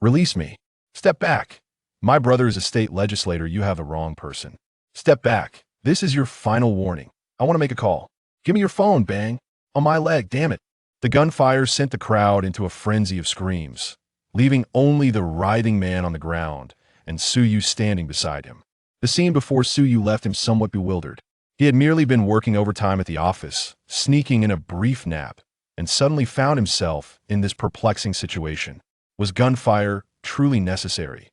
Release me. Step back. My brother is a state legislator. You have the wrong person. Step back. This is your final warning. I want to make a call. Give me your phone, bang. On my leg, damn it. The gunfire sent the crowd into a frenzy of screams, leaving only the writhing man on the ground and Suyu standing beside him. The scene before Suyu left him somewhat bewildered. He had merely been working overtime at the office, sneaking in a brief nap, and suddenly found himself in this perplexing situation. Was gunfire truly necessary?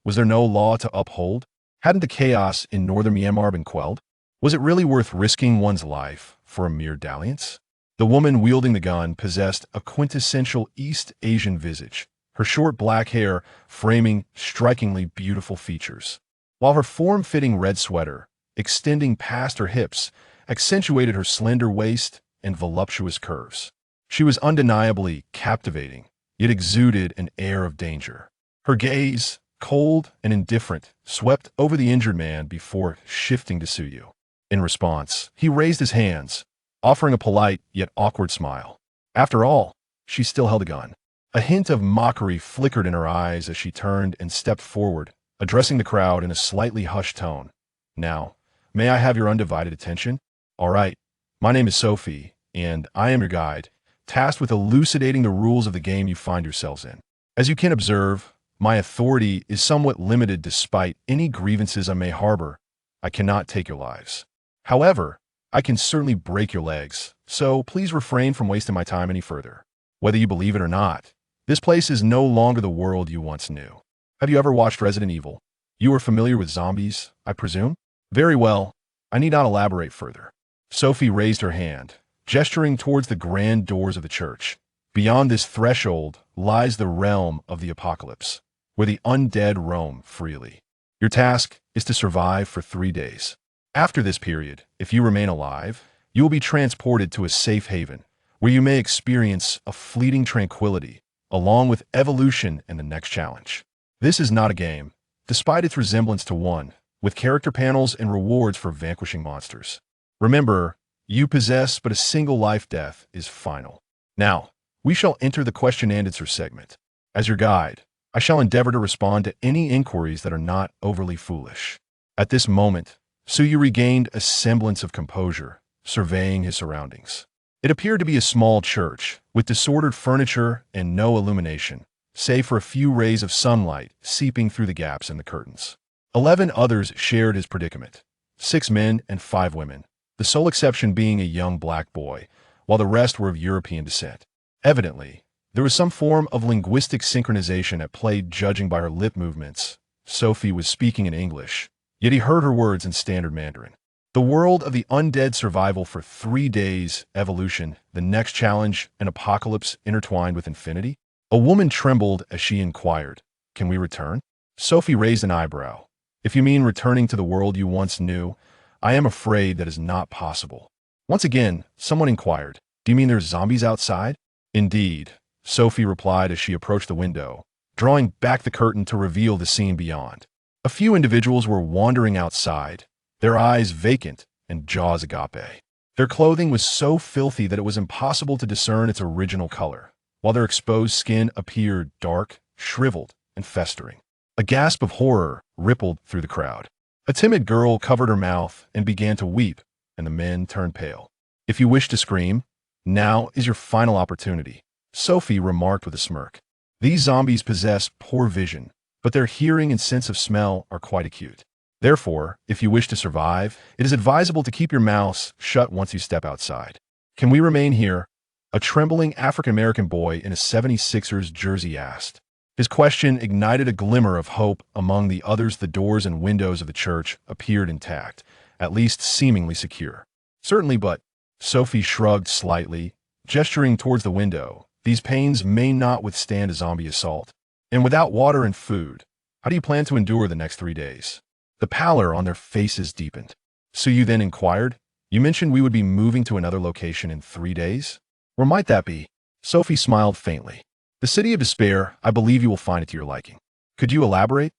Was there no law to uphold? Hadn't the chaos in northern Myanmar been quelled? Was it really worth risking one's life for a mere dalliance? The woman wielding the gun possessed a quintessential East Asian visage, her short black hair framing strikingly beautiful features, while her form-fitting red sweater, extending past her hips, accentuated her slender waist and voluptuous curves. She was undeniably captivating, yet exuded an air of danger. Her gaze, cold and indifferent, swept over the injured man before shifting to Suyu. In response, he raised his hands, offering a polite yet awkward smile. After all, she still held a gun. A hint of mockery flickered in her eyes as she turned and stepped forward, addressing the crowd in a slightly hushed tone. Now, may I have your undivided attention? All right, my name is Sophie, and I am your guide, tasked with elucidating the rules of the game you find yourselves in. As you can observe, my authority is somewhat limited despite any grievances I may harbor. I cannot take your lives. However, I can certainly break your legs, so please refrain from wasting my time any further. Whether you believe it or not, this place is no longer the world you once knew. Have you ever watched Resident Evil? You are familiar with zombies, I presume? Very well, I need not elaborate further. Sophie raised her hand, gesturing towards the grand doors of the church. Beyond this threshold lies the realm of the apocalypse, where the undead roam freely. Your task is to survive for 3 days. After this period, if you remain alive, you will be transported to a safe haven, where you may experience a fleeting tranquility, along with evolution and the next challenge. This is not a game, despite its resemblance to one, with character panels and rewards for vanquishing monsters. Remember, you possess but a single life. Death is final. Now, we shall enter the question and answer segment. As your guide, I shall endeavor to respond to any inquiries that are not overly foolish. At this moment, Suyu regained a semblance of composure, surveying his surroundings. It appeared to be a small church, with disordered furniture and no illumination, save for a few rays of sunlight seeping through the gaps in the curtains. 11 others shared his predicament, 6 men and 5 women, the sole exception being a young black boy, while the rest were of European descent. Evidently, there was some form of linguistic synchronization at play, judging by her lip movements. Sophie was speaking in English, yet he heard her words in standard Mandarin. The world of the undead, survival for 3 days, evolution, the next challenge, an apocalypse intertwined with infinity? A woman trembled as she inquired, "Can we return?" Sophie raised an eyebrow. "If you mean returning to the world you once knew, I am afraid that is not possible." Once again, someone inquired, "Do you mean there's zombies outside?" "Indeed," Sophie replied as she approached the window, drawing back the curtain to reveal the scene beyond. A few individuals were wandering outside, their eyes vacant and jaws agape. Their clothing was so filthy that it was impossible to discern its original color, while their exposed skin appeared dark, shriveled, and festering. A gasp of horror rippled through the crowd. A timid girl covered her mouth and began to weep, and the men turned pale. "If you wish to scream, now is your final opportunity," Sophie remarked with a smirk. "These zombies possess poor vision, but their hearing and sense of smell are quite acute. Therefore, if you wish to survive, it is advisable to keep your mouths shut once you step outside." "Can we remain here?" a trembling African-American boy in a 76ers jersey asked. His question ignited a glimmer of hope among the others. The doors and windows of the church appeared intact, at least seemingly secure. "Certainly, but..." Sophie shrugged slightly, gesturing towards the window. "These panes may not withstand a zombie assault. And without water and food, how do you plan to endure the next 3 days?" The pallor on their faces deepened. Suyu then inquired, "You mentioned we would be moving to another location in 3 days? Where might that be?" Sophie smiled faintly. "The City of Despair. I believe you will find it to your liking." "Could you elaborate?"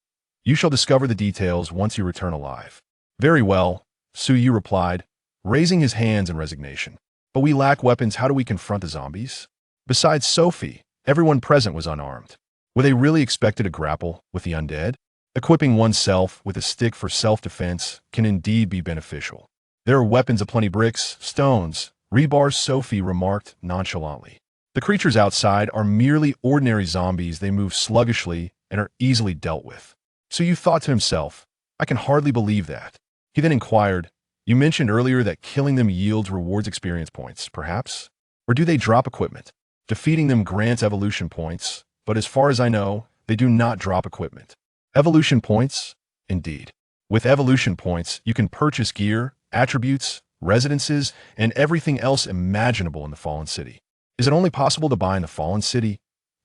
"You shall discover the details once you return alive." "Very well," Suyu replied, raising his hands in resignation. "But we lack weapons. How do we confront the zombies?" Besides Sophie, everyone present was unarmed. Were they really expected to grapple with the undead? Equipping oneself with a stick for self-defense can indeed be beneficial. There are weapons aplenty: bricks, stones, rebars, Sophie remarked nonchalantly. The creatures outside are merely ordinary zombies. They move sluggishly and are easily dealt with. Suyu thought to himself, I can hardly believe that. He then inquired, you mentioned earlier that killing them yields rewards experience points, perhaps? Or do they drop equipment? Defeating them grants evolution points, but as far as I know, they do not drop equipment. Evolution points? Indeed. With evolution points, you can purchase gear, attributes, residences, and everything else imaginable in the Fallen City. Is it only possible to buy in the Fallen City?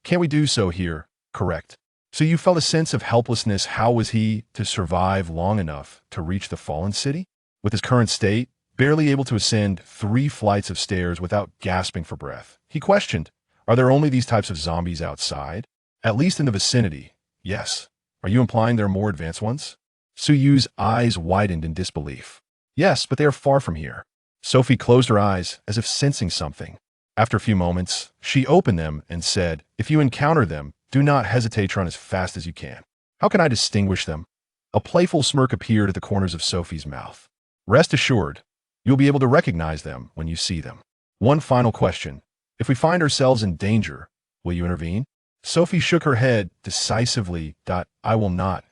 Can't we do so here? Correct. So you felt a sense of helplessness. How was he to survive long enough to reach the Fallen City? With his current state, barely able to ascend 3 flights of stairs without gasping for breath, he questioned, are there only these types of zombies outside? At least in the vicinity, yes. Are you implying there are more advanced ones? Suyu's eyes widened in disbelief. Yes, but they are far from here. Sophie closed her eyes as if sensing something. After a few moments, she opened them and said, if you encounter them, do not hesitate to run as fast as you can. How can I distinguish them? A playful smirk appeared at the corners of Sophie's mouth. Rest assured, you'll be able to recognize them when you see them. One final question. If we find ourselves in danger, will you intervene? Sophie shook her head decisively. I will not.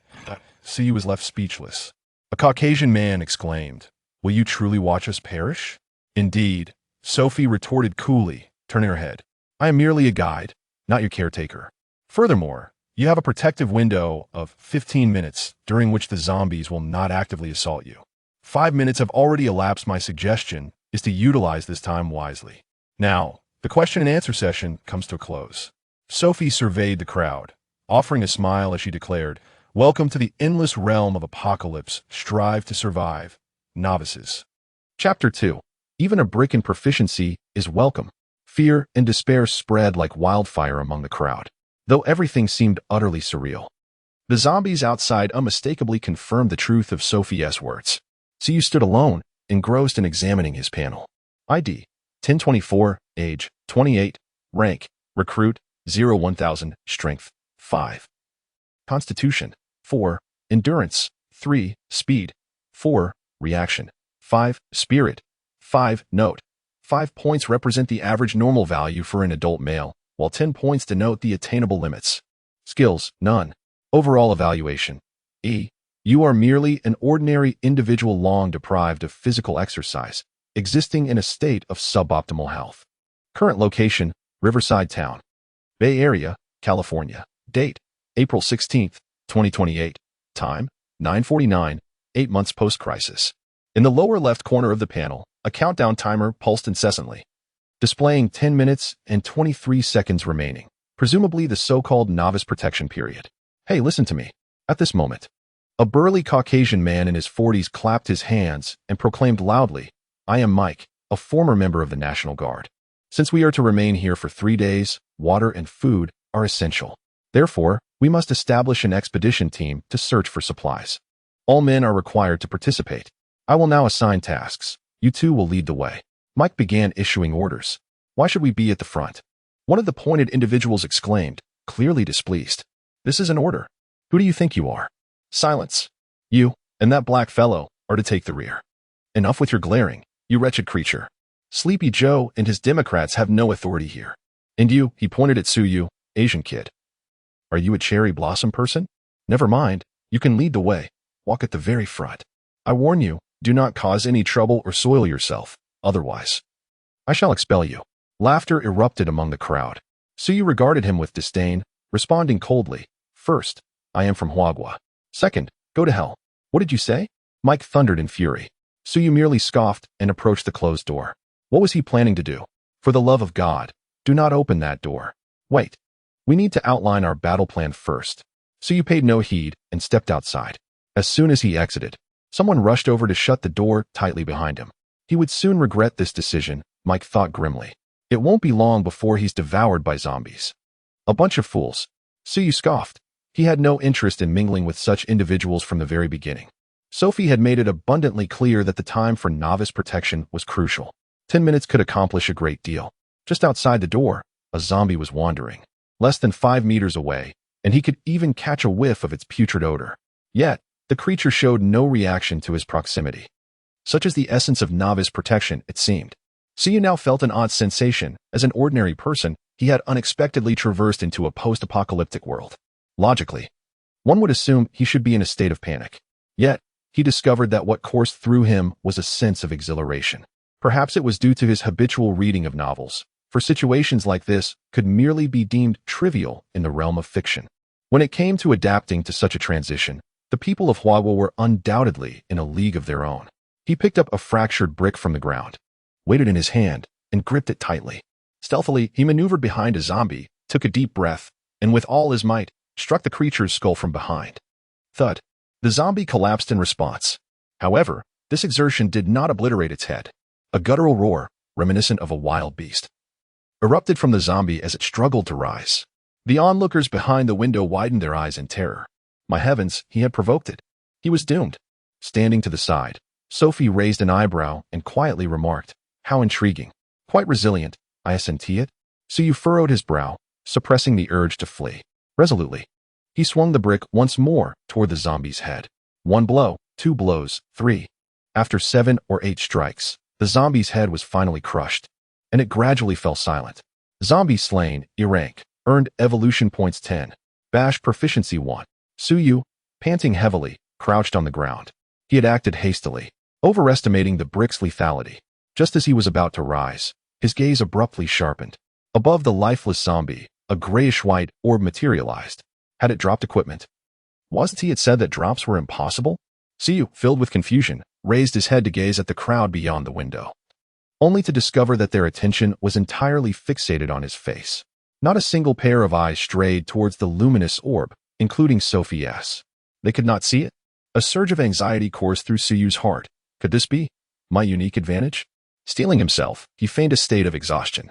Suyu was left speechless. A Caucasian man exclaimed, will you truly watch us perish? Indeed, Sophie retorted coolly, turning her head. I am merely a guide, not your caretaker. Furthermore, you have a protective window of 15 minutes during which the zombies will not actively assault you. 5 minutes have already elapsed. My suggestion is to utilize this time wisely. Now, the question and answer session comes to a close. Sophie surveyed the crowd, offering a smile as she declared, welcome to the endless realm of apocalypse. Strive to survive. Novices. Chapter 2. Even a brick in proficiency is welcome. Fear and despair spread like wildfire among the crowd, though everything seemed utterly surreal. The zombies outside unmistakably confirmed the truth of Sophie's words. Suyu stood alone, engrossed in examining his panel. ID, 1024, age, 28, rank, recruit, 0-1000, strength, 5. Constitution, 4, endurance, 3, speed, 4, reaction, 5, spirit, 5, note. 5 points represent the average normal value for an adult male, while 10 points denote the attainable limits. Skills, none. Overall evaluation, E. You are merely an ordinary individual long deprived of physical exercise, existing in a state of suboptimal health. Current location, Riverside Town. Bay Area, California. Date, April 16, 2028. Time, 9:49, 8 months post-crisis. In the lower left corner of the panel, a countdown timer pulsed incessantly, displaying 10 minutes and 23 seconds remaining, presumably the so-called novice protection period. Hey, listen to me. At this moment, a burly Caucasian man in his 40s clapped his hands and proclaimed loudly, I am Mike, a former member of the National Guard. Since we are to remain here for 3 days, water and food are essential. Therefore, we must establish an expedition team to search for supplies. All men are required to participate. I will now assign tasks. You two will lead the way. Mike began issuing orders. Why should we be at the front? One of the pointed individuals exclaimed, clearly displeased. This is an order. Who do you think you are? Silence. You and that black fellow are to take the rear. Enough with your glaring, you wretched creature. Sleepy Joe and his Democrats have no authority here. And you, he pointed at Suyu, Asian kid. Are you a cherry blossom person? Never mind, you can lead the way. Walk at the very front. I warn you, do not cause any trouble or soil yourself, otherwise I shall expel you. Laughter erupted among the crowd. Suyu regarded him with disdain, responding coldly. First, I am from Huagua. Second, go to hell. What did you say? Mike thundered in fury. Suyu merely scoffed and approached the closed door. What was he planning to do? For the love of God, do not open that door. Wait. We need to outline our battle plan first. Suyu paid no heed and stepped outside. As soon as he exited, someone rushed over to shut the door tightly behind him. He would soon regret this decision, Mike thought grimly. It won't be long before he's devoured by zombies. A bunch of fools. Suyu scoffed. He had no interest in mingling with such individuals from the very beginning. Sophie had made it abundantly clear that the time for novice protection was crucial. 10 minutes could accomplish a great deal. Just outside the door, a zombie was wandering. Less than 5 meters away, and he could even catch a whiff of its putrid odor. Yet, the creature showed no reaction to his proximity. Such is the essence of novice protection, it seemed. Suyu now felt an odd sensation. As an ordinary person, he had unexpectedly traversed into a post-apocalyptic world. Logically, one would assume he should be in a state of panic. Yet, he discovered that what coursed through him was a sense of exhilaration. Perhaps it was due to his habitual reading of novels, for situations like this could merely be deemed trivial in the realm of fiction. When it came to adapting to such a transition, the people of Huawo were undoubtedly in a league of their own. He picked up a fractured brick from the ground, weighted in his hand, and gripped it tightly. Stealthily, he maneuvered behind a zombie, took a deep breath, and with all his might, struck the creature's skull from behind. Thud. The zombie collapsed in response. However, this exertion did not obliterate its head. A guttural roar, reminiscent of a wild beast, erupted from the zombie as it struggled to rise. The onlookers behind the window widened their eyes in terror. My heavens, he had provoked it. He was doomed. Standing to the side, Sophie raised an eyebrow and quietly remarked, "How intriguing. Quite resilient, I assent it." Suyu furrowed his brow, suppressing the urge to flee. Resolutely, he swung the brick once more toward the zombie's head. 1 blow, 2 blows, 3. After 7 or 8 strikes, the zombie's head was finally crushed, and it gradually fell silent. Zombie slain, E rank, earned evolution points 10. Bash proficiency 1. Suyu, panting heavily, crouched on the ground. He had acted hastily, overestimating the brick's lethality. Just as he was about to rise, his gaze abruptly sharpened. Above the lifeless zombie, a grayish-white orb materialized. Had it dropped equipment? Wasn't he had said that drops were impossible? Suyu, filled with confusion, raised his head to gaze at the crowd beyond the window, only to discover that their attention was entirely fixated on his face. Not a single pair of eyes strayed towards the luminous orb, including Sophie S. They could not see it? A surge of anxiety coursed through Suyu's heart. Could this be my unique advantage? Steeling himself, he feigned a state of exhaustion,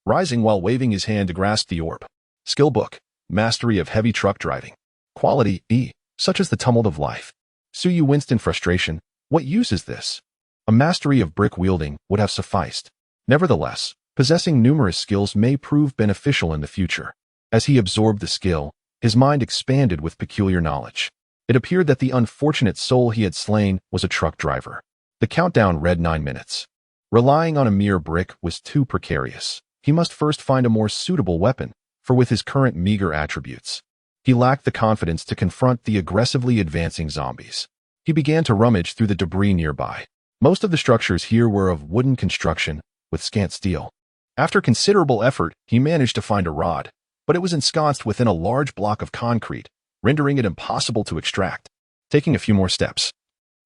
rising while waving his hand to grasp the orb. Skill book, mastery of heavy truck driving. Quality E, such as the tumult of life. Suyu winced in frustration. What use is this? A mastery of brick wielding would have sufficed. Nevertheless, possessing numerous skills may prove beneficial in the future. As he absorbed the skill, his mind expanded with peculiar knowledge. It appeared that the unfortunate soul he had slain was a truck driver. The countdown read 9 minutes. Relying on a mere brick was too precarious. He must first find a more suitable weapon, for with his current meager attributes, he lacked the confidence to confront the aggressively advancing zombies. He began to rummage through the debris nearby. Most of the structures here were of wooden construction, with scant steel. After considerable effort, he managed to find a rod, but it was ensconced within a large block of concrete, rendering it impossible to extract. Taking a few more steps,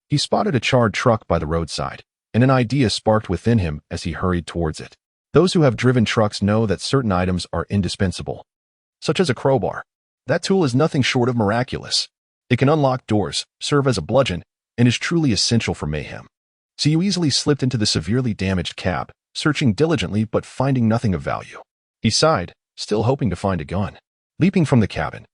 he spotted a charred truck by the roadside, and an idea sparked within him as he hurried towards it. Those who have driven trucks know that certain items are indispensable, such as a crowbar. That tool is nothing short of miraculous. It can unlock doors, serve as a bludgeon, and is truly essential for mayhem. So you easily slipped into the severely damaged cab, searching diligently but finding nothing of value. He sighed, still hoping to find a gun. Leaping from the cabin,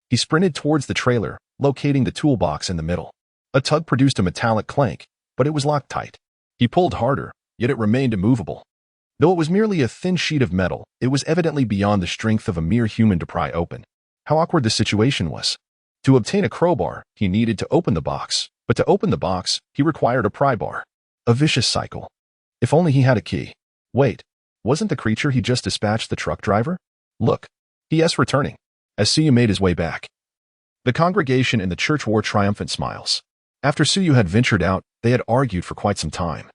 he sprinted towards the trailer, locating the toolbox in the middle. A tug produced a metallic clank, but it was locked tight. He pulled harder, yet it remained immovable. Though it was merely a thin sheet of metal, it was evidently beyond the strength of a mere human to pry open. How awkward the situation was. To obtain a crowbar, he needed to open the box, but to open the box, he required a pry bar. A vicious cycle. If only he had a key. Wait, wasn't the creature he just dispatched the truck driver? Look, he.s. returning. As Suyu made his way back, the congregation in the church wore triumphant smiles. After Suyu had ventured out, they had argued for quite some time,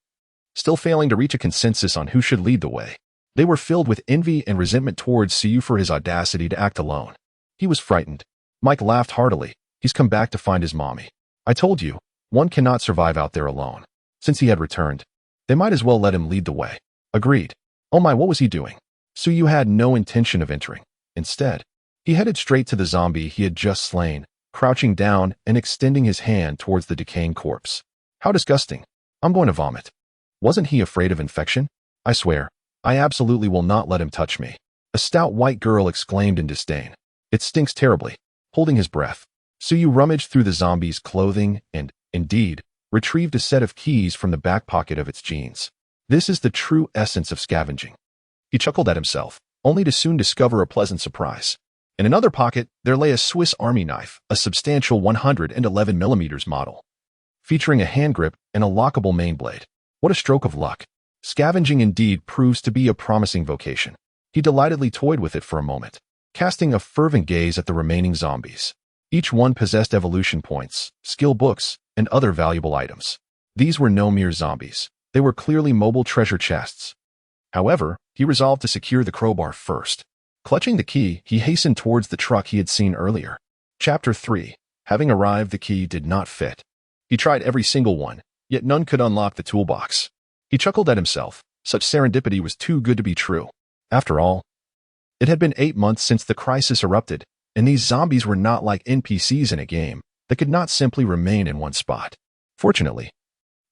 still failing to reach a consensus on who should lead the way. They were filled with envy and resentment towards Suyu for his audacity to act alone. He was frightened. Mike laughed heartily. He's come back to find his mommy. I told you, one cannot survive out there alone. Since he had returned, they might as well let him lead the way. Agreed. Oh my, what was he doing? Suyu had no intention of entering. Instead, he headed straight to the zombie he had just slain, crouching down and extending his hand towards the decaying corpse. How disgusting. I'm going to vomit. Wasn't he afraid of infection? I swear, I absolutely will not let him touch me. A stout white girl exclaimed in disdain. It stinks terribly. Holding his breath, Suyu rummaged through the zombie's clothing and, indeed, retrieved a set of keys from the back pocket of its jeans. This is the true essence of scavenging. He chuckled at himself, only to soon discover a pleasant surprise. In another pocket, there lay a Swiss Army knife, a substantial 111mm model, featuring a hand grip and a lockable main blade. What a stroke of luck. Scavenging indeed proves to be a promising vocation. He delightedly toyed with it for a moment, casting a fervent gaze at the remaining zombies. Each one possessed evolution points, skill books, and other valuable items. These were no mere zombies. They were clearly mobile treasure chests. However, he resolved to secure the crowbar first. Clutching the key, he hastened towards the truck he had seen earlier. Chapter 3. Having arrived, the key did not fit. He tried every single one, yet none could unlock the toolbox. He chuckled at himself. Such serendipity was too good to be true. After all, it had been 8 months since the crisis erupted, and these zombies were not like NPCs in a game that could not simply remain in one spot. Fortunately,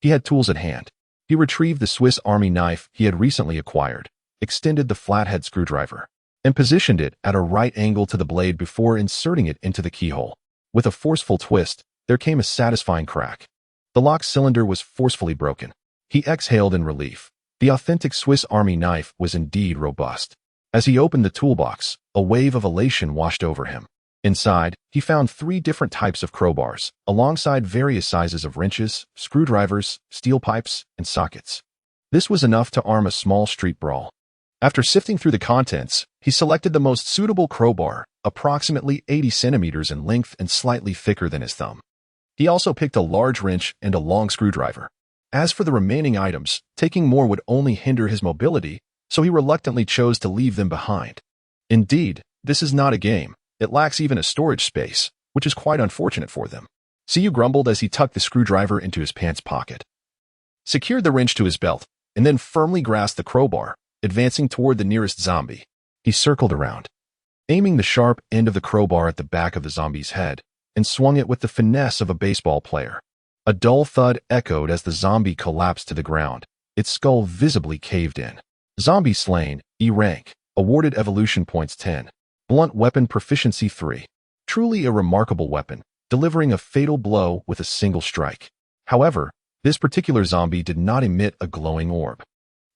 he had tools at hand. He retrieved the Swiss Army knife he had recently acquired, extended the flathead screwdriver, and positioned it at a right angle to the blade before inserting it into the keyhole. With a forceful twist, there came a satisfying crack. The lock cylinder was forcefully broken. He exhaled in relief. The authentic Swiss Army knife was indeed robust. As he opened the toolbox, a wave of elation washed over him. Inside, he found 3 different types of crowbars, alongside various sizes of wrenches, screwdrivers, steel pipes, and sockets. This was enough to arm a small street brawl. After sifting through the contents, he selected the most suitable crowbar, approximately 80 centimeters in length and slightly thicker than his thumb. He also picked a large wrench and a long screwdriver. As for the remaining items, taking more would only hinder his mobility, so he reluctantly chose to leave them behind. Indeed, this is not a game. It lacks even a storage space, which is quite unfortunate for them. Siyu grumbled as he tucked the screwdriver into his pants pocket, secured the wrench to his belt, and then firmly grasped the crowbar, advancing toward the nearest zombie. He circled around, aiming the sharp end of the crowbar at the back of the zombie's head, and swung it with the finesse of a baseball player. A dull thud echoed as the zombie collapsed to the ground, its skull visibly caved in. Zombie slain, E rank, awarded evolution points 10. Blunt weapon proficiency 3. Truly a remarkable weapon, delivering a fatal blow with a single strike. However, this particular zombie did not emit a glowing orb.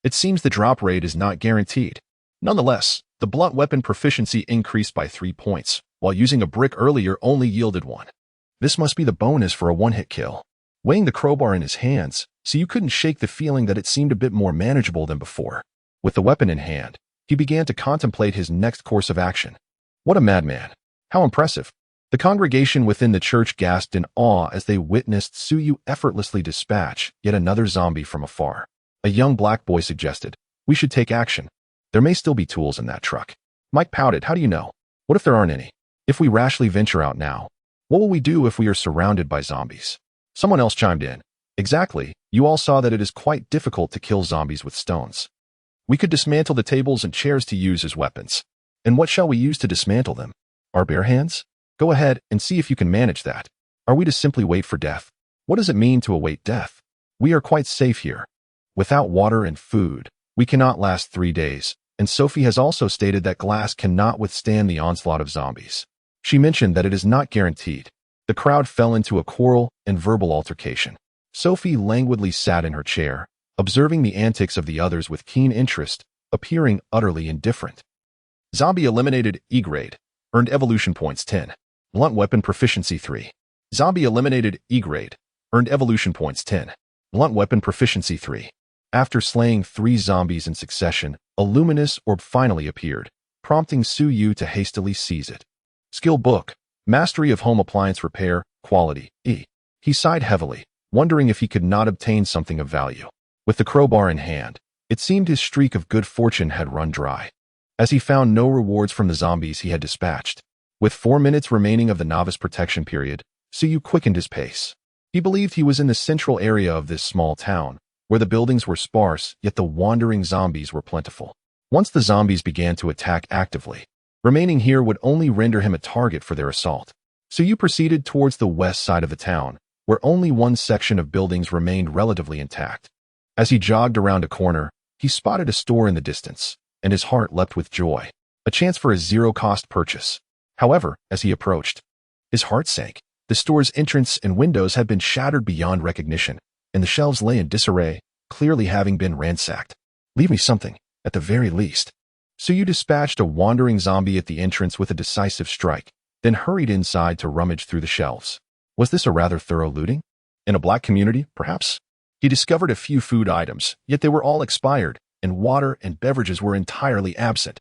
It seems the drop rate is not guaranteed. Nonetheless, the blunt weapon proficiency increased by 3 points, while using a brick earlier only yielded 1. This must be the bonus for a one-hit kill. Weighing the crowbar in his hands, so you couldn't shake the feeling that it seemed a bit more manageable than before. With the weapon in hand, he began to contemplate his next course of action. What a madman! How impressive! The congregation within the church gasped in awe as they witnessed Suyu effortlessly dispatch yet another zombie from afar. A young black boy suggested, "We should take action. There may still be tools in that truck." Mike pouted, "How do you know? What if there aren't any? If we rashly venture out now, what will we do if we are surrounded by zombies?" Someone else chimed in, "Exactly, you all saw that it is quite difficult to kill zombies with stones. We could dismantle the tables and chairs to use as weapons. And what shall we use to dismantle them? Our bare hands? Go ahead and see if you can manage that. Are we to simply wait for death? What does it mean to await death? We are quite safe here. Without water and food, we cannot last 3 days, and Sophie has also stated that glass cannot withstand the onslaught of zombies. She mentioned that it is not guaranteed. The crowd fell into a quarrel and verbal altercation. Sophie languidly sat in her chair, observing the antics of the others with keen interest, appearing utterly indifferent. Zombie eliminated, E grade, earned evolution points 10. Blunt weapon proficiency 3. Zombie eliminated, E grade, earned evolution points 10. Blunt weapon proficiency 3. After slaying 3 zombies in succession, a luminous orb finally appeared, prompting Suyu to hastily seize it. Skill book, Mastery of Home Appliance Repair, Quality, E. He sighed heavily, wondering if he could not obtain something of value. With the crowbar in hand, it seemed his streak of good fortune had run dry, as he found no rewards from the zombies he had dispatched. With 4 minutes remaining of the novice protection period, Suyu quickened his pace. He believed he was in the central area of this small town, where the buildings were sparse, yet the wandering zombies were plentiful. Once the zombies began to attack actively, remaining here would only render him a target for their assault. Suyu proceeded towards the west side of the town, where only one section of buildings remained relatively intact. As he jogged around a corner, he spotted a store in the distance, and his heart leapt with joy. A chance for a zero-cost purchase. However, as he approached, his heart sank. The store's entrance and windows had been shattered beyond recognition, and the shelves lay in disarray, clearly having been ransacked. "Leave me something, at the very least." So you dispatched a wandering zombie at the entrance with a decisive strike, then hurried inside to rummage through the shelves. Was this a rather thorough looting? In a black community, perhaps? He discovered a few food items, yet they were all expired, and water and beverages were entirely absent,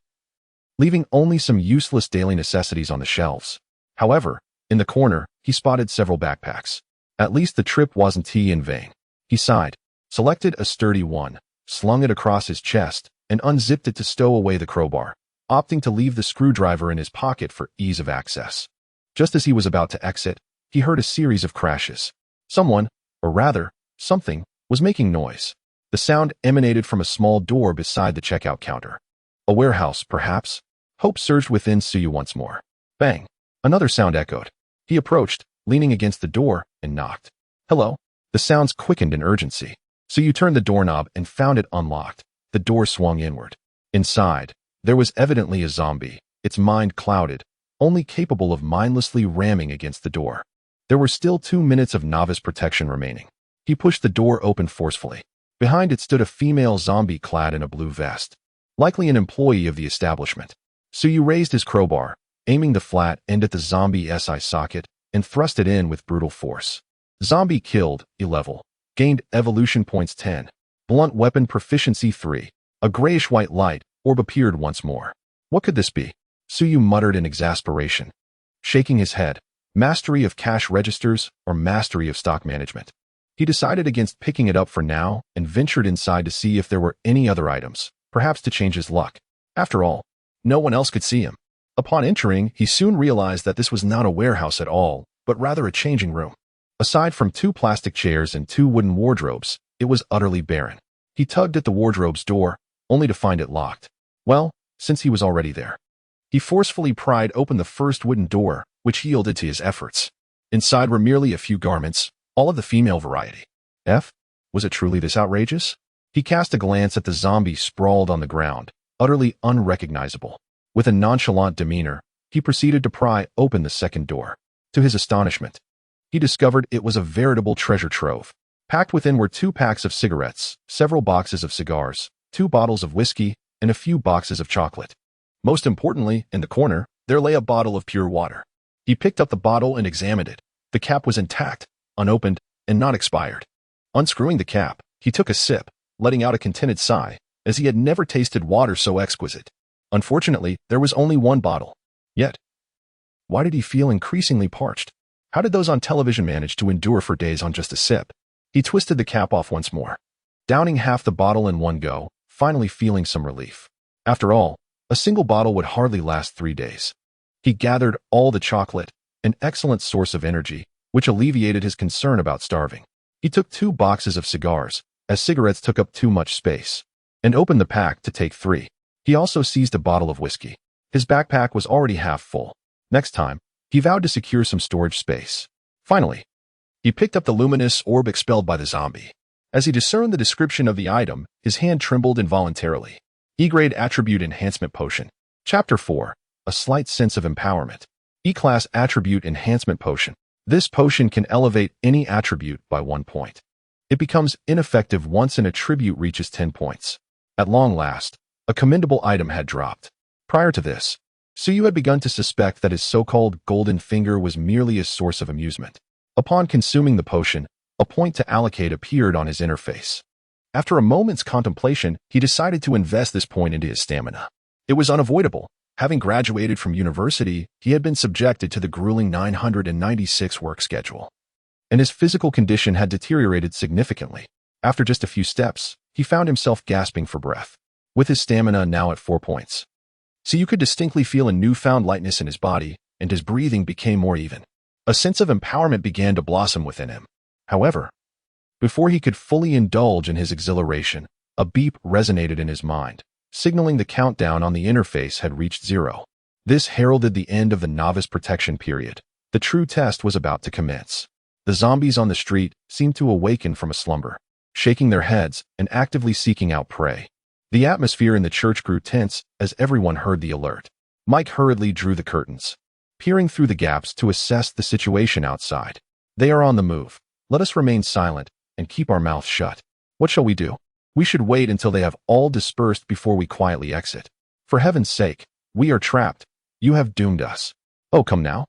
leaving only some useless daily necessities on the shelves. However, in the corner, he spotted several backpacks. At least the trip wasn't in vain. He sighed, selected a sturdy one, slung it across his chest, and unzipped it to stow away the crowbar, opting to leave the screwdriver in his pocket for ease of access. Just as he was about to exit, he heard a series of crashes. Someone, or rather, something, was making noise. The sound emanated from a small door beside the checkout counter. A warehouse, perhaps? Hope surged within Suyu once more. Bang! Another sound echoed. He approached, leaning against the door, and knocked. Hello? The sounds quickened in urgency. Suyu turned the doorknob and found it unlocked. The door swung inward. Inside, there was evidently a zombie, its mind clouded, only capable of mindlessly ramming against the door. There were still 2 minutes of novice protection remaining. He pushed the door open forcefully. Behind it stood a female zombie clad in a blue vest, likely an employee of the establishment. Suyu raised his crowbar, aiming the flat end at the zombie's eye socket, and thrust it in with brutal force. Zombie killed, E-level. Gained evolution points 10. Blunt weapon proficiency 3. A grayish-white light orb appeared once more. What could this be? Suyu muttered in exasperation, shaking his head. Mastery of cash registers or mastery of stock management? He decided against picking it up for now and ventured inside to see if there were any other items, perhaps to change his luck. After all, no one else could see him. Upon entering, he soon realized that this was not a warehouse at all, but rather a changing room. Aside from 2 plastic chairs and 2 wooden wardrobes, it was utterly barren. He tugged at the wardrobe's door, only to find it locked. Well, since he was already there, he forcefully pried open the first wooden door, which yielded to his efforts. Inside were merely a few garments, all of the female variety. Was it truly this outrageous? He cast a glance at the zombie sprawled on the ground, utterly unrecognizable. With a nonchalant demeanor, he proceeded to pry open the second door. To his astonishment, he discovered it was a veritable treasure trove. Packed within were 2 packs of cigarettes, several boxes of cigars, 2 bottles of whiskey, and a few boxes of chocolate. Most importantly, in the corner, there lay a bottle of pure water. He picked up the bottle and examined it. The cap was intact, unopened, and not expired. Unscrewing the cap, he took a sip, letting out a contented sigh, as he had never tasted water so exquisite. Unfortunately, there was only 1 bottle. Yet, why did he feel increasingly parched? How did those on television manage to endure for days on just a sip? He twisted the cap off once more, downing half the bottle in one go, finally feeling some relief. After all, a single bottle would hardly last 3 days. He gathered all the chocolate, an excellent source of energy, which alleviated his concern about starving. He took 2 boxes of cigars, as cigarettes took up too much space, and opened the pack to take 3. He also seized a bottle of whiskey. His backpack was already half full. Next time, he vowed to secure some storage space. Finally, he picked up the luminous orb expelled by the zombie. As he discerned the description of the item, his hand trembled involuntarily. E-grade attribute enhancement potion. Chapter 4. A slight sense of empowerment. E-class attribute enhancement potion. This potion can elevate any attribute by 1 point. It becomes ineffective once an attribute reaches 10 points. At long last, a commendable item had dropped. Prior to this, Suyu had begun to suspect that his so-called golden finger was merely a source of amusement. Upon consuming the potion, a point to allocate appeared on his interface. After a moment's contemplation, he decided to invest this point into his stamina. It was unavoidable. Having graduated from university, he had been subjected to the grueling 996 work schedule, and his physical condition had deteriorated significantly. After just a few steps, he found himself gasping for breath, with his stamina now at 4 points. So you could distinctly feel a newfound lightness in his body, and his breathing became more even. A sense of empowerment began to blossom within him. However, before he could fully indulge in his exhilaration, a beep resonated in his mind, signaling the countdown on the interface had reached 0. This heralded the end of the novice protection period. The true test was about to commence. The zombies on the street seemed to awaken from a slumber, shaking their heads and actively seeking out prey. The atmosphere in the church grew tense as everyone heard the alert. Mike hurriedly drew the curtains, peering through the gaps to assess the situation outside. They are on the move. Let us remain silent and keep our mouths shut. What shall we do? We should wait until they have all dispersed before we quietly exit. For heaven's sake, we are trapped. You have doomed us. Oh, come now.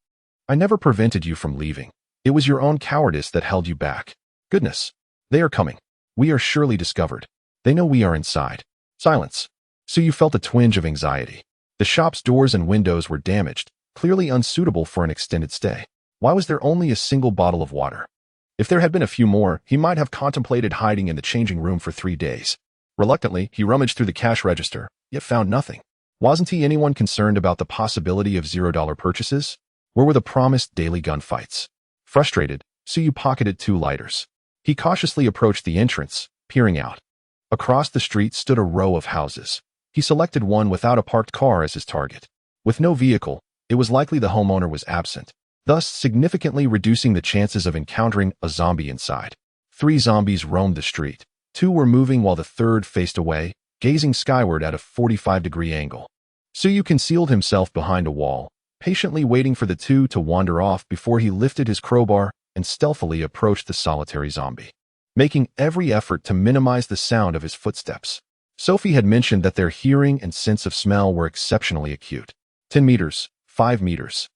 I never prevented you from leaving. It was your own cowardice that held you back. Goodness. They are coming. We are surely discovered. They know we are inside. Silence. So you felt a twinge of anxiety. The shop's doors and windows were damaged, clearly unsuitable for an extended stay. Why was there only a single bottle of water? If there had been a few more, he might have contemplated hiding in the changing room for 3 days. Reluctantly, he rummaged through the cash register, yet found nothing. Wasn't he anyone concerned about the possibility of $0 purchases? Where were the promised daily gunfights? Frustrated, Suyu pocketed 2 lighters. He cautiously approached the entrance, peering out. Across the street stood a row of houses. He selected one without a parked car as his target. With no vehicle, it was likely the homeowner was absent, thus significantly reducing the chances of encountering a zombie inside. 3 zombies roamed the street. 2 were moving while the third faced away, gazing skyward at a 45-degree angle. Suyu concealed himself behind a wall, patiently waiting for the 2 to wander off before he lifted his crowbar and stealthily approached the solitary zombie, making every effort to minimize the sound of his footsteps. Sophie had mentioned that their hearing and sense of smell were exceptionally acute. 10 meters, 5 meters.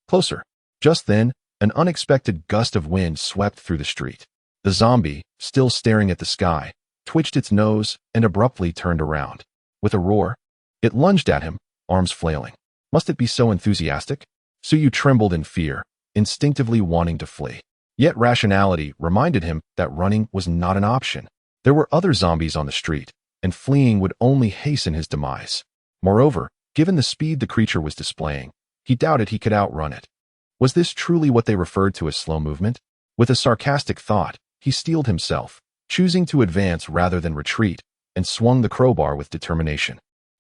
Closer. Just then, an unexpected gust of wind swept through the street. The zombie, still staring at the sky, twitched its nose and abruptly turned around. With a roar, it lunged at him, arms flailing. Must it be so enthusiastic? Suyu trembled in fear, instinctively wanting to flee. Yet rationality reminded him that running was not an option. There were other zombies on the street, and fleeing would only hasten his demise. Moreover, given the speed the creature was displaying, he doubted he could outrun it. Was this truly what they referred to as slow movement? With a sarcastic thought, he steeled himself, choosing to advance rather than retreat, and swung the crowbar with determination.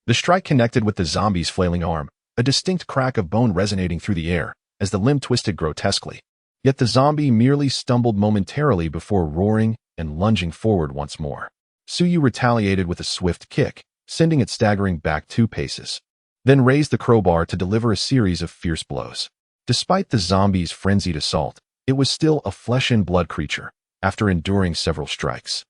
The strike connected with the zombie's flailing arm, a distinct crack of bone resonating through the air as the limb twisted grotesquely. Yet the zombie merely stumbled momentarily before roaring and lunging forward once more. Suyu retaliated with a swift kick, sending it staggering back 2 paces, then raised the crowbar to deliver a series of fierce blows. Despite the zombie's frenzied assault, it was still a flesh-and-blood creature, after enduring several strikes.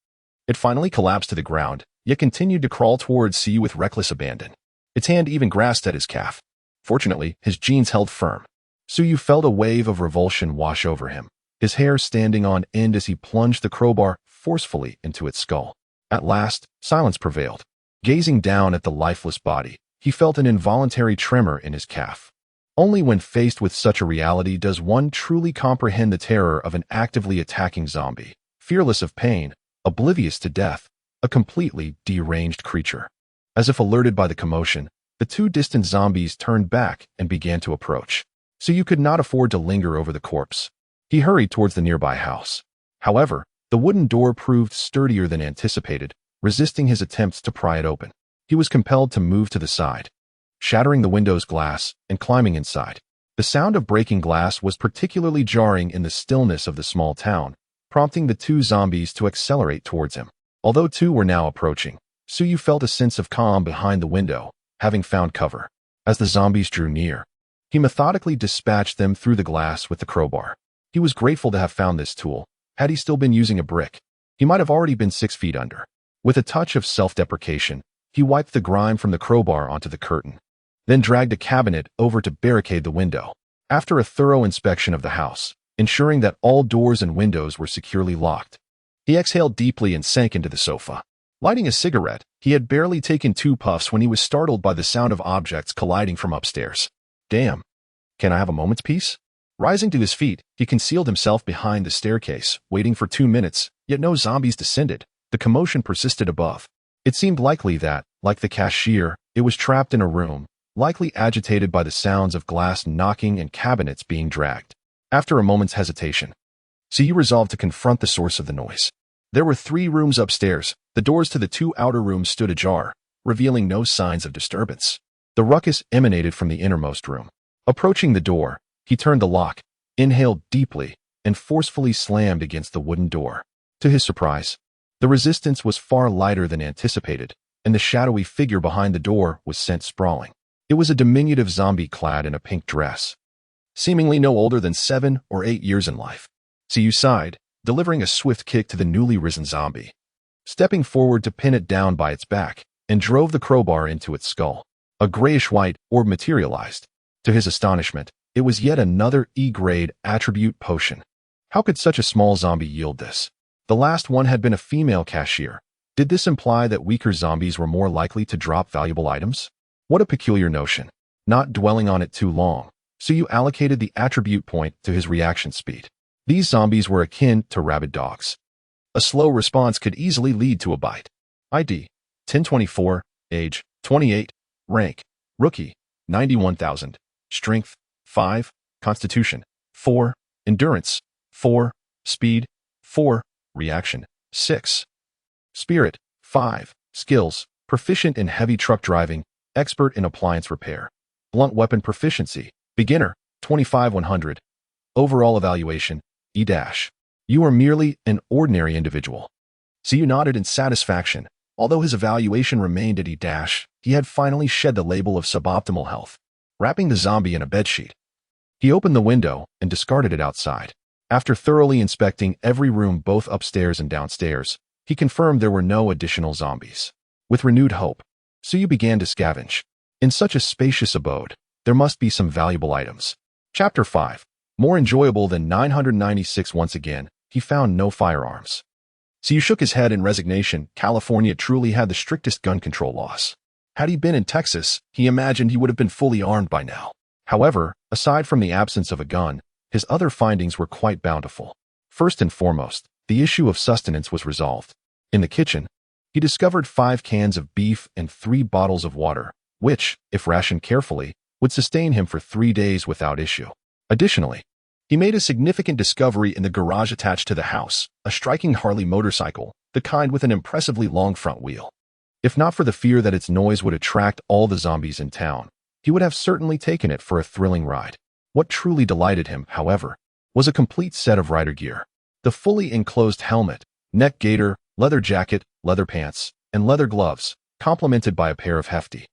It finally collapsed to the ground, yet continued to crawl towards Suyu with reckless abandon. Its hand even grasped at his calf. Fortunately, his jeans held firm. Suyu felt a wave of revulsion wash over him, his hair standing on end as he plunged the crowbar forcefully into its skull. At last, silence prevailed. Gazing down at the lifeless body, he felt an involuntary tremor in his calf. Only when faced with such a reality does one truly comprehend the terror of an actively attacking zombie, fearless of pain, oblivious to death, a completely deranged creature. As if alerted by the commotion, the 2 distant zombies turned back and began to approach. Suyu could not afford to linger over the corpse. He hurried towards the nearby house. However, the wooden door proved sturdier than anticipated, resisting his attempts to pry it open. He was compelled to move to the side, shattering the window's glass and climbing inside. The sound of breaking glass was particularly jarring in the stillness of the small town, prompting the 2 zombies to accelerate towards him. Although 2 were now approaching, Suyu felt a sense of calm behind the window, having found cover. As the zombies drew near, he methodically dispatched them through the glass with the crowbar. He was grateful to have found this tool. Had he still been using a brick, he might have already been 6 feet under. With a touch of self-deprecation, he wiped the grime from the crowbar onto the curtain, then dragged a cabinet over to barricade the window. After a thorough inspection of the house, ensuring that all doors and windows were securely locked, he exhaled deeply and sank into the sofa. Lighting a cigarette, he had barely taken 2 puffs when he was startled by the sound of objects colliding from upstairs. Damn. Can I have a moment's peace? Rising to his feet, he concealed himself behind the staircase, waiting for 2 minutes, yet no zombies descended. The commotion persisted above. It seemed likely that, like the cashier, it was trapped in a room, likely agitated by the sounds of glass knocking and cabinets being dragged. After a moment's hesitation, Suyu resolved to confront the source of the noise. There were 3 rooms upstairs. The doors to the 2 outer rooms stood ajar, revealing no signs of disturbance. The ruckus emanated from the innermost room. Approaching the door, he turned the lock, inhaled deeply, and forcefully slammed against the wooden door. To his surprise, the resistance was far lighter than anticipated, and the shadowy figure behind the door was sent sprawling. It was a diminutive zombie clad in a pink dress, seemingly no older than 7 or 8 years in life. Suyu sighed, delivering a swift kick to the newly risen zombie, stepping forward to pin it down by its back, and drove the crowbar into its skull. A grayish-white orb materialized. To his astonishment, it was yet another E-grade attribute potion. How could such a small zombie yield this? The last one had been a female cashier. Did this imply that weaker zombies were more likely to drop valuable items? What a peculiar notion. Not dwelling on it too long, Suyu allocated the attribute point to his reaction speed. These zombies were akin to rabid dogs. A slow response could easily lead to a bite. ID: 1024, age: 28, rank: rookie, 91,000, strength: 5, constitution: 4, endurance: 4, speed: 4, reaction: 6. Spirit: 5, skills: proficient in heavy truck driving, expert in appliance repair. Blunt weapon proficiency: beginner, 25-100. Overall evaluation: E-. You are merely an ordinary individual. Suyu nodded in satisfaction. Although his evaluation remained at E-, he had finally shed the label of suboptimal health. Wrapping the zombie in a bedsheet, he opened the window and discarded it outside. After thoroughly inspecting every room both upstairs and downstairs, he confirmed there were no additional zombies. With renewed hope, Suyu began to scavenge. In such a spacious abode, there must be some valuable items. Chapter 5. More enjoyable than 996. Once again, he found no firearms. Suyu shook his head in resignation. California truly had the strictest gun control laws. Had he been in Texas, he imagined he would have been fully armed by now. However, aside from the absence of a gun, his other findings were quite bountiful. First and foremost, the issue of sustenance was resolved. In the kitchen, he discovered 5 cans of beef and 3 bottles of water, which, if rationed carefully, would sustain him for 3 days without issue. Additionally, he made a significant discovery in the garage attached to the house, a striking Harley motorcycle, the kind with an impressively long front wheel. If not for the fear that its noise would attract all the zombies in town, he would have certainly taken it for a thrilling ride. What truly delighted him, however, was a complete set of rider gear. The fully enclosed helmet, neck gaiter, leather jacket, leather pants, and leather gloves, complemented by a pair of hefty,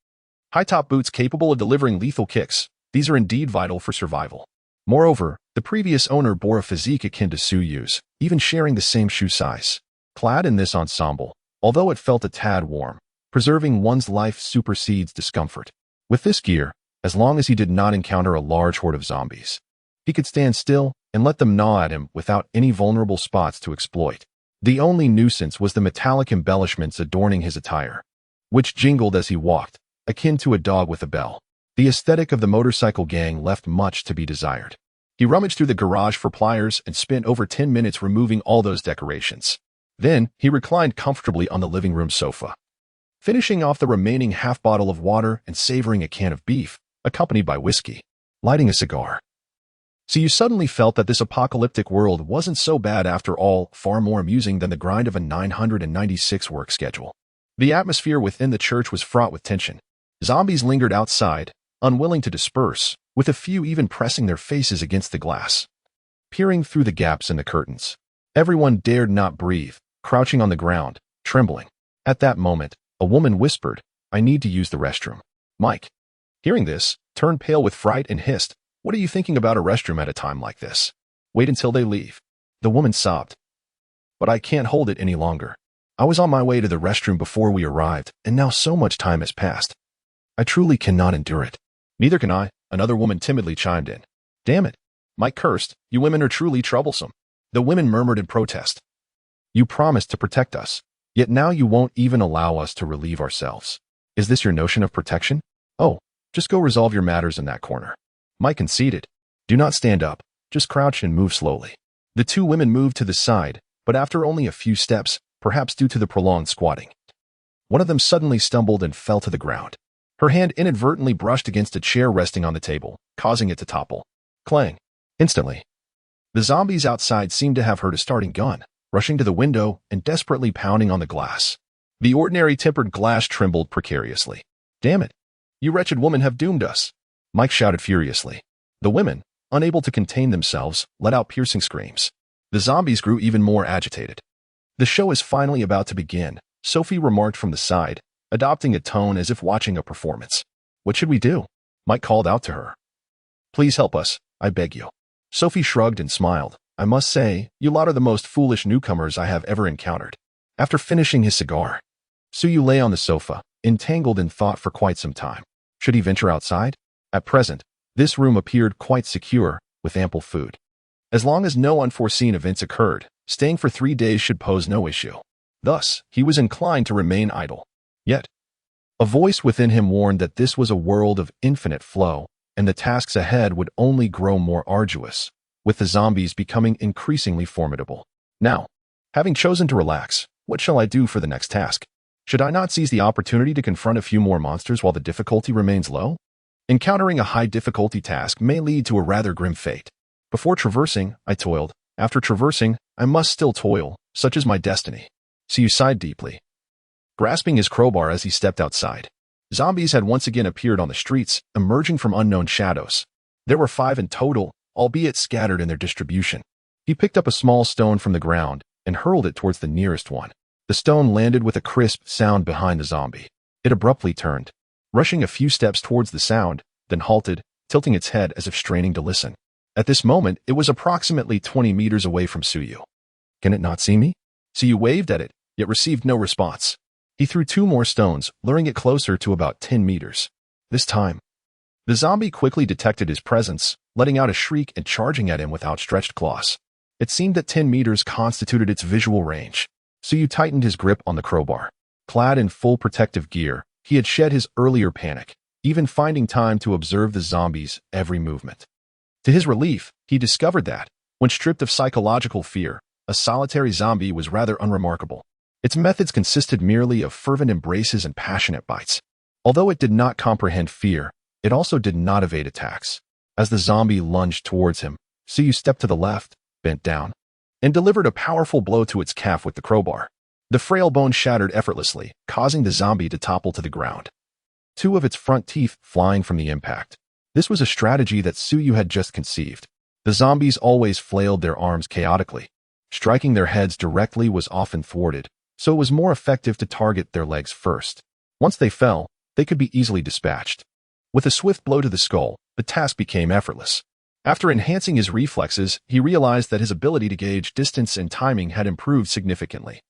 high-top boots capable of delivering lethal kicks. These are indeed vital for survival. Moreover, the previous owner bore a physique akin to Suyu's, even sharing the same shoe size. Clad in this ensemble, although it felt a tad warm, preserving one's life supersedes discomfort. With this gear, as long as he did not encounter a large horde of zombies, he could stand still and let them gnaw at him without any vulnerable spots to exploit. The only nuisance was the metallic embellishments adorning his attire, which jingled as he walked, akin to a dog with a bell. The aesthetic of the motorcycle gang left much to be desired. He rummaged through the garage for pliers and spent over 10 minutes removing all those decorations. Then, he reclined comfortably on the living room sofa, finishing off the remaining half-bottle of water and savoring a can of beef, accompanied by whiskey, lighting a cigar. So you suddenly felt that this apocalyptic world wasn't so bad after all, far more amusing than the grind of a 996 work schedule. The atmosphere within the church was fraught with tension. Zombies lingered outside, unwilling to disperse, with a few even pressing their faces against the glass, peering through the gaps in the curtains. Everyone dared not breathe, crouching on the ground, trembling. At that moment, a woman whispered, "I need to use the restroom." Mike, hearing this, turned pale with fright and hissed, "What are you thinking about a restroom at a time like this? Wait until they leave." The woman sobbed, "But I can't hold it any longer. I was on my way to the restroom before we arrived, and now so much time has passed. I truly cannot endure it." "Neither can I," another woman timidly chimed in. "Damn it," Mike cursed, "you women are truly troublesome." The women murmured in protest. "You promised to protect us, yet now you won't even allow us to relieve ourselves. Is this your notion of protection? Oh, just go resolve your matters in that corner." Mike conceded. "Do not stand up, just crouch and move slowly." The 2 women moved to the side, but after only a few steps, perhaps due to the prolonged squatting, one of them suddenly stumbled and fell to the ground. Her hand inadvertently brushed against a chair resting on the table, causing it to topple. Clang. Instantly, the zombies outside seemed to have heard a starting gun, rushing to the window and desperately pounding on the glass. The ordinary tempered glass trembled precariously. "Damn it! You wretched women have doomed us!" Mike shouted furiously. The women, unable to contain themselves, let out piercing screams. The zombies grew even more agitated. "The show is finally about to begin," Sophie remarked from the side, adopting a tone as if watching a performance. "What should we do?" Mike called out to her. "Please help us, I beg you." Sophie shrugged and smiled. "I must say, you lot are the most foolish newcomers I have ever encountered." After finishing his cigar, Suyu lay on the sofa, entangled in thought for quite some time. Should he venture outside? At present, this room appeared quite secure, with ample food. As long as no unforeseen events occurred, staying for 3 days should pose no issue. Thus, he was inclined to remain idle. Yet, a voice within him warned that this was a world of infinite flow, and the tasks ahead would only grow more arduous, with the zombies becoming increasingly formidable. Now, having chosen to relax, what shall I do for the next task? Should I not seize the opportunity to confront a few more monsters while the difficulty remains low? Encountering a high-difficulty task may lead to a rather grim fate. Before traversing, I toiled. After traversing, I must still toil, such is my destiny. Siyu sighed deeply, grasping his crowbar as he stepped outside. Zombies had once again appeared on the streets, emerging from unknown shadows. There were 5 in total, albeit scattered in their distribution. He picked up a small stone from the ground and hurled it towards the nearest one. The stone landed with a crisp sound behind the zombie. It abruptly turned, rushing a few steps towards the sound, then halted, tilting its head as if straining to listen. At this moment, it was approximately 20 meters away from Suyu. Can it not see me? Suyu waved at it, yet received no response. He threw 2 more stones, luring it closer to about 10 meters. This time, the zombie quickly detected his presence, letting out a shriek and charging at him with outstretched claws. It seemed that 10 meters constituted its visual range. Suyu tightened his grip on the crowbar. Clad in full protective gear, he had shed his earlier panic, even finding time to observe the zombie's every movement. To his relief, he discovered that, when stripped of psychological fear, a solitary zombie was rather unremarkable. Its methods consisted merely of fervent embraces and passionate bites. Although it did not comprehend fear, it also did not evade attacks. As the zombie lunged towards him, Suyu stepped to the left, bent down, and delivered a powerful blow to its calf with the crowbar. The frail bone shattered effortlessly, causing the zombie to topple to the ground, 2 of its front teeth flying from the impact. This was a strategy that Suyu had just conceived. The zombies always flailed their arms chaotically. Striking their heads directly was often thwarted, so it was more effective to target their legs first. Once they fell, they could be easily dispatched. With a swift blow to the skull, the task became effortless. After enhancing his reflexes, he realized that his ability to gauge distance and timing had improved significantly,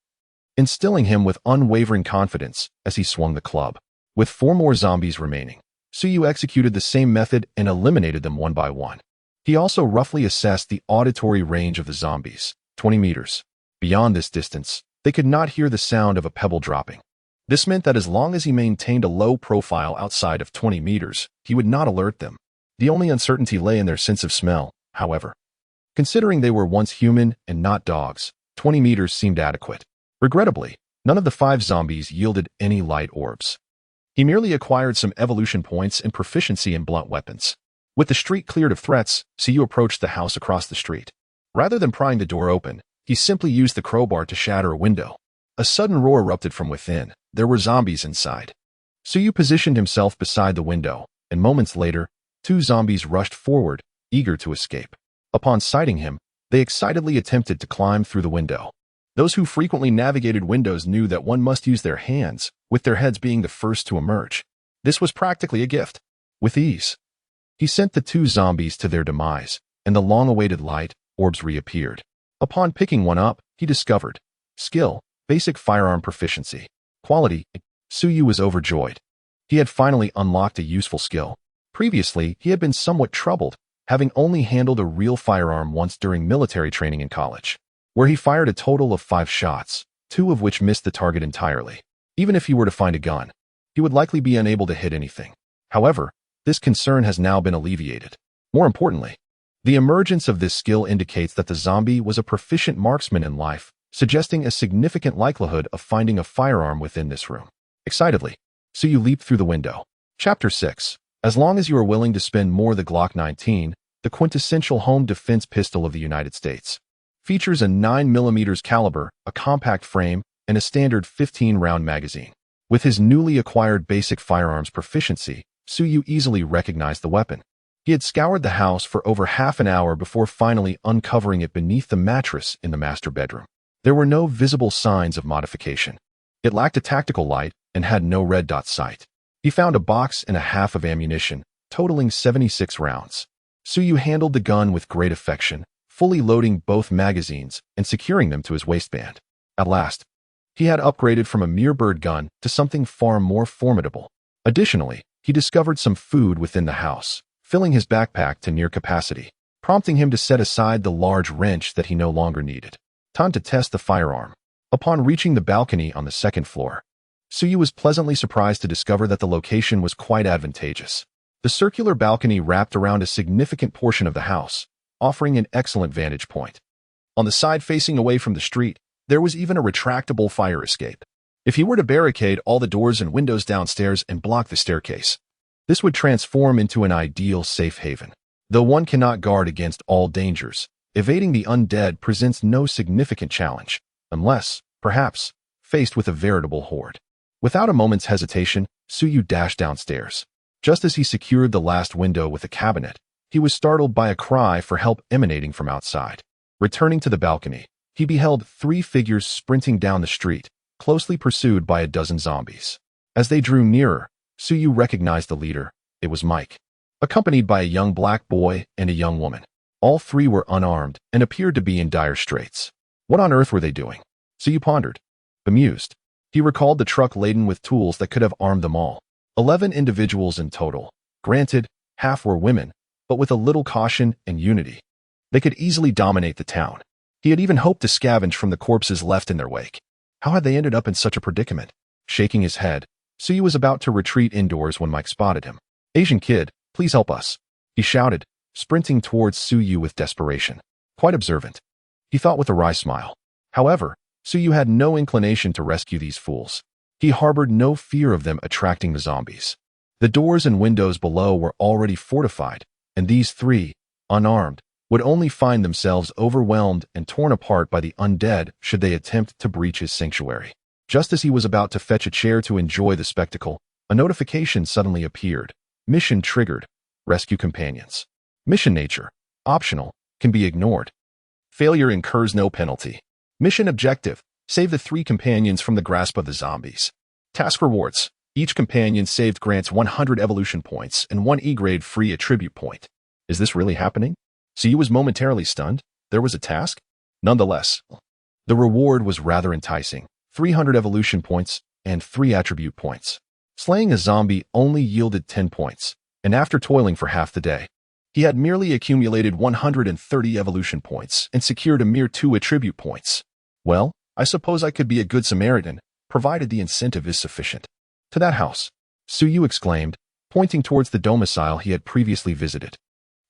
instilling him with unwavering confidence as he swung the club. With 4 more zombies remaining, Suyu executed the same method and eliminated them one by one. He also roughly assessed the auditory range of the zombies, 20 meters. Beyond this distance, they could not hear the sound of a pebble dropping. This meant that as long as he maintained a low profile outside of 20 meters, he would not alert them. The only uncertainty lay in their sense of smell, however. Considering they were once human and not dogs, 20 meters seemed adequate. Regrettably, none of the 5 zombies yielded any light orbs. He merely acquired some evolution points and proficiency in blunt weapons. With the street cleared of threats, Suyu approached the house across the street. Rather than prying the door open, he simply used the crowbar to shatter a window. A sudden roar erupted from within. There were zombies inside. Suyu positioned himself beside the window, and moments later, 2 zombies rushed forward, eager to escape. Upon sighting him, they excitedly attempted to climb through the window. Those who frequently navigated windows knew that one must use their hands, with their heads being the first to emerge. This was practically a gift. With ease, he sent the 2 zombies to their demise, and the long-awaited light orbs reappeared. Upon picking one up, he discovered skill, basic firearm proficiency, quality. Suyu was overjoyed. He had finally unlocked a useful skill. Previously, he had been somewhat troubled, having only handled a real firearm once during military training in college, where he fired a total of 5 shots, 2 of which missed the target entirely. Even if he were to find a gun, he would likely be unable to hit anything. However, this concern has now been alleviated. More importantly, the emergence of this skill indicates that the zombie was a proficient marksman in life, suggesting a significant likelihood of finding a firearm within this room. Excitedly, Suyu leaped through the window. Chapter 6. As long as you are willing to spend more, the Glock 19, the quintessential home defense pistol of the United States, features a 9mm caliber, a compact frame, and a standard 15-round magazine. With his newly acquired basic firearms proficiency, Suyu easily recognized the weapon. He had scoured the house for over half an hour before finally uncovering it beneath the mattress in the master bedroom. There were no visible signs of modification. It lacked a tactical light and had no red dot sight. He found a box and a half of ammunition, totaling 76 rounds. Suyu handled the gun with great affection, fully loading both magazines and securing them to his waistband. At last, he had upgraded from a mere bird gun to something far more formidable. Additionally, he discovered some food within the house, filling his backpack to near capacity, prompting him to set aside the large wrench that he no longer needed. Time to test the firearm. Upon reaching the balcony on the second floor, Suyu was pleasantly surprised to discover that the location was quite advantageous. The circular balcony wrapped around a significant portion of the house, offering an excellent vantage point. On the side facing away from the street, there was even a retractable fire escape. If he were to barricade all the doors and windows downstairs and block the staircase, this would transform into an ideal safe haven. Though one cannot guard against all dangers, evading the undead presents no significant challenge, unless, perhaps, faced with a veritable horde. Without a moment's hesitation, Suyu dashed downstairs. Just as he secured the last window with a cabinet, he was startled by a cry for help emanating from outside. Returning to the balcony, he beheld 3 figures sprinting down the street, closely pursued by a dozen zombies. As they drew nearer, Suyu recognized the leader. It was Mike, accompanied by a young black boy and a young woman. All 3 were unarmed and appeared to be in dire straits. What on earth were they doing? Suyu pondered. Bemused, he recalled the truck laden with tools that could have armed them all. 11 individuals in total. Granted, half were women, but with a little caution and unity, they could easily dominate the town. He had even hoped to scavenge from the corpses left in their wake. How had they ended up in such a predicament? Shaking his head, Suyu was about to retreat indoors when Mike spotted him. "Asian kid, please help us," he shouted, sprinting towards Suyu with desperation. Quite observant, he thought with a wry smile. However, Suyu had no inclination to rescue these fools. He harbored no fear of them attracting the zombies. The doors and windows below were already fortified, and these 3, unarmed, would only find themselves overwhelmed and torn apart by the undead should they attempt to breach his sanctuary. Just as he was about to fetch a chair to enjoy the spectacle, a notification suddenly appeared. Mission triggered. Rescue companions. Mission nature. Optional. Can be ignored. Failure incurs no penalty. Mission objective. Save the 3 companions from the grasp of the zombies. Task rewards. Each companion saved grants 100 evolution points and 1 E-grade free attribute point. Is this really happening? Suyu was momentarily stunned. There was a task? Nonetheless, the reward was rather enticing. 300 evolution points and 3 attribute points. Slaying a zombie only yielded 10 points, and after toiling for half the day, he had merely accumulated 130 evolution points and secured a mere 2 attribute points. Well, I suppose I could be a good Samaritan, provided the incentive is sufficient. To that house, Suyu exclaimed, pointing towards the domicile he had previously visited.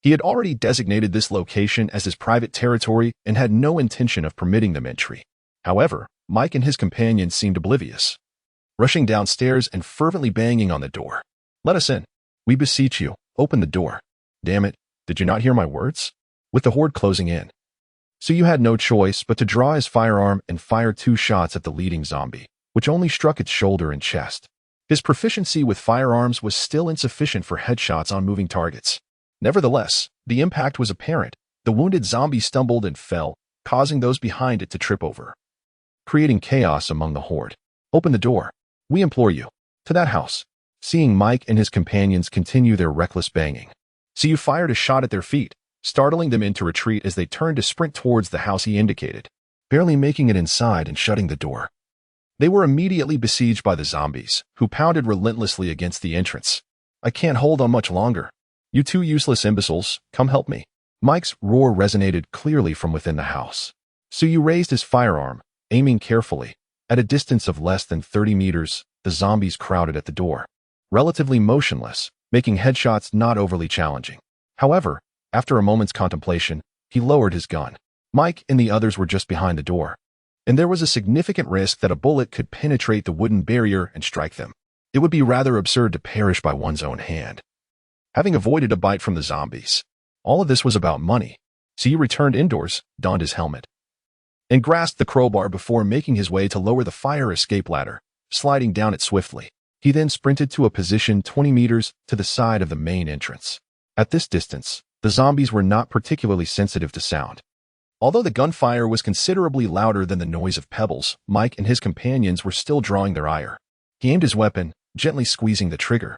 He had already designated this location as his private territory and had no intention of permitting them entry. However, Mike and his companions seemed oblivious, rushing downstairs and fervently banging on the door. "Let us in. We beseech you, open the door." "Damn it, did you not hear my words?" With the horde closing in, Suyu had no choice but to draw his firearm and fire 2 shots at the leading zombie, which only struck its shoulder and chest. His proficiency with firearms was still insufficient for headshots on moving targets. Nevertheless, the impact was apparent. The wounded zombie stumbled and fell, causing those behind it to trip over, creating chaos among the horde. "Open the door. We implore you." To that house, seeing Mike and his companions continue their reckless banging, Suyu fired a shot at their feet, startling them into retreat as they turned to sprint towards the house he indicated, barely making it inside and shutting the door. They were immediately besieged by the zombies, who pounded relentlessly against the entrance. "I can't hold on much longer. You 2 useless imbeciles, come help me." Mike's roar resonated clearly from within the house. Suyu raised his firearm, aiming carefully. At a distance of less than 30 meters, the zombies crowded at the door, relatively motionless, making headshots not overly challenging. However, after a moment's contemplation, he lowered his gun. Mike and the others were just behind the door, and there was a significant risk that a bullet could penetrate the wooden barrier and strike them. It would be rather absurd to perish by one's own hand. Having avoided a bite from the zombies, all of this was about money, so he returned indoors, donned his helmet, and grasped the crowbar before making his way to lower the fire escape ladder, sliding down it swiftly. He then sprinted to a position 20 meters to the side of the main entrance. At this distance, the zombies were not particularly sensitive to sound. Although the gunfire was considerably louder than the noise of pebbles, Mike and his companions were still drawing their ire. He aimed his weapon, gently squeezing the trigger,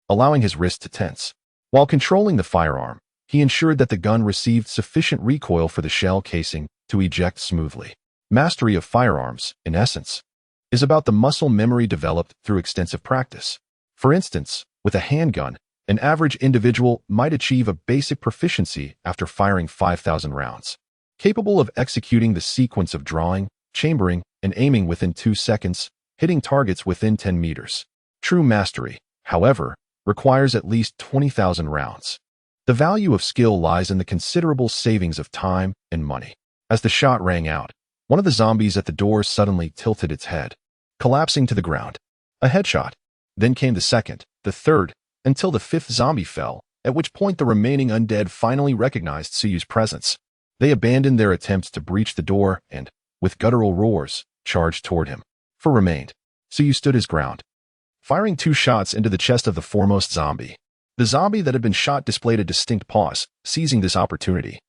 allowing his wrist to tense. While controlling the firearm, he ensured that the gun received sufficient recoil for the shell casing to eject smoothly. Mastery of firearms, in essence, is about the muscle memory developed through extensive practice. For instance, With a handgun, an average individual might achieve a basic proficiency after firing 5,000 rounds. Capable of executing the sequence of drawing, chambering, and aiming within 2 seconds, hitting targets within 10 meters. True mastery, however, requires at least 20,000 rounds. The value of skill lies in the considerable savings of time and money. As the shot rang out, one of the zombies at the door suddenly tilted its head, collapsing to the ground. A headshot. Then came the second, the third, until the fifth zombie fell, at which point the remaining undead finally recognized Suyu's presence. They abandoned their attempts to breach the door and, with guttural roars, charged toward him. For remained. Suyu stood his ground, firing 2 shots into the chest of the foremost zombie. The zombie that had been shot displayed a distinct pause, seizing this opportunity.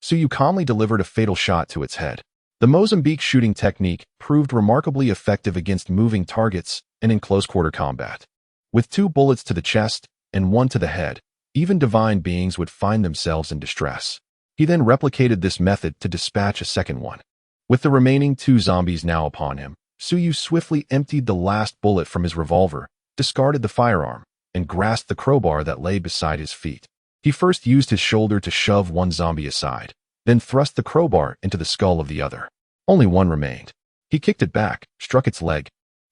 Suyu calmly delivered a fatal shot to its head. The Mozambique shooting technique proved remarkably effective against moving targets and in close-quarter combat. With 2 bullets to the chest and 1 to the head, even divine beings would find themselves in distress. He then replicated this method to dispatch a second one. With the remaining 2 zombies now upon him, Suyu swiftly emptied the last bullet from his revolver, discarded the firearm, and grasped the crowbar that lay beside his feet. He first used his shoulder to shove one zombie aside, then thrust the crowbar into the skull of the other. Only one remained. He kicked it back, struck its leg,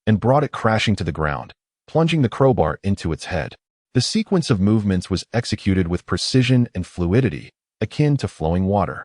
and brought it crashing to the ground, plunging the crowbar into its head. The sequence of movements was executed with precision and fluidity, akin to flowing water.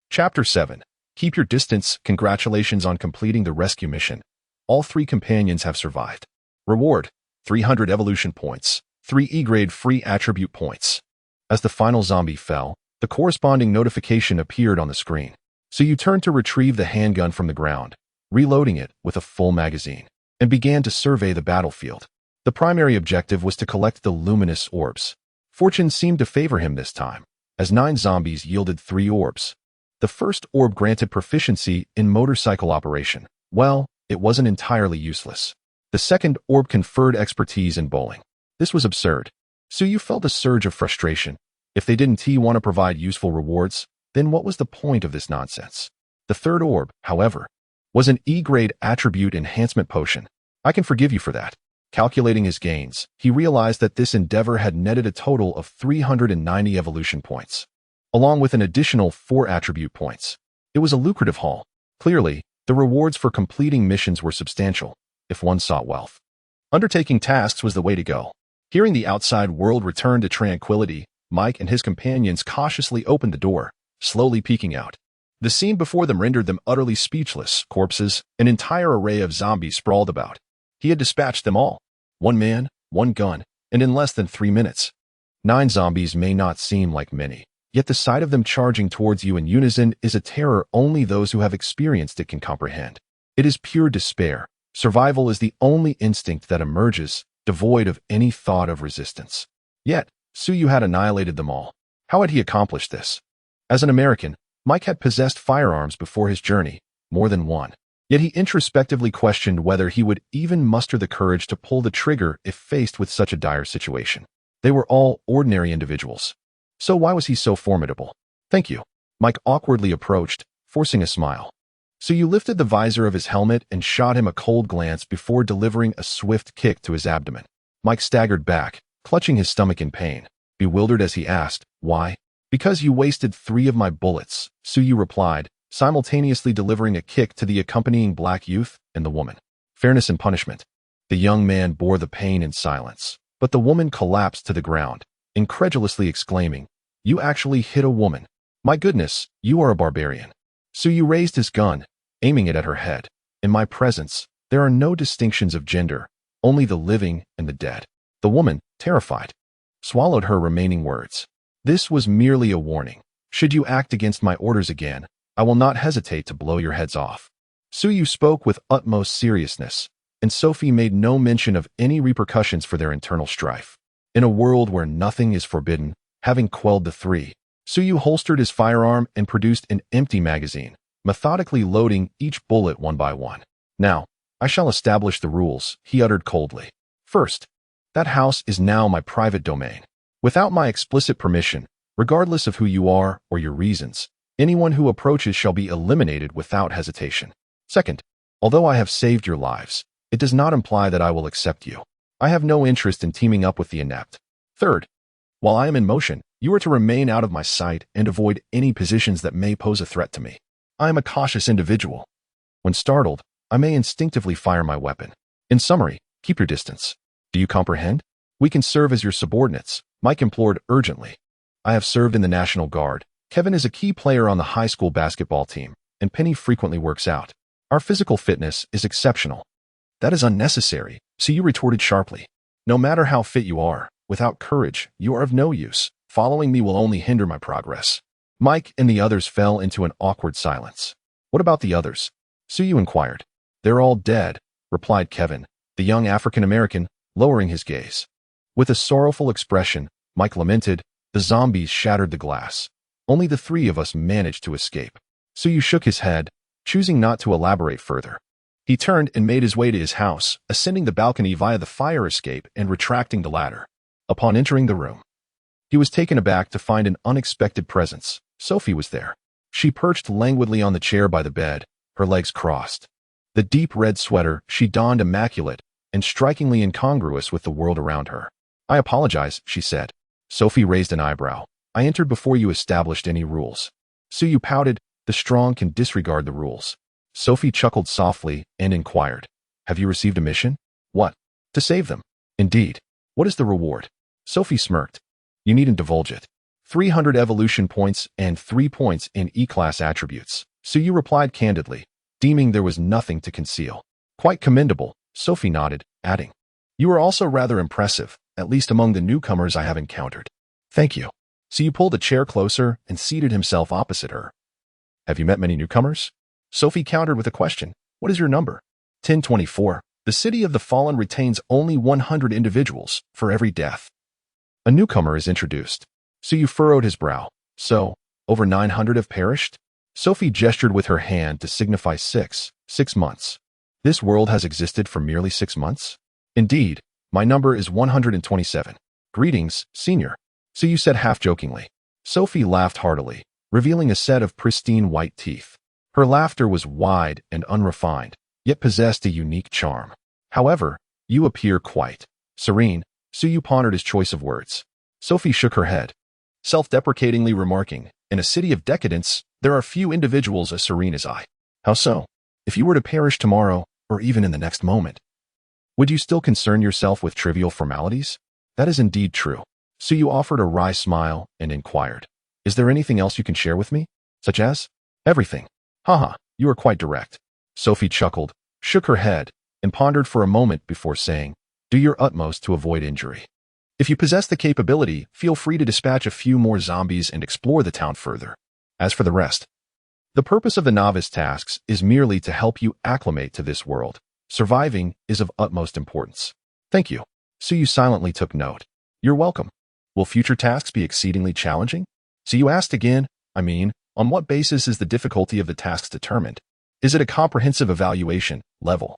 Chapter 7. Keep your distance. Congratulations on completing the rescue mission. All 3 companions have survived. Reward: 300 evolution points, 3 E-grade free attribute points. As the final zombie fell, the corresponding notification appeared on the screen. So you turned to retrieve the handgun from the ground, reloading it with a full magazine, and began to survey the battlefield. The primary objective was to collect the luminous orbs. Fortune seemed to favor him this time, as 9 zombies yielded 3 orbs. The first orb granted proficiency in motorcycle operation. Well, it wasn't entirely useless. The second orb conferred expertise in bowling. This was absurd. Suyu felt a surge of frustration. If they didn't want to provide useful rewards, then what was the point of this nonsense? The third orb, however, was an E-grade attribute enhancement potion. I can forgive you for that. Calculating his gains, he realized that this endeavor had netted a total of 390 evolution points, along with an additional 4 attribute points. It was a lucrative haul. Clearly, the rewards for completing missions were substantial, if one sought wealth. Undertaking tasks was the way to go. Hearing the outside world return to tranquility, Mike and his companions cautiously opened the door, slowly peeking out. The scene before them rendered them utterly speechless. Corpses, an entire array of zombies sprawled about. He had dispatched them all. 1 man, 1 gun, and in less than 3 minutes. 9 zombies may not seem like many, yet the sight of them charging towards you in unison is a terror only those who have experienced it can comprehend. It is pure despair. Survival is the only instinct that emerges, devoid of any thought of resistance. Yet, Suyu had annihilated them all. How had he accomplished this? As an American, Mike had possessed firearms before his journey, more than one. Yet he introspectively questioned whether he would even muster the courage to pull the trigger if faced with such a dire situation. They were all ordinary individuals. So why was he so formidable? Thank you. Mike awkwardly approached, forcing a smile. Suyu lifted the visor of his helmet and shot him a cold glance before delivering a swift kick to his abdomen. Mike staggered back, clutching his stomach in pain. Bewildered as he asked, "Why?" "Because you wasted 3 of my bullets," Suyu replied, simultaneously delivering a kick to the accompanying black youth and the woman. Fairness and punishment. The young man bore the pain in silence, but the woman collapsed to the ground, incredulously exclaiming, "You actually hit a woman. My goodness, you are a barbarian." Suyu raised his gun, aiming it at her head. "In my presence, there are no distinctions of gender, only the living and the dead." The woman, terrified, swallowed her remaining words. "This was merely a warning. Should you act against my orders again, I will not hesitate to blow your heads off." Suyu spoke with utmost seriousness, and Sophie made no mention of any repercussions for their internal strife. In a world where nothing is forbidden, having quelled the 3, Suyu holstered his firearm and produced an empty magazine, methodically loading each bullet one by one. "Now, I shall establish the rules," he uttered coldly. "First, that house is now my private domain. Without my explicit permission, regardless of who you are or your reasons, anyone who approaches shall be eliminated without hesitation. Second, although I have saved your lives, it does not imply that I will accept you. I have no interest in teaming up with the inept. Third, while I am in motion, you are to remain out of my sight and avoid any positions that may pose a threat to me. I am a cautious individual. When startled, I may instinctively fire my weapon. In summary, keep your distance. Do you comprehend? We can serve as your subordinates, Mike implored urgently. I have served in the National Guard. Kevin is a key player on the high school basketball team, and Penny frequently works out. Our physical fitness is exceptional. That is unnecessary, so you retorted sharply. No matter how fit you are, without courage, you are of no use. Following me will only hinder my progress. Mike and the others fell into an awkward silence. What about the others? Suyu inquired. They're all dead, replied Kevin, the young African-American, lowering his gaze. With a sorrowful expression, Mike lamented, the zombies shattered the glass. Only the three of us managed to escape. Suyu shook his head, choosing not to elaborate further. He turned and made his way to his house, ascending the balcony via the fire escape and retracting the ladder. Upon entering the room, he was taken aback to find an unexpected presence. Sophie was there. She perched languidly on the chair by the bed, her legs crossed. The deep red sweater she donned immaculate and strikingly incongruous with the world around her. I apologize, she said. Sophie raised an eyebrow. I entered before you established any rules. Suyu pouted, the strong can disregard the rules. Sophie chuckled softly and inquired, have you received a mission? What? To save them. Indeed. What is the reward? Sophie smirked. You needn't divulge it. 300 evolution points and 3 points in E-class attributes. Suyu replied candidly, deeming there was nothing to conceal. Quite commendable, Sophie nodded, adding, you are also rather impressive, at least among the newcomers I have encountered. Thank you. Suyu pulled a chair closer and seated himself opposite her. Have you met many newcomers? Sophie countered with a question. What is your number? 1024. The city of the fallen retains only 100 individuals for every death. A newcomer is introduced. Suyu furrowed his brow. So, over 900 have perished? Sophie gestured with her hand to signify 6 months. This world has existed for merely 6 months? Indeed, my number is 127. Greetings, senior. Suyu said half-jokingly. Sophie laughed heartily, revealing a set of pristine white teeth. Her laughter was wide and unrefined, yet possessed a unique charm. However, you appear quite serene. Suyu pondered his choice of words. Sophie shook her head, self-deprecatingly remarking, in a city of decadence, there are few individuals as serene as I. How so? If you were to perish tomorrow, or even in the next moment, would you still concern yourself with trivial formalities? That is indeed true. Suyu offered a wry smile and inquired, is there anything else you can share with me? Such as? Everything. Haha, you are quite direct. Sophie chuckled, shook her head, and pondered for a moment before saying, do your utmost to avoid injury. If you possess the capability, feel free to dispatch a few more zombies and explore the town further. As for the rest, the purpose of the novice tasks is merely to help you acclimate to this world. Surviving is of utmost importance. Thank you. Suyu silently took note. You're welcome. Will future tasks be exceedingly challenging? Suyu asked again, on what basis is the difficulty of the tasks determined? Is it a comprehensive evaluation, level,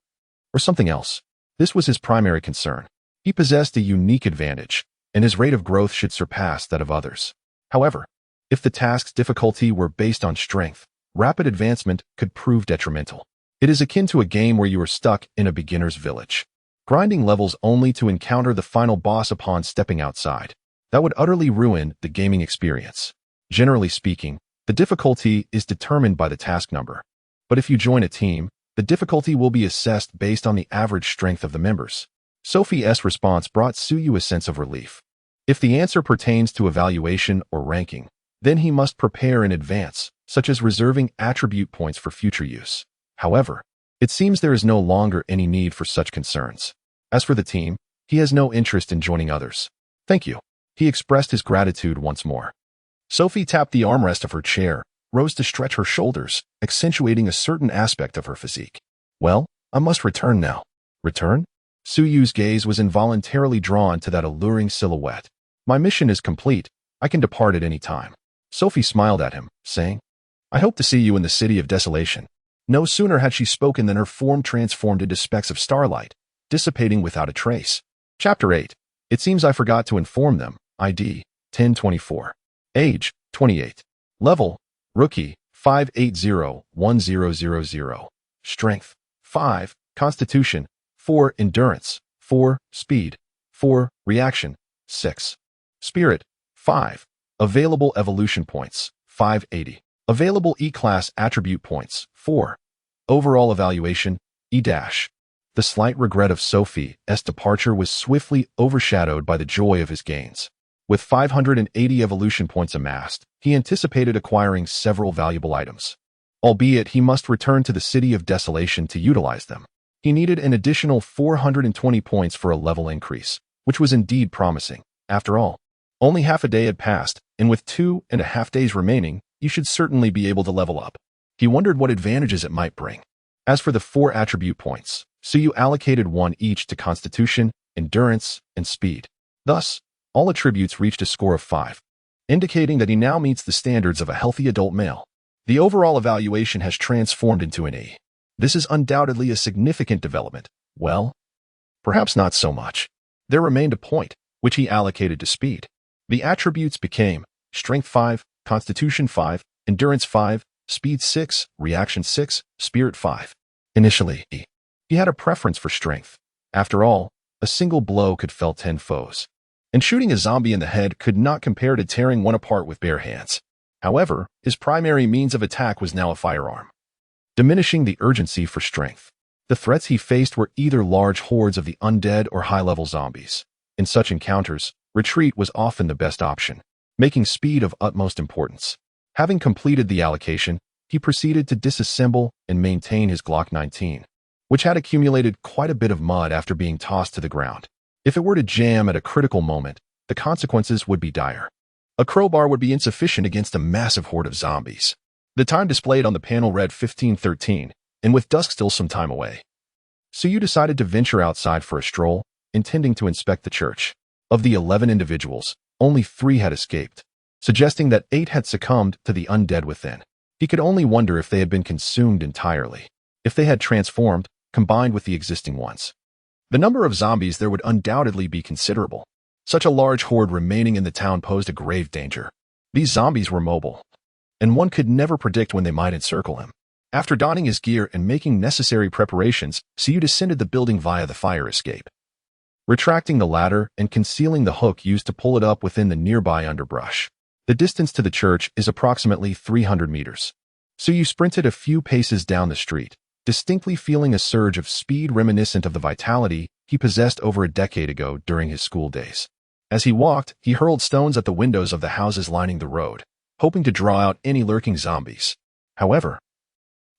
or something else? This was his primary concern. He possessed a unique advantage, and his rate of growth should surpass that of others. However, if the task's difficulty were based on strength, rapid advancement could prove detrimental. It is akin to a game where you are stuck in a beginner's village, grinding levels only to encounter the final boss upon stepping outside. That would utterly ruin the gaming experience. Generally speaking, the difficulty is determined by the task number. But if you join a team, the difficulty will be assessed based on the average strength of the members. Sophie's response brought Suyu a sense of relief. If the answer pertains to evaluation or ranking, then he must prepare in advance, such as reserving attribute points for future use. However, it seems there is no longer any need for such concerns. As for the team, he has no interest in joining others. Thank you. He expressed his gratitude once more. Sophie tapped the armrest of her chair, rose to stretch her shoulders, accentuating a certain aspect of her physique. Well, I must return now. Return? Suyu's gaze was involuntarily drawn to that alluring silhouette. My mission is complete. I can depart at any time. Sophie smiled at him, saying, I hope to see you in the city of desolation. No sooner had she spoken than her form transformed into specks of starlight, dissipating without a trace. Chapter 8. It seems I forgot to inform them. ID, 1024. Age, 28. Level, Rookie, 580-1000. Strength, 5. Constitution, 4. Endurance, 4. Speed. 4. Reaction. 6. Spirit. 5. Available evolution points. 580. Available E-class attribute points. 4. Overall evaluation. E-. The slight regret of Sophie's departure was swiftly overshadowed by the joy of his gains. With 580 evolution points amassed, he anticipated acquiring several valuable items. Albeit he must return to the City of Desolation to utilize them. He needed an additional 420 points for a level increase, which was indeed promising. After all, only half a day had passed, and with 2.5 days remaining, you should certainly be able to level up. He wondered what advantages it might bring. As for the 4 attribute points, Suyu allocated 1 each to Constitution, Endurance, and Speed. Thus, all attributes reached a score of 5, indicating that he now meets the standards of a healthy adult male. The overall evaluation has transformed into an E. This is undoubtedly a significant development. Well, perhaps not so much. There remained a point, which he allocated to Speed. The attributes became Strength 5, Constitution 5, Endurance 5, Speed 6, Reaction 6, Spirit 5. Initially, he had a preference for strength. After all, a single blow could fell 10 foes. And shooting a zombie in the head could not compare to tearing one apart with bare hands. However, his primary means of attack was now a firearm, diminishing the urgency for strength. The threats he faced were either large hordes of the undead or high-level zombies. In such encounters, retreat was often the best option, making speed of utmost importance. Having completed the allocation, he proceeded to disassemble and maintain his Glock 19, which had accumulated quite a bit of mud after being tossed to the ground. If it were to jam at a critical moment, the consequences would be dire. A crowbar would be insufficient against a massive horde of zombies. The time displayed on the panel read 15:13, and with dusk still some time away, Suyu decided to venture outside for a stroll, intending to inspect the church. Of the 11 individuals, only 3 had escaped, suggesting that 8 had succumbed to the undead within. He could only wonder if they had been consumed entirely, if they had transformed, combined with the existing ones. The number of zombies there would undoubtedly be considerable. Such a large horde remaining in the town posed a grave danger. These zombies were mobile, and one could never predict when they might encircle him. After donning his gear and making necessary preparations, Suyu descended the building via the fire escape, retracting the ladder and concealing the hook used to pull it up within the nearby underbrush. The distance to the church is approximately 300 meters. Suyu sprinted a few paces down the street, distinctly feeling a surge of speed reminiscent of the vitality he possessed over a decade ago during his school days. As he walked, he hurled stones at the windows of the houses lining the road, hoping to draw out any lurking zombies. However,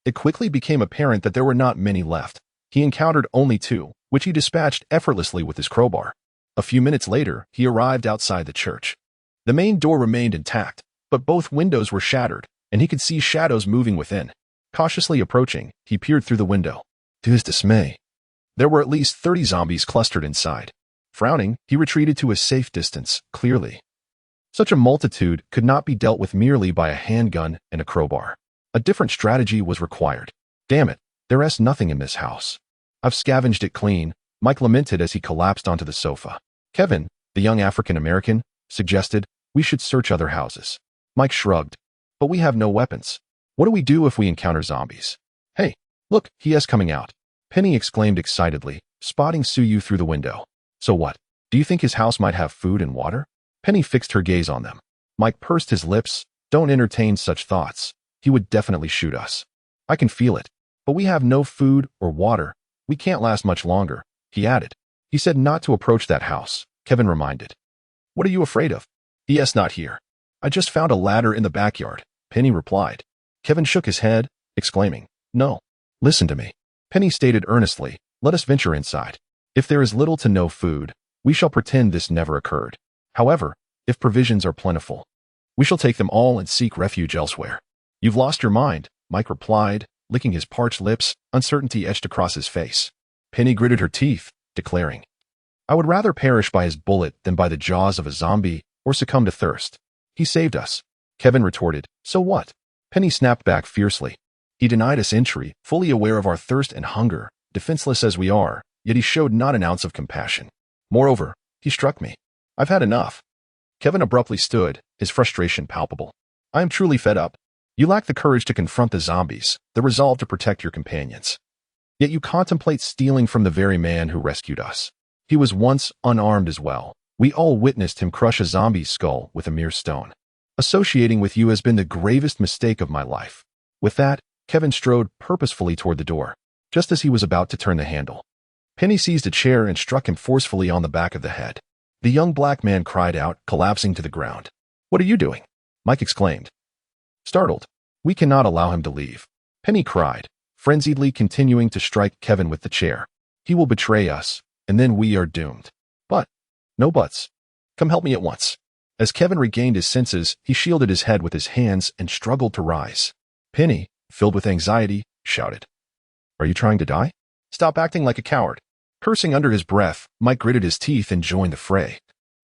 it quickly became apparent that there were not many left. He encountered only 2, which he dispatched effortlessly with his crowbar. A few minutes later, he arrived outside the church. The main door remained intact, but both windows were shattered, and he could see shadows moving within. Cautiously approaching, he peered through the window. To his dismay, there were at least 30 zombies clustered inside. Frowning, he retreated to a safe distance, clearly. Such a multitude could not be dealt with merely by a handgun and a crowbar. A different strategy was required. Damn it, there's nothing in this house. I've scavenged it clean, Mike lamented as he collapsed onto the sofa. Kevin, the young African-American, suggested, we should search other houses. Mike shrugged. But we have no weapons. What do we do if we encounter zombies? Hey, look, he is coming out. Penny exclaimed excitedly, spotting Suyu through the window. So what? Do you think his house might have food and water? Penny fixed her gaze on them. Mike pursed his lips. Don't entertain such thoughts. He would definitely shoot us. I can feel it. But we have no food or water. We can't last much longer, he added. He said not to approach that house, Kevin reminded. What are you afraid of? He.S. not here. I just found a ladder in the backyard, Penny replied. Kevin shook his head, exclaiming, no. Listen to me. Penny stated earnestly, let us venture inside. If there is little to no food, we shall pretend this never occurred. However, if provisions are plentiful, we shall take them all and seek refuge elsewhere. You've lost your mind, Mike replied, licking his parched lips, uncertainty etched across his face. Penny gritted her teeth, declaring, I would rather perish by his bullet than by the jaws of a zombie or succumb to thirst. He saved us. Kevin retorted, so what? Penny snapped back fiercely. He denied us entry, fully aware of our thirst and hunger, defenseless as we are, yet he showed not an ounce of compassion. Moreover, he struck me. I've had enough. Kevin abruptly stood, his frustration palpable. I am truly fed up. You lack the courage to confront the zombies, the resolve to protect your companions. Yet you contemplate stealing from the very man who rescued us. He was once unarmed as well. We all witnessed him crush a zombie's skull with a mere stone. Associating with you has been the gravest mistake of my life. With that, Kevin strode purposefully toward the door, just as he was about to turn the handle. Penny seized a chair and struck him forcefully on the back of the head. The young black man cried out, collapsing to the ground. "What are you doing?" Mike exclaimed. Startled, "We cannot allow him to leave," Penny cried, frenziedly continuing to strike Kevin with the chair. "He will betray us, and then we are doomed." "But, no buts. Come help me at once." As Kevin regained his senses, he shielded his head with his hands and struggled to rise. Penny, filled with anxiety, shouted, "Are you trying to die? Stop acting like a coward." Cursing under his breath, Mike gritted his teeth and joined the fray,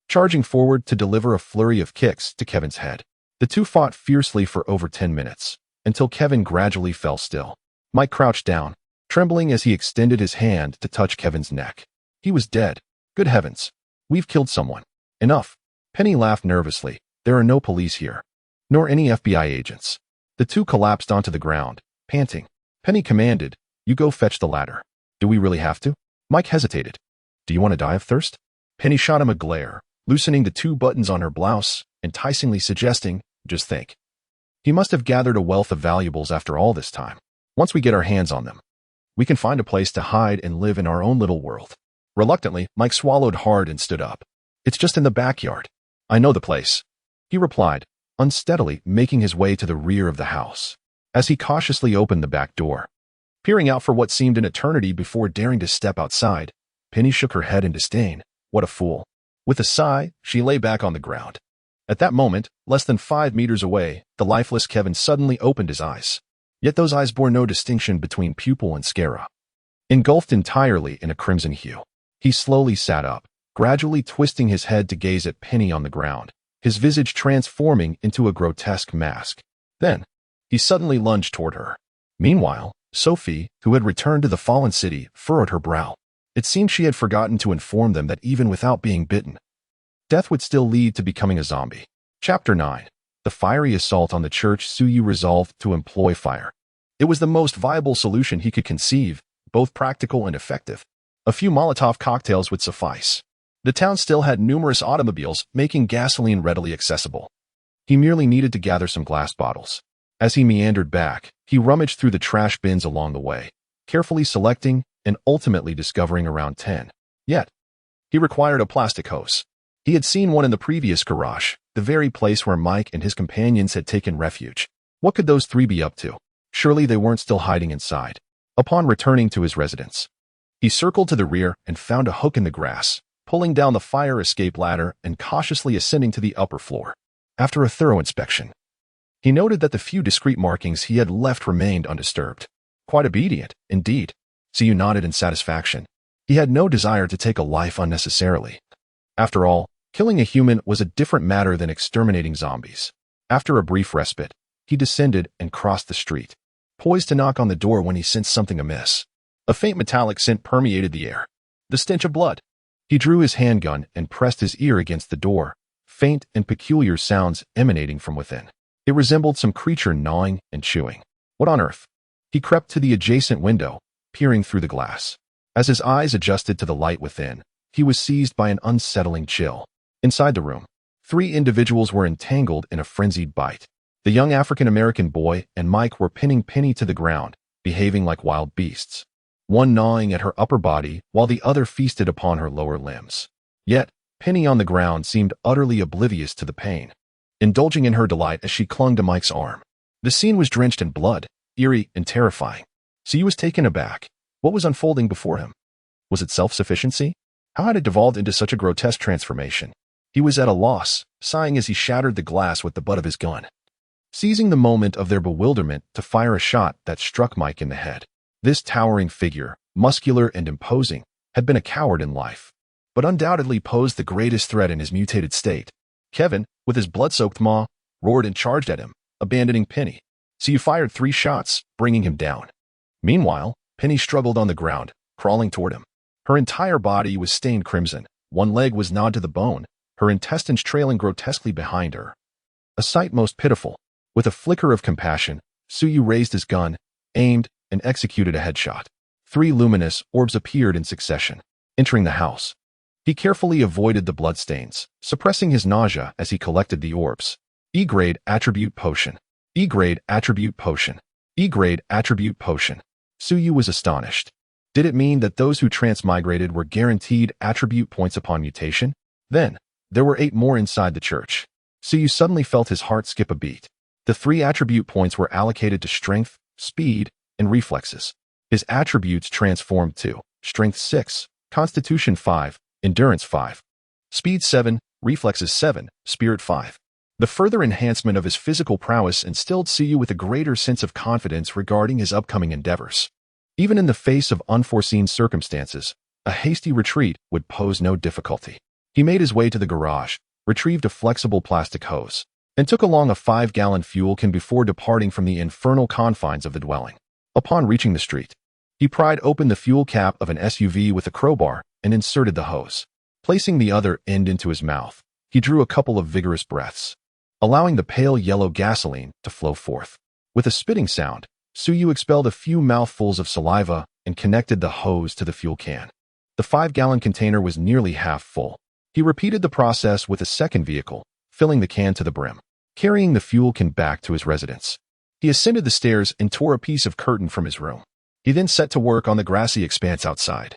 charging forward to deliver a flurry of kicks to Kevin's head. The two fought fiercely for over 10 minutes, until Kevin gradually fell still. Mike crouched down, trembling as he extended his hand to touch Kevin's neck. He was dead. Good heavens. We've killed someone. Enough. Penny laughed nervously. There are no police here, nor any FBI agents. The two collapsed onto the ground, panting. Penny commanded, "You go fetch the ladder." "Do we really have to?" Mike hesitated. "Do you want to die of thirst?" Penny shot him a glare, loosening the two buttons on her blouse, enticingly suggesting, "Just think. He must have gathered a wealth of valuables after all this time. Once we get our hands on them, we can find a place to hide and live in our own little world." Reluctantly, Mike swallowed hard and stood up. "It's just in the backyard. I know the place," he replied, unsteadily making his way to the rear of the house. As he cautiously opened the back door, peering out for what seemed an eternity before daring to step outside, Penny shook her head in disdain. What a fool. With a sigh, she lay back on the ground. At that moment, less than 5 meters away, the lifeless Kevin suddenly opened his eyes. Yet those eyes bore no distinction between pupil and sclera. Engulfed entirely in a crimson hue, he slowly sat up, gradually twisting his head to gaze at Penny on the ground, his visage transforming into a grotesque mask. Then, he suddenly lunged toward her. Meanwhile, Sophie, who had returned to the fallen city, furrowed her brow. It seemed she had forgotten to inform them that even without being bitten, death would still lead to becoming a zombie. Chapter 9. The fiery assault on the church. Suyu resolved to employ fire. It was the most viable solution he could conceive, both practical and effective. A few Molotov cocktails would suffice. The town still had numerous automobiles, making gasoline readily accessible. He merely needed to gather some glass bottles. As he meandered back, he rummaged through the trash bins along the way, carefully selecting and ultimately discovering around 10. Yet, he required a plastic hose. He had seen one in the previous garage, the very place where Mike and his companions had taken refuge. What could those three be up to? Surely they weren't still hiding inside. Upon returning to his residence, he circled to the rear and found a hook in the grass, pulling down the fire escape ladder and cautiously ascending to the upper floor. After a thorough inspection, he noted that the few discreet markings he had left remained undisturbed. Quite obedient, indeed. Suyu nodded in satisfaction. He had no desire to take a life unnecessarily. After all, killing a human was a different matter than exterminating zombies. After a brief respite, he descended and crossed the street, poised to knock on the door when he sensed something amiss. A faint metallic scent permeated the air. The stench of blood. He drew his handgun and pressed his ear against the door, faint and peculiar sounds emanating from within. It resembled some creature gnawing and chewing. What on earth? He crept to the adjacent window, peering through the glass. As his eyes adjusted to the light within, he was seized by an unsettling chill. Inside the room, 3 individuals were entangled in a frenzied bite. The young African-American boy and Mike were pinning Penny to the ground, behaving like wild beasts, one gnawing at her upper body while the other feasted upon her lower limbs. Yet, Penny on the ground seemed utterly oblivious to the pain, indulging in her delight as she clung to Mike's arm. The scene was drenched in blood, eerie and terrifying. So he was taken aback. What was unfolding before him? Was it self-sufficiency? How had it devolved into such a grotesque transformation? He was at a loss, sighing as he shattered the glass with the butt of his gun, seizing the moment of their bewilderment to fire a shot that struck Mike in the head. This towering figure, muscular and imposing, had been a coward in life, but undoubtedly posed the greatest threat in his mutated state. Kevin, with his blood-soaked maw, roared and charged at him, abandoning Penny. So you fired 3 shots, bringing him down. Meanwhile, Penny struggled on the ground, crawling toward him. Her entire body was stained crimson, one leg was gnawed to the bone, her intestines trailing grotesquely behind her. A sight most pitiful. With a flicker of compassion, Suyu raised his gun, aimed, and executed a headshot. 3 luminous orbs appeared in succession, entering the house, He carefully avoided the bloodstains, suppressing his nausea as he collected the orbs. E-grade attribute potion. E-grade attribute potion. E-grade attribute potion. Suyu was astonished. Did it mean that those who transmigrated were guaranteed attribute points upon mutation? Then, there were 8 more inside the church. Suyu suddenly felt his heart skip a beat. The 3 attribute points were allocated to strength, speed, and reflexes. His attributes transformed to strength 6, constitution 5, endurance 5, speed 7, reflexes 7, spirit 5. The further enhancement of his physical prowess instilled Suyu with a greater sense of confidence regarding his upcoming endeavors. Even in the face of unforeseen circumstances, a hasty retreat would pose no difficulty. He made his way to the garage, retrieved a flexible plastic hose, and took along a 5-gallon fuel can before departing from the infernal confines of the dwelling. Upon reaching the street, he pried open the fuel cap of an SUV with a crowbar and inserted the hose. Placing the other end into his mouth, he drew a couple of vigorous breaths, allowing the pale yellow gasoline to flow forth. With a spitting sound, Suyu expelled a few mouthfuls of saliva and connected the hose to the fuel can. The 5-gallon container was nearly half full. He repeated the process with a second vehicle, filling the can to the brim, carrying the fuel can back to his residence. He ascended the stairs and tore a piece of curtain from his room. He then set to work on the grassy expanse outside,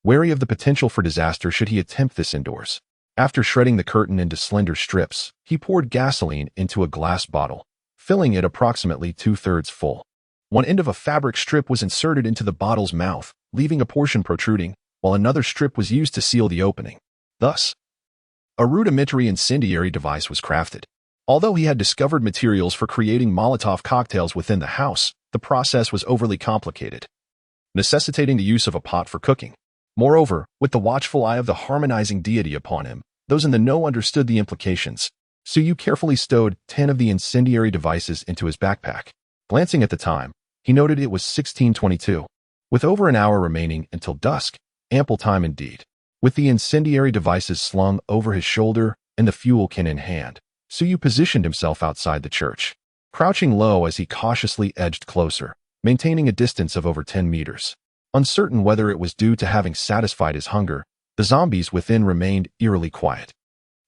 wary of the potential for disaster should he attempt this indoors. After shredding the curtain into slender strips, he poured gasoline into a glass bottle, filling it approximately 2/3 full. One end of a fabric strip was inserted into the bottle's mouth, leaving a portion protruding, while another strip was used to seal the opening. Thus, a rudimentary incendiary device was crafted. Although he had discovered materials for creating Molotov cocktails within the house, the process was overly complicated, necessitating the use of a pot for cooking. Moreover, with the watchful eye of the harmonizing deity upon him, those in the know understood the implications. Suyu carefully stowed 10 of the incendiary devices into his backpack. Glancing at the time, he noted it was 16:22. With over an hour remaining until dusk, ample time indeed. With the incendiary devices slung over his shoulder and the fuel can in hand, Suyu positioned himself outside the church, crouching low as he cautiously edged closer, maintaining a distance of over 10 meters. Uncertain whether it was due to having satisfied his hunger, the zombies within remained eerily quiet.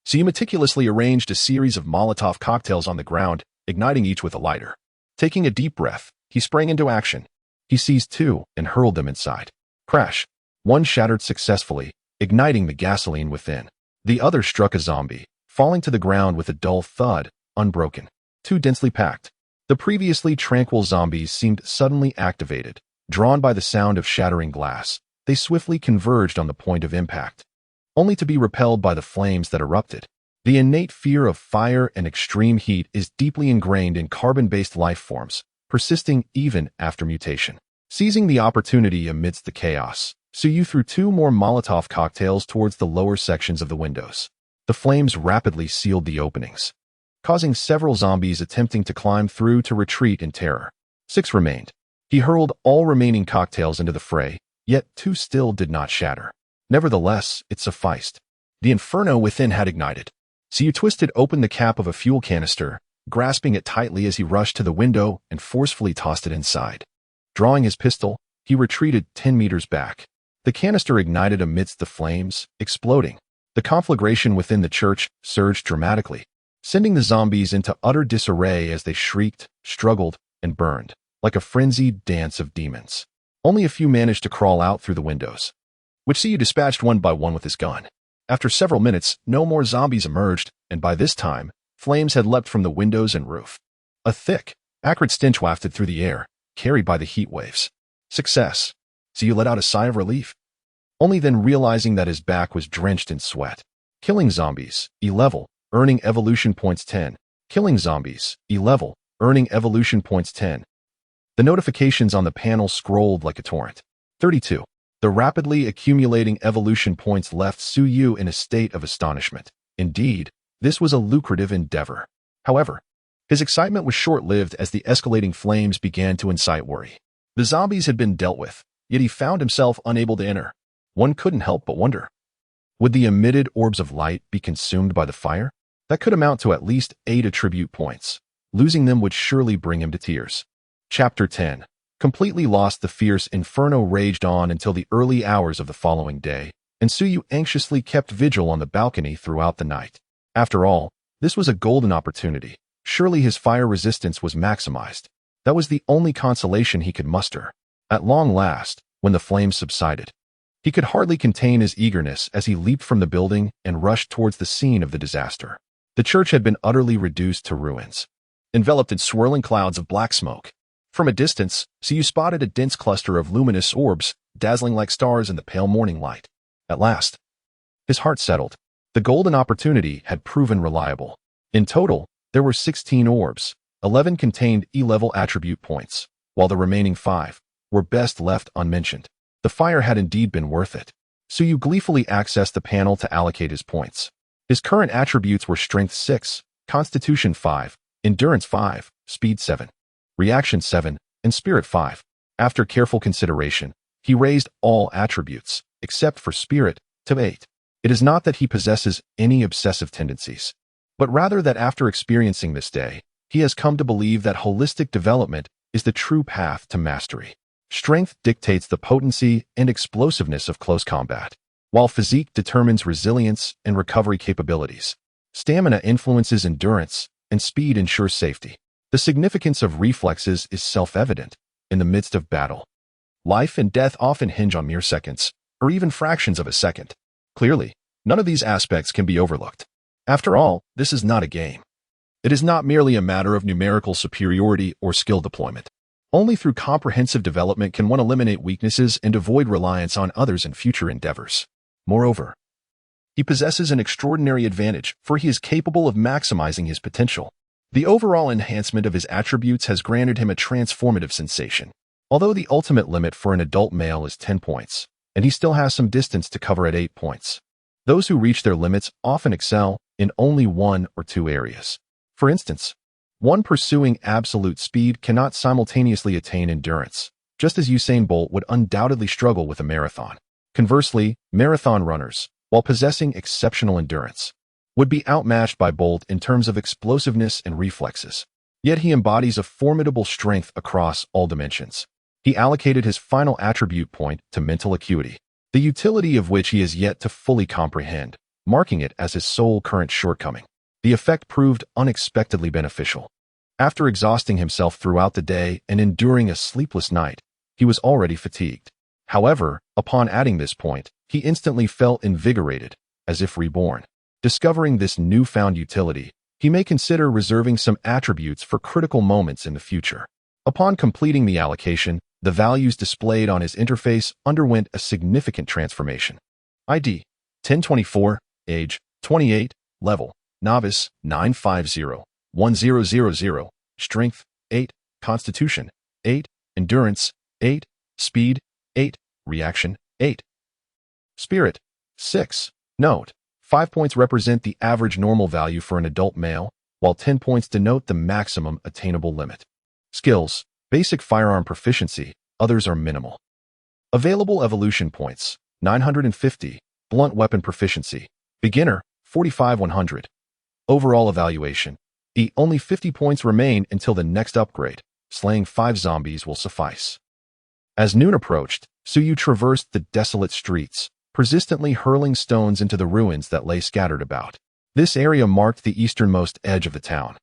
Suyu meticulously arranged a series of Molotov cocktails on the ground, igniting each with a lighter. Taking a deep breath, he sprang into action. He seized 2 and hurled them inside. Crash! One shattered successfully, igniting the gasoline within. The other struck a zombie, falling to the ground with a dull thud, unbroken. Too densely packed. The previously tranquil zombies seemed suddenly activated. Drawn by the sound of shattering glass, they swiftly converged on the point of impact, only to be repelled by the flames that erupted. The innate fear of fire and extreme heat is deeply ingrained in carbon-based life forms, persisting even after mutation. Seizing the opportunity amidst the chaos, Suyu threw 2 more Molotov cocktails towards the lower sections of the windows. The flames rapidly sealed the openings, causing several zombies attempting to climb through to retreat in terror. 6 remained. He hurled all remaining cocktails into the fray, yet 2 still did not shatter. Nevertheless, it sufficed. The inferno within had ignited. Suyu twisted open the cap of a fuel canister, grasping it tightly as he rushed to the window and forcefully tossed it inside. Drawing his pistol, he retreated 10 meters back. The canister ignited amidst the flames, exploding. The conflagration within the church surged dramatically, sending the zombies into utter disarray as they shrieked, struggled, and burned, like a frenzied dance of demons. Only a few managed to crawl out through the windows, which Suyu dispatched one by one with his gun. After several minutes, no more zombies emerged, and by this time, flames had leapt from the windows and roof. A thick, acrid stench wafted through the air, carried by the heat waves. Success. Suyu let out a sigh of relief, only then realizing that his back was drenched in sweat. Killing zombies, E-level, earning evolution points 10. Killing zombies, E-level, earning evolution points 10. The notifications on the panel scrolled like a torrent. 32. The rapidly accumulating evolution points left Suyu in a state of astonishment. Indeed, this was a lucrative endeavor. However, his excitement was short-lived as the escalating flames began to incite worry. The zombies had been dealt with, yet he found himself unable to enter. One couldn't help but wonder, would the emitted orbs of light be consumed by the fire? That could amount to at least 8 attribute points. Losing them would surely bring him to tears. Chapter 10. Completely lost, the fierce inferno raged on until the early hours of the following day, and Suyu anxiously kept vigil on the balcony throughout the night. After all, this was a golden opportunity. Surely his fire resistance was maximized. That was the only consolation he could muster. At long last, when the flames subsided, he could hardly contain his eagerness as he leaped from the building and rushed towards the scene of the disaster. The church had been utterly reduced to ruins, enveloped in swirling clouds of black smoke. From a distance, Suyu spotted a dense cluster of luminous orbs, dazzling like stars in the pale morning light. At last, his heart settled. The golden opportunity had proven reliable. In total, there were 16 orbs. 11 contained E-level attribute points, while the remaining 5 were best left unmentioned. The fire had indeed been worth it. Suyu gleefully accessed the panel to allocate his points. His current attributes were Strength 6, Constitution 5, Endurance 5, Speed 7, Reaction 7, and Spirit 5. After careful consideration, he raised all attributes, except for Spirit, to 8. It is not that he possesses any obsessive tendencies, but rather that after experiencing this day, he has come to believe that holistic development is the true path to mastery. Strength dictates the potency and explosiveness of close combat, while physique determines resilience and recovery capabilities. Stamina influences endurance, and speed ensures safety. The significance of reflexes is self-evident. In the midst of battle, life and death often hinge on mere seconds, or even fractions of a second. Clearly, none of these aspects can be overlooked. After all, this is not a game. It is not merely a matter of numerical superiority or skill deployment. Only through comprehensive development can one eliminate weaknesses and avoid reliance on others in future endeavors. Moreover, he possesses an extraordinary advantage, for he is capable of maximizing his potential. The overall enhancement of his attributes has granted him a transformative sensation. Although the ultimate limit for an adult male is 10 points, and he still has some distance to cover at 8 points. Those who reach their limits often excel in only 1 or 2 areas. For instance, one pursuing absolute speed cannot simultaneously attain endurance, just as Usain Bolt would undoubtedly struggle with a marathon. Conversely, marathon runners, while possessing exceptional endurance, would be outmatched by Bolt in terms of explosiveness and reflexes. Yet he embodies a formidable strength across all dimensions. He allocated his final attribute point to mental acuity, the utility of which he is yet to fully comprehend, marking it as his sole current shortcoming. The effect proved unexpectedly beneficial. After exhausting himself throughout the day and enduring a sleepless night, he was already fatigued. However, upon adding this point, he instantly felt invigorated, as if reborn. Discovering this newfound utility, he may consider reserving some attributes for critical moments in the future. Upon completing the allocation, the values displayed on his interface underwent a significant transformation. ID: 1024, age: 28, level: Novice, 950-1000, Strength, 8, Constitution, 8, Endurance, 8, Speed, 8, Reaction, 8. Spirit, 6. Note: 5 points represent the average normal value for an adult male, while 10 points denote the maximum attainable limit. Skills: Basic firearm proficiency, others are minimal. Available evolution points: 950, Blunt weapon proficiency, Beginner, 45-100. Overall evaluation: only 50 points remain until the next upgrade. Slaying 5 zombies will suffice. As noon approached, Suyu traversed the desolate streets, persistently hurling stones into the ruins that lay scattered about. This area marked the easternmost edge of the town,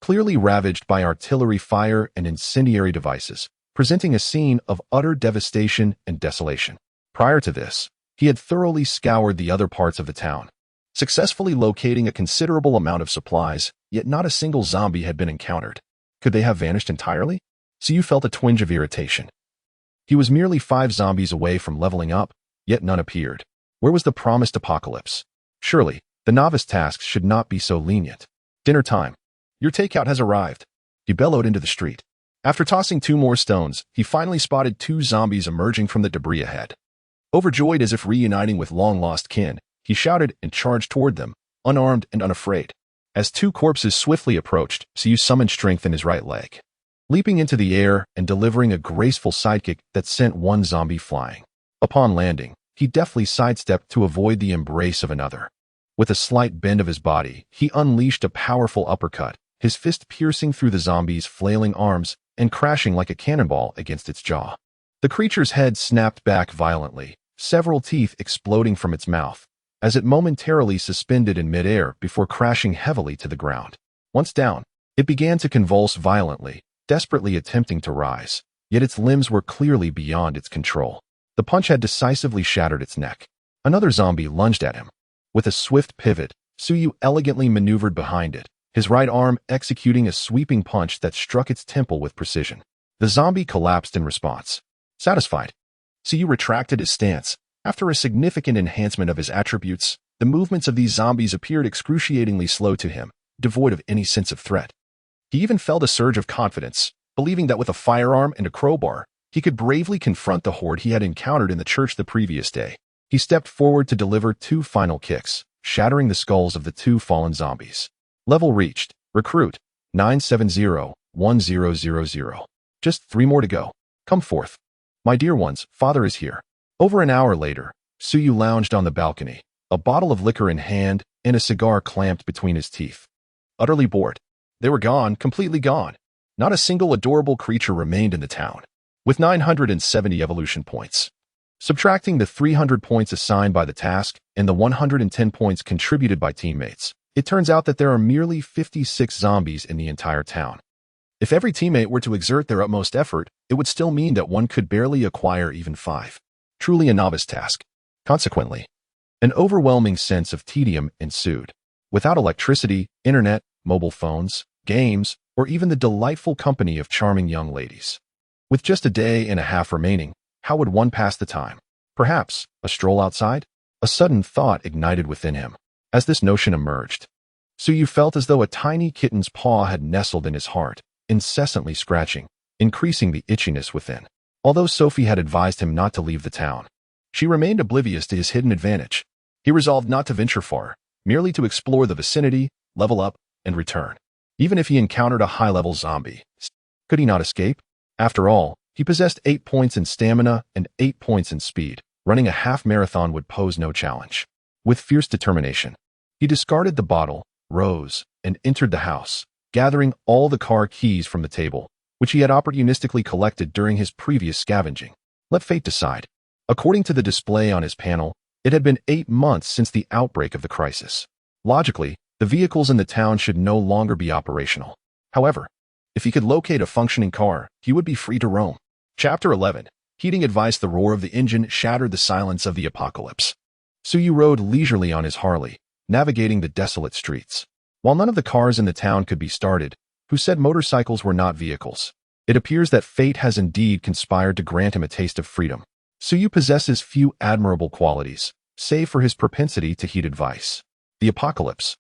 clearly ravaged by artillery fire and incendiary devices, presenting a scene of utter devastation and desolation. Prior to this, he had thoroughly scoured the other parts of the town, successfully locating a considerable amount of supplies, yet not a single zombie had been encountered. Could they have vanished entirely? Suyu felt a twinge of irritation. He was merely 5 zombies away from leveling up, yet none appeared. Where was the promised apocalypse? Surely, the novice tasks should not be so lenient. Dinner time. Your takeout has arrived. He bellowed into the street. After tossing 2 more stones, he finally spotted 2 zombies emerging from the debris ahead. Overjoyed as if reuniting with long-lost kin, he shouted and charged toward them, unarmed and unafraid. As 2 corpses swiftly approached, Suyu summoned strength in his right leg, leaping into the air and delivering a graceful sidekick that sent 1 zombie flying. Upon landing, he deftly sidestepped to avoid the embrace of another. With a slight bend of his body, he unleashed a powerful uppercut, his fist piercing through the zombie's flailing arms and crashing like a cannonball against its jaw. The creature's head snapped back violently, several teeth exploding from its mouth, as it momentarily suspended in midair before crashing heavily to the ground. Once down, it began to convulse violently, desperately attempting to rise, yet its limbs were clearly beyond its control. The punch had decisively shattered its neck. Another zombie lunged at him. With a swift pivot, Suyu elegantly maneuvered behind it, his right arm executing a sweeping punch that struck its temple with precision. The zombie collapsed in response. Satisfied, Suyu retracted his stance. After a significant enhancement of his attributes, the movements of these zombies appeared excruciatingly slow to him, devoid of any sense of threat. He even felt a surge of confidence, believing that with a firearm and a crowbar, he could bravely confront the horde he had encountered in the church the previous day. He stepped forward to deliver 2 final kicks, shattering the skulls of the 2 fallen zombies. Level reached. Recruit 970-1000. Just 3 more to go. Come forth. My dear ones, father is here. Over an hour later, Suyu lounged on the balcony, a bottle of liquor in hand and a cigar clamped between his teeth. Utterly bored. They were gone, completely gone. Not a single adorable creature remained in the town. With 970 evolution points, subtracting the 300 points assigned by the task and the 110 points contributed by teammates, it turns out that there are merely 56 zombies in the entire town. If every teammate were to exert their utmost effort, it would still mean that one could barely acquire even 5. Truly a novice task. Consequently, an overwhelming sense of tedium ensued. Without electricity, internet, mobile phones, games, or even the delightful company of charming young ladies. With just a day and a half remaining, how would one pass the time? Perhaps a stroll outside? A sudden thought ignited within him. As this notion emerged, Suyu felt as though a tiny kitten's paw had nestled in his heart, incessantly scratching, increasing the itchiness within. Although Sophie had advised him not to leave the town, she remained oblivious to his hidden advantage. He resolved not to venture far, merely to explore the vicinity, level up, and return. Even if he encountered a high-level zombie, could he not escape? After all, he possessed 8 points in stamina and 8 points in speed. Running a half-marathon would pose no challenge. With fierce determination, he discarded the bottle, rose, and entered the house, gathering all the car keys from the table, which he had opportunistically collected during his previous scavenging. Let fate decide. According to the display on his panel, it had been 8 months since the outbreak of the crisis. Logically, the vehicles in the town should no longer be operational. However, if he could locate a functioning car, he would be free to roam. Chapter 11. Heeding advice, the roar of the engine shattered the silence of the apocalypse. Suyu rode leisurely on his Harley, navigating the desolate streets. While none of the cars in the town could be started, who said motorcycles were not vehicles? It appears that fate has indeed conspired to grant him a taste of freedom. Suyu possesses few admirable qualities, save for his propensity to heed advice. The apocalypse,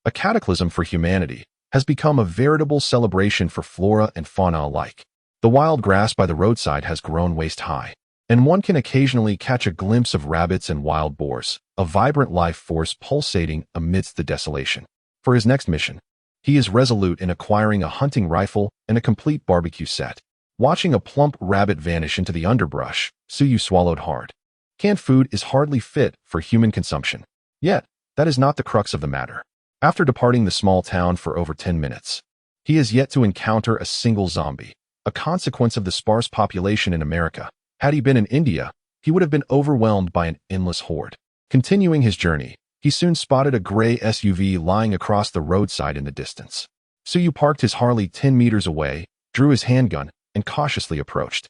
a cataclysm for humanity, has become a veritable celebration for flora and fauna alike. The wild grass by the roadside has grown waist-high, and one can occasionally catch a glimpse of rabbits and wild boars, a vibrant life force pulsating amidst the desolation. For his next mission, he is resolute in acquiring a hunting rifle and a complete barbecue set. Watching a plump rabbit vanish into the underbrush, Suyu swallowed hard. Canned food is hardly fit for human consumption. Yet, that is not the crux of the matter. After departing the small town for over 10 minutes, he has yet to encounter a single zombie, a consequence of the sparse population in America. Had he been in India, he would have been overwhelmed by an endless horde. Continuing his journey, he soon spotted a gray SUV lying across the roadside in the distance. Suyu parked his Harley 10 meters away, drew his handgun, and cautiously approached.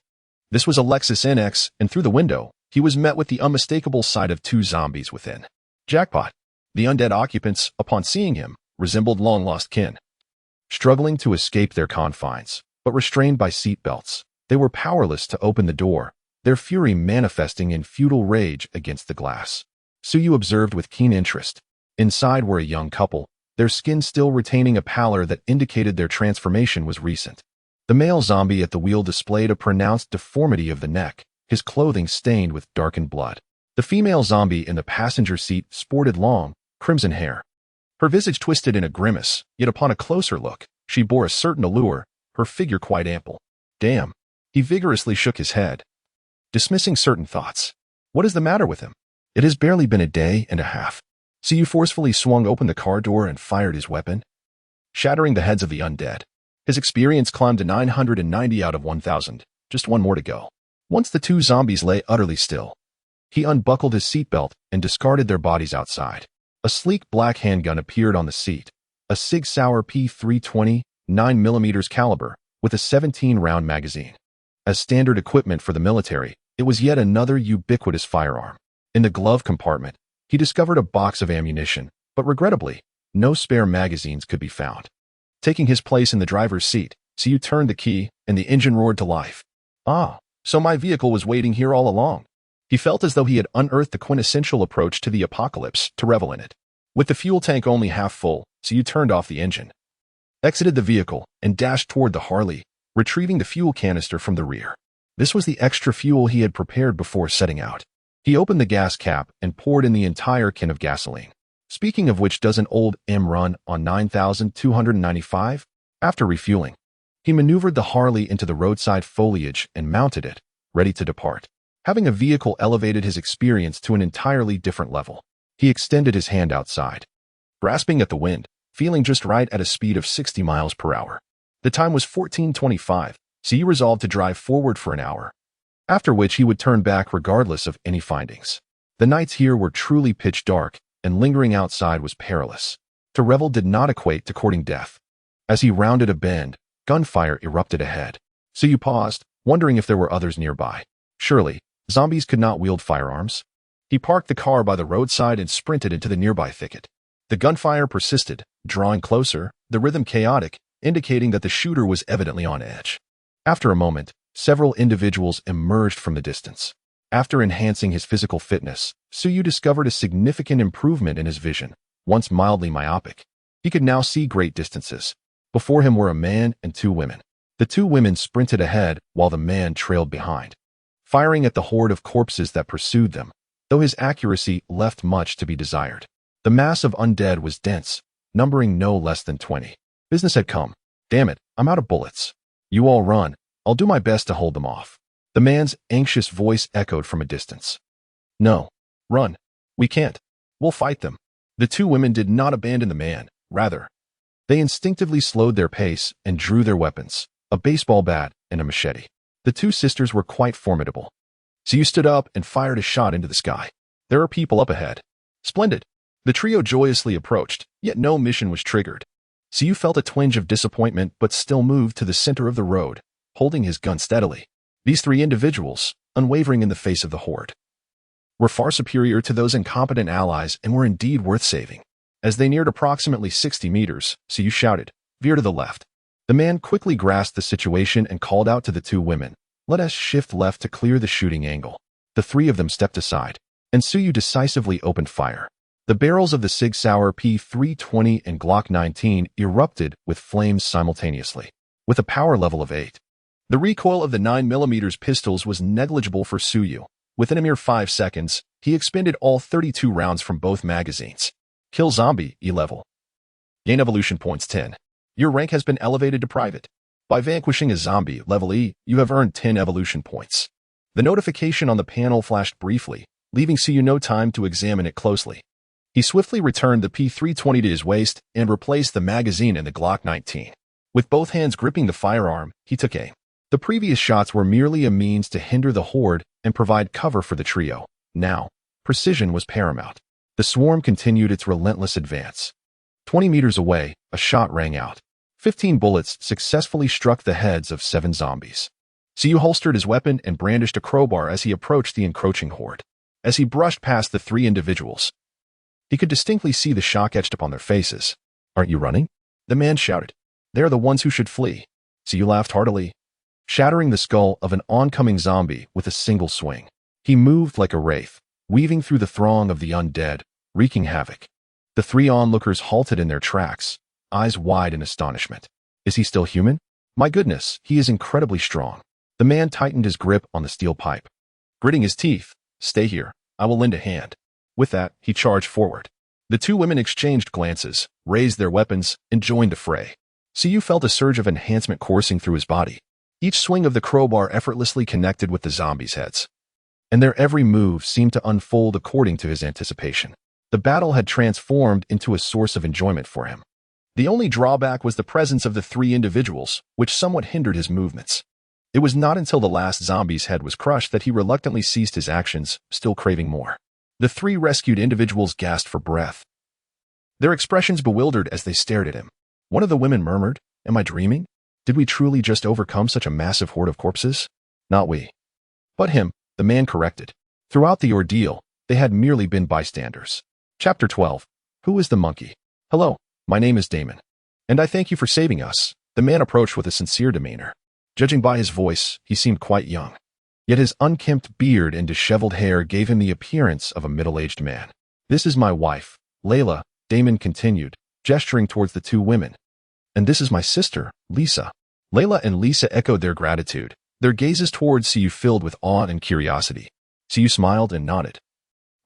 This was a Lexus NX, and through the window, he was met with the unmistakable sight of 2 zombies within. Jackpot! The undead occupants, upon seeing him, resembled long-lost kin. Struggling to escape their confines, but restrained by seat belts, they were powerless to open the door, their fury manifesting in futile rage against the glass. Suyu observed with keen interest. Inside were a young couple, their skin still retaining a pallor that indicated their transformation was recent. The male zombie at the wheel displayed a pronounced deformity of the neck, his clothing stained with darkened blood. The female zombie in the passenger seat sported long, crimson hair. Her visage twisted in a grimace, yet upon a closer look, she bore a certain allure, her figure quite ample. Damn. He vigorously shook his head, dismissing certain thoughts. What is the matter with him? It has barely been a day and a half. Suyu forcefully swung open the car door and fired his weapon, shattering the heads of the undead. His experience climbed to 990 out of 1,000. Just 1 more to go. Once the 2 zombies lay utterly still, He unbuckled his seatbelt and discarded their bodies outside. A sleek black handgun appeared on the seat, a Sig Sauer P320 9mm caliber with a 17-round magazine. As standard equipment for the military, it was yet another ubiquitous firearm. In the glove compartment, he discovered a box of ammunition, but regrettably, no spare magazines could be found. Taking his place in the driver's seat, Siyu turned the key, and the engine roared to life. Ah, so my vehicle was waiting here all along. He felt as though he had unearthed the quintessential approach to the apocalypse to revel in it. With the fuel tank only half full, Siyu turned off the engine, exited the vehicle, and dashed toward the Harley, retrieving the fuel canister from the rear. This was the extra fuel he had prepared before setting out. He opened the gas cap and poured in the entire can of gasoline. Speaking of which, does an old M run on 9,295? After refueling, he maneuvered the Harley into the roadside foliage and mounted it, ready to depart. Having a vehicle elevated his experience to an entirely different level. He extended his hand outside, grasping at the wind, feeling just right at a speed of 60 miles per hour. The time was 14:25, so he resolved to drive forward for an hour, after which he would turn back regardless of any findings. The nights here were truly pitch dark, and lingering outside was perilous. To revel did not equate to courting death. As he rounded a bend, gunfire erupted ahead. So you paused, wondering if there were others nearby. Surely, zombies could not wield firearms. He parked the car by the roadside and sprinted into the nearby thicket. The gunfire persisted, drawing closer, the rhythm chaotic, indicating that the shooter was evidently on edge. After a moment, several individuals emerged from the distance. After enhancing his physical fitness, Siyu discovered a significant improvement in his vision. Once mildly myopic, he could now see great distances. Before him were a man and two women. The two women sprinted ahead while the man trailed behind, firing at the horde of corpses that pursued them, though his accuracy left much to be desired. The mass of undead was dense, numbering no less than 20. Business had come. Damn it, I'm out of bullets. You all run. I'll do my best to hold them off. The man's anxious voice echoed from a distance. No. Run. We can't. We'll fight them. The two women did not abandon the man. Rather, they instinctively slowed their pace and drew their weapons, a baseball bat and a machete. The two sisters were quite formidable. Siyu stood up and fired a shot into the sky. There are people up ahead. Splendid. The trio joyously approached, yet no mission was triggered. Siyu felt a twinge of disappointment but still moved to the center of the road, holding his gun steadily. These three individuals, unwavering in the face of the horde, were far superior to those incompetent allies and were indeed worth saving. As they neared approximately 60 meters, Siyu shouted, "Veer to the left." The man quickly grasped the situation and called out to the two women, "Let us shift left to clear the shooting angle." The three of them stepped aside, and Siyu decisively opened fire. The barrels of the Sig Sauer P320 and Glock 19 erupted with flames simultaneously, with a power level of 8. The recoil of the 9mm pistols was negligible for Siyu. Within a mere 5 seconds, he expended all 32 rounds from both magazines. Kill zombie, E-level. Gain evolution points 10. Your rank has been elevated to private. By vanquishing a zombie, level E, you have earned 10 evolution points. The notification on the panel flashed briefly, leaving Siyu no time to examine it closely. He swiftly returned the P320 to his waist and replaced the magazine in the Glock 19. With both hands gripping the firearm, he took aim. The previous shots were merely a means to hinder the horde and provide cover for the trio. Now, precision was paramount. The swarm continued its relentless advance. 20 meters away, a shot rang out. 15 bullets successfully struck the heads of 7 zombies. Siyu holstered his weapon and brandished a crowbar as he approached the encroaching horde. As he brushed past the 3 individuals, he could distinctly see the shock etched upon their faces. "Aren't you running?" the man shouted. "They are the ones who should flee." Siyu laughed heartily, shattering the skull of an oncoming zombie with a single swing. He moved like a wraith, weaving through the throng of the undead, wreaking havoc. The 3 onlookers halted in their tracks, eyes wide in astonishment. Is he still human? My goodness, he is incredibly strong. The man tightened his grip on the steel pipe, gritting his teeth. "Stay here. I will lend a hand." With that, he charged forward. The 2 women exchanged glances, raised their weapons, and joined the fray. Siyu felt a surge of enhancement coursing through his body. Each swing of the crowbar effortlessly connected with the zombies' heads, and their every move seemed to unfold according to his anticipation. The battle had transformed into a source of enjoyment for him. The only drawback was the presence of the 3 individuals, which somewhat hindered his movements. It was not until the last zombie's head was crushed that he reluctantly ceased his actions, still craving more. The three rescued individuals gasped for breath, their expressions bewildered as they stared at him. One of the women murmured, "Am I dreaming? Did we truly just overcome such a massive horde of corpses?" "Not we. But him," the man corrected. Throughout the ordeal, they had merely been bystanders. Chapter 12. Who is the monkey? "Hello, my name is Damon, and I thank you for saving us." The man approached with a sincere demeanor. Judging by his voice, he seemed quite young. Yet his unkempt beard and disheveled hair gave him the appearance of a middle-aged man. "This is my wife, Layla," Damon continued, gesturing towards the two women. "And this is my sister, Lisa." Layla and Lisa echoed their gratitude, their gazes towards Siyu filled with awe and curiosity. Siyu smiled and nodded.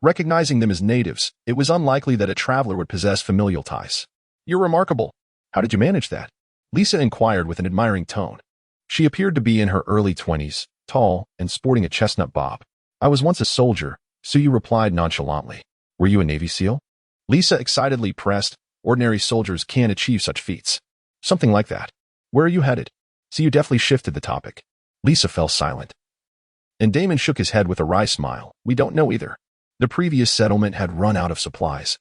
Recognizing them as natives, it was unlikely that a traveler would possess familial ties. "You're remarkable. How did you manage that?" Lisa inquired with an admiring tone. She appeared to be in her early 20s, tall, and sporting a chestnut bob. "I was once a soldier," Siyu replied nonchalantly. "Were you a Navy SEAL?" Lisa excitedly pressed, "Ordinary soldiers can't achieve such feats." "Something like that. Where are you headed?" Siyu deftly shifted the topic. Lisa fell silent. And Damon shook his head with a wry smile. "We don't know either. The previous settlement had run out of supplies.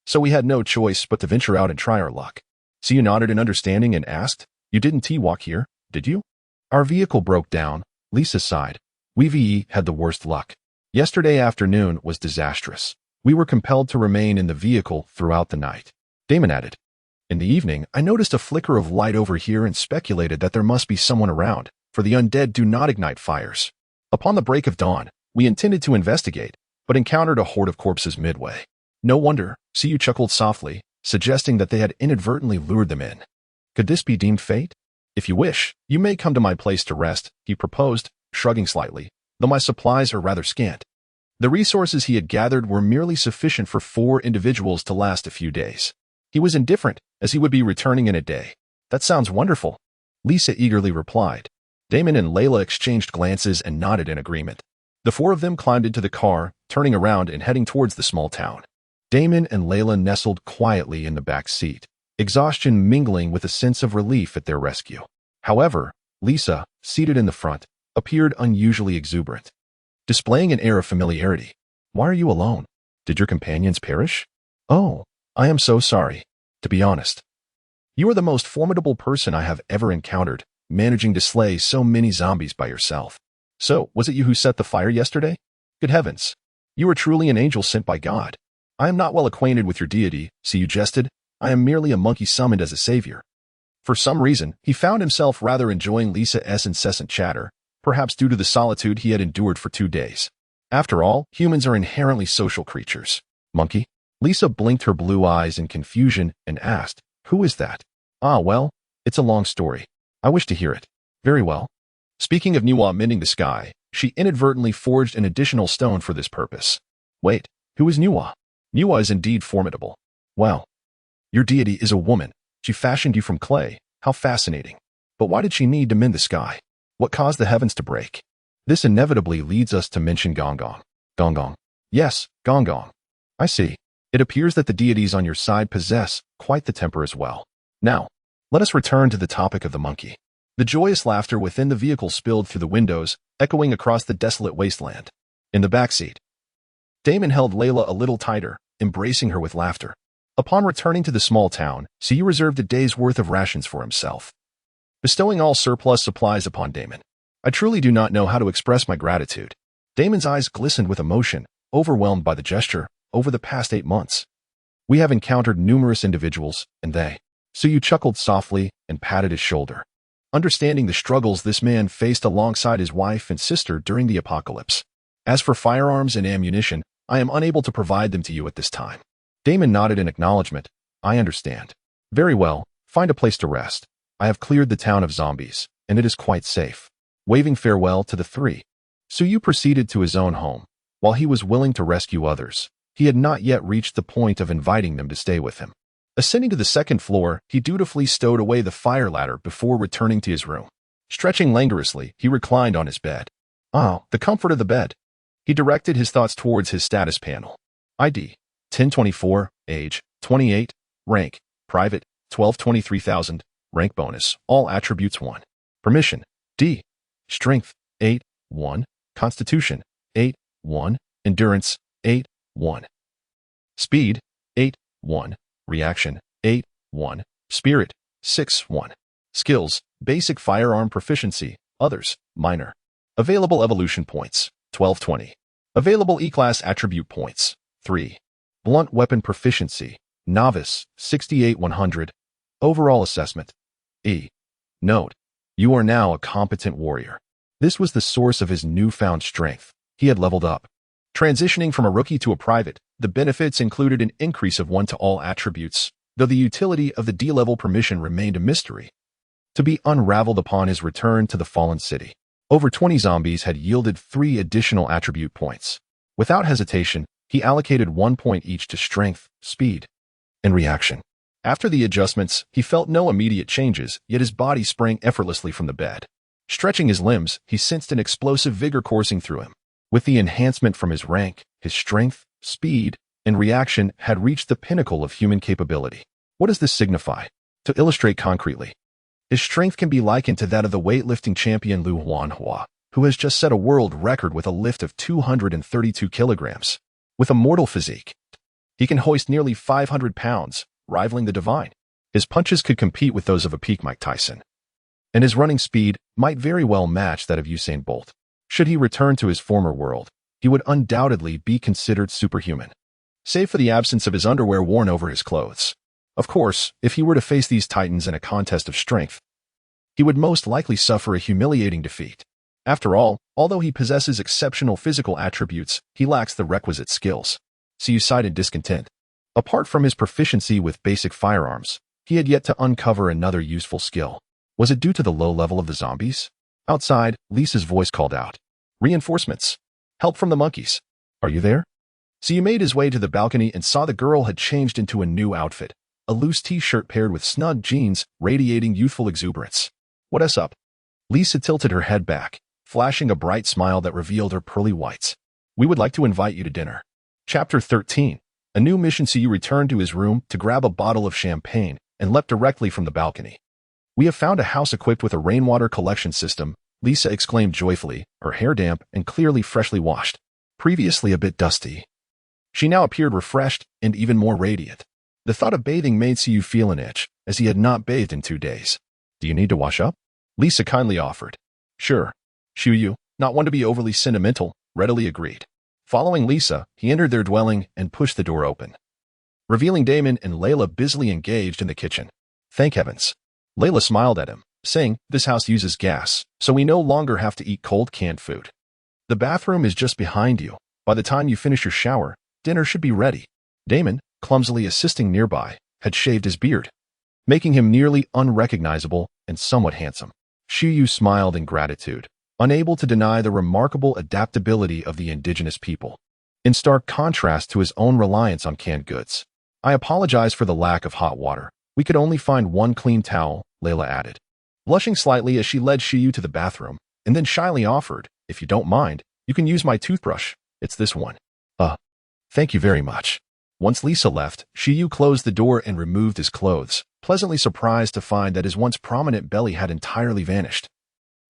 So we had no choice but to venture out and try our luck." Siyu nodded in understanding and asked, "You didn't T-walk here, did you?" "Our vehicle broke down," Lisa sighed. "We had the worst luck. Yesterday afternoon was disastrous. We were compelled to remain in the vehicle throughout the night." Damon added, "In the evening, I noticed a flicker of light over here and speculated that there must be someone around, for the undead do not ignite fires. Upon the break of dawn, we intended to investigate, but encountered a horde of corpses midway. No wonder," Siyu chuckled softly, suggesting that they had inadvertently lured them in. "Could this be deemed fate? If you wish, you may come to my place to rest," he proposed, shrugging slightly, "though my supplies are rather scant." The resources he had gathered were merely sufficient for 4 individuals to last a few days. He was indifferent, as he would be returning in a day. "That sounds wonderful," Lisa eagerly replied. Damon and Layla exchanged glances and nodded in agreement. The 4 of them climbed into the car, turning around and heading towards the small town. Damon and Layla nestled quietly in the back seat, exhaustion mingling with a sense of relief at their rescue. However, Lisa, seated in the front, appeared unusually exuberant, displaying an air of familiarity. "Why are you alone? Did your companions perish?" "Oh, I am so sorry. To be honest, you are the most formidable person I have ever encountered, managing to slay so many zombies by yourself." "So, was it you who set the fire yesterday? Good heavens, you are truly an angel sent by God." "I am not well acquainted with your deity," Siyu jested. "I am merely a monkey summoned as a savior." For some reason, he found himself rather enjoying Lisa's incessant chatter, perhaps due to the solitude he had endured for 2 days. After all, humans are inherently social creatures. "Monkey?" Lisa blinked her blue eyes in confusion and asked, "Who is that?" "Ah, well, it's a long story. I wish to hear it." "Very well." Speaking of Nuwa mending the sky, she inadvertently forged an additional stone for this purpose. "Wait, who is Nuwa?" "Nuwa is indeed formidable." "Well, your deity is a woman. She fashioned you from clay. How fascinating. But why did she need to mend the sky? What caused the heavens to break?" This inevitably leads us to mention Gong. Gong. "Yes, Gong. I see. It appears that the deities on your side possess quite the temper as well. Now, let us return to the topic of the monkey." The joyous laughter within the vehicle spilled through the windows, echoing across the desolate wasteland. In the back seat, Damon held Layla a little tighter, embracing her with laughter. Upon returning to the small town, Siyu reserved a day's worth of rations for himself, bestowing all surplus supplies upon Damon. "I truly do not know how to express my gratitude." Damon's eyes glistened with emotion, overwhelmed by the gesture. "Over the past 8 months, we have encountered numerous individuals, and they..." Siyu chuckled softly and patted his shoulder, understanding the struggles this man faced alongside his wife and sister during the apocalypse. "As for firearms and ammunition, I am unable to provide them to you at this time." Damon nodded in acknowledgement. "I understand." "Very well, find a place to rest. I have cleared the town of zombies, and it is quite safe." Waving farewell to the 3, Siyu proceeded to his own home. While he was willing to rescue others, he had not yet reached the point of inviting them to stay with him. Ascending to the 2nd floor, he dutifully stowed away the fire ladder before returning to his room. Stretching languorously, he reclined on his bed. Ah, the comfort of the bed. He directed his thoughts towards his status panel. ID: 1024, age: 28, rank: private, 1223,000, rank bonus, all attributes 1. Permission: D. Strength, 8, 1. Constitution, 8, 1. Endurance, 8, 1. Speed, 8, 1. Reaction, 8, 1. Spirit, 6, 1. Skills, basic firearm proficiency, others, minor. Available evolution points, 1220. Available E-class attribute points, 3. Blunt weapon proficiency, novice, 68-100. Overall assessment, E. Note: you are now a competent warrior. This was the source of his newfound strength. He had leveled up. Transitioning from a rookie to a private, the benefits included an increase of 1 to all attributes, though the utility of the D-level permission remained a mystery, to be unraveled upon his return to the fallen city. Over 20 zombies had yielded 3 additional attribute points. Without hesitation, he allocated 1 point each to strength, speed, and reaction. After the adjustments, he felt no immediate changes, yet his body sprang effortlessly from the bed. Stretching his limbs, he sensed an explosive vigor coursing through him. With the enhancement from his rank, his strength, speed, and reaction had reached the pinnacle of human capability. What does this signify? To illustrate concretely, his strength can be likened to that of the weightlifting champion Liu Huanhua, who has just set a world record with a lift of 232 kilograms. With a mortal physique, he can hoist nearly 500 pounds, rivaling the divine. His punches could compete with those of a peak Mike Tyson, and his running speed might very well match that of Usain Bolt. Should he return to his former world, he would undoubtedly be considered superhuman, save for the absence of his underwear worn over his clothes. Of course, if he were to face these titans in a contest of strength, he would most likely suffer a humiliating defeat. After all, although he possesses exceptional physical attributes, he lacks the requisite skills. So you sighed in discontent. Apart from his proficiency with basic firearms, he had yet to uncover another useful skill. Was it due to the low level of the zombies? Outside, Lisa's voice called out, "Reinforcements! Help from the monkeys! Are you there?" So he made his way to the balcony and saw the girl had changed into a new outfit, a loose t-shirt paired with snug jeans radiating youthful exuberance. "What's up?" Lisa tilted her head back, flashing a bright smile that revealed her pearly whites. "We would like to invite you to dinner." Chapter 13. A new mission. So you returned to his room to grab a bottle of champagne and leapt directly from the balcony. "We have found a house equipped with a rainwater collection system," Lisa exclaimed joyfully, her hair damp and clearly freshly washed. Previously a bit dusty, she now appeared refreshed and even more radiant. The thought of bathing made Siyu feel an itch, as he had not bathed in 2 days. "Do you need to wash up?" Lisa kindly offered. "Sure." Siyu, not one to be overly sentimental, readily agreed. Following Lisa, he entered their dwelling and pushed the door open, revealing Damon and Layla busily engaged in the kitchen. "Thank heavens." Layla smiled at him, saying, "This house uses gas, so we no longer have to eat cold canned food. The bathroom is just behind you. By the time you finish your shower, dinner should be ready." Damon, clumsily assisting nearby, had shaved his beard, making him nearly unrecognizable and somewhat handsome. Siyu smiled in gratitude, unable to deny the remarkable adaptability of the indigenous people, in stark contrast to his own reliance on canned goods. "I apologize for the lack of hot water. We could only find 1 clean towel," Layla added, blushing slightly as she led Siyu to the bathroom, and then shyly offered, "If you don't mind, you can use my toothbrush. It's this one." Thank you very much." Once Lisa left, Siyu closed the door and removed his clothes, pleasantly surprised to find that his once prominent belly had entirely vanished,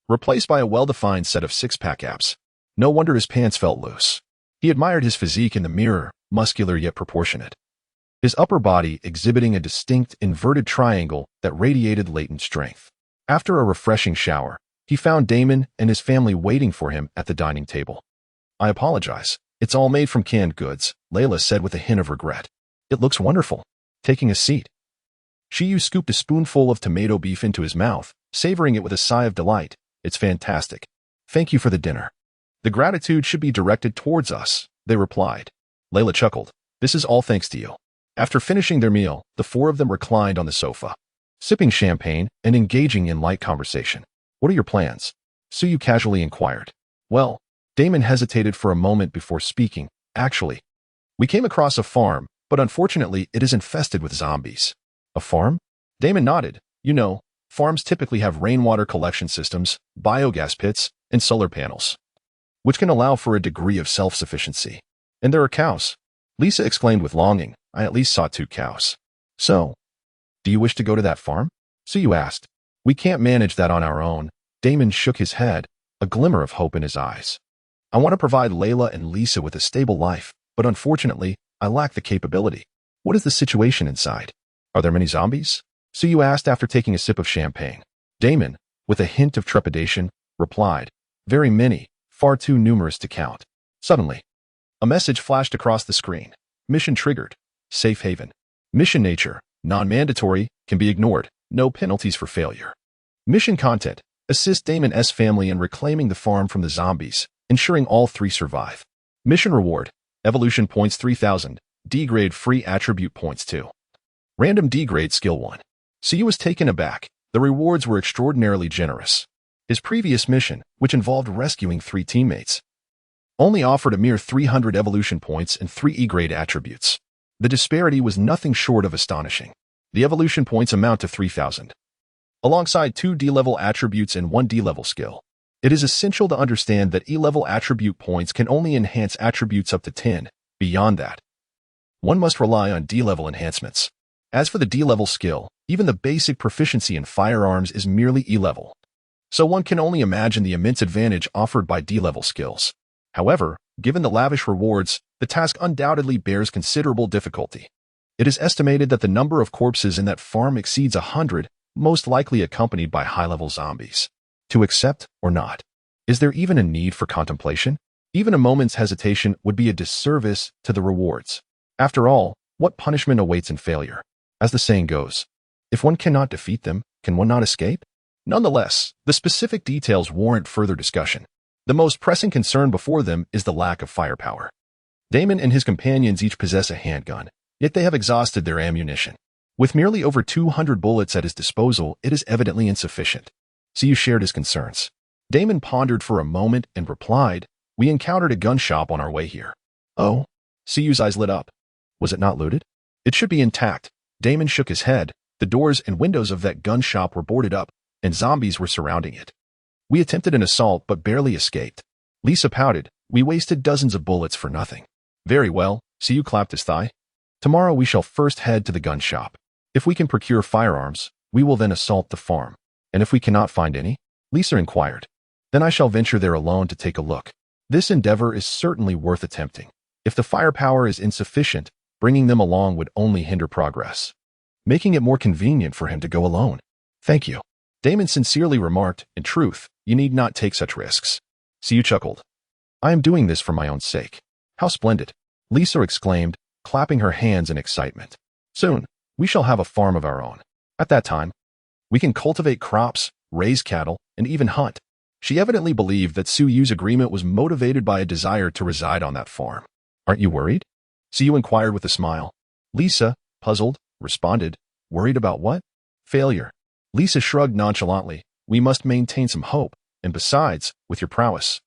replaced by a well-defined set of six-pack abs. No wonder his pants felt loose. He admired his physique in the mirror, muscular yet proportionate, his upper body exhibiting a distinct inverted triangle that radiated latent strength. After a refreshing shower, he found Damon and his family waiting for him at the dining table. "I apologize. It's all made from canned goods," Layla said with a hint of regret. "It looks wonderful." Taking a seat, Siyu scooped a spoonful of tomato beef into his mouth, savoring it with a sigh of delight. "It's fantastic. Thank you for the dinner." "The gratitude should be directed towards us," they replied. Layla chuckled. "This is all thanks to you." After finishing their meal, the 4 of them reclined on the sofa, sipping champagne and engaging in light conversation. "What are your plans?" Siyu casually inquired. "Well," Damon hesitated for a moment before speaking. "Actually, we came across a farm, but unfortunately it is infested with zombies." "A farm?" Damon nodded. "You know, farms typically have rainwater collection systems, biogas pits, and solar panels, which can allow for a degree of self-sufficiency. And there are cows." Lisa exclaimed with longing. "I at least saw 2 cows." "So, do you wish to go to that farm?" Siyu asked. "We can't manage that on our own." Damon shook his head. a glimmer of hope in his eyes. I want to provide Layla and Lisa with a stable life, but unfortunately, I lack the capability. What is the situation inside? Are there many zombies? Suyu asked after taking a sip of champagne. Damon, with a hint of trepidation, replied, very many, far too numerous to count. Suddenly, a message flashed across the screen. Mission triggered. Safe haven. Mission nature. Non-mandatory. Can be ignored. No penalties for failure. Mission content. Assist Damon's family in reclaiming the farm from the zombies, ensuring all 3 survive. Mission reward. Evolution points 3000. D-grade free attribute points 2. Random D-grade skill 1. Suyu was taken aback. The rewards were extraordinarily generous. His previous mission, which involved rescuing 3 teammates, only offered a mere 300 evolution points and 3 E-grade attributes. The disparity was nothing short of astonishing. The evolution points amount to 3000. Alongside 2 D-level attributes and 1 D-level skill. It is essential to understand that E-level attribute points can only enhance attributes up to 10. Beyond that, one must rely on D-level enhancements. As for the D-level skill, even the basic proficiency in firearms is merely E-level. So one can only imagine the immense advantage offered by D-level skills. However, given the lavish rewards, the task undoubtedly bears considerable difficulty. It is estimated that the number of corpses in that farm exceeds 100, most likely accompanied by high-level zombies. To accept or not? Is there even a need for contemplation? Even a moment's hesitation would be a disservice to the rewards. After all, what punishment awaits in failure? As the saying goes, if one cannot defeat them, can one not escape? Nonetheless, the specific details warrant further discussion. The most pressing concern before them is the lack of firepower. Damon and his companions each possess a handgun, yet they have exhausted their ammunition. With merely over 200 bullets at his disposal, it is evidently insufficient. Suyu shared his concerns. Damon pondered for a moment and replied, we encountered a gun shop on our way here. Oh? Suyu's eyes lit up. Was it not looted? It should be intact. Damon shook his head. The doors and windows of that gun shop were boarded up, and zombies were surrounding it. We attempted an assault but barely escaped. Lisa pouted. We wasted dozens of bullets for nothing. Very well, Suyu clapped his thigh. Tomorrow we shall first head to the gun shop. If we can procure firearms, we will then assault the farm. And if we cannot find any? Lisa inquired. Then I shall venture there alone to take a look. This endeavor is certainly worth attempting. If the firepower is insufficient, bringing them along would only hinder progress, making it more convenient for him to go alone. Thank you. Damon sincerely remarked, in truth, you need not take such risks. Suyu chuckled. I am doing this for my own sake. How splendid. Lisa exclaimed, clapping her hands in excitement. Soon, we shall have a farm of our own. At that time, we can cultivate crops, raise cattle, and even hunt. She evidently believed that Suyu's agreement was motivated by a desire to reside on that farm. Aren't you worried? Suyu inquired with a smile. Lisa, puzzled, responded, worried about what? Failure. Lisa shrugged nonchalantly. We must maintain some hope, and besides, with your prowess,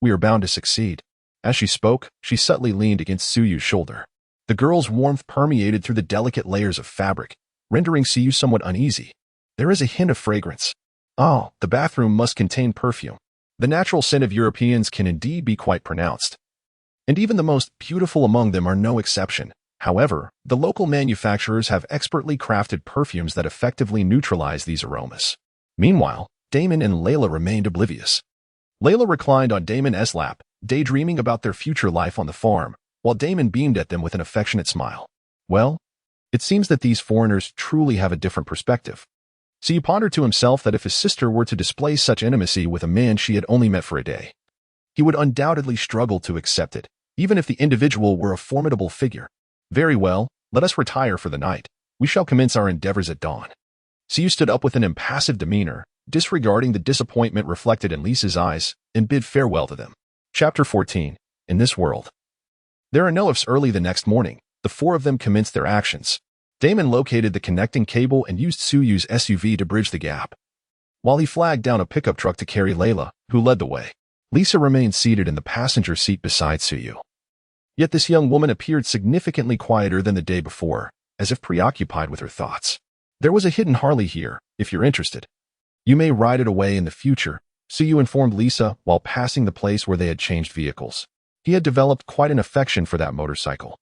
we are bound to succeed. As she spoke, she subtly leaned against Suyu's shoulder. The girl's warmth permeated through the delicate layers of fabric, rendering Suyu somewhat uneasy. There is a hint of fragrance. Oh, the bathroom must contain perfume. The natural scent of Europeans can indeed be quite pronounced. And even the most beautiful among them are no exception. However, the local manufacturers have expertly crafted perfumes that effectively neutralize these aromas. Meanwhile, Damon and Layla remained oblivious. Layla reclined on Damon's lap, daydreaming about their future life on the farm, while Damon beamed at them with an affectionate smile. Well, it seems that these foreigners truly have a different perspective. So he pondered to himself that if his sister were to display such intimacy with a man she had only met for a day, he would undoubtedly struggle to accept it, even if the individual were a formidable figure. Very well, let us retire for the night. We shall commence our endeavors at dawn. Suyu stood up with an impassive demeanor, disregarding the disappointment reflected in Lisa's eyes, and bid farewell to them. Chapter 14. In this world. There are no ifs. Early the next morning, the 4 of them commenced their actions. Damon located the connecting cable and used Suyu's SUV to bridge the gap, while he flagged down a pickup truck to carry Layla, who led the way. Lisa remained seated in the passenger seat beside Suyu. Yet this young woman appeared significantly quieter than the day before, as if preoccupied with her thoughts. There was a hidden Harley here, if you're interested. You may ride it away in the future, Suyu informed Lisa while passing the place where they had changed vehicles. He had developed quite an affection for that motorcycle.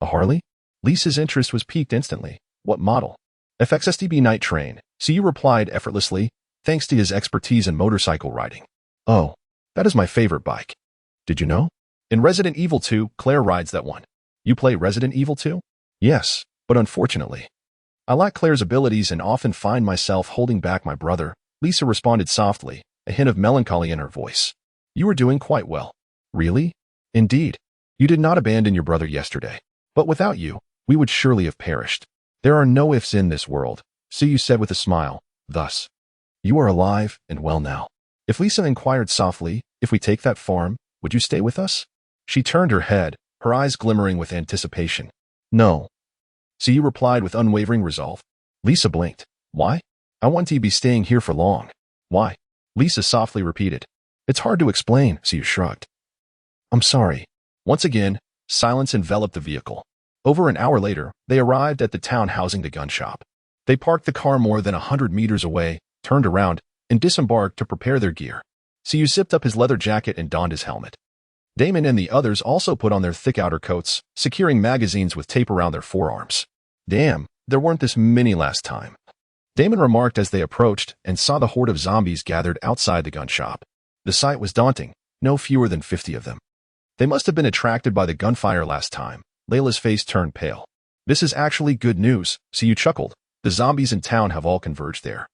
A Harley? Lisa's interest was piqued instantly. What model? FXSTB Night Train, Suyu replied effortlessly, thanks to his expertise in motorcycle riding. Oh, that is my favorite bike. Did you know? In Resident Evil 2, Claire rides that one. You play Resident Evil 2? Yes, but unfortunately, I lack Claire's abilities and often find myself holding back my brother. Lisa responded softly, a hint of melancholy in her voice. You were doing quite well. Really? Indeed. You did not abandon your brother yesterday. But without you, we would surely have perished. There are no ifs in this world, Suyu said with a smile. Thus, you are alive and well now. If Lisa inquired softly, if we take that farm, would you stay with us? She turned her head, her eyes glimmering with anticipation. No. Suyu replied with unwavering resolve. Lisa blinked. Why? I want to be staying here for long. Why? Lisa softly repeated. It's hard to explain, Suyu shrugged. I'm sorry. Once again, silence enveloped the vehicle. Over an hour later, they arrived at the town housing the gun shop. They parked the car more than 100 meters away, turned around, and disembarked to prepare their gear. Suyu zipped up his leather jacket and donned his helmet. Damon and the others also put on their thick outer coats, securing magazines with tape around their forearms. Damn, there weren't this many last time. Damon remarked as they approached and saw the horde of zombies gathered outside the gun shop. The sight was daunting, no fewer than 50 of them. They must have been attracted by the gunfire last time. Layla's face turned pale. This is actually good news, Suyu chuckled. The zombies in town have all converged there.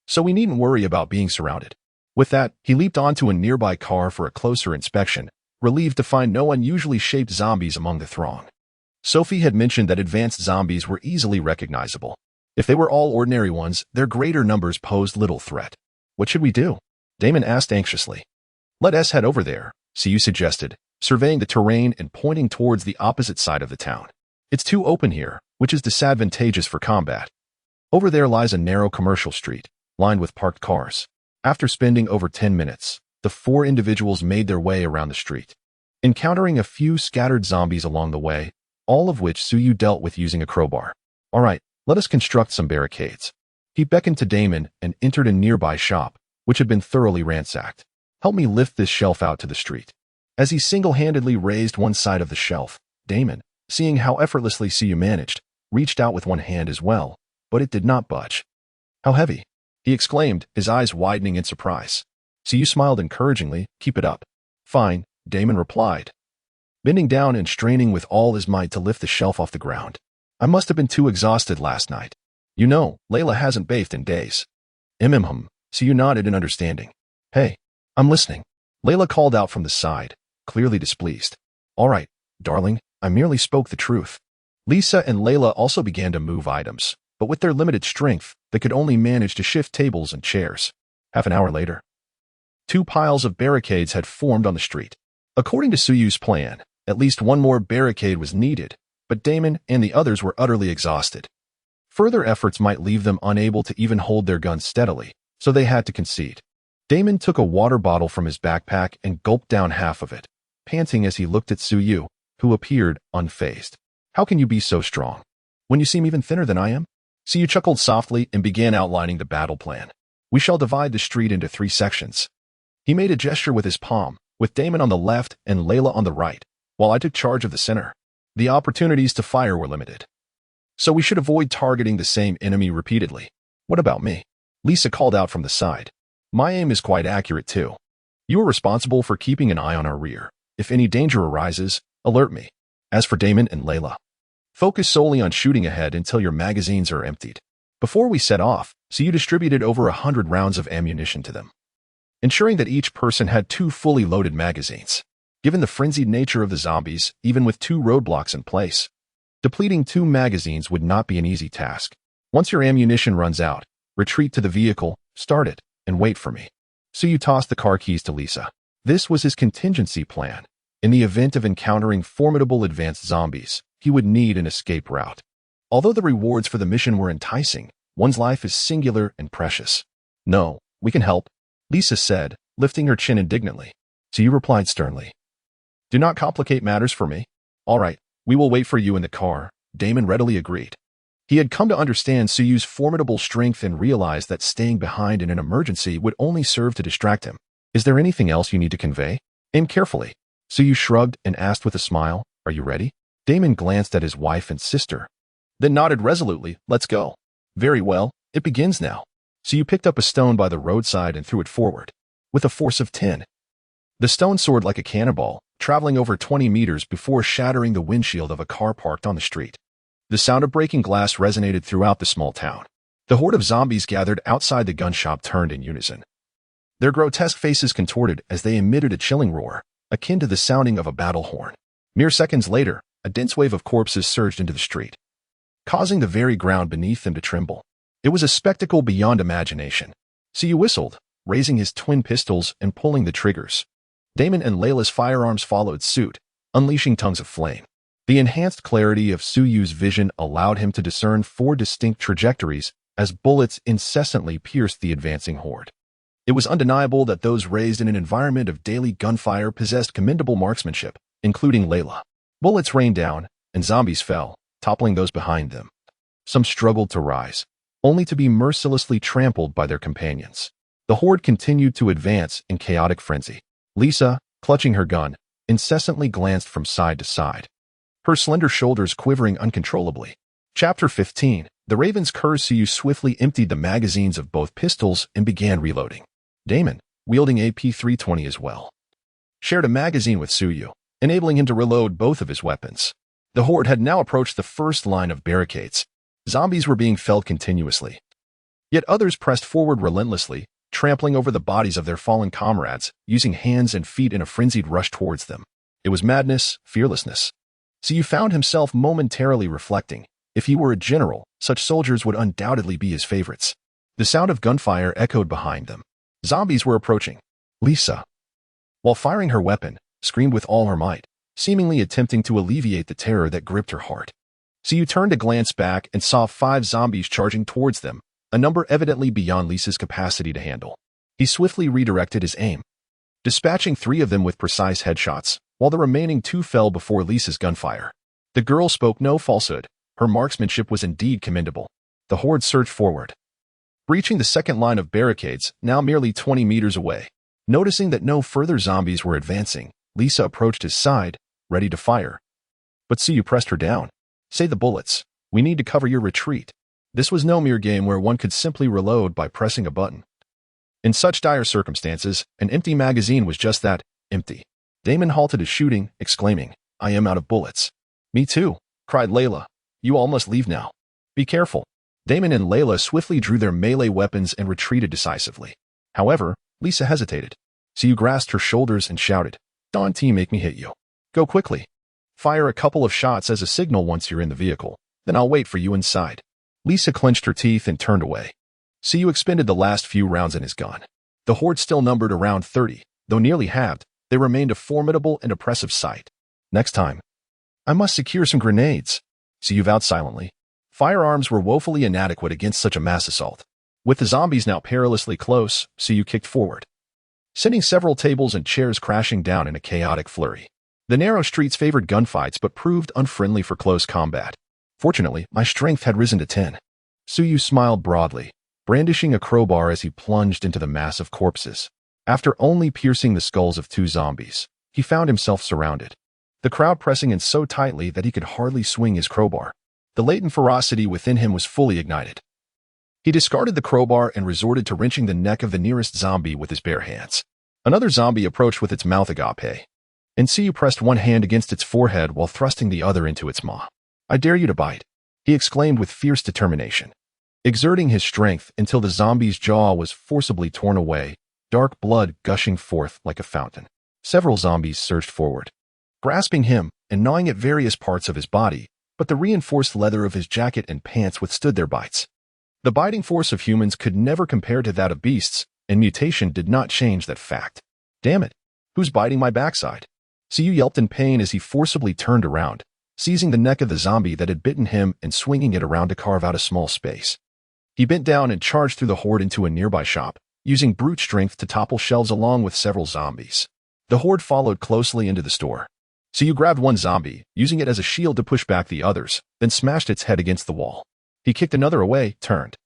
So we needn't worry about being surrounded. With that, he leaped onto a nearby car for a closer inspection, relieved to find no unusually shaped zombies among the throng. Sophie had mentioned that advanced zombies were easily recognizable. If they were all ordinary ones, their greater numbers posed little threat. What should we do? Damon asked anxiously. Let us head over there, Suyu suggested, surveying the terrain and pointing towards the opposite side of the town. It's too open here, which is disadvantageous for combat. Over there lies a narrow commercial street, lined with parked cars. After spending over 10 minutes, the four individuals made their way around the street, encountering a few scattered zombies along the way, all of which Suyu dealt with using a crowbar. All right, let us construct some barricades. He beckoned to Damon and entered a nearby shop, which had been thoroughly ransacked. Help me lift this shelf out to the street. As he single-handedly raised one side of the shelf, Damon, seeing how effortlessly Suyu managed, reached out with one hand as well, but it did not budge. How heavy? He exclaimed, his eyes widening in surprise. Suyu smiled encouragingly. Keep it up. Fine, Damon replied, bending down and straining with all his might to lift the shelf off the ground. I must have been too exhausted last night. You know, Layla hasn't bathed in days. Suyu nodded in understanding. Hey, I'm listening. Layla called out from the side, clearly displeased. All right, darling, I merely spoke the truth. Lisa and Layla also began to move items, but with their limited strength, they could only manage to shift tables and chairs. Half an hour later, 2 piles of barricades had formed on the street. According to Suyu's plan, at least one more barricade was needed, but Damon and the others were utterly exhausted. Further efforts might leave them unable to even hold their guns steadily, so they had to concede. Damon took a water bottle from his backpack and gulped down half of it, panting as he looked at Suyu, who appeared unfazed. How can you be so strong when you seem even thinner than I am? Suyu chuckled softly and began outlining the battle plan. We shall divide the street into 3 sections. He made a gesture with his palm, with Damon on the left and Layla on the right, while I took charge of the center. The opportunities to fire were limited, so we should avoid targeting the same enemy repeatedly. What about me? Lisa called out from the side. My aim is quite accurate too. You are responsible for keeping an eye on our rear. If any danger arises, alert me. As for Damon and Layla, focus solely on shooting ahead until your magazines are emptied. Before we set off, Suyu distributed over 100 rounds of ammunition to them, ensuring that each person had 2 fully loaded magazines. Given the frenzied nature of the zombies, even with 2 roadblocks in place, depleting 2 magazines would not be an easy task. Once your ammunition runs out, retreat to the vehicle, start it, and wait for me. Suyu tossed the car keys to Lisa. This was his contingency plan. In the event of encountering formidable advanced zombies, he would need an escape route. Although the rewards for the mission were enticing, one's life is singular and precious. No, we can help, Lisa said, lifting her chin indignantly. Suyu replied sternly. Do not complicate matters for me. All right, we will wait for you in the car, Damon readily agreed. He had come to understand Suyu's formidable strength and realized that staying behind in an emergency would only serve to distract him. Is there anything else you need to convey? Aim carefully. Suyu shrugged and asked with a smile, Are you ready? Damon glanced at his wife and sister, then nodded resolutely. Let's go. Very well, it begins now. Suyu picked up a stone by the roadside and threw it forward. with a force of 10. The stone soared like a cannonball, traveling over 20 meters before shattering the windshield of a car parked on the street. The sound of breaking glass resonated throughout the small town. The horde of zombies gathered outside the gun shop turned in unison. Their grotesque faces contorted as they emitted a chilling roar, akin to the sounding of a battle horn. Mere seconds later, a dense wave of corpses surged into the street, causing the very ground beneath them to tremble. It was a spectacle beyond imagination. Siyu whistled, raising his twin pistols and pulling the triggers. Damon and Layla's firearms followed suit, unleashing tongues of flame. The enhanced clarity of Suyu's vision allowed him to discern 4 distinct trajectories as bullets incessantly pierced the advancing horde. It was undeniable that those raised in an environment of daily gunfire possessed commendable marksmanship, including Layla. Bullets rained down, and zombies fell, toppling those behind them. Some struggled to rise, only to be mercilessly trampled by their companions. The horde continued to advance in chaotic frenzy. Lisa, clutching her gun, incessantly glanced from side to side, her slender shoulders quivering uncontrollably. Chapter 15. The Raven's Curse. Siyu swiftly emptied the magazines of both pistols and began reloading. Damon, wielding AP-320 as well, shared a magazine with Suyu, enabling him to reload both of his weapons. The horde had now approached the first line of barricades. Zombies were being felled continuously. Yet others pressed forward relentlessly, trampling over the bodies of their fallen comrades, using hands and feet in a frenzied rush towards them. It was madness, fearlessness. Siyu found himself momentarily reflecting. If he were a general, such soldiers would undoubtedly be his favorites. The sound of gunfire echoed behind them. Zombies were approaching. Lisa, while firing her weapon, screamed with all her might, seemingly attempting to alleviate the terror that gripped her heart. Siyu turned to glance back and saw 5 zombies charging towards them, a number evidently beyond Lisa's capacity to handle. He swiftly redirected his aim, dispatching 3 of them with precise headshots, while the remaining 2 fell before Lisa's gunfire. The girl spoke no falsehood. Her marksmanship was indeed commendable. The horde surged forward, breaching the second line of barricades, now merely 20 meters away. Noticing that no further zombies were advancing, Lisa approached his side, ready to fire. But Siyu pressed her down. Say the bullets. We need to cover your retreat. This was no mere game where one could simply reload by pressing a button. In such dire circumstances, an empty magazine was just that, empty. Damon halted his shooting, exclaiming, I am out of bullets. Me too, cried Layla. You all must leave now. Be careful. Damon and Layla swiftly drew their melee weapons and retreated decisively. However, Lisa hesitated. Siyu grasped her shoulders and shouted, Don't make me hit you. Go quickly. Fire a couple of shots as a signal once you're in the vehicle, then I'll wait for you inside. Lisa clenched her teeth and turned away. Siyu expended the last few rounds in his gun. The horde still numbered around 30, though nearly halved, they remained a formidable and oppressive sight. Next time, I must secure some grenades. Siyu vowed silently. Firearms were woefully inadequate against such a mass assault. With the zombies now perilously close, Siyu kicked forward, sending several tables and chairs crashing down in a chaotic flurry. The narrow streets favored gunfights but proved unfriendly for close combat. Fortunately, my strength had risen to 10. Siyu smiled broadly, brandishing a crowbar as he plunged into the mass of corpses. After only piercing the skulls of 2 zombies, he found himself surrounded, the crowd pressing in so tightly that he could hardly swing his crowbar. The latent ferocity within him was fully ignited. He discarded the crowbar and resorted to wrenching the neck of the nearest zombie with his bare hands. Another zombie approached with its mouth agape, and Siyu pressed one hand against its forehead while thrusting the other into its maw. I dare you to bite, he exclaimed with fierce determination, exerting his strength until the zombie's jaw was forcibly torn away, dark blood gushing forth like a fountain. Several zombies surged forward, grasping him and gnawing at various parts of his body, but the reinforced leather of his jacket and pants withstood their bites. The biting force of humans could never compare to that of beasts, and mutation did not change that fact. Damn it, who's biting my backside? Siyu yelped in pain as he forcibly turned around, seizing the neck of the zombie that had bitten him and swinging it around to carve out a small space. He bent down and charged through the horde into a nearby shop, using brute strength to topple shelves along with several zombies. The horde followed closely into the store. Siyu grabbed one zombie, using it as a shield to push back the others, then smashed its head against the wall. He kicked another away, turned,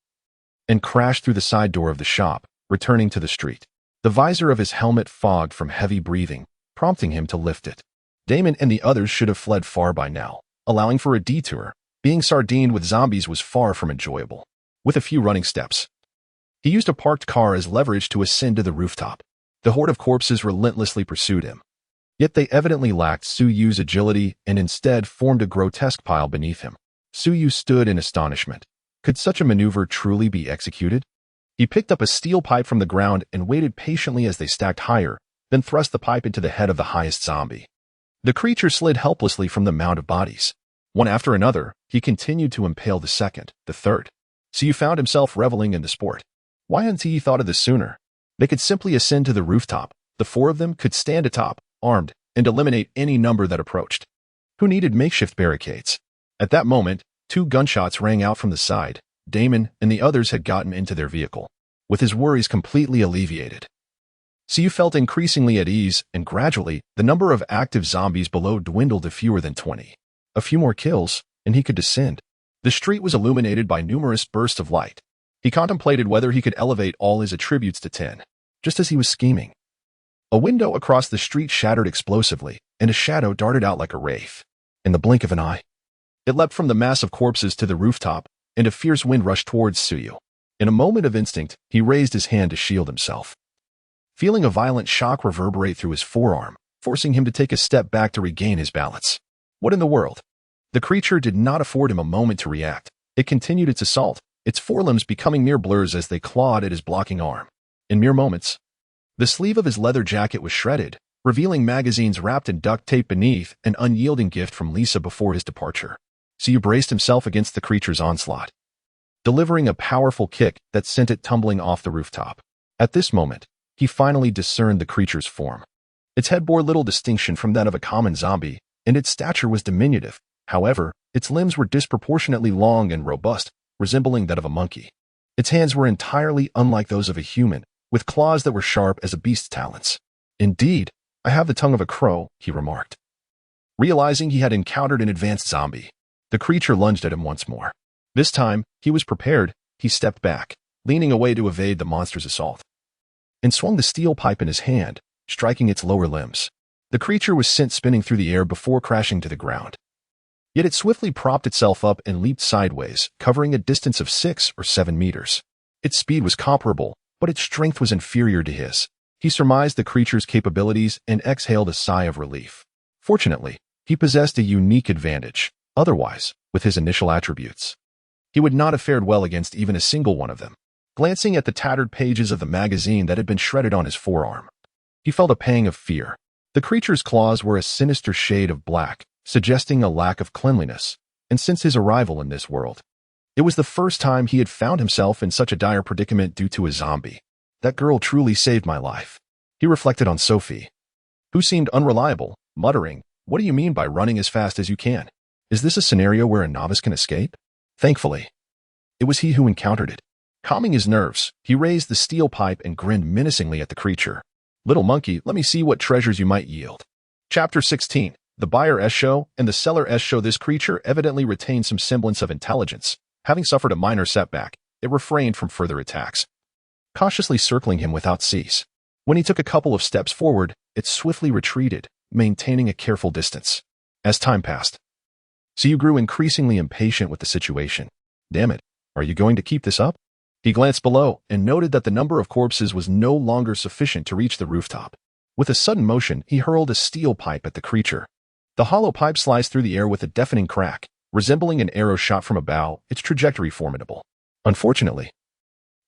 and crashed through the side door of the shop, returning to the street. The visor of his helmet fogged from heavy breathing, prompting him to lift it. Damon and the others should have fled far by now, allowing for a detour. Being sardined with zombies was far from enjoyable. With a few running steps, he used a parked car as leverage to ascend to the rooftop. The horde of corpses relentlessly pursued him. Yet they evidently lacked Su Yu's agility and instead formed a grotesque pile beneath him. Su Yu stood in astonishment. Could such a maneuver truly be executed? He picked up a steel pipe from the ground and waited patiently as they stacked higher, then thrust the pipe into the head of the highest zombie. The creature slid helplessly from the mound of bodies. One after another, he continued to impale the second, the third. So you found himself reveling in the sport. Why hadn't he thought of this sooner? They could simply ascend to the rooftop. The four of them could stand atop, armed, and eliminate any number that approached. Who needed makeshift barricades? At that moment, 2 gunshots rang out from the side. Damon and the others had gotten into their vehicle, with his worries completely alleviated. So you felt increasingly at ease, and gradually, the number of active zombies below dwindled to fewer than 20. A few more kills, and he could descend. The street was illuminated by numerous bursts of light. He contemplated whether he could elevate all his attributes to 10, just as he was scheming. A window across the street shattered explosively, and a shadow darted out like a wraith. In the blink of an eye, it leapt from the mass of corpses to the rooftop, and a fierce wind rushed towards Suyu. In a moment of instinct, he raised his hand to shield himself. Feeling a violent shock reverberate through his forearm, forcing him to take a step back to regain his balance. What in the world? The creature did not afford him a moment to react. It continued its assault, its forelimbs becoming mere blurs as they clawed at his blocking arm. In mere moments, the sleeve of his leather jacket was shredded, revealing magazines wrapped in duct tape beneath, an unyielding gift from Lisa before his departure. Suyu braced himself against the creature's onslaught, delivering a powerful kick that sent it tumbling off the rooftop. At this moment, he finally discerned the creature's form. Its head bore little distinction from that of a common zombie, and its stature was diminutive. However, its limbs were disproportionately long and robust, resembling that of a monkey. Its hands were entirely unlike those of a human, with claws that were sharp as a beast's talons. Indeed, I have the tongue of a crow, he remarked. Realizing he had encountered an advanced zombie, the creature lunged at him once more. This time, he was prepared. He stepped back, leaning away to evade the monster's assault, and swung the steel pipe in his hand, striking its lower limbs. The creature was sent spinning through the air before crashing to the ground. Yet it swiftly propped itself up and leaped sideways, covering a distance of 6 or 7 meters. Its speed was comparable, but its strength was inferior to his. He surmised the creature's capabilities and exhaled a sigh of relief. Fortunately, he possessed a unique advantage. Otherwise, with his initial attributes, he would not have fared well against even a single one of them. Glancing at the tattered pages of the magazine that had been shredded on his forearm, he felt a pang of fear. The creature's claws were a sinister shade of black, suggesting a lack of cleanliness, and since his arrival in this world, it was the first time he had found himself in such a dire predicament due to a zombie. That girl truly saved my life. He reflected on Sophie, who seemed unreliable, muttering, "What do you mean by running as fast as you can? Is this a scenario where a novice can escape?" Thankfully, it was he who encountered it. Calming his nerves, he raised the steel pipe and grinned menacingly at the creature. "Little monkey, let me see what treasures you might yield." Chapter 16. The buyer S show and the seller S show. This creature evidently retained some semblance of intelligence. Having suffered a minor setback, it refrained from further attacks, cautiously circling him without cease. When he took a couple of steps forward, it swiftly retreated, maintaining a careful distance. As time passed, Suyu grew increasingly impatient with the situation. Damn it, are you going to keep this up? He glanced below and noted that the number of corpses was no longer sufficient to reach the rooftop. With a sudden motion, he hurled a steel pipe at the creature. The hollow pipe sliced through the air with a deafening crack, resembling an arrow shot from a bow, its trajectory formidable. Unfortunately,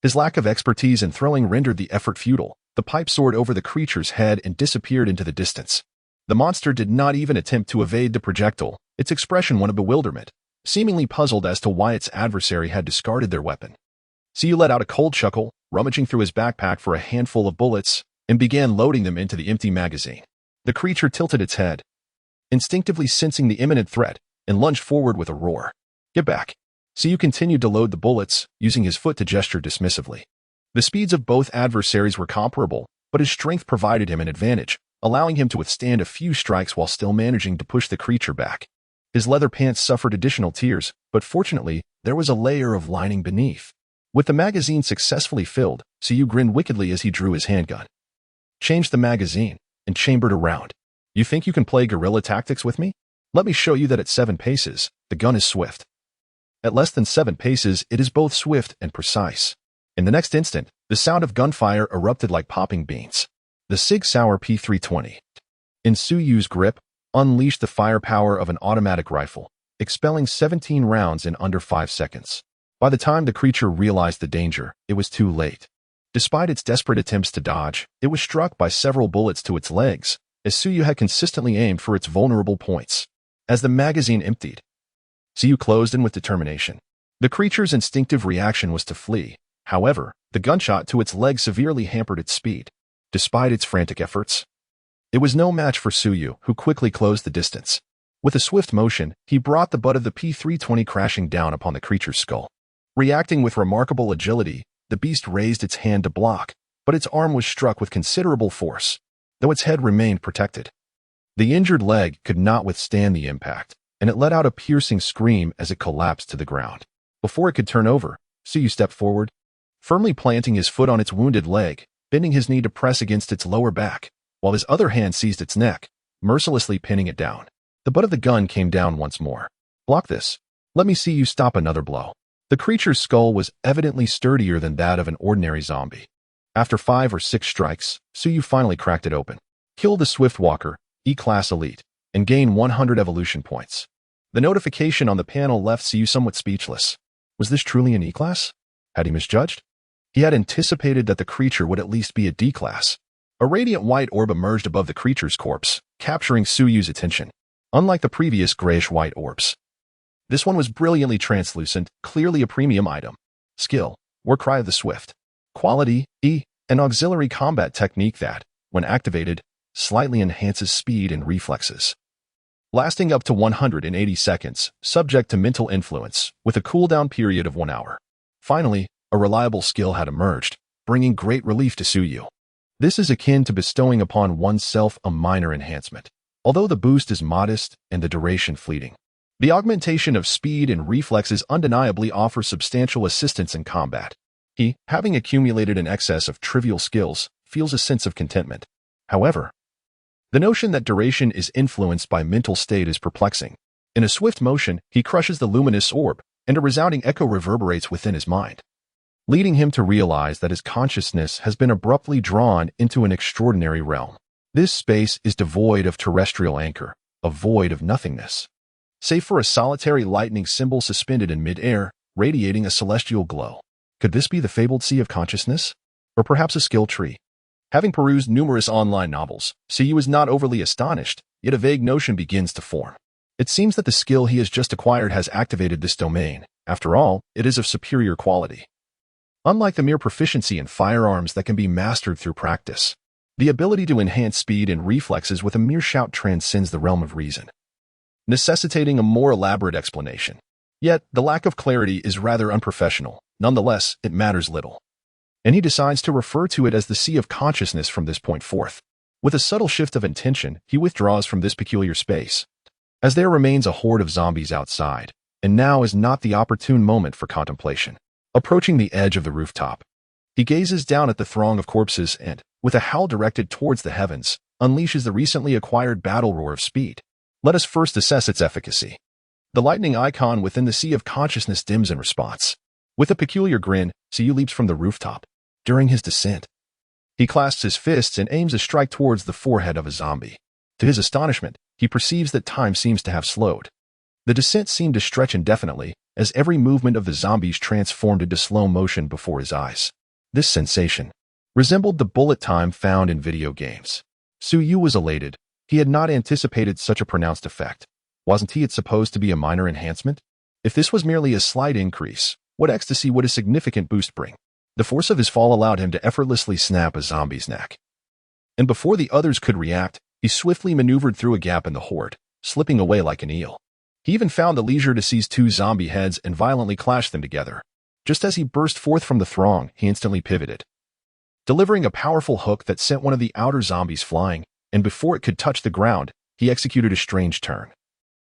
his lack of expertise and throwing rendered the effort futile. The pipe soared over the creature's head and disappeared into the distance. The monster did not even attempt to evade the projectile, its expression one of bewilderment, seemingly puzzled as to why its adversary had discarded their weapon. Suyu let out a cold chuckle, rummaging through his backpack for a handful of bullets, and began loading them into the empty magazine. The creature tilted its head, instinctively sensing the imminent threat, and lunged forward with a roar. "Get back." Suyu continued to load the bullets, using his foot to gesture dismissively. The speeds of both adversaries were comparable, but his strength provided him an advantage, allowing him to withstand a few strikes while still managing to push the creature back. His leather pants suffered additional tears, but fortunately, there was a layer of lining beneath. With the magazine successfully filled, Suyu grinned wickedly as he drew his handgun, changed the magazine, and chambered a round. "You think you can play guerrilla tactics with me? Let me show you that at 7 paces, the gun is swift." At less than 7 paces, it is both swift and precise. In the next instant, the sound of gunfire erupted like popping beans. The Sig Sauer P320, in Suyu's grip, unleashed the firepower of an automatic rifle, expelling 17 rounds in under 5 seconds. By the time the creature realized the danger, it was too late. Despite its desperate attempts to dodge, it was struck by several bullets to its legs, as Suyu had consistently aimed for its vulnerable points. As the magazine emptied, Suyu closed in with determination. The creature's instinctive reaction was to flee. However, the gunshot to its leg severely hampered its speed. Despite its frantic efforts, it was no match for Suyu, who quickly closed the distance. With a swift motion, he brought the butt of the P320 crashing down upon the creature's skull. Reacting with remarkable agility, the beast raised its hand to block, but its arm was struck with considerable force, though its head remained protected. The injured leg could not withstand the impact, and it let out a piercing scream as it collapsed to the ground. Before it could turn over, Suyu stepped forward, firmly planting his foot on its wounded leg, bending his knee to press against its lower back, while his other hand seized its neck, mercilessly pinning it down. The butt of the gun came down once more. "Block this. Let me see you stop another blow." The creature's skull was evidently sturdier than that of an ordinary zombie. After 5 or 6 strikes, Suyu finally cracked it open. Kill the Swift Walker, E-Class Elite, and gain 100 evolution points. The notification on the panel left Suyu somewhat speechless. Was this truly an E-Class? Had he misjudged? He had anticipated that the creature would at least be a D-Class. A radiant white orb emerged above the creature's corpse, capturing Suyu's attention. Unlike the previous grayish-white orbs, this one was brilliantly translucent, clearly a premium item. Skill, War Cry of the Swift. Quality, E, an auxiliary combat technique that, when activated, slightly enhances speed and reflexes. Lasting up to 180 seconds, subject to mental influence, with a cooldown period of 1 hour. Finally, a reliable skill had emerged, bringing great relief to Suyu. This is akin to bestowing upon oneself a minor enhancement, although the boost is modest and the duration fleeting. The augmentation of speed and reflexes undeniably offers substantial assistance in combat. He, having accumulated an excess of trivial skills, feels a sense of contentment. However, the notion that duration is influenced by mental state is perplexing. In a swift motion, he crushes the luminous orb, and a resounding echo reverberates within his mind, leading him to realize that his consciousness has been abruptly drawn into an extraordinary realm. This space is devoid of terrestrial anchor, a void of nothingness, save for a solitary lightning symbol suspended in mid-air, radiating a celestial glow. Could this be the fabled sea of consciousness? Or perhaps a skill tree? Having perused numerous online novels, Suyu is not overly astonished, yet a vague notion begins to form. It seems that the skill he has just acquired has activated this domain. After all, it is of superior quality. Unlike the mere proficiency in firearms that can be mastered through practice, the ability to enhance speed and reflexes with a mere shout transcends the realm of reason, necessitating a more elaborate explanation. Yet, the lack of clarity is rather unprofessional. Nonetheless, it matters little, and he decides to refer to it as the Sea of Consciousness from this point forth. With a subtle shift of intention, he withdraws from this peculiar space, as there remains a horde of zombies outside, and now is not the opportune moment for contemplation. Approaching the edge of the rooftop, he gazes down at the throng of corpses and, with a howl directed towards the heavens, unleashes the recently acquired battle roar of speed. Let us first assess its efficacy. The lightning icon within the Sea of Consciousness dims in response. With a peculiar grin, Suyu leaps from the rooftop. During his descent, he clasps his fists and aims a strike towards the forehead of a zombie. To his astonishment, he perceives that time seems to have slowed. The descent seemed to stretch indefinitely, as every movement of the zombies transformed into slow motion before his eyes. This sensation resembled the bullet time found in video games. Suyu was elated. He had not anticipated such a pronounced effect. Wasn't it supposed to be a minor enhancement? If this was merely a slight increase, what ecstasy would a significant boost bring? The force of his fall allowed him to effortlessly snap a zombie's neck. And before the others could react, he swiftly maneuvered through a gap in the horde, slipping away like an eel. He even found the leisure to seize 2 zombie heads and violently clash them together. Just as he burst forth from the throng, he instantly pivoted, delivering a powerful hook that sent one of the outer zombies flying, and before it could touch the ground, he executed a strange turn,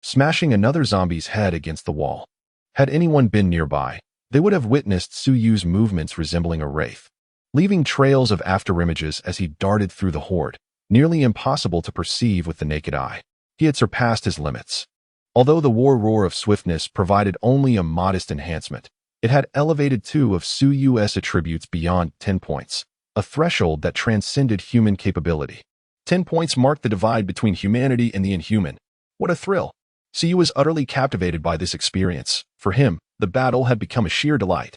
smashing another zombie's head against the wall. Had anyone been nearby, they would have witnessed Suyu's movements resembling a wraith, leaving trails of afterimages as he darted through the horde, nearly impossible to perceive with the naked eye. He had surpassed his limits. Although the war roar of swiftness provided only a modest enhancement, it had elevated 2 of Suyu's attributes beyond 10 points. a threshold that transcended human capability. 10 points marked the divide between humanity and the inhuman. What a thrill! Siyu was utterly captivated by this experience. For him, the battle had become a sheer delight.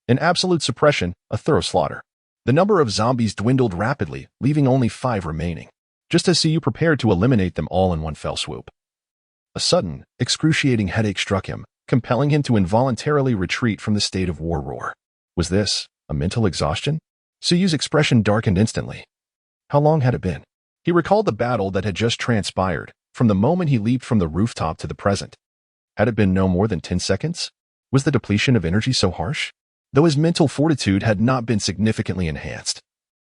In absolute suppression, a thorough slaughter. The number of zombies dwindled rapidly, leaving only 5 remaining, just as Siyu prepared to eliminate them all in one fell swoop. A sudden, excruciating headache struck him, compelling him to involuntarily retreat from the state of war roar. Was this a mental exhaustion? Siyu's expression darkened instantly. How long had it been? He recalled the battle that had just transpired, from the moment he leaped from the rooftop to the present. Had it been no more than 10 seconds? Was the depletion of energy so harsh? Though his mental fortitude had not been significantly enhanced.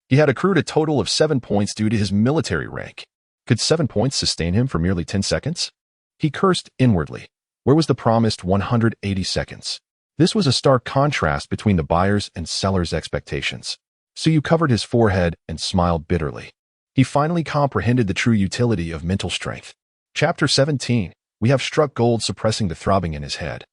He had accrued a total of 7 points due to his military rank. Could 7 points sustain him for merely 10 seconds? He cursed inwardly. Where was the promised 180 seconds? This was a stark contrast between the buyer's and seller's expectations. Siyu covered his forehead and smiled bitterly. He finally comprehended the true utility of mental strength. Chapter 17. We have struck gold, suppressing the throbbing in his head.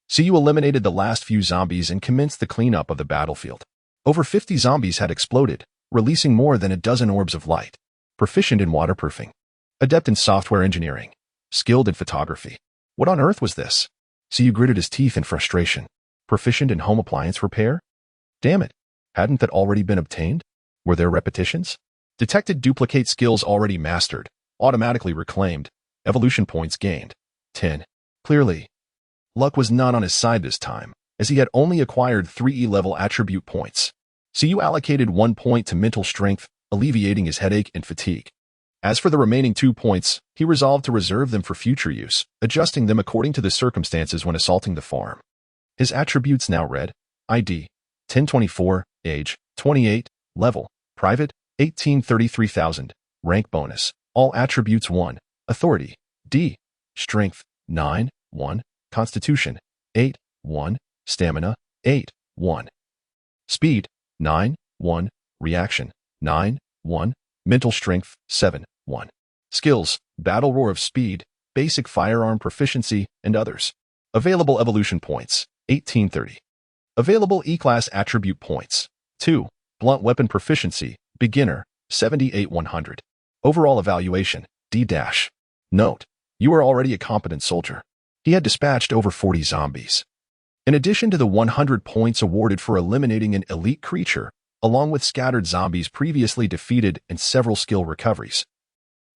Siyu eliminated the last few zombies and commenced the cleanup of the battlefield. Over 50 zombies had exploded, releasing more than a dozen orbs of light. Proficient in waterproofing. Adept in software engineering. Skilled in photography. What on earth was this? Siyu gritted his teeth in frustration. Proficient in home appliance repair? Damn it. Hadn't that already been obtained? Were there repetitions? Detected duplicate skills already mastered. Automatically reclaimed. Evolution points gained. 10. Clearly, luck was not on his side this time, as he had only acquired 3 E-level attribute points. Siyu allocated 1 point to mental strength, alleviating his headache and fatigue. As for the remaining 2 points, he resolved to reserve them for future use, adjusting them according to the circumstances when assaulting the farm. His attributes now read: ID, 1024, age, 28, level, private, 1833,000, rank bonus, all attributes 1, authority, D, strength, 9, 1, constitution, 8, 1, stamina, 8, 1, speed, 9, 1, reaction, 9, 1, mental strength, 7, 1. Skills, battle roar of speed, basic firearm proficiency, and others. Available evolution points, 1830. Available E-class attribute points, 2. Blunt weapon proficiency, beginner, 78-100. Overall evaluation, D-. Note: you are already a competent soldier. He had dispatched over 40 zombies. In addition to the 100 points awarded for eliminating an elite creature, along with scattered zombies previously defeated and several skill recoveries,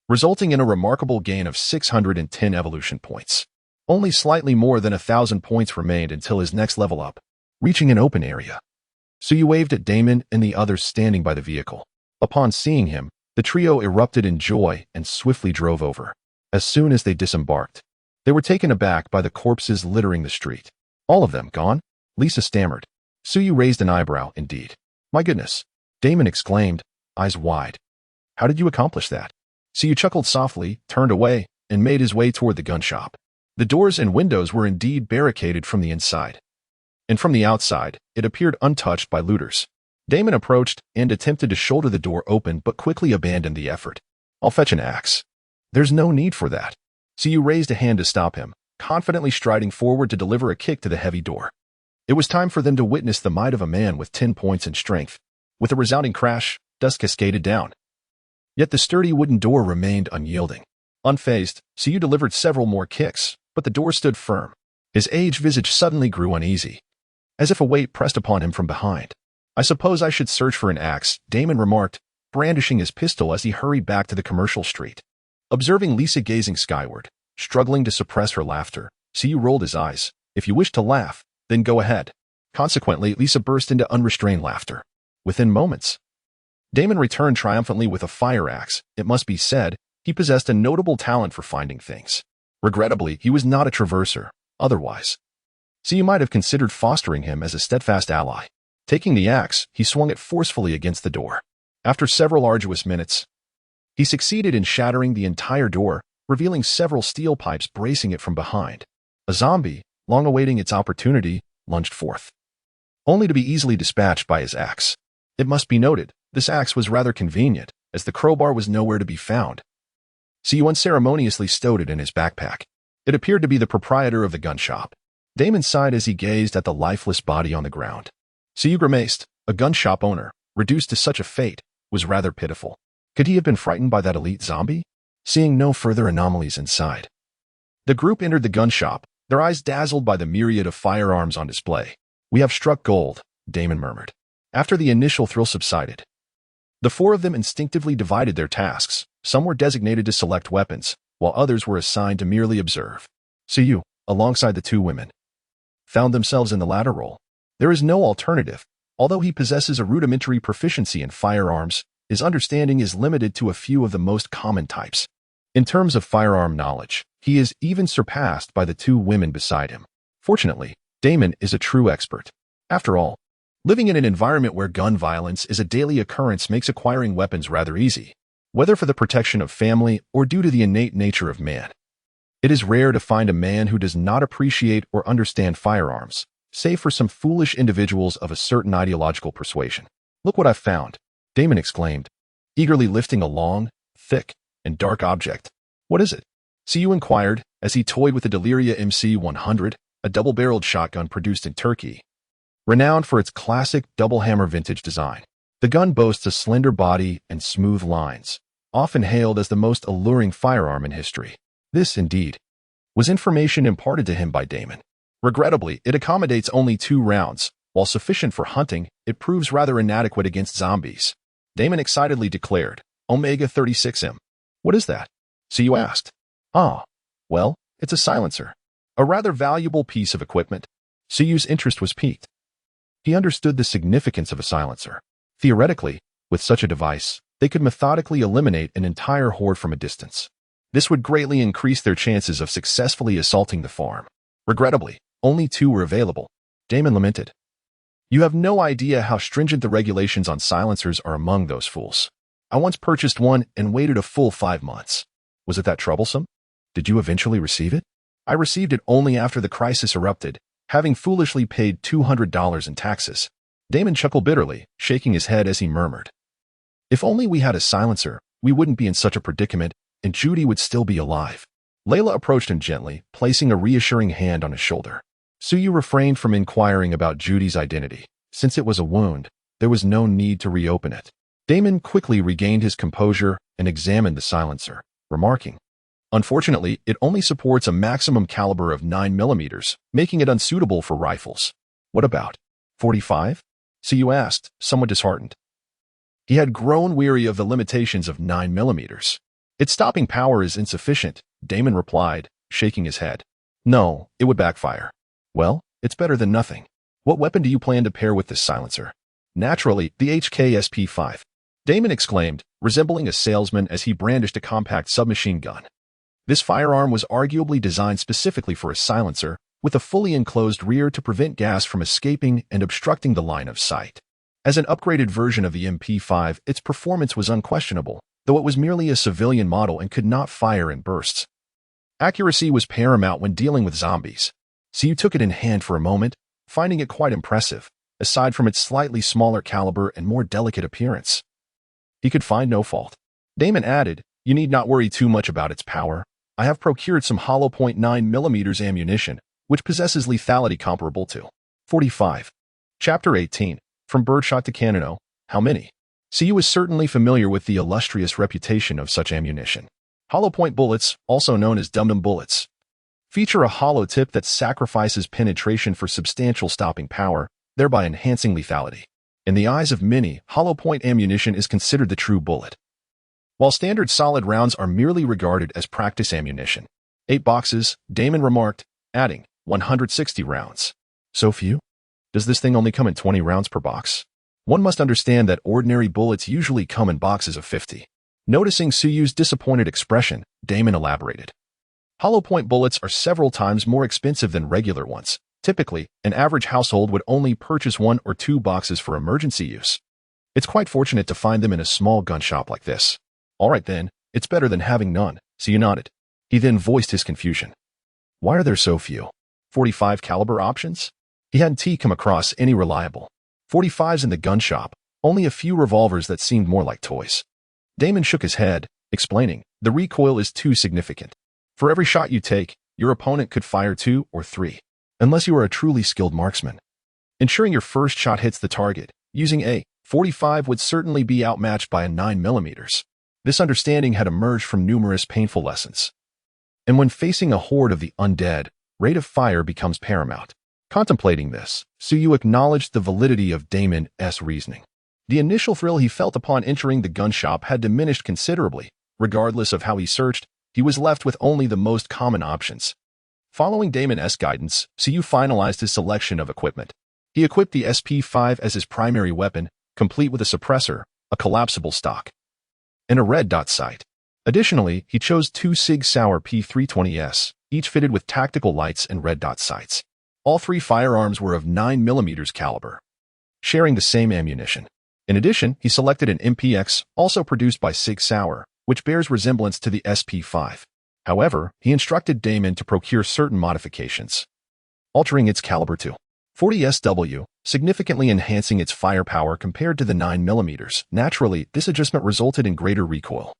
resulting in a remarkable gain of 610 evolution points. Only slightly more than 1,000 points remained until his next level up, reaching an open area. Siyu waved at Damon and the others standing by the vehicle. Upon seeing him, the trio erupted in joy and swiftly drove over. As soon as they disembarked, they were taken aback by the corpses littering the street. All of them gone? Lisa stammered. Siyu raised an eyebrow, indeed. My goodness, Damon exclaimed, eyes wide. How did you accomplish that? Siyu chuckled softly, turned away, and made his way toward the gun shop. The doors and windows were indeed barricaded from the inside. And from the outside, it appeared untouched by looters. Damon approached and attempted to shoulder the door open but quickly abandoned the effort. I'll fetch an axe. There's no need for that. Siyu raised a hand to stop him, confidently striding forward to deliver a kick to the heavy door. It was time for them to witness the might of a man with 10 points in strength. With a resounding crash, dust cascaded down. Yet the sturdy wooden door remained unyielding. Unfazed, Siyu delivered several more kicks, but the door stood firm. His aged visage suddenly grew uneasy, as if a weight pressed upon him from behind. I suppose I should search for an axe, Damon remarked, brandishing his pistol as he hurried back to the commercial street. Observing Lisa gazing skyward, struggling to suppress her laughter, Siyu rolled his eyes. If you wish to laugh, then go ahead. Consequently, Lisa burst into unrestrained laughter. Within moments, Damon returned triumphantly with a fire axe. It must be said, he possessed a notable talent for finding things. Regrettably, he was not a traverser. Otherwise, Siyu might have considered fostering him as a steadfast ally. Taking the axe, he swung it forcefully against the door. After several arduous minutes, he succeeded in shattering the entire door, revealing several steel pipes bracing it from behind. A zombie, long awaiting its opportunity, lunged forth, only to be easily dispatched by his axe. It must be noted, this axe was rather convenient, as the crowbar was nowhere to be found. Siyu unceremoniously stowed it in his backpack. It appeared to be the proprietor of the gun shop. Damon sighed as he gazed at the lifeless body on the ground. Siyu grimaced. A gun shop owner, reduced to such a fate, was rather pitiful. Could he have been frightened by that elite zombie? Seeing no further anomalies inside, the group entered the gun shop, their eyes dazzled by the myriad of firearms on display. "We have struck gold," Damon murmured. After the initial thrill subsided, the four of them instinctively divided their tasks. Some were designated to select weapons, while others were assigned to merely observe. Siyu, alongside the two women, found themselves in the latter role. There is no alternative. Although he possesses a rudimentary proficiency in firearms, his understanding is limited to a few of the most common types. In terms of firearm knowledge, he is even surpassed by the two women beside him. Fortunately, Damon is a true expert. After all, living in an environment where gun violence is a daily occurrence makes acquiring weapons rather easy, whether for the protection of family or due to the innate nature of man. It is rare to find a man who does not appreciate or understand firearms, save for some foolish individuals of a certain ideological persuasion. "Look what I've found," Damon exclaimed, eagerly lifting a long, thick, and dark object. "What is it?" Siyu inquired as he toyed with the Deliria MC-100, a double-barreled shotgun produced in Turkey, renowned for its classic double-hammer vintage design. The gun boasts a slender body and smooth lines, often hailed as the most alluring firearm in history. This, indeed, was information imparted to him by Damon. Regrettably, it accommodates only 2 rounds. While sufficient for hunting, it proves rather inadequate against zombies. Damon excitedly declared, "Omega-36M. "What is that?" Siyu asked. "Ah, well, it's a silencer. A rather valuable piece of equipment." Siyu's interest was piqued. He understood the significance of a silencer. Theoretically, with such a device, they could methodically eliminate an entire horde from a distance. This would greatly increase their chances of successfully assaulting the farm. Regrettably, only 2 were available. Damon lamented. "You have no idea how stringent the regulations on silencers are among those fools. I once purchased one and waited a full 5 months. Was it that troublesome? Did you eventually receive it?" "I received it only after the crisis erupted, having foolishly paid $200 in taxes." Damon chuckled bitterly, shaking his head as he murmured, "If only we had a silencer, we wouldn't be in such a predicament, and Judy would still be alive." Layla approached him gently, placing a reassuring hand on his shoulder. Siyu refrained from inquiring about Judy's identity. Since it was a wound, there was no need to reopen it. Damon quickly regained his composure and examined the silencer, remarking, "Unfortunately, it only supports a maximum caliber of 9mm, making it unsuitable for rifles." "What about 45? Siyu asked, somewhat disheartened. He had grown weary of the limitations of 9mm. "Its stopping power is insufficient," Damon replied, shaking his head. "No, it would backfire." "Well, it's better than nothing. What weapon do you plan to pair with this silencer?" "Naturally, the HK-SP5. Damon exclaimed, resembling a salesman as he brandished a compact submachine gun. This firearm was arguably designed specifically for a silencer, with a fully enclosed rear to prevent gas from escaping and obstructing the line of sight. As an upgraded version of the MP5, its performance was unquestionable, though it was merely a civilian model and could not fire in bursts. Accuracy was paramount when dealing with zombies. Siyu took it in hand for a moment, finding it quite impressive, aside from its slightly smaller caliber and more delicate appearance. He could find no fault. Damon added, "You need not worry too much about its power. I have procured some hollow .9mm ammunition, which possesses lethality comparable to 45. Chapter 18. From Birdshot to Canino, How Many? Siyu is certainly familiar with the illustrious reputation of such ammunition. Hollow point bullets, also known as dum-dum bullets, feature a hollow tip that sacrifices penetration for substantial stopping power, thereby enhancing lethality. In the eyes of many, hollow point ammunition is considered the true bullet, while standard solid rounds are merely regarded as practice ammunition. 8 boxes, Damon remarked, adding 160 rounds. So few? Does this thing only come in 20 rounds per box? One must understand that ordinary bullets usually come in boxes of 50. Noticing Suyu's disappointed expression, Damon elaborated. Hollow point bullets are several times more expensive than regular ones. Typically, an average household would only purchase 1 or 2 boxes for emergency use. It's quite fortunate to find them in a small gun shop like this. All right then, it's better than having none, Siyu nodded. He then voiced his confusion. Why are there so few 45 caliber options? He hadn't come across any reliable 45s in the gun shop, only a few revolvers that seemed more like toys. Damon shook his head, explaining, the recoil is too significant. For every shot you take, your opponent could fire 2 or 3, unless you are a truly skilled marksman. Ensuring your first shot hits the target, using a .45 would certainly be outmatched by a 9mm. This understanding had emerged from numerous painful lessons. And when facing a horde of the undead, rate of fire becomes paramount. Contemplating this, Suyu acknowledged the validity of Damon's reasoning. The initial thrill he felt upon entering the gun shop had diminished considerably. Regardless of how he searched, he was left with only the most common options. Following Damon's guidance, Suyu finalized his selection of equipment. He equipped the SP5 as his primary weapon, complete with a suppressor, a collapsible stock, and a red dot sight. Additionally, he chose two Sig Sauer P320s, each fitted with tactical lights and red dot sights. All three firearms were of 9mm caliber, sharing the same ammunition. In addition, he selected an MPX, also produced by Sig Sauer, which bears resemblance to the SP5. However, he instructed Damon to procure certain modifications, altering its caliber to 40 SW, significantly enhancing its firepower compared to the 9mm. Naturally, this adjustment resulted in greater recoil.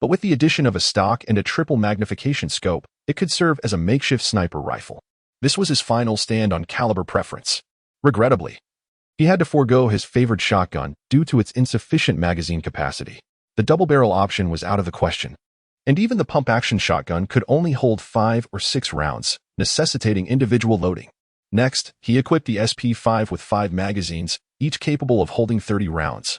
But with the addition of a stock and a triple magnification scope, it could serve as a makeshift sniper rifle. This was his final stand on caliber preference. Regrettably, he had to forego his favored shotgun due to its insufficient magazine capacity. The double-barrel option was out of the question, and even the pump-action shotgun could only hold 5 or 6 rounds, necessitating individual loading. Next, he equipped the SP5 with 5 magazines, each capable of holding 30 rounds,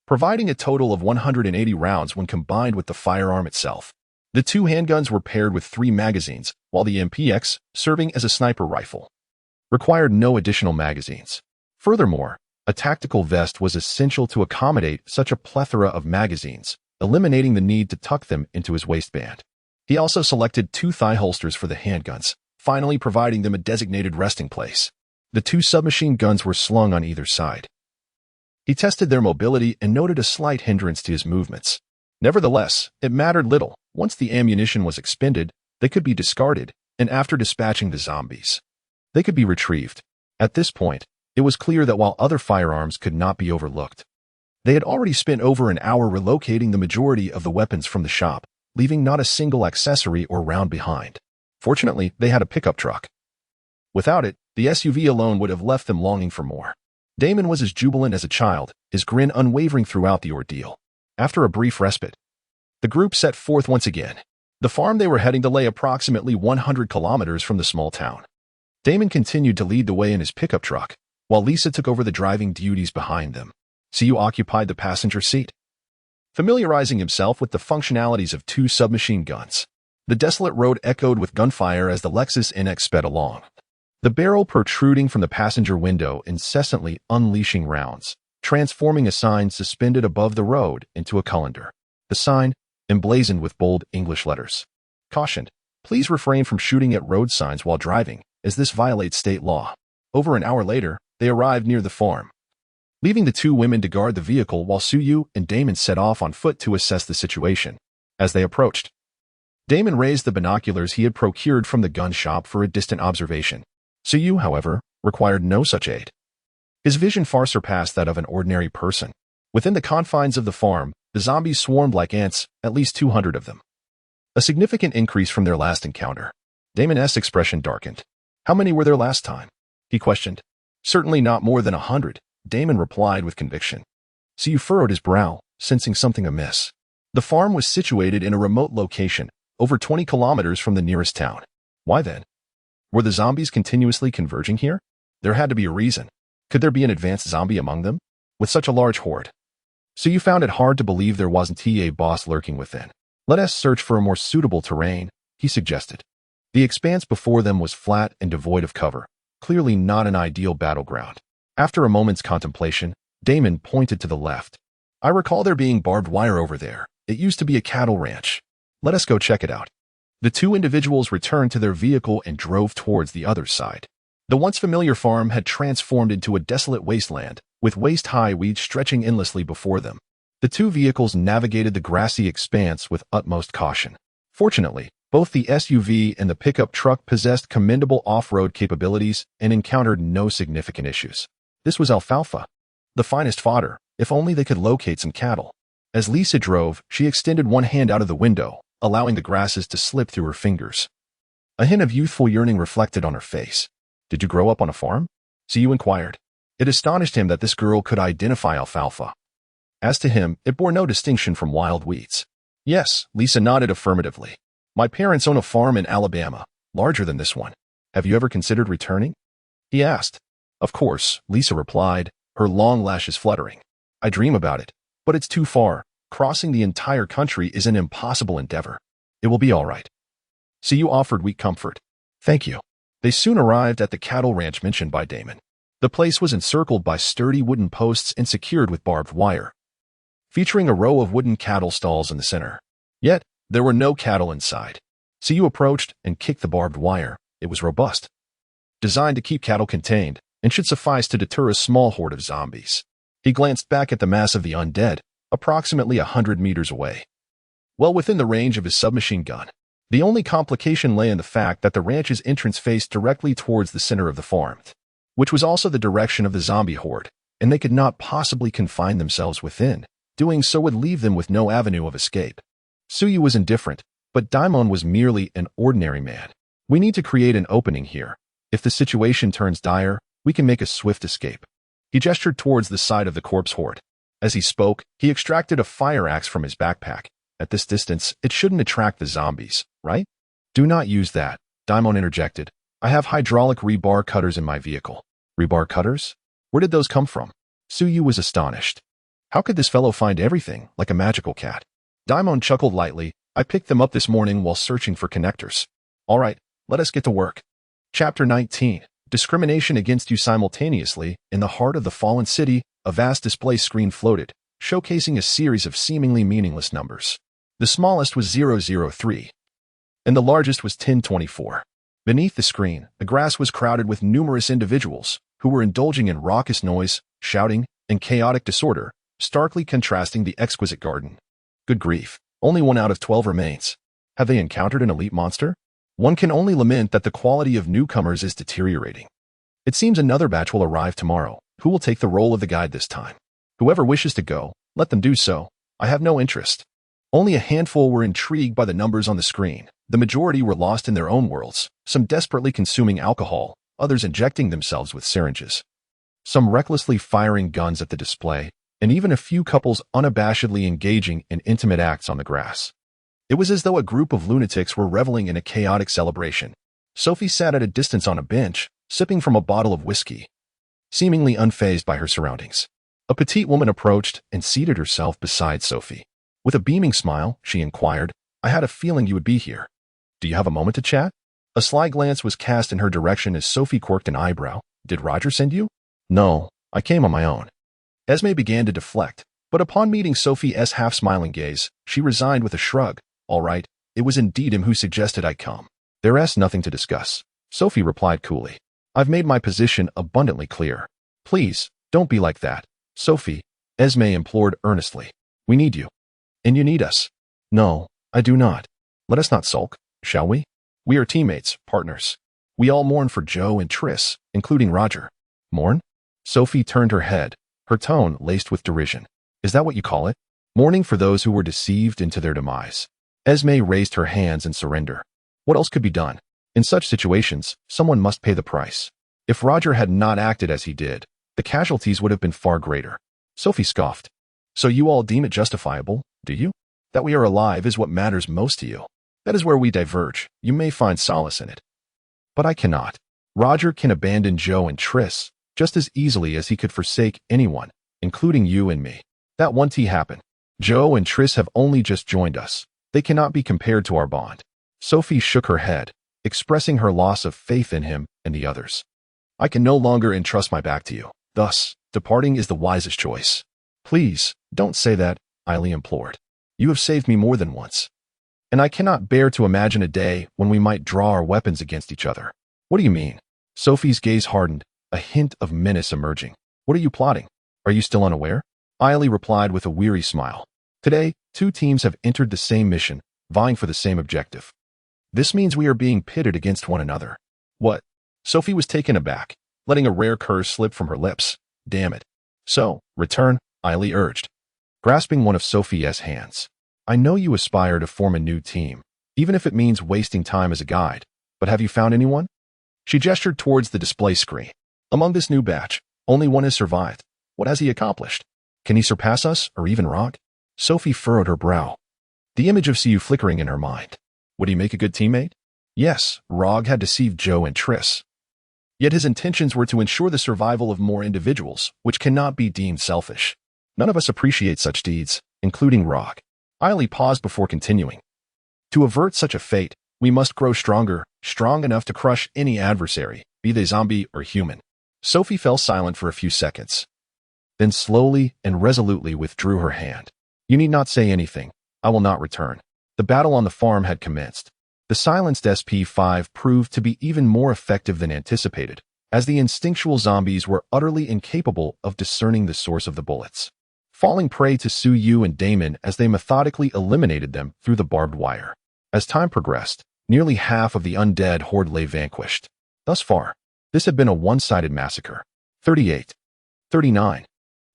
providing a total of 180 rounds when combined with the firearm itself. The two handguns were paired with 3 magazines, while the MPX, serving as a sniper rifle, required no additional magazines. Furthermore, a tactical vest was essential to accommodate such a plethora of magazines, eliminating the need to tuck them into his waistband. He also selected 2 thigh holsters for the handguns, finally providing them a designated resting place. The 2 submachine guns were slung on either side. He tested their mobility and noted a slight hindrance to his movements. Nevertheless, it mattered little. Once the ammunition was expended, they could be discarded, and after dispatching the zombies, they could be retrieved. At this point, it was clear that while other firearms could not be overlooked, they had already spent over an hour relocating the majority of the weapons from the shop, leaving not a single accessory or round behind. Fortunately, they had a pickup truck. Without it, the SUV alone would have left them longing for more. Damon was as jubilant as a child, his grin unwavering throughout the ordeal. After a brief respite, the group set forth once again. The farm they were heading to lay approximately 100 kilometers from the small town. Damon continued to lead the way in his pickup truck, while Lisa took over the driving duties behind them. Suyu occupied the passenger seat, familiarizing himself with the functionalities of 2 submachine guns. The desolate road echoed with gunfire as the Lexus NX sped along, the barrel protruding from the passenger window incessantly unleashing rounds, transforming a sign suspended above the road into a colander. The sign, emblazoned with bold English letters, cautioned, "Please refrain from shooting at road signs while driving, as this violates state law." Over an hour later, they arrived near the farm, leaving the 2 women to guard the vehicle while Suyu and Damon set off on foot to assess the situation. As they approached, Damon raised the binoculars he had procured from the gun shop for a distant observation. Suyu, however, required no such aid. His vision far surpassed that of an ordinary person. Within the confines of the farm, the zombies swarmed like ants, at least 200 of them. A significant increase from their last encounter. Damon's expression darkened. "How many were there last time?" he questioned. "Certainly not more than 100, Damon replied with conviction. Suyu furrowed his brow, sensing something amiss. The farm was situated in a remote location, over 20 kilometers from the nearest town. Why then? Were the zombies continuously converging here? There had to be a reason. Could there be an advanced zombie among them? With such a large horde? Suyu found it hard to believe there wasn't a boss lurking within. "Let us search for a more suitable terrain," he suggested. The expanse before them was flat and devoid of cover, clearly not an ideal battleground. After a moment's contemplation, Damon pointed to the left. "I recall there being barbed wire over there. It used to be a cattle ranch. Let us go check it out." The 2 individuals returned to their vehicle and drove towards the other side. The once familiar farm had transformed into a desolate wasteland, with waist-high weeds stretching endlessly before them. The 2 vehicles navigated the grassy expanse with utmost caution. Fortunately, both the SUV and the pickup truck possessed commendable off-road capabilities and encountered no significant issues. This was alfalfa, the finest fodder, if only they could locate some cattle. As Lisa drove, she extended one hand out of the window, allowing the grasses to slip through her fingers. A hint of youthful yearning reflected on her face. "Did you grow up on a farm?" Suyu inquired. It astonished him that this girl could identify alfalfa. As to him, it bore no distinction from wild weeds. Yes, Lisa nodded affirmatively. My parents own a farm in Alabama, larger than this one. Have you ever considered returning? He asked. Of course, Lisa replied, her long lashes fluttering. I dream about it, but it's too far. Crossing the entire country is an impossible endeavor. It will be all right. Siyu offered weak comfort. Thank you. They soon arrived at the cattle ranch mentioned by Damon. The place was encircled by sturdy wooden posts and secured with barbed wire, featuring a row of wooden cattle stalls in the center. Yet, there were no cattle inside. Siyu approached and kicked the barbed wire. It was robust, designed to keep cattle contained, and should suffice to deter a small horde of zombies. He glanced back at the mass of the undead, approximately 100 meters away, well within the range of his submachine gun. The only complication lay in the fact that the ranch's entrance faced directly towards the center of the farm, which was also the direction of the zombie horde, and they could not possibly confine themselves within. Doing so would leave them with no avenue of escape. Siyu was indifferent, but Daimon was merely an ordinary man. We need to create an opening here. If the situation turns dire, we can make a swift escape. He gestured towards the side of the corpse horde. As he spoke, he extracted a fire axe from his backpack. At this distance, it shouldn't attract the zombies, right? Do not use that, Daimon interjected. I have hydraulic rebar cutters in my vehicle. Rebar cutters? Where did those come from? Siyu was astonished. How could this fellow find everything, like a magical cat? Daimon chuckled lightly. I picked them up this morning while searching for connectors. All right, let us get to work. Chapter 19. Discrimination against you. Simultaneously, in the heart of the fallen city, a vast display screen floated, showcasing a series of seemingly meaningless numbers. The smallest was 003, and the largest was 1024. Beneath the screen, the grass was crowded with numerous individuals who were indulging in raucous noise, shouting, and chaotic disorder, starkly contrasting the exquisite garden. Good grief, only 1 out of 12 remains. Have they encountered an elite monster? One can only lament that the quality of newcomers is deteriorating. It seems another batch will arrive tomorrow. Who will take the role of the guide this time? Whoever wishes to go, let them do so. I have no interest. Only a handful were intrigued by the numbers on the screen. The majority were lost in their own worlds, some desperately consuming alcohol, others injecting themselves with syringes, some recklessly firing guns at the display, and even a few couples unabashedly engaging in intimate acts on the grass. It was as though a group of lunatics were reveling in a chaotic celebration. Sophie sat at a distance on a bench, sipping from a bottle of whiskey, seemingly unfazed by her surroundings. A petite woman approached and seated herself beside Sophie. With a beaming smile, she inquired, I had a feeling you would be here. Do you have a moment to chat? A sly glance was cast in her direction as Sophie quirked an eyebrow. Did Roger send you? No, I came on my own. Esme began to deflect, but upon meeting Sophie's half-smiling gaze, she resigned with a shrug. All right, it was indeed him who suggested I come. There's nothing to discuss. Sophie replied coolly. I've made my position abundantly clear. Please, don't be like that. Sophie, Esme implored earnestly. We need you. And you need us. No, I do not. Let us not sulk, shall we? We are teammates, partners. We all mourn for Joe and Triss, including Roger. Mourn? Sophie turned her head, her tone laced with derision. Is that what you call it? Mourning for those who were deceived into their demise. Esme raised her hands in surrender. What else could be done? In such situations, someone must pay the price. If Roger had not acted as he did, the casualties would have been far greater. Sophie scoffed. So you all deem it justifiable, do you? That we are alive is what matters most to you. That is where we diverge. You may find solace in it. But I cannot. Roger can abandon Joe and Triss just as easily as he could forsake anyone, including you and me. That won't happen. Joe and Triss have only just joined us. They cannot be compared to our bond. Sophie shook her head, expressing her loss of faith in him and the others. I can no longer entrust my back to you. Thus, departing is the wisest choice. Please, don't say that, Eileen implored. You have saved me more than once. And I cannot bear to imagine a day when we might draw our weapons against each other. What do you mean? Sophie's gaze hardened, a hint of menace emerging. What are you plotting? Are you still unaware? Eileen replied with a weary smile. Today, 2 teams have entered the same mission, vying for the same objective. This means we are being pitted against one another. What? Sophie was taken aback, letting a rare curse slip from her lips. Damn it. So, return, Eileen urged, grasping one of Sophie's hands. I know you aspire to form a new team, even if it means wasting time as a guide, but have you found anyone? She gestured towards the display screen. Among this new batch, Only one has survived. What has he accomplished? Can he surpass us, or even Rog? Sophie furrowed her brow, the image of Siu flickering in her mind. Would he make a good teammate? Yes, Rog had deceived Joe and Triss. Yet his intentions were to ensure the survival of more individuals, which cannot be deemed selfish. None of us appreciate such deeds, including Rog. Eiley paused before continuing. To avert such a fate, we must grow stronger, strong enough to crush any adversary, be they zombie or human. Sophie fell silent for a few seconds, then slowly and resolutely withdrew her hand. You need not say anything. I will not return. The battle on the farm had commenced. The silenced SP-5 proved to be even more effective than anticipated, as the instinctual zombies were utterly incapable of discerning the source of the bullets, falling prey to Su Yu and Damon as they methodically eliminated them through the barbed wire. As time progressed, nearly half of the undead horde lay vanquished. Thus far, this had been a one-sided massacre. 38, 39,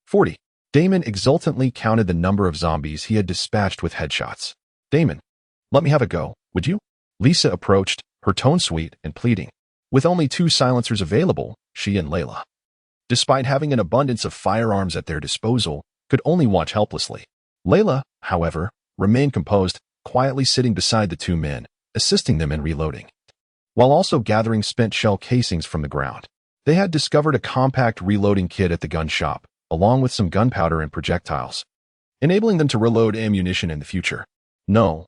40. Damon exultantly counted the number of zombies he had dispatched with headshots. Damon, let me have a go, would you? Lisa approached, her tone sweet and pleading. With only 2 silencers available, she and Layla, despite having an abundance of firearms at their disposal, could only watch helplessly. Layla, however, remained composed, quietly sitting beside the 2 men, assisting them in reloading, while also gathering spent shell casings from the ground. They had discovered a compact reloading kit at the gun shop, along with some gunpowder and projectiles, enabling them to reload ammunition in the future. No,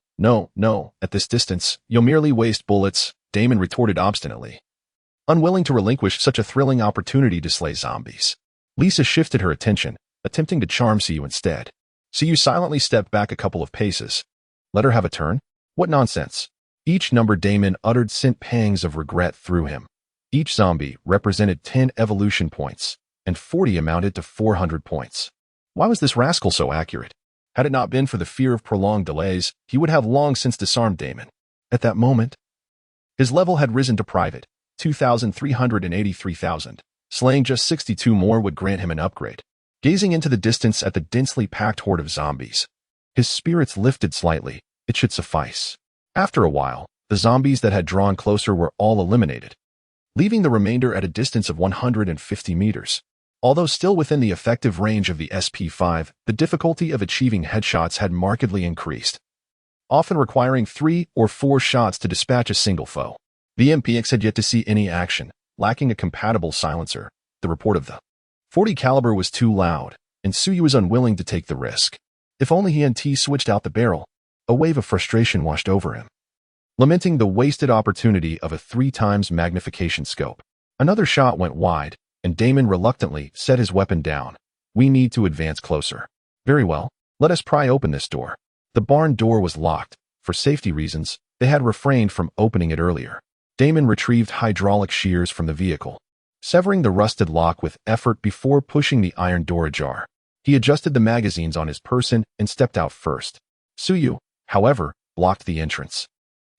at this distance, you'll merely waste bullets, Damon retorted obstinately, unwilling to relinquish such a thrilling opportunity to slay zombies. Lisa shifted her attention, attempting to charm Siu instead. Siu silently stepped back a couple of paces. Let her have a turn? What nonsense. Each number Damon uttered sent pangs of regret through him. Each zombie represented 10 evolution points, and 40 amounted to 400 points. Why was this rascal so accurate? Had it not been for the fear of prolonged delays, he would have long since disarmed Damon. At that moment, his level had risen to private, 2,383,000. Slaying just 62 more would grant him an upgrade. Gazing into the distance at the densely packed horde of zombies, his spirits lifted slightly. It should suffice. After a while, the zombies that had drawn closer were all eliminated, leaving the remainder at a distance of 150 meters. Although still within the effective range of the SP-5, the difficulty of achieving headshots had markedly increased, often requiring 3 or 4 shots to dispatch a single foe. The MPX had yet to see any action, lacking a compatible silencer. The report of the .40 caliber was too loud, and Suyu was unwilling to take the risk. If only he and T switched out the barrel. A wave of frustration washed over him, lamenting the wasted opportunity of a 3 times magnification scope. Another shot went wide, and Damon reluctantly set his weapon down. We need to advance closer. Very well, let us pry open this door. The barn door was locked. For safety reasons, they had refrained from opening it earlier. Damon retrieved hydraulic shears from the vehicle, severing the rusted lock with effort before pushing the iron door ajar. He adjusted the magazines on his person and stepped out first. Suyu, however, blocked the entrance,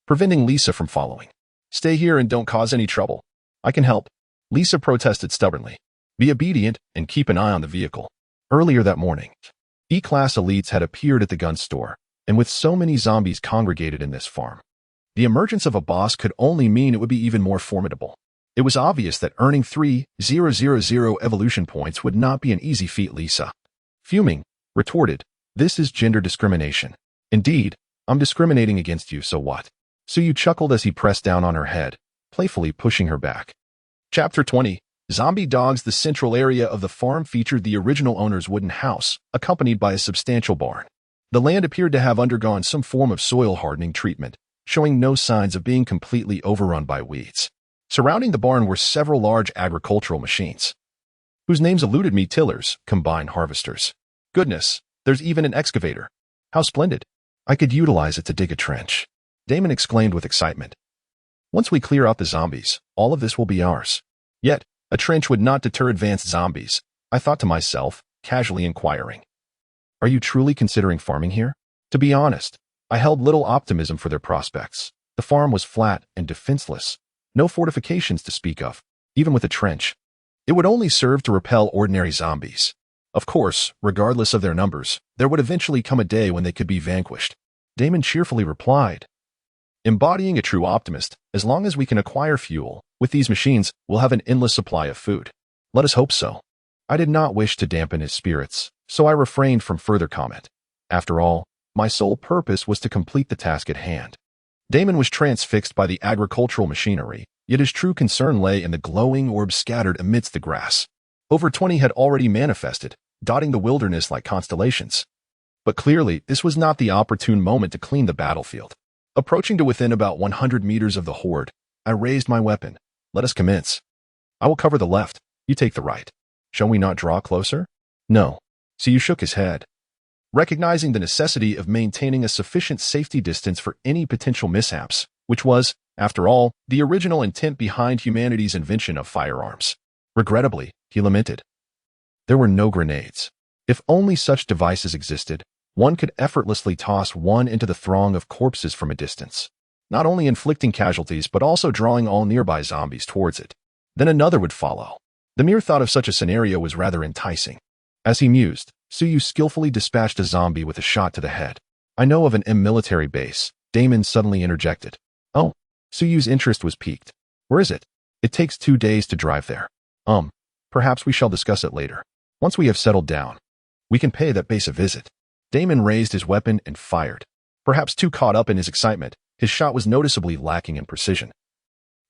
preventing Lisa from following. Stay here and don't cause any trouble. I can help. Lisa protested stubbornly. Be obedient and keep an eye on the vehicle. Earlier that morning, E-class elites had appeared at the gun store, and with so many zombies congregated in this farm, the emergence of a boss could only mean it would be even more formidable. It was obvious that earning 3,000 evolution points would not be an easy feat. Lisa, fuming, retorted, "This is gender discrimination." "Indeed, I'm discriminating against you, so what?" Suyu chuckled as he pressed down on her head, playfully pushing her back. Chapter 20. Zombie Dogs. The central area of the farm featured the original owner's wooden house, accompanied by a substantial barn. The land appeared to have undergone some form of soil hardening treatment, showing no signs of being completely overrun by weeds. Surrounding the barn were several large agricultural machines, whose names eluded me. Tillers, combine harvesters. Goodness, there's even an excavator. How splendid. I could utilize it to dig a trench. Damon exclaimed with excitement. Once we clear out the zombies, all of this will be ours. Yet, a trench would not deter advanced zombies, I thought to myself, casually inquiring. Are you truly considering farming here? To be honest, I held little optimism for their prospects. The farm was flat and defenseless, no fortifications to speak of. Even with a trench, it would only serve to repel ordinary zombies. Of course, regardless of their numbers, there would eventually come a day when they could be vanquished. Damon cheerfully replied, embodying a true optimist, as long as we can acquire fuel, with these machines, we'll have an endless supply of food. Let us hope so. I did not wish to dampen his spirits, so I refrained from further comment. After all, my sole purpose was to complete the task at hand. Damon was transfixed by the agricultural machinery, yet his true concern lay in the glowing orbs scattered amidst the grass. Over 20 had already manifested, dotting the wilderness like constellations. But clearly, this was not the opportune moment to clean the battlefield. Approaching to within about 100 meters of the horde, I raised my weapon. Let us commence. I will cover the left, you take the right. Shall we not draw closer? No. So you shook his head. Recognizing the necessity of maintaining a sufficient safety distance for any potential mishaps, which was, after all, the original intent behind humanity's invention of firearms. Regrettably, he lamented. There were no grenades. If only such devices existed, one could effortlessly toss one into the throng of corpses from a distance, not only inflicting casualties but also drawing all nearby zombies towards it. Then another would follow. The mere thought of such a scenario was rather enticing. As he mused, Suyu skillfully dispatched a zombie with a shot to the head. I know of an military base, Damon suddenly interjected. Oh, Suyu's interest was piqued. Where is it? It takes 2 days to drive there. Perhaps we shall discuss it later. Once we have settled down, we can pay that base a visit. Damon raised his weapon and fired. Perhaps too caught up in his excitement, his shot was noticeably lacking in precision.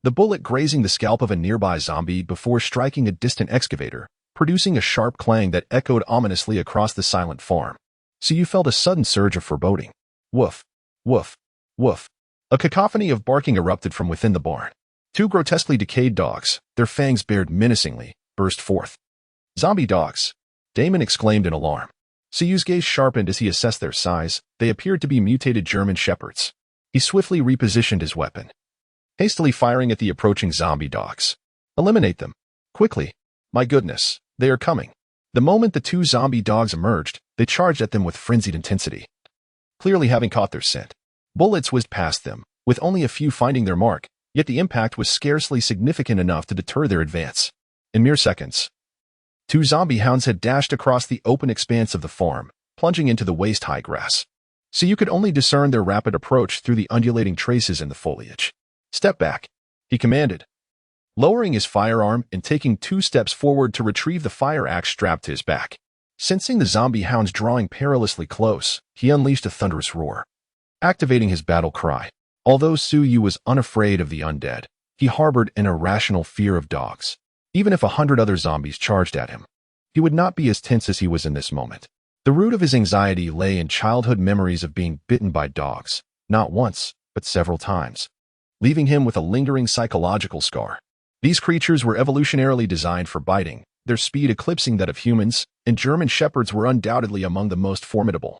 The bullet grazing the scalp of a nearby zombie before striking a distant excavator, producing a sharp clang that echoed ominously across the silent farm. So you felt a sudden surge of foreboding. Woof, woof, woof. A cacophony of barking erupted from within the barn. 2 grotesquely decayed dogs, their fangs bared menacingly, burst forth. Zombie dogs! Damon exclaimed in alarm. Suyu's gaze sharpened as he assessed their size. They appeared to be mutated German shepherds. He swiftly repositioned his weapon, hastily firing at the approaching zombie dogs. Eliminate them. Quickly. My goodness, they are coming. The moment the 2 zombie dogs emerged, they charged at them with frenzied intensity. Clearly having caught their scent, bullets whizzed past them, with only a few finding their mark, yet the impact was scarcely significant enough to deter their advance. In mere seconds, 2 zombie hounds had dashed across the open expanse of the farm, plunging into the waist-high grass. So you could only discern their rapid approach through the undulating traces in the foliage. Step back, he commanded, lowering his firearm and taking 2 steps forward to retrieve the fire axe strapped to his back. Sensing the zombie hounds drawing perilously close, he unleashed a thunderous roar, activating his battle cry. Although Suyu was unafraid of the undead, he harbored an irrational fear of dogs. Even if 100 other zombies charged at him, he would not be as tense as he was in this moment. The root of his anxiety lay in childhood memories of being bitten by dogs, not once, but several times, leaving him with a lingering psychological scar. These creatures were evolutionarily designed for biting, their speed eclipsing that of humans, and German shepherds were undoubtedly among the most formidable,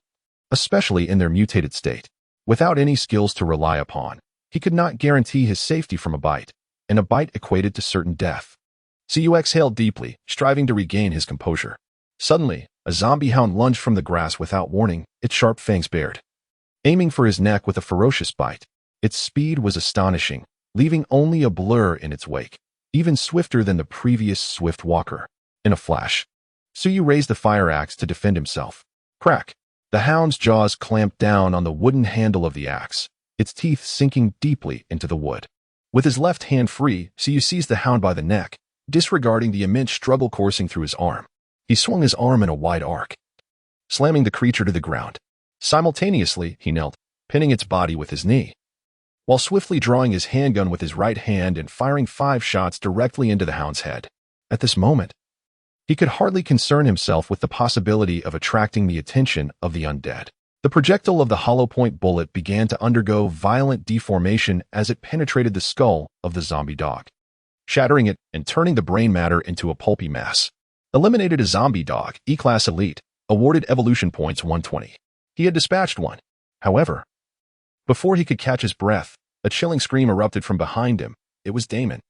especially in their mutated state. Without any skills to rely upon, he could not guarantee his safety from a bite, and a bite equated to certain death. Suyu exhaled deeply, striving to regain his composure. Suddenly, a zombie hound lunged from the grass without warning, its sharp fangs bared, aiming for his neck with a ferocious bite. Its speed was astonishing, leaving only a blur in its wake, even swifter than the previous swift walker. In a flash, Suyu raised the fire axe to defend himself. Crack! The hound's jaws clamped down on the wooden handle of the axe, its teeth sinking deeply into the wood. With his left hand free, Suyu seized the hound by the neck, disregarding the immense struggle coursing through his arm. He swung his arm in a wide arc, slamming the creature to the ground. Simultaneously, he knelt, pinning its body with his knee, while swiftly drawing his handgun with his right hand and firing 5 shots directly into the hound's head. At this moment, he could hardly concern himself with the possibility of attracting the attention of the undead. The projectile of the hollow point bullet began to undergo violent deformation as it penetrated the skull of the zombie dog, shattering it and turning the brain matter into a pulpy mass. Eliminated a zombie dog, E-Class Elite, awarded evolution points 120. He had dispatched one. However, before he could catch his breath, a chilling scream erupted from behind him. It was Damon.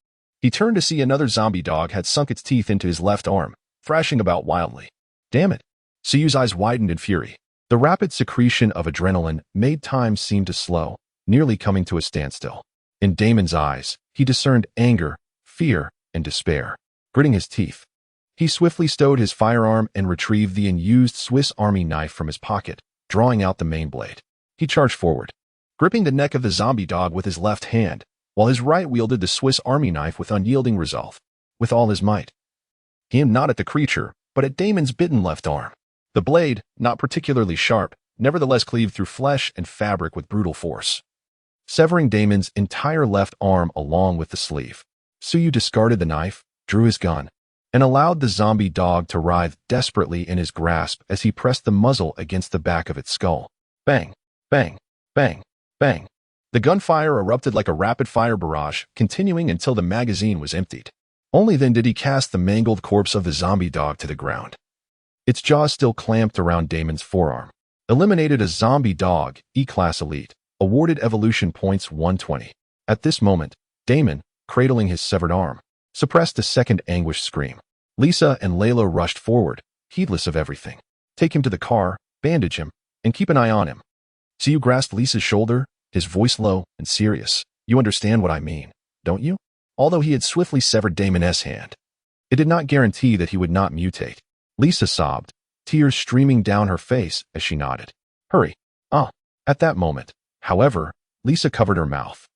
He turned to see another zombie dog had sunk its teeth into his left arm, thrashing about wildly. Damn it! Suyu's eyes widened in fury. The rapid secretion of adrenaline made time seem to slow, nearly coming to a standstill. In Damon's eyes, he discerned anger, fear, and despair. Gritting his teeth, he swiftly stowed his firearm and retrieved the unused Swiss Army knife from his pocket, drawing out the main blade. He charged forward, gripping the neck of the zombie dog with his left hand, while his right wielded the Swiss Army knife with unyielding resolve. With all his might, he aimed not at the creature, but at Damon's bitten left arm. The blade, not particularly sharp, nevertheless cleaved through flesh and fabric with brutal force, severing Damon's entire left arm along with the sleeve. Suyu discarded the knife, drew his gun, and allowed the zombie dog to writhe desperately in his grasp as he pressed the muzzle against the back of its skull. Bang, bang, bang, bang. The gunfire erupted like a rapid-fire barrage, continuing until the magazine was emptied. Only then did he cast the mangled corpse of the zombie dog to the ground, its jaws still clamped around Damon's forearm. Eliminated a zombie dog, E-Class Elite. Awarded evolution points 120. At this moment, Damon, cradling his severed arm, suppressed a second anguished scream. Lisa and Layla rushed forward, heedless of everything. Take him to the car, bandage him, and keep an eye on him. Suyu grasped Lisa's shoulder, his voice low and serious. You understand what I mean, don't you? Although he had swiftly severed Damon's hand, it did not guarantee that he would not mutate. Lisa sobbed, tears streaming down her face as she nodded. Hurry. At that moment, however, Lisa covered her mouth,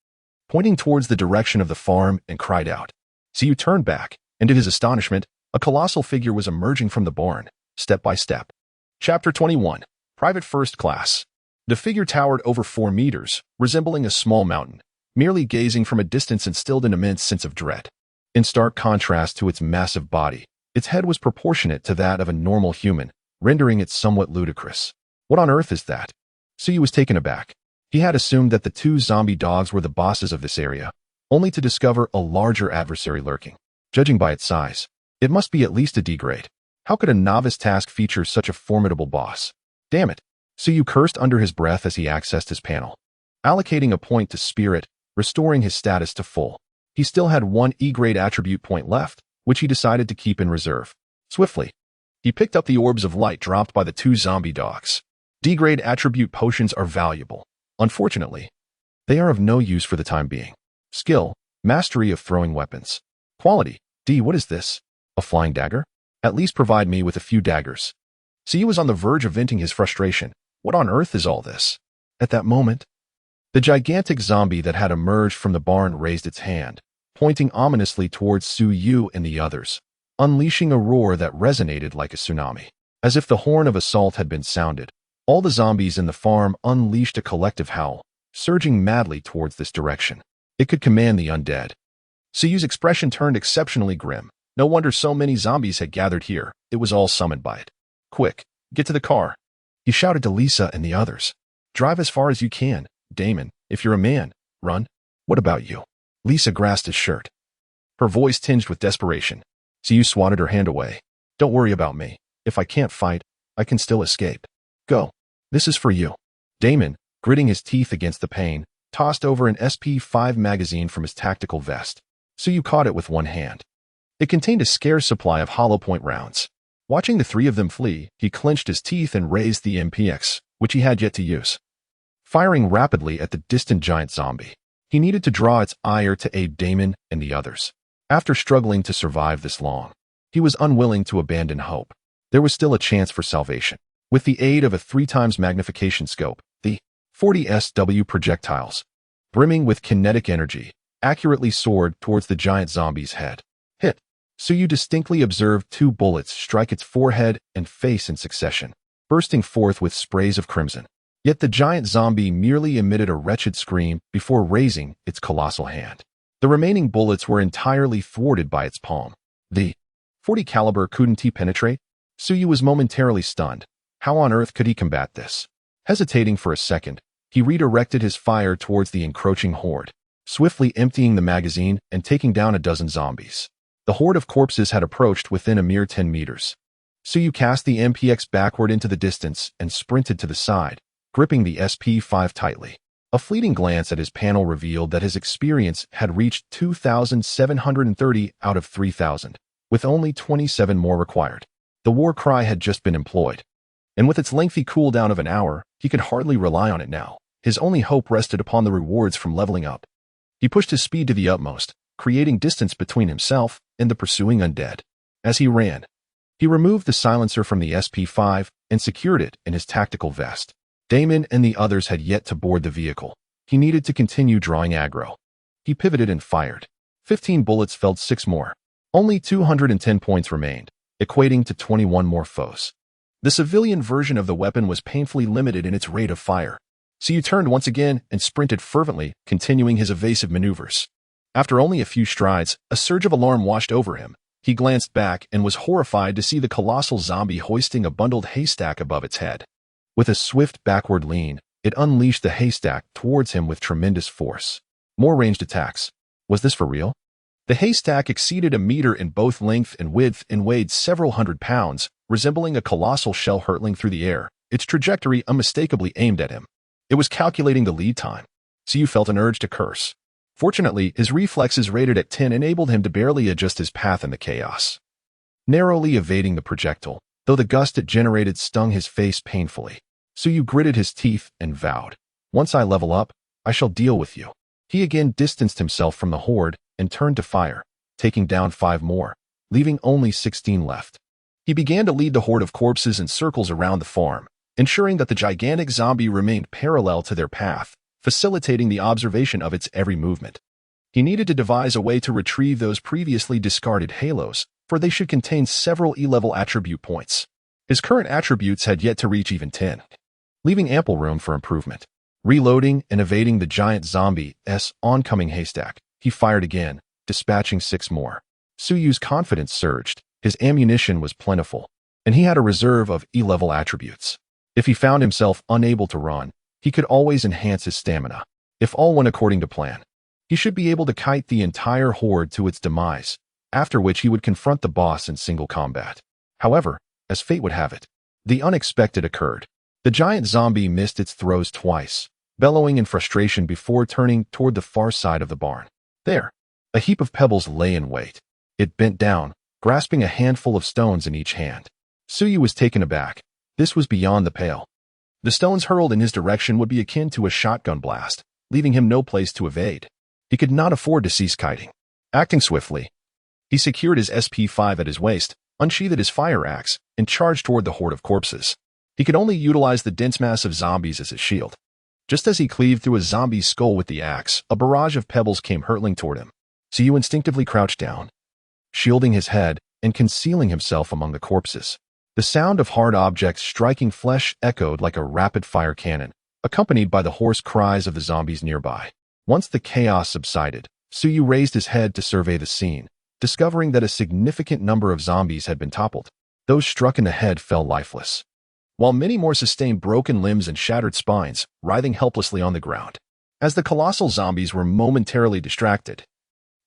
pointing towards the direction of the farm, and cried out. Suyu turned back, and to his astonishment, a colossal figure was emerging from the barn, step by step. Chapter 21. Private First Class. The figure towered over 4 meters, resembling a small mountain. Merely gazing from a distance instilled an immense sense of dread. In stark contrast to its massive body, its head was proportionate to that of a normal human, rendering it somewhat ludicrous. What on earth is that? Suyu was taken aback. He had assumed that the 2 zombie dogs were the bosses of this area, only to discover a larger adversary lurking. Judging by its size, it must be at least a D grade. How could a novice task feature such a formidable boss? Damn it! Suyu cursed under his breath as he accessed his panel, allocating a point to Spirit, restoring his status to full. He still had 1 E-grade attribute point left, which he decided to keep in reserve. Swiftly, he picked up the orbs of light dropped by the 2 zombie dogs. D-grade attribute potions are valuable. Unfortunately, they are of no use for the time being. Skill, mastery of throwing weapons. Quality, D. What is this? A flying dagger? At least provide me with a few daggers. Suyu was on the verge of venting his frustration. What on earth is all this? At that moment, the gigantic zombie that had emerged from the barn raised its hand, pointing ominously towards Suyu and the others, unleashing a roar that resonated like a tsunami. As if the horn of assault had been sounded, all the zombies in the farm unleashed a collective howl, surging madly towards this direction. It could command the undead. Suyu's expression turned exceptionally grim. No wonder so many zombies had gathered here. It was all summoned by it. Quick, get to the car. He shouted to Lisa and the others. Drive as far as you can, Damon. If you're a man, run. What about you? Lisa grasped his shirt, her voice tinged with desperation. Suyu swatted her hand away. Don't worry about me. If I can't fight, I can still escape. Go. This is for you. Damon, gritting his teeth against the pain, tossed over an SP5 magazine from his tactical vest. Suyu caught it with one hand. It contained a scarce supply of hollow point rounds. Watching the 3 of them flee, he clenched his teeth and raised the MPX, which he had yet to use, firing rapidly at the distant giant zombie. He needed to draw its ire to aid Damon and the others. After struggling to survive this long, he was unwilling to abandon hope. There was still a chance for salvation. With the aid of a 3x magnification scope, the 40SW projectiles, brimming with kinetic energy, accurately soared towards the giant zombie's head. Hit. Suyu distinctly observed 2 bullets strike its forehead and face in succession, bursting forth with sprays of crimson. Yet the giant zombie merely emitted a wretched scream before raising its colossal hand. The remaining bullets were entirely thwarted by its palm. The 40 caliber couldn't he penetrate? Suyu was momentarily stunned. How on earth could he combat this? Hesitating for a second, he redirected his fire towards the encroaching horde, swiftly emptying the magazine and taking down a dozen zombies. The horde of corpses had approached within a mere 10 meters. Suyu cast the MPX backward into the distance and sprinted to the side, gripping the SP5 tightly. A fleeting glance at his panel revealed that his experience had reached 2,730 out of 3,000, with only 27 more required. The war cry had just been employed, and with its lengthy cooldown of an hour, he could hardly rely on it now. His only hope rested upon the rewards from leveling up. He pushed his speed to the utmost, creating distance between himself and the pursuing undead. As he ran, he removed the silencer from the SP5 and secured it in his tactical vest. Damon and the others had yet to board the vehicle. He needed to continue drawing aggro. He pivoted and fired. 15 bullets felled 6 more. Only 210 points remained. equating to 21 more foes. The civilian version of the weapon was painfully limited in its rate of fire. So you turned once again and sprinted fervently, continuing his evasive maneuvers. After only a few strides, a surge of alarm washed over him. He glanced back and was horrified to see the colossal zombie hoisting a bundled haystack above its head. With a swift backward lean, it unleashed the haystack towards him with tremendous force. More ranged attacks. Was this for real? The haystack exceeded a meter in both length and width and weighed several hundred pounds, resembling a colossal shell hurtling through the air, its trajectory unmistakably aimed at him. It was calculating the lead time. So you felt an urge to curse. Fortunately, his reflexes rated at 10 enabled him to barely adjust his path in the chaos. Narrowly evading the projectile, though the gust it generated stung his face painfully. So you gritted his teeth and vowed, "Once I level up, I shall deal with you." He again distanced himself from the horde and turned to fire, taking down 5 more, leaving only 16 left. He began to lead the horde of corpses in circles around the farm, ensuring that the gigantic zombie remained parallel to their path, facilitating the observation of its every movement. He needed to devise a way to retrieve those previously discarded halos, for they should contain several E-level attribute points. His current attributes had yet to reach even 10, leaving ample room for improvement. Reloading and evading the giant zombie's oncoming haystack, he fired again, dispatching 6 more. Suyu's confidence surged. His ammunition was plentiful, and he had a reserve of E-level attributes. If he found himself unable to run, he could always enhance his stamina. If all went according to plan, he should be able to kite the entire horde to its demise, after which he would confront the boss in single combat. However, as fate would have it, the unexpected occurred. The giant zombie missed its throws twice, bellowing in frustration before turning toward the far side of the barn. There, a heap of pebbles lay in wait. It bent down, grasping a handful of stones in each hand. Suyu was taken aback. This was beyond the pale. The stones hurled in his direction would be akin to a shotgun blast, leaving him no place to evade. He could not afford to cease kiting. Acting swiftly, he secured his SP5 at his waist, unsheathed his fire axe, and charged toward the horde of corpses. He could only utilize the dense mass of zombies as his shield. Just as he cleaved through a zombie's skull with the axe, a barrage of pebbles came hurtling toward him. Suyu instinctively crouched down, shielding his head and concealing himself among the corpses. The sound of hard objects striking flesh echoed like a rapid-fire cannon, accompanied by the hoarse cries of the zombies nearby. Once the chaos subsided, Suyu raised his head to survey the scene, discovering that a significant number of zombies had been toppled. Those struck in the head fell lifeless, while many more sustained broken limbs and shattered spines, writhing helplessly on the ground. As the colossal zombies were momentarily distracted,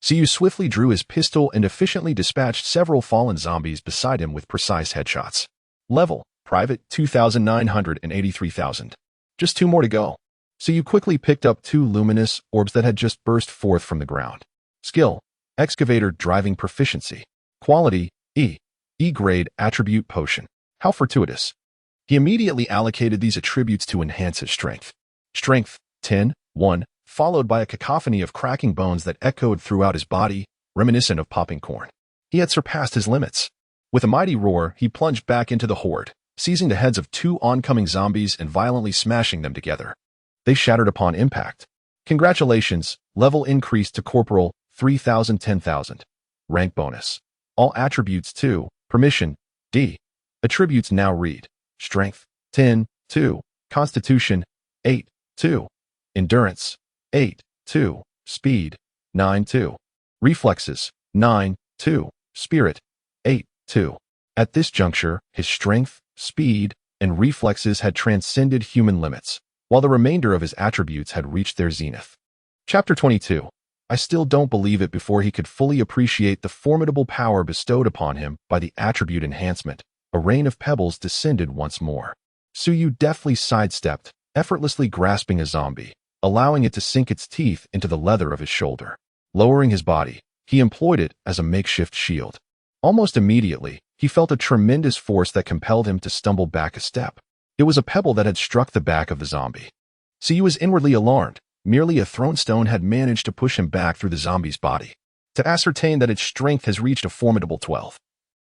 Suyu swiftly drew his pistol and efficiently dispatched several fallen zombies beside him with precise headshots. Level, Private 2,983,000. Just 2 more to go. Suyu quickly picked up 2 luminous orbs that had just burst forth from the ground. Skill, Excavator Driving Proficiency. Quality, E. E-grade Attribute Potion. How fortuitous. He immediately allocated these attributes to enhance his strength. Strength, 10, 1, followed by a cacophony of cracking bones that echoed throughout his body, reminiscent of popping corn. He had surpassed his limits. With a mighty roar, he plunged back into the horde, seizing the heads of 2 oncoming zombies and violently smashing them together. They shattered upon impact. Congratulations, level increased to Corporal 3,000 10,000. Rank bonus. All attributes 2, permission, D. Attributes now read. Strength, 10, 2. Constitution, 8, 2. Endurance, 8, 2. Speed, 9, 2. Reflexes, 9, 2. Spirit, 8, 2. At this juncture, his strength, speed, and reflexes had transcended human limits, while the remainder of his attributes had reached their zenith. Chapter 22. I still don't believe it. Before he could fully appreciate the formidable power bestowed upon him by the attribute enhancement, a rain of pebbles descended once more. Suyu deftly sidestepped, effortlessly grasping a zombie, allowing it to sink its teeth into the leather of his shoulder. Lowering his body, he employed it as a makeshift shield. Almost immediately, he felt a tremendous force that compelled him to stumble back a step. It was a pebble that had struck the back of the zombie. Suyu was inwardly alarmed. Merely a thrown stone had managed to push him back through the zombie's body. To ascertain that its strength has reached a formidable 12.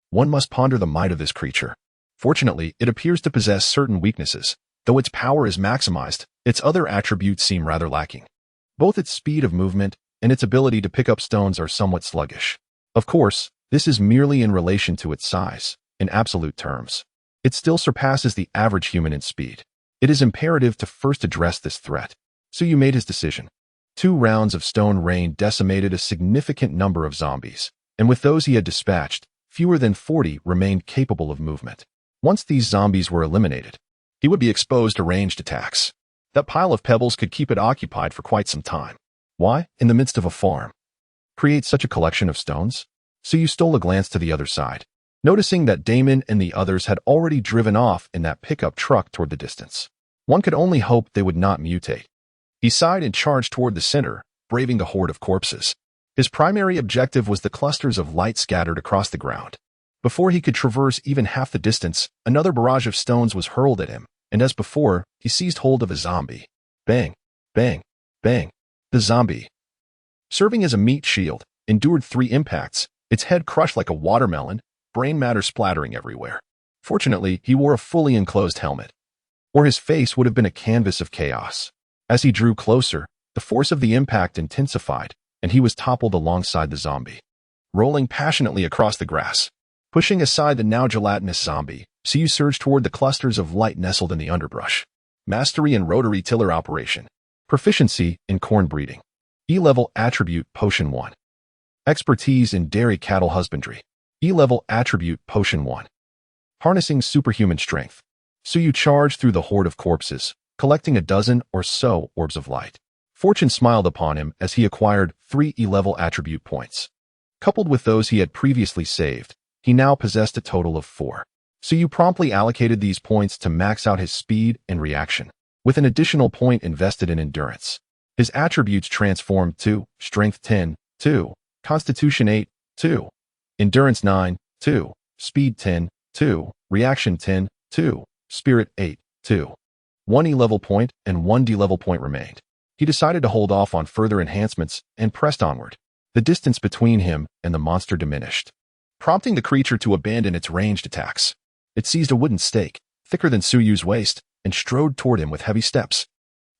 One must ponder the might of this creature. Fortunately, it appears to possess certain weaknesses. Though its power is maximized, its other attributes seem rather lacking. Both its speed of movement and its ability to pick up stones are somewhat sluggish. Of course, This is merely in relation to its size. In absolute terms, it still surpasses the average human in speed. It is imperative to first address this threat. Suyu made his decision. 2 rounds of stone rain decimated a significant number of zombies, and with those he had dispatched, fewer than 40 remained capable of movement. Once these zombies were eliminated, he would be exposed to ranged attacks. That pile of pebbles could keep it occupied for quite some time. Why, in the midst of a farm, create such a collection of stones? Suyu stole a glance to the other side, noticing that Damon and the others had already driven off in that pickup truck toward the distance. One could only hope they would not mutate. He sighed and charged toward the center, braving the horde of corpses. His primary objective was the clusters of light scattered across the ground. Before he could traverse even half the distance, another barrage of stones was hurled at him, and as before, he seized hold of a zombie. Bang, bang, bang. The zombie, serving as a meat shield, endured 3 impacts, its head crushed like a watermelon, brain matter splattering everywhere. Fortunately, he wore a fully enclosed helmet, or his face would have been a canvas of chaos. As he drew closer, the force of the impact intensified, and he was toppled alongside the zombie, rolling passionately across the grass. Pushing aside the now gelatinous zombie, Suyu surged toward the clusters of light nestled in the underbrush. Mastery in rotary tiller operation. Proficiency in corn breeding. E-level attribute potion 1. Expertise in dairy cattle husbandry. E-level attribute potion 1. Harnessing superhuman strength. Suyu charged through the horde of corpses, collecting a dozen or so orbs of light. Fortune smiled upon him as he acquired 3 E-level attribute points. Coupled with those he had previously saved, he now possessed a total of 4. Suyu promptly allocated these points to max out his speed and reaction, with an additional point invested in endurance. His attributes transformed to Strength 10, 2, Constitution 8, 2, Endurance 9, 2, Speed 10, 2, Reaction 10, 2, Spirit 8, 2. 1 E-level point and 1 D-level point remained. He decided to hold off on further enhancements and pressed onward. The distance between him and the monster diminished, prompting the creature to abandon its ranged attacks. It seized a wooden stake, thicker than Suyu's waist, and strode toward him with heavy steps.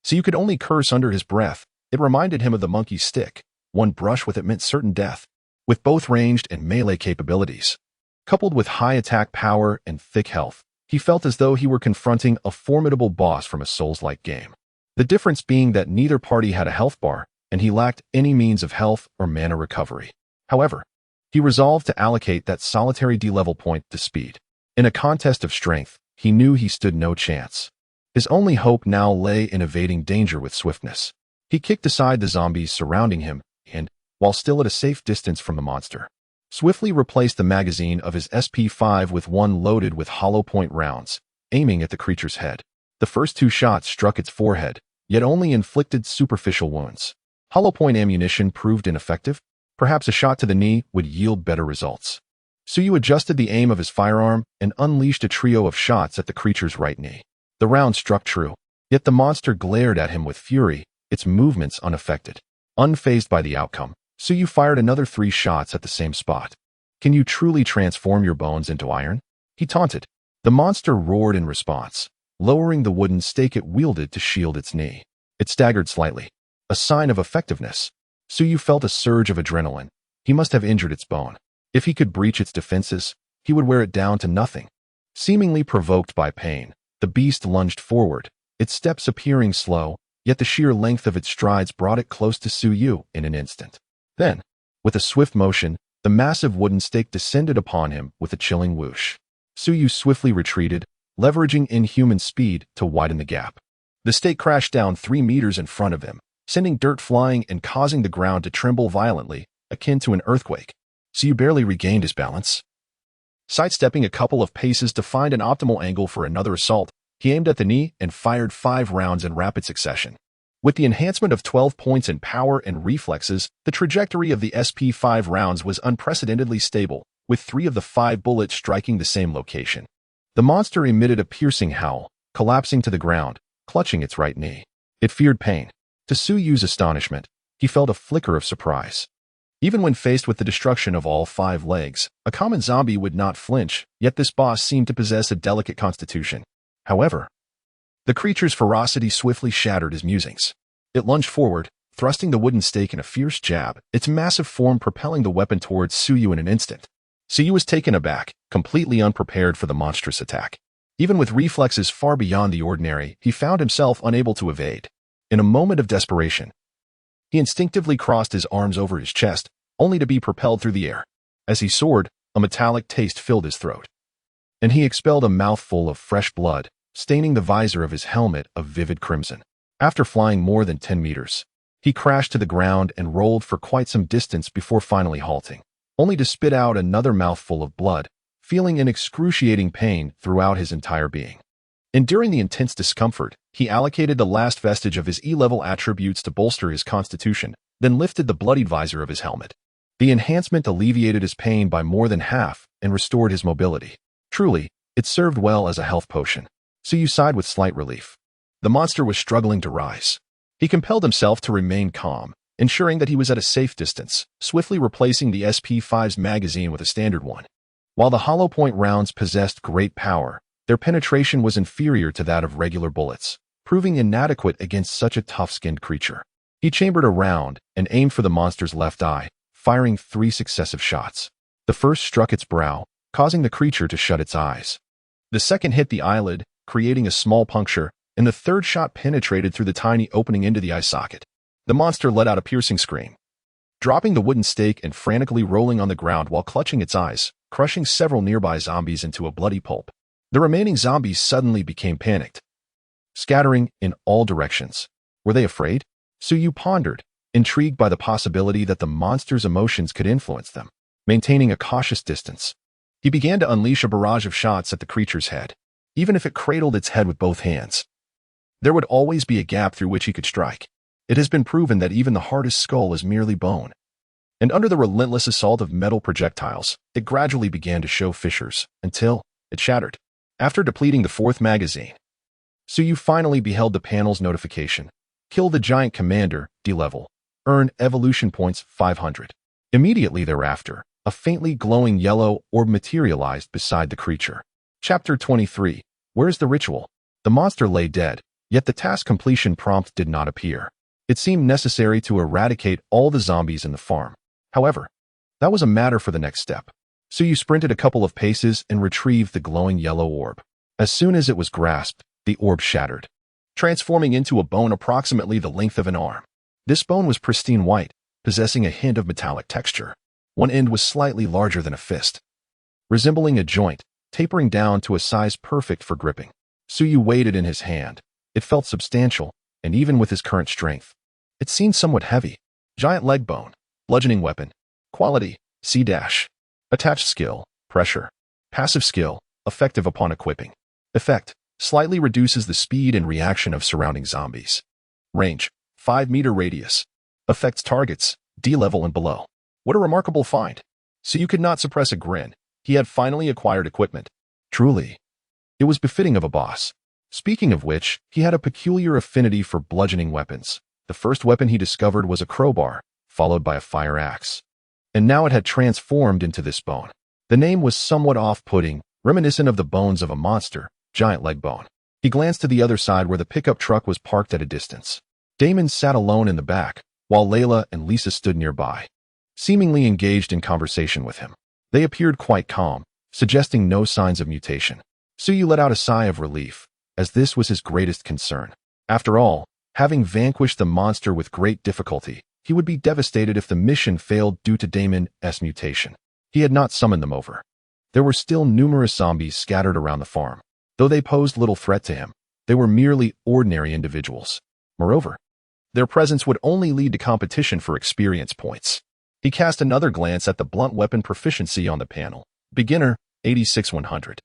Suyu could only curse under his breath. It reminded him of the monkey's stick. One brush with it meant certain death. With both ranged and melee capabilities, coupled with high attack power and thick health, he felt as though he were confronting a formidable boss from a Souls-like game. The difference being that neither party had a health bar, and he lacked any means of health or mana recovery. However, he resolved to allocate that solitary D-level point to speed. In a contest of strength, he knew he stood no chance. His only hope now lay in evading danger with swiftness. He kicked aside the zombies surrounding him and, while still at a safe distance from the monster, swiftly replaced the magazine of his SP5 with one loaded with hollow point rounds, aiming at the creature's head. The first 2 shots struck its forehead, yet only inflicted superficial wounds. Hollow point ammunition proved ineffective. Perhaps a shot to the knee would yield better results. Suyu adjusted the aim of his firearm and unleashed a trio of shots at the creature's right knee. The round struck true, yet the monster glared at him with fury, its movements unaffected. Unfazed by the outcome, Suyu fired another 3 shots at the same spot. "Can you truly transform your bones into iron?" he taunted. The monster roared in response, lowering the wooden stake it wielded to shield its knee. It staggered slightly, a sign of effectiveness. Suyu felt a surge of adrenaline. He must have injured its bone. If he could breach its defenses, he would wear it down to nothing. Seemingly provoked by pain, the beast lunged forward, its steps appearing slow, yet the sheer length of its strides brought it close to Suyu in an instant. Then, with a swift motion, the massive wooden stake descended upon him with a chilling whoosh. Suyu swiftly retreated, leveraging inhuman speed to widen the gap. The stake crashed down 3 meters in front of him, sending dirt flying and causing the ground to tremble violently, akin to an earthquake. Suyu barely regained his balance. Sidestepping a couple of paces to find an optimal angle for another assault, he aimed at the knee and fired 5 rounds in rapid succession. With the enhancement of 12 points in power and reflexes, the trajectory of the SP5 rounds was unprecedentedly stable, with 3 of the 5 bullets striking the same location. The monster emitted a piercing howl, collapsing to the ground, clutching its right knee. It feared pain. To Suyu's astonishment, he felt a flicker of surprise. Even when faced with the destruction of all 5 legs, a common zombie would not flinch, yet this boss seemed to possess a delicate constitution. However, the creature's ferocity swiftly shattered his musings. It lunged forward, thrusting the wooden stake in a fierce jab, its massive form propelling the weapon towards Suyu in an instant. Siyu was taken aback, completely unprepared for the monstrous attack. Even with reflexes far beyond the ordinary, he found himself unable to evade. In a moment of desperation, he instinctively crossed his arms over his chest, only to be propelled through the air. As he soared, a metallic taste filled his throat, and he expelled a mouthful of fresh blood, staining the visor of his helmet a vivid crimson. After flying more than 10 meters, he crashed to the ground and rolled for quite some distance before finally halting, only to spit out another mouthful of blood, feeling an excruciating pain throughout his entire being. Enduring the intense discomfort, he allocated the last vestige of his E-level attributes to bolster his constitution, then lifted the bloodied visor of his helmet. The enhancement alleviated his pain by more than half and restored his mobility. Truly, it served well as a health potion. Siyu sighed with slight relief. The monster was struggling to rise. He compelled himself to remain calm, ensuring that he was at a safe distance, swiftly replacing the SP5's magazine with a standard one. While the hollow point rounds possessed great power, their penetration was inferior to that of regular bullets, proving inadequate against such a tough-skinned creature. He chambered a round and aimed for the monster's left eye, firing 3 successive shots. The first struck its brow, causing the creature to shut its eyes. The second hit the eyelid, creating a small puncture, and the third shot penetrated through the tiny opening into the eye socket. The monster let out a piercing scream, dropping the wooden stake and frantically rolling on the ground while clutching its eyes, crushing several nearby zombies into a bloody pulp. The remaining zombies suddenly became panicked, scattering in all directions. Were they afraid? Siyu pondered, intrigued by the possibility that the monster's emotions could influence them. Maintaining a cautious distance, he began to unleash a barrage of shots at the creature's head. Even if it cradled its head with both hands, there would always be a gap through which he could strike. It has been proven that even the hardest skull is merely bone. And under the relentless assault of metal projectiles, it gradually began to show fissures, until it shattered. After depleting the 4th magazine, Siyu finally beheld the panel's notification. Kill the giant commander, D-level. Earn evolution points 500. Immediately thereafter, a faintly glowing yellow orb materialized beside the creature. Chapter 23. Where's the ritual? The monster lay dead, yet the task completion prompt did not appear. It seemed necessary to eradicate all the zombies in the farm. However, that was a matter for the next step. Siyu sprinted a couple of paces and retrieved the glowing yellow orb. As soon as it was grasped, the orb shattered, transforming into a bone approximately the length of an arm. This bone was pristine white, possessing a hint of metallic texture. One end was slightly larger than a fist, resembling a joint, tapering down to a size perfect for gripping. Siyu weighed it in his hand. It felt substantial, and even with his current strength, it seemed somewhat heavy. Giant leg bone, bludgeoning weapon. Quality, C-. Attached skill, pressure. Passive skill, effective upon equipping. Effect, slightly reduces the speed and reaction of surrounding zombies. Range, 5-meter radius. Affects targets, D-level and below. What a remarkable find. Siyu could not suppress a grin. He had finally acquired equipment. Truly, it was befitting of a boss. Speaking of which, he had a peculiar affinity for bludgeoning weapons. The first weapon he discovered was a crowbar, followed by a fire axe. And now it had transformed into this bone. The name was somewhat off-putting, reminiscent of the bones of a monster, giant leg bone. He glanced to the other side where the pickup truck was parked at a distance. Damon sat alone in the back, while Layla and Lisa stood nearby, seemingly engaged in conversation with him. They appeared quite calm, suggesting no signs of mutation. Siyu let out a sigh of relief, as this was his greatest concern. After all, having vanquished the monster with great difficulty, he would be devastated if the mission failed due to Damon's mutation. He had not summoned them over. There were still numerous zombies scattered around the farm. Though they posed little threat to him, they were merely ordinary individuals. Moreover, their presence would only lead to competition for experience points. He cast another glance at the blunt weapon proficiency on the panel. Beginner, 86-100.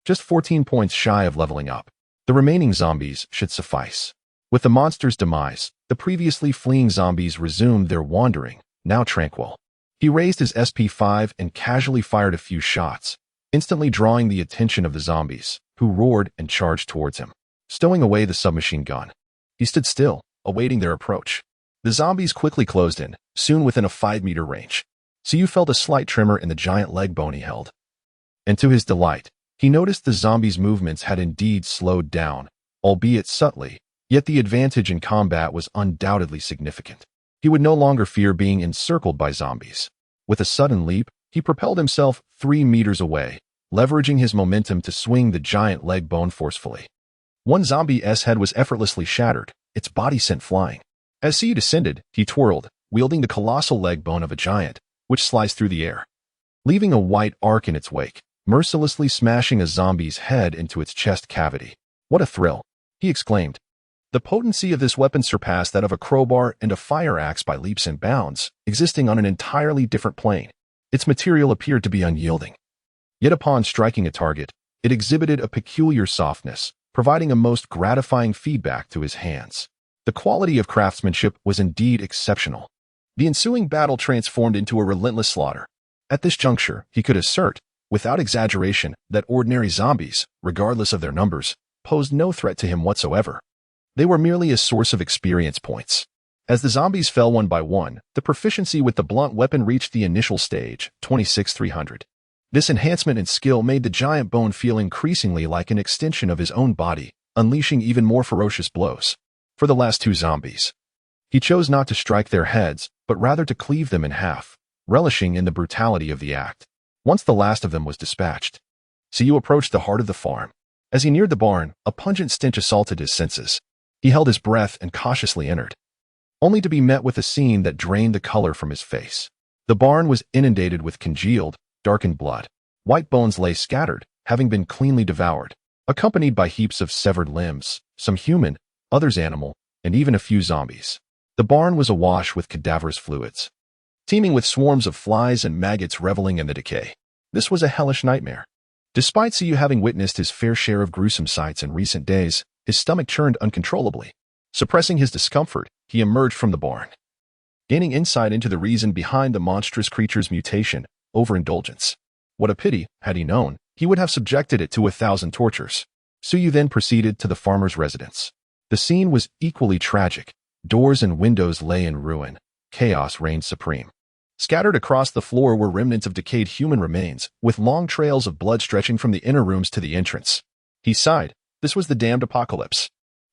Just 14 points shy of leveling up. The remaining zombies should suffice. With the monster's demise, the previously fleeing zombies resumed their wandering, now tranquil. He raised his SP5 and casually fired a few shots, instantly drawing the attention of the zombies, who roared and charged towards him. Stowing away the submachine gun, he stood still, awaiting their approach. The zombies quickly closed in, soon within a 5-meter range. Siyu felt a slight tremor in the giant leg bone he held. And to his delight, he noticed the zombies' movements had indeed slowed down, albeit subtly, yet the advantage in combat was undoubtedly significant. He would no longer fear being encircled by zombies. With a sudden leap, He propelled himself 3 meters away, leveraging his momentum to swing the giant leg bone forcefully. One zombie's head was effortlessly shattered, its body sent flying. As Siyu descended, he twirled, wielding the colossal leg bone of a giant, which sliced through the air, leaving a white arc in its wake, mercilessly smashing a zombie's head into its chest cavity. What a thrill! He exclaimed. The potency of this weapon surpassed that of a crowbar and a fire axe by leaps and bounds, existing on an entirely different plane. Its material appeared to be unyielding. Yet upon striking a target, it exhibited a peculiar softness, providing a most gratifying feedback to his hands. The quality of craftsmanship was indeed exceptional. The ensuing battle transformed into a relentless slaughter. At this juncture, he could assert, without exaggeration, that ordinary zombies, regardless of their numbers, posed no threat to him whatsoever. They were merely a source of experience points. As the zombies fell one by one, the proficiency with the blunt weapon reached the initial stage, 26,300. This enhancement in skill made the giant bone feel increasingly like an extension of his own body, unleashing even more ferocious blows. For the last two zombies, he chose not to strike their heads, but rather to cleave them in half, relishing in the brutality of the act. Once the last of them was dispatched, Siyu approached the heart of the farm. As he neared the barn, a pungent stench assaulted his senses. He held his breath and cautiously entered, only to be met with a scene that drained the color from his face. The barn was inundated with congealed, darkened blood. White bones lay scattered, having been cleanly devoured, accompanied by heaps of severed limbs, some human, others animal, and even a few zombies. The barn was awash with cadaverous fluids, teeming with swarms of flies and maggots reveling in the decay. This was a hellish nightmare. Despite Siyu having witnessed his fair share of gruesome sights in recent days, his stomach churned uncontrollably. Suppressing his discomfort, he emerged from the barn, gaining insight into the reason behind the monstrous creature's mutation, overindulgence. What a pity, had he known, he would have subjected it to 1,000 tortures. Siyu then proceeded to the farmer's residence. The scene was equally tragic. Doors and windows lay in ruin. Chaos reigned supreme. Scattered across the floor were remnants of decayed human remains, with long trails of blood stretching from the inner rooms to the entrance. He sighed. This was the damned apocalypse.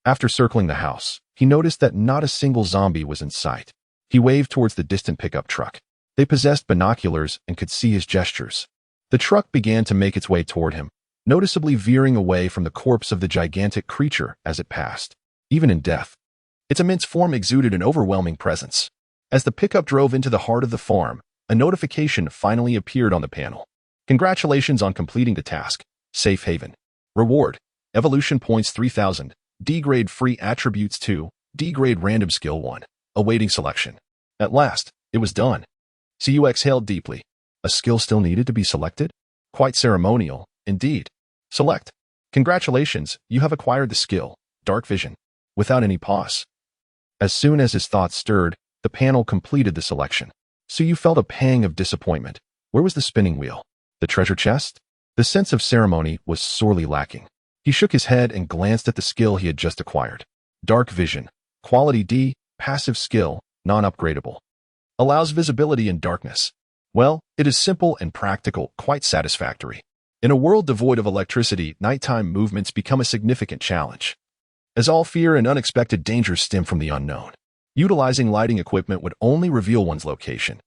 After circling the house, he noticed that not a single zombie was in sight. He waved towards the distant pickup truck. They possessed binoculars and could see his gestures. The truck began to make its way toward him, noticeably veering away from the corpse of the gigantic creature as it passed. Even in death, its immense form exuded an overwhelming presence. As the pickup drove into the heart of the farm, a notification finally appeared on the panel. Congratulations on completing the task. Safe haven. Reward. Evolution points 3,000. D-grade free attributes 2. D-grade random skill 1. Awaiting selection. At last, it was done. Siyu exhaled deeply. A skill still needed to be selected? Quite ceremonial, indeed. Select. Congratulations, you have acquired the skill, Dark Vision. Without any pause. As soon as his thoughts stirred, the panel completed the selection. Siyu felt a pang of disappointment. Where was the spinning wheel? The treasure chest? The sense of ceremony was sorely lacking. He shook his head and glanced at the skill he had just acquired. Dark Vision. Quality D. Passive skill. Non-upgradable. Allows visibility in darkness. Well, it is simple and practical, quite satisfactory. In a world devoid of electricity, nighttime movements become a significant challenge, as all fear and unexpected dangers stem from the unknown. Utilizing lighting equipment would only reveal one's location.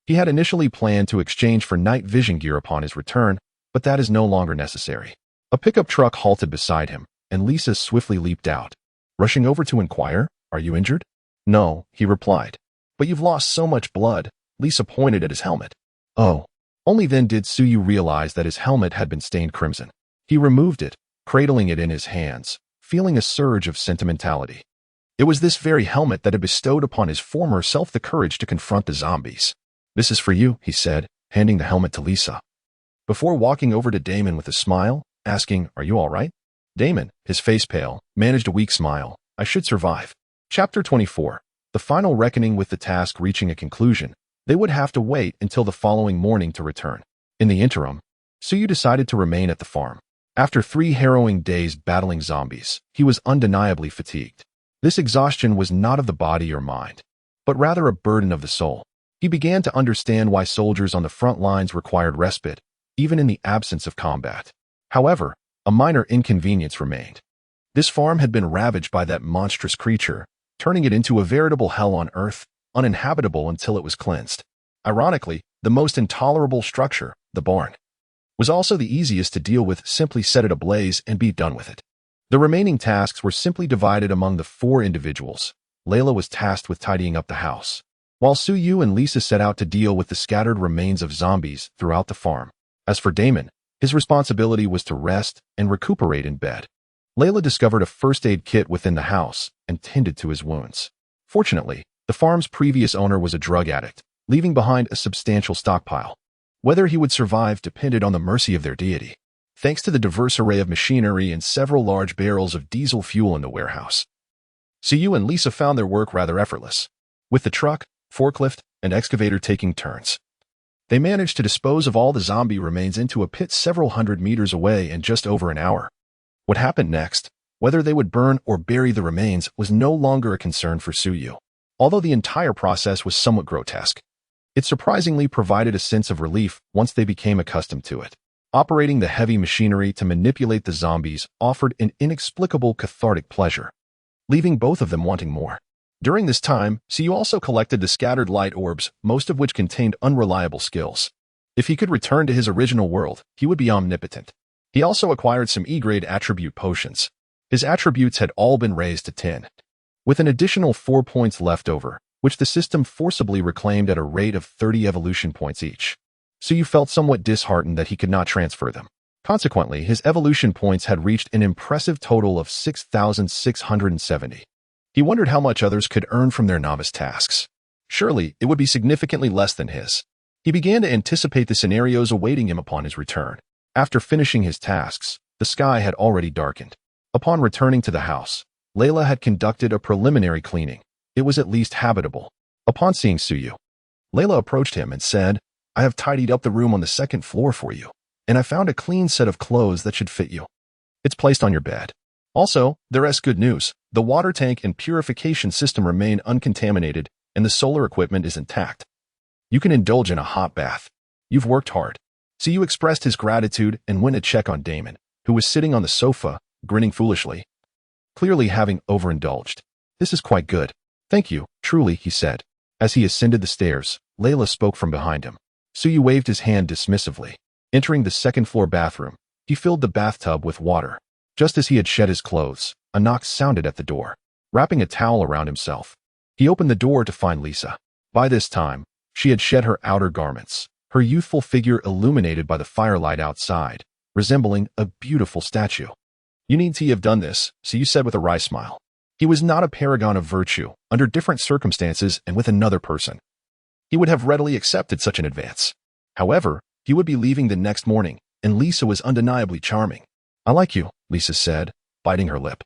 He had initially planned to exchange for night vision gear upon his return, but that is no longer necessary. A pickup truck halted beside him, and Lisa swiftly leaped out. Rushing over to inquire, "Are you injured?" "No," he replied. "But you've lost so much blood." Lisa pointed at his helmet. Oh. Only then did Siyu realize that his helmet had been stained crimson. He removed it, cradling it in his hands, feeling a surge of sentimentality. It was this very helmet that had bestowed upon his former self the courage to confront the zombies. "This is for you," he said, handing the helmet to Lisa. Before walking over to Damon with a smile, asking, "Are you all right?" Damon, his face pale, managed a weak smile. "I should survive." Chapter 24. The final reckoning. With the task reaching a conclusion, they would have to wait until the following morning to return. In the interim, Siyu decided to remain at the farm. After 3 harrowing days battling zombies, he was undeniably fatigued. This exhaustion was not of the body or mind, but rather a burden of the soul. He began to understand why soldiers on the front lines required respite, even in the absence of combat. However, a minor inconvenience remained. This farm had been ravaged by that monstrous creature, turning it into a veritable hell on earth, uninhabitable until it was cleansed. Ironically, The most intolerable structure, the barn, was also the easiest to deal with. Simply set it ablaze and be done with it. The remaining tasks were simply divided among the 4 individuals. Layla was tasked with tidying up the house, while Suyu and Lisa set out to deal with the scattered remains of zombies throughout the farm. As for Damon, his responsibility was to rest and recuperate in bed. Layla discovered a first aid kit within the house and tended to his wounds. Fortunately, the farm's previous owner was a drug addict, leaving behind a substantial stockpile. Whether he would survive depended on the mercy of their deity. Thanks to the diverse array of machinery and several large barrels of diesel fuel in the warehouse, Suyu and Lisa found their work rather effortless. With the truck, forklift, and excavator taking turns, they managed to dispose of all the zombie remains into a pit several hundred meters away in just over an hour. What happened next, whether they would burn or bury the remains, was no longer a concern for Suyu. Although the entire process was somewhat grotesque, it surprisingly provided a sense of relief once they became accustomed to it. Operating the heavy machinery to manipulate the zombies offered an inexplicable cathartic pleasure, leaving both of them wanting more. During this time, Suyu also collected the scattered light orbs, most of which contained unreliable skills. If he could return to his original world, he would be omnipotent. He also acquired some E-grade attribute potions. His attributes had all been raised to 10, with an additional 4 points left over, which the system forcibly reclaimed at a rate of 30 evolution points each. Suyu felt somewhat disheartened that he could not transfer them. Consequently, his evolution points had reached an impressive total of 6,670. He wondered how much others could earn from their novice tasks. Surely, it would be significantly less than his. He began to anticipate the scenarios awaiting him upon his return. After finishing his tasks, the sky had already darkened. Upon returning to the house, Layla had conducted a preliminary cleaning. It was at least habitable. Upon seeing Suyu, Layla approached him and said, "I have tidied up the room on the 2nd floor for you, and I found a clean set of clothes that should fit you. It's placed on your bed. Also, there's good news. The water tank and purification system remain uncontaminated, and the solar equipment is intact. You can indulge in a hot bath. You've worked hard." Suyu expressed his gratitude and went to check on Damon, who was sitting on the sofa, grinning foolishly, clearly having overindulged. "This is quite good. Thank you, truly," he said. As he ascended the stairs, Layla spoke from behind him. Suyu waved his hand dismissively. Entering the 2nd floor bathroom, he filled the bathtub with water. Just as he had shed his clothes, a knock sounded at the door. Wrapping a towel around himself, he opened the door to find Lisa. By this time, she had shed her outer garments, her youthful figure illuminated by the firelight outside, resembling a beautiful statue. "You need to have done this," Suyu said with a wry smile. He was not a paragon of virtue. Under different circumstances and with another person, he would have readily accepted such an advance. However, he would be leaving the next morning, and Lisa was undeniably charming. "I like you," Lisa said, biting her lip,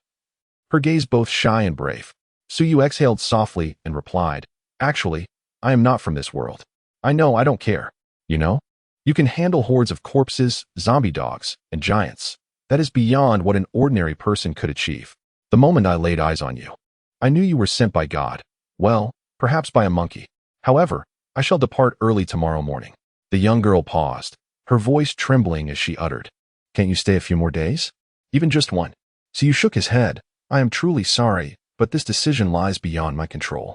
her gaze both shy and brave. Suyu exhaled softly and replied, "Actually, I am not from this world. I know I don't care. You know? You can handle hordes of corpses, zombie dogs, and giants. That is beyond what an ordinary person could achieve. The moment I laid eyes on you, I knew you were sent by God. Well, perhaps by a monkey. However, I shall depart early tomorrow morning." The young girl paused, her voice trembling as she uttered, "Can't you stay a few more days? Even just one?" Suyu shook his head. "I am truly sorry, but this decision lies beyond my control."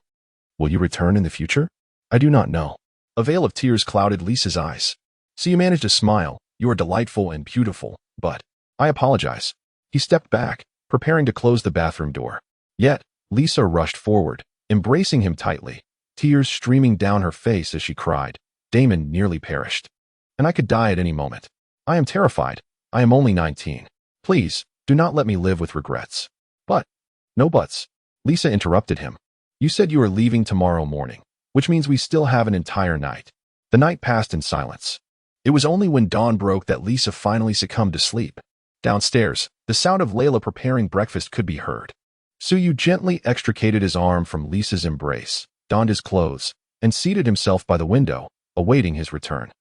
"Will you return in the future?" "I do not know." A veil of tears clouded Lisa's eyes. Suyu managed to smile. "You are delightful and beautiful, but I apologize." He stepped back, preparing to close the bathroom door. Yet, Lisa rushed forward, embracing him tightly, tears streaming down her face as she cried, "Damon nearly perished, and I could die at any moment. I am terrified. I am only 19. Please, do not let me live with regrets." "But, no buts," Lisa interrupted him. "You said you are leaving tomorrow morning, which means we still have an entire night." The night passed in silence. It was only when dawn broke that Lisa finally succumbed to sleep. Downstairs, the sound of Layla preparing breakfast could be heard. Suyu gently extricated his arm from Lisa's embrace, donned his clothes, and seated himself by the window, awaiting his return.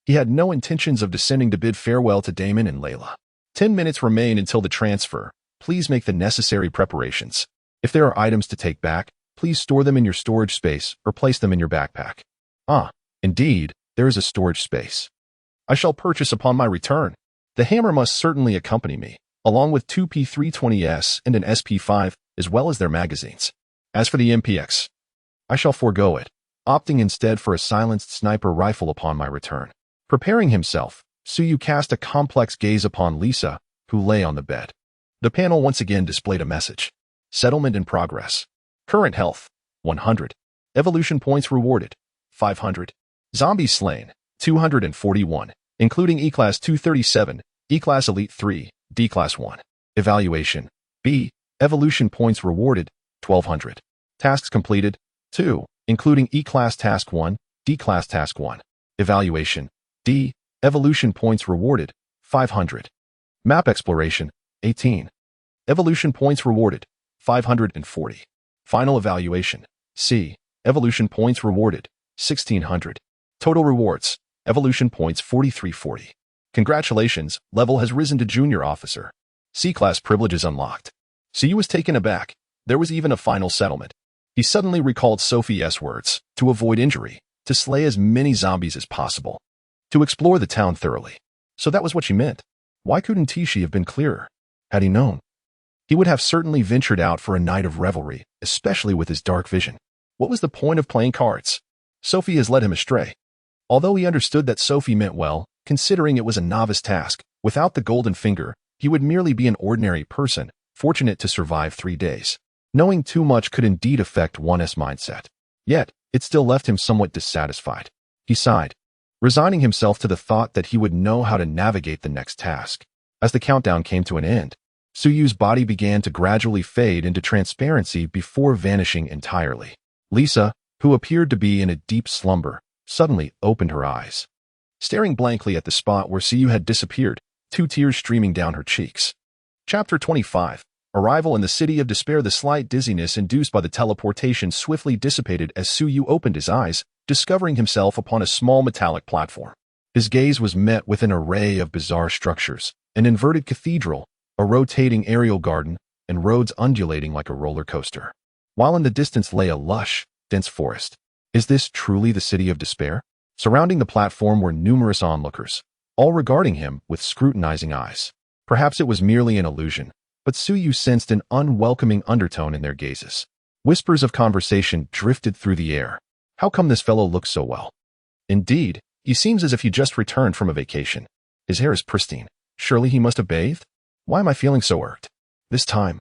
He had no intentions of descending to bid farewell to Damon and Layla. 10 minutes remain until the transfer. Please make the necessary preparations. If there are items to take back, please store them in your storage space or place them in your backpack. Ah, indeed, there is a storage space. I shall purchase upon my return. The hammer must certainly accompany me, along with 2 P320S and an SP5, as well as their magazines. As for the MPX, I shall forego it. opting instead for a silenced sniper rifle upon my return. Preparing himself, Suyu cast a complex gaze upon Lisa, who lay on the bed. The panel once again displayed a message. Settlement in progress. Current health, 100. Evolution points rewarded, 500. Zombies slain, 241, including E-Class 237, E-Class Elite 3, D-Class 1. Evaluation, B. Evolution points rewarded, 1200. Tasks completed, 2, including E-Class Task 1, D-Class Task 1. Evaluation, D. Evolution points rewarded, 500. Map exploration, 18. Evolution points rewarded, 540. Final evaluation, C. Evolution points rewarded, 1600. Total rewards, evolution points 4340. Congratulations, level has risen to junior officer. C-class privileges unlocked. Suyu was taken aback. There was even a final settlement. He suddenly recalled Sophie's words, to avoid injury, to slay as many zombies as possible, to explore the town thoroughly. So that was what she meant. Why couldn't she have been clearer? Had he known, he would have certainly ventured out for a night of revelry, especially with his dark vision. What was the point of playing cards? Sophie has led him astray. Although he understood that Sophie meant well, considering it was a novice task, without the golden finger, he would merely be an ordinary person, fortunate to survive 3 days. Knowing too much could indeed affect one's mindset. Yet, it still left him somewhat dissatisfied. He sighed, resigning himself to the thought that he would know how to navigate the next task. As the countdown came to an end, Suyu's body began to gradually fade into transparency before vanishing entirely. Lisa, who appeared to be in a deep slumber, suddenly opened her eyes. Staring blankly at the spot where Suyu had disappeared, 2 tears streaming down her cheeks. Chapter 25. Arrival in the City of Despair. The slight dizziness induced by the teleportation swiftly dissipated as Suyu opened his eyes, discovering himself upon a small metallic platform. His gaze was met with an array of bizarre structures, an inverted cathedral, a rotating aerial garden, and roads undulating like a roller coaster. While in the distance lay a lush, dense forest. Is this truly the City of Despair? Surrounding the platform were numerous onlookers, all regarding him with scrutinizing eyes. Perhaps it was merely an illusion, but Suyu sensed an unwelcoming undertone in their gazes. Whispers of conversation drifted through the air. How come this fellow looks so well? Indeed, he seems as if he just returned from a vacation. His hair is pristine. Surely he must have bathed? Why am I feeling so irked? This time.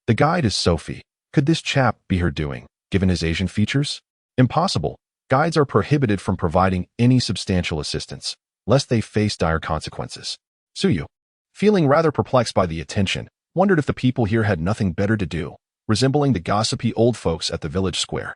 The guide is Sophie. Could this chap be her doing, given his Asian features? Impossible. Guides are prohibited from providing any substantial assistance, lest they face dire consequences. Suyu, feeling rather perplexed by the attention, wondered if the people here had nothing better to do, resembling the gossipy old folks at the village square.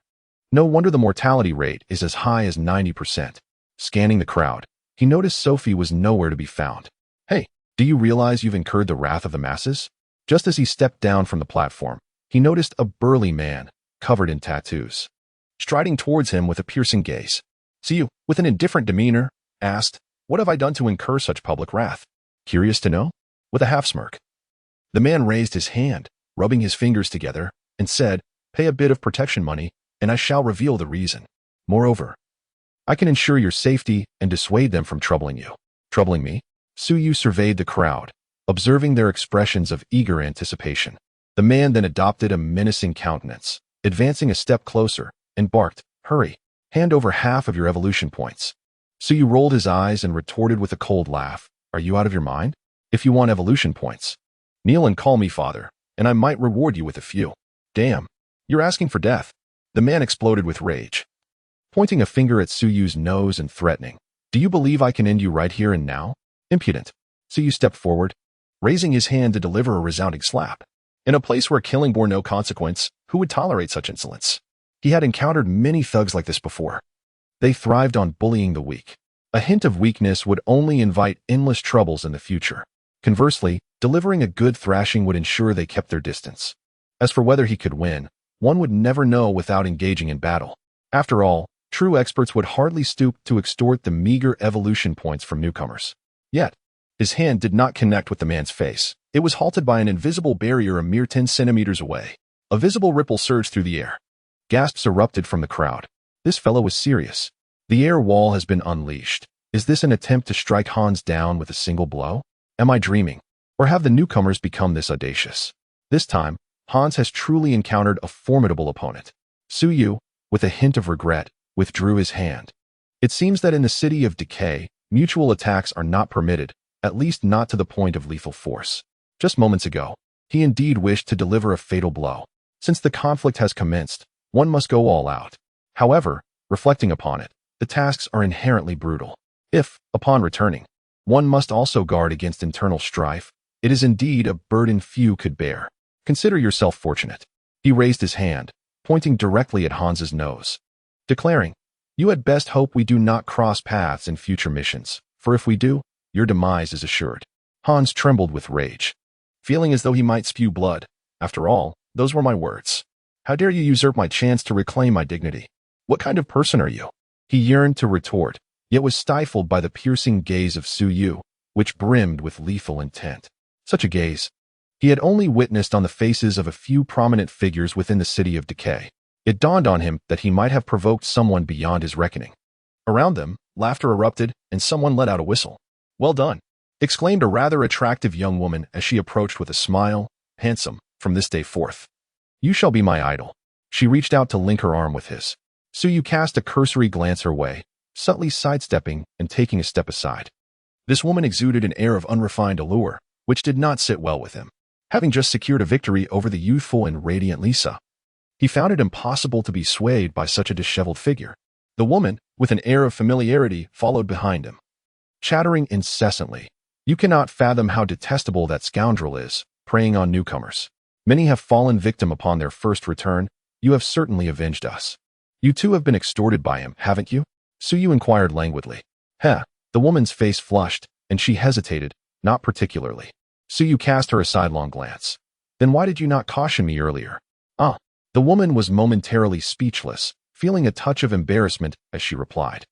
No wonder the mortality rate is as high as 90%. Scanning the crowd, he noticed Sophie was nowhere to be found. Hey, do you realize you've incurred the wrath of the masses? Just as he stepped down from the platform, he noticed a burly man, covered in tattoos, striding towards him with a piercing gaze. Suyu, with an indifferent demeanor, asked, "What have I done to incur such public wrath?" Curious to know? With a half-smirk. The man raised his hand, rubbing his fingers together, and said, "Pay a bit of protection money, and I shall reveal the reason. Moreover, I can ensure your safety and dissuade them from troubling you." Troubling me? Suyu surveyed the crowd, observing their expressions of eager anticipation. The man then adopted a menacing countenance, advancing a step closer, and barked, "Hurry, hand over half of your evolution points." Suyu rolled his eyes and retorted with a cold laugh, "Are you out of your mind? If you want evolution points, kneel and call me father, and I might reward you with a few." "Damn, you're asking for death." The man exploded with rage, pointing a finger at Suyu's nose and threatening, "Do you believe I can end you right here and now? Impudent." Suyu stepped forward, raising his hand to deliver a resounding slap. In a place where killing bore no consequence, who would tolerate such insolence? He had encountered many thugs like this before. They thrived on bullying the weak. A hint of weakness would only invite endless troubles in the future. Conversely, delivering a good thrashing would ensure they kept their distance. As for whether he could win, one would never know without engaging in battle. After all, true experts would hardly stoop to extort the meager evolution points from newcomers. Yet, his hand did not connect with the man's face. It was halted by an invisible barrier a mere 10 centimeters away. A visible ripple surged through the air. Gasps erupted from the crowd. This fellow was serious. The air wall has been unleashed. Is this an attempt to strike Hans down with a single blow? Am I dreaming? Or have the newcomers become this audacious? This time, Hans has truly encountered a formidable opponent. Suyu, with a hint of regret, withdrew his hand. It seems that in the city of Decay, mutual attacks are not permitted, at least not to the point of lethal force. Just moments ago, he indeed wished to deliver a fatal blow. Since the conflict has commenced, one must go all out. However, reflecting upon it, the tasks are inherently brutal. If, upon returning, one must also guard against internal strife, it is indeed a burden few could bear. Consider yourself fortunate. He raised his hand, pointing directly at Hans's nose, declaring, "You had best hope we do not cross paths in future missions, for if we do, your demise is assured." Hans trembled with rage, feeling as though he might spew blood. After all, those were my words. How dare you usurp my chance to reclaim my dignity? What kind of person are you? He yearned to retort, yet was stifled by the piercing gaze of Su Yu, which brimmed with lethal intent. Such a gaze he had only witnessed on the faces of a few prominent figures within the city of Decay. It dawned on him that he might have provoked someone beyond his reckoning. Around them, laughter erupted, and someone let out a whistle. "Well done," exclaimed a rather attractive young woman as she approached with a smile. "Handsome, from this day forth. You shall be my idol." She reached out to link her arm with his. Su Yu cast a cursory glance her way, subtly sidestepping and taking a step aside. This woman exuded an air of unrefined allure, which did not sit well with him. Having just secured a victory over the youthful and radiant Lisa, he found it impossible to be swayed by such a disheveled figure. The woman, with an air of familiarity, followed behind him, chattering incessantly. "You cannot fathom how detestable that scoundrel is, preying on newcomers. Many have fallen victim upon their first return. You have certainly avenged us. You too have been extorted by him, haven't you?" Su Yu inquired languidly. "Heh." The woman's face flushed, and she hesitated, "Not particularly." Su Yu cast her a sidelong glance. "Then why did you not caution me earlier?" "Ah." The woman was momentarily speechless, feeling a touch of embarrassment as she replied.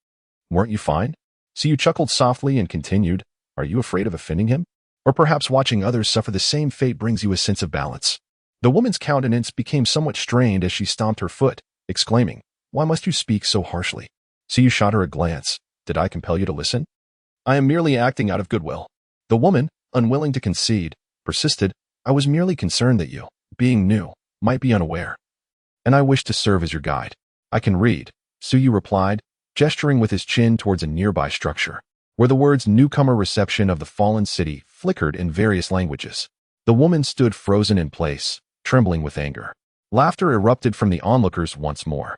"Weren't you fine?" Su Yu chuckled softly and continued, "Are you afraid of offending him? Or perhaps watching others suffer the same fate brings you a sense of balance?" The woman's countenance became somewhat strained as she stomped her foot, exclaiming, "Why must you speak so harshly?" Su Yu shot her a glance. "Did I compel you to listen?" "I am merely acting out of goodwill." The woman, unwilling to concede, persisted, "I was merely concerned that you, being new, might be unaware. And I wish to serve as your guide." "I can read," Su Yu replied, gesturing with his chin towards a nearby structure, where the words "Newcomer Reception of the Fallen City" flickered in various languages. The woman stood frozen in place, trembling with anger. Laughter erupted from the onlookers once more.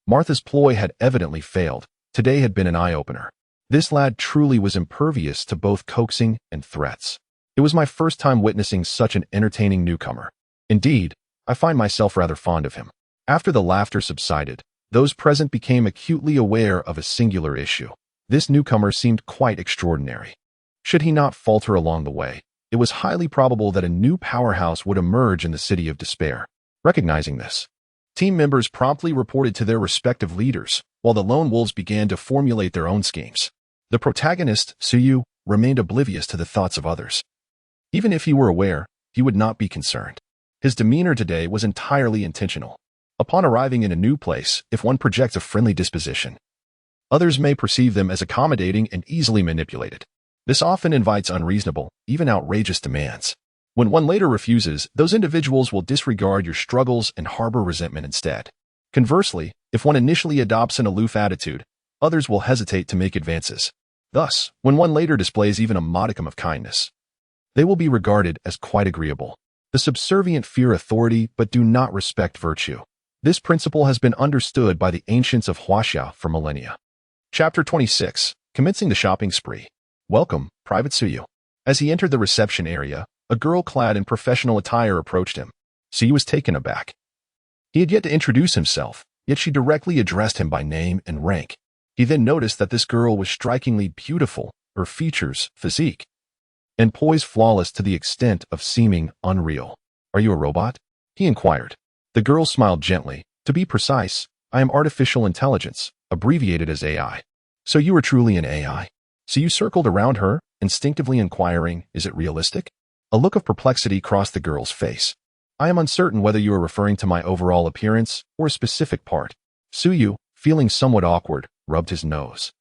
Martha's ploy had evidently failed. Today had been an eye-opener. This lad truly was impervious to both coaxing and threats. It was my first time witnessing such an entertaining newcomer. Indeed, I find myself rather fond of him. After the laughter subsided, those present became acutely aware of a singular issue. This newcomer seemed quite extraordinary. Should he not falter along the way, it was highly probable that a new powerhouse would emerge in the City of Despair. Recognizing this, team members promptly reported to their respective leaders, while the lone wolves began to formulate their own schemes. The protagonist, Su Yu, remained oblivious to the thoughts of others. Even if he were aware, he would not be concerned. His demeanor today was entirely intentional. Upon arriving in a new place, if one projects a friendly disposition, others may perceive them as accommodating and easily manipulated. This often invites unreasonable, even outrageous demands. When one later refuses, those individuals will disregard your struggles and harbor resentment instead. Conversely, if one initially adopts an aloof attitude, others will hesitate to make advances. Thus, when one later displays even a modicum of kindness, they will be regarded as quite agreeable. The subservient fear authority but do not respect virtue. This principle has been understood by the ancients of Huaxia for millennia. Chapter 26. Commencing the shopping spree. "Welcome, Private Su Yu." As he entered the reception area, a girl clad in professional attire approached him. Su Yu was taken aback. He had yet to introduce himself, yet she directly addressed him by name and rank. He then noticed that this girl was strikingly beautiful, her features, physique, and poise flawless to the extent of seeming unreal. "Are you a robot?" he inquired. The girl smiled gently. "To be precise, I am artificial intelligence, abbreviated as AI." "So you are truly an AI?" So you circled around her, instinctively inquiring, "Is it realistic?" A look of perplexity crossed the girl's face. "I am uncertain whether you are referring to my overall appearance or a specific part." Su Yu, feeling somewhat awkward, rubbed his nose,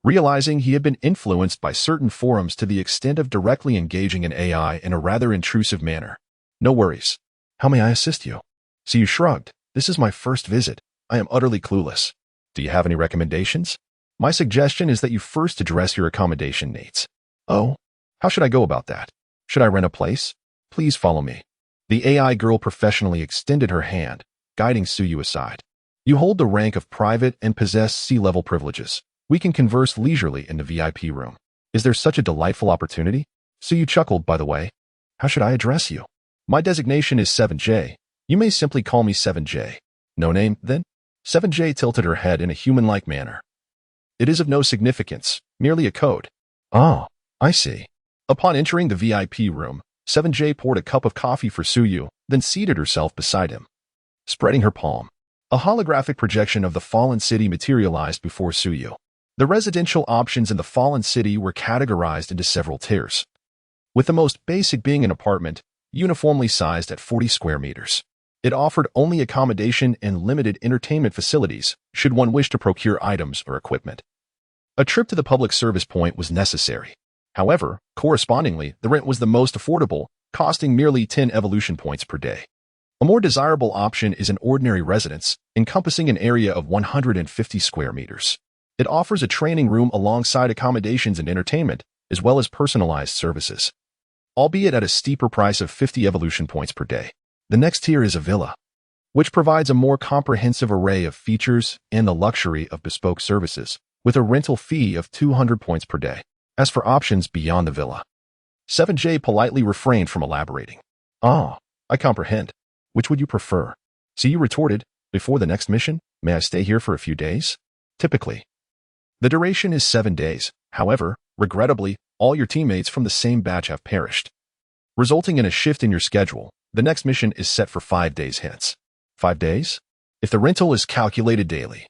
realizing he had been influenced by certain forums to the extent of directly engaging an AI in a rather intrusive manner. "No worries. How may I assist you?" Su Yu shrugged. "This is my first visit. I am utterly clueless." Do you have any recommendations? My suggestion is that you first address your accommodation needs. Oh, how should I go about that? Should I rent a place? Please follow me. The AI girl professionally extended her hand, guiding Suyu aside. You hold the rank of private and possess C-level privileges. We can converse leisurely in the VIP room. Is there such a delightful opportunity? Suyu chuckled, by the way. How should I address you? My designation is 7J. You may simply call me 7J. No name, then? 7J tilted her head in a human-like manner. It is of no significance, merely a code. Ah, I see. Upon entering the VIP room, 7J poured a cup of coffee for Suyu, then seated herself beside him. Spreading her palm, a holographic projection of the fallen city materialized before Suyu. The residential options in the fallen city were categorized into several tiers, with the most basic being an apartment, uniformly sized at 40 square meters. It offered only accommodation and limited entertainment facilities, should one wish to procure items or equipment. A trip to the public service point was necessary. However, correspondingly, the rent was the most affordable, costing merely 10 evolution points per day. A more desirable option is an ordinary residence, encompassing an area of 150 square meters. It offers a training room alongside accommodations and entertainment, as well as personalized services, albeit at a steeper price of 50 evolution points per day. The next tier is a villa, which provides a more comprehensive array of features and the luxury of bespoke services, with a rental fee of 200 points per day. As for options beyond the villa, 7J politely refrained from elaborating. Ah, I comprehend. Which would you prefer? Suyu retorted, before the next mission, may I stay here for a few days? Typically, the duration is 7 days. However, regrettably, all your teammates from the same batch have perished, resulting in a shift in your schedule. The next mission is set for 5 days hence. 5 days? If the rental is calculated daily,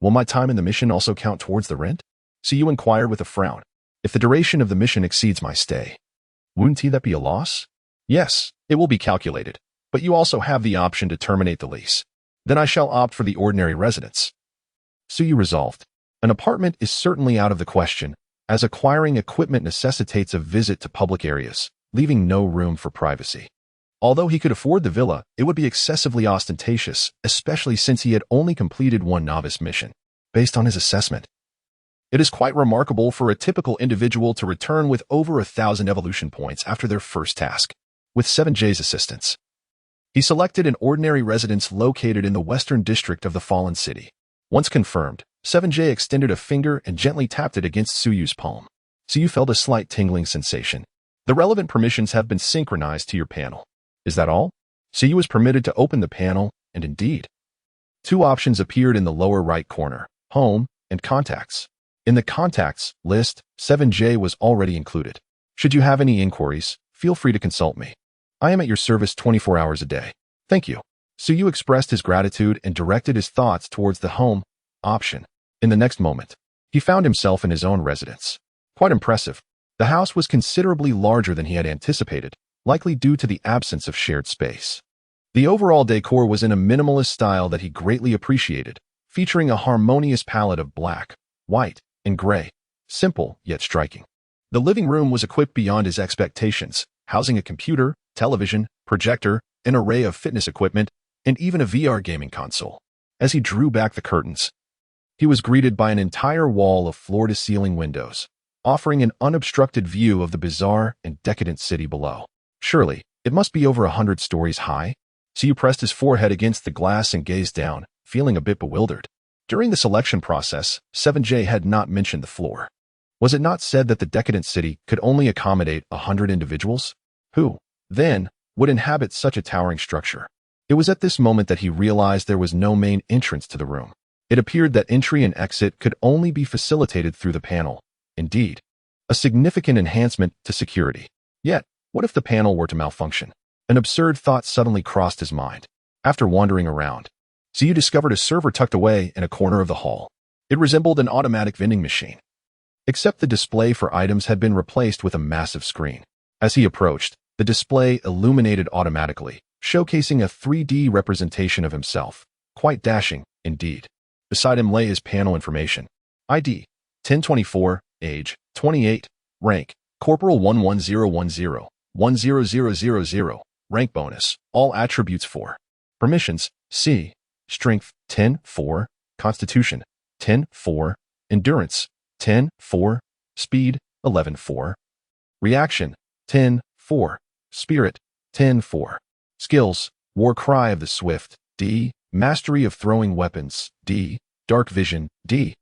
will my time in the mission also count towards the rent? Suyu inquired with a frown. If the duration of the mission exceeds my stay, wouldn't that be a loss? Yes, it will be calculated, but you also have the option to terminate the lease. Then I shall opt for the ordinary residence. Suyu resolved. An apartment is certainly out of the question, as acquiring equipment necessitates a visit to public areas, leaving no room for privacy. Although he could afford the villa, it would be excessively ostentatious, especially since he had only completed one novice mission. Based on his assessment, it is quite remarkable for a typical individual to return with over 1,000 evolution points after their first task. With 7J's assistance, he selected an ordinary residence located in the western district of the fallen city. Once confirmed, 7J extended a finger and gently tapped it against Suyu's palm. Suyu felt a slight tingling sensation. The relevant permissions have been synchronized to your panel. Is that all? Suyu was permitted to open the panel, and indeed, 2 options appeared in the lower right corner, Home and Contacts. In the Contacts list, 7J was already included. Should you have any inquiries, feel free to consult me. I am at your service 24 hours a day. Thank you. Suyu expressed his gratitude and directed his thoughts towards the Home option. In the next moment, he found himself in his own residence. Quite impressive. The house was considerably larger than he had anticipated, likely due to the absence of shared space. The overall decor was in a minimalist style that he greatly appreciated, featuring a harmonious palette of black, white, and gray, simple yet striking. The living room was equipped beyond his expectations, housing a computer, television, projector, an array of fitness equipment, and even a VR gaming console. As he drew back the curtains, he was greeted by an entire wall of floor-to-ceiling windows, offering an unobstructed view of the bizarre and decadent city below. Surely, it must be over 100 stories high? Suyu pressed his forehead against the glass and gazed down, feeling a bit bewildered. During the selection process, 7J had not mentioned the floor. Was it not said that the decadent city could only accommodate 100 individuals? Who, then, would inhabit such a towering structure? It was at this moment that he realized there was no main entrance to the room. It appeared that entry and exit could only be facilitated through the panel. Indeed, a significant enhancement to security. Yet, what if the panel were to malfunction? An absurd thought suddenly crossed his mind. After wandering around, Suyu discovered a server tucked away in a corner of the hall. It resembled an automatic vending machine, except the display for items had been replaced with a massive screen. As he approached, the display illuminated automatically, showcasing a 3D representation of himself. Quite dashing, indeed. Beside him lay his panel information. ID, 1024, age, 28, rank, Corporal 11010, 10000, rank bonus, all attributes 4. Permissions, C, Strength, 10, 4, Constitution, 10-4, endurance, 10-4, speed, 11-4, reaction, 10-4, spirit, 10-4, skills, war cry of the swift, D, mastery of throwing weapons, D, dark vision, D,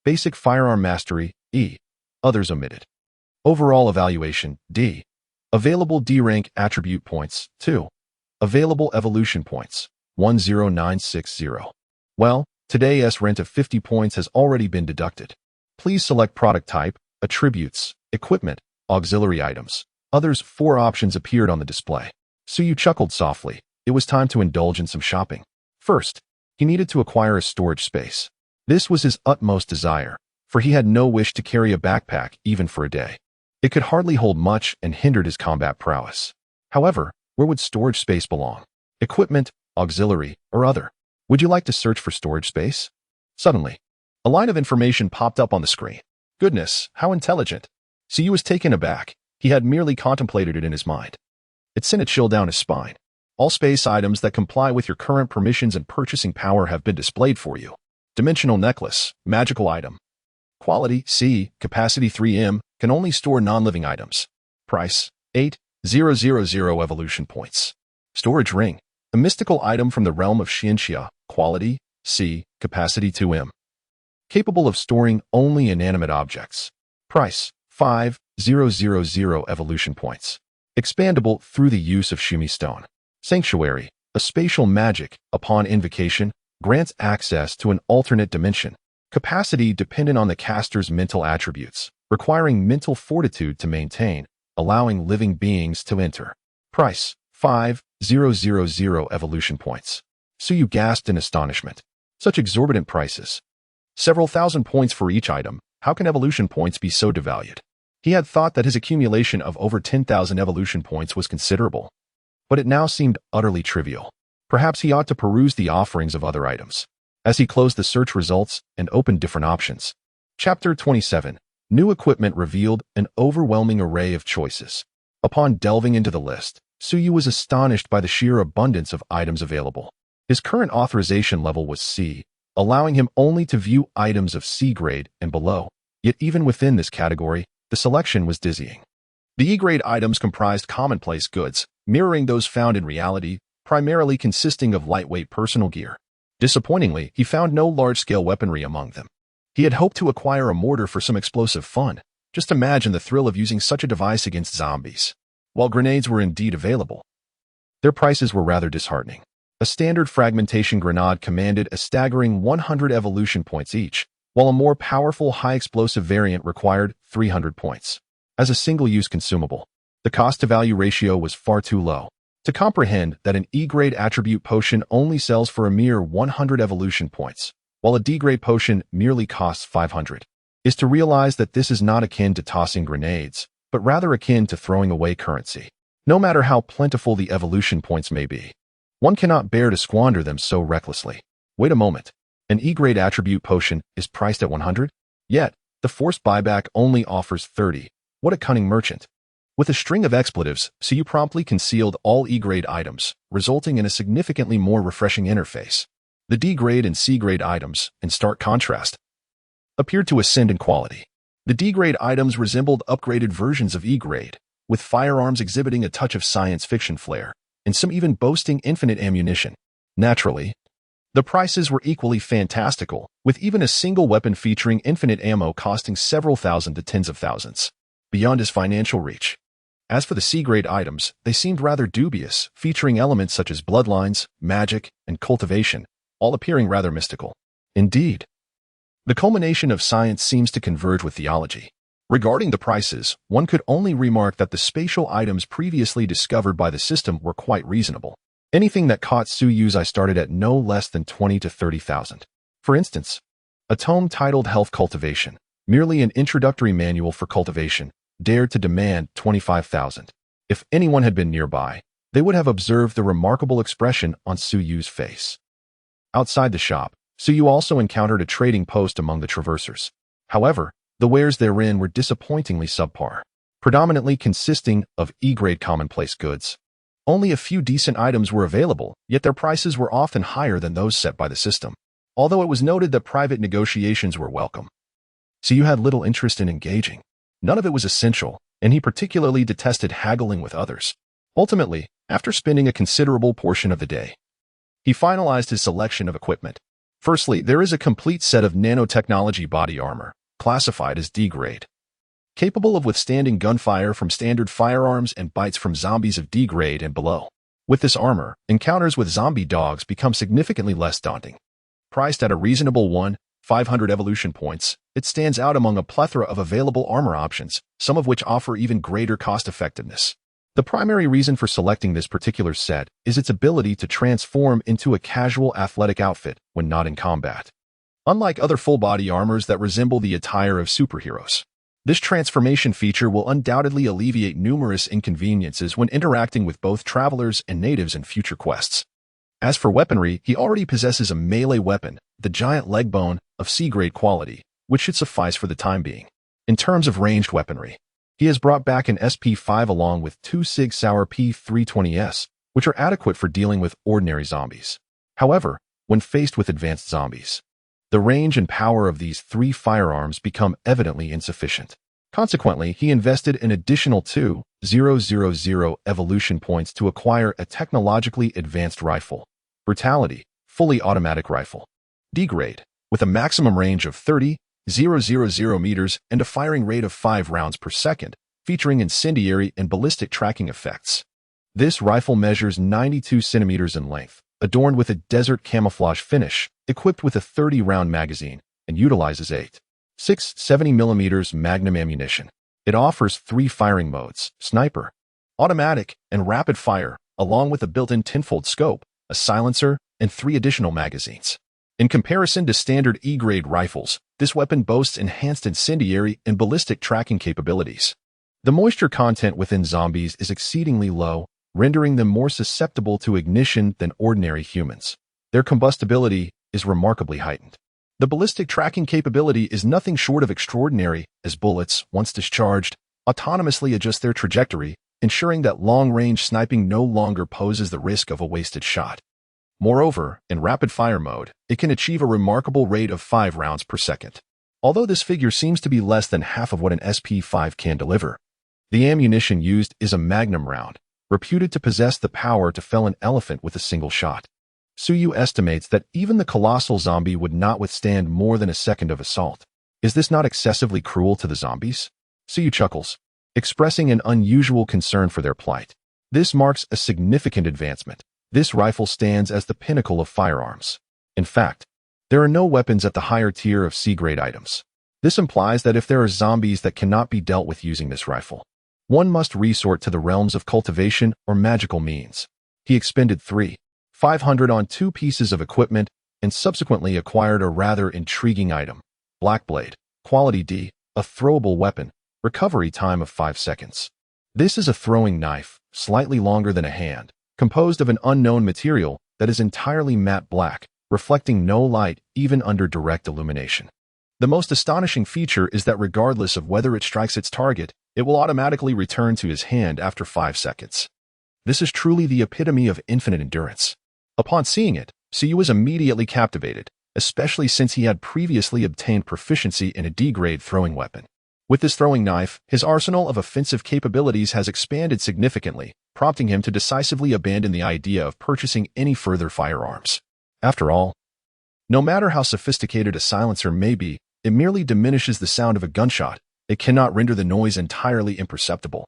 basic firearm mastery, E, others omitted. Overall evaluation, D. Available D-rank attribute points, 2. Available evolution points, 10960. Well, today's rent of 50 points has already been deducted. Please select product type, attributes, equipment, auxiliary items. Others 4 options appeared on the display. Suyu chuckled softly. It was time to indulge in some shopping. First, he needed to acquire a storage space. This was his utmost desire, for he had no wish to carry a backpack even for a day. It could hardly hold much and hindered his combat prowess. However, where would storage space belong? Equipment, auxiliary, or other? Would you like to search for storage space? Suddenly, a line of information popped up on the screen. Goodness, how intelligent. Suyu was taken aback. He had merely contemplated it in his mind. It sent a chill down his spine. All space items that comply with your current permissions and purchasing power have been displayed for you. Dimensional necklace, magical item. Quality, C, capacity 3M, can only store non-living items. Price, 8,000 evolution points. Storage ring, a mystical item from the realm of Xianxia. Quality, C, capacity 2M. Capable of storing only inanimate objects. Price, 5,000 evolution points. Expandable through the use of Shumi Stone. Sanctuary, a spatial magic, upon invocation, grants access to an alternate dimension. Capacity dependent on the caster's mental attributes, requiring mental fortitude to maintain, allowing living beings to enter. Price, 5,000 evolution points. Suyu gasped in astonishment. Such exorbitant prices. Several thousand points for each item. How can evolution points be so devalued? He had thought that his accumulation of over 10,000 evolution points was considerable, but it now seemed utterly trivial. Perhaps he ought to peruse the offerings of other items. As he closed the search results and opened different options. Chapter 27. New equipment revealed an overwhelming array of choices. Upon delving into the list, Suyu was astonished by the sheer abundance of items available. His current authorization level was C, allowing him only to view items of C grade and below. Yet even within this category, the selection was dizzying. The E-grade items comprised commonplace goods, mirroring those found in reality, primarily consisting of lightweight personal gear. Disappointingly, he found no large-scale weaponry among them. He had hoped to acquire a mortar for some explosive fun. Just imagine the thrill of using such a device against zombies. While grenades were indeed available, their prices were rather disheartening. A standard fragmentation grenade commanded a staggering 100 evolution points each, while a more powerful high-explosive variant required 300 points. As a single-use consumable, the cost-to-value ratio was far too low. To comprehend that an E-grade attribute potion only sells for a mere 100 evolution points, while a D-grade potion merely costs 500, is to realize that this is not akin to tossing grenades, but rather akin to throwing away currency. No matter how plentiful the evolution points may be, one cannot bear to squander them so recklessly. Wait a moment. An E-grade attribute potion is priced at 100? Yet, the forced buyback only offers 30. What a cunning merchant. With a string of expletives, Suyu promptly concealed all E-grade items, resulting in a significantly more refreshing interface. The D-grade and C-grade items, in stark contrast, appeared to ascend in quality. The D-grade items resembled upgraded versions of E-grade, with firearms exhibiting a touch of science fiction flair, and some even boasting infinite ammunition. Naturally, the prices were equally fantastical, with even a single weapon featuring infinite ammo costing several thousand to tens of thousands, beyond his financial reach. As for the C-grade items, they seemed rather dubious, featuring elements such as bloodlines, magic, and cultivation, all appearing rather mystical. Indeed, the culmination of science seems to converge with theology. Regarding the prices, one could only remark that the spatial items previously discovered by the system were quite reasonable. Anything that caught Suyu's eye started at no less than 20 to 30,000. For instance, a tome titled Health Cultivation, merely an introductory manual for cultivation, dared to demand 25,000. If anyone had been nearby, they would have observed the remarkable expression on Suyu's face. Outside the shop, Suyu also encountered a trading post among the traversers. However, the wares therein were disappointingly subpar, predominantly consisting of E-grade commonplace goods. Only a few decent items were available, yet their prices were often higher than those set by the system. although it was noted that private negotiations were welcome. So you had little interest in engaging. None of it was essential, and he particularly detested haggling with others. Ultimately, after spending a considerable portion of the day, he finalized his selection of equipment. Firstly, there is a complete set of nanotechnology body armor, classified as D-grade, capable of withstanding gunfire from standard firearms and bites from zombies of D-grade and below. With this armor, encounters with zombie dogs become significantly less daunting. Priced at a reasonable 1,500 evolution points, it stands out among a plethora of available armor options, some of which offer even greater cost-effectiveness. The primary reason for selecting this particular set is its ability to transform into a casual athletic outfit when not in combat. Unlike other full-body armors that resemble the attire of superheroes, this transformation feature will undoubtedly alleviate numerous inconveniences when interacting with both travelers and natives in future quests. As for weaponry, he already possesses a melee weapon, the giant leg bone, of C-grade quality, which should suffice for the time being. In terms of ranged weaponry, he has brought back an SP5 along with two Sig Sauer P320s, which are adequate for dealing with ordinary zombies. However, when faced with advanced zombies, the range and power of these three firearms become evidently insufficient. Consequently, he invested an additional 2,000 evolution points to acquire a technologically advanced rifle, Brutality, fully automatic rifle, D-grade, with a maximum range of 30,000 meters and a firing rate of 5 rounds per second, featuring incendiary and ballistic tracking effects. This rifle measures 92 centimeters in length, adorned with a desert camouflage finish, equipped with a 30-round magazine, and utilizes 8.670mm Magnum ammunition. It offers 3 firing modes: sniper, automatic, and rapid fire, along with a built-in tenfold scope, a silencer, and 3 additional magazines. In comparison to standard E-grade rifles, this weapon boasts enhanced incendiary and ballistic tracking capabilities. The moisture content within zombies is exceedingly low, rendering them more susceptible to ignition than ordinary humans. Their combustibility is remarkably heightened. The ballistic tracking capability is nothing short of extraordinary, as bullets, once discharged, autonomously adjust their trajectory, ensuring that long-range sniping no longer poses the risk of a wasted shot. Moreover, in rapid-fire mode, it can achieve a remarkable rate of 5 rounds per second. Although this figure seems to be less than half of what an SP5 can deliver, the ammunition used is a Magnum round, reputed to possess the power to fell an elephant with a single shot. Suyu estimates that even the colossal zombie would not withstand more than a second of assault. Is this not excessively cruel to the zombies? Suyu chuckles, expressing an unusual concern for their plight. This marks a significant advancement. This rifle stands as the pinnacle of firearms. In fact, there are no weapons at the higher tier of C-grade items. This implies that if there are zombies that cannot be dealt with using this rifle, one must resort to the realms of cultivation or magical means. He expended 3,500 on 2 pieces of equipment and subsequently acquired a rather intriguing item, Blackblade, quality D, a throwable weapon, recovery time of 5 seconds. This is a throwing knife, slightly longer than a hand, composed of an unknown material that is entirely matte black, reflecting no light even under direct illumination. The most astonishing feature is that regardless of whether it strikes its target, it will automatically return to his hand after 5 seconds. This is truly the epitome of infinite endurance. Upon seeing it, Suyu was immediately captivated, especially since he had previously obtained proficiency in a D-grade throwing weapon. With this throwing knife, his arsenal of offensive capabilities has expanded significantly, prompting him to decisively abandon the idea of purchasing any further firearms. After all, no matter how sophisticated a silencer may be, it merely diminishes the sound of a gunshot. It cannot render the noise entirely imperceptible.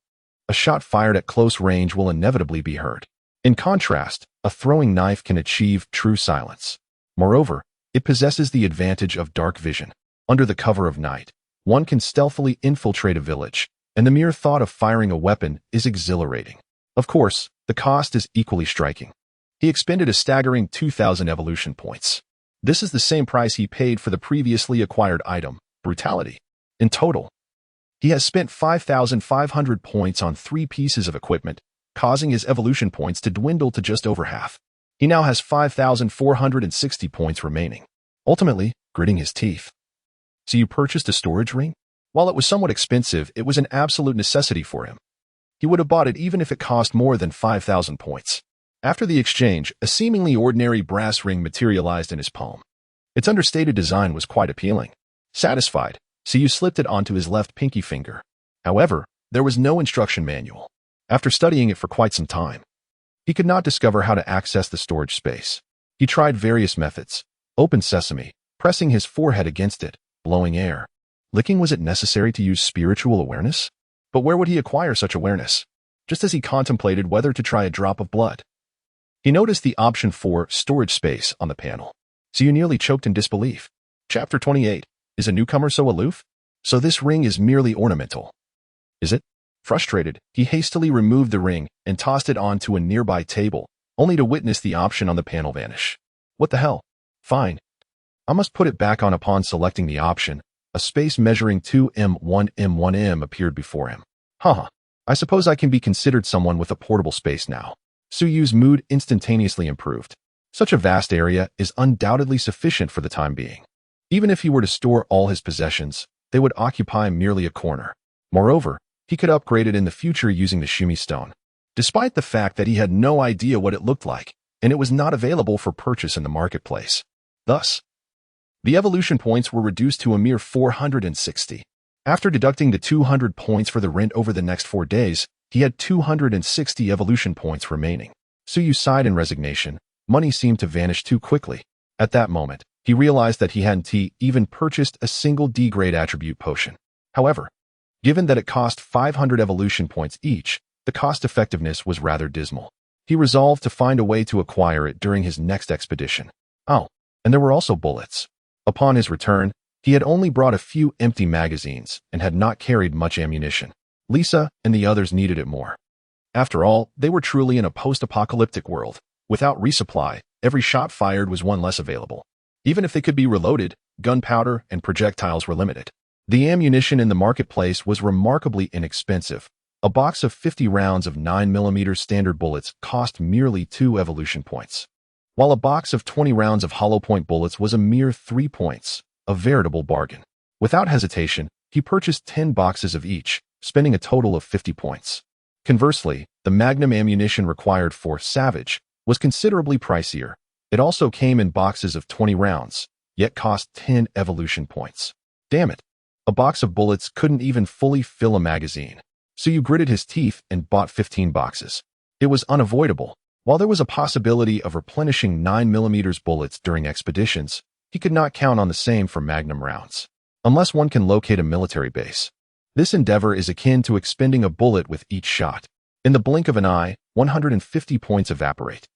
A shot fired at close range will inevitably be heard. In contrast, a throwing knife can achieve true silence. Moreover, it possesses the advantage of dark vision. Under the cover of night, one can stealthily infiltrate a village, and the mere thought of firing a weapon is exhilarating. Of course, the cost is equally striking. He expended a staggering 2,000 evolution points. This is the same price he paid for the previously acquired item, Brutality. In total, he has spent 5,500 points on 3 pieces of equipment, causing his evolution points to dwindle to just over half. He now has 5,460 points remaining. Ultimately, gritting his teeth, so you purchased a storage ring? While it was somewhat expensive, it was an absolute necessity for him. He would have bought it even if it cost more than 5,000 points. After the exchange, a seemingly ordinary brass ring materialized in his palm. Its understated design was quite appealing. Satisfied, Siyu slipped it onto his left pinky finger. However, there was no instruction manual. After studying it for quite some time, he could not discover how to access the storage space. He tried various methods. Open sesame, pressing his forehead against it, blowing air. Licking. Was it necessary to use spiritual awareness? But where would he acquire such awareness? Just as he contemplated whether to try a drop of blood, he noticed the option for storage space on the panel. Siyu nearly choked in disbelief. Chapter 28. Is a newcomer so aloof? So this ring is merely ornamental. Is it? Frustrated, he hastily removed the ring and tossed it onto a nearby table, only to witness the option on the panel vanish. What the hell? Fine. I must put it back on. Upon selecting the option, a space measuring 2m1m1m appeared before him. I suppose I can be considered someone with a portable space now. Suyu's mood instantaneously improved. Such a vast area is undoubtedly sufficient for the time being. Even if he were to store all his possessions, they would occupy merely a corner. Moreover, he could upgrade it in the future using the Shumi stone, despite the fact that he had no idea what it looked like, and it was not available for purchase in the marketplace. Thus, the evolution points were reduced to a mere 460. After deducting the 200 points for the rent over the next 4 days, he had 260 evolution points remaining. Suyu sighed in resignation. Money seemed to vanish too quickly. At that moment, he realized that he hadn't even purchased a single D-grade attribute potion. However, given that it cost 500 evolution points each, the cost-effectiveness was rather dismal. He resolved to find a way to acquire it during his next expedition. Oh, and there were also bullets. Upon his return, he had only brought a few empty magazines and had not carried much ammunition. Lisa and the others needed it more. After all, they were truly in a post-apocalyptic world. Without resupply, every shot fired was one less available. Even if they could be reloaded, gunpowder and projectiles were limited. The ammunition in the marketplace was remarkably inexpensive. A box of 50 rounds of 9mm standard bullets cost merely 2 evolution points, while a box of 20 rounds of hollow point bullets was a mere 3 points, a veritable bargain. Without hesitation, he purchased 10 boxes of each, spending a total of 50 points. Conversely, the magnum ammunition required for Savage was considerably pricier. It also came in boxes of 20 rounds, yet cost 10 evolution points. Damn it. A box of bullets couldn't even fully fill a magazine. So you gritted his teeth and bought 15 boxes. It was unavoidable. While there was a possibility of replenishing 9mm bullets during expeditions, he could not count on the same for magnum rounds, unless one can locate a military base. This endeavor is akin to expending a bullet with each shot. In the blink of an eye, 150 points evaporate,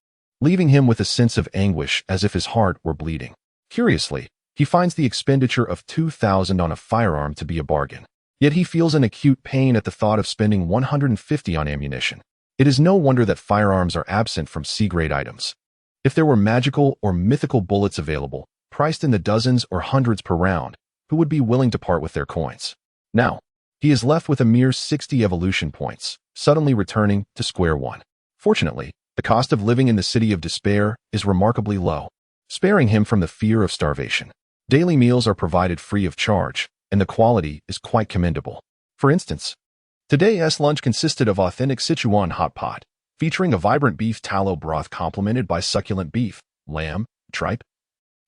leaving him with a sense of anguish as if his heart were bleeding. Curiously, he finds the expenditure of 2,000 on a firearm to be a bargain. Yet he feels an acute pain at the thought of spending 150 on ammunition. It is no wonder that firearms are absent from C-grade items. If there were magical or mythical bullets available, priced in the dozens or hundreds per round, who would be willing to part with their coins? Now, he is left with a mere 60 evolution points, suddenly returning to square one. Fortunately, the cost of living in the city of despair is remarkably low, sparing him from the fear of starvation. Daily meals are provided free of charge, and the quality is quite commendable. For instance, today's lunch consisted of authentic Sichuan hot pot, featuring a vibrant beef tallow broth complemented by succulent beef, lamb, tripe,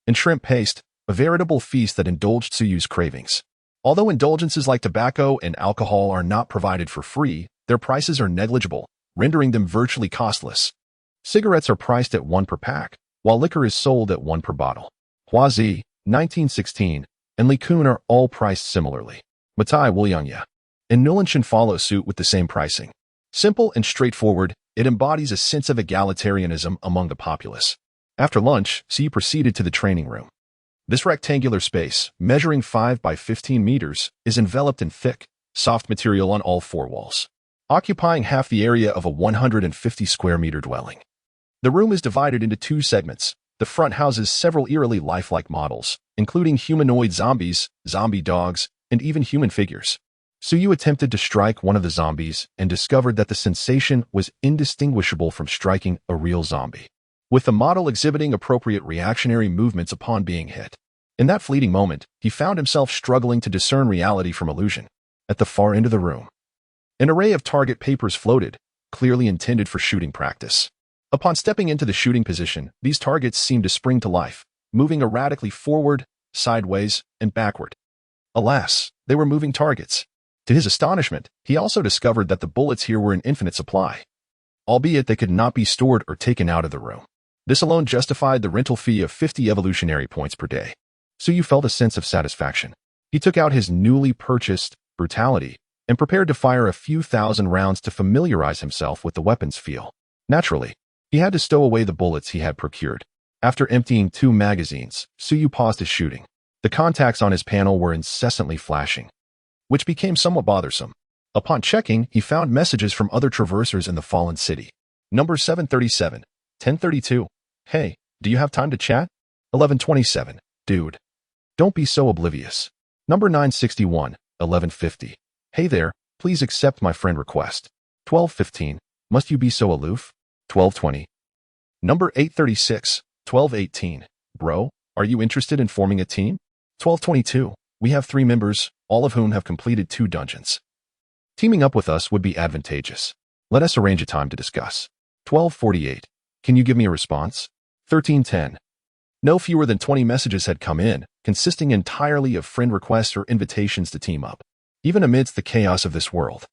and shrimp paste, a veritable feast that indulged Suyu's cravings. Although indulgences like tobacco and alcohol are not provided for free, their prices are negligible, rendering them virtually costless. Cigarettes are priced at 1 per pack, while liquor is sold at 1 per bottle. Huazi, 1916, and Likun are all priced similarly. Matai Wuliangya and Nulinshan follow suit with the same pricing. Simple and straightforward, it embodies a sense of egalitarianism among the populace. After lunch, Siyu proceeded to the training room. This rectangular space, measuring 5 by 15 meters, is enveloped in thick, soft material on all 4 walls, occupying half the area of a 150 square meter dwelling. The room is divided into 2 segments. The front houses several eerily lifelike models, including humanoid zombies, zombie dogs, and even human figures. Suyu attempted to strike one of the zombies and discovered that the sensation was indistinguishable from striking a real zombie, with the model exhibiting appropriate reactionary movements upon being hit. In that fleeting moment, he found himself struggling to discern reality from illusion. At the far end of the room, an array of target papers floated, clearly intended for shooting practice. Upon stepping into the shooting position, these targets seemed to spring to life, moving erratically forward, sideways, and backward. Alas, they were moving targets. To his astonishment, he also discovered that the bullets here were in infinite supply, albeit they could not be stored or taken out of the room. This alone justified the rental fee of 50 evolutionary points per day. So you felt a sense of satisfaction. He took out his newly purchased brutality and prepared to fire a few thousand rounds to familiarize himself with the weapon's feel. Naturally, he had to stow away the bullets he had procured. After emptying 2 magazines, Suyu paused his shooting. The contacts on his panel were incessantly flashing, which became somewhat bothersome. Upon checking, he found messages from other traversers in the fallen city. Number 737, 1032. Hey, do you have time to chat? 1127. Dude, don't be so oblivious. Number 961, 1150. Hey there, please accept my friend request. 1215. Must you be so aloof? 1220. Number 836, 1218. Bro, are you interested in forming a team? 1222. We have 3 members, all of whom have completed 2 dungeons. Teaming up with us would be advantageous. Let us arrange a time to discuss. 1248. Can you give me a response? 1310. No fewer than 20 messages had come in, consisting entirely of friend requests or invitations to team up. Even amidst the chaos of this world,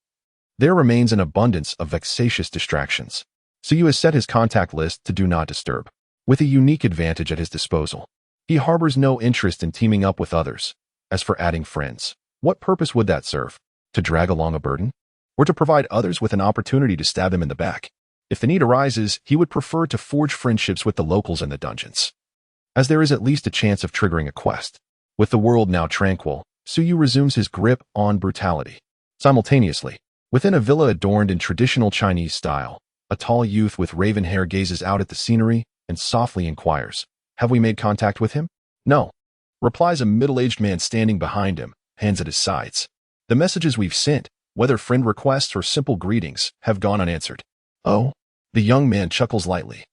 there remains an abundance of vexatious distractions. Suyu has set his contact list to Do Not Disturb. With a unique advantage at his disposal, he harbors no interest in teaming up with others. As for adding friends, what purpose would that serve? To drag along a burden? Or to provide others with an opportunity to stab him in the back? If the need arises, he would prefer to forge friendships with the locals in the dungeons, as there is at least a chance of triggering a quest. With the world now tranquil, Suyu resumes his grip on brutality. Simultaneously, within a villa adorned in traditional Chinese style, a tall youth with raven hair gazes out at the scenery and softly inquires, "Have we made contact with him?" "No," replies a middle-aged man standing behind him, hands at his sides. "The messages we've sent, whether friend requests or simple greetings, have gone unanswered." "Oh?" The young man chuckles lightly.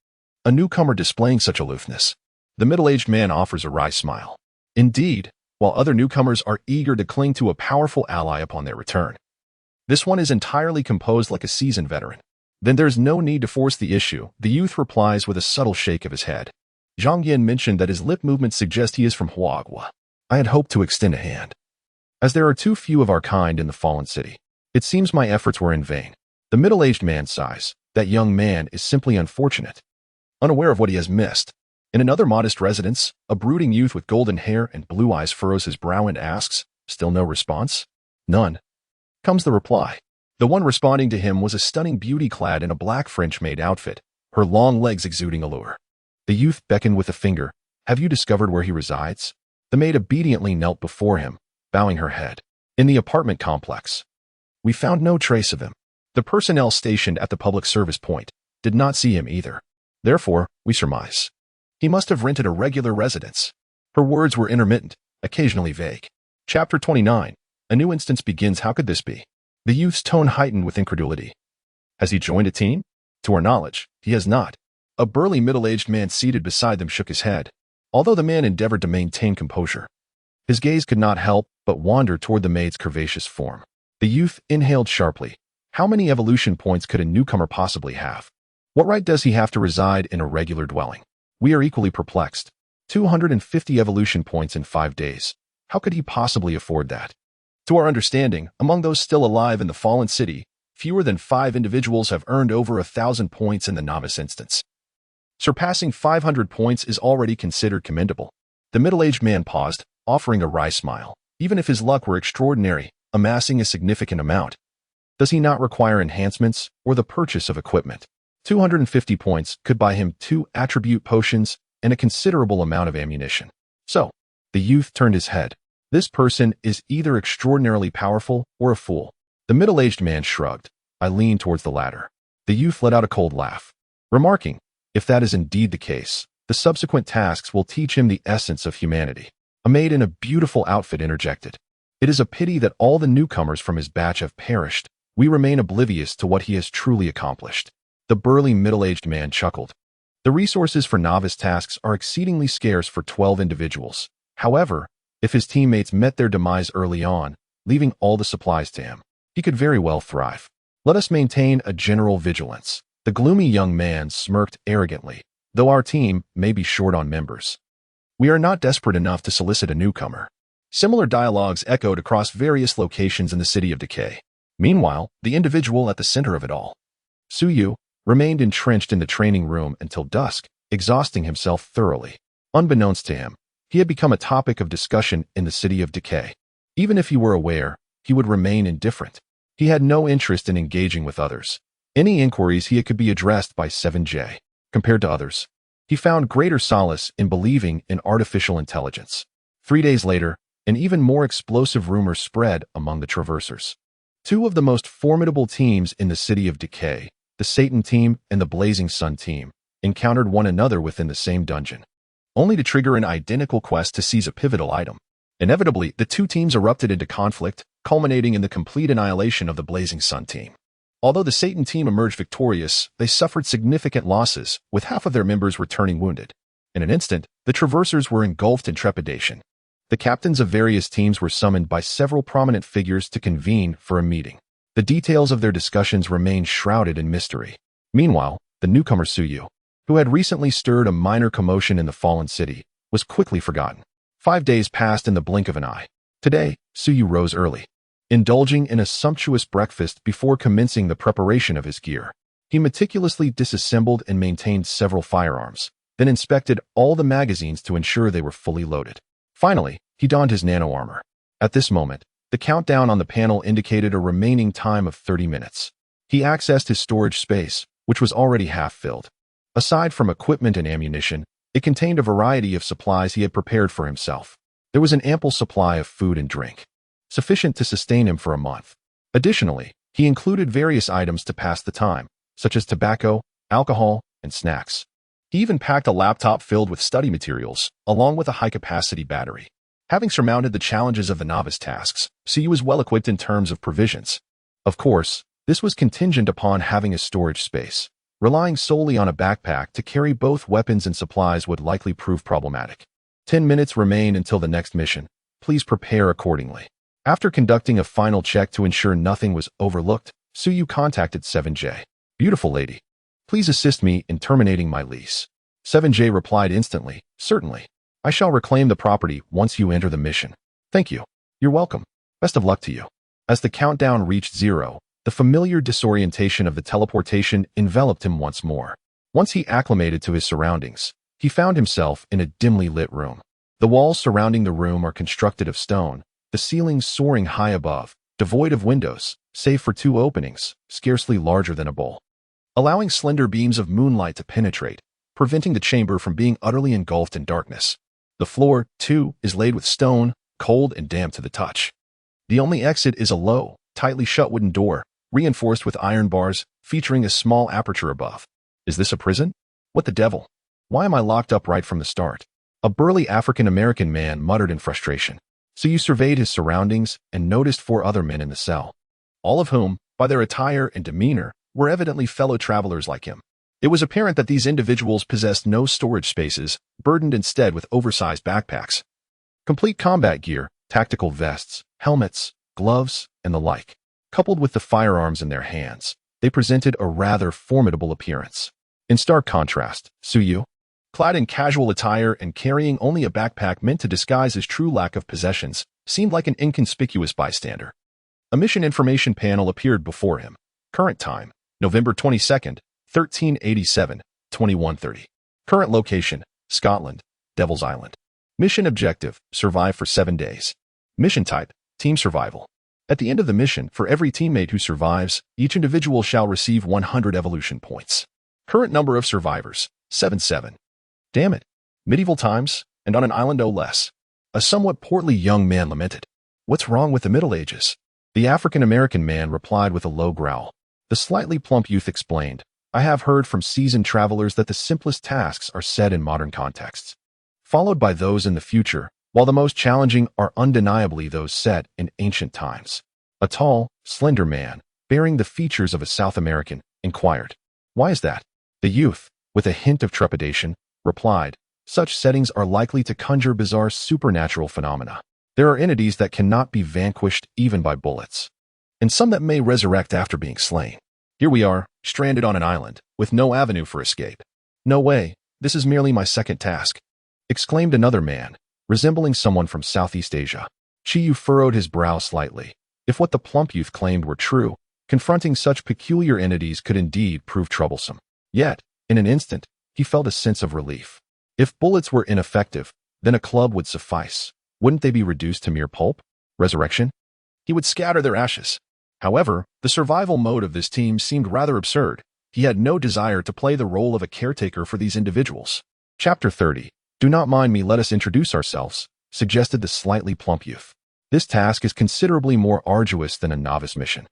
A newcomer displaying such aloofness. The middle-aged man offers a wry smile. Indeed, while other newcomers are eager to cling to a powerful ally upon their return, this one is entirely composed like a seasoned veteran. "Then there's no need to force the issue," the youth replies with a subtle shake of his head. Zhang Yin mentioned that his lip movements suggest he is from Huagua. I had hoped to extend a hand. As there are too few of our kind in the fallen city, it seems my efforts were in vain. The middle-aged man sighs. That young man is simply unfortunate, unaware of what he has missed. In another modest residence, a brooding youth with golden hair and blue eyes furrows his brow and asks, "Still no response?" "None," comes the reply. The one responding to him was a stunning beauty clad in a black French-made outfit, her long legs exuding allure. The youth beckoned with a finger. "Have you discovered where he resides?" The maid obediently knelt before him, bowing her head. "In the apartment complex. We found no trace of him. The personnel stationed at the public service point did not see him either. Therefore, we surmise he must have rented a regular residence." Her words were intermittent, occasionally vague. Chapter 29. A new instance begins. How could this be? The youth's tone heightened with incredulity. "Has he joined a team?" "To our knowledge, he has not." A burly middle-aged man seated beside them shook his head, although the man endeavored to maintain composure. His gaze could not help but wander toward the maid's curvaceous form. The youth inhaled sharply. How many evolution points could a newcomer possibly have? What right does he have to reside in a regular dwelling? We are equally perplexed. 250 evolution points in 5 days. How could he possibly afford that? To our understanding, among those still alive in the fallen city, fewer than 5 individuals have earned over 1,000 points in the novice instance. Surpassing 500 points is already considered commendable. The middle-aged man paused, offering a wry smile. Even if his luck were extraordinary, amassing a significant amount, does he not require enhancements or the purchase of equipment? 250 points could buy him 2 attribute potions and a considerable amount of ammunition. So, the youth turned his head. This person is either extraordinarily powerful or a fool. The middle-aged man shrugged. I leaned towards the latter. The youth let out a cold laugh, remarking, "If that is indeed the case, the subsequent tasks will teach him the essence of humanity." A maid in a beautiful outfit interjected. "It is a pity that all the newcomers from his batch have perished. We remain oblivious to what he has truly accomplished." The burly middle-aged man chuckled. The resources for novice tasks are exceedingly scarce for 12 individuals. However, if his teammates met their demise early on, leaving all the supplies to him, he could very well thrive. Let us maintain a general vigilance. The gloomy young man smirked arrogantly. Though our team may be short on members, We are not desperate enough to solicit a newcomer. Similar dialogues echoed across various locations in the city of Decay. Meanwhile, the individual at the center of it all, Suyu, remained entrenched in the training room until dusk, exhausting himself thoroughly. Unbeknownst to him, he had become a topic of discussion in the city of Decay. Even if he were aware, he would remain indifferent. He had no interest in engaging with others. Any inquiries he could be addressed by 7J. Compared to others, he found greater solace in believing in artificial intelligence. 3 days later, an even more explosive rumor spread among the Traversers. Two of the most formidable teams in the city of Decay, the Satan team and the Blazing Sun team, encountered one another within the same dungeon, only to trigger an identical quest to seize a pivotal item. Inevitably, the two teams erupted into conflict, culminating in the complete annihilation of the Blazing Sun team. Although the Satan team emerged victorious, they suffered significant losses, with half of their members returning wounded. In an instant, the Traversers were engulfed in trepidation. The captains of various teams were summoned by several prominent figures to convene for a meeting. The details of their discussions remained shrouded in mystery. Meanwhile, the newcomer Suyu, who had recently stirred a minor commotion in the fallen city, was quickly forgotten. 5 days passed in the blink of an eye. Today, Suyu rose early, indulging in a sumptuous breakfast before commencing the preparation of his gear. He meticulously disassembled and maintained several firearms, then inspected all the magazines to ensure they were fully loaded. Finally, he donned his nano armor. At this moment, the countdown on the panel indicated a remaining time of 30 minutes. He accessed his storage space, which was already half filled. Aside from equipment and ammunition, it contained a variety of supplies he had prepared for himself. There was an ample supply of food and drink, sufficient to sustain him for a month. Additionally, he included various items to pass the time, such as tobacco, alcohol, and snacks. He even packed a laptop filled with study materials, along with a high-capacity battery. Having surmounted the challenges of the novice tasks, Suyu was well-equipped in terms of provisions. Of course, this was contingent upon having a storage space. Relying solely on a backpack to carry both weapons and supplies would likely prove problematic. 10 minutes remain until the next mission. Please prepare accordingly. After conducting a final check to ensure nothing was overlooked, Suyu contacted 7J. Beautiful lady, please assist me in terminating my lease. 7J replied instantly, certainly. I shall reclaim the property once you enter the mission. Thank you. You're welcome. Best of luck to you. As the countdown reached 0, the familiar disorientation of the teleportation enveloped him once more. Once he acclimated to his surroundings, he found himself in a dimly lit room. The walls surrounding the room are constructed of stone, the ceilings soaring high above, devoid of windows, save for 2 openings, scarcely larger than a bowl, allowing slender beams of moonlight to penetrate, preventing the chamber from being utterly engulfed in darkness. The floor, too, is laid with stone, cold and damp to the touch. The only exit is a low, tightly shut wooden door, reinforced with iron bars, featuring a small aperture above. Is this a prison? What the devil? Why am I locked up right from the start? A burly African-American man muttered in frustration. Suyu surveyed his surroundings and noticed 4 other men in the cell, all of whom, by their attire and demeanor, were evidently fellow travelers like him. It was apparent that these individuals possessed no storage spaces, burdened instead with oversized backpacks, complete combat gear, tactical vests, helmets, gloves, and the like. Coupled with the firearms in their hands, they presented a rather formidable appearance. In stark contrast, Suyu, clad in casual attire and carrying only a backpack meant to disguise his true lack of possessions, seemed like an inconspicuous bystander. A mission information panel appeared before him. Current time, November 22nd, 1387, 21:30. Current location, Scotland, Devil's Island. Mission objective, survive for 7 days. Mission type, team survival. At the end of the mission, for every teammate who survives, each individual shall receive 100 evolution points. Current number of survivors, 77. Damn it. Medieval times, and on an island no less. A somewhat portly young man lamented. What's wrong with the Middle Ages? The African-American man replied with a low growl. The slightly plump youth explained, I have heard from seasoned travelers that the simplest tasks are set in modern contexts, followed by those in the future, while the most challenging are undeniably those set in ancient times. A tall, slender man, bearing the features of a South American, inquired. Why is that? The youth, with a hint of trepidation, replied, such settings are likely to conjure bizarre supernatural phenomena. There are entities that cannot be vanquished even by bullets, and some that may resurrect after being slain. Here we are, stranded on an island, with no avenue for escape. No way, this is merely my second task. exclaimed another man, resembling someone from Southeast Asia. Yu furrowed his brow slightly. If what the plump youth claimed were true, confronting such peculiar entities could indeed prove troublesome. Yet, in an instant, he felt a sense of relief. If bullets were ineffective, then a club would suffice. Wouldn't they be reduced to mere pulp? Resurrection? He would scatter their ashes. However, the survival mode of this team seemed rather absurd. He had no desire to play the role of a caretaker for these individuals. Chapter 30. Do not mind me, let us introduce ourselves, suggested the slightly plump youth. This task is considerably more arduous than a novice mission.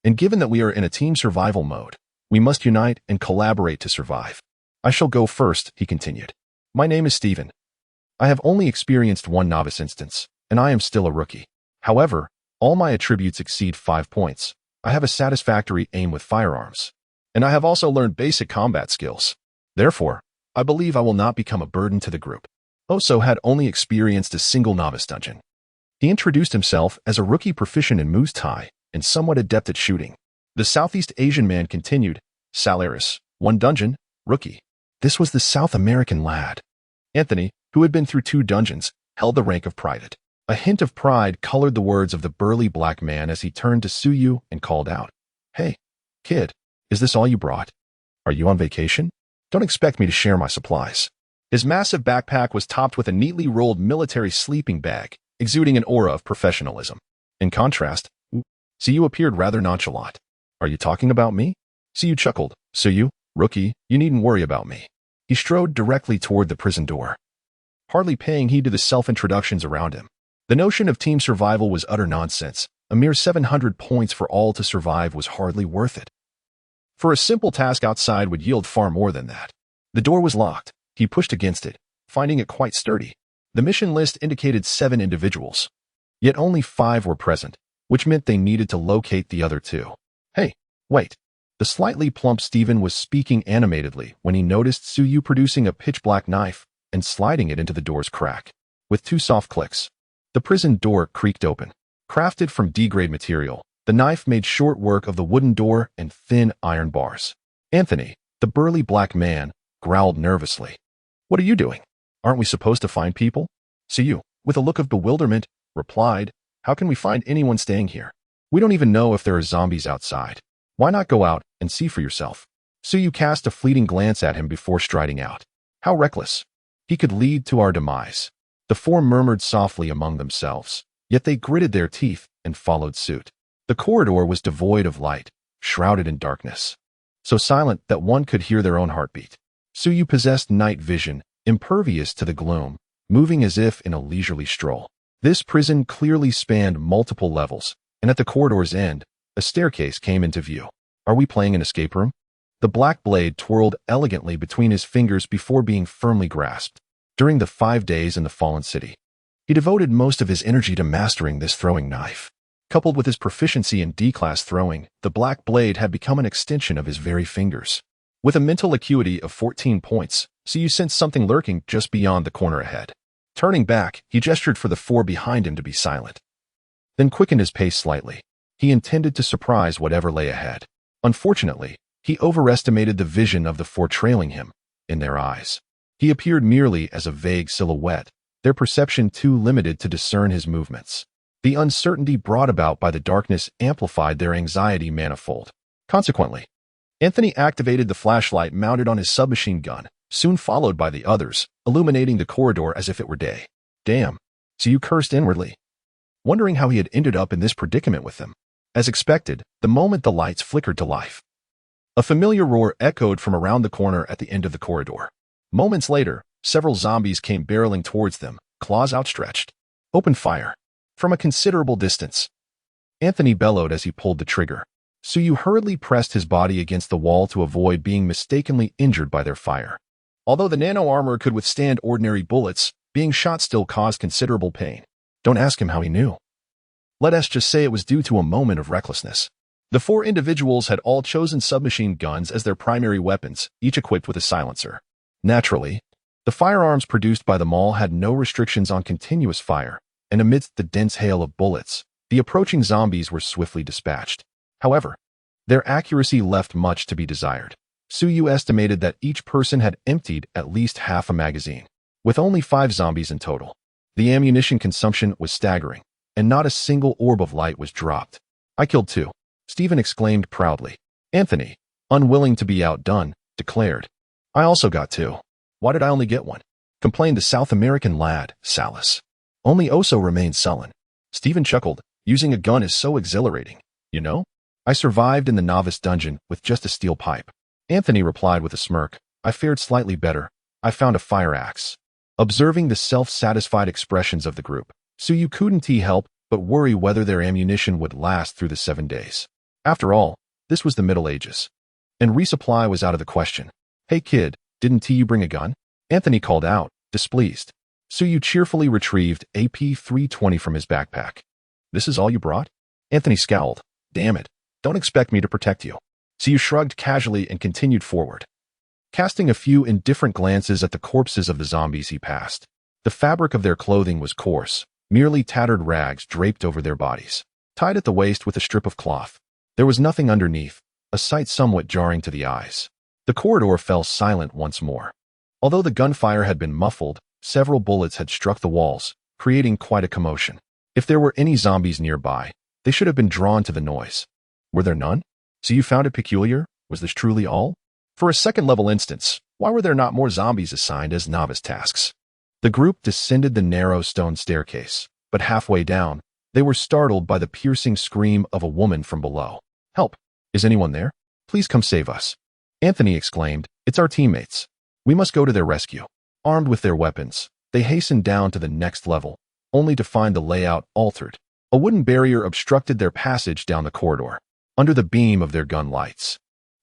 And given that we are in a team survival mode, we must unite and collaborate to survive. I shall go first, he continued. My name is Stephen. I have only experienced one novice instance, and I am still a rookie. However, all my attributes exceed 5 points. I have a satisfactory aim with firearms, and I have also learned basic combat skills. Therefore, I believe I will not become a burden to the group. Oso had only experienced a single novice dungeon. He introduced himself as a rookie proficient in Muay Thai and somewhat adept at shooting. The Southeast Asian man continued, Salaris, 1 dungeon, rookie. This was the South American lad. Anthony, who had been through 2 dungeons, held the rank of private. A hint of pride colored the words of the burly black man as he turned to Suyu and called out, Hey, kid, is this all you brought? Are you on vacation? Don't expect me to share my supplies. His massive backpack was topped with a neatly rolled military sleeping bag, exuding an aura of professionalism. In contrast, Suyu appeared rather nonchalant. Are you talking about me? Suyu chuckled. Suyu, rookie, you needn't worry about me. He strode directly toward the prison door, hardly paying heed to the self-introductions around him. The notion of team survival was utter nonsense. A mere 700 points for all to survive was hardly worth it. For a simple task outside would yield far more than that. The door was locked. He pushed against it, finding it quite sturdy. The mission list indicated 7 individuals, yet only 5 were present, which meant they needed to locate the other 2. Hey, wait. The slightly plump Stephen was speaking animatedly when he noticed Suyu producing a pitch-black knife and sliding it into the door's crack. With 2 soft clicks, the prison door creaked open. Crafted from D-grade material, the knife made short work of the wooden door and thin iron bars. Anthony, the burly black man, growled nervously. What are you doing? Aren't we supposed to find people? Suyu, with a look of bewilderment, replied, How can we find anyone staying here? We don't even know if there are zombies outside. Why not go out and see for yourself? Suyu cast a fleeting glance at him before striding out. How reckless. He could lead to our demise. The 4 murmured softly among themselves, yet they gritted their teeth and followed suit. The corridor was devoid of light, shrouded in darkness, so silent that one could hear their own heartbeat. Suyu possessed night vision, impervious to the gloom, moving as if in a leisurely stroll. This prison clearly spanned multiple levels, and at the corridor's end, a staircase came into view. Are we playing an escape room? The black blade twirled elegantly between his fingers before being firmly grasped. During the 5 days in the fallen city, he devoted most of his energy to mastering this throwing knife. Coupled with his proficiency in D-class throwing, the black blade had become an extension of his very fingers. With a mental acuity of 14 points, Suyu sensed something lurking just beyond the corner ahead. Turning back, he gestured for the 4 behind him to be silent, then quickened his pace slightly. He intended to surprise whatever lay ahead. Unfortunately, he overestimated the vision of the 4 trailing him. In their eyes, he appeared merely as a vague silhouette, their perception too limited to discern his movements. The uncertainty brought about by the darkness amplified their anxiety manifold. Consequently, Anthony activated the flashlight mounted on his submachine gun, soon followed by the others, illuminating the corridor as if it were day. Damn, Suyu cursed inwardly, wondering how he had ended up in this predicament with them. As expected, the moment the lights flickered to life, a familiar roar echoed from around the corner at the end of the corridor. Moments later, several zombies came barreling towards them, claws outstretched. Open fire. From a considerable distance, Anthony bellowed as he pulled the trigger. Suyu hurriedly pressed his body against the wall to avoid being mistakenly injured by their fire. Although the nano armor could withstand ordinary bullets, being shot still caused considerable pain. Don't ask him how he knew. Let us just say it was due to a moment of recklessness. The 4 individuals had all chosen submachine guns as their primary weapons, each equipped with a silencer. Naturally, the firearms produced by them all had no restrictions on continuous fire, and amidst the dense hail of bullets, the approaching zombies were swiftly dispatched. However, their accuracy left much to be desired. Suyu estimated that each person had emptied at least half a magazine. with only 5 zombies in total. The ammunition consumption was staggering, and not a single orb of light was dropped. I killed 2. Stephen exclaimed proudly. Anthony, unwilling to be outdone, declared. I also got 2. Why did I only get 1? Complained the South American lad, Salas. Only Oso remained sullen. Stephen chuckled. Using a gun is so exhilarating. You know? I survived in the novice dungeon with just a steel pipe. Anthony replied with a smirk. I fared slightly better. I found a fire axe. Observing the self-satisfied expressions of the group, Suyu couldn't help but worry whether their ammunition would last through the 7 days. After all, this was the Middle Ages, and resupply was out of the question. Hey kid, didn't you bring a gun? Anthony called out, displeased. Suyu cheerfully retrieved AP-320 from his backpack. This is all you brought? Anthony scowled. Damn it, don't expect me to protect you. Suyu shrugged casually and continued forward, casting a few indifferent glances at the corpses of the zombies he passed. The fabric of their clothing was coarse, merely tattered rags draped over their bodies, tied at the waist with a strip of cloth. There was nothing underneath, a sight somewhat jarring to the eyes. The corridor fell silent once more. Although the gunfire had been muffled, several bullets had struck the walls, creating quite a commotion. If there were any zombies nearby, they should have been drawn to the noise. Were there none? So you found it peculiar? Was this truly all? For a second-level instance, why were there not more zombies assigned as novice tasks? The group descended the narrow stone staircase, but halfway down, they were startled by the piercing scream of a woman from below. Help! Is anyone there? Please come save us. Anthony exclaimed, It's our teammates. We must go to their rescue. Armed with their weapons, they hastened down to the next level, only to find the layout altered. A wooden barrier obstructed their passage down the corridor. Under the beam of their gun lights,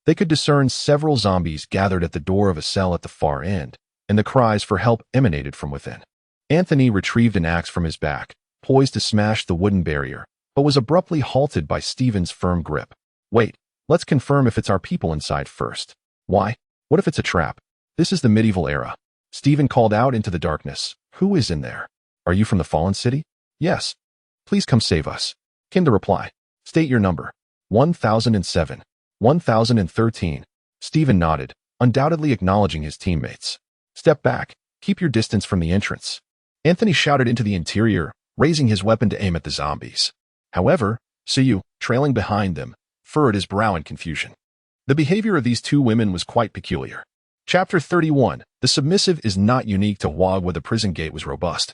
they could discern several zombies gathered at the door of a cell at the far end, and the cries for help emanated from within. Anthony retrieved an axe from his back, poised to smash the wooden barrier, but was abruptly halted by Stephen's firm grip. Wait, let's confirm if it's our people inside first. Why? What if it's a trap? This is the medieval era. Stephen called out into the darkness. Who is in there? Are you from the fallen city? Yes. Please come save us, came the reply. State your number. 1007. 1013. Stephen nodded, undoubtedly acknowledging his teammates. Step back. Keep your distance from the entrance. Anthony shouted into the interior, raising his weapon to aim at the zombies. However, Suyu, trailing behind them, furrowed his brow in confusion. The behavior of these 2 women was quite peculiar. Chapter 31. The submissive is not unique to Wog, where the prison gate was robust.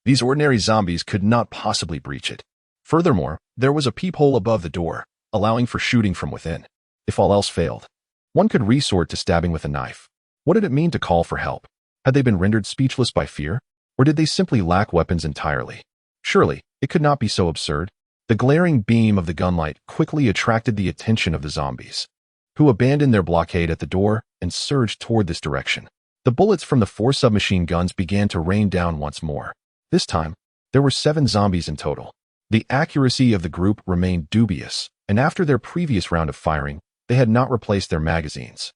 These ordinary zombies could not possibly breach it. Furthermore, there was a peephole above the door, allowing for shooting from within. If all else failed, one could resort to stabbing with a knife. What did it mean to call for help? Had they been rendered speechless by fear? Or did they simply lack weapons entirely? Surely, it could not be so absurd. The glaring beam of the gunlight quickly attracted the attention of the zombies, who abandoned their blockade at the door and surged toward this direction. The bullets from the 4 submachine guns began to rain down once more. This time, there were 7 zombies in total. The accuracy of the group remained dubious, and after their previous round of firing, they had not replaced their magazines,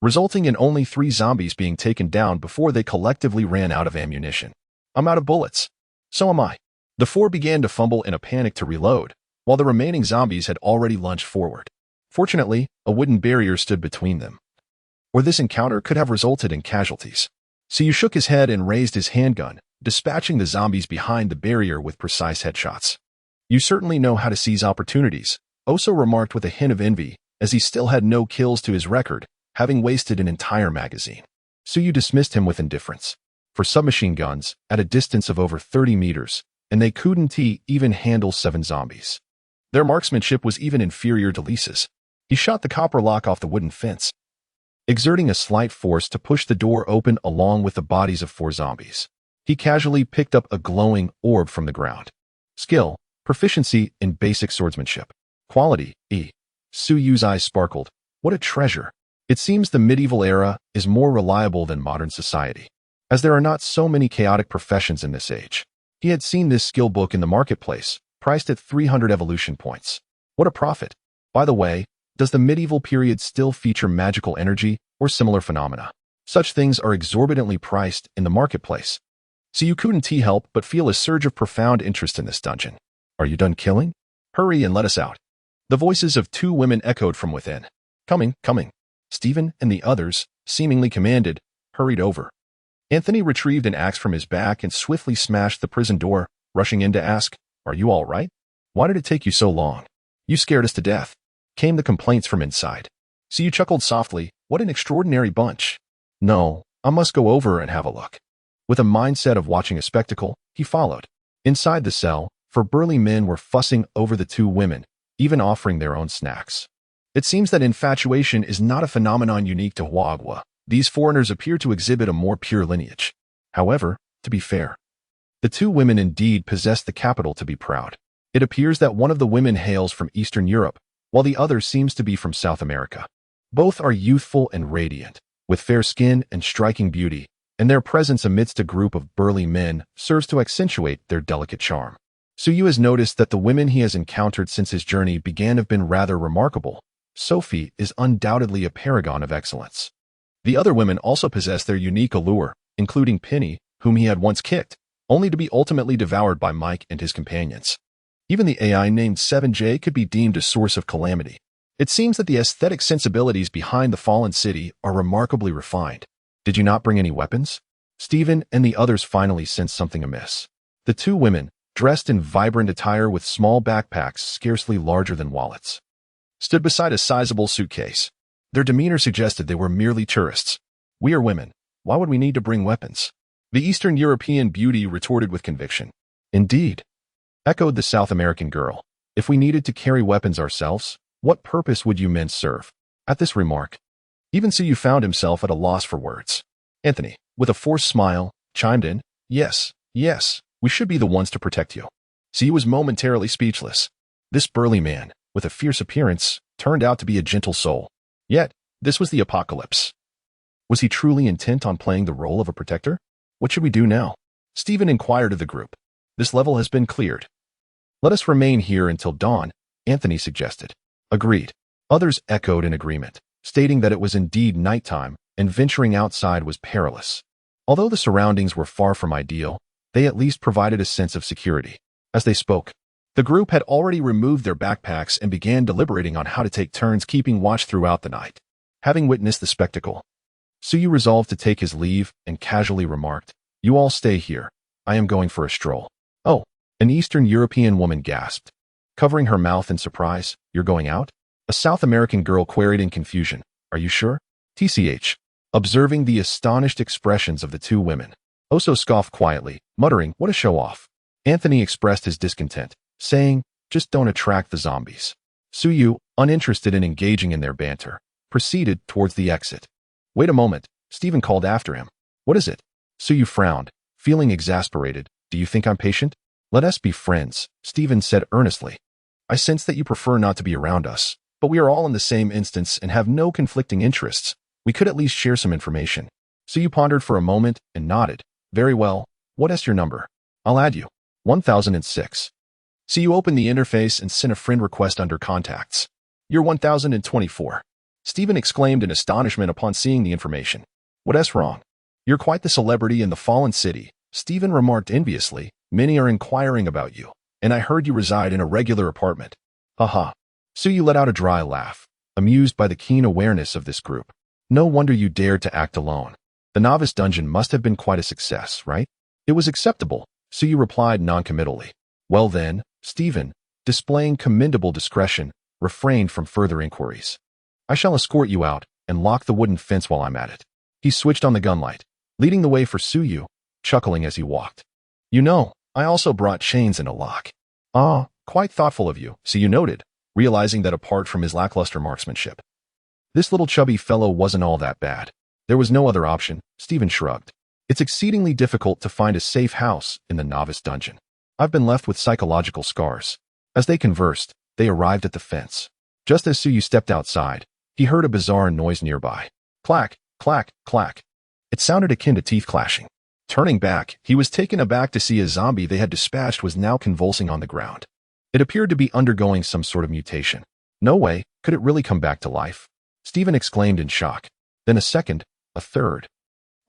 resulting in only 3 zombies being taken down before they collectively ran out of ammunition. I'm out of bullets. So am I. The 4 began to fumble in a panic to reload, while the remaining zombies had already lunged forward. Fortunately, a wooden barrier stood between them, or this encounter could have resulted in casualties. Suyu shook his head and raised his handgun, dispatching the zombies behind the barrier with precise headshots. You certainly know how to seize opportunities, Oso remarked with a hint of envy, as he still had no kills to his record, having wasted an entire magazine. Suyu dismissed him with indifference. For submachine guns, at a distance of over 30 meters, and they couldn't even handle 7 zombies. Their marksmanship was even inferior to Lisa's. He shot the copper lock off the wooden fence, exerting a slight force to push the door open along with the bodies of 4 zombies. He casually picked up a glowing orb from the ground. Skill, proficiency in basic swordsmanship. Quality, E. Suyu's eyes sparkled. What a treasure. It seems the medieval era is more reliable than modern society, as there are not so many chaotic professions in this age. He had seen this skill book in the marketplace, priced at 300 evolution points. What a profit. By the way, does the medieval period still feature magical energy or similar phenomena? Such things are exorbitantly priced in the marketplace. So you couldn't help but feel a surge of profound interest in this dungeon. Are you done killing? Hurry and let us out. The voices of 2 women echoed from within. Coming, coming. Stephen and the others, seemingly commanded, hurried over. Anthony retrieved an axe from his back and swiftly smashed the prison door, rushing in to ask, "Are you all right? Why did it take you so long? You scared us to death," came the complaints from inside. So you chuckled softly, "What an extraordinary bunch. No, I must go over and have a look." With a mindset of watching a spectacle, he followed. Inside the cell, four burly men were fussing over the two women, even offering their own snacks. It seems that infatuation is not a phenomenon unique to Huagua. These foreigners appear to exhibit a more pure lineage. However, to be fair, the two women indeed possess the capital to be proud. It appears that one of the women hails from Eastern Europe, while the other seems to be from South America. Both are youthful and radiant, with fair skin and striking beauty, and their presence amidst a group of burly men serves to accentuate their delicate charm. Suyu has noticed that the women he has encountered since his journey began have been rather remarkable. Sophie is undoubtedly a paragon of excellence. The other women also possess their unique allure, including Penny, whom he had once kicked, only to be ultimately devoured by Mike and his companions. Even the AI named 7J could be deemed a source of calamity. It seems that the aesthetic sensibilities behind the fallen city are remarkably refined. "Did you not bring any weapons?" Stephen and the others finally sensed something amiss. The two women, dressed in vibrant attire with small backpacks scarcely larger than wallets, stood beside a sizable suitcase. Their demeanor suggested they were merely tourists. "We are women. Why would we need to bring weapons?" The Eastern European beauty retorted with conviction. "Indeed," echoed the South American girl. "If we needed to carry weapons ourselves, what purpose would you men serve?" At this remark, even Suyu found himself at a loss for words. Anthony, with a forced smile, chimed in, Yes, we should be the ones to protect you." Suyu was momentarily speechless. This burly man, with a fierce appearance, turned out to be a gentle soul. Yet, this was the apocalypse. Was he truly intent on playing the role of a protector? "What should we do now?" Stephen inquired of the group. "This level has been cleared. Let us remain here until dawn," Anthony suggested. Agreed. Others echoed in agreement, stating that it was indeed nighttime and venturing outside was perilous. Although the surroundings were far from ideal, they at least provided a sense of security. As they spoke, the group had already removed their backpacks and began deliberating on how to take turns keeping watch throughout the night. Having witnessed the spectacle, Suyu resolved to take his leave and casually remarked, "You all stay here. I am going for a stroll." "Oh," an Eastern European woman gasped, covering her mouth in surprise. "You're going out?" A South American girl queried in confusion. "Are you sure?" TCH, observing the astonished expressions of the two women, Oso scoffed quietly, muttering, "What a show-off." Anthony expressed his discontent, saying, "Just don't attract the zombies." Suyu, uninterested in engaging in their banter, proceeded towards the exit. "Wait a moment," Stephen called after him. "What is it?" Suyu frowned, feeling exasperated. "Do you think I'm patient?" "Let us be friends," Stephen said earnestly. "I sense that you prefer not to be around us, but we are all in the same instance and have no conflicting interests. We could at least share some information." Suyu pondered for a moment and nodded. "Very well. What is your number?" "I'll add you." 1006. Suyu opened the interface and sent a friend request under contacts. "You're 1024. Stephen exclaimed in astonishment upon seeing the information. "What's wrong?" "You're quite the celebrity in the fallen city," Stephen remarked enviously. "Many are inquiring about you, and I heard you reside in a regular apartment." "Haha." Suyu let out a dry laugh, amused by the keen awareness of this group. "No wonder you dared to act alone. The novice dungeon must have been quite a success, right?" "It was acceptable," Suyu replied noncommittally. "Well then," Stephen, displaying commendable discretion, refrained from further inquiries. "I shall escort you out and lock the wooden fence while I'm at it." He switched on the gunlight, leading the way for Suyu, chuckling as he walked. "You know, I also brought chains and a lock." "Ah, quite thoughtful of you," Suyu noted, realizing that apart from his lackluster marksmanship, this little chubby fellow wasn't all that bad. There was no other option, Stephen shrugged. "It's exceedingly difficult to find a safe house in the novice dungeon. I've been left with psychological scars." As they conversed, they arrived at the fence. Just as Suyu stepped outside, he heard a bizarre noise nearby. Clack, clack, clack. It sounded akin to teeth clashing. Turning back, he was taken aback to see a zombie they had dispatched was now convulsing on the ground. It appeared to be undergoing some sort of mutation. No way, could it really come back to life? Stephen exclaimed in shock. Then a second, a third.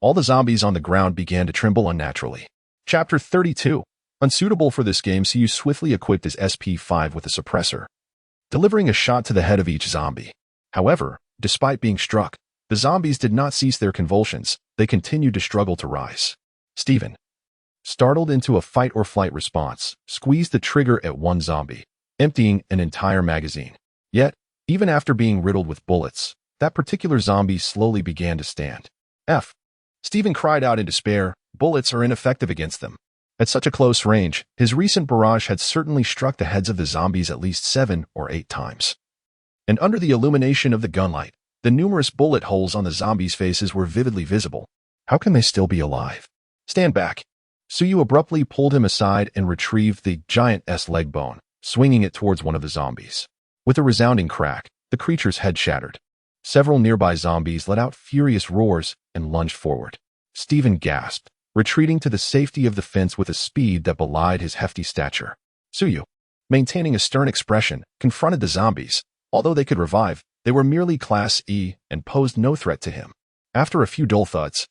All the zombies on the ground began to tremble unnaturally. Chapter 32. Unsuitable for this game, Suyu swiftly equipped his SP5 with a suppressor, delivering a shot to the head of each zombie. However, despite being struck, The zombies did not cease their convulsions. They continued to struggle to rise. Steven, startled into a fight-or-flight response, squeezed the trigger at one zombie, emptying an entire magazine. Yet, even after being riddled with bullets, that particular zombie slowly began to stand. Steven cried out in despair. Bullets are ineffective against them. At such a close range, his recent barrage had certainly struck the heads of the zombies at least 7 or 8 times. And under the illumination of the gunlight, the numerous bullet holes on the zombies' faces were vividly visible. How can they still be alive? Stand back. Suyu abruptly pulled him aside and retrieved the giant's leg bone, swinging it towards one of the zombies. With a resounding crack, the creature's head shattered. Several nearby zombies let out furious roars and lunged forward. Steven gasped, retreating to the safety of the fence with a speed that belied his hefty stature. Suyu, maintaining a stern expression, confronted the zombies. Although they could revive, they were merely Class E and posed no threat to him. After a few dull thuds,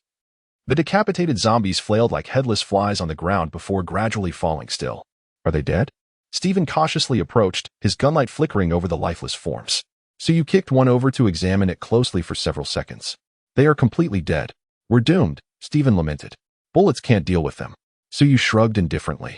the decapitated zombies flailed like headless flies on the ground before gradually falling still. Are they dead? Steven cautiously approached, his gunlight flickering over the lifeless forms. Suyu kicked one over to examine it closely for several seconds. They are completely dead. We're doomed, Steven lamented. Bullets can't deal with them. Suyu shrugged indifferently.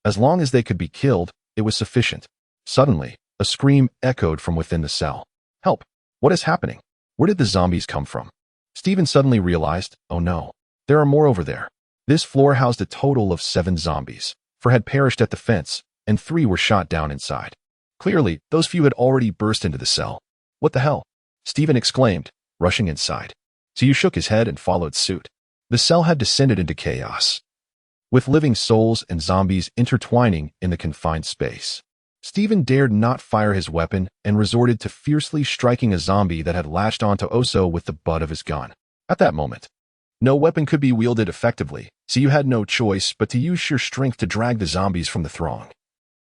As long as they could be killed, it was sufficient. Suddenly, a scream echoed from within the cell. Help! What is happening? Where did the zombies come from? Steven suddenly realized, oh no, there are more over there. This floor housed a total of 7 zombies, 4 had perished at the fence, and 3 were shot down inside. Clearly, those few had already burst into the cell. What the hell? Steven exclaimed, rushing inside. Suyu shook his head and followed suit. The cell had descended into chaos, with living souls and zombies intertwining in the confined space. Steven dared not fire his weapon and resorted to fiercely striking a zombie that had latched onto Oso with the butt of his gun. At that moment, no weapon could be wielded effectively, so you had no choice but to use sheer strength to drag the zombies from the throng,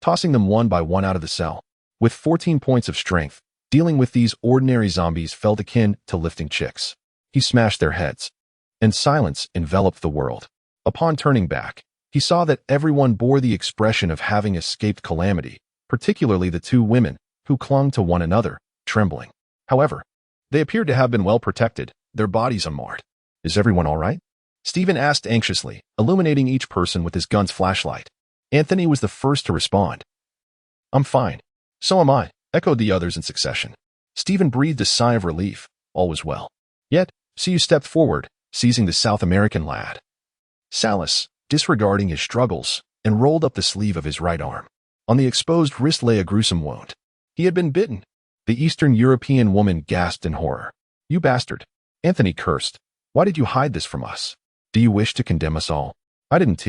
tossing them one by one out of the cell. With 14 points of strength, dealing with these ordinary zombies felt akin to lifting chicks. He smashed their heads, and silence enveloped the world. Upon turning back, he saw that everyone bore the expression of having escaped calamity, particularly the 2 women, who clung to one another, trembling. However, they appeared to have been well protected, their bodies unmarred. Is everyone all right? Steven asked anxiously, illuminating each person with his gun's flashlight. Anthony was the first to respond. I'm fine. So am I, echoed the others in succession. Steven breathed a sigh of relief. All was well. Yet, Suyu stepped forward, seizing the South American lad. Salas, disregarding his struggles, and rolled up the sleeve of his right arm. On the exposed wrist lay a gruesome wound. He had been bitten. The Eastern European woman gasped in horror. You bastard. Anthony cursed. Why did you hide this from us? Do you wish to condemn us all? I didn't.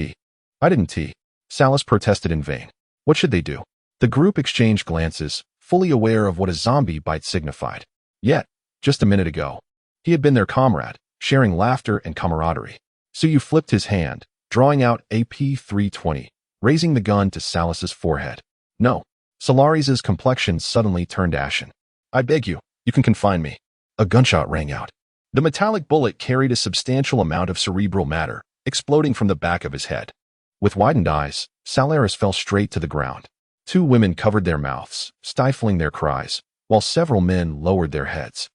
Salas protested in vain. What should they do? The group exchanged glances, fully aware of what a zombie bite signified. Yet, just a minute ago, he had been their comrade, sharing laughter and camaraderie. Suyu flipped his hand, drawing out AP-320, raising the gun to Salas's forehead. No. Solaris's complexion suddenly turned ashen. I beg you, you can confine me. A gunshot rang out. The metallic bullet carried a substantial amount of cerebral matter, exploding from the back of his head. With widened eyes, Solaris fell straight to the ground. 2 women covered their mouths, stifling their cries, while several men lowered their heads.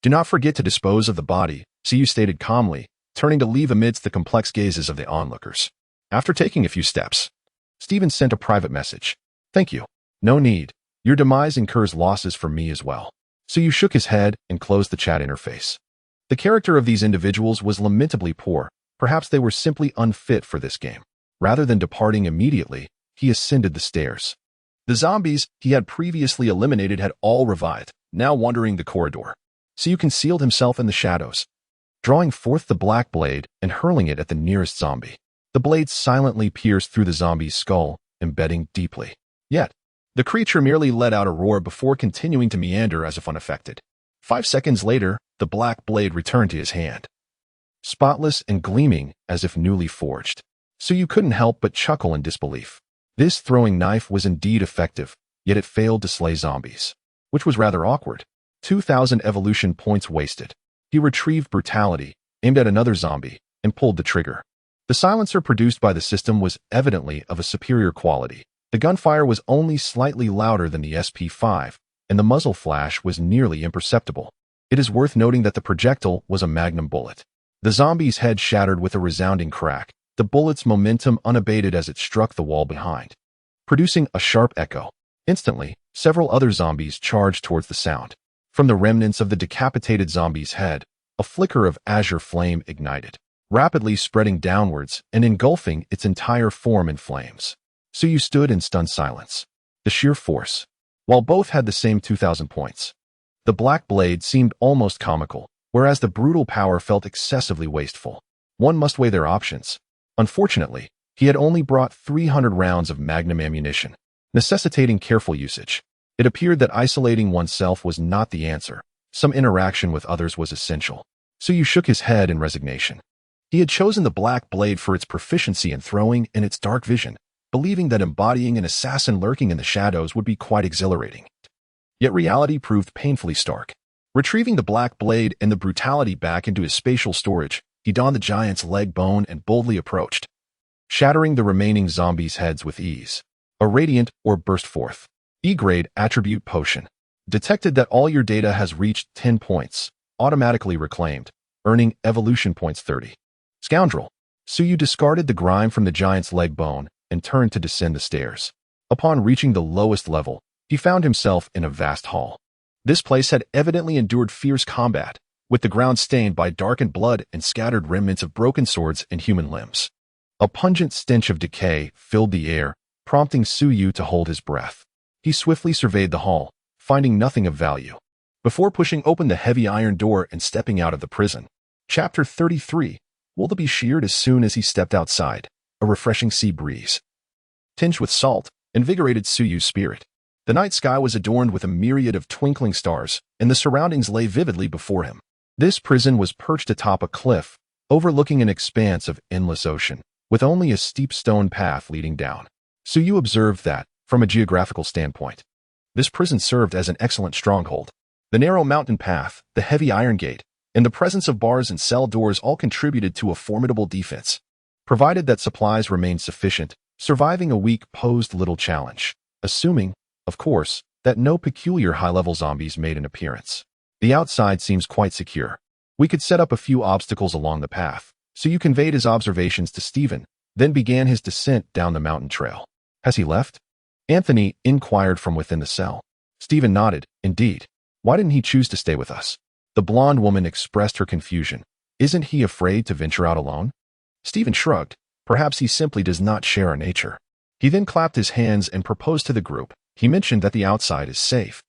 Do not forget to dispose of the body, Suyu stated calmly, turning to leave amidst the complex gazes of the onlookers. After taking a few steps, Steven sent a private message. Thank you. No need. Your demise incurs losses for me as well. Suyu shook his head and closed the chat interface. The character of these individuals was lamentably poor. Perhaps they were simply unfit for this game. Rather than departing immediately, he ascended the stairs. The zombies he had previously eliminated had all revived, now wandering the corridor. Suyu concealed himself in the shadows, drawing forth the black blade and hurling it at the nearest zombie. The blade silently pierced through the zombie's skull, embedding deeply. Yet, the creature merely let out a roar before continuing to meander as if unaffected. 5 seconds later, the black blade returned to his hand, spotless and gleaming as if newly forged. Suyu couldn't help but chuckle in disbelief. This throwing knife was indeed effective, yet it failed to slay zombies, which was rather awkward. 2,000 evolution points wasted. He retrieved brutality, aimed at another zombie, and pulled the trigger. The silencer produced by the system was evidently of a superior quality. The gunfire was only slightly louder than the SP5, and the muzzle flash was nearly imperceptible. It is worth noting that the projectile was a magnum bullet. The zombie's head shattered with a resounding crack, the bullet's momentum unabated as it struck the wall behind, producing a sharp echo. Instantly, several other zombies charged towards the sound. From the remnants of the decapitated zombie's head, a flicker of azure flame ignited, rapidly spreading downwards and engulfing its entire form in flames. Suyu stood in stunned silence. The sheer force. While both had the same 2,000 points, the black blade seemed almost comical, whereas the brutal power felt excessively wasteful. One must weigh their options. Unfortunately, he had only brought 300 rounds of magnum ammunition, necessitating careful usage. It appeared that isolating oneself was not the answer. Some interaction with others was essential. Suyu shook his head in resignation. He had chosen the black blade for its proficiency in throwing and its dark vision, believing that embodying an assassin lurking in the shadows would be quite exhilarating. Yet reality proved painfully stark. Retrieving the black blade and the brutality back into his spatial storage, he donned the giant's leg bone and boldly approached, shattering the remaining zombies' heads with ease. A radiant orb burst forth. E-grade attribute potion. Detected that all your data has reached 10 points. Automatically reclaimed, earning evolution points 30. Scoundrel. Suyu discarded the grime from the giant's leg bone and turned to descend the stairs. Upon reaching the lowest level, he found himself in a vast hall. This place had evidently endured fierce combat, with the ground stained by darkened blood and scattered remnants of broken swords and human limbs. A pungent stench of decay filled the air, prompting Suyu to hold his breath. He swiftly surveyed the hall, finding nothing of value, before pushing open the heavy iron door and stepping out of the prison. Chapter 33. Will be sheared as soon as he stepped outside. A refreshing sea breeze, tinged with salt, invigorated Suyu's spirit. The night sky was adorned with a myriad of twinkling stars, and the surroundings lay vividly before him. This prison was perched atop a cliff, overlooking an expanse of endless ocean, with only a steep stone path leading down. Suyu observed that, from a geographical standpoint, this prison served as an excellent stronghold. The narrow mountain path, the heavy iron gate, and the presence of bars and cell doors all contributed to a formidable defense. Provided that supplies remained sufficient, surviving a week posed little challenge, assuming, of course, that no peculiar high-level zombies made an appearance. The outside seems quite secure. We could set up a few obstacles along the path. Suyu conveyed his observations to Stephen, then began his descent down the mountain trail. Has he left? Anthony inquired from within the cell. Stephen nodded. Indeed. Why didn't he choose to stay with us? The blonde woman expressed her confusion. Isn't he afraid to venture out alone? Stephen shrugged. Perhaps he simply does not share our nature. He then clapped his hands and proposed to the group. He mentioned that the outside is safe.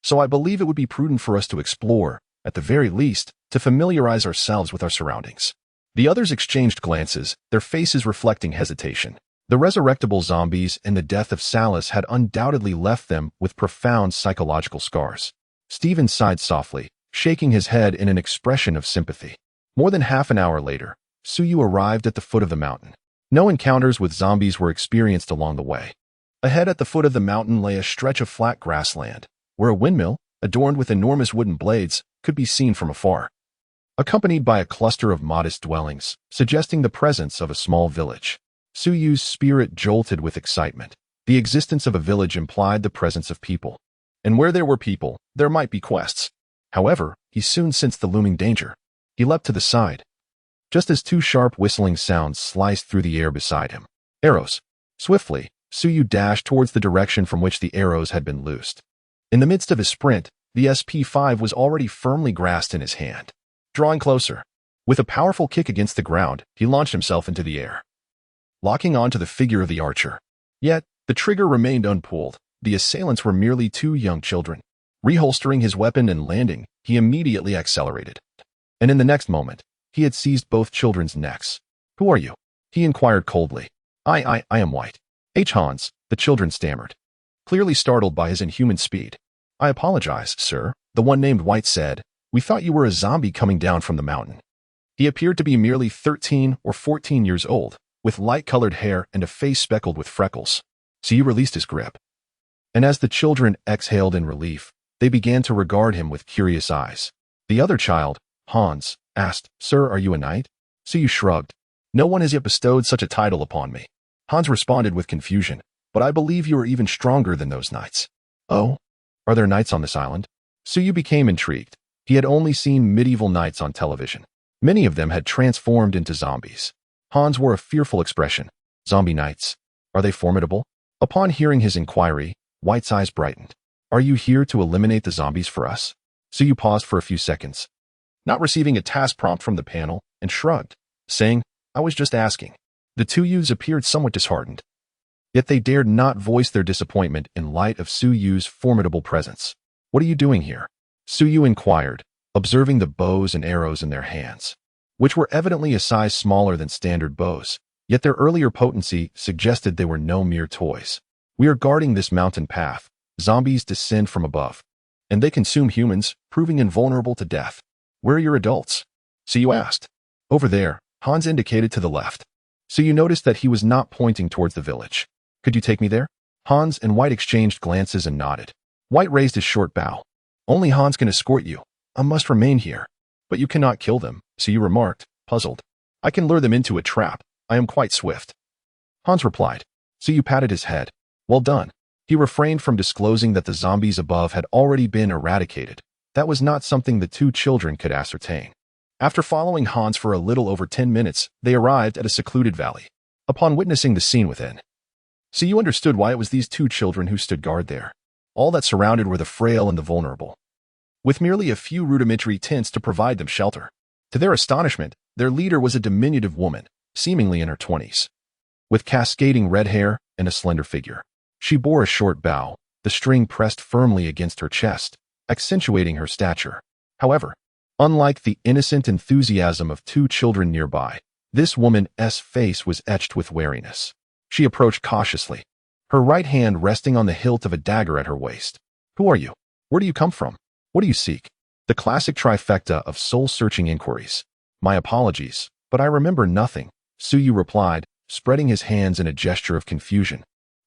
So I believe it would be prudent for us to explore, at the very least, to familiarize ourselves with our surroundings. The others exchanged glances, their faces reflecting hesitation. The resurrectable zombies and the death of Salas had undoubtedly left them with profound psychological scars. Stephen sighed softly, shaking his head in an expression of sympathy. More than half an hour later, Suyu arrived at the foot of the mountain. No encounters with zombies were experienced along the way. Ahead at the foot of the mountain lay a stretch of flat grassland, where a windmill, adorned with enormous wooden blades, could be seen from afar, accompanied by a cluster of modest dwellings, suggesting the presence of a small village. Suyu's spirit jolted with excitement. The existence of a village implied the presence of people. And where there were people, there might be quests. However, he soon sensed the looming danger. He leapt to the side, just as two sharp whistling sounds sliced through the air beside him. Arrows. Swiftly, Suyu dashed towards the direction from which the arrows had been loosed. In the midst of his sprint, the SP-5 was already firmly grasped in his hand. Drawing closer, with a powerful kick against the ground, he launched himself into the air, locking onto the figure of the archer. Yet, the trigger remained unpulled. The assailants were merely two young children. Reholstering his weapon and landing, he immediately accelerated. And in the next moment, he had seized both children's necks. Who are you? He inquired coldly. I am White. H. Hans, the children stammered, clearly startled by his inhuman speed. I apologize, sir, the one named White said. We thought you were a zombie coming down from the mountain. He appeared to be merely 13 or 14 years old, with light-colored hair and a face speckled with freckles. So you released his grip. And as the children exhaled in relief, they began to regard him with curious eyes. The other child, Hans, asked, Sir, are you a knight? Suyu shrugged. No one has yet bestowed such a title upon me. Hans responded with confusion, but I believe you are even stronger than those knights. Oh? Are there knights on this island? Suyu became intrigued. He had only seen medieval knights on television. Many of them had transformed into zombies. Hans wore a fearful expression. Zombie knights. Are they formidable? Upon hearing his inquiry, White's eyes brightened. Are you here to eliminate the zombies for us? Suyu paused for a few seconds, not receiving a task prompt from the panel, and shrugged, saying, I was just asking. The two youths appeared somewhat disheartened. Yet they dared not voice their disappointment in light of Suyu's formidable presence. What are you doing here? Suyu inquired, observing the bows and arrows in their hands, which were evidently a size smaller than standard bows, yet their earlier potency suggested they were no mere toys. We are guarding this mountain path. Zombies descend from above, and they consume humans, proving invulnerable to death. Where are your adults? Suyu asked. Over there, Hans indicated to the left. Suyu noticed that he was not pointing towards the village. Could you take me there? Hans and White exchanged glances and nodded. White raised his short bow. Only Hans can escort you. I must remain here. But you cannot kill them, Suyu remarked, puzzled. I can lure them into a trap. I am quite swift. Hans replied. Suyu patted his head. Well done. He refrained from disclosing that the zombies above had already been eradicated. That was not something the two children could ascertain. After following Hans for a little over 10 minutes, they arrived at a secluded valley. Upon witnessing the scene within, Suyu understood why it was these two children who stood guard there. All that surrounded were the frail and the vulnerable, with merely a few rudimentary tents to provide them shelter. To their astonishment, their leader was a diminutive woman, seemingly in her 20s, with cascading red hair and a slender figure. She bore a short bow, the string pressed firmly against her chest, accentuating her stature. However, unlike the innocent enthusiasm of two children nearby, this woman's face was etched with wariness. She approached cautiously, her right hand resting on the hilt of a dagger at her waist. Who are you? Where do you come from? What do you seek? The classic trifecta of soul-searching inquiries. My apologies, but I remember nothing, Suyu replied, spreading his hands in a gesture of confusion.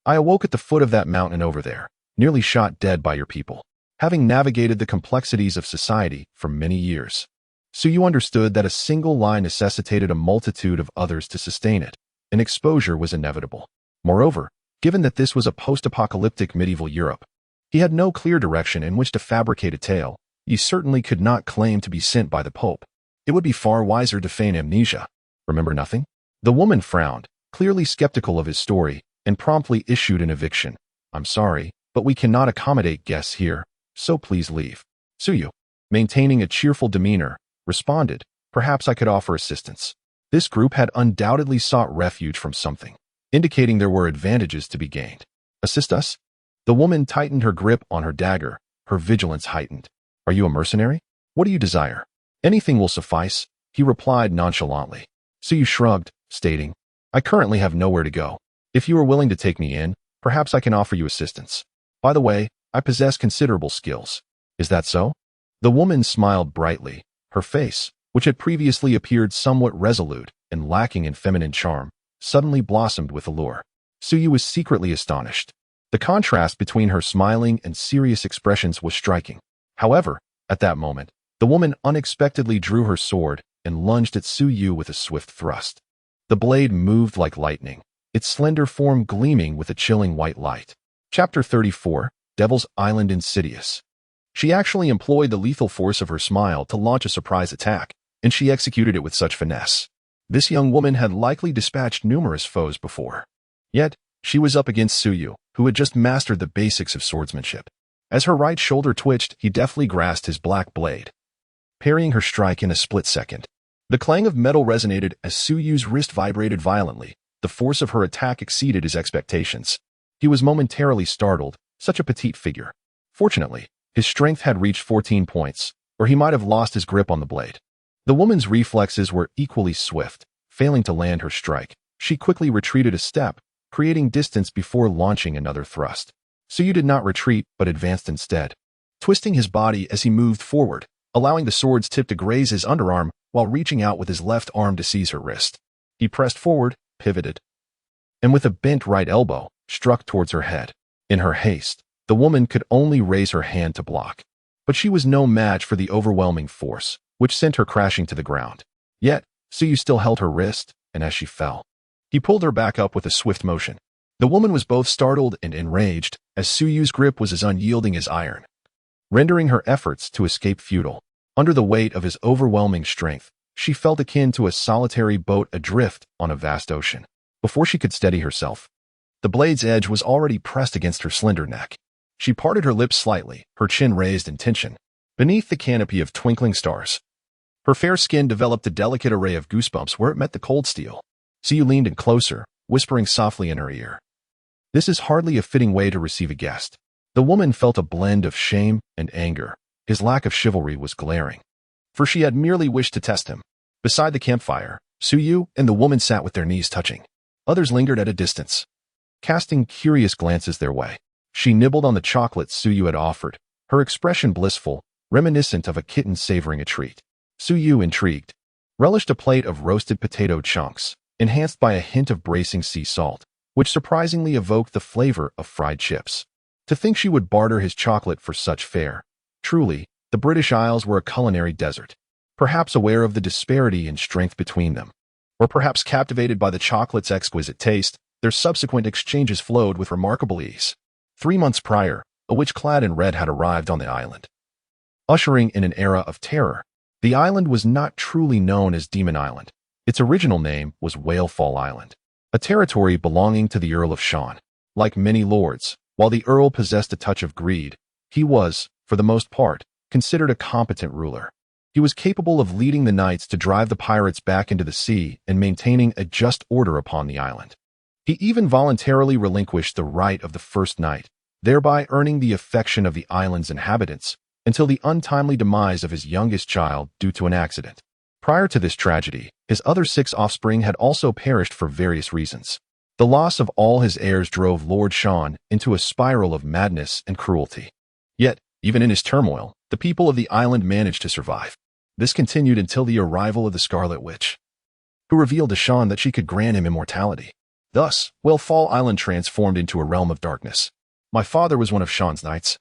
I awoke at the foot of that mountain over there, nearly shot dead by your people, having navigated the complexities of society for many years. Suyu understood that a single lie necessitated a multitude of others to sustain it, and exposure was inevitable. Moreover, given that this was a post-apocalyptic medieval Europe, he had no clear direction in which to fabricate a tale. He certainly could not claim to be sent by the Pope. It would be far wiser to feign amnesia. Remember nothing? The woman frowned, clearly skeptical of his story, and promptly issued an eviction. I'm sorry, but we cannot accommodate guests here, so please leave. Suyu, maintaining a cheerful demeanor, responded, perhaps I could offer assistance. This group had undoubtedly sought refuge from something, indicating there were advantages to be gained. Assist us? The woman tightened her grip on her dagger, her vigilance heightened. Are you a mercenary? What do you desire? Anything will suffice, he replied nonchalantly. Suyu shrugged, stating, I currently have nowhere to go. If you are willing to take me in, perhaps I can offer you assistance. By the way, I possess considerable skills. Is that so? The woman smiled brightly. Her face, which had previously appeared somewhat resolute and lacking in feminine charm, suddenly blossomed with allure. Suyu was secretly astonished. The contrast between her smiling and serious expressions was striking. However, at that moment, the woman unexpectedly drew her sword and lunged at Suyu with a swift thrust. The blade moved like lightning, its slender form gleaming with a chilling white light. Chapter 34, Devil's Island Insidious. She actually employed the lethal force of her smile to launch a surprise attack, and she executed it with such finesse. This young woman had likely dispatched numerous foes before. Yet, she was up against Suyu, who had just mastered the basics of swordsmanship. As her right shoulder twitched, he deftly grasped his black blade, parrying her strike in a split second. The clang of metal resonated as Suyu's wrist vibrated violently. The force of her attack exceeded his expectations. He was momentarily startled, such a petite figure. Fortunately, his strength had reached 14 points, or he might have lost his grip on the blade. The woman's reflexes were equally swift. Failing to land her strike, she quickly retreated a step, creating distance before launching another thrust. Suyu did not retreat, but advanced instead, twisting his body as he moved forward, allowing the sword's tip to graze his underarm while reaching out with his left arm to seize her wrist. He pressed forward, pivoted, and with a bent right elbow, struck towards her head. In her haste, the woman could only raise her hand to block, but she was no match for the overwhelming force, which sent her crashing to the ground. Yet, Suyu still held her wrist, and as she fell, he pulled her back up with a swift motion. The woman was both startled and enraged, as Suyu's grip was as unyielding as iron, rendering her efforts to escape futile. Under the weight of his overwhelming strength, she felt akin to a solitary boat adrift on a vast ocean. Before she could steady herself, the blade's edge was already pressed against her slender neck. She parted her lips slightly, her chin raised in tension. Beneath the canopy of twinkling stars, her fair skin developed a delicate array of goosebumps where it met the cold steel. Siyu leaned in closer, whispering softly in her ear. This is hardly a fitting way to receive a guest. The woman felt a blend of shame and anger. His lack of chivalry was glaring, for she had merely wished to test him. Beside the campfire, Siyu and the woman sat with their knees touching. Others lingered at a distance, casting curious glances their way. She nibbled on the chocolates Siyu had offered, her expression blissful, reminiscent of a kitten savoring a treat. Siyu, intrigued, relished a plate of roasted potato chunks, enhanced by a hint of bracing sea salt, which surprisingly evoked the flavor of fried chips. To think she would barter his chocolate for such fare. Truly, the British Isles were a culinary desert. Perhaps aware of the disparity in strength between them, or perhaps captivated by the chocolate's exquisite taste, their subsequent exchanges flowed with remarkable ease. 3 months prior, a witch clad in red had arrived on the island, ushering in an era of terror. The island was not truly known as Demon Island. Its original name was Whalefall Island, a territory belonging to the Earl of Shan. Like many lords, while the Earl possessed a touch of greed, he was, for the most part, considered a competent ruler. He was capable of leading the knights to drive the pirates back into the sea and maintaining a just order upon the island. He even voluntarily relinquished the right of the first knight, thereby earning the affection of the island's inhabitants, until the untimely demise of his youngest child due to an accident. Prior to this tragedy, his other 6 offspring had also perished for various reasons. The loss of all his heirs drove Lord Shan into a spiral of madness and cruelty. Yet, even in his turmoil, the people of the island managed to survive. This continued until the arrival of the Scarlet Witch, who revealed to Shan that she could grant him immortality. Thus, Whalefall Island transformed into a realm of darkness. My father was one of Shan's knights,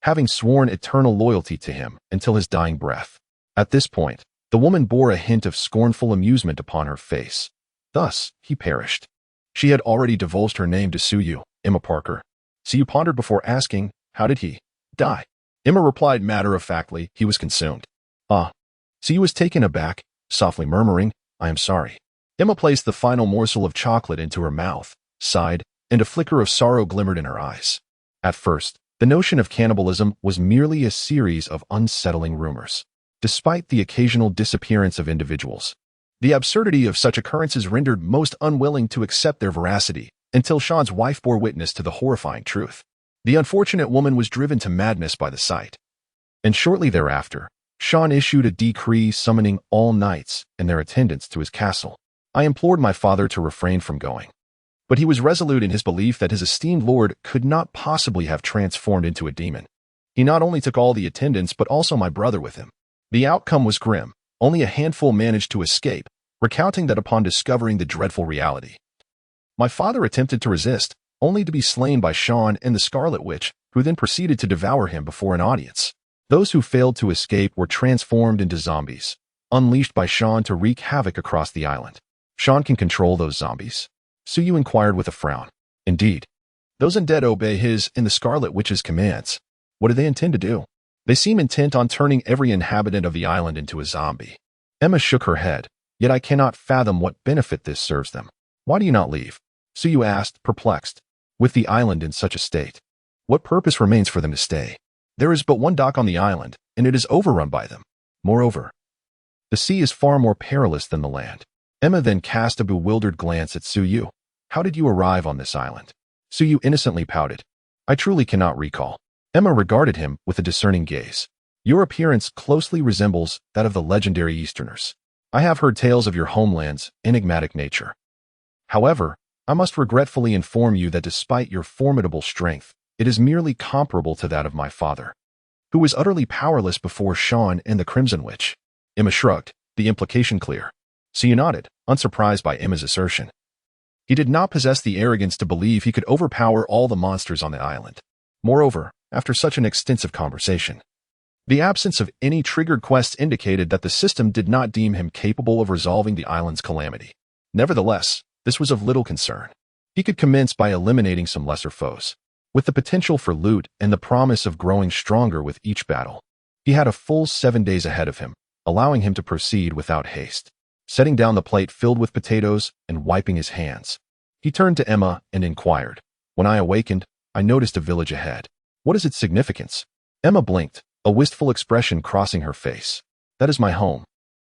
having sworn eternal loyalty to him until his dying breath. At this point, the woman bore a hint of scornful amusement upon her face. Thus, he perished. She had already divulged her name to Siyu, Emma Parker. Siyu pondered before asking, how did he die? Emma replied matter-of-factly, he was consumed. Siyu was taken aback, softly murmuring, I am sorry. Emma placed the final morsel of chocolate into her mouth, sighed, and a flicker of sorrow glimmered in her eyes. At first, the notion of cannibalism was merely a series of unsettling rumors. Despite the occasional disappearance of individuals, the absurdity of such occurrences rendered most unwilling to accept their veracity, until Shan's wife bore witness to the horrifying truth. The unfortunate woman was driven to madness by the sight. And shortly thereafter, Shan issued a decree summoning all knights and their attendants to his castle. I implored my father to refrain from going, but he was resolute in his belief that his esteemed lord could not possibly have transformed into a demon. He not only took all the attendants but also my brother with him. The outcome was grim. Only a handful managed to escape, recounting that upon discovering the dreadful reality, my father attempted to resist, only to be slain by Shan and the Scarlet Witch, who then proceeded to devour him before an audience. Those who failed to escape were transformed into zombies, unleashed by Shan to wreak havoc across the island. Shan can control those zombies? Siyu inquired with a frown. Indeed. Those undead obey his and the Scarlet Witch's commands. What do they intend to do? They seem intent on turning every inhabitant of the island into a zombie. Emma shook her head, yet I cannot fathom what benefit this serves them. Why do you not leave? Siyu asked, perplexed. With the island in such a state, what purpose remains for them to stay? There is but one dock on the island, and it is overrun by them. Moreover, the sea is far more perilous than the land. Emma then cast a bewildered glance at Siyu. How did you arrive on this island? Siyu innocently pouted. I truly cannot recall. Emma regarded him with a discerning gaze. Your appearance closely resembles that of the legendary Easterners. I have heard tales of your homeland's enigmatic nature. However, I must regretfully inform you that despite your formidable strength, it is merely comparable to that of my father, who was utterly powerless before Shan and the Crimson Witch. Emma shrugged, the implication clear. Siyu nodded, unsurprised by Emma's assertion. He did not possess the arrogance to believe he could overpower all the monsters on the island. Moreover, after such an extensive conversation, the absence of any triggered quests indicated that the system did not deem him capable of resolving the island's calamity. Nevertheless, this was of little concern. He could commence by eliminating some lesser foes, with the potential for loot and the promise of growing stronger with each battle. He had a full 7 days ahead of him, allowing him to proceed without haste. Setting down the plate filled with potatoes and wiping his hands, he turned to Emma and inquired, "When I awakened, I noticed a village ahead. What is its significance?" Emma blinked, a wistful expression crossing her face. "That is my home.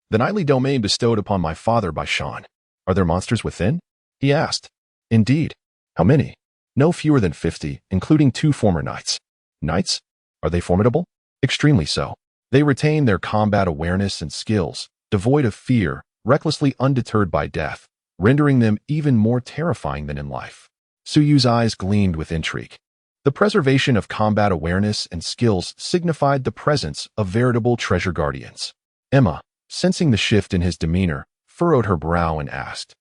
The knightly domain bestowed upon my father by Sean. Are there monsters within?" he asked. "Indeed. How many?" "No fewer than 50, including 2 former knights." "Knights? Are they formidable?" "Extremely so. They retain their combat awareness and skills, devoid of fear, recklessly undeterred by death, rendering them even more terrifying than in life." Suyu's eyes gleamed with intrigue. The preservation of combat awareness and skills signified the presence of veritable treasure guardians. Emma, sensing the shift in his demeanor, furrowed her brow and asked,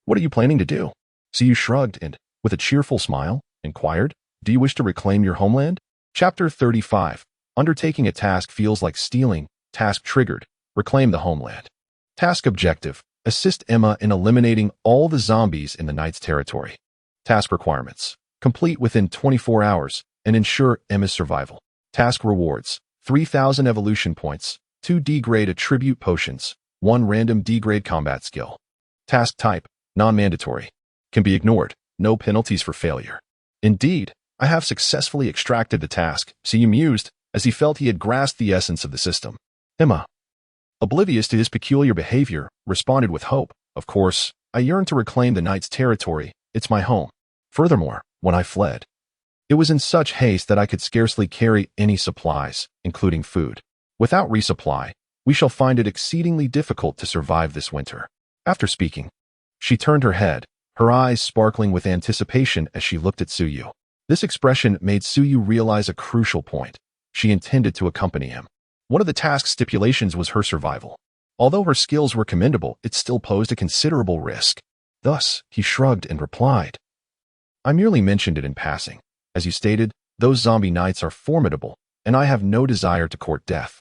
"What are you planning to do?" Suyu shrugged and, with a cheerful smile, inquired, "Do you wish to reclaim your homeland?" Chapter 35. Undertaking a task feels like stealing. Task triggered. Reclaim the homeland. Task objective. Assist Emma in eliminating all the zombies in the knight's territory. Task requirements. Complete within 24 hours and ensure Emma's survival. Task rewards. 3,000 evolution points, 2 D-grade attribute potions, 1 random D-grade combat skill. Task type. Non-mandatory. Can be ignored. No penalties for failure. "Indeed, I have successfully extracted the task," Suyu mused, as he felt he had grasped the essence of the system. Emma, oblivious to his peculiar behavior, responded with hope, "Of course, I yearn to reclaim the knight's territory. It's my home. Furthermore, when I fled, it was in such haste that I could scarcely carry any supplies, including food. Without resupply, we shall find it exceedingly difficult to survive this winter." After speaking, she turned her head, her eyes sparkling with anticipation as she looked at Suyu. This expression made Suyu realize a crucial point. She intended to accompany him. One of the task's stipulations was her survival. Although her skills were commendable, it still posed a considerable risk. Thus, he shrugged and replied, "I merely mentioned it in passing. As you stated, those zombie knights are formidable, and I have no desire to court death."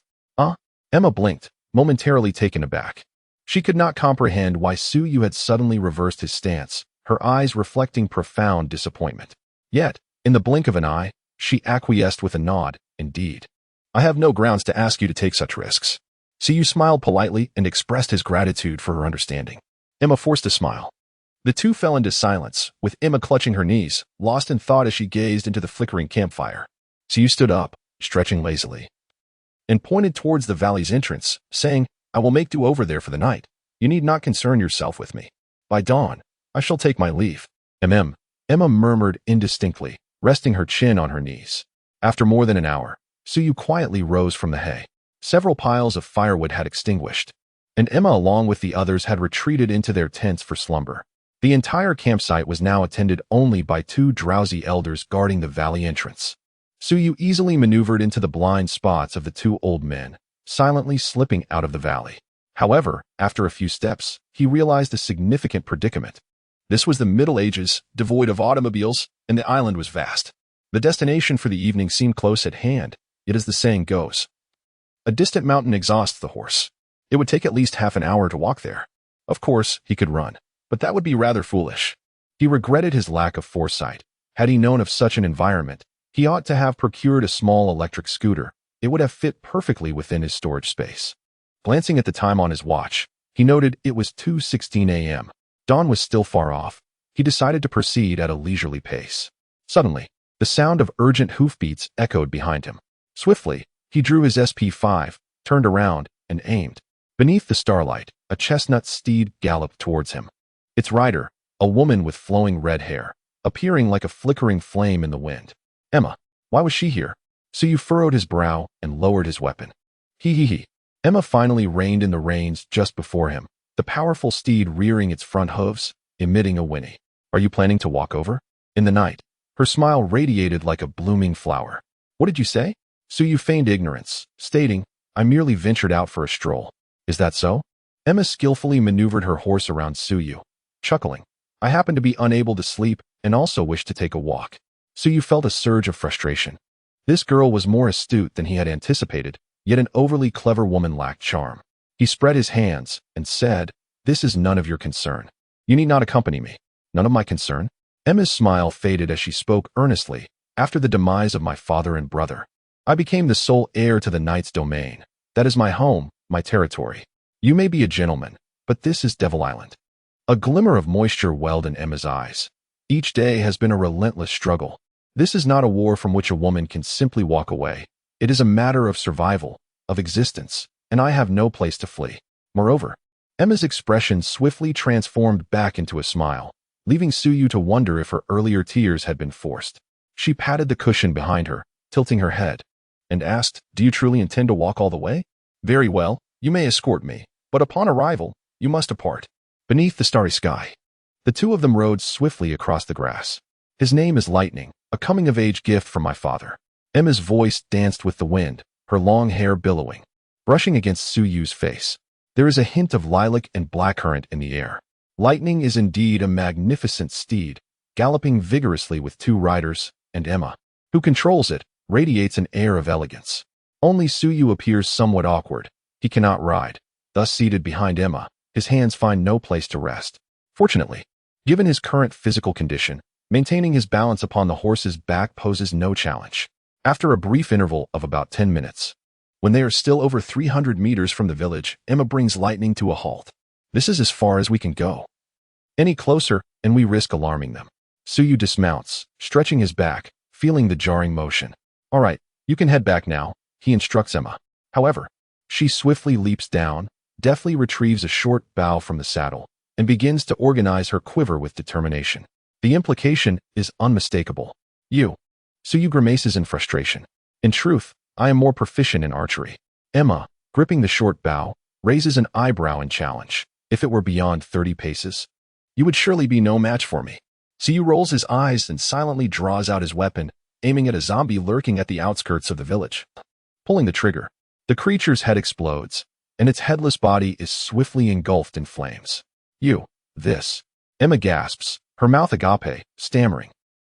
Emma blinked, momentarily taken aback. She could not comprehend why Suyu had suddenly reversed his stance, her eyes reflecting profound disappointment. Yet, in the blink of an eye, she acquiesced with a nod. "Indeed. I have no grounds to ask you to take such risks." Suyu smiled politely and expressed his gratitude for her understanding. Emma forced a smile. The two fell into silence, with Emma clutching her knees, lost in thought as she gazed into the flickering campfire. Suyu stood up, stretching lazily, and pointed towards the valley's entrance, saying, "I will make do over there for the night. You need not concern yourself with me. By dawn, I shall take my leave." Emma murmured indistinctly, resting her chin on her knees. After more than an hour, Suyu quietly rose from the hay. Several piles of firewood had extinguished, and Emma along with the others had retreated into their tents for slumber. The entire campsite was now attended only by 2 drowsy elders guarding the valley entrance. Suyu easily maneuvered into the blind spots of the 2 old men, silently slipping out of the valley. However, after a few steps, he realized a significant predicament. This was the Middle Ages, devoid of automobiles, and the island was vast. The destination for the evening seemed close at hand, yet as the saying goes, a distant mountain exhausts the horse. It would take at least half an hour to walk there. Of course, he could run, but that would be rather foolish. He regretted his lack of foresight. Had he known of such an environment, he ought to have procured a small electric scooter. It would have fit perfectly within his storage space. Glancing at the time on his watch, he noted it was 2:16 a.m. Dawn was still far off. He decided to proceed at a leisurely pace. Suddenly, the sound of urgent hoofbeats echoed behind him. Swiftly, he drew his SP5, turned around, and aimed. Beneath the starlight, a chestnut steed galloped towards him. Its rider, a woman with flowing red hair, appearing like a flickering flame in the wind. Emma, why was she here? Suyu furrowed his brow and lowered his weapon. He. Emma finally reined in the reins just before him, the powerful steed rearing its front hooves, emitting a whinny. Are you planning to walk over? In the night, her smile radiated like a blooming flower. What did you say? Suyu feigned ignorance, stating, I merely ventured out for a stroll. Is that so? Emma skillfully maneuvered her horse around Suyu, chuckling. I happen to be unable to sleep and also wish to take a walk. Suyu felt a surge of frustration. This girl was more astute than he had anticipated, yet an overly clever woman lacked charm. He spread his hands and said, This is none of your concern. You need not accompany me. None of my concern? Emma's smile faded as she spoke earnestly. After the demise of my father and brother, I became the sole heir to the knight's domain. That is my home, my territory. You may be a gentleman, but this is Devil Island. A glimmer of moisture welled in Emma's eyes. Each day has been a relentless struggle. This is not a war from which a woman can simply walk away. It is a matter of survival, of existence, and I have no place to flee. Moreover, Emma's expression swiftly transformed back into a smile, leaving Suyu to wonder if her earlier tears had been forced. She patted the cushion behind her, tilting her head, and asked, "Do you truly intend to walk all the way? Very well, you may escort me, but upon arrival, you must depart." Beneath the starry sky, the two of them rode swiftly across the grass. "His name is Lightning, a coming-of-age gift from my father." Emma's voice danced with the wind, her long hair billowing, brushing against Suyu's face. There is a hint of lilac and blackcurrant in the air. Lightning is indeed a magnificent steed, galloping vigorously with two riders, and Emma, who controls it, radiates an air of elegance. Only Suyu appears somewhat awkward. He cannot ride. Thus seated behind Emma, his hands find no place to rest. Fortunately, given his current physical condition, maintaining his balance upon the horse's back poses no challenge. After a brief interval of about 10 minutes, when they are still over 300 meters from the village, Emma brings Lightning to a halt. "This is as far as we can go. Any closer, and we risk alarming them." Suyu dismounts, stretching his back, feeling the jarring motion. "All right, you can head back now," he instructs Emma. However, she swiftly leaps down, deftly retrieves a short bough from the saddle, and begins to organize her quiver with determination. The implication is unmistakable. Suyu grimaces in frustration. "In truth, I am more proficient in archery." Emma, gripping the short bough, raises an eyebrow in challenge. "If it were beyond 30 paces, you would surely be no match for me." Suyu rolls his eyes and silently draws out his weapon, aiming at a zombie lurking at the outskirts of the village. Pulling the trigger, the creature's head explodes, and its headless body is swiftly engulfed in flames. This. Emma gasps, her mouth agape, stammering.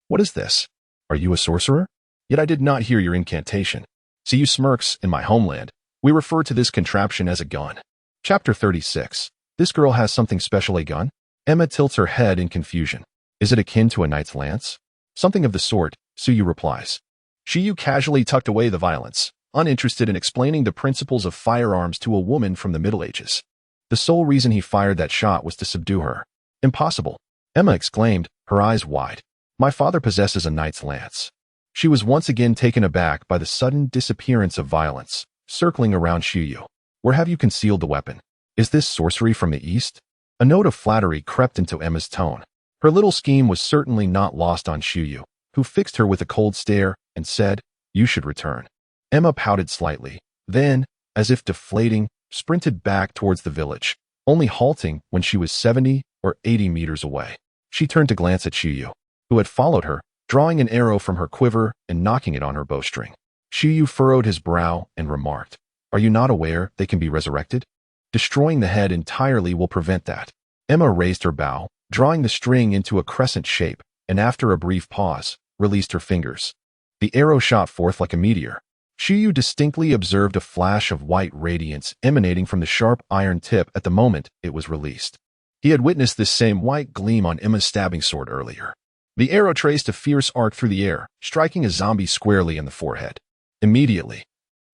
"What is this? Are you a sorcerer? Yet I did not hear your incantation." Suyu smirks. "In my homeland, we refer to this contraption as a gun." Chapter 36. This girl has something special, a gun? Emma tilts her head in confusion. "Is it akin to a knight's lance?" "Something of the sort," Suyu replies. Suyu casually tucked away the violence, uninterested in explaining the principles of firearms to a woman from the Middle Ages. The sole reason he fired that shot was to subdue her. "Impossible," Emma exclaimed, her eyes wide. "My father possesses a knight's lance." She was once again taken aback by the sudden disappearance of violence, circling around Suyu. "Where have you concealed the weapon? Is this sorcery from the East?" A note of flattery crept into Emma's tone. Her little scheme was certainly not lost on Suyu, who fixed her with a cold stare and said, "You should return." Emma pouted slightly, then, as if deflating, sprinted back towards the village, only halting when she was 70 or 80 meters away. She turned to glance at Suyu, who had followed her, drawing an arrow from her quiver and knocking it on her bowstring. Suyu furrowed his brow and remarked, "Are you not aware they can be resurrected? Destroying the head entirely will prevent that." Emma raised her bow, drawing the string into a crescent shape, and after a brief pause, released her fingers. The arrow shot forth like a meteor. Suyu distinctly observed a flash of white radiance emanating from the sharp iron tip at the moment it was released. He had witnessed this same white gleam on Emma's stabbing sword earlier. The arrow traced a fierce arc through the air, striking a zombie squarely in the forehead. Immediately,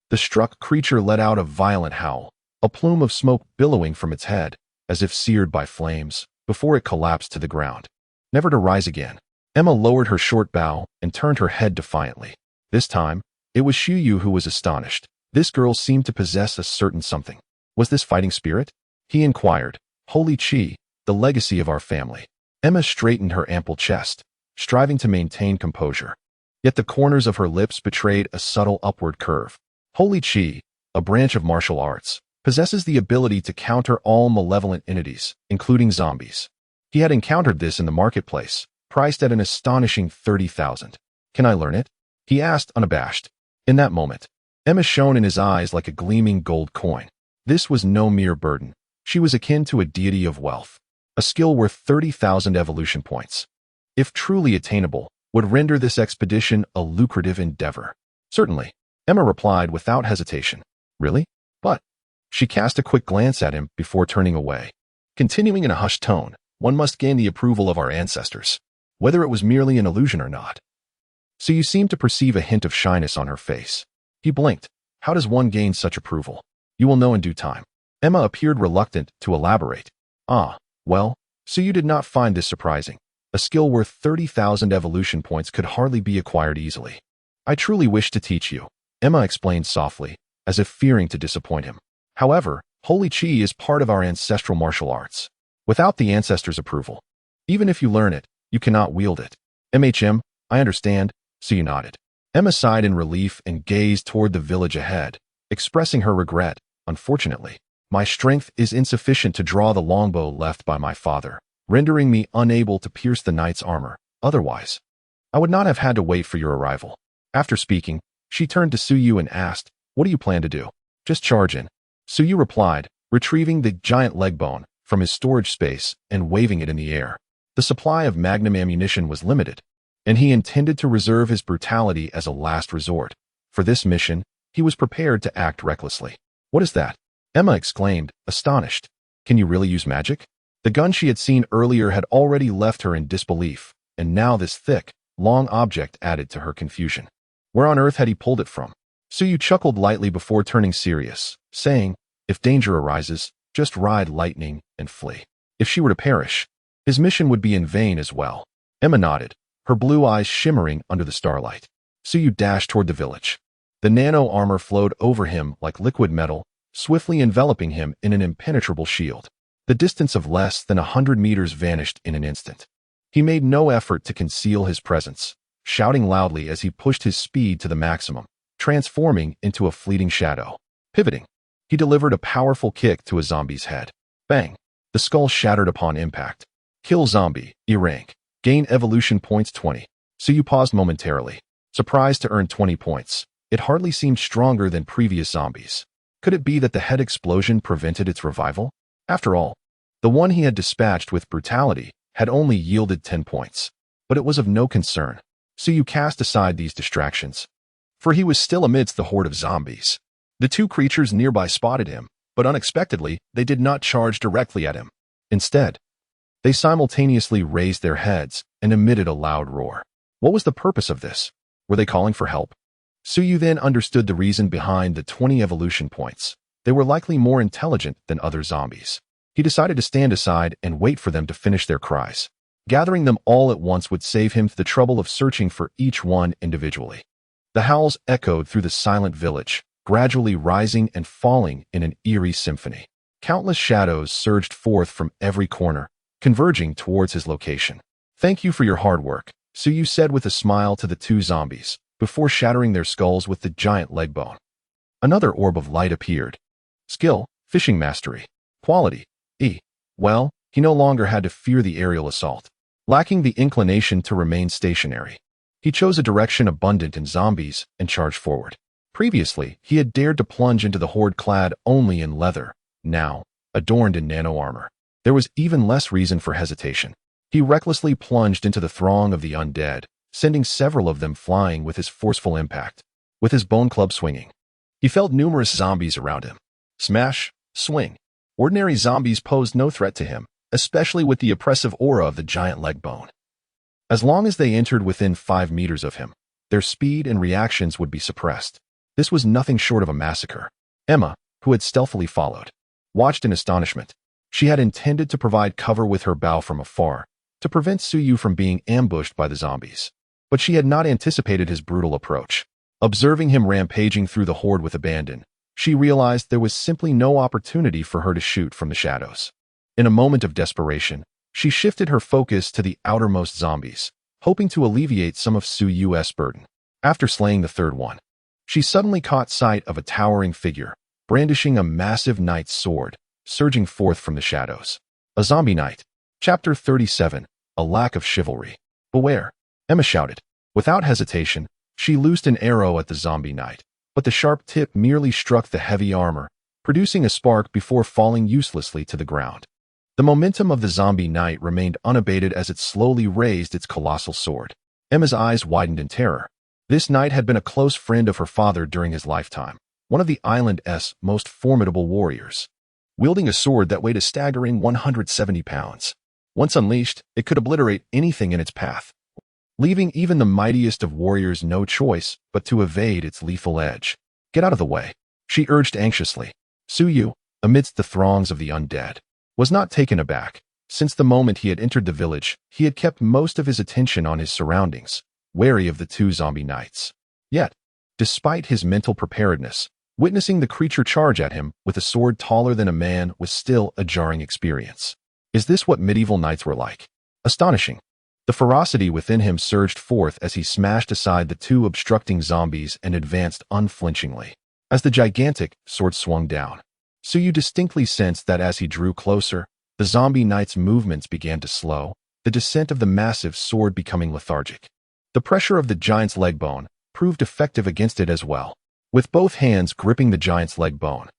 the struck creature let out a violent howl, a plume of smoke billowing from its head, as if seared by flames, before it collapsed to the ground, never to rise again. Emma lowered her short bow and turned her head defiantly. This time, it was Suyu who was astonished. This girl seemed to possess a certain something. Was this fighting spirit? He inquired. "Holy Chi, the legacy of our family." Emma straightened her ample chest, striving to maintain composure. Yet the corners of her lips betrayed a subtle upward curve. Holy Chi, a branch of martial arts, possesses the ability to counter all malevolent entities, including zombies. He had encountered this in the marketplace, priced at an astonishing 30,000. "Can I learn it?" he asked, unabashed. In that moment, Emma shone in his eyes like a gleaming gold coin. This was no mere burden. She was akin to a deity of wealth. A skill worth 30,000 evolution points, if truly attainable, would render this expedition a lucrative endeavor. "Certainly," Emma replied without hesitation. "Really? But..." She cast a quick glance at him before turning away. Continuing in a hushed tone, "One must gain the approval of our ancestors, whether it was merely an illusion or not." So you seem to perceive a hint of shyness on her face. He blinked. How does one gain such approval? You will know in due time. Emma appeared reluctant to elaborate. Ah, well, so you did not find this surprising. A skill worth 30,000 evolution points could hardly be acquired easily. I truly wish to teach you, Emma explained softly, as if fearing to disappoint him. However, Holy Chi is part of our ancestral martial arts. Without the ancestors' approval, even if you learn it, you cannot wield it. I understand, so you nodded. Emma sighed in relief and gazed toward the village ahead, expressing her regret. Unfortunately, my strength is insufficient to draw the longbow left by my father, rendering me unable to pierce the knight's armor. Otherwise, I would not have had to wait for your arrival. After speaking, she turned to Suyu and asked, what do you plan to do? Just charge in. Suyu replied, retrieving the giant leg bone from his storage space and waving it in the air. The supply of magnum ammunition was limited, and he intended to reserve his brutality as a last resort. For this mission, he was prepared to act recklessly. What is that? Emma exclaimed, astonished. Can you really use magic? The gun she had seen earlier had already left her in disbelief, and now this thick, long object added to her confusion. Where on earth had he pulled it from? Suyu chuckled lightly before turning serious, saying, if danger arises, just ride lightning and flee. If she were to perish, his mission would be in vain as well. Emma nodded, her blue eyes shimmering under the starlight. Suyu dashed toward the village. The nano armor flowed over him like liquid metal, swiftly enveloping him in an impenetrable shield. The distance of less than 100 meters vanished in an instant. He made no effort to conceal his presence, shouting loudly as he pushed his speed to the maximum, transforming into a fleeting shadow. Pivoting, he delivered a powerful kick to a zombie's head. Bang! The skull shattered upon impact. Kill zombie, E rank. Gain evolution points 20. Suyu paused momentarily, surprised to earn 20 points. It hardly seemed stronger than previous zombies. Could it be that the head explosion prevented its revival? After all, the one he had dispatched with brutality had only yielded 10 points. But it was of no concern. Suyu cast aside these distractions, for he was still amidst the horde of zombies. The two creatures nearby spotted him, but unexpectedly, they did not charge directly at him. Instead, they simultaneously raised their heads and emitted a loud roar. What was the purpose of this? Were they calling for help? Suyu then understood the reason behind the 20 evolution points. They were likely more intelligent than other zombies. He decided to stand aside and wait for them to finish their cries. Gathering them all at once would save him the trouble of searching for each one individually. The howls echoed through the silent village, gradually rising and falling in an eerie symphony. Countless shadows surged forth from every corner, converging towards his location. Thank you for your hard work, Suyu said with a smile to the two zombies, before shattering their skulls with the giant leg bone. Another orb of light appeared. Skill, fishing mastery. Quality, E. Well, he no longer had to fear the aerial assault. Lacking the inclination to remain stationary, he chose a direction abundant in zombies and charged forward. Previously, he had dared to plunge into the horde clad only in leather. Now, adorned in nano armor, there was even less reason for hesitation. He recklessly plunged into the throng of the undead, sending several of them flying with his forceful impact. With his bone club swinging, he felt numerous zombies around him. Smash, swing. Ordinary zombies posed no threat to him, especially with the oppressive aura of the giant leg bone. As long as they entered within 5 meters of him, their speed and reactions would be suppressed. This was nothing short of a massacre. Emma, who had stealthily followed, watched in astonishment. She had intended to provide cover with her bow from afar, to prevent Suyu from being ambushed by the zombies. But she had not anticipated his brutal approach. Observing him rampaging through the horde with abandon, she realized there was simply no opportunity for her to shoot from the shadows. In a moment of desperation, she shifted her focus to the outermost zombies, hoping to alleviate some of Suyu's burden. After slaying the third one, she suddenly caught sight of a towering figure, brandishing a massive knight's sword, surging forth from the shadows. A zombie knight. Chapter 37, A Lack of Chivalry. Beware, Emma shouted. Without hesitation, she loosed an arrow at the zombie knight, but the sharp tip merely struck the heavy armor, producing a spark before falling uselessly to the ground. The momentum of the zombie knight remained unabated as it slowly raised its colossal sword. Emma's eyes widened in terror. This knight had been a close friend of her father during his lifetime, one of the island's most formidable warriors, wielding a sword that weighed a staggering 170 pounds. Once unleashed, it could obliterate anything in its path, leaving even the mightiest of warriors no choice but to evade its lethal edge. Get out of the way, she urged anxiously. Suyu, amidst the throngs of the undead, was not taken aback. Since the moment he had entered the village, he had kept most of his attention on his surroundings, wary of the two zombie knights. Yet, despite his mental preparedness, witnessing the creature charge at him with a sword taller than a man was still a jarring experience. Is this what medieval knights were like? Astonishing. The ferocity within him surged forth as he smashed aside the two obstructing zombies and advanced unflinchingly. As the gigantic sword swung down, Suyu distinctly sensed that as he drew closer, the zombie knight's movements began to slow, the descent of the massive sword becoming lethargic. The pressure of the giant's leg bone proved effective against it as well. With both hands gripping the giant's leg bone,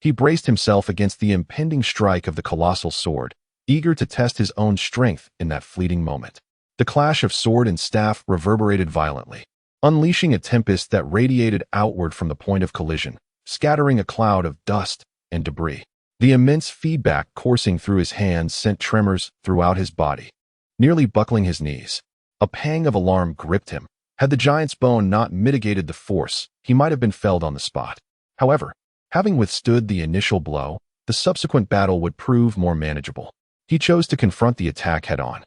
he braced himself against the impending strike of the colossal sword, eager to test his own strength in that fleeting moment. The clash of sword and staff reverberated violently, unleashing a tempest that radiated outward from the point of collision, scattering a cloud of dust and debris. The immense feedback coursing through his hands sent tremors throughout his body, nearly buckling his knees. A pang of alarm gripped him. Had the giant's bone not mitigated the force, he might have been felled on the spot. However, having withstood the initial blow, the subsequent battle would prove more manageable. He chose to confront the attack head-on,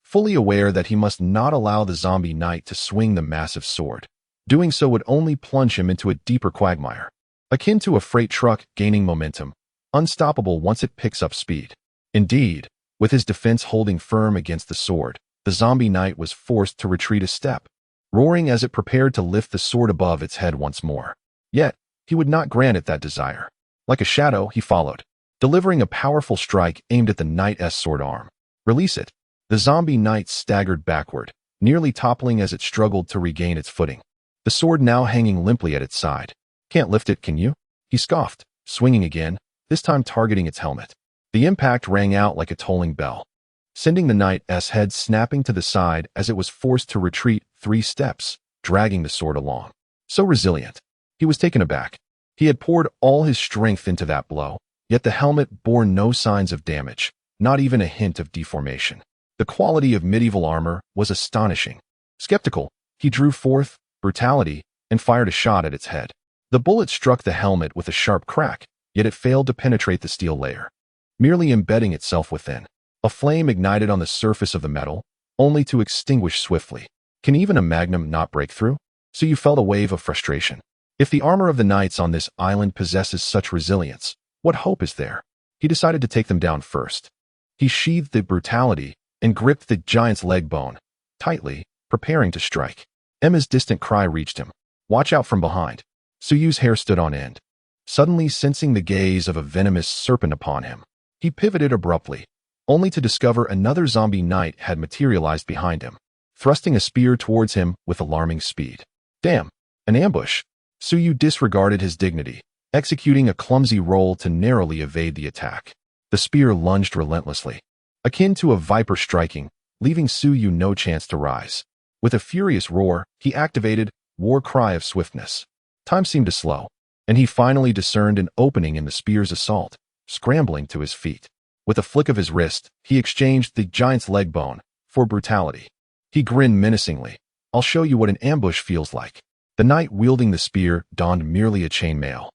fully aware that he must not allow the zombie knight to swing the massive sword. Doing so would only plunge him into a deeper quagmire, akin to a freight truck gaining momentum, unstoppable once it picks up speed. Indeed, with his defense holding firm against the sword, the zombie knight was forced to retreat a step, roaring as it prepared to lift the sword above its head once more. Yet, he would not grant it that desire. Like a shadow, he followed, delivering a powerful strike aimed at the knight's sword arm. Release it. The zombie knight staggered backward, nearly toppling as it struggled to regain its footing, the sword now hanging limply at its side. Can't lift it, can you? He scoffed, swinging again, this time targeting its helmet. The impact rang out like a tolling bell, sending the knight's head snapping to the side as it was forced to retreat 3 steps, dragging the sword along. So resilient. He was taken aback. He had poured all his strength into that blow, yet the helmet bore no signs of damage, not even a hint of deformation. The quality of medieval armor was astonishing. Skeptical, he drew forth brutality and fired a shot at its head. The bullet struck the helmet with a sharp crack, yet it failed to penetrate the steel layer, merely embedding itself within. A flame ignited on the surface of the metal, only to extinguish swiftly. Can even a magnum not break through? So you felt a wave of frustration. If the armor of the knights on this island possesses such resilience, what hope is there? He decided to take them down first. He sheathed the brutality and gripped the giant's leg bone tightly, preparing to strike. Emma's distant cry reached him. Watch out from behind. Suyu's hair stood on end, suddenly sensing the gaze of a venomous serpent upon him. He pivoted abruptly, only to discover another zombie knight had materialized behind him, thrusting a spear towards him with alarming speed. Damn, an ambush. Suyu disregarded his dignity, executing a clumsy roll to narrowly evade the attack. The spear lunged relentlessly, akin to a viper striking, leaving Suyu no chance to rise. With a furious roar, he activated War Cry of Swiftness. Time seemed to slow, and he finally discerned an opening in the spear's assault, scrambling to his feet. With a flick of his wrist, he exchanged the giant's leg bone for brutality. He grinned menacingly. I'll show you what an ambush feels like. The knight wielding the spear donned merely a chainmail,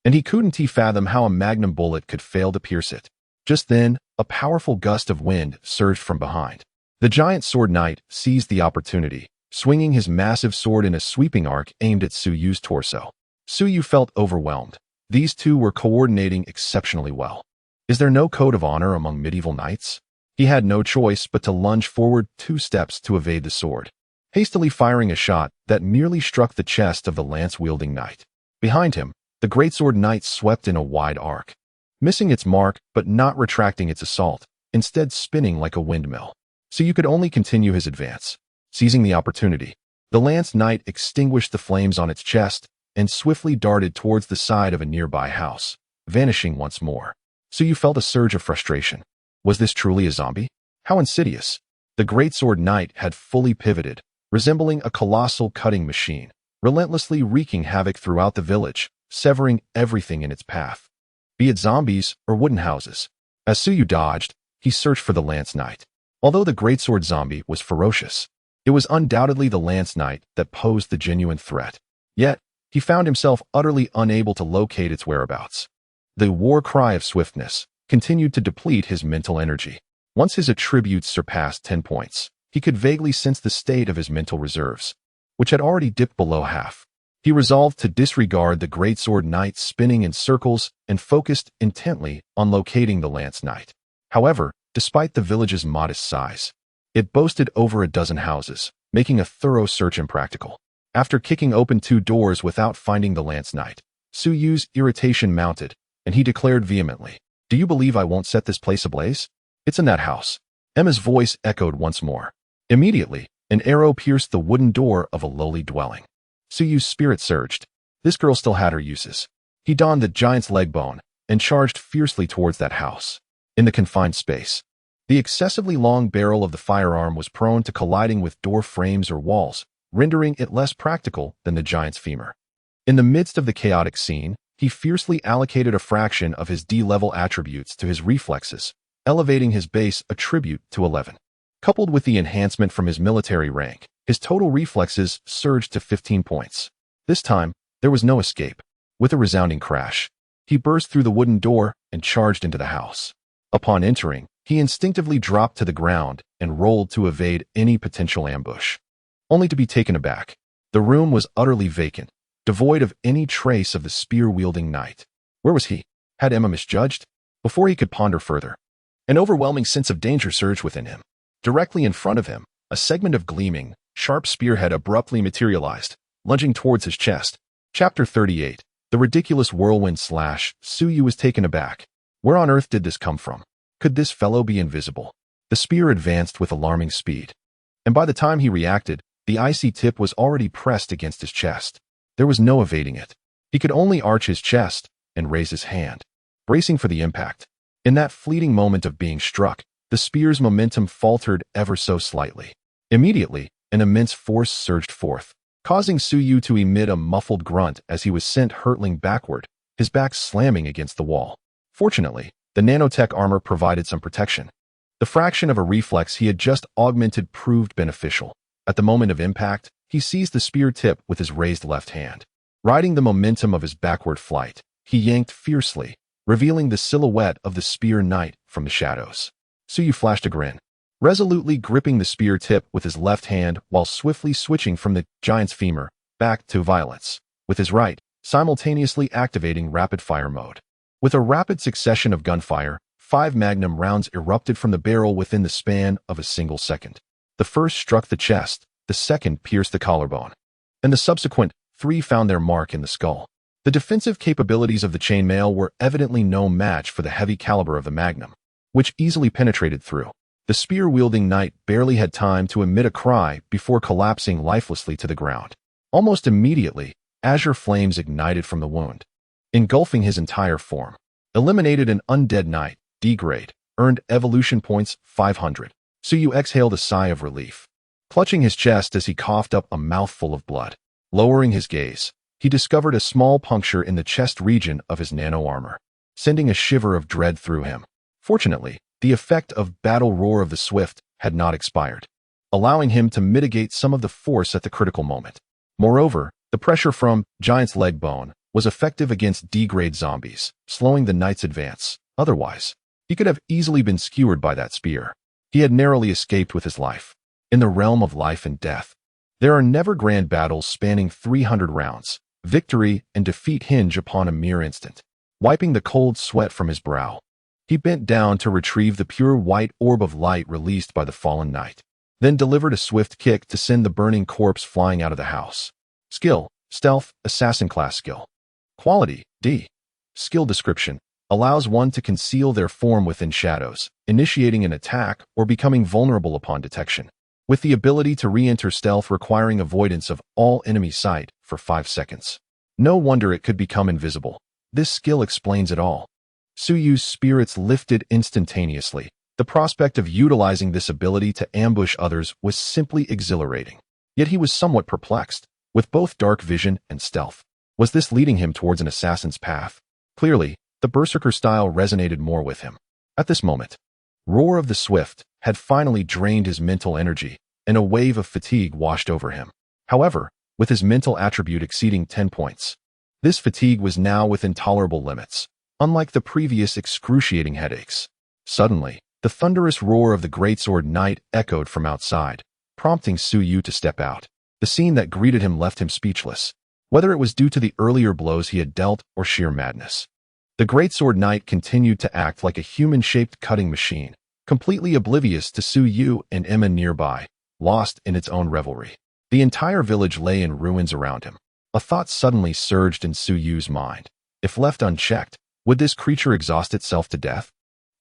and he couldn't fathom how a magnum bullet could fail to pierce it. Just then, a powerful gust of wind surged from behind. The giant sword knight seized the opportunity, swinging his massive sword in a sweeping arc aimed at Suyu's torso. Suyu felt overwhelmed. These two were coordinating exceptionally well. Is there no code of honor among medieval knights? He had no choice but to lunge forward 2 steps to evade the sword, hastily firing a shot that merely struck the chest of the lance-wielding knight. Behind him, the greatsword knight swept in a wide arc, missing its mark but not retracting its assault, instead spinning like a windmill. So you could only continue his advance. Seizing the opportunity, the lance knight extinguished the flames on its chest and swiftly darted towards the side of a nearby house, vanishing once more. So you felt a surge of frustration. Was this truly a zombie? How insidious. The greatsword knight had fully pivoted, resembling a colossal cutting machine, relentlessly wreaking havoc throughout the village, severing everything in its path, be it zombies or wooden houses. As Suyu dodged, he searched for the lance knight. Although the greatsword zombie was ferocious, it was undoubtedly the lance knight that posed the genuine threat. Yet, he found himself utterly unable to locate its whereabouts. The war cry of swiftness continued to deplete his mental energy. Once his attributes surpassed 10 points, he could vaguely sense the state of his mental reserves, which had already dipped below half. He resolved to disregard the greatsword knight spinning in circles and focused intently on locating the lance knight. However, despite the village's modest size, it boasted over a dozen houses, making a thorough search impractical. After kicking open 2 doors without finding the lance knight, Su Yu's irritation mounted, and he declared vehemently, "Do you believe I won't set this place ablaze? It's in that house." Emma's voice echoed once more. Immediately, an arrow pierced the wooden door of a lowly dwelling. Su Yu's spirit surged. This girl still had her uses. He donned the giant's leg bone and charged fiercely towards that house. In the confined space, the excessively long barrel of the firearm was prone to colliding with door frames or walls, rendering it less practical than the giant's femur. In the midst of the chaotic scene, he fiercely allocated a fraction of his D-level attributes to his reflexes, elevating his base attribute to 11. Coupled with the enhancement from his military rank, his total reflexes surged to 15 points. This time, there was no escape. With a resounding crash, he burst through the wooden door and charged into the house. Upon entering, he instinctively dropped to the ground and rolled to evade any potential ambush, only to be taken aback. The room was utterly vacant, devoid of any trace of the spear-wielding knight. Where was he? Had Emma misjudged? Before he could ponder further, an overwhelming sense of danger surged within him. Directly in front of him, a segment of gleaming, sharp spearhead abruptly materialized, lunging towards his chest. Chapter 38. The ridiculous whirlwind slash. Su Yu was taken aback. Where on earth did this come from? Could this fellow be invisible? The spear advanced with alarming speed, and by the time he reacted, the icy tip was already pressed against his chest. There was no evading it. He could only arch his chest and raise his hand, bracing for the impact. In that fleeting moment of being struck, the spear's momentum faltered ever so slightly. Immediately, an immense force surged forth, causing Su Yu to emit a muffled grunt as he was sent hurtling backward, his back slamming against the wall. Fortunately, the nanotech armor provided some protection. The fraction of a reflex he had just augmented proved beneficial. At the moment of impact, he seized the spear tip with his raised left hand. Riding the momentum of his backward flight, he yanked fiercely, revealing the silhouette of the spear knight from the shadows. Su Yu flashed a grin, resolutely gripping the spear tip with his left hand while swiftly switching from the giant's femur back to violence, with his right, simultaneously activating rapid-fire mode. With a rapid succession of gunfire, 5 magnum rounds erupted from the barrel within the span of a single second. The first struck the chest, the second pierced the collarbone, and the subsequent 3 found their mark in the skull. The defensive capabilities of the chainmail were evidently no match for the heavy caliber of the magnum, which easily penetrated through. The spear-wielding knight barely had time to emit a cry before collapsing lifelessly to the ground. Almost immediately, azure flames ignited from the wound, engulfing his entire form. Eliminated an undead knight, D-grade, earned evolution points 500. Su Yu exhaled a sigh of relief, clutching his chest as he coughed up a mouthful of blood. Lowering his gaze, he discovered a small puncture in the chest region of his nano-armor, sending a shiver of dread through him. Fortunately, the effect of Battle Roar of the Swift had not expired, allowing him to mitigate some of the force at the critical moment. Moreover, the pressure from Giant's Leg Bone was effective against D-grade zombies, slowing the knight's advance. Otherwise, he could have easily been skewered by that spear. He had narrowly escaped with his life. In the realm of life and death, there are never grand battles spanning 300 rounds. Victory and defeat hinge upon a mere instant. Wiping the cold sweat from his brow, he bent down to retrieve the pure white orb of light released by the fallen knight, then delivered a swift kick to send the burning corpse flying out of the house. Skill, Stealth, Assassin class skill. Quality, D. Skill description, allows one to conceal their form within shadows, initiating an attack or becoming vulnerable upon detection, with the ability to re-enter stealth requiring avoidance of all enemy sight for 5 seconds. No wonder it could become invisible. This skill explains it all. Su Yu's spirits lifted instantaneously. The prospect of utilizing this ability to ambush others was simply exhilarating. Yet he was somewhat perplexed. With both dark vision and stealth, was this leading him towards an assassin's path? Clearly, the berserker style resonated more with him. At this moment, Roar of the Swift had finally drained his mental energy, and a wave of fatigue washed over him. However, with his mental attribute exceeding 10 points. This fatigue was now within tolerable limits, unlike the previous excruciating headaches. Suddenly, the thunderous roar of the Greatsword Knight echoed from outside, prompting Su Yu to step out. The scene that greeted him left him speechless, whether it was due to the earlier blows he had dealt or sheer madness. The Greatsword Knight continued to act like a human-shaped cutting machine, completely oblivious to Su Yu and Emma nearby, lost in its own revelry. The entire village lay in ruins around him. A thought suddenly surged in Su Yu's mind. If left unchecked, would this creature exhaust itself to death?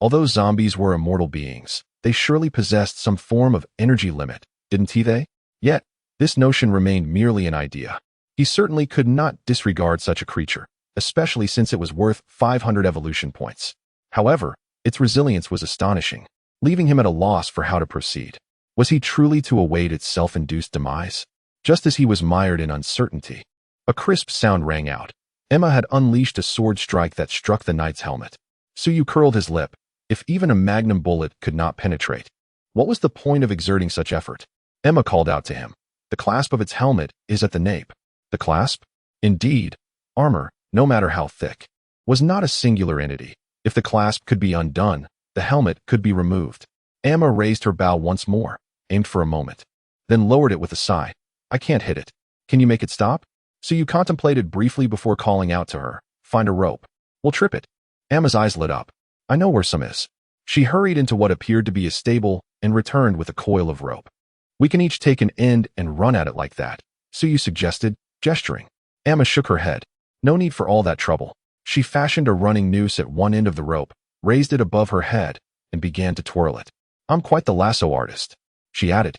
Although zombies were immortal beings, they surely possessed some form of energy limit, didn't they? Yet, this notion remained merely an idea. He certainly could not disregard such a creature, especially since it was worth 500 evolution points. However, its resilience was astonishing, leaving him at a loss for how to proceed. Was he truly to await its self-induced demise? Just as he was mired in uncertainty, a crisp sound rang out. Emma had unleashed a sword strike that struck the knight's helmet. Su Yu curled his lip. If even a magnum bullet could not penetrate, what was the point of exerting such effort? Emma called out to him. The clasp of its helmet is at the nape. The clasp? Indeed, armor, no matter how thick, was not a singular entity. If the clasp could be undone, the helmet could be removed. Emma raised her bow once more, aimed for a moment, then lowered it with a sigh. I can't hit it. Can you make it stop? Su Yu contemplated briefly before calling out to her. Find a rope. We'll trip it. Emma's eyes lit up. I know where some is. She hurried into what appeared to be a stable and returned with a coil of rope. We can each take an end and run at it like that, Su Yu suggested, gesturing. Emma shook her head. No need for all that trouble. She fashioned a running noose at one end of the rope, raised it above her head, and began to twirl it. I'm quite the lasso artist, she added,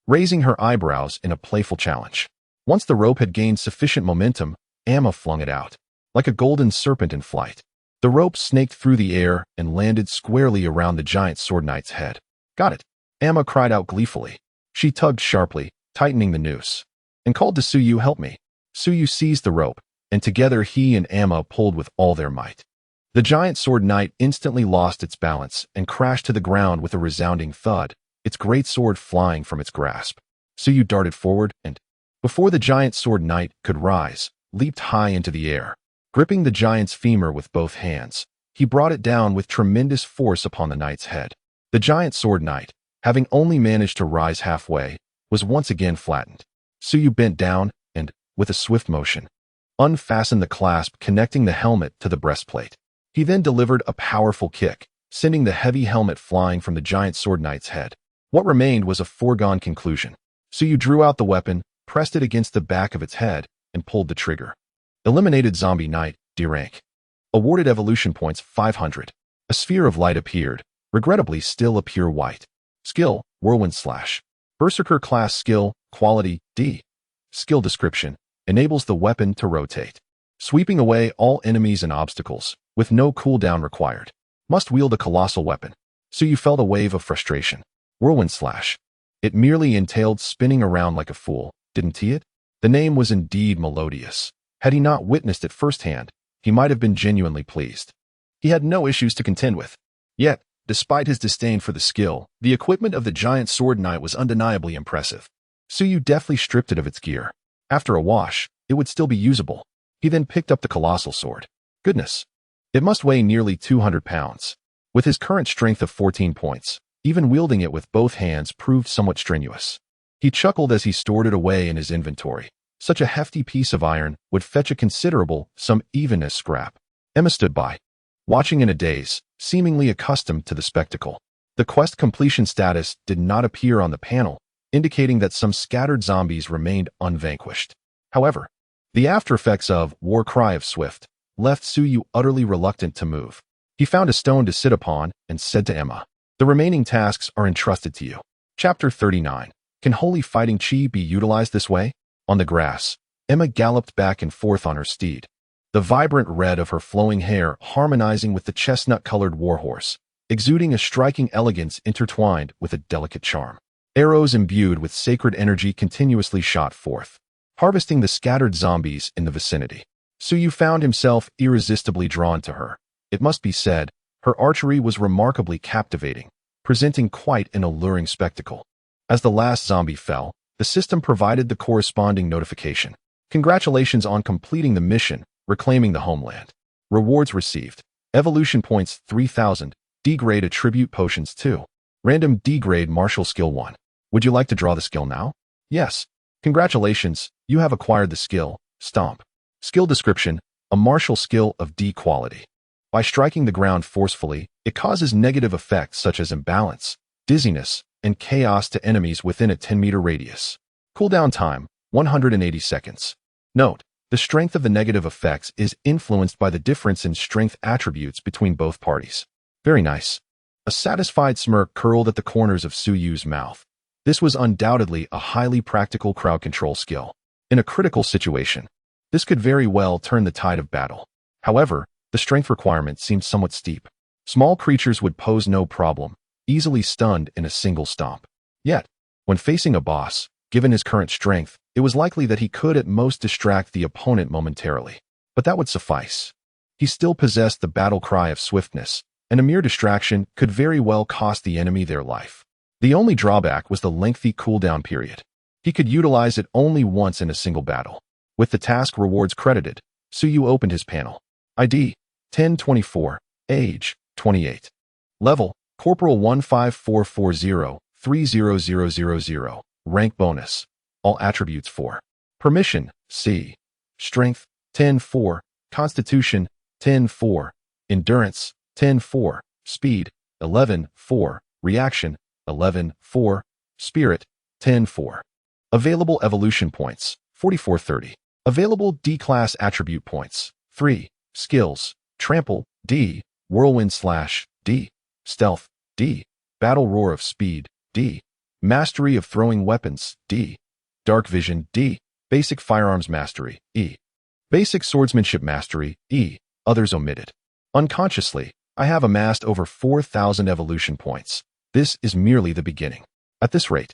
raising her eyebrows in a playful challenge. Once the rope had gained sufficient momentum, Emma flung it out. Like a golden serpent in flight, the rope snaked through the air and landed squarely around the giant sword knight's head. Got it, Emma cried out gleefully. She tugged sharply, tightening the noose, and called to Su Yu, help me. Su Yu seized the rope, and together he and Emma pulled with all their might. The giant sword knight instantly lost its balance and crashed to the ground with a resounding thud, its great sword flying from its grasp. Su Yu darted forward and, before the giant sword knight could rise, leaped high into the air. Gripping the giant's femur with both hands, he brought it down with tremendous force upon the knight's head. The giant sword knight, having only managed to rise halfway, was once again flattened. Su Yu bent down and, with a swift motion, unfastened the clasp connecting the helmet to the breastplate. He then delivered a powerful kick, sending the heavy helmet flying from the giant sword knight's head. What remained was a foregone conclusion. Su Yu drew out the weapon, pressed it against the back of its head, and pulled the trigger. Eliminated Zombie Knight, D rank. Awarded evolution points 500. A sphere of light appeared, regrettably still a pure white. Skill, Whirlwind Slash. Berserker class skill, quality, D. Skill description, enables the weapon to rotate, sweeping away all enemies and obstacles, with no cooldown required. Must wield a colossal weapon. So you felt a wave of frustration. Whirlwind Slash. It merely entailed spinning around like a fool, didn't it? The name was indeed melodious. Had he not witnessed it firsthand, he might have been genuinely pleased. He had no issues to contend with. Yet, despite his disdain for the skill, the equipment of the giant sword knight was undeniably impressive. Su Yu deftly stripped it of its gear. After a wash, it would still be usable. He then picked up the colossal sword. Goodness. It must weigh nearly 200 pounds. With his current strength of 14 points, even wielding it with both hands proved somewhat strenuous. He chuckled as he stored it away in his inventory. Such a hefty piece of iron would fetch a considerable sum even as scrap. Emma stood by, watching in a daze, seemingly accustomed to the spectacle. The quest completion status did not appear on the panel, indicating that some scattered zombies remained unvanquished. However, the aftereffects of War Cry of Swift left Su Yu utterly reluctant to move. He found a stone to sit upon and said to Emma, the remaining tasks are entrusted to you. Chapter 39. Can holy fighting chi be utilized this way? On the grass, Emma galloped back and forth on her steed, the vibrant red of her flowing hair harmonizing with the chestnut-colored warhorse, exuding a striking elegance intertwined with a delicate charm. Arrows imbued with sacred energy continuously shot forth, harvesting the scattered zombies in the vicinity. Su Yu found himself irresistibly drawn to her. It must be said, her archery was remarkably captivating, presenting quite an alluring spectacle. As the last zombie fell, The system provided the corresponding notification. Congratulations on completing the mission, reclaiming the homeland. Rewards received. Evolution points 3000. D-grade attribute potions 2. Random D-grade martial skill 1. Would you like to draw the skill now? Yes. Congratulations, you have acquired the skill, Stomp. Skill description, a martial skill of D quality. By striking the ground forcefully, it causes negative effects such as imbalance, dizziness, and chaos to enemies within a 10-meter radius. Cooldown time, 180 seconds. Note, the strength of the negative effects is influenced by the difference in strength attributes between both parties. Very nice. A satisfied smirk curled at the corners of Suyu's mouth. This was undoubtedly a highly practical crowd control skill. In a critical situation, this could very well turn the tide of battle. However, the strength requirement seemed somewhat steep. Small creatures would pose no problem, easily stunned in a single stomp. Yet, when facing a boss, given his current strength, it was likely that he could at most distract the opponent momentarily. But that would suffice. He still possessed the battle cry of swiftness, and a mere distraction could very well cost the enemy their life. The only drawback was the lengthy cooldown period. He could utilize it only once in a single battle. With the task rewards credited, Suyu opened his panel. ID, 1024, Age, 28. Level, Corporal 15440-30000. Rank bonus. All attributes 4. Permission, C. Strength, 10-4. Constitution, 10-4. Endurance, 10-4. Speed, 11-4. Reaction, 11-4. Spirit, 10-4. Available evolution points, 4430. Available D-class attribute points, 3. Skills, Trample, D. Whirlwind/D. Stealth, D. Battle Roar of Speed, D. Mastery of Throwing Weapons, D. Dark Vision, D. Basic Firearms Mastery, E. Basic Swordsmanship Mastery, E. Others omitted. Unconsciously, I have amassed over 4,000 evolution points. This is merely the beginning. At this rate,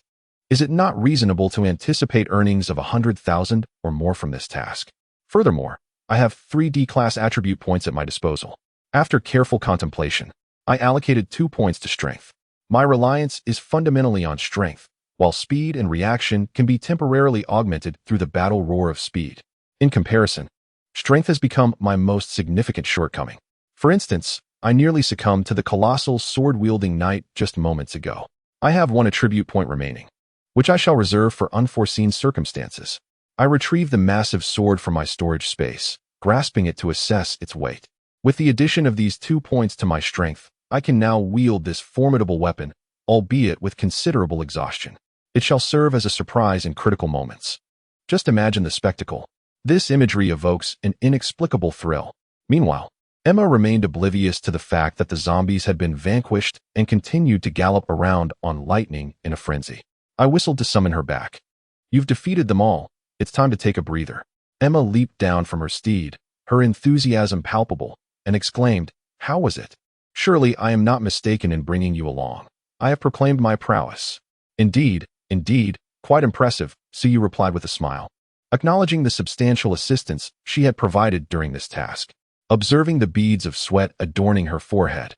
is it not reasonable to anticipate earnings of 100,000 or more from this task? Furthermore, I have 3 D-class attribute points at my disposal. After careful contemplation, I allocated 2 points to strength. My reliance is fundamentally on strength, while speed and reaction can be temporarily augmented through the battle roar of speed. In comparison, strength has become my most significant shortcoming. For instance, I nearly succumbed to the colossal sword-wielding knight just moments ago. I have 1 attribute point remaining, which I shall reserve for unforeseen circumstances. I retrieved the massive sword from my storage space, grasping it to assess its weight. With the addition of these 2 points to my strength, I can now wield this formidable weapon, albeit with considerable exhaustion. It shall serve as a surprise in critical moments. Just imagine the spectacle. This imagery evokes an inexplicable thrill. Meanwhile, Emma remained oblivious to the fact that the zombies had been vanquished and continued to gallop around on lightning in a frenzy. I whistled to summon her back. You've defeated them all. It's time to take a breather. Emma leaped down from her steed, her enthusiasm palpable, and exclaimed, "How was it? Surely I am not mistaken in bringing you along. I have proclaimed my prowess." Indeed, quite impressive," Suyu replied with a smile, acknowledging the substantial assistance she had provided during this task. Observing the beads of sweat adorning her forehead,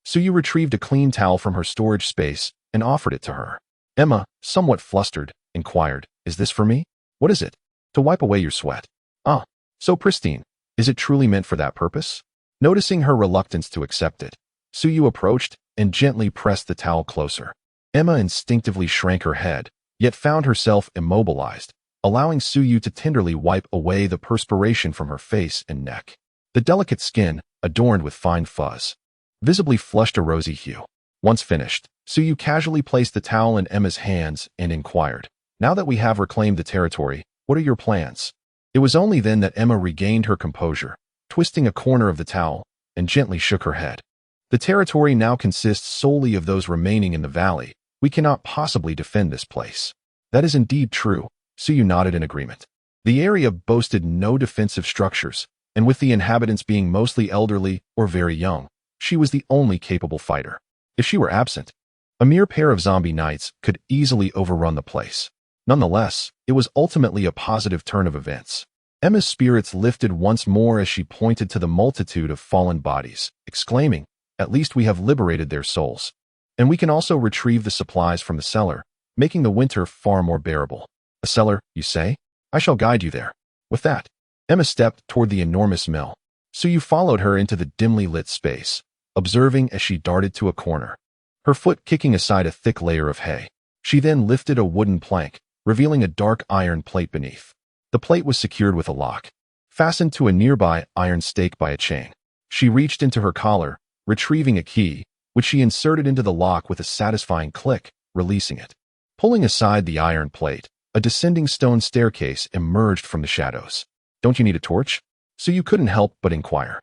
Suyu retrieved a clean towel from her storage space and offered it to her. Emma, somewhat flustered, inquired, "Is this for me?" "What is it?" "To wipe away your sweat." "Ah, so pristine. Is it truly meant for that purpose?" Noticing her reluctance to accept it, Suyu approached and gently pressed the towel closer. Emma instinctively shrank her head, yet found herself immobilized, allowing Suyu to tenderly wipe away the perspiration from her face and neck. The delicate skin, adorned with fine fuzz, visibly flushed a rosy hue. Once finished, Suyu casually placed the towel in Emma's hands and inquired, "Now that we have reclaimed the territory, what are your plans?" It was only then that Emma regained her composure, twisting a corner of the towel, and gently shook her head. "The territory now consists solely of those remaining in the valley. We cannot possibly defend this place." "That is indeed true," Suyu nodded in agreement. The area boasted no defensive structures, and with the inhabitants being mostly elderly or very young, she was the only capable fighter. If she were absent, a mere pair of zombie knights could easily overrun the place. Nonetheless, it was ultimately a positive turn of events. Emma's spirits lifted once more as she pointed to the multitude of fallen bodies, exclaiming, "At least we have liberated their souls. And we can also retrieve the supplies from the cellar, making the winter far more bearable." A cellar, you say? I shall guide you there. With that, Emma stepped toward the enormous mill. Suyu followed her into the dimly lit space, observing as she darted to a corner, her foot kicking aside a thick layer of hay. She then lifted a wooden plank, revealing a dark iron plate beneath. The plate was secured with a lock, fastened to a nearby iron stake by a chain. She reached into her collar, retrieving a key, which she inserted into the lock with a satisfying click, releasing it. Pulling aside the iron plate, a descending stone staircase emerged from the shadows. Don't you need a torch? Suyu couldn't help but inquire.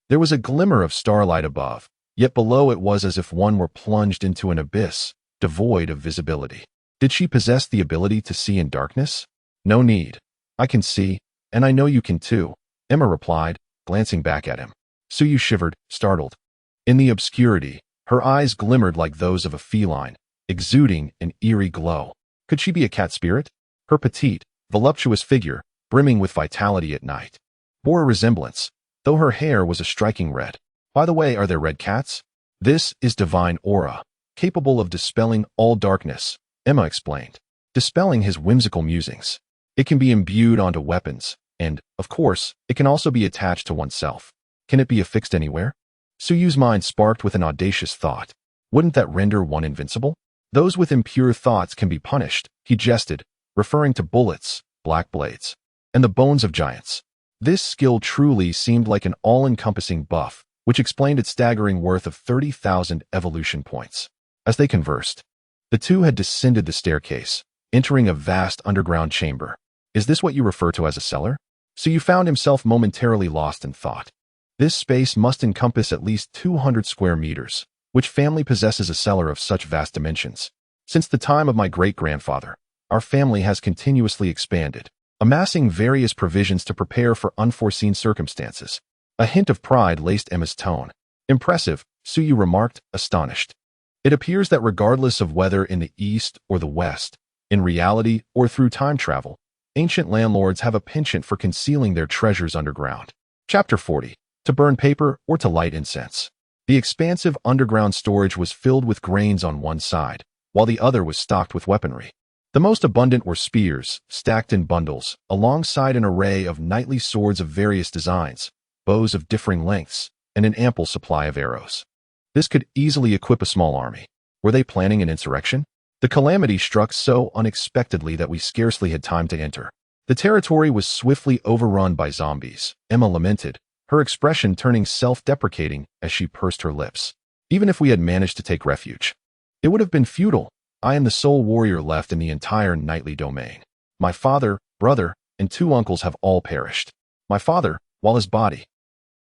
There was a glimmer of starlight above, yet below it was as if one were plunged into an abyss, devoid of visibility. Did she possess the ability to see in darkness? No need. I can see, and I know you can too, Emma replied, glancing back at him. Suyu shivered, startled. In the obscurity, her eyes glimmered like those of a feline, exuding an eerie glow. Could she be a cat spirit? Her petite, voluptuous figure, brimming with vitality at night, bore a resemblance, though her hair was a striking red. By the way, are there red cats? This is divine aura, capable of dispelling all darkness, Emma explained, dispelling his whimsical musings. It can be imbued onto weapons, and, of course, it can also be attached to oneself. Can it be affixed anywhere? Suyu's mind sparked with an audacious thought. Wouldn't that render one invincible? Those with impure thoughts can be punished, he jested, referring to bullets, black blades, and the bones of giants. This skill truly seemed like an all-encompassing buff, which explained its staggering worth of 30,000 evolution points. As they conversed, the two had descended the staircase, entering a vast underground chamber. Is this what you refer to as a cellar? Suyu found himself momentarily lost in thought. This space must encompass at least 200 square meters. Which family possesses a cellar of such vast dimensions? Since the time of my great-grandfather, our family has continuously expanded, amassing various provisions to prepare for unforeseen circumstances. A hint of pride laced Emma's tone. Impressive, Suyu remarked, astonished. It appears that regardless of whether in the East or the West, in reality or through time travel, ancient landlords have a penchant for concealing their treasures underground. Chapter 40. To burn paper or to light incense. The expansive underground storage was filled with grains on one side, while the other was stocked with weaponry. The most abundant were spears, stacked in bundles, alongside an array of knightly swords of various designs, bows of differing lengths, and an ample supply of arrows. This could easily equip a small army. Were they planning an insurrection? The calamity struck so unexpectedly that we scarcely had time to enter. The territory was swiftly overrun by zombies, Emma lamented, her expression turning self-deprecating as she pursed her lips. Even if we had managed to take refuge, it would have been futile. I am the sole warrior left in the entire knightly domain. My father, brother, and 2 uncles have all perished. My father, while his body,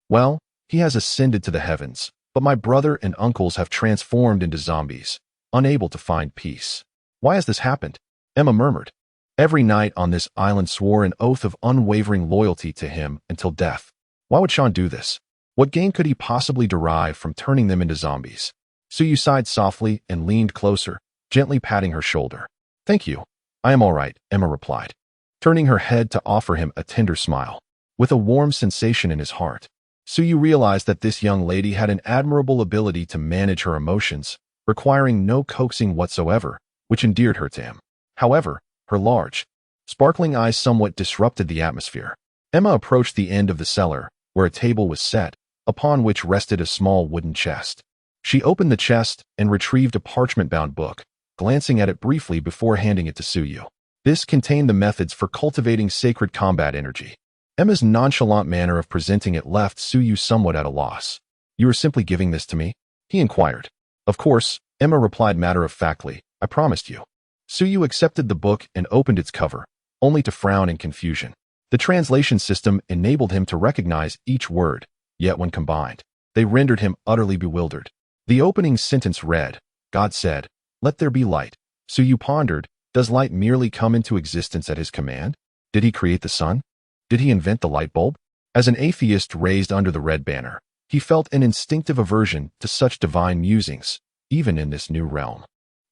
well, he has ascended to the heavens, but my brother and uncles have transformed into zombies, unable to find peace. Why has this happened? Emma murmured. Every knight on this island swore an oath of unwavering loyalty to him until death. Why would Sean do this? What gain could he possibly derive from turning them into zombies? Suyu sighed softly and leaned closer, gently patting her shoulder. Thank you. I am all right, Emma replied, turning her head to offer him a tender smile. With a warm sensation in his heart, Suyu realized that this young lady had an admirable ability to manage her emotions, requiring no coaxing whatsoever, which endeared her to him. However, her large, sparkling eyes somewhat disrupted the atmosphere. Emma approached the end of the cellar, where a table was set, upon which rested a small wooden chest. She opened the chest and retrieved a parchment-bound book, glancing at it briefly before handing it to Suyu. This contained the methods for cultivating sacred combat energy. Emma's nonchalant manner of presenting it left Suyu somewhat at a loss. You are simply giving this to me? He inquired. Of course, Emma replied matter-of-factly, I promised you. Suyu accepted the book and opened its cover, only to frown in confusion. The translation system enabled him to recognize each word, yet when combined, they rendered him utterly bewildered. The opening sentence read, God said, let there be light. Suyu pondered, does light merely come into existence at his command? Did he create the sun? Did he invent the light bulb? As an atheist raised under the red banner, he felt an instinctive aversion to such divine musings, even in this new realm.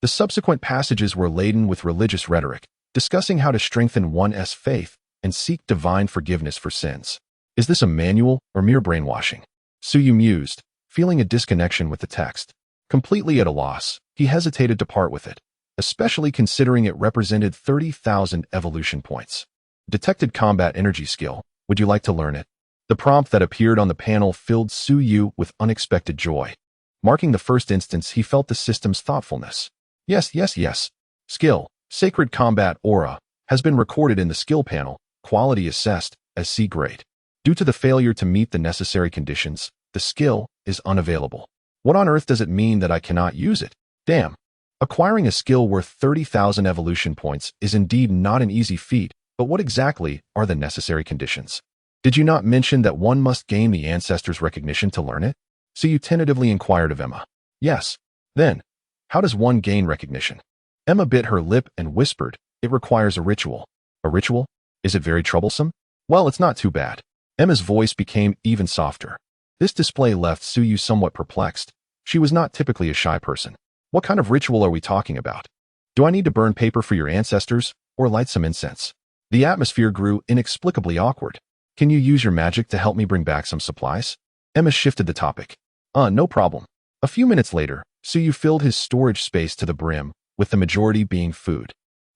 The subsequent passages were laden with religious rhetoric, discussing how to strengthen one's faith and seek divine forgiveness for sins. Is this a manual or mere brainwashing? Suyu mused, feeling a disconnection with the text. Completely at a loss, he hesitated to part with it, especially considering it represented 30,000 evolution points. Detected combat energy skill. Would you like to learn it? The prompt that appeared on the panel filled Su Yu with unexpected joy. Marking the first instance, he felt the system's thoughtfulness. Yes. Skill. Sacred Combat Aura has been recorded in the skill panel, quality assessed as C grade. Due to the failure to meet the necessary conditions, the skill is unavailable. What on earth does it mean that I cannot use it? Damn. Acquiring a skill worth 30,000 evolution points is indeed not an easy feat, but what exactly are the necessary conditions? Did you not mention that one must gain the ancestors' recognition to learn it? So you tentatively inquired of Emma. Yes. Then, how does one gain recognition? Emma bit her lip and whispered, it requires a ritual. A ritual? Is it very troublesome? Well, it's not too bad. Emma's voice became even softer. This display left Su Yu somewhat perplexed. She was not typically a shy person. What kind of ritual are we talking about? Do I need to burn paper for your ancestors, or light some incense? The atmosphere grew inexplicably awkward. Can you use your magic to help me bring back some supplies? Emma shifted the topic. No problem. A few minutes later, Su Yu filled his storage space to the brim, with the majority being food,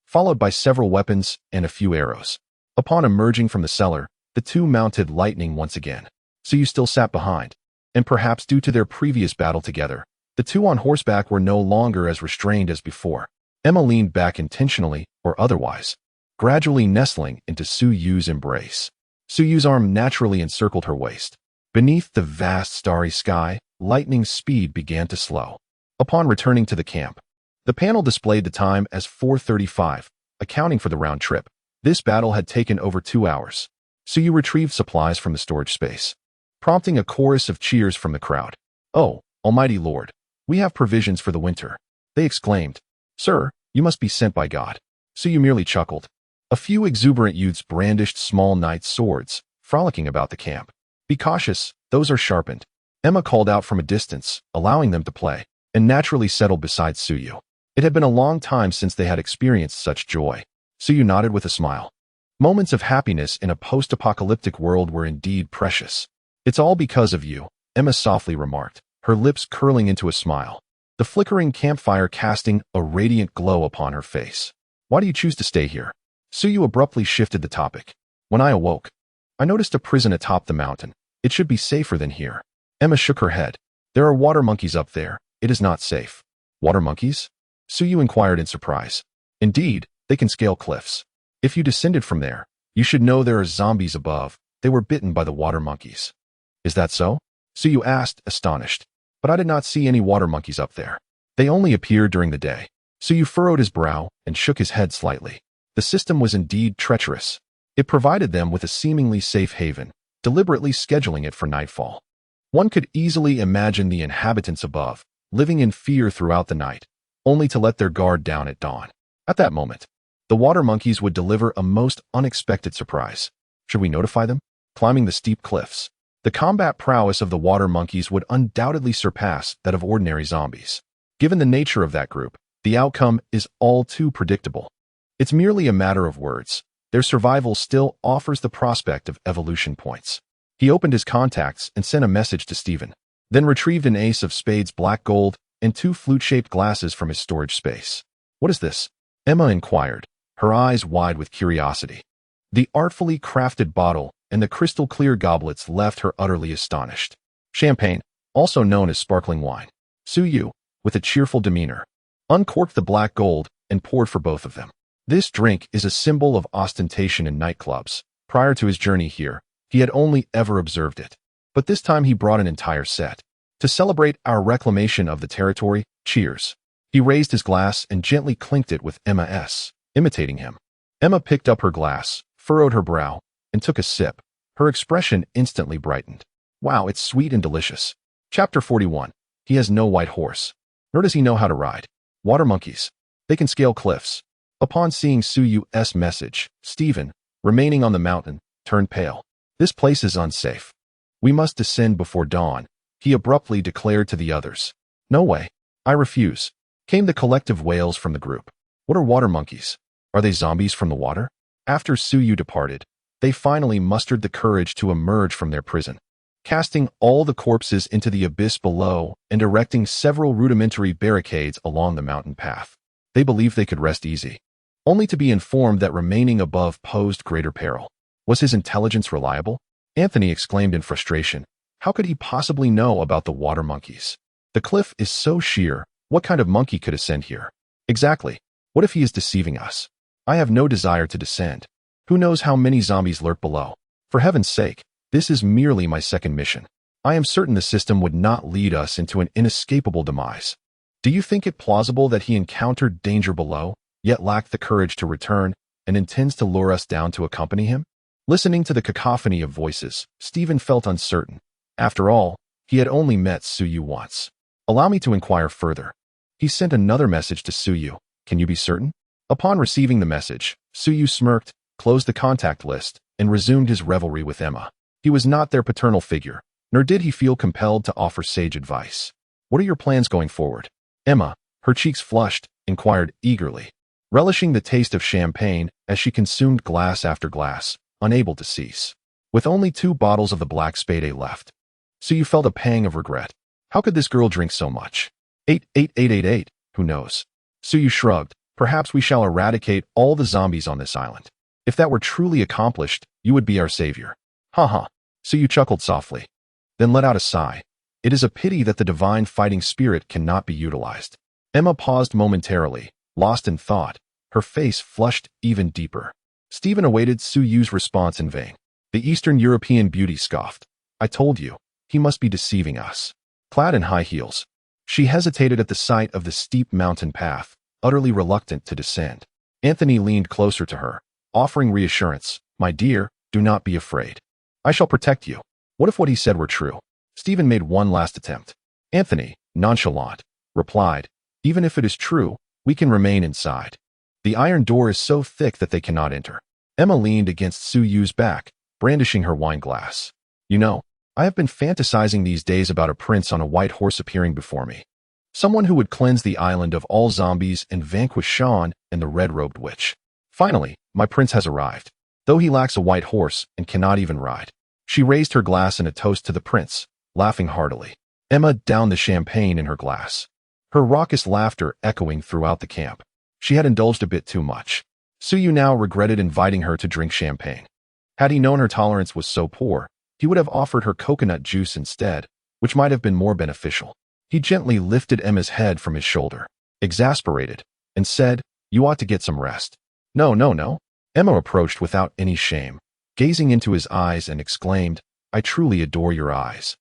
followed by several weapons and a few arrows. Upon emerging from the cellar, the two mounted lightning once again. Su Yu still sat behind, and perhaps due to their previous battle together, the two on horseback were no longer as restrained as before. Emma leaned back intentionally or otherwise, gradually nestling into Su Yu's embrace. Su Yu's arm naturally encircled her waist. Beneath the vast starry sky, lightning's speed began to slow. Upon returning to the camp, the panel displayed the time as 4:35, accounting for the round trip. This battle had taken over 2 hours. Su Yu retrieved supplies from the storage space, prompting a chorus of cheers from the crowd. Oh, almighty Lord, we have provisions for the winter, they exclaimed. Sir, you must be sent by God. Su Yu merely chuckled. A few exuberant youths brandished small knight swords, frolicking about the camp. Be cautious, those are sharpened. Emma called out from a distance, allowing them to play, and naturally settled beside Su Yu. It had been a long time since they had experienced such joy. Su Yu nodded with a smile. Moments of happiness in a post-apocalyptic world were indeed precious. It's all because of you, Emma softly remarked, her lips curling into a smile, the flickering campfire casting a radiant glow upon her face. Why do you choose to stay here? Su Yu abruptly shifted the topic. When I awoke, I noticed a prison atop the mountain. It should be safer than here. Emma shook her head. There are water monkeys up there. It is not safe. Water monkeys? Su Yu inquired in surprise. Indeed, they can scale cliffs. If you descended from there, you should know there are zombies above. They were bitten by the water monkeys. Is that so? Su Yu asked, astonished. But I did not see any water monkeys up there. They only appeared during the day. Su Yu furrowed his brow and shook his head slightly. The system was indeed treacherous. It provided them with a seemingly safe haven, deliberately scheduling it for nightfall. One could easily imagine the inhabitants above, living in fear throughout the night, only to let their guard down at dawn. At that moment, the water monkeys would deliver a most unexpected surprise. Should we notify them? Climbing the steep cliffs. The combat prowess of the water monkeys would undoubtedly surpass that of ordinary zombies. Given the nature of that group, the outcome is all too predictable. It's merely a matter of words. Their survival still offers the prospect of evolution points. He opened his contacts and sent a message to Stephen, then retrieved an ace of spades black gold and 2 flute-shaped glasses from his storage space. What is this? Emma inquired, her eyes wide with curiosity. The artfully crafted bottle and the crystal-clear goblets left her utterly astonished. Champagne, also known as sparkling wine. Su Yu, with a cheerful demeanor, uncorked the black gold and poured for both of them. This drink is a symbol of ostentation in nightclubs. Prior to his journey here, he had only ever observed it. But this time he brought an entire set. To celebrate our reclamation of the territory, cheers. He raised his glass and gently clinked it with Emma S., imitating him. Emma picked up her glass, furrowed her brow, and took a sip. Her expression instantly brightened. Wow, it's sweet and delicious. Chapter 41. He has no white horse. Nor does he know how to ride. Water monkeys. They can scale cliffs. Upon seeing Su Yu's message, Stephen, remaining on the mountain, turned pale. This place is unsafe. We must descend before dawn, he abruptly declared to the others. No way. I refuse. Came the collective wails from the group. What are water monkeys? Are they zombies from the water? After Su Yu departed, they finally mustered the courage to emerge from their prison, casting all the corpses into the abyss below and erecting several rudimentary barricades along the mountain path. They believed they could rest easy, only to be informed that remaining above posed greater peril. Was his intelligence reliable? Anthony exclaimed in frustration. How could he possibly know about the water monkeys? The cliff is so sheer, what kind of monkey could ascend here? Exactly. What if he is deceiving us? I have no desire to descend. Who knows how many zombies lurk below? For heaven's sake, this is merely my second mission. I am certain the system would not lead us into an inescapable demise. Do you think it plausible that he encountered danger below, yet lacked the courage to return, and intends to lure us down to accompany him? Listening to the cacophony of voices, Stephen felt uncertain. After all, he had only met Suyu once. Allow me to inquire further. He sent another message to Suyu. Can you be certain? Upon receiving the message, Suyu smirked, closed the contact list, and resumed his revelry with Emma. He was not their paternal figure, nor did he feel compelled to offer sage advice. What are your plans going forward? Emma, her cheeks flushed, inquired eagerly, relishing the taste of champagne as she consumed glass after glass, unable to cease. With only 2 bottles of the Black Spade left, Suyu felt a pang of regret. How could this girl drink so much? 88888, who knows? Suyu shrugged. Perhaps we shall eradicate all the zombies on this island. If that were truly accomplished, you would be our savior. Ha ha. Suyu chuckled softly, then let out a sigh. It is a pity that the divine fighting spirit cannot be utilized. Emma paused momentarily, lost in thought, her face flushed even deeper. Stephen awaited Suyu's response in vain. The Eastern European beauty scoffed. I told you, he must be deceiving us. Clad in high heels, she hesitated at the sight of the steep mountain path, utterly reluctant to descend. Anthony leaned closer to her, offering reassurance. My dear, do not be afraid. I shall protect you. What if what he said were true? Stephen made one last attempt. Anthony, nonchalant, replied, even if it is true, we can remain inside. The iron door is so thick that they cannot enter. Emma leaned against Suyu's back, brandishing her wine glass. You know, I have been fantasizing these days about a prince on a white horse appearing before me. Someone who would cleanse the island of all zombies and vanquish Sean and the red-robed witch. Finally, my prince has arrived, though he lacks a white horse and cannot even ride. She raised her glass in a toast to the prince, laughing heartily. Emma downed the champagne in her glass, her raucous laughter echoing throughout the camp. She had indulged a bit too much. Suyu now regretted inviting her to drink champagne. Had he known her tolerance was so poor, he would have offered her coconut juice instead, which might have been more beneficial. He gently lifted Emma's head from his shoulder, exasperated, and said, You ought to get some rest. No, no, no. Emma approached without any shame, gazing into his eyes and exclaimed, I truly adore your eyes.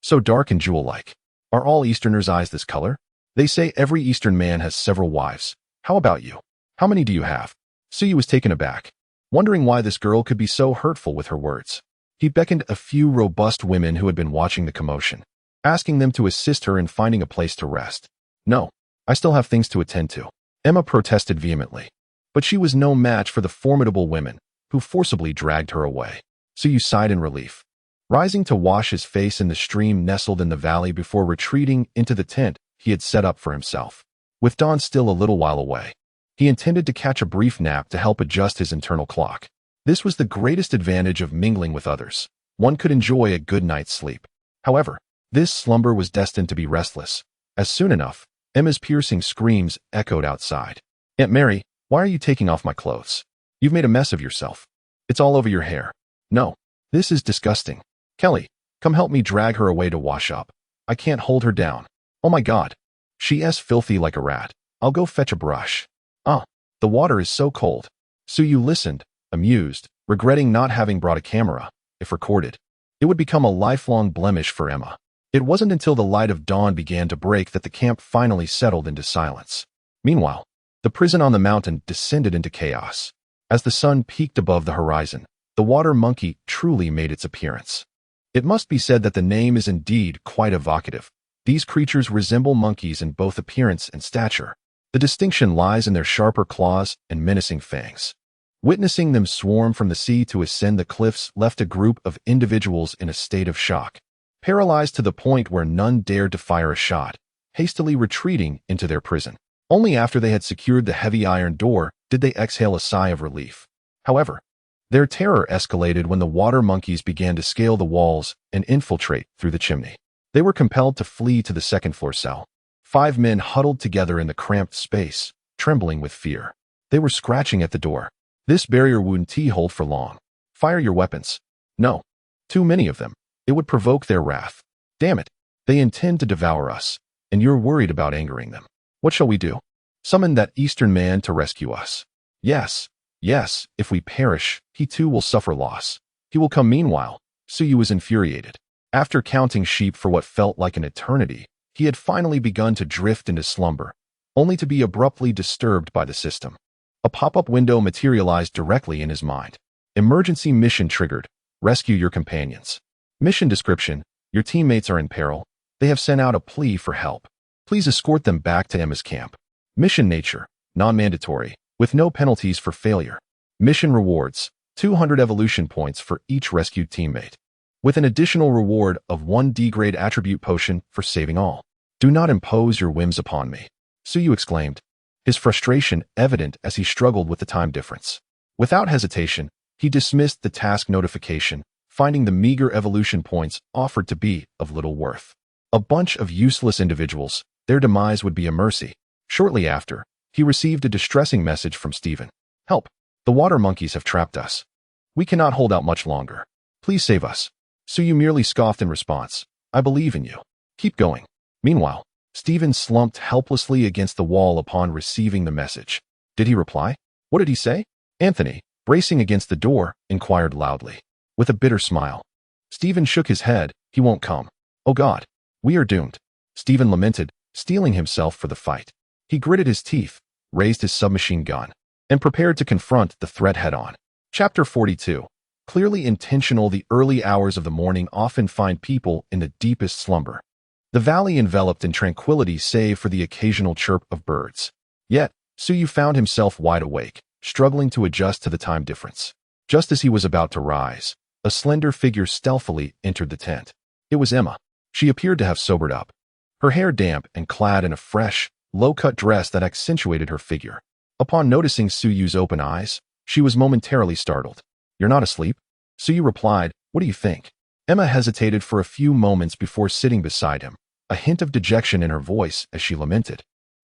So dark and jewel-like. Are all Easterners' eyes this color? They say every Eastern man has several wives. How about you? How many do you have? Suyu was taken aback, wondering why this girl could be so hurtful with her words. He beckoned a few robust women who had been watching the commotion, asking them to assist her in finding a place to rest. No, I still have things to attend to. Emma protested vehemently, but she was no match for the formidable women who forcibly dragged her away. Suyu sighed in relief, rising to wash his face in the stream nestled in the valley before retreating into the tent he had set up for himself. With dawn still a little while away, he intended to catch a brief nap to help adjust his internal clock. This was the greatest advantage of mingling with others. One could enjoy a good night's sleep. However, this slumber was destined to be restless, as soon enough, Emma's piercing screams echoed outside. Aunt Mary, why are you taking off my clothes? You've made a mess of yourself. It's all over your hair. No, this is disgusting. Kelly, come help me drag her away to wash up. I can't hold her down. Oh my God. She's filthy like a rat. I'll go fetch a brush. The water is so cold. Suyu listened, amused, regretting not having brought a camera. If recorded, it would become a lifelong blemish for Emma. It wasn't until the light of dawn began to break that the camp finally settled into silence. Meanwhile, the prison on the mountain descended into chaos. As the sun peaked above the horizon, the water monkey truly made its appearance. It must be said that the name is indeed quite evocative. These creatures resemble monkeys in both appearance and stature. The distinction lies in their sharper claws and menacing fangs. Witnessing them swarm from the sea to ascend the cliffs left a group of individuals in a state of shock, paralyzed to the point where none dared to fire a shot, hastily retreating into their prison. Only after they had secured the heavy iron door did they exhale a sigh of relief. However, their terror escalated when the water monkeys began to scale the walls and infiltrate through the chimney. They were compelled to flee to the second-floor cell. 5 men huddled together in the cramped space, trembling with fear. They were scratching at the door. This barrier wouldn't hold for long. Fire your weapons. No. Too many of them. It would provoke their wrath. Damn it. They intend to devour us, and you're worried about angering them. What shall we do? Summon that Eastern man to rescue us. Yes, yes, if we perish, he too will suffer loss. He will come meanwhile. Suyu was infuriated. After counting sheep for what felt like an eternity, he had finally begun to drift into slumber, only to be abruptly disturbed by the system. A pop-up window materialized directly in his mind. Emergency mission triggered. Rescue your companions. Mission description: your teammates are in peril. They have sent out a plea for help. Please escort them back to Emma's camp. Mission nature: non-mandatory, with no penalties for failure. Mission rewards: 200 evolution points for each rescued teammate, with an additional reward of 1 D-grade attribute potion for saving all. Do not impose your whims upon me, Suyu exclaimed, his frustration evident as he struggled with the time difference. Without hesitation, he dismissed the task notification, finding the meager evolution points offered to be of little worth. A bunch of useless individuals, their demise would be a mercy. Shortly after, he received a distressing message from Stephen. Help! The water monkeys have trapped us. We cannot hold out much longer. Please save us. Suyu merely scoffed in response. I believe in you. Keep going. Meanwhile, Stephen slumped helplessly against the wall upon receiving the message. Did he reply? What did he say? Anthony, bracing against the door, inquired loudly. With a bitter smile. Stephen shook his head. He won't come. Oh God, we are doomed. Stephen lamented, steeling himself for the fight. He gritted his teeth, raised his submachine gun, and prepared to confront the threat head-on. Chapter 42. Clearly intentional. The early hours of the morning often find people in the deepest slumber. The valley enveloped in tranquility save for the occasional chirp of birds. Yet, Suyu found himself wide awake, struggling to adjust to the time difference. Just as he was about to rise, a slender figure stealthily entered the tent. It was Emma. She appeared to have sobered up, her hair damp and clad in a fresh, low-cut dress that accentuated her figure. Upon noticing Suyu's open eyes, she was momentarily startled. You're not asleep? Suyu replied, what do you think? Emma hesitated for a few moments before sitting beside him, a hint of dejection in her voice as she lamented.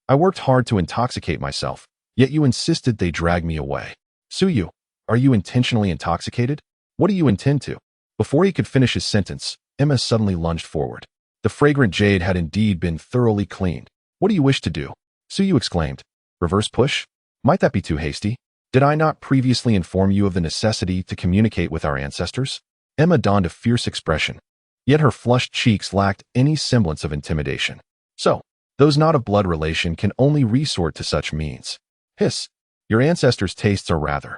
I worked hard to intoxicate myself, yet you insisted they drag me away. Suyu, are you intentionally intoxicated? What do you intend to? Before he could finish his sentence, Emma suddenly lunged forward. The fragrant jade had indeed been thoroughly cleaned. What do you wish to do? Suyu exclaimed. Reverse push? Might that be too hasty? Did I not previously inform you of the necessity to communicate with our ancestors? Emma donned a fierce expression, yet her flushed cheeks lacked any semblance of intimidation. So, those not of blood relation can only resort to such means. Hiss, your ancestors' tastes are rather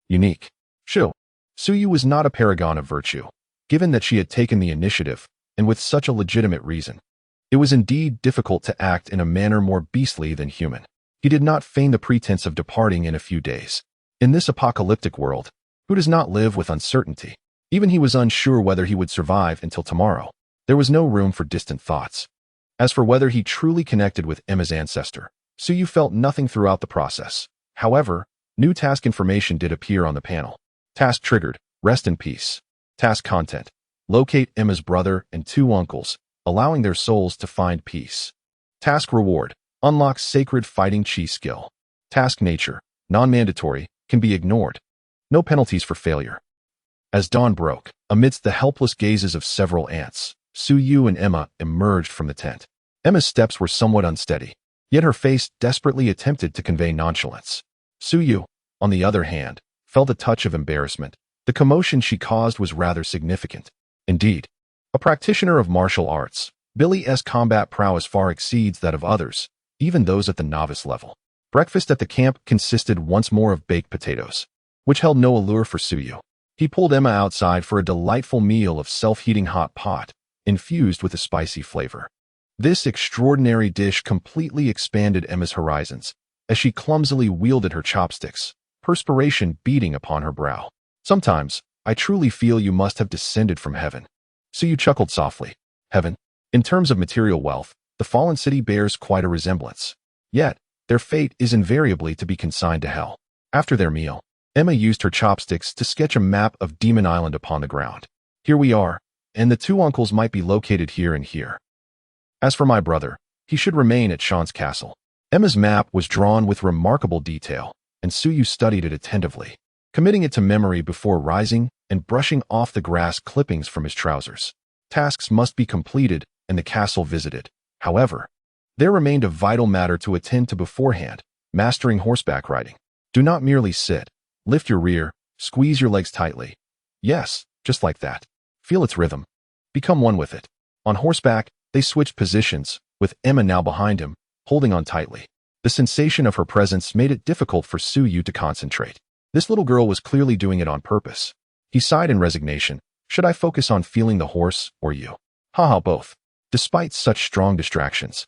unique. Shoo. Suyu was not a paragon of virtue, given that she had taken the initiative, and with such a legitimate reason. It was indeed difficult to act in a manner more beastly than human. He did not feign the pretense of departing in a few days. In this apocalyptic world, who does not live with uncertainty? Even he was unsure whether he would survive until tomorrow. There was no room for distant thoughts. As for whether he truly connected with Emma's ancestor, Suyu felt nothing throughout the process. However, new task information did appear on the panel. Task triggered, rest in peace. Task content, locate Emma's brother and 2 uncles, allowing their souls to find peace. Task reward, unlock sacred fighting chi skill. Task nature, non-mandatory, can be ignored. No penalties for failure. As dawn broke, amidst the helpless gazes of several ants, Suyu and Emma emerged from the tent. Emma's steps were somewhat unsteady, yet her face desperately attempted to convey nonchalance. Suyu, on the other hand, felt a touch of embarrassment. The commotion she caused was rather significant. Indeed, a practitioner of martial arts, Billy's combat prowess far exceeds that of others, even those at the novice level. Breakfast at the camp consisted once more of baked potatoes, which held no allure for Suyu. He pulled Emma outside for a delightful meal of self-heating hot pot, infused with a spicy flavor. This extraordinary dish completely expanded Emma's horizons, as she clumsily wielded her chopsticks, perspiration beading upon her brow. Sometimes, I truly feel you must have descended from heaven. Suyu chuckled softly. Heaven? In terms of material wealth, the fallen city bears quite a resemblance. Yet, their fate is invariably to be consigned to hell. After their meal, Emma used her chopsticks to sketch a map of Demon Island upon the ground. Here we are, and the 2 uncles might be located here and here. As for my brother, he should remain at Sean's castle. Emma's map was drawn with remarkable detail, and Suyu studied it attentively, committing it to memory before rising and brushing off the grass clippings from his trousers. Tasks must be completed and the castle visited. However, there remained a vital matter to attend to beforehand: mastering horseback riding. Do not merely sit. Lift your rear, squeeze your legs tightly. Yes, just like that. Feel its rhythm. Become one with it. On horseback, they switched positions, with Emma now behind him, holding on tightly. The sensation of her presence made it difficult for Suyu to concentrate. This little girl was clearly doing it on purpose. He sighed in resignation. Should I focus on feeling the horse or you? Haha, both. Despite such strong distractions,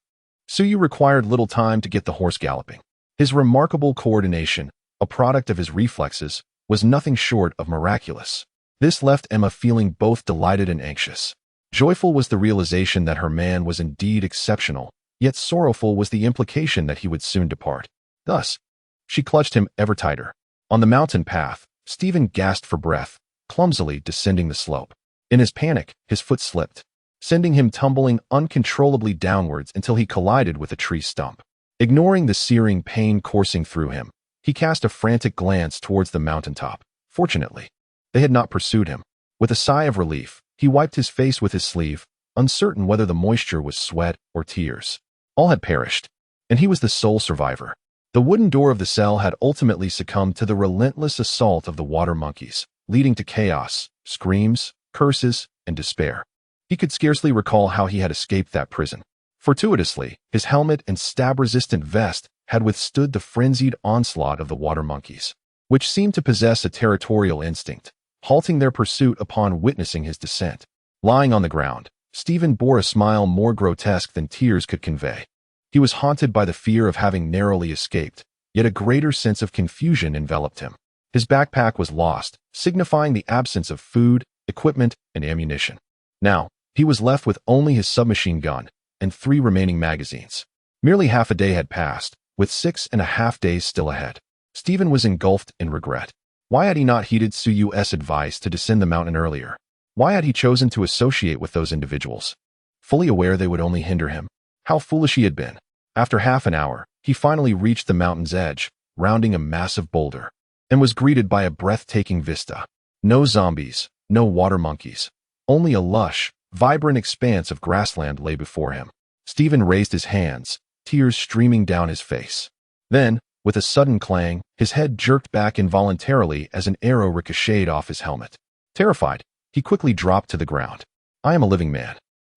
Suyu required little time to get the horse galloping. His remarkable coordination, a product of his reflexes, was nothing short of miraculous. This left Emma feeling both delighted and anxious. Joyful was the realization that her man was indeed exceptional, yet sorrowful was the implication that he would soon depart. Thus, she clutched him ever tighter. On the mountain path, Stephen gasped for breath, clumsily descending the slope. In his panic, his foot slipped, sending him tumbling uncontrollably downwards until he collided with a tree stump. Ignoring the searing pain coursing through him, he cast a frantic glance towards the mountaintop. Fortunately, they had not pursued him. With a sigh of relief, he wiped his face with his sleeve, uncertain whether the moisture was sweat or tears. All had perished, and he was the sole survivor. The wooden door of the cell had ultimately succumbed to the relentless assault of the water monkeys, leading to chaos, screams, curses, and despair. He could scarcely recall how he had escaped that prison. Fortuitously, his helmet and stab-resistant vest had withstood the frenzied onslaught of the water monkeys, which seemed to possess a territorial instinct, halting their pursuit upon witnessing his descent. Lying on the ground, Stephen bore a smile more grotesque than tears could convey. He was haunted by the fear of having narrowly escaped, yet a greater sense of confusion enveloped him. His backpack was lost, signifying the absence of food, equipment, and ammunition. Now, he was left with only his submachine gun and 3 remaining magazines. Merely half a day had passed, with 6.5 days still ahead. Stephen was engulfed in regret. Why had he not heeded Suyu's advice to descend the mountain earlier? Why had he chosen to associate with those individuals, fully aware they would only hinder him? How foolish he had been. After half an hour, he finally reached the mountain's edge, rounding a massive boulder, and was greeted by a breathtaking vista. No zombies, no water monkeys. Only a lush, vibrant expanse of grassland lay before him. Stephen raised his hands, tears streaming down his face. Then, with a sudden clang, his head jerked back involuntarily as an arrow ricocheted off his helmet. Terrified, he quickly dropped to the ground. I am a living man,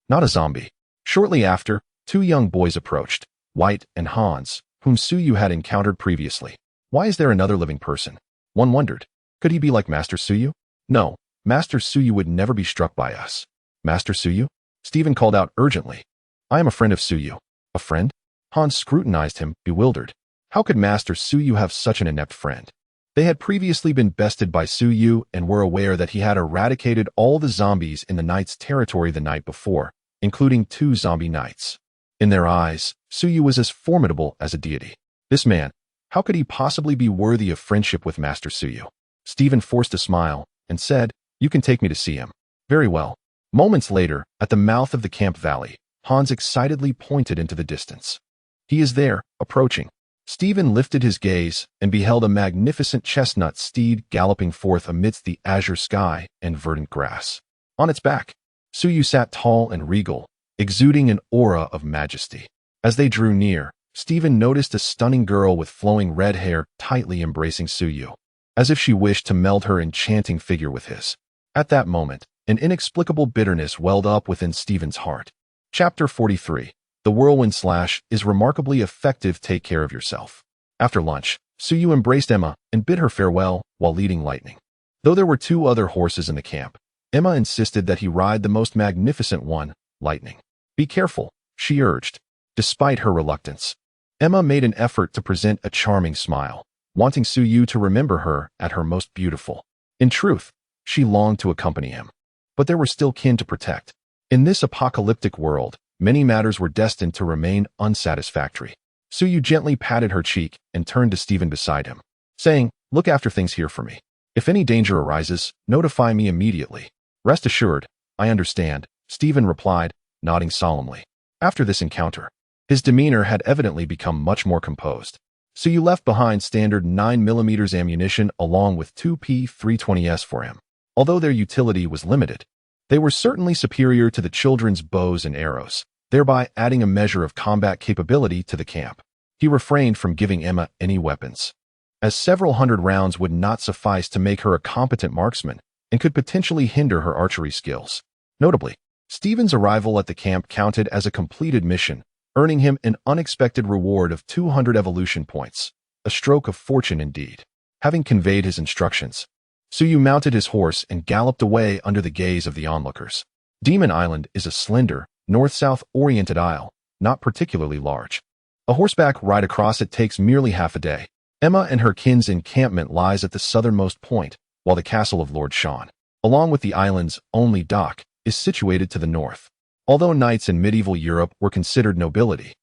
not a zombie. Shortly after, 2 young boys approached, White and Hans, whom Suyu had encountered previously. Why is there another living person? One wondered. Could he be like Master Suyu? No, Master Suyu would never be struck by us. Master Suyu? Stephen called out urgently. I am a friend of Suyu. A friend? Hans scrutinized him, bewildered. How could Master Suyu have such an inept friend? They had previously been bested by Suyu and were aware that he had eradicated all the zombies in the knight's territory the night before, including 2 zombie knights. In their eyes, Suyu was as formidable as a deity. This man, how could he possibly be worthy of friendship with Master Suyu? Stephen forced a smile and said, You can take me to see him. Very well. Moments later, at the mouth of the camp valley, Hans excitedly pointed into the distance. He is there, approaching. Stephen lifted his gaze and beheld a magnificent chestnut steed galloping forth amidst the azure sky and verdant grass. On its back, Suyu sat tall and regal, exuding an aura of majesty. As they drew near, Stephen noticed a stunning girl with flowing red hair tightly embracing Suyu, as if she wished to meld her enchanting figure with his. At that moment, an inexplicable bitterness welled up within Stephen's heart. Chapter 43. The Whirlwind Slash is remarkably effective. Take care of yourself. After lunch, Suyu embraced Emma and bid her farewell while leading Lightning. Though there were 2 other horses in the camp, Emma insisted that he ride the most magnificent one, Lightning. Be careful, she urged. Despite her reluctance, Emma made an effort to present a charming smile, wanting Suyu to remember her at her most beautiful. In truth, she longed to accompany him. But there were still kin to protect. In this apocalyptic world, many matters were destined to remain unsatisfactory. Suyu gently patted her cheek and turned to Stephen beside him, saying, Look after things here for me. If any danger arises, notify me immediately. Rest assured, I understand, Stephen replied, nodding solemnly. After this encounter, His demeanor had evidently become much more composed. So you left behind standard 9mm ammunition along with two P320s for him. Although their utility was limited, they were certainly superior to the children's bows and arrows, thereby adding a measure of combat capability to the camp. He refrained from giving Emma any weapons, as several hundred rounds would not suffice to make her a competent marksman and could potentially hinder her archery skills. Notably, Stephen's arrival at the camp counted as a completed mission, earning him an unexpected reward of 200 evolution points, a stroke of fortune indeed. Having conveyed his instructions, Suyu mounted his horse and galloped away under the gaze of the onlookers. Demon Island is a slender, north-south-oriented isle, not particularly large. A horseback ride across it takes merely half a day. Emma and her kin's encampment lies at the southernmost point, while the castle of Lord Sean, along with the island's only dock, is situated to the north. Although knights in medieval Europe were considered nobility,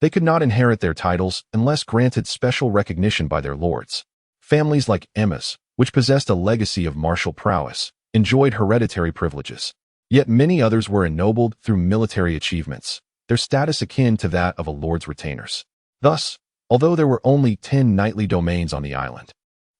they could not inherit their titles unless granted special recognition by their lords. Families like Emma's, which possessed a legacy of martial prowess, enjoyed hereditary privileges. Yet many others were ennobled through military achievements, their status akin to that of a lord's retainers. Thus, although there were only 10 knightly domains on the island,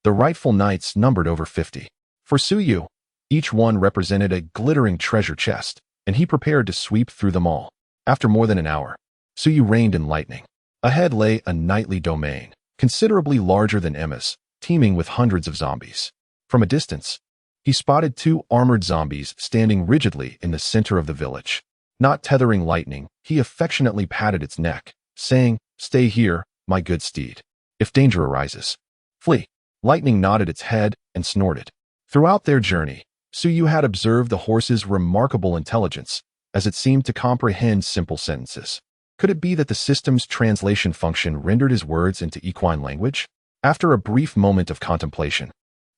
the rightful knights numbered over 50. For Suyu, each one represented a glittering treasure chest, and he prepared to sweep through them all. After more than an hour, Suyu reigned in lightning. Ahead lay a knightly domain, considerably larger than Emma's, teeming with hundreds of zombies. From a distance, he spotted 2 armored zombies standing rigidly in the center of the village. Not tethering lightning, he affectionately patted its neck, saying, "Stay here, my good steed. If danger arises, flee." Lightning nodded its head and snorted. Throughout their journey, Suyu had observed the horse's remarkable intelligence, as it seemed to comprehend simple sentences. Could it be that the system's translation function rendered his words into equine language? After a brief moment of contemplation,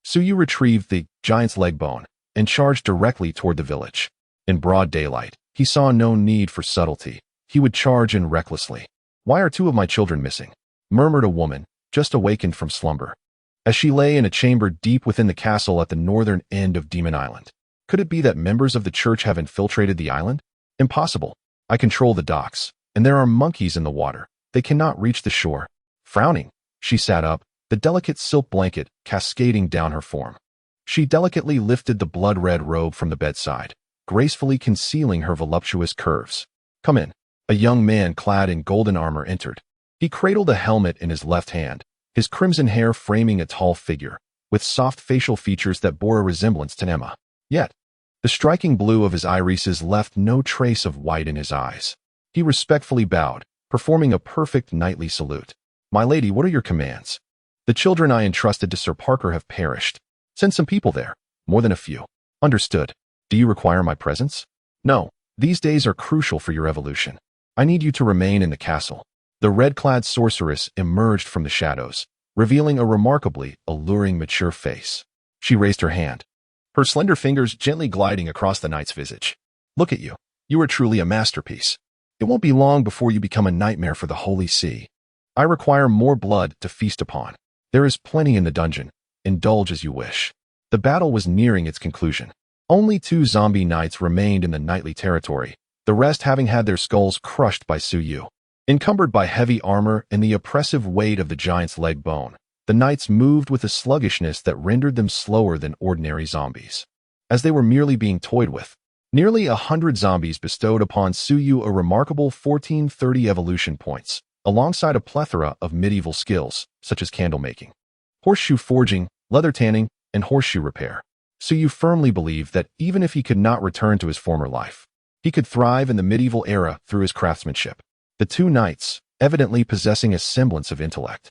Suyu retrieved the giant's leg bone and charged directly toward the village. In broad daylight, he saw no need for subtlety. He would charge in recklessly. "Why are 2 of my children missing?" murmured a woman, just awakened from slumber, as she lay in a chamber deep within the castle at the northern end of Demon Island. Could it be that members of the church have infiltrated the island? Impossible. I control the docks, and there are monkeys in the water. They cannot reach the shore. Frowning, she sat up, the delicate silk blanket cascading down her form. She delicately lifted the blood-red robe from the bedside, gracefully concealing her voluptuous curves. "Come in." A young man clad in golden armor entered. He cradled a helmet in his left hand, his crimson hair framing a tall figure, with soft facial features that bore a resemblance to Emma. Yet, the striking blue of his irises left no trace of white in his eyes. He respectfully bowed, performing a perfect knightly salute. "My lady, what are your commands?" "The children I entrusted to Sir Parker have perished. Send some people there. More than a few." "Understood. Do you require my presence?" "No. These days are crucial for your evolution. I need you to remain in the castle." The red-clad sorceress emerged from the shadows, revealing a remarkably alluring mature face. She raised her hand, her slender fingers gently gliding across the knight's visage. "Look at you. You are truly a masterpiece. It won't be long before you become a nightmare for the Holy See. I require more blood to feast upon. There is plenty in the dungeon. Indulge as you wish." The battle was nearing its conclusion. Only 2 zombie knights remained in the knightly territory, the rest having had their skulls crushed by Suyu. Encumbered by heavy armor and the oppressive weight of the giant's leg bone, the knights moved with a sluggishness that rendered them slower than ordinary zombies. As they were merely being toyed with, nearly 100 zombies bestowed upon Suyu a remarkable 1430 evolution points, alongside a plethora of medieval skills, such as candle making, horseshoe forging, leather tanning, and horseshoe repair. Suyu firmly believed that even if he could not return to his former life, he could thrive in the medieval era through his craftsmanship. The 2 knights, evidently possessing a semblance of intellect,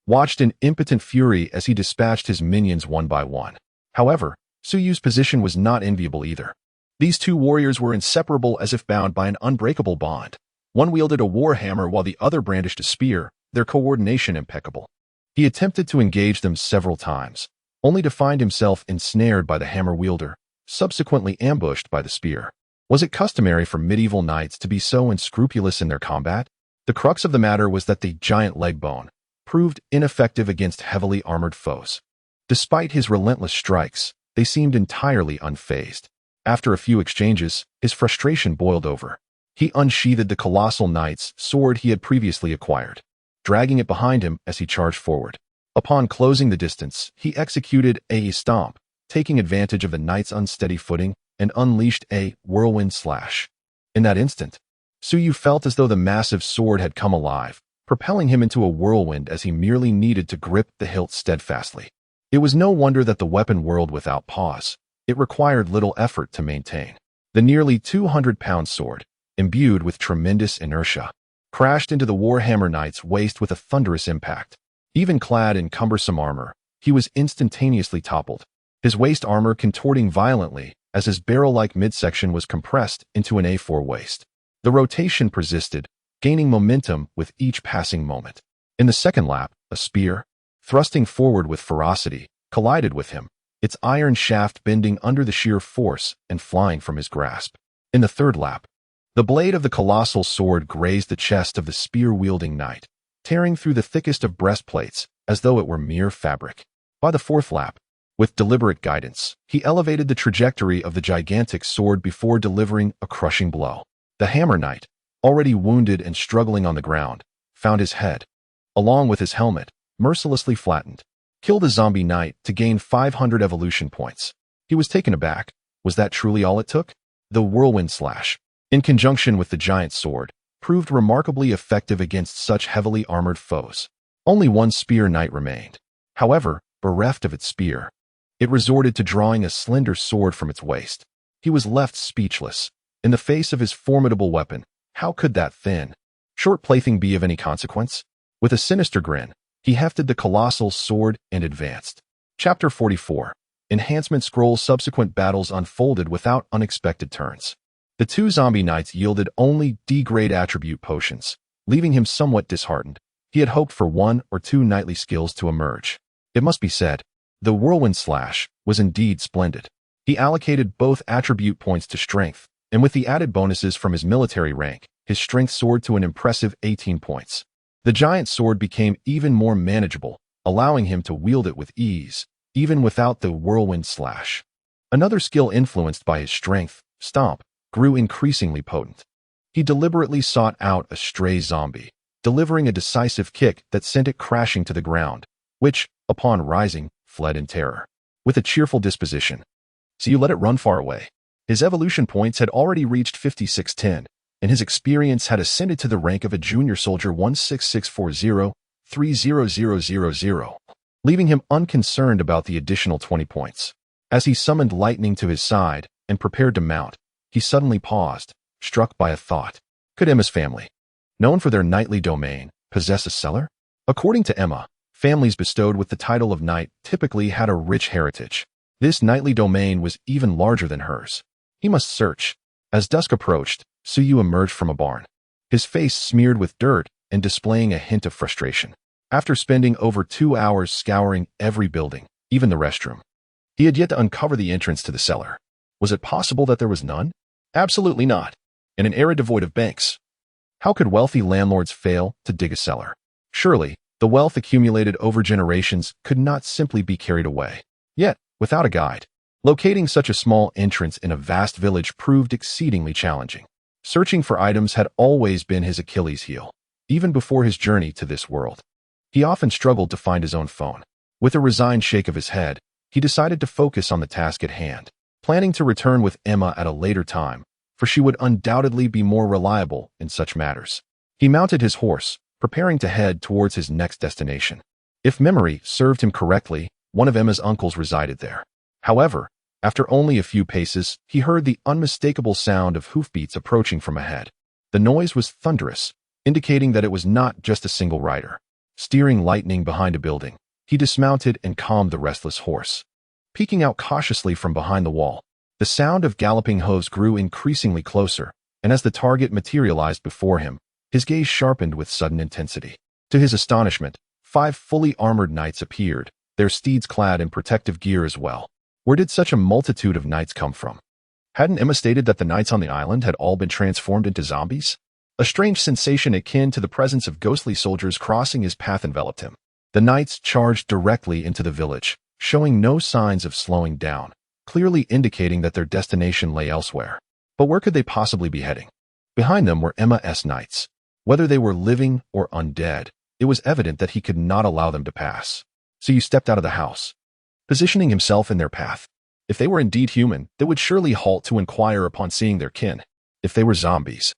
watched in impotent fury as he dispatched his minions one by one. However, Suyu's position was not enviable either. These 2 warriors were inseparable as if bound by an unbreakable bond. One wielded a war hammer while the other brandished a spear, their coordination impeccable. He attempted to engage them several times, only to find himself ensnared by the hammer wielder, subsequently ambushed by the spear. Was it customary for medieval knights to be so unscrupulous in their combat? The crux of the matter was that the giant leg bone proved ineffective against heavily armored foes. Despite his relentless strikes, they seemed entirely unfazed. After a few exchanges, his frustration boiled over. He unsheathed the colossal knight's sword he had previously acquired, dragging it behind him as he charged forward. Upon closing the distance, he executed a stomp, taking advantage of the knight's unsteady footing, and unleashed a whirlwind slash. In that instant, Suyu felt as though the massive sword had come alive, propelling him into a whirlwind as he merely needed to grip the hilt steadfastly. It was no wonder that the weapon whirled without pause. It required little effort to maintain. The nearly 200-pound sword, imbued with tremendous inertia, crashed into the Warhammer Knight's waist with a thunderous impact. Even clad in cumbersome armor, he was instantaneously toppled, his waist armor contorting violently as his barrel-like midsection was compressed into an A4 waist. The rotation persisted, gaining momentum with each passing moment. In the second lap, a spear, thrusting forward with ferocity, collided with him, its iron shaft bending under the sheer force and flying from his grasp. In the third lap, the blade of the colossal sword grazed the chest of the spear-wielding knight, tearing through the thickest of breastplates as though it were mere fabric. By the fourth lap, with deliberate guidance, he elevated the trajectory of the gigantic sword before delivering a crushing blow. The Hammer Knight, already wounded and struggling on the ground, found his head, along with his helmet, mercilessly flattened. Kill the zombie knight to gain 500 evolution points. He was taken aback. Was that truly all it took? The whirlwind slash, in conjunction with the giant sword, proved remarkably effective against such heavily armored foes. Only one spear knight remained. However, bereft of its spear, it resorted to drawing a slender sword from its waist. He was left speechless. In the face of his formidable weapon, how could that thin, short plaything be of any consequence? With a sinister grin, he hefted the colossal sword and advanced. Chapter 44. Enhancement Scroll. Subsequent battles unfolded without unexpected turns. The two zombie knights yielded only D-grade attribute potions, leaving him somewhat disheartened. He had hoped for 1 or 2 knightly skills to emerge. It must be said, the whirlwind slash was indeed splendid. He allocated both attribute points to strength, and with the added bonuses from his military rank, his strength soared to an impressive 18 points. The giant sword became even more manageable, allowing him to wield it with ease, even without the whirlwind slash. Another skill influenced by his strength, Stomp, grew increasingly potent. He deliberately sought out a stray zombie, delivering a decisive kick that sent it crashing to the ground, which, upon rising, fled in terror. With a cheerful disposition, so you let it run far away. His evolution points had already reached 5610, and his experience had ascended to the rank of a junior soldier 16640-30000, leaving him unconcerned about the additional 20 points. As he summoned lightning to his side and prepared to mount, he suddenly paused, struck by a thought. Could Emma's family, known for their knightly domain, possess a cellar? According to Emma, families bestowed with the title of knight typically had a rich heritage. This knightly domain was even larger than hers. He must search. As dusk approached, Suyu emerged from a barn, his face smeared with dirt and displaying a hint of frustration. After spending over 2 hours scouring every building, even the restroom, he had yet to uncover the entrance to the cellar. Was it possible that there was none? Absolutely not. In an era devoid of banks, how could wealthy landlords fail to dig a cellar? Surely, the wealth accumulated over generations could not simply be carried away. Yet, without a guide, locating such a small entrance in a vast village proved exceedingly challenging. Searching for items had always been his Achilles heel, even before his journey to this world. He often struggled to find his own phone. With a resigned shake of his head, he decided to focus on the task at hand, planning to return with Emma at a later time, for she would undoubtedly be more reliable in such matters. He mounted his horse, preparing to head towards his next destination. If memory served him correctly, one of Emma's uncles resided there. However, after only a few paces, he heard the unmistakable sound of hoofbeats approaching from ahead. The noise was thunderous, indicating that it was not just a single rider. Steering lightning behind a building, he dismounted and calmed the restless horse. Peeking out cautiously from behind the wall, the sound of galloping hooves grew increasingly closer, and as the target materialized before him, his gaze sharpened with sudden intensity. To his astonishment, 5 fully armored knights appeared, their steeds clad in protective gear as well. Where did such a multitude of knights come from? Hadn't Emma stated that the knights on the island had all been transformed into zombies? A strange sensation akin to the presence of ghostly soldiers crossing his path enveloped him. The knights charged directly into the village, showing no signs of slowing down, clearly indicating that their destination lay elsewhere. But where could they possibly be heading? Behind them were Emma's knights. Whether they were living or undead, it was evident that he could not allow them to pass. So you stepped out of the house, positioning himself in their path. If they were indeed human, they would surely halt to inquire upon seeing their kin. If they were zombies,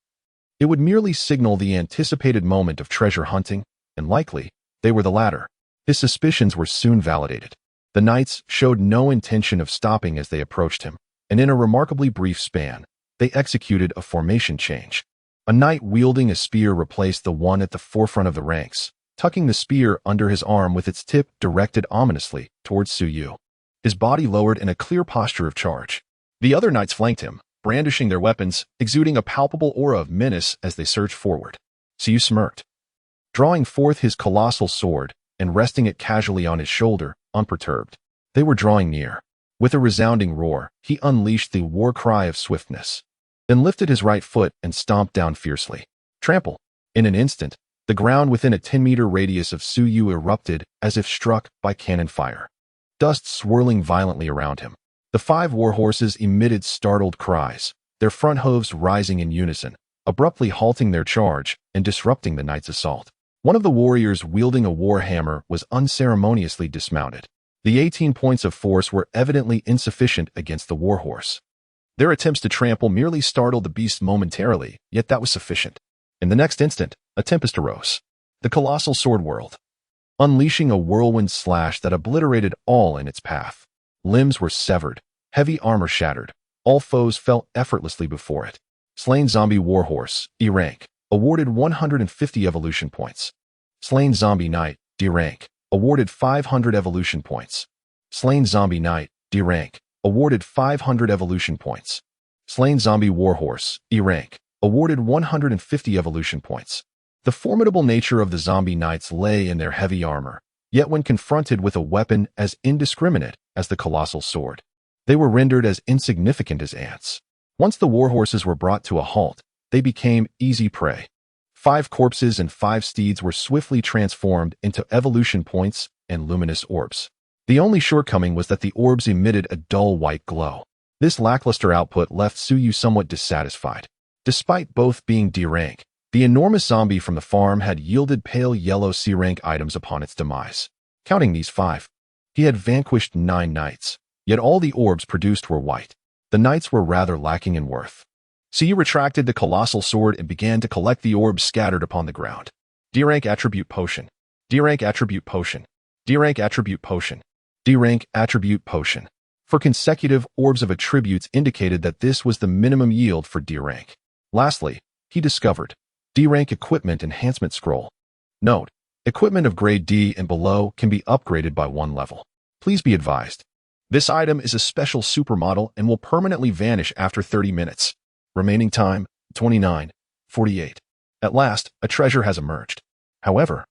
it would merely signal the anticipated moment of treasure hunting, and likely, they were the latter. His suspicions were soon validated. The knights showed no intention of stopping as they approached him, and in a remarkably brief span, they executed a formation change. A knight wielding a spear replaced the one at the forefront of the ranks, tucking the spear under his arm with its tip directed ominously towards Suyu. His body lowered in a clear posture of charge. The other knights flanked him, brandishing their weapons, exuding a palpable aura of menace as they surged forward. Suyu smirked, drawing forth his colossal sword and resting it casually on his shoulder, unperturbed. They were drawing near. With a resounding roar, he unleashed the war cry of swiftness, then lifted his right foot and stomped down fiercely. Trample. In an instant, the ground within a 10-meter radius of Suyu erupted as if struck by cannon fire, dust swirling violently around him. The 5 warhorses emitted startled cries, their front hooves rising in unison, abruptly halting their charge and disrupting the knight's assault. One of the warriors wielding a war hammer was unceremoniously dismounted. The 18 points of force were evidently insufficient against the warhorse. Their attempts to trample merely startled the beast momentarily, yet that was sufficient. In the next instant, a tempest arose. The colossal sword whirled, unleashing a whirlwind slash that obliterated all in its path. Limbs were severed, heavy armor shattered. All foes fell effortlessly before it. Slain zombie warhorse, E rank, awarded 150 evolution points. Slain zombie knight, D rank, awarded 500 evolution points. Slain zombie knight, D rank, awarded 500 evolution points. Slain zombie warhorse, E rank, awarded 150 evolution points. The formidable nature of the zombie knights lay in their heavy armor, yet when confronted with a weapon as indiscriminate as the colossal sword, they were rendered as insignificant as ants. Once the warhorses were brought to a halt, they became easy prey. 5 corpses and 5 steeds were swiftly transformed into evolution points and luminous orbs. The only shortcoming was that the orbs emitted a dull white glow. This lackluster output left Suyu somewhat dissatisfied. Despite both being D rank, the enormous zombie from the farm had yielded pale yellow C rank items upon its demise. Counting these 5, he had vanquished 9 knights, yet all the orbs produced were white. The knights were rather lacking in worth. Suyu retracted the colossal sword and began to collect the orbs scattered upon the ground. D rank attribute potion. D rank attribute potion. D rank attribute potion. D rank attribute potion. For consecutive orbs of attributes indicated that this was the minimum yield for D rank. Lastly, he discovered D rank equipment enhancement scroll. Note, equipment of grade D and below can be upgraded by 1 level. Please be advised, this item is a special supermodel and will permanently vanish after 30 minutes. Remaining time, 29:48. At last, a treasure has emerged. However,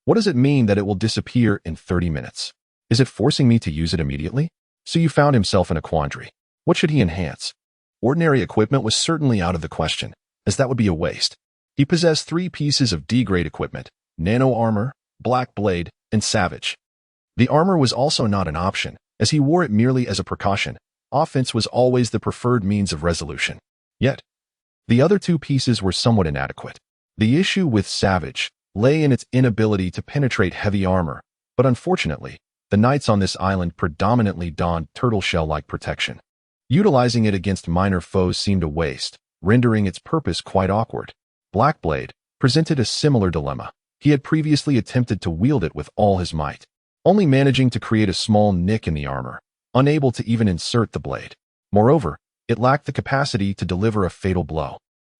what does it mean that it will disappear in 30 minutes? Is it forcing me to use it immediately? Suyu found himself in a quandary. What should he enhance? Ordinary equipment was certainly out of the question, as that would be a waste. He possessed 3 pieces of D-grade equipment: nano armor, black blade, and savage. The armor was also not an option, as he wore it merely as a precaution. Offense was always the preferred means of resolution. Yet, the other 2 pieces were somewhat inadequate. The issue with savage lay in its inability to penetrate heavy armor, but unfortunately, the knights on this island predominantly donned turtle shell-like protection. Utilizing it against minor foes seemed a waste, rendering its purpose quite awkward. Blackblade presented a similar dilemma. He had previously attempted to wield it with all his might, only managing to create a small nick in the armor, unable to even insert the blade. Moreover, it lacked the capacity to deliver a fatal blow.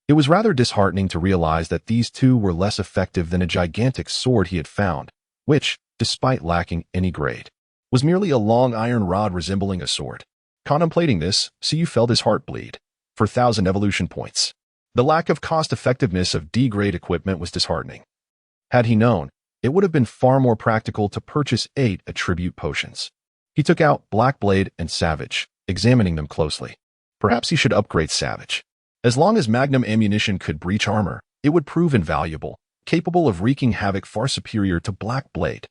It was rather disheartening to realize that these 2 were less effective than a gigantic sword he had found, which, despite lacking any grade, was merely a long iron rod resembling a sword. Contemplating this, Suyu felt his heart bleed. For 1,000 evolution points. The lack of cost-effectiveness of D-grade equipment was disheartening. Had he known, it would have been far more practical to purchase 8 attribute potions. He took out Black Blade and Savage, examining them closely. Perhaps he should upgrade Savage. As long as Magnum ammunition could breach armor, it would prove invaluable, capable of wreaking havoc far superior to Black Blade.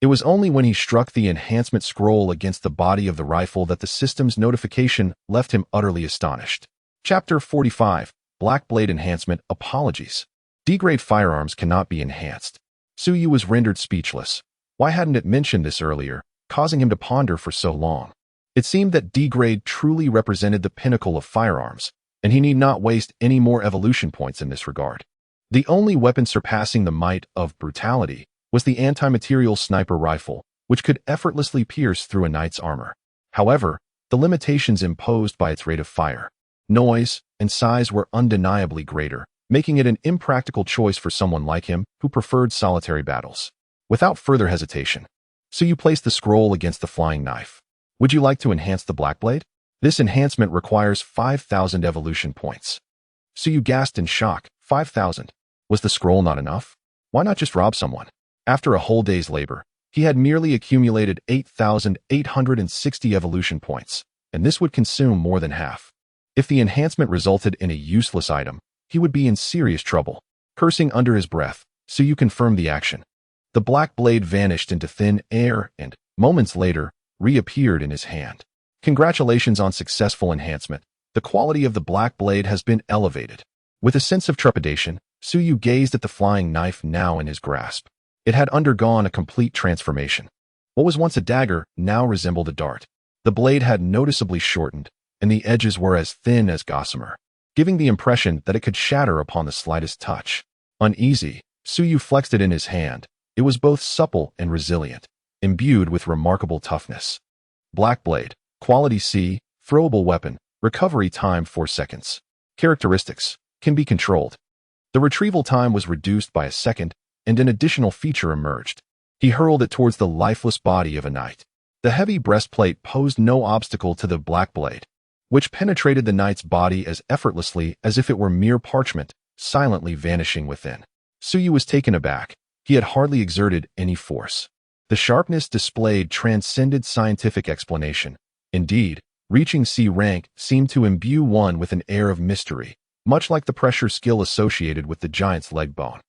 It was only when he struck the enhancement scroll against the body of the rifle that the system's notification left him utterly astonished. Chapter 45. Black Blade Enhancement Apologies. D-grade firearms cannot be enhanced. Suyu was rendered speechless. Why hadn't it mentioned this earlier, causing him to ponder for so long? It seemed that D-grade truly represented the pinnacle of firearms, and he need not waste any more evolution points in this regard. The only weapon surpassing the might of brutality was the anti-material sniper rifle, which could effortlessly pierce through a knight's armor. However, the limitations imposed by its rate of fire, noise, and size were undeniably greater, making it an impractical choice for someone like him who preferred solitary battles. Without further hesitation, Suyu placed the scroll against the flying knife. Would you like to enhance the Black Blade? This enhancement requires 5,000 evolution points. Suyu gasped in shock. 5,000. Was the scroll not enough? Why not just rob someone? After a whole day's labor, he had merely accumulated 8,860 evolution points, and this would consume more than half. If the enhancement resulted in a useless item, he would be in serious trouble. Cursing under his breath, Suyu confirmed the action. The Black Blade vanished into thin air and, moments later, reappeared in his hand. Congratulations on successful enhancement. The quality of the Black Blade has been elevated. With a sense of trepidation, Suyu gazed at the flying knife now in his grasp. It had undergone a complete transformation. What was once a dagger now resembled a dart. The blade had noticeably shortened, and the edges were as thin as gossamer, giving the impression that it could shatter upon the slightest touch. Uneasy, Suyu flexed it in his hand. It was both supple and resilient, imbued with remarkable toughness. Black Blade, Quality C, Throwable Weapon, Recovery Time 4 seconds. Characteristics, can be controlled. The retrieval time was reduced by a second, and an additional feature emerged. He hurled it towards the lifeless body of a knight. The heavy breastplate posed no obstacle to the Black Blade, which penetrated the knight's body as effortlessly as if it were mere parchment, silently vanishing within. Suyu was taken aback. He had hardly exerted any force. The sharpness displayed transcended scientific explanation. Indeed, reaching C rank seemed to imbue one with an air of mystery, much like the pressure skill associated with the giant's leg bone.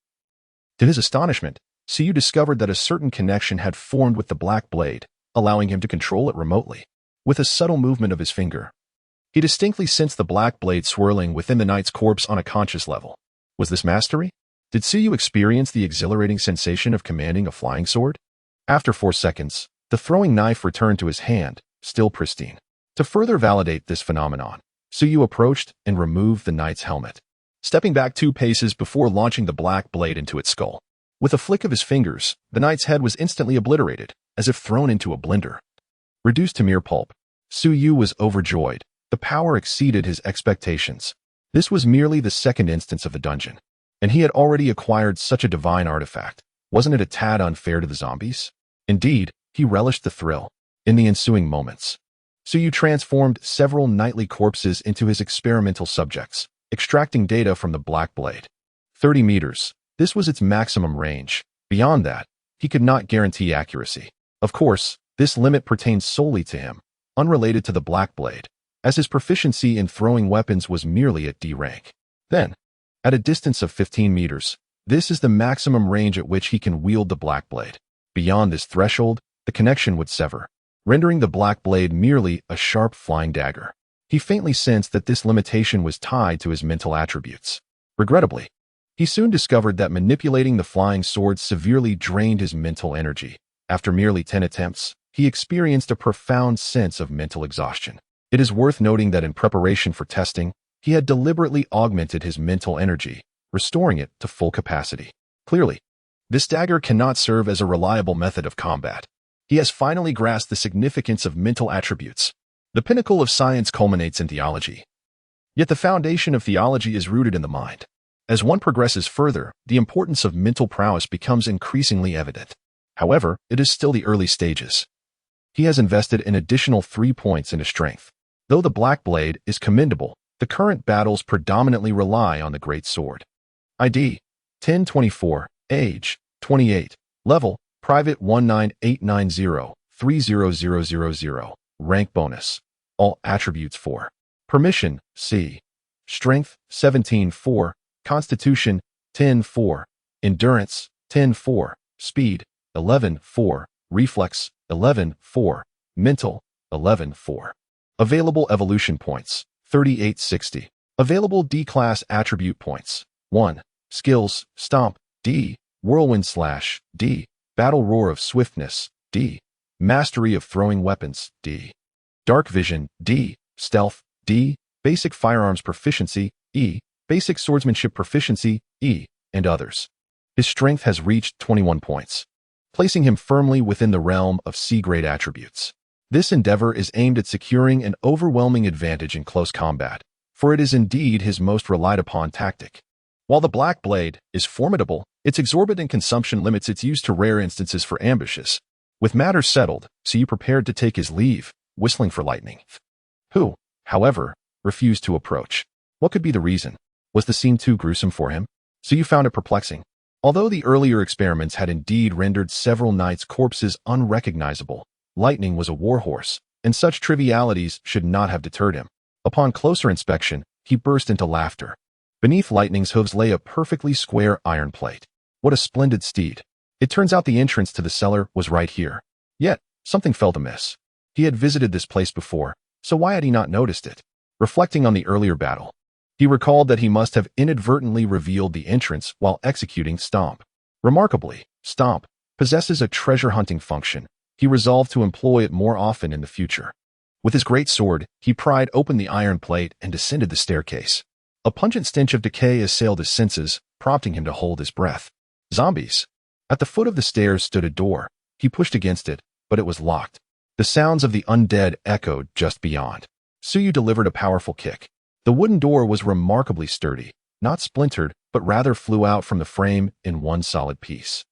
To his astonishment, Suyu discovered that a certain connection had formed with the Black Blade, allowing him to control it remotely. With a subtle movement of his finger, he distinctly sensed the Black Blade swirling within the knight's corpse on a conscious level. Was this mastery? Did Suyu experience the exhilarating sensation of commanding a flying sword? After 4 seconds, the throwing knife returned to his hand, still pristine. To further validate this phenomenon, Suyu approached and removed the knight's helmet, stepping back 2 paces before launching the Black Blade into its skull. With a flick of his fingers, the knight's head was instantly obliterated, as if thrown into a blender. Reduced to mere pulp, Suyu was overjoyed. The power exceeded his expectations. This was merely the second instance of the dungeon, and he had already acquired such a divine artifact. Wasn't it a tad unfair to the zombies? Indeed, he relished the thrill. In the ensuing moments, Suyu transformed several knightly corpses into his experimental subjects, extracting data from the Black Blade. 30 meters. This was its maximum range. Beyond that, he could not guarantee accuracy. Of course, this limit pertained solely to him, unrelated to the Black Blade, as his proficiency in throwing weapons was merely at D rank. Then, at a distance of 15 meters, this is the maximum range at which he can wield the Black Blade. Beyond this threshold, the connection would sever, rendering the Black Blade merely a sharp flying dagger. He faintly sensed that this limitation was tied to his mental attributes. Regrettably, he soon discovered that manipulating the flying sword severely drained his mental energy. After merely 10 attempts, he experienced a profound sense of mental exhaustion. It is worth noting that in preparation for testing, he had deliberately augmented his mental energy, restoring it to full capacity. Clearly, this dagger cannot serve as a reliable method of combat. He has finally grasped the significance of mental attributes. The pinnacle of science culminates in theology. Yet the foundation of theology is rooted in the mind. As one progresses further, the importance of mental prowess becomes increasingly evident. However, it is still the early stages. He has invested an additional 3 points into strength. Though the Black Blade is commendable, the current battles predominantly rely on the Great Sword. ID 1024, Age 28, Level Private 19890-30000, Rank Bonus, All Attributes 4. Permission C. Strength 17-4, Constitution 10-4, Endurance 10-4, Speed 11-4, Reflex 11-4, Mental 11-4. Available evolution points 3860. Available D-Class Attribute Points. 1. Skills, Stomp, D. Whirlwind Slash, D. Battle Roar of Swiftness, D. Mastery of Throwing Weapons, D. Dark Vision, D. Stealth, D. Basic Firearms Proficiency, E. Basic Swordsmanship Proficiency, E. And others. His strength has reached 21 points, placing him firmly within the realm of C-grade attributes. This endeavor is aimed at securing an overwhelming advantage in close combat, for it is indeed his most relied-upon tactic. While the Black Blade is formidable, its exorbitant consumption limits its use to rare instances for ambushes. With matters settled, Suyu prepared to take his leave, whistling for Lightning, who, however, refused to approach. What could be the reason? Was the scene too gruesome for him? Suyu found it perplexing. Although the earlier experiments had indeed rendered several knights' corpses unrecognizable, Lightning was a warhorse, and such trivialities should not have deterred him. Upon closer inspection, he burst into laughter. Beneath Lightning's hooves lay a perfectly square iron plate. What a splendid steed. It turns out the entrance to the cellar was right here. Yet, something felt amiss. He had visited this place before, so why had he not noticed it? Reflecting on the earlier battle, he recalled that he must have inadvertently revealed the entrance while executing Stomp. Remarkably, Stomp possesses a treasure-hunting function. He resolved to employ it more often in the future. With his great sword, he pried open the iron plate and descended the staircase. A pungent stench of decay assailed his senses, prompting him to hold his breath. Zombies. At the foot of the stairs stood a door. He pushed against it, but it was locked. The sounds of the undead echoed just beyond. Suyu delivered a powerful kick. The wooden door was remarkably sturdy, not splintered, but rather flew out from the frame in one solid piece,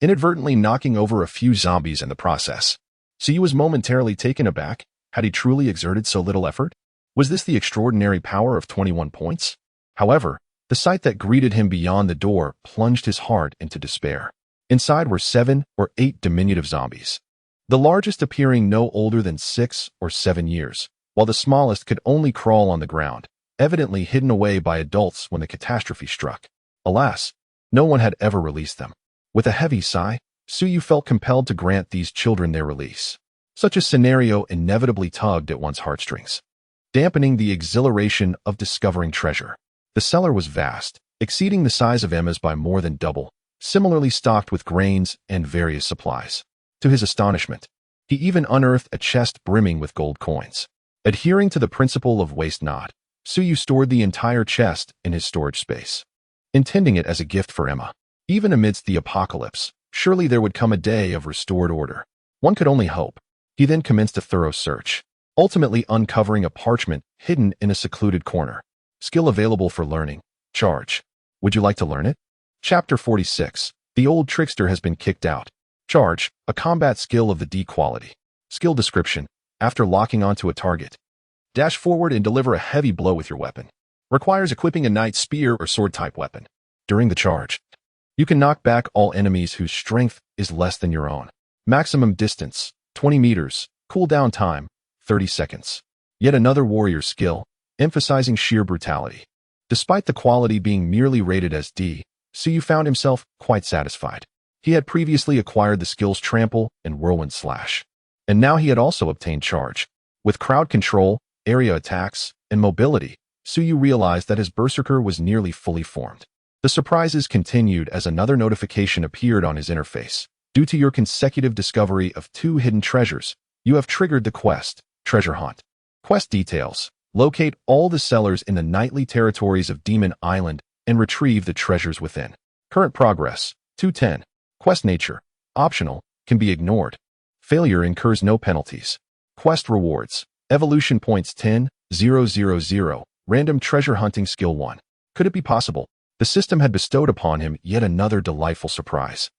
inadvertently knocking over a few zombies in the process. Suyu was momentarily taken aback. Had he truly exerted so little effort? Was this the extraordinary power of 21 points? However, the sight that greeted him beyond the door plunged his heart into despair. Inside were 7 or 8 diminutive zombies, the largest appearing no older than 6 or 7 years, while the smallest could only crawl on the ground, evidently hidden away by adults when the catastrophe struck. Alas, no one had ever released them. With a heavy sigh, Suyu felt compelled to grant these children their release. Such a scenario inevitably tugged at one's heartstrings, dampening the exhilaration of discovering treasure. The cellar was vast, exceeding the size of Emma's by more than double, similarly stocked with grains and various supplies. To his astonishment, he even unearthed a chest brimming with gold coins. Adhering to the principle of waste not, Suyu stored the entire chest in his storage space, intending it as a gift for Emma. Even amidst the apocalypse, surely there would come a day of restored order. One could only hope. He then commenced a thorough search, ultimately uncovering a parchment hidden in a secluded corner. Skill available for learning. Charge. Would you like to learn it? Chapter 46. The old trickster has been kicked out. Charge, a combat skill of the D quality. Skill description. After locking onto a target, dash forward and deliver a heavy blow with your weapon. Requires equipping a knight's spear or sword-type weapon. During the charge, you can knock back all enemies whose strength is less than your own. Maximum distance, 20 meters. Cooldown time, 30 seconds. Yet another warrior skill, emphasizing sheer brutality. Despite the quality being merely rated as D, Suyu found himself quite satisfied. He had previously acquired the skills Trample and Whirlwind Slash, and now he had also obtained Charge. With crowd control, area attacks, and mobility, Suyu realized that his Berserker was nearly fully formed. The surprises continued as another notification appeared on his interface. Due to your consecutive discovery of 2 hidden treasures, you have triggered the quest, Treasure Hunt. Quest details. Locate all the cellars in the nightly territories of Demon Island and retrieve the treasures within. Current progress, 210. Quest nature, optional, can be ignored. Failure incurs no penalties. Quest rewards. Evolution points 10,000. Random treasure hunting skill 1. Could it be possible? The system had bestowed upon him yet another delightful surprise.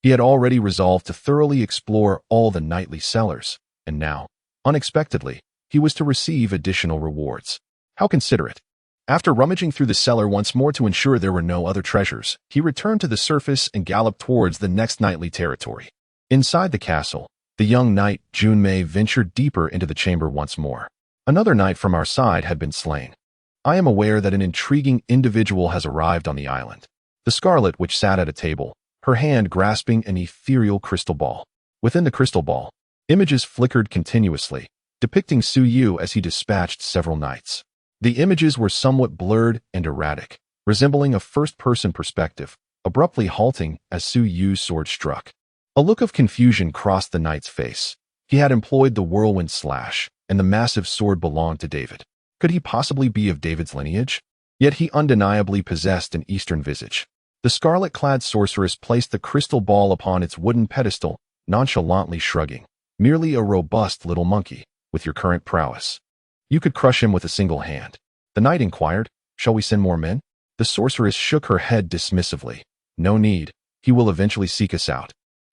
He had already resolved to thoroughly explore all the nightly cellars, and now, unexpectedly, he was to receive additional rewards. How considerate. After rummaging through the cellar once more to ensure there were no other treasures, he returned to the surface and galloped towards the next nightly territory. Inside the castle, the young knight Junmei ventured deeper into the chamber once more. Another knight from our side had been slain. I am aware that an intriguing individual has arrived on the island. The Scarlet Witch sat at a table, her hand grasping an ethereal crystal ball. Within the crystal ball, images flickered continuously, depicting Suyu as he dispatched several knights. The images were somewhat blurred and erratic, resembling a first-person perspective, abruptly halting as Su Yu's sword struck. A look of confusion crossed the knight's face. He had employed the whirlwind slash, and the massive sword belonged to David. Could he possibly be of David's lineage? Yet he undeniably possessed an Eastern visage. The scarlet-clad sorceress placed the crystal ball upon its wooden pedestal, nonchalantly shrugging. Merely a robust little monkey, with your current prowess. You could crush him with a single hand. The knight inquired, "Shall we send more men?" The sorceress shook her head dismissively. "No need. He will eventually seek us out.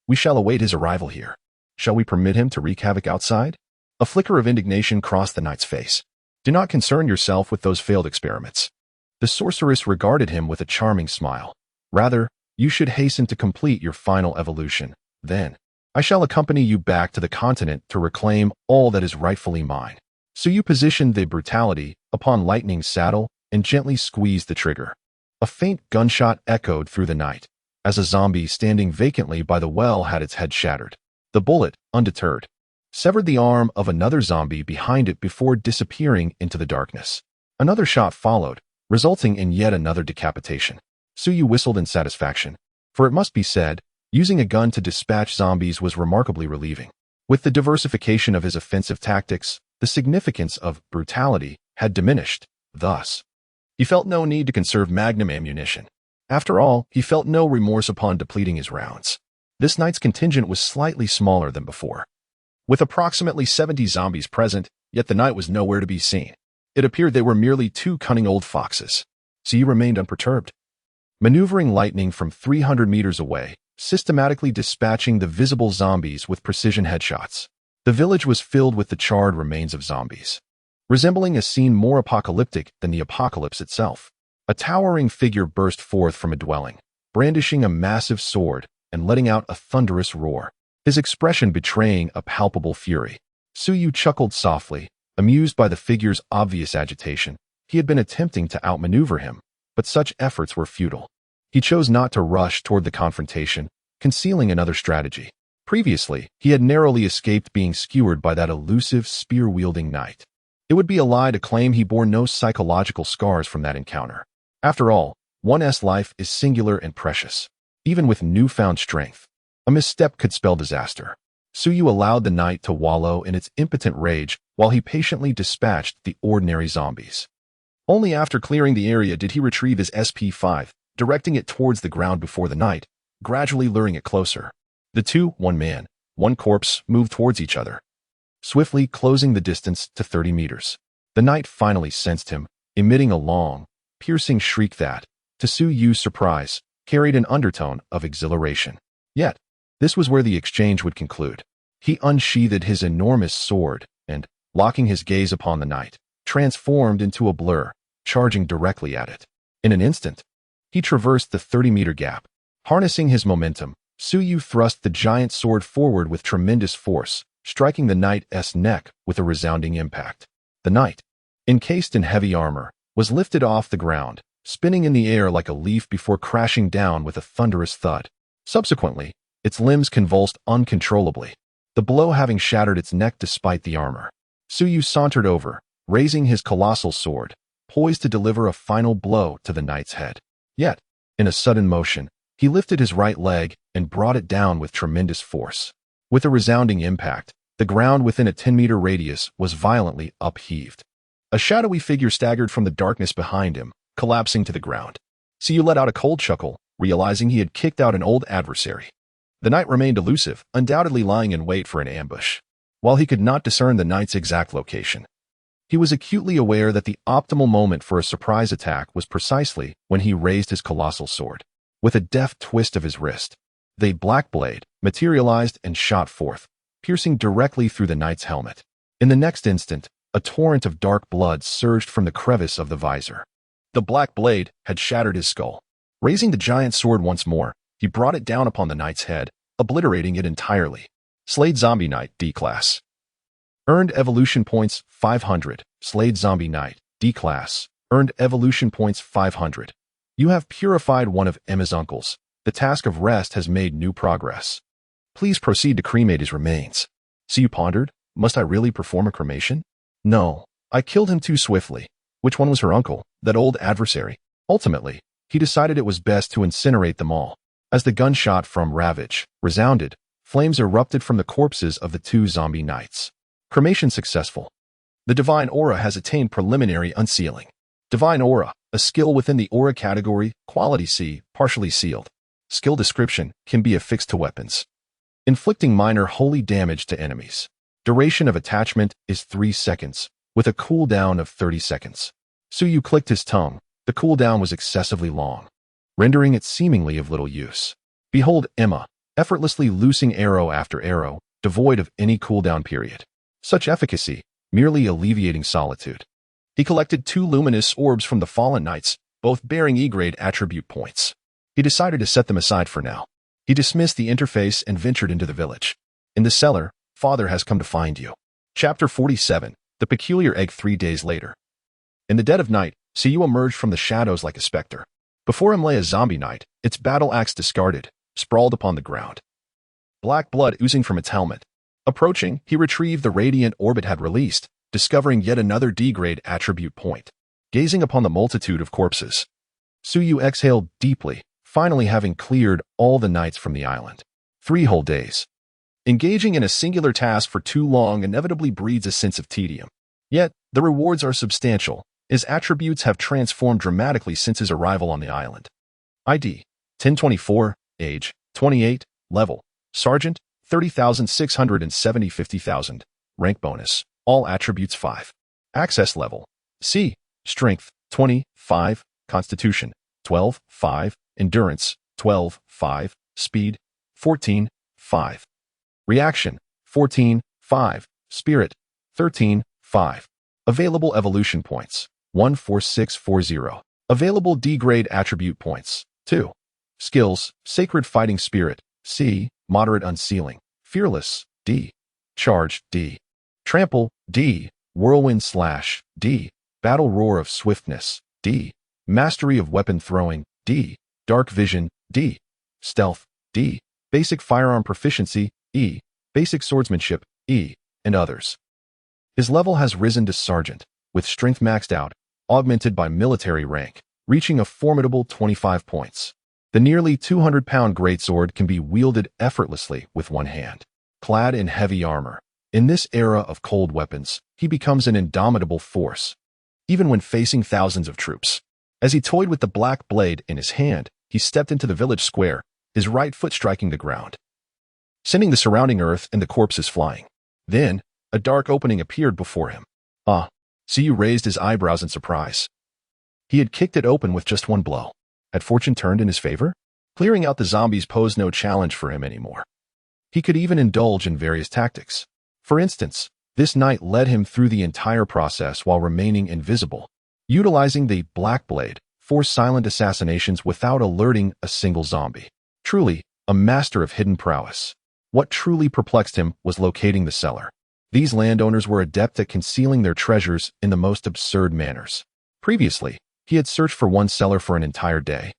We shall await his arrival here. Shall we permit him to wreak havoc outside?" A flicker of indignation crossed the knight's face. "Do not concern yourself with those failed experiments." The sorceress regarded him with a charming smile. "Rather, you should hasten to complete your final evolution. Then, I shall accompany you back to the continent to reclaim all that is rightfully mine." So you positioned the brutality upon Lightning's saddle and gently squeezed the trigger. A faint gunshot echoed through the night, as a zombie standing vacantly by the well had its head shattered. The bullet, undeterred, severed the arm of another zombie behind it before disappearing into the darkness. Another shot followed, resulting in yet another decapitation. Suyu whistled in satisfaction, for it must be said, using a gun to dispatch zombies was remarkably relieving. With the diversification of his offensive tactics, the significance of brutality had diminished. Thus, he felt no need to conserve magnum ammunition. After all, he felt no remorse upon depleting his rounds. This night's contingent was slightly smaller than before. With approximately 70 zombies present, yet the knight was nowhere to be seen. It appeared they were merely two cunning old foxes. So he remained unperturbed, maneuvering Lightning from 300 meters away, systematically dispatching the visible zombies with precision headshots. The village was filled with the charred remains of zombies, resembling a scene more apocalyptic than the apocalypse itself. A towering figure burst forth from a dwelling, brandishing a massive sword and letting out a thunderous roar, his expression betraying a palpable fury. Suyu chuckled softly, amused by the figure's obvious agitation. He had been attempting to outmaneuver him, but such efforts were futile. He chose not to rush toward the confrontation, concealing another strategy. Previously, he had narrowly escaped being skewered by that elusive, spear-wielding knight. It would be a lie to claim he bore no psychological scars from that encounter. After all, one's life is singular and precious. Even with newfound strength, a misstep could spell disaster. Suyu allowed the knight to wallow in its impotent rage while he patiently dispatched the ordinary zombies. Only after clearing the area did he retrieve his SP5, directing it towards the ground before the knight, gradually luring it closer. The two, one man, one corpse, moved towards each other, swiftly closing the distance to 30 meters. The knight finally sensed him, emitting a long, piercing shriek that, to Su Yu's surprise, carried an undertone of exhilaration. Yet, this was where the exchange would conclude. He unsheathed his enormous sword and, locking his gaze upon the knight, transformed into a blur, charging directly at it. In an instant, he traversed the 30-meter gap. Harnessing his momentum, Suyu thrust the giant sword forward with tremendous force, striking the knight's neck with a resounding impact. The knight, encased in heavy armor, was lifted off the ground, spinning in the air like a leaf before crashing down with a thunderous thud. Subsequently, its limbs convulsed uncontrollably, the blow having shattered its neck despite the armor. Suyu sauntered over, raising his colossal sword, poised to deliver a final blow to the knight's head. Yet, in a sudden motion, he lifted his right leg and brought it down with tremendous force. With a resounding impact, the ground within a 10-meter radius was violently upheaved. A shadowy figure staggered from the darkness behind him, collapsing to the ground. Suyu let out a cold chuckle, realizing he had kicked out an old adversary. The knight remained elusive, undoubtedly lying in wait for an ambush. While he could not discern the knight's exact location, he was acutely aware that the optimal moment for a surprise attack was precisely when he raised his colossal sword. With a deft twist of his wrist, the black blade materialized and shot forth, piercing directly through the knight's helmet. In the next instant, a torrent of dark blood surged from the crevice of the visor. The black blade had shattered his skull. Raising the giant sword once more, he brought it down upon the knight's head, obliterating it entirely. Slayed Zombie Knight, D-Class. Earned evolution points 500. Slayed Zombie Knight, D-Class. Earned evolution points 500. You have purified one of Emma's uncles. The task of rest has made new progress. Please proceed to cremate his remains. So you pondered, must I really perform a cremation? No, I killed him too swiftly. Which one was her uncle, that old adversary? Ultimately, he decided it was best to incinerate them all. As the gunshot from Ravage resounded, flames erupted from the corpses of the two zombie knights. Cremation successful. The Divine Aura has attained preliminary unsealing. Divine Aura, a skill within the Aura category, quality C, partially sealed. Skill description can be affixed to weapons. Inflicting minor holy damage to enemies. Duration of attachment is 3 seconds, with a cooldown of 30 seconds. Suyu clicked his tongue. The cooldown was excessively long, rendering it seemingly of little use. Behold Emma, effortlessly loosing arrow after arrow, devoid of any cooldown period. Such efficacy, merely alleviating solitude. He collected 2 luminous orbs from the fallen knights, both bearing E-grade attribute points. He decided to set them aside for now. He dismissed the interface and ventured into the village. In the cellar, Father has come to find you. Chapter 47, The Peculiar Egg 3 days later. In the dead of night, Suyu emerged from the shadows like a specter. Before him lay a zombie knight, its battle axe discarded, sprawled upon the ground. Black blood oozing from its helmet. Approaching, he retrieved the radiant orb it had released, discovering yet another D-grade attribute point. Gazing upon the multitude of corpses, Suyu exhaled deeply, finally having cleared all the knights from the island. 3 whole days. Engaging in a singular task for too long inevitably breeds a sense of tedium. Yet, the rewards are substantial. His attributes have transformed dramatically since his arrival on the island. ID 1024, age 28, level Sergeant 30,670 50,000, rank bonus, all attributes 5. Access level C, Strength 25, Constitution 12, 5, Endurance 12, 5, Speed 14, 5. Reaction 14, 5, Spirit 13, 5. Available evolution points 14640. Available D-grade attribute points 2. Skills: Sacred Fighting Spirit C, Moderate Unsealing, Fearless D, Charge D, Trample D, Whirlwind Slash D, Battle Roar of Swiftness D, Mastery of Weapon Throwing D, Dark Vision D, Stealth D, Basic Firearm Proficiency E, Basic Swordsmanship E, and others. His level has risen to Sergeant, with Strength maxed out, augmented by military rank, reaching a formidable 25 points. The nearly 200-pound greatsword can be wielded effortlessly with one hand. Clad in heavy armor, in this era of cold weapons, he becomes an indomitable force, even when facing thousands of troops. As he toyed with the black blade in his hand, he stepped into the village square, his right foot striking the ground, sending the surrounding earth and the corpses flying. Then, a dark opening appeared before him. Suyu raised his eyebrows in surprise. He had kicked it open with just one blow. Had fortune turned in his favor? Clearing out the zombies posed no challenge for him anymore. He could even indulge in various tactics. For instance, this knight led him through the entire process while remaining invisible, utilizing the Black Blade, 4 silent assassinations without alerting a single zombie. Truly, a master of hidden prowess. What truly perplexed him was locating the cellar. These landowners were adept at concealing their treasures in the most absurd manners. Previously, he had searched for one cellar for an entire day,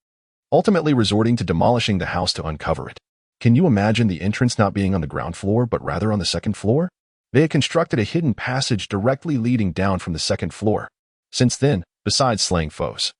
ultimately resorting to demolishing the house to uncover it. Can you imagine the entrance not being on the ground floor, but rather on the second floor? They had constructed a hidden passage directly leading down from the second floor. Since then, besides slaying foes,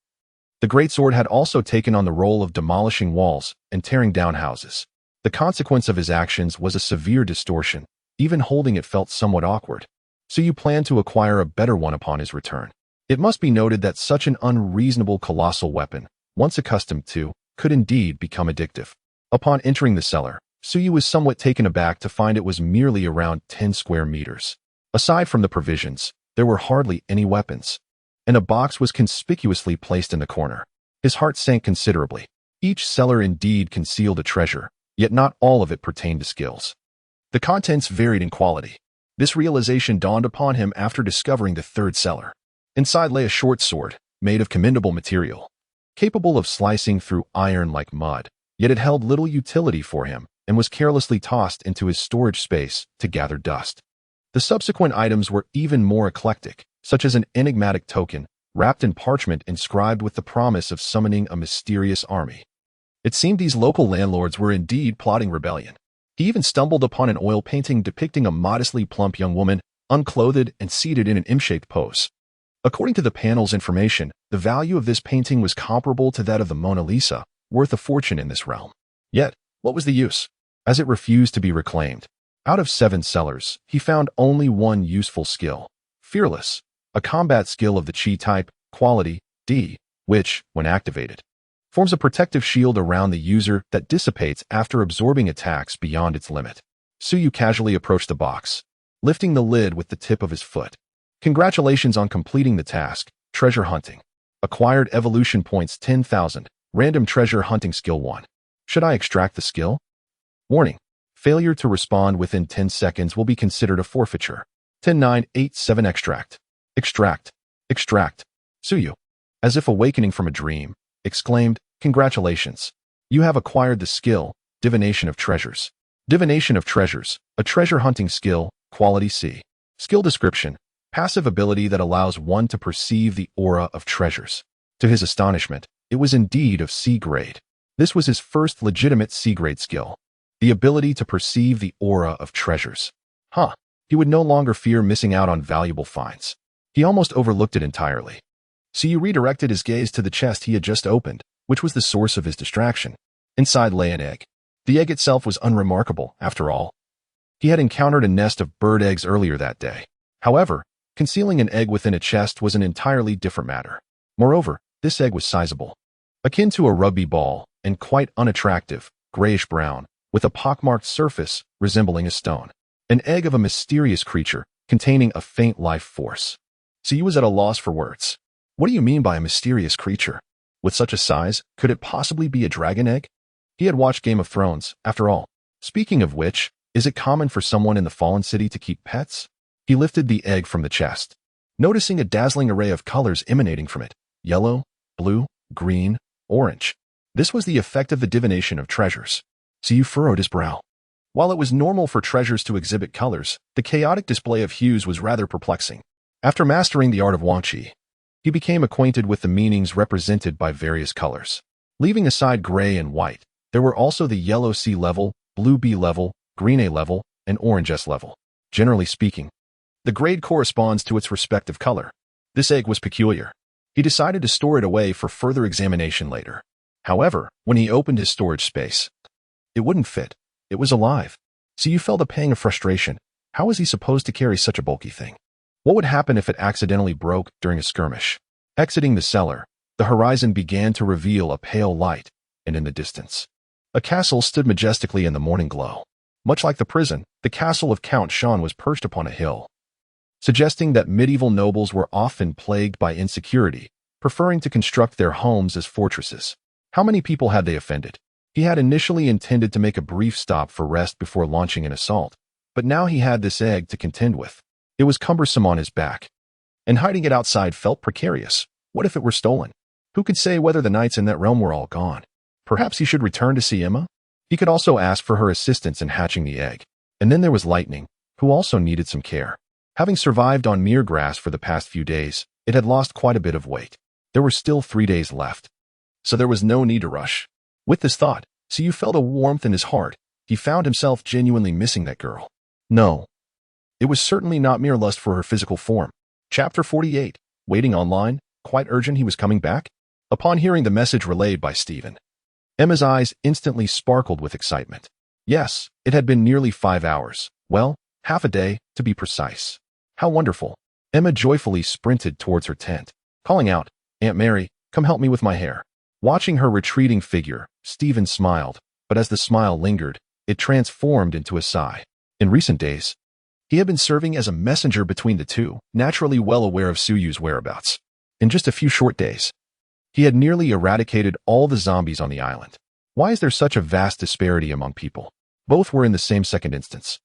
the greatsword had also taken on the role of demolishing walls and tearing down houses. The consequence of his actions was a severe distortion. Even holding it felt somewhat awkward. Suyu planned to acquire a better one upon his return. It must be noted that such an unreasonable colossal weapon, once accustomed to, could indeed become addictive. Upon entering the cellar, Suyu was somewhat taken aback to find it was merely around 10 square meters. Aside from the provisions, there were hardly any weapons, and a box was conspicuously placed in the corner. His heart sank considerably. Each cellar indeed concealed a treasure, yet not all of it pertained to skills. The contents varied in quality. This realization dawned upon him after discovering the third cellar. Inside lay a short sword, made of commendable material, capable of slicing through iron like mud, yet it held little utility for him and was carelessly tossed into his storage space to gather dust. The subsequent items were even more eclectic, such as an enigmatic token, wrapped in parchment inscribed with the promise of summoning a mysterious army. It seemed these local landlords were indeed plotting rebellion. He even stumbled upon an oil painting depicting a modestly plump young woman, unclothed and seated in an M-shaped pose. According to the panel's information, the value of this painting was comparable to that of the Mona Lisa, worth a fortune in this realm. Yet, what was the use? As it refused to be reclaimed. Out of 7 sellers, he found only one useful skill. Fearless, a combat skill of the Chi type, quality D, which, when activated, forms a protective shield around the user that dissipates after absorbing attacks beyond its limit. Suyu casually approached the box, lifting the lid with the tip of his foot. Congratulations on completing the task, treasure hunting. Acquired evolution points 10,000, random treasure hunting skill 1. Should I extract the skill? Warning. Failure to respond within 10 seconds will be considered a forfeiture. 10987 extract. Extract. Extract. Suyu, as if awakening from a dream, exclaimed, congratulations. You have acquired the skill, Divination of Treasures. Divination of Treasures, a treasure hunting skill, quality C. Skill description, passive ability that allows one to perceive the aura of treasures. To his astonishment, it was indeed of C grade. This was his first legitimate C grade skill. The ability to perceive the aura of treasures. He would no longer fear missing out on valuable finds. He almost overlooked it entirely. Suyu redirected his gaze to the chest he had just opened, which was the source of his distraction. Inside lay an egg. The egg itself was unremarkable, after all. He had encountered a nest of bird eggs earlier that day. However, concealing an egg within a chest was an entirely different matter. Moreover, this egg was sizable. Akin to a rugby ball, and quite unattractive, grayish-brown, with a pockmarked surface resembling a stone. An egg of a mysterious creature, containing a faint life force. Suyu was at a loss for words. What do you mean by a mysterious creature? With such a size, could it possibly be a dragon egg? He had watched Game of Thrones, after all. Speaking of which, is it common for someone in the Fallen City to keep pets? He lifted the egg from the chest, noticing a dazzling array of colors emanating from it. Yellow, blue, green, orange. This was the effect of the Divination of Treasures. Suyu furrowed his brow. While it was normal for treasures to exhibit colors, the chaotic display of hues was rather perplexing. After mastering the art of Wangqi, he became acquainted with the meanings represented by various colors. Leaving aside gray and white, there were also the yellow C level, blue B level, green A level, and orange S level. Generally speaking, the grade corresponds to its respective color. This egg was peculiar. He decided to store it away for further examination later. However, when he opened his storage space, it wouldn't fit. It was alive. Suyu felt a pang of frustration. How was he supposed to carry such a bulky thing? What would happen if it accidentally broke during a skirmish? Exiting the cellar, the horizon began to reveal a pale light, and in the distance, a castle stood majestically in the morning glow. Much like the prison, the castle of Count Shan was perched upon a hill, suggesting that medieval nobles were often plagued by insecurity, preferring to construct their homes as fortresses. How many people had they offended? He had initially intended to make a brief stop for rest before launching an assault, but now he had this egg to contend with. It was cumbersome on his back, and hiding it outside felt precarious. What if it were stolen? Who could say whether the knights in that realm were all gone? Perhaps he should return to see Emma? He could also ask for her assistance in hatching the egg. And then there was Lightning, who also needed some care. Having survived on mere grass for the past few days, it had lost quite a bit of weight. There were still 3 days left, so there was no need to rush. With this thought, Suyu felt a warmth in his heart. He found himself genuinely missing that girl. No. It was certainly not mere lust for her physical form. Chapter 48. Waiting online, quite urgent he was coming back? Upon hearing the message relayed by Stephen, Emma's eyes instantly sparkled with excitement. Yes, it had been nearly 5 hours. Well, half a day, to be precise. How wonderful. Emma joyfully sprinted towards her tent, calling out, Aunt Mary, come help me with my hair. Watching her retreating figure, Stephen smiled, but as the smile lingered, it transformed into a sigh. In recent days, he had been serving as a messenger between the two, naturally well aware of Suyu's whereabouts. In just a few short days, he had nearly eradicated all the zombies on the island. Why is there such a vast disparity among people? Both were in the same second instance.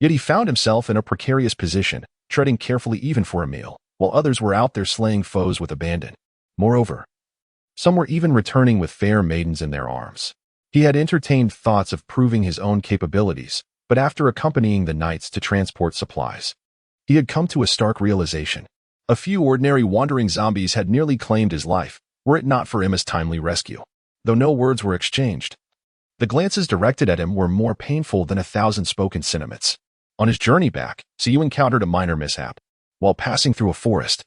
Yet he found himself in a precarious position, treading carefully even for a meal, while others were out there slaying foes with abandon. Moreover, some were even returning with fair maidens in their arms. He had entertained thoughts of proving his own capabilities, but after accompanying the knights to transport supplies, he had come to a stark realization. A few ordinary wandering zombies had nearly claimed his life, were it not for Emma's timely rescue. Though no words were exchanged, the glances directed at him were more painful than 1,000 spoken sentiments. On his journey back, Suyu encountered a minor mishap. While passing through a forest,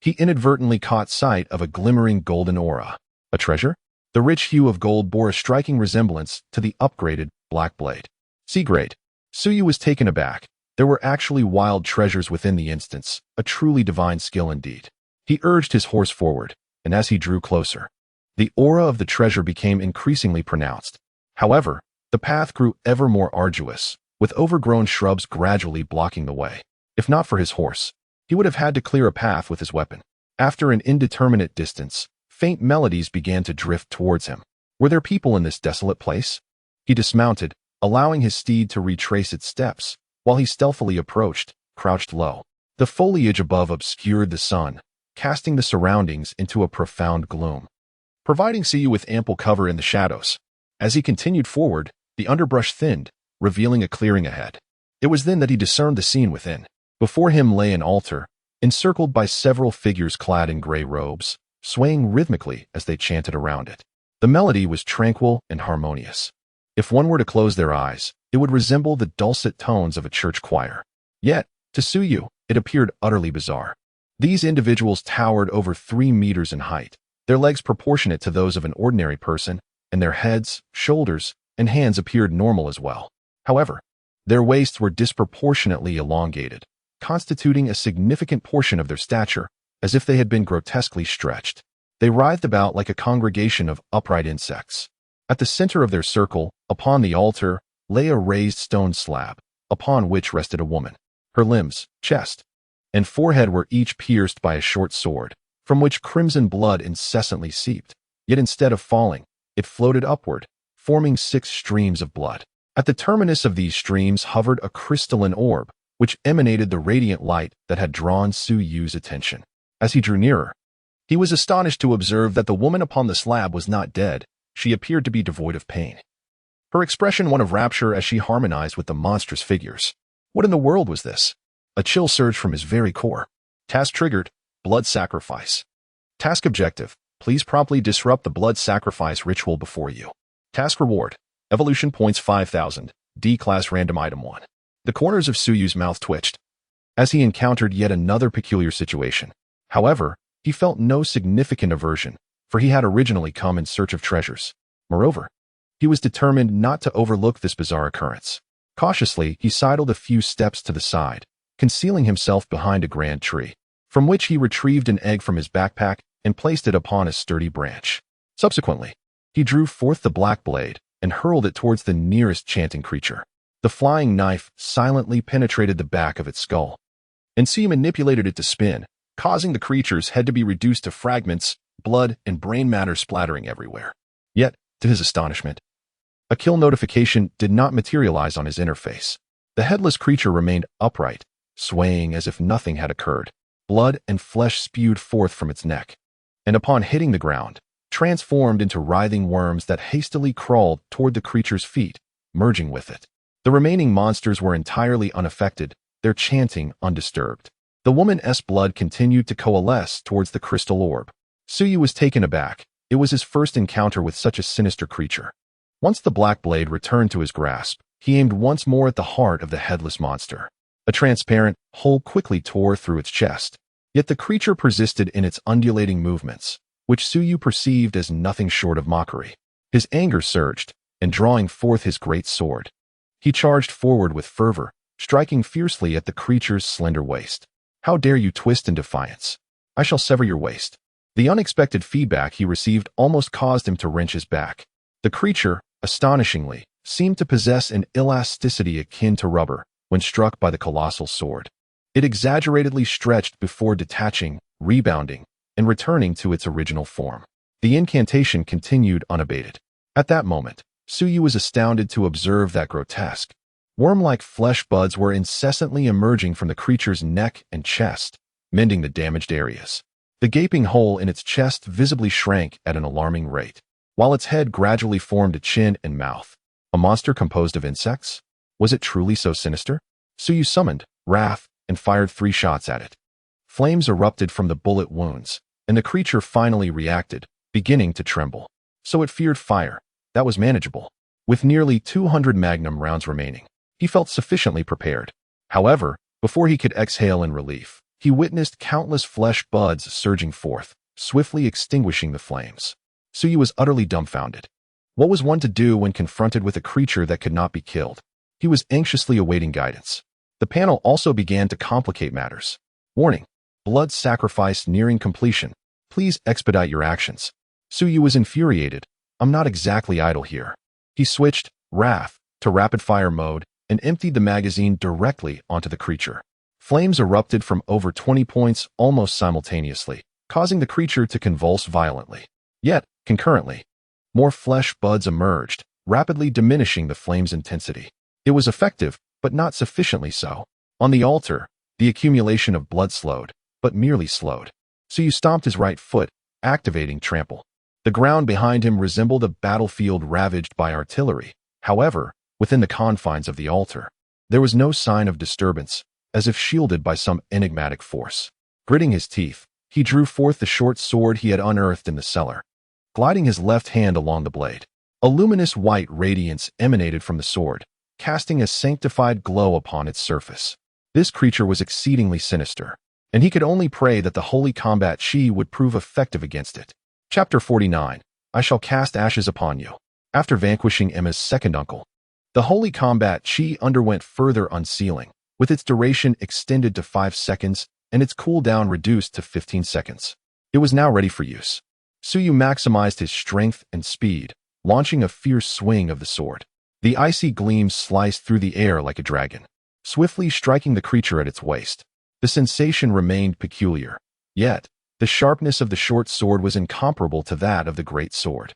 he inadvertently caught sight of a glimmering golden aura. A treasure? The rich hue of gold bore a striking resemblance to the upgraded black blade. C-grade. Suyu was taken aback. There were actually wild treasures within the instance, a truly divine skill indeed. He urged his horse forward, and as he drew closer, the aura of the treasure became increasingly pronounced. However, the path grew ever more arduous, with overgrown shrubs gradually blocking the way. If not for his horse, he would have had to clear a path with his weapon. After an indeterminate distance, faint melodies began to drift towards him. Were there people in this desolate place? He dismounted, allowing his steed to retrace its steps, while he stealthily approached, crouched low. The foliage above obscured the sun, casting the surroundings into a profound gloom, providing Suyu with ample cover in the shadows. As he continued forward, the underbrush thinned, revealing a clearing ahead. It was then that he discerned the scene within. Before him lay an altar, encircled by several figures clad in gray robes, swaying rhythmically as they chanted around it. The melody was tranquil and harmonious. If one were to close their eyes, it would resemble the dulcet tones of a church choir. Yet, to Suyu, it appeared utterly bizarre. These individuals towered over 3 meters in height, their legs proportionate to those of an ordinary person, and their heads, shoulders, and hands appeared normal as well. However, their waists were disproportionately elongated, constituting a significant portion of their stature, as if they had been grotesquely stretched. They writhed about like a congregation of upright insects. At the center of their circle, upon the altar, lay a raised stone slab, upon which rested a woman. Her limbs, chest, and forehead were each pierced by a short sword, from which crimson blood incessantly seeped. Yet instead of falling, it floated upward, forming 6 streams of blood. At the terminus of these streams hovered a crystalline orb, which emanated the radiant light that had drawn Suyu's attention. As he drew nearer, he was astonished to observe that the woman upon the slab was not dead. She appeared to be devoid of pain, her expression one of rapture as she harmonized with the monstrous figures. What in the world was this? A chill surged from his very core. Task triggered, blood sacrifice. Task objective, please promptly disrupt the blood sacrifice ritual before you. Task reward, evolution points 5,000, D-class random item 1. The corners of Suyu's mouth twitched, as he encountered yet another peculiar situation. However, he felt no significant aversion, for he had originally come in search of treasures. Moreover, he was determined not to overlook this bizarre occurrence. Cautiously, he sidled a few steps to the side, concealing himself behind a grand tree, from which he retrieved an egg from his backpack and placed it upon a sturdy branch. Subsequently, he drew forth the black blade and hurled it towards the nearest chanting creature. The flying knife silently penetrated the back of its skull, and Suyu manipulated it to spin, causing the creature's head to be reduced to fragments, blood and brain matter splattering everywhere. Yet, to his astonishment, a kill notification did not materialize on his interface. The headless creature remained upright, swaying as if nothing had occurred. Blood and flesh spewed forth from its neck, and upon hitting the ground, transformed into writhing worms that hastily crawled toward the creature's feet, merging with it. The remaining monsters were entirely unaffected, their chanting undisturbed. The woman's blood continued to coalesce towards the crystal orb. Suyu was taken aback. It was his first encounter with such a sinister creature. Once the black blade returned to his grasp, he aimed once more at the heart of the headless monster. A transparent hole quickly tore through its chest. Yet the creature persisted in its undulating movements, which Suyu perceived as nothing short of mockery. His anger surged, and drawing forth his great sword, he charged forward with fervor, striking fiercely at the creature's slender waist. How dare you twist in defiance? I shall sever your waist. The unexpected feedback he received almost caused him to wrench his back. The creature, astonishingly, seemed to possess an elasticity akin to rubber when struck by the colossal sword. It exaggeratedly stretched before detaching, rebounding, and returning to its original form. The incantation continued unabated. At that moment, Suyu was astounded to observe that grotesque, worm-like flesh buds were incessantly emerging from the creature's neck and chest, mending the damaged areas. The gaping hole in its chest visibly shrank at an alarming rate, while its head gradually formed a chin and mouth. A monster composed of insects? Was it truly so sinister? Suyu summoned wrath and fired 3 shots at it. Flames erupted from the bullet wounds, and the creature finally reacted, beginning to tremble. So it feared fire. That was manageable. With nearly 200 magnum rounds remaining, he felt sufficiently prepared. However, before he could exhale in relief, He witnessed countless flesh buds surging forth, swiftly extinguishing the flames. Suyu was utterly dumbfounded. What was one to do when confronted with a creature that could not be killed? He was anxiously awaiting guidance. The panel also began to complicate matters. Warning: blood sacrifice nearing completion. Please expedite your actions. Suyu was infuriated. I'm not exactly idle here. He switched, wrath, to rapid-fire mode and emptied the magazine directly onto the creature. Flames erupted from over 20 points almost simultaneously, causing the creature to convulse violently. Yet, concurrently, more flesh buds emerged, rapidly diminishing the flame's intensity. It was effective, but not sufficiently so. On the altar, the accumulation of blood slowed, but merely slowed. Suyu stomped his right foot, activating trample. The ground behind him resembled a battlefield ravaged by artillery. However, within the confines of the altar, there was no sign of disturbance, as if shielded by some enigmatic force. Gritting his teeth, he drew forth the short sword he had unearthed in the cellar. Gliding his left hand along the blade, a luminous white radiance emanated from the sword, casting a sanctified glow upon its surface. This creature was exceedingly sinister, and he could only pray that the holy combat chi would prove effective against it. Chapter 49. I shall cast ashes upon you. After vanquishing Emma's second uncle, the holy combat chi underwent further unsealing, with its duration extended to 5 seconds and its cooldown reduced to 15 seconds. It was now ready for use. Suyu maximized his strength and speed, launching a fierce swing of the sword. The icy gleam sliced through the air like a dragon, swiftly striking the creature at its waist. The sensation remained peculiar, yet the sharpness of the short sword was incomparable to that of the great sword.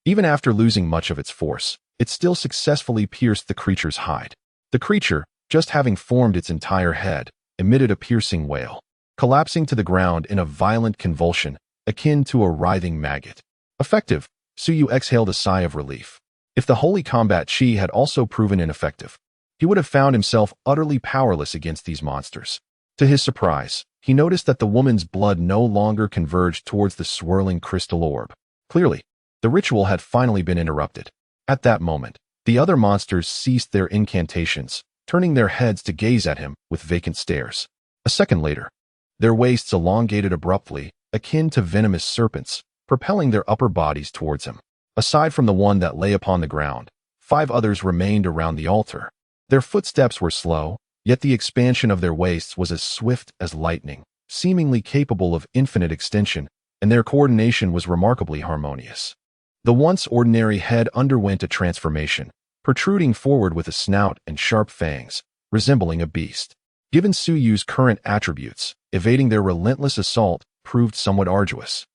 Even after losing much of its force, it still successfully pierced the creature's hide. The creature, just having formed its entire head, emitted a piercing wail, collapsing to the ground in a violent convulsion akin to a writhing maggot. Effective, Suyu exhaled a sigh of relief. If the holy combat chi had also proven ineffective, he would have found himself utterly powerless against these monsters. To his surprise, he noticed that the woman's blood no longer converged towards the swirling crystal orb. Clearly, the ritual had finally been interrupted. At that moment, the other monsters ceased their incantations, turning their heads to gaze at him with vacant stares. A second later, their waists elongated abruptly, akin to venomous serpents, propelling their upper bodies towards him. Aside from the one that lay upon the ground, 5 others remained around the altar. Their footsteps were slow, yet the expansion of their waists was as swift as lightning, seemingly capable of infinite extension, and their coordination was remarkably harmonious. The once ordinary head underwent a transformation, protruding forward with a snout and sharp fangs, resembling a beast. Given Suyu's current attributes, evading their relentless assault proved somewhat arduous.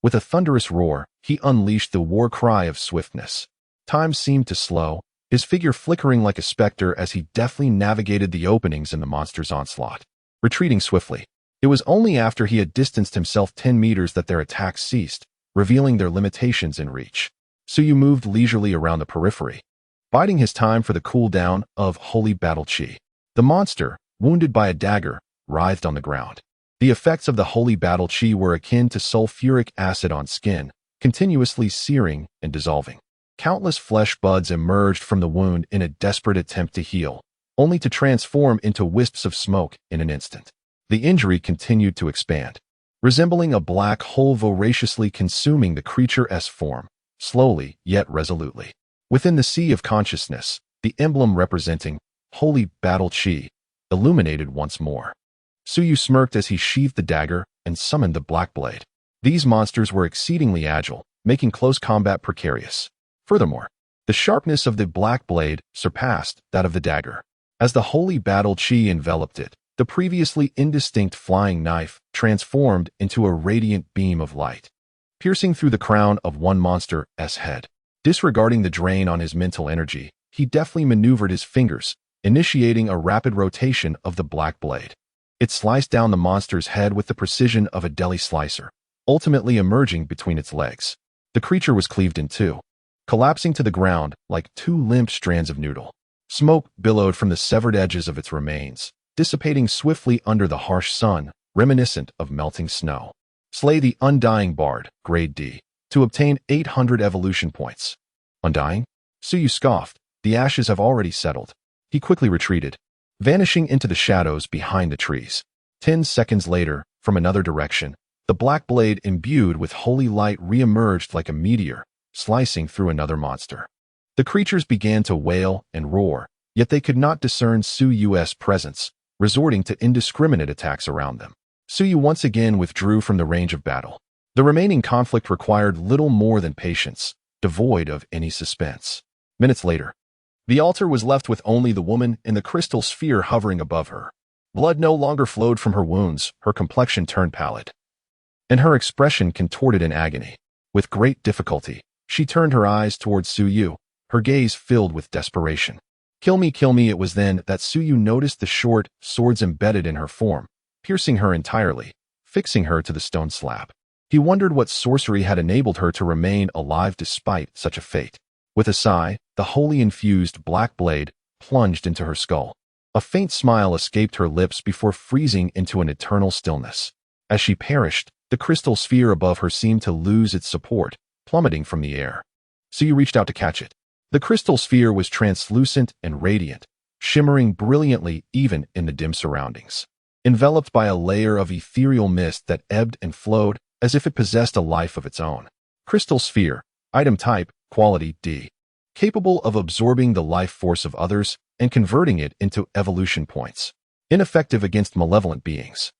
With a thunderous roar, he unleashed the war cry of swiftness. Time seemed to slow, his figure flickering like a specter as he deftly navigated the openings in the monster's onslaught. Retreating swiftly, it was only after he had distanced himself 10 meters that their attacks ceased, revealing their limitations in reach. Suyu moved leisurely around the periphery, biding his time for the cooldown of holy battle chi. The monster, wounded by a dagger, writhed on the ground. The effects of the holy battle chi were akin to sulfuric acid on skin, continuously searing and dissolving. Countless flesh buds emerged from the wound in a desperate attempt to heal, only to transform into wisps of smoke in an instant. The injury continued to expand, resembling a black hole voraciously consuming the creature's form, slowly yet resolutely. Within the sea of consciousness, the emblem representing holy battle chi illuminated once more. Suyu smirked as he sheathed the dagger and summoned the black blade. These monsters were exceedingly agile, making close combat precarious. Furthermore, the sharpness of the black blade surpassed that of the dagger. As the holy battle chi enveloped it, the previously indistinct flying knife transformed into a radiant beam of light, piercing through the crown of one monster's head. Disregarding the drain on his mental energy, he deftly maneuvered his fingers, initiating a rapid rotation of the black blade. It sliced down the monster's head with the precision of a deli slicer, ultimately emerging between its legs. The creature was cleaved in two, collapsing to the ground like 2 limp strands of noodle. Smoke billowed from the severed edges of its remains, dissipating swiftly under the harsh sun, reminiscent of melting snow. Slay the Undying Bard, Grade D, to obtain 800 evolution points. Undying? Suyu scoffed. The ashes have already settled. He quickly retreated, vanishing into the shadows behind the trees. 10 seconds later, from another direction, the black blade imbued with holy light re-emerged like a meteor, slicing through another monster. The creatures began to wail and roar, yet they could not discern Suyu's presence, resorting to indiscriminate attacks around them. Suyu once again withdrew from the range of battle. The remaining conflict required little more than patience, devoid of any suspense. Minutes later, the altar was left with only the woman in the crystal sphere hovering above her. Blood no longer flowed from her wounds, her complexion turned pallid, and her expression contorted in agony. With great difficulty, she turned her eyes towards Suyu, her gaze filled with desperation. Kill me, kill me. It was then that Suyu noticed the short swords embedded in her form, piercing her entirely, fixing her to the stone slab. He wondered what sorcery had enabled her to remain alive despite such a fate. With a sigh, the holy infused black blade plunged into her skull. A faint smile escaped her lips before freezing into an eternal stillness. As she perished, the crystal sphere above her seemed to lose its support, plummeting from the air. Suyu reached out to catch it. The crystal sphere was translucent and radiant, shimmering brilliantly even in the dim surroundings. Enveloped by a layer of ethereal mist that ebbed and flowed as if it possessed a life of its own. Crystal sphere, item type, quality D. Capable of absorbing the life force of others and converting it into evolution points. Ineffective against malevolent beings.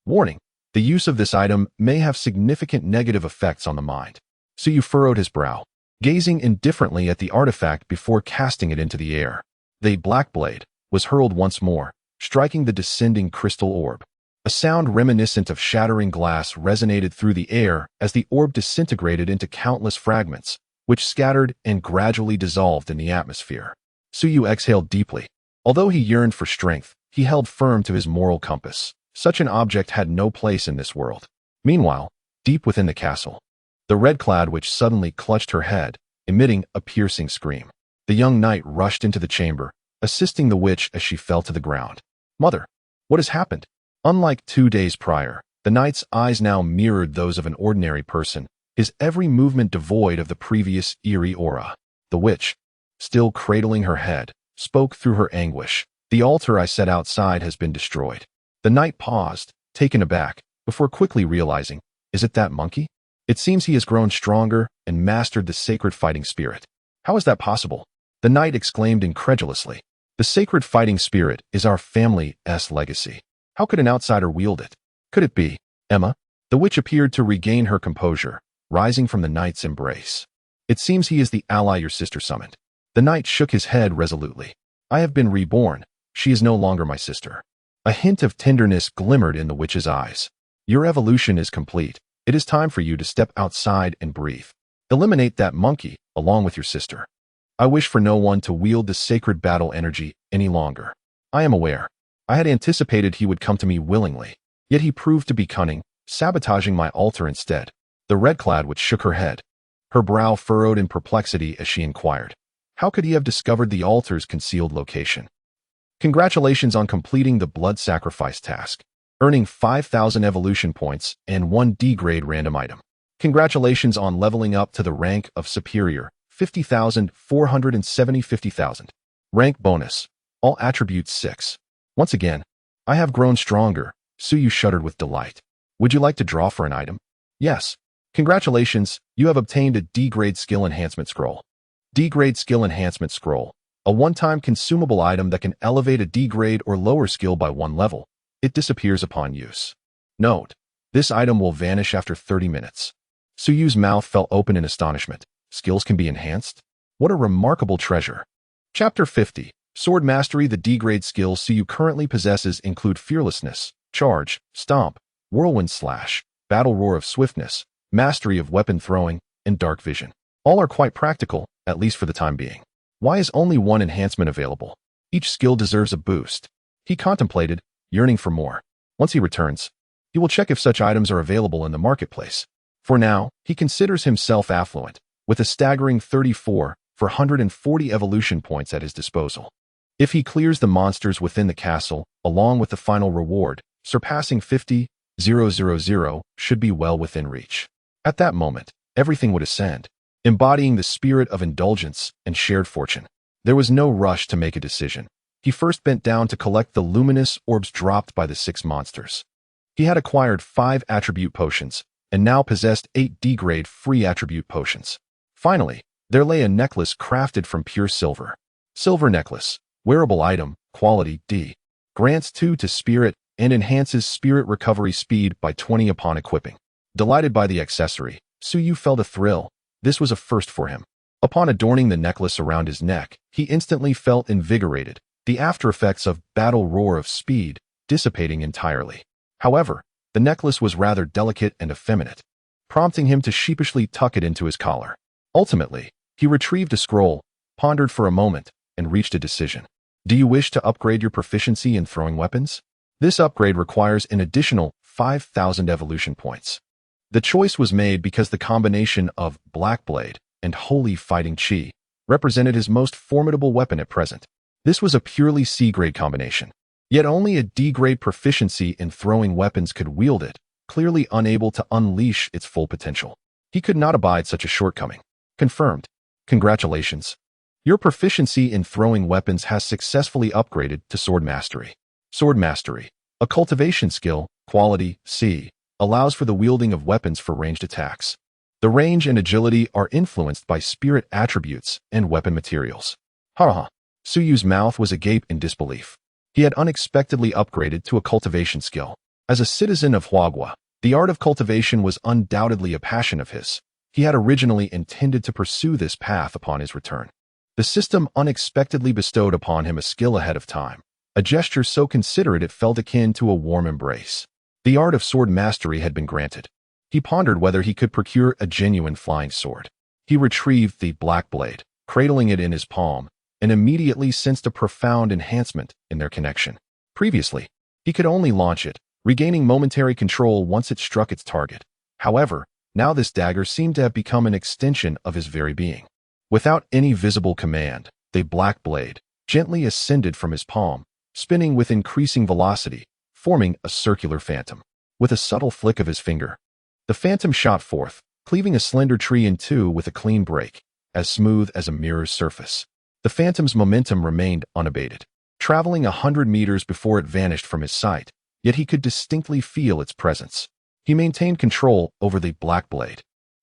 Warning: the use of this item may have significant negative effects on the mind. Suyu furrowed his brow, gazing indifferently at the artifact before casting it into the air. The black blade was hurled once more, striking the descending crystal orb. A sound reminiscent of shattering glass resonated through the air as the orb disintegrated into countless fragments, which scattered and gradually dissolved in the atmosphere. Suyu exhaled deeply. Although he yearned for strength, he held firm to his moral compass. Such an object had no place in this world. Meanwhile, deep within the castle, the red-clad witch suddenly clutched her head, emitting a piercing scream. The young knight rushed into the chamber, assisting the witch as she fell to the ground. Mother, what has happened? Unlike 2 days prior, the knight's eyes now mirrored those of an ordinary person, his every movement devoid of the previous eerie aura. The witch, still cradling her head, spoke through her anguish. The altar I set outside has been destroyed. The knight paused, taken aback, before quickly realizing, is it that monkey? It seems he has grown stronger and mastered the sacred fighting spirit. How is that possible? The knight exclaimed incredulously. The sacred fighting spirit is our family's legacy. How could an outsider wield it? Could it be Emma? The witch appeared to regain her composure, rising from the knight's embrace. It seems he is the ally your sister summoned. The knight shook his head resolutely. I have been reborn. She is no longer my sister. A hint of tenderness glimmered in the witch's eyes. Your evolution is complete. It is time for you to step outside and breathe. Eliminate that monkey, along with your sister. I wish for no one to wield the sacred battle energy any longer. I am aware. I had anticipated he would come to me willingly, yet he proved to be cunning, sabotaging my altar instead. The red-clad witch shook her head. Her brow furrowed in perplexity as she inquired, how could he have discovered the altar's concealed location? Congratulations on completing the blood sacrifice task, earning 5,000 evolution points and 1 D-grade random item. Congratulations on leveling up to the rank of superior, 50,470 50,000. Rank bonus, all attributes 6. Once again, I have grown stronger. Suyu shuddered with delight. Would you like to draw for an item? Yes. Congratulations, you have obtained a D-grade skill enhancement scroll. D-grade skill enhancement scroll, a one-time consumable item that can elevate a D-grade or lower skill by 1 level. It disappears upon use. Note, this item will vanish after 30 minutes. Suyu's mouth fell open in astonishment. Skills can be enhanced? What a remarkable treasure. Chapter 50. Sword Mastery. The D-grade skills Suyu currently possesses include Fearlessness, Charge, Stomp, Whirlwind Slash, Battle Roar of Swiftness, Mastery of Weapon Throwing, and Dark Vision. All are quite practical, at least for the time being. Why is only 1 enhancement available? Each skill deserves a boost. He contemplated, yearning for more. Once he returns, he will check if such items are available in the marketplace. For now, he considers himself affluent, with a staggering 440 evolution points at his disposal. If he clears the monsters within the castle, along with the final reward, surpassing 50,000 should be well within reach. At that moment, everything would ascend, embodying the spirit of indulgence and shared fortune. There was no rush to make a decision. He first bent down to collect the luminous orbs dropped by the 6 monsters. He had acquired 5 attribute potions, and now possessed 8 D-grade free attribute potions. Finally, there lay a necklace crafted from pure silver. Silver necklace, wearable item, quality D. Grants 2 to spirit and enhances spirit recovery speed by 20 upon equipping. Delighted by the accessory, Suyu felt a thrill. This was a first for him. Upon adorning the necklace around his neck, he instantly felt invigorated, the after-effects of battle roar of speed dissipating entirely. However, the necklace was rather delicate and effeminate, prompting him to sheepishly tuck it into his collar. Ultimately, he retrieved a scroll, pondered for a moment, and reached a decision. Do you wish to upgrade your proficiency in throwing weapons? This upgrade requires an additional 5,000 evolution points. The choice was made because the combination of Black Blade and Holy Fighting Chi represented his most formidable weapon at present. This was a purely C-grade combination. Yet only a D-grade proficiency in throwing weapons could wield it, clearly unable to unleash its full potential. He could not abide such a shortcoming. Confirmed. Congratulations. Your proficiency in throwing weapons has successfully upgraded to Sword Mastery. Sword Mastery, a cultivation skill, quality C, allows for the wielding of weapons for ranged attacks. The range and agility are influenced by spirit attributes and weapon materials. Haha. Suyu's mouth was agape in disbelief. He had unexpectedly upgraded to a cultivation skill. As a citizen of Huagua, the art of cultivation was undoubtedly a passion of his. He had originally intended to pursue this path upon his return. The system unexpectedly bestowed upon him a skill ahead of time, a gesture so considerate it felt akin to a warm embrace. The art of sword mastery had been granted. He pondered whether he could procure a genuine flying sword. He retrieved the black blade, cradling it in his palm, and immediately sensed a profound enhancement in their connection. Previously, he could only launch it, regaining momentary control once it struck its target. However, now this dagger seemed to have become an extension of his very being. Without any visible command, the black blade gently ascended from his palm, spinning with increasing velocity, forming a circular phantom. With a subtle flick of his finger, the phantom shot forth, cleaving a slender tree in two with a clean break, as smooth as a mirror's surface. The phantom's momentum remained unabated, traveling 100 meters before it vanished from his sight, yet he could distinctly feel its presence. He maintained control over the black blade,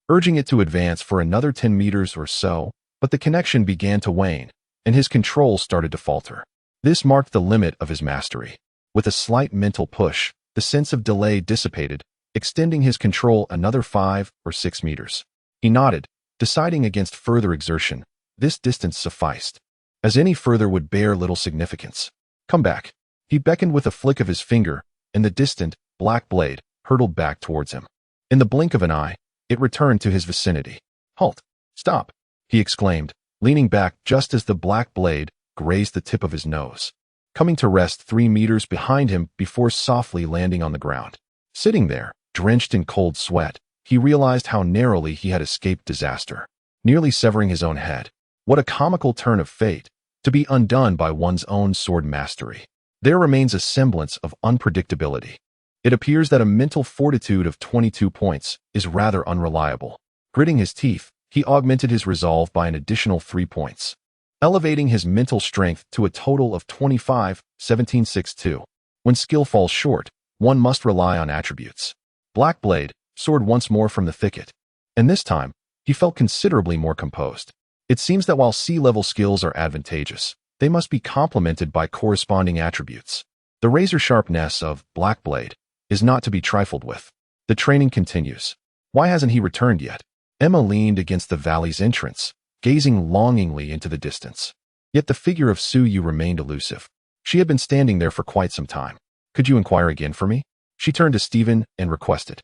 urging it to advance for another 10 meters or so, but the connection began to wane, and his control started to falter. This marked the limit of his mastery. With a slight mental push, the sense of delay dissipated, extending his control another 5 or 6 meters. He nodded, deciding against further exertion. This distance sufficed, as any further would bear little significance. Come back. He beckoned with a flick of his finger, and the distant, black blade hurtled back towards him. In the blink of an eye, it returned to his vicinity. Halt! Stop! He exclaimed, leaning back just as the black blade grazed the tip of his nose, coming to rest 3 meters behind him before softly landing on the ground. Sitting there, drenched in cold sweat, he realized how narrowly he had escaped disaster, nearly severing his own head. What a comical turn of fate, to be undone by one's own sword mastery. There remains a semblance of unpredictability. It appears that a mental fortitude of 22 points is rather unreliable. Gritting his teeth, he augmented his resolve by an additional 3 points, elevating his mental strength to a total of 25, 1762. When skill falls short, one must rely on attributes. Black Blade soared once more from the thicket, and this time, he felt considerably more composed. It seems that while C-level skills are advantageous, they must be complemented by corresponding attributes. The razor-sharpness of Black Blade is not to be trifled with. The training continues. Why hasn't he returned yet? Emma leaned against the valley's entrance, gazing longingly into the distance. Yet the figure of Suyu remained elusive. She had been standing there for quite some time. Could you inquire again for me? She turned to Stephen and requested.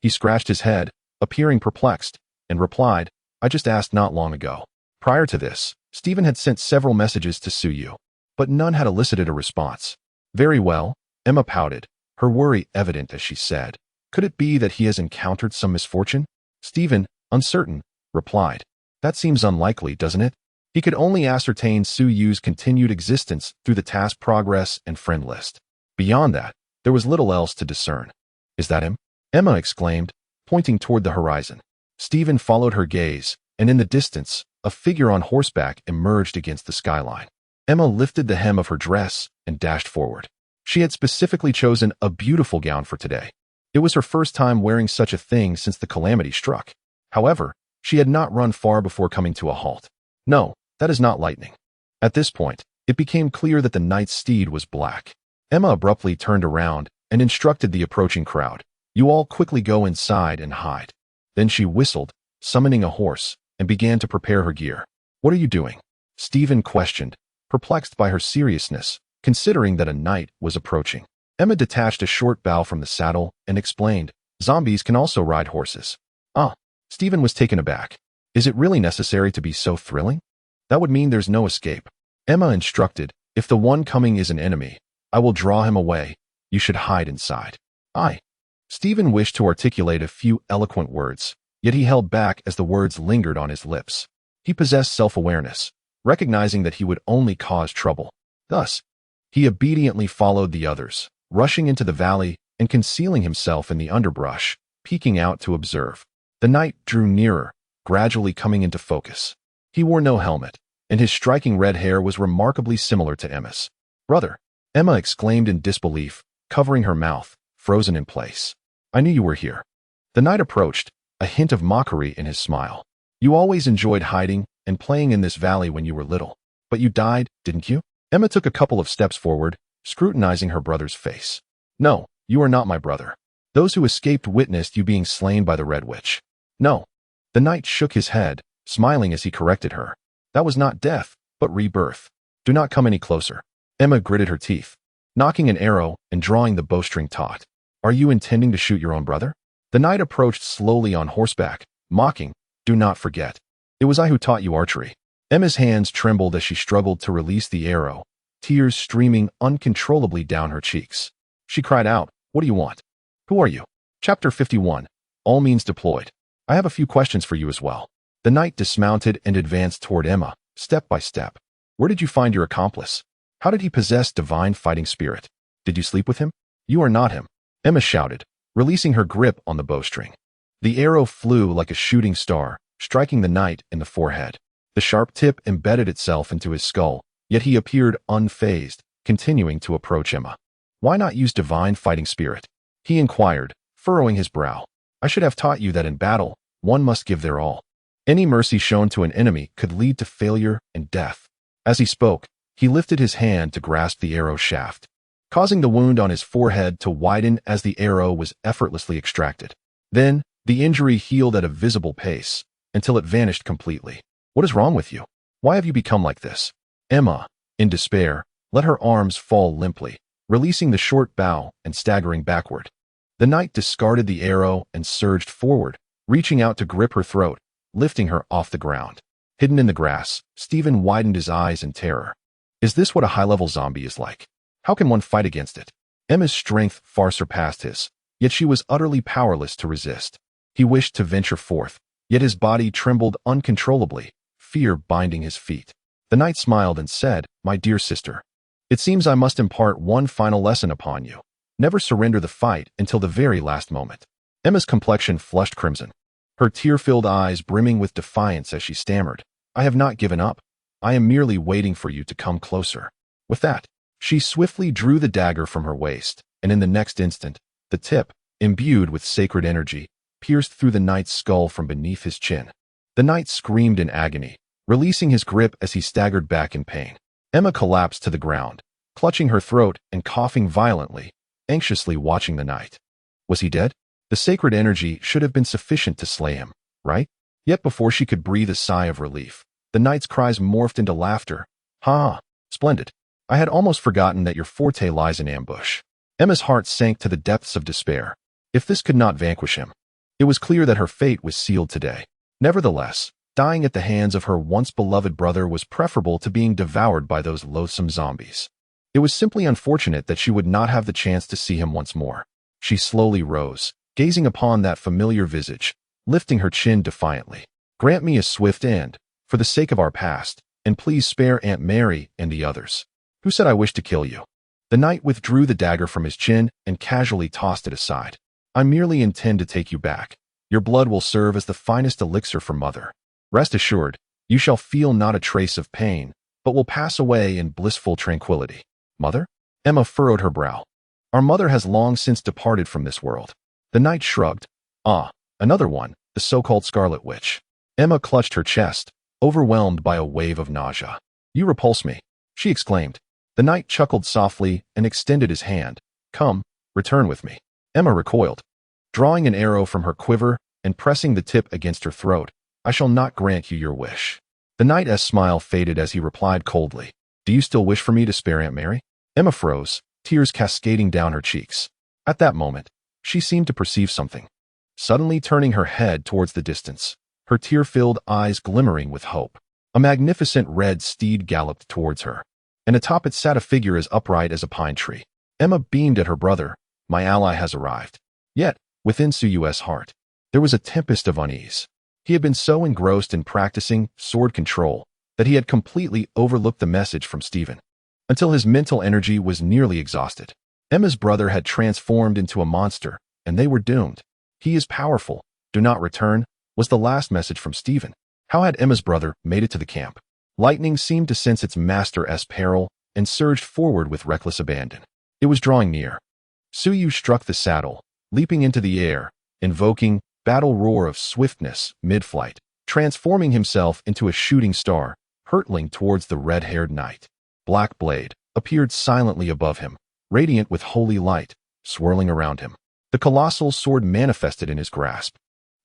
He scratched his head, appearing perplexed, and replied, I just asked not long ago. Prior to this, Stephen had sent several messages to Suyu, but none had elicited a response. Very well, Emma pouted, her worry evident as she said. Could it be that he has encountered some misfortune? Stephen, uncertain, replied. That seems unlikely, doesn't it? He could only ascertain Suyu's continued existence through the task progress and friend list. Beyond that, there was little else to discern. Is that him? Emma exclaimed, pointing toward the horizon. Stephen followed her gaze, and in the distance, a figure on horseback emerged against the skyline. Emma lifted the hem of her dress and dashed forward. She had specifically chosen a beautiful gown for today. It was her first time wearing such a thing since the calamity struck. However, she had not run far before coming to a halt. No, that is not lightning. At this point, it became clear that the knight's steed was black. Emma abruptly turned around and instructed the approaching crowd. You all quickly go inside and hide. Then she whistled, summoning a horse, and began to prepare her gear. What are you doing? Stephen questioned, perplexed by her seriousness, considering that a knight was approaching. Emma detached a short bow from the saddle and explained, zombies can also ride horses. Ah, Stephen was taken aback. Is it really necessary to be so thrilling? That would mean there's no escape. Emma instructed, if the one coming is an enemy, I will draw him away. You should hide inside. Stephen wished to articulate a few eloquent words, yet he held back as the words lingered on his lips. He possessed self-awareness, recognizing that he would only cause trouble. Thus, he obediently followed the others, rushing into the valley and concealing himself in the underbrush, peeking out to observe. The knight drew nearer, gradually coming into focus. He wore no helmet, and his striking red hair was remarkably similar to Emma's. Brother, Emma exclaimed in disbelief, covering her mouth, frozen in place. I knew you were here. The knight approached, a hint of mockery in his smile. You always enjoyed hiding and playing in this valley when you were little. But you died, didn't you? Emma took a couple of steps forward, scrutinizing her brother's face. No, you are not my brother. Those who escaped witnessed you being slain by the Red Witch. No. The knight shook his head, smiling as he corrected her. That was not death, but rebirth. Do not come any closer. Emma gritted her teeth, nocking an arrow and drawing the bowstring taut. Are you intending to shoot your own brother? The knight approached slowly on horseback, mocking, do not forget. It was I who taught you archery. Emma's hands trembled as she struggled to release the arrow, tears streaming uncontrollably down her cheeks. She cried out, what do you want? Who are you? Chapter 51. All means deployed. I have a few questions for you as well. The knight dismounted and advanced toward Emma, step by step. Where did you find your accomplice? How did he possess divine fighting spirit? Did you sleep with him? You are not him. Emma shouted, releasing her grip on the bowstring. The arrow flew like a shooting star, striking the knight in the forehead. The sharp tip embedded itself into his skull, yet he appeared unfazed, continuing to approach Emma. Why not use divine fighting spirit? He inquired, furrowing his brow. I should have taught you that in battle, one must give their all. Any mercy shown to an enemy could lead to failure and death. As he spoke, he lifted his hand to grasp the arrow shaft, causing the wound on his forehead to widen as the arrow was effortlessly extracted. Then, the injury healed at a visible pace, until it vanished completely. What is wrong with you? Why have you become like this? Emma, in despair, let her arms fall limply, releasing the short bow and staggering backward. The knight discarded the arrow and surged forward, reaching out to grip her throat, lifting her off the ground. Hidden in the grass, Stephen widened his eyes in terror. Is this what a high-level zombie is like? How can one fight against it? Emma's strength far surpassed his, yet she was utterly powerless to resist. He wished to venture forth, yet his body trembled uncontrollably, fear binding his feet. The knight smiled and said, My dear sister, it seems I must impart one final lesson upon you. Never surrender the fight until the very last moment. Emma's complexion flushed crimson, her tear-filled eyes brimming with defiance as she stammered, I have not given up. I am merely waiting for you to come closer. With that, she swiftly drew the dagger from her waist, and in the next instant, the tip, imbued with sacred energy, pierced through the knight's skull from beneath his chin. The knight screamed in agony, releasing his grip as he staggered back in pain. Emma collapsed to the ground, clutching her throat and coughing violently, anxiously watching the knight. Was he dead? The sacred energy should have been sufficient to slay him, right? Yet before she could breathe a sigh of relief, the knight's cries morphed into laughter. Ha! Splendid. I had almost forgotten that your forte lies in ambush. Emma's heart sank to the depths of despair. If this could not vanquish him, it was clear that her fate was sealed today. Nevertheless, dying at the hands of her once-beloved brother was preferable to being devoured by those loathsome zombies. It was simply unfortunate that she would not have the chance to see him once more. She slowly rose, gazing upon that familiar visage, lifting her chin defiantly. Grant me a swift end, for the sake of our past, and please spare Aunt Mary and the others. Who said I wished to kill you? The knight withdrew the dagger from his chin and casually tossed it aside. I merely intend to take you back. Your blood will serve as the finest elixir for mother. Rest assured, you shall feel not a trace of pain, but will pass away in blissful tranquility. Mother? Emma furrowed her brow. Our mother has long since departed from this world. The knight shrugged. Ah, another one, the so-called Scarlet Witch. Emma clutched her chest, overwhelmed by a wave of nausea. You repulse me, she exclaimed. The knight chuckled softly and extended his hand. Come, return with me. Emma recoiled, drawing an arrow from her quiver and pressing the tip against her throat. I shall not grant you your wish. The knight's smile faded as he replied coldly. Do you still wish for me to spare Aunt Mary? Emma froze, tears cascading down her cheeks. At that moment, she seemed to perceive something. Suddenly turning her head towards the distance, her tear-filled eyes glimmering with hope. A magnificent red steed galloped towards her, and atop it sat a figure as upright as a pine tree. Emma beamed at her brother. My ally has arrived. Yet, within Suyu's heart, there was a tempest of unease. He had been so engrossed in practicing sword control that he had completely overlooked the message from Stephen, until his mental energy was nearly exhausted. Emma's brother had transformed into a monster, and they were doomed. He is powerful. Do not return, was the last message from Stephen. How had Emma's brother made it to the camp? Lightning seemed to sense its master's peril and surged forward with reckless abandon. It was drawing near. Suyu struck the saddle, leaping into the air, invoking battle roar of swiftness mid-flight, transforming himself into a shooting star, hurtling towards the red-haired knight. Black Blade appeared silently above him, radiant with holy light, swirling around him. The colossal sword manifested in his grasp,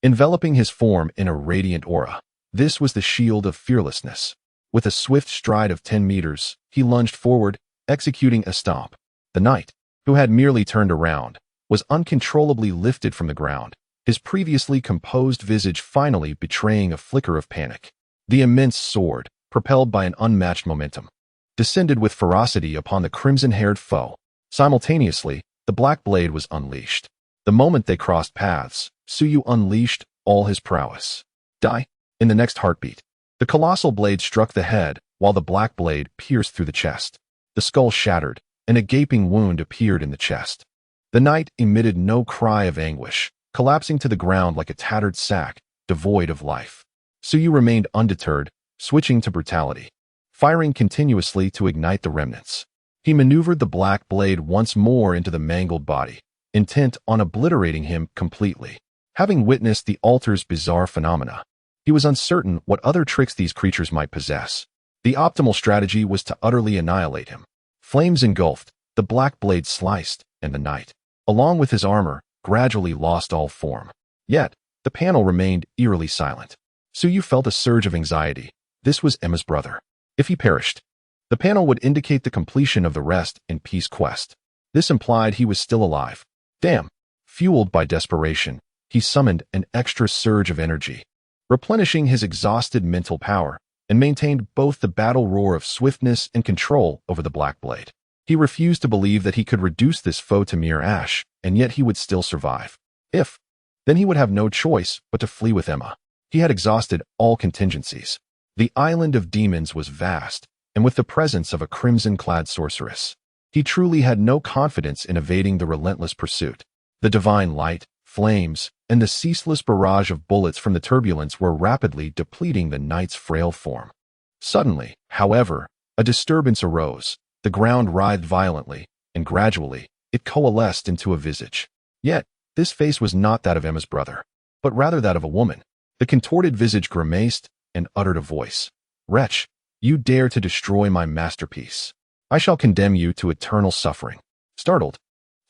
enveloping his form in a radiant aura. This was the shield of fearlessness. With a swift stride of 10 meters, he lunged forward, executing a stomp. The knight, who had merely turned around, was uncontrollably lifted from the ground, his previously composed visage finally betraying a flicker of panic. The immense sword, propelled by an unmatched momentum, descended with ferocity upon the crimson-haired foe. Simultaneously, the Black Blade was unleashed. The moment they crossed paths, Suyu unleashed all his prowess. Die! In the next heartbeat, the colossal blade struck the head, while the Black Blade pierced through the chest. The skull shattered, and a gaping wound appeared in the chest. The knight emitted no cry of anguish, collapsing to the ground like a tattered sack, devoid of life. Suyu remained undeterred, switching to brutality, firing continuously to ignite the remnants. He maneuvered the Black Blade once more into the mangled body, intent on obliterating him completely. Having witnessed the altar's bizarre phenomena, he was uncertain what other tricks these creatures might possess. The optimal strategy was to utterly annihilate him. Flames engulfed, the Black Blade sliced, and the knight, along with his armor, gradually lost all form. Yet, the panel remained eerily silent. Suyu felt a surge of anxiety. This was Emma's brother. If he perished, the panel would indicate the completion of the rest in peace quest. This implied he was still alive. Damn! Fueled by desperation, he summoned an extra surge of energy, replenishing his exhausted mental power, and maintained both the battle roar of swiftness and control over the Black Blade. He refused to believe that he could reduce this foe to mere ash, and yet he would still survive. Then he would have no choice but to flee with Emma. He had exhausted all contingencies. The island of demons was vast, and with the presence of a crimson-clad sorceress, he truly had no confidence in evading the relentless pursuit. The divine light, flames, and the ceaseless barrage of bullets from the turbulence were rapidly depleting the knight's frail form. Suddenly, however, a disturbance arose. The ground writhed violently, and gradually, it coalesced into a visage. Yet, this face was not that of Emma's brother, but rather that of a woman. The contorted visage grimaced and uttered a voice. Wretch, you dare to destroy my masterpiece. I shall condemn you to eternal suffering. Startled,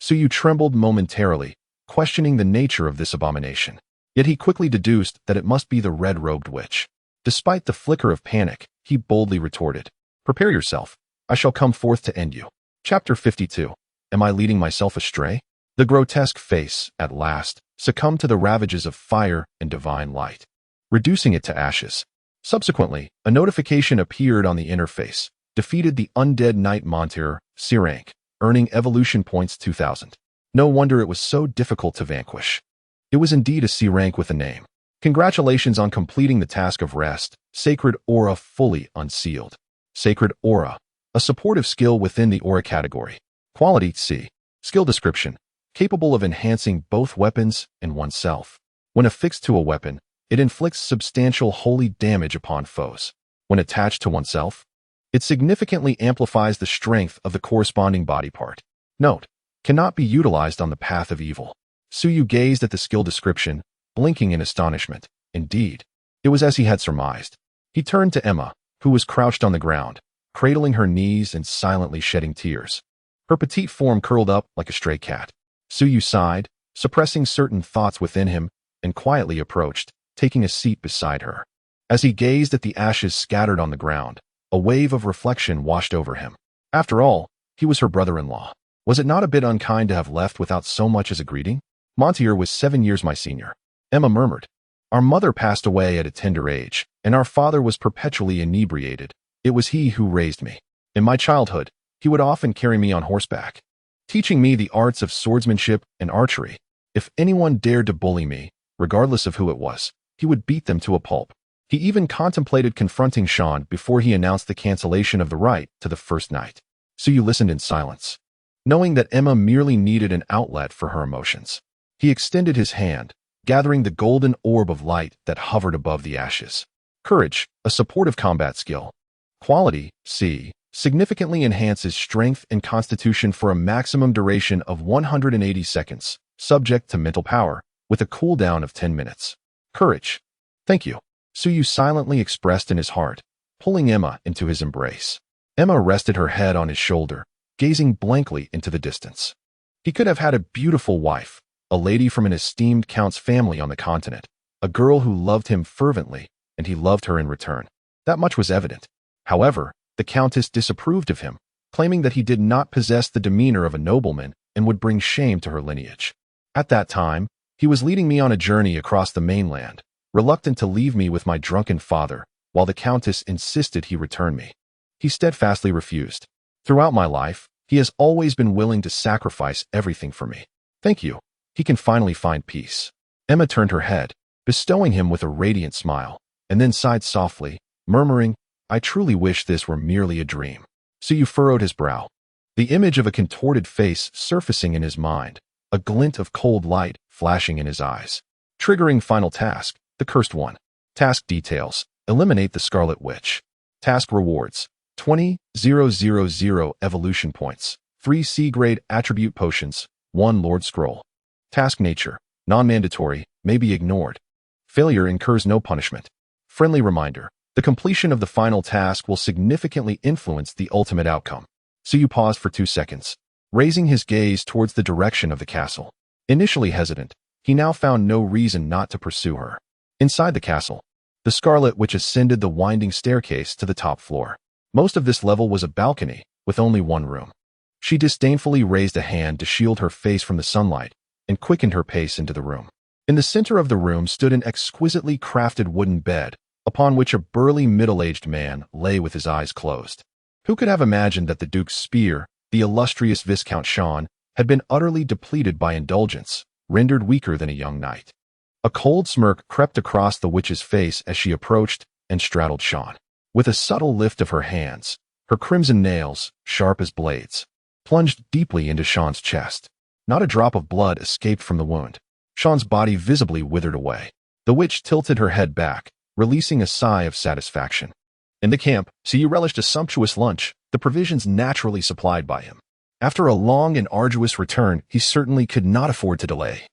Suyu trembled momentarily, questioning the nature of this abomination. Yet he quickly deduced that it must be the red-robed witch. Despite the flicker of panic, he boldly retorted, Prepare yourself. I shall come forth to end you. Chapter 52. Am I leading myself astray? The grotesque face, at last, succumbed to the ravages of fire and divine light, reducing it to ashes. Subsequently, a notification appeared on the interface. Defeated the undead knight Montir, C rank, earning evolution points 2000. No wonder it was so difficult to vanquish. It was indeed a C rank with a name. Congratulations on completing the task of rest, Sacred Aura fully unsealed. Sacred Aura, a supportive skill within the Aura category. Quality C. Skill description. Capable of enhancing both weapons and oneself. When affixed to a weapon, it inflicts substantial holy damage upon foes. When attached to oneself, It significantly amplifies the strength of the corresponding body part. Note: cannot be utilized on the path of evil. Suyu gazed at the skill description, blinking in astonishment. Indeed, it was as he had surmised. He turned to Emma, who was crouched on the ground, cradling her knees and silently shedding tears. Her petite form curled up like a stray cat. Suyu sighed, suppressing certain thoughts within him, and quietly approached, taking a seat beside her. As he gazed at the ashes scattered on the ground, a wave of reflection washed over him. After all, he was her brother-in-law. Was it not a bit unkind to have left without so much as a greeting? Montier was 7 years my senior. Emma murmured. Our mother passed away at a tender age, and our father was perpetually inebriated. It was he who raised me. In my childhood, he would often carry me on horseback, teaching me the arts of swordsmanship and archery. If anyone dared to bully me, regardless of who it was, he would beat them to a pulp. He even contemplated confronting Sean before he announced the cancellation of the right to the first night. Suyu listened in silence, knowing that Emma merely needed an outlet for her emotions. He extended his hand, gathering the golden orb of light that hovered above the ashes. Courage, a supportive combat skill. Quality, C, significantly enhances strength and constitution for a maximum duration of 180 seconds, subject to mental power, with a cooldown of 10 minutes. Courage. Thank you. Suyu silently expressed in his heart, pulling Emma into his embrace. Emma rested her head on his shoulder, gazing blankly into the distance. He could have had a beautiful wife, a lady from an esteemed count's family on the continent, a girl who loved him fervently, and he loved her in return. That much was evident. However, the countess disapproved of him, claiming that he did not possess the demeanor of a nobleman and would bring shame to her lineage. At that time, he was leading me on a journey across the mainland, reluctant to leave me with my drunken father, while the countess insisted he return me. He steadfastly refused. Throughout my life, he has always been willing to sacrifice everything for me. Thank you. He can finally find peace. Emma turned her head, bestowing him with a radiant smile, and then sighed softly, murmuring, I truly wish this were merely a dream. Suyu furrowed his brow, the image of a contorted face surfacing in his mind, a glint of cold light flashing in his eyes. Triggering final task, the cursed one. Task details: eliminate the Scarlet Witch. Task rewards: 20,000 evolution points, 3 C-grade attribute potions, 1 Lord Scroll. Task nature: non-mandatory, may be ignored. Failure incurs no punishment. Friendly reminder: the completion of the final task will significantly influence the ultimate outcome. Suyu paused for 2 seconds, raising his gaze towards the direction of the castle. Initially hesitant, he now found no reason not to pursue her. Inside the castle, the Scarlet Witch ascended the winding staircase to the top floor. Most of this level was a balcony, with only one room. She disdainfully raised a hand to shield her face from the sunlight, and quickened her pace into the room. In the center of the room stood an exquisitely crafted wooden bed, upon which a burly middle-aged man lay with his eyes closed. Who could have imagined that the Duke's spear, the illustrious Viscount Sean, had been utterly depleted by indulgence, rendered weaker than a young knight? A cold smirk crept across the witch's face as she approached and straddled Sean. With a subtle lift of her hands, her crimson nails, sharp as blades, plunged deeply into Sean's chest. Not a drop of blood escaped from the wound. Sean's body visibly withered away. The witch tilted her head back, releasing a sigh of satisfaction. In the camp, Suyu relished a sumptuous lunch, the provisions naturally supplied by him. After a long and arduous return, he certainly could not afford to delay.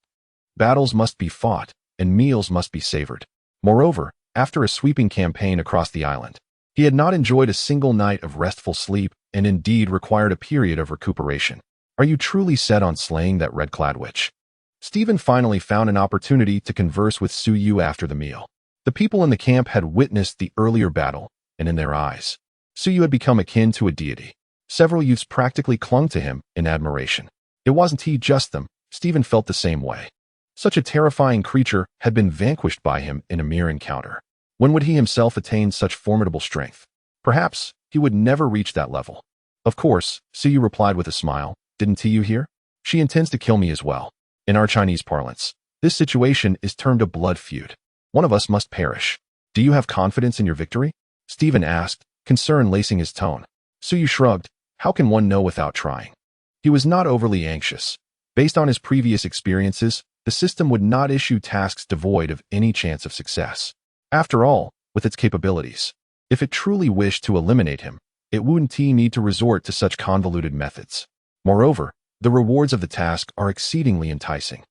Battles must be fought, and meals must be savored. Moreover, after a sweeping campaign across the island, he had not enjoyed a single night of restful sleep and indeed required a period of recuperation. Are you truly set on slaying that red-clad witch? Stephen finally found an opportunity to converse with Suyu after the meal. The people in the camp had witnessed the earlier battle, and in their eyes, Suyu had become akin to a deity. Several youths practically clung to him in admiration. It wasn't he just them, Stephen felt the same way. Such a terrifying creature had been vanquished by him in a mere encounter. When would he himself attain such formidable strength? Perhaps he would never reach that level. Of course, Suyu replied with a smile. Didn't Tiyu hear? She intends to kill me as well. In our Chinese parlance, this situation is termed a blood feud. One of us must perish. Do you have confidence in your victory? Stephen asked, concern lacing his tone. Suyu shrugged. How can one know without trying? He was not overly anxious. Based on his previous experiences, the system would not issue tasks devoid of any chance of success. After all, with its capabilities, if it truly wished to eliminate him, It wouldn't need to resort to such convoluted methods. Moreover, the rewards of the task are exceedingly enticing.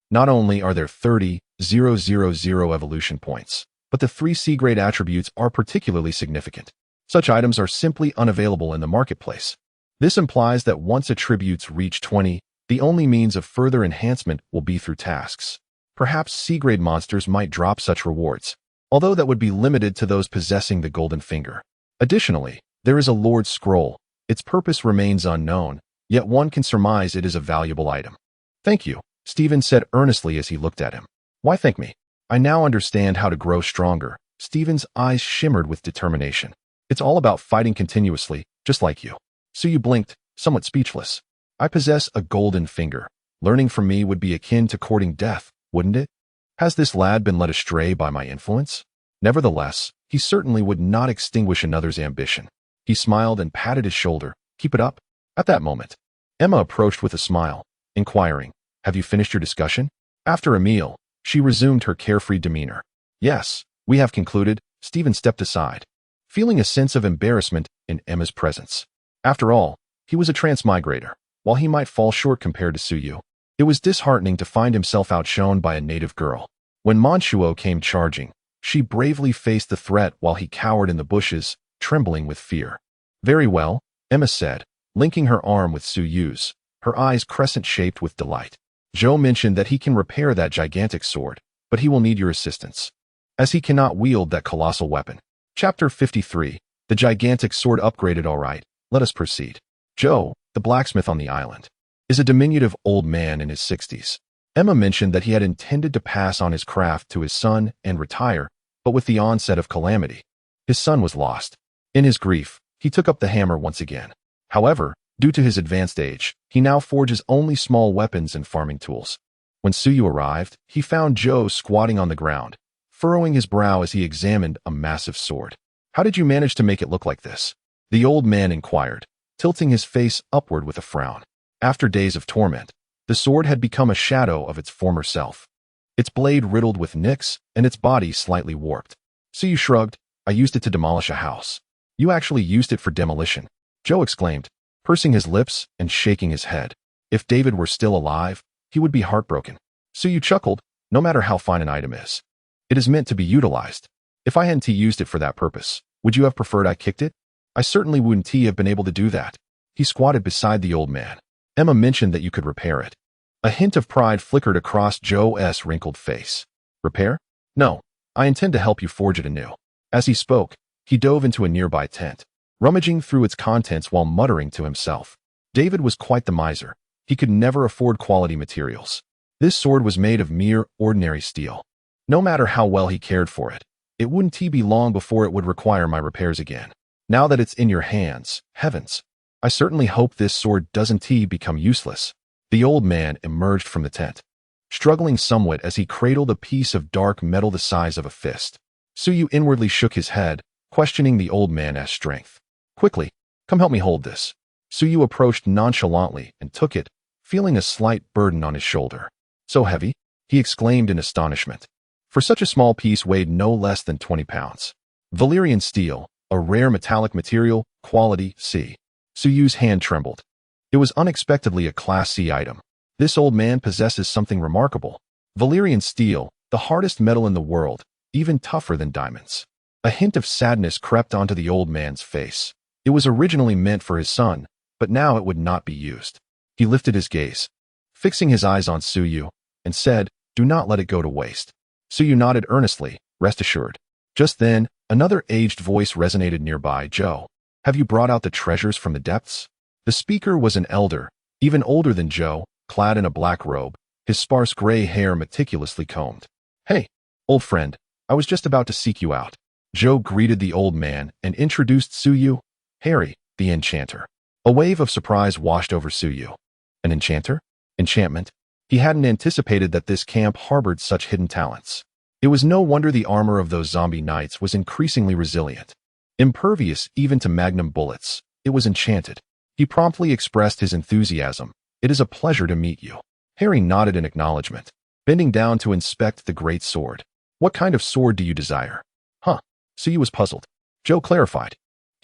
Not only are there 30,000 evolution points, but the 3 C-grade attributes are particularly significant. Such items are simply unavailable in the marketplace. This implies that once attributes reach 20, the only means of further enhancement will be through tasks. Perhaps C-grade monsters might drop such rewards, although that would be limited to those possessing the golden finger. Additionally, there is a Lord's Scroll. Its purpose remains unknown, yet one can surmise it is a valuable item. Thank you, Stephen said earnestly as he looked at him. Why thank me? I now understand how to grow stronger. Stephen's eyes shimmered with determination. It's all about fighting continuously, just like you. So you blinked, somewhat speechless. I possess a golden finger. Learning from me would be akin to courting death, wouldn't it? Has this lad been led astray by my influence? Nevertheless, he certainly would not extinguish another's ambition. He smiled and patted his shoulder. Keep it up. At that moment, Emma approached with a smile, inquiring, have you finished your discussion? After a meal, she resumed her carefree demeanor. Yes, we have concluded. Stephen stepped aside, feeling a sense of embarrassment in Emma's presence. After all, he was a transmigrator. While he might fall short compared to Suyu, it was disheartening to find himself outshone by a native girl. When Manchuo came charging, she bravely faced the threat while he cowered in the bushes, trembling with fear. Very well, Emma said, linking her arm with Suyu's, her eyes crescent-shaped with delight. Zhou mentioned that he can repair that gigantic sword, but he will need your assistance, as he cannot wield that colossal weapon. Chapter 53. The gigantic sword upgraded. All right, let us proceed. Zhou, the blacksmith on the island, is a diminutive old man in his 60s. Emma mentioned that he had intended to pass on his craft to his son and retire, but with the onset of calamity, his son was lost. In his grief, he took up the hammer once again. However, due to his advanced age, he now forges only small weapons and farming tools. When Suyu arrived, he found Zhou squatting on the ground, furrowing his brow as he examined a massive sword. How did you manage to make it look like this? The old man inquired, tilting his face upward with a frown. After days of torment, the sword had become a shadow of its former self. Its blade riddled with nicks and its body slightly warped. Suyu shrugged. I used it to demolish a house. You actually used it for demolition, Zhou exclaimed, pursing his lips and shaking his head. If David were still alive, he would be heartbroken. Suyu chuckled. No matter how fine an item is, it is meant to be utilized. If I hadn't used it for that purpose, would you have preferred I kicked it? I certainly wouldn't have been able to do that. He squatted beside the old man. Emma mentioned that you could repair it. A hint of pride flickered across Zhou's wrinkled face. Repair? No, I intend to help you forge it anew. As he spoke, he dove into a nearby tent, rummaging through its contents while muttering to himself. David was quite the miser. He could never afford quality materials. This sword was made of mere ordinary steel. No matter how well he cared for it, it wouldn't be long before it would require my repairs again. Now that it's in your hands, heavens, I certainly hope this sword doesn't become useless. The old man emerged from the tent, struggling somewhat as he cradled a piece of dark metal the size of a fist. Suyu inwardly shook his head, questioning the old man's strength. Quickly, come help me hold this. Suyu approached nonchalantly and took it, feeling a slight burden on his shoulder. So heavy? He exclaimed in astonishment. For such a small piece weighed no less than 20 pounds. Valyrian steel, a rare metallic material, quality C. Suyu's hand trembled. It was unexpectedly a Class C item. This old man possesses something remarkable. Valyrian steel, the hardest metal in the world, even tougher than diamonds. A hint of sadness crept onto the old man's face. It was originally meant for his son, but now it would not be used. He lifted his gaze, fixing his eyes on Suyu, and said, do not let it go to waste. Suyu nodded earnestly, rest assured. Just then, another aged voice resonated nearby. Zhou, have you brought out the treasures from the depths? The speaker was an elder, even older than Zhou, clad in a black robe, his sparse gray hair meticulously combed. Hey, old friend, I was just about to seek you out. Zhou greeted the old man and introduced Suyu, Harry, the enchanter. A wave of surprise washed over Suyu. An enchanter? Enchantment? He hadn't anticipated that this camp harbored such hidden talents. It was no wonder the armor of those zombie knights was increasingly resilient. Impervious even to magnum bullets, it was enchanted. He promptly expressed his enthusiasm. It is a pleasure to meet you. Harry nodded in acknowledgement, bending down to inspect the great sword. What kind of sword do you desire? Huh? Suyu was puzzled. Zhou clarified.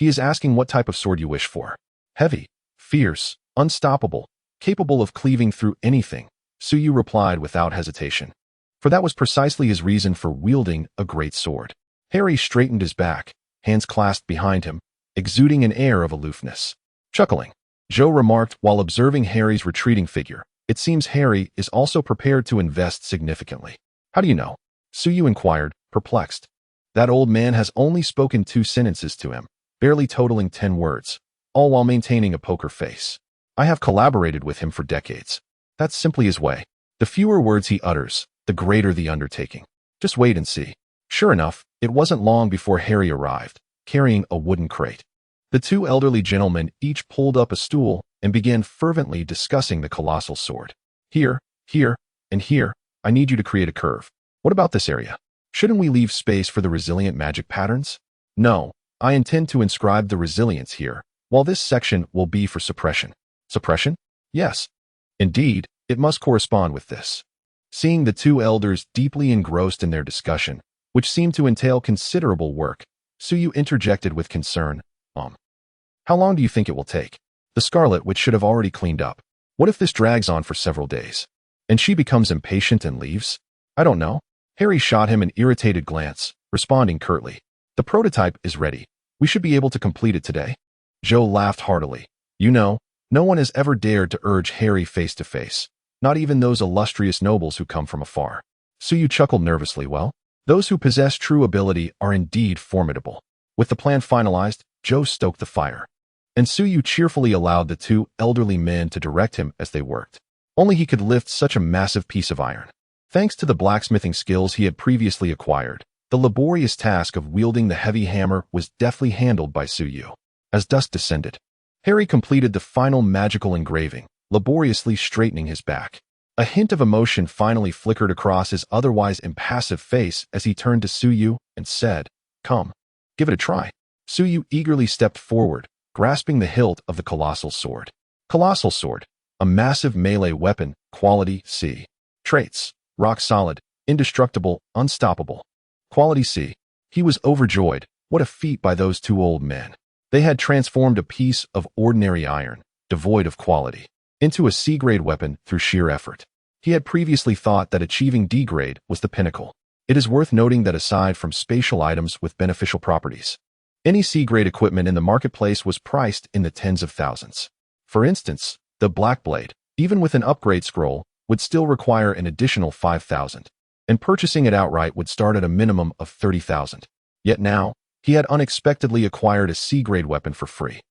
He is asking what type of sword you wish for. Heavy, fierce, unstoppable, capable of cleaving through anything, Suyu replied without hesitation. For that was precisely his reason for wielding a great sword. Harry straightened his back, hands clasped behind him, exuding an air of aloofness. Chuckling, Joe remarked while observing Harry's retreating figure, "It seems Harry is also prepared to invest significantly." "How do you know?" Suyu inquired, perplexed. That old man has only spoken 2 sentences to him, barely totaling 10 words, all while maintaining a poker face. I have collaborated with him for decades. That's simply his way. The fewer words he utters, the greater the undertaking. Just wait and see. Sure enough, it wasn't long before Harry arrived, carrying a wooden crate. The 2 elderly gentlemen each pulled up a stool and began fervently discussing the colossal sword. "Here, here, and here, I need you to create a curve. What about this area? Shouldn't we leave space for the resilient magic patterns?" "No, I intend to inscribe the resilience here, while this section will be for suppression." "Suppression?" "Yes. Indeed, it must correspond with this." Seeing the 2 elders deeply engrossed in their discussion, which seemed to entail considerable work, Suyu interjected with concern, How long do you think it will take? The Scarlet Witch should have already cleaned up. What if this drags on for several days? And she becomes impatient and leaves? I don't know." Harry shot him an irritated glance, responding curtly, "The prototype is ready. We should be able to complete it today." Joe laughed heartily. You know, no one has ever dared to urge Harry face to face, not even those illustrious nobles who come from afar. Suyu chuckled nervously. "Well, those who possess true ability are indeed formidable." With the plan finalized, Joe stoked the fire, and Suyu cheerfully allowed the 2 elderly men to direct him as they worked. Only he could lift such a massive piece of iron. Thanks to the blacksmithing skills he had previously acquired, the laborious task of wielding the heavy hammer was deftly handled by Suyu. As dusk descended, Harry completed the final magical engraving, laboriously straightening his back. A hint of emotion finally flickered across his otherwise impassive face as he turned to Suyu and said, "Come, give it a try." Suyu eagerly stepped forward, grasping the hilt of the colossal sword. Colossal sword, a massive melee weapon, quality C. Traits, rock solid, indestructible, unstoppable. Quality C. He was overjoyed. What a feat by those 2 old men. They had transformed a piece of ordinary iron, devoid of quality, into a C-grade weapon through sheer effort. He had previously thought that achieving D-grade was the pinnacle. It is worth noting that aside from spatial items with beneficial properties, any C-grade equipment in the marketplace was priced in the tens of thousands. For instance, the Black Blade, even with an upgrade scroll, would still require an additional 5,000, and purchasing it outright would start at a minimum of 30,000. Yet now, he had unexpectedly acquired a C-grade weapon for free.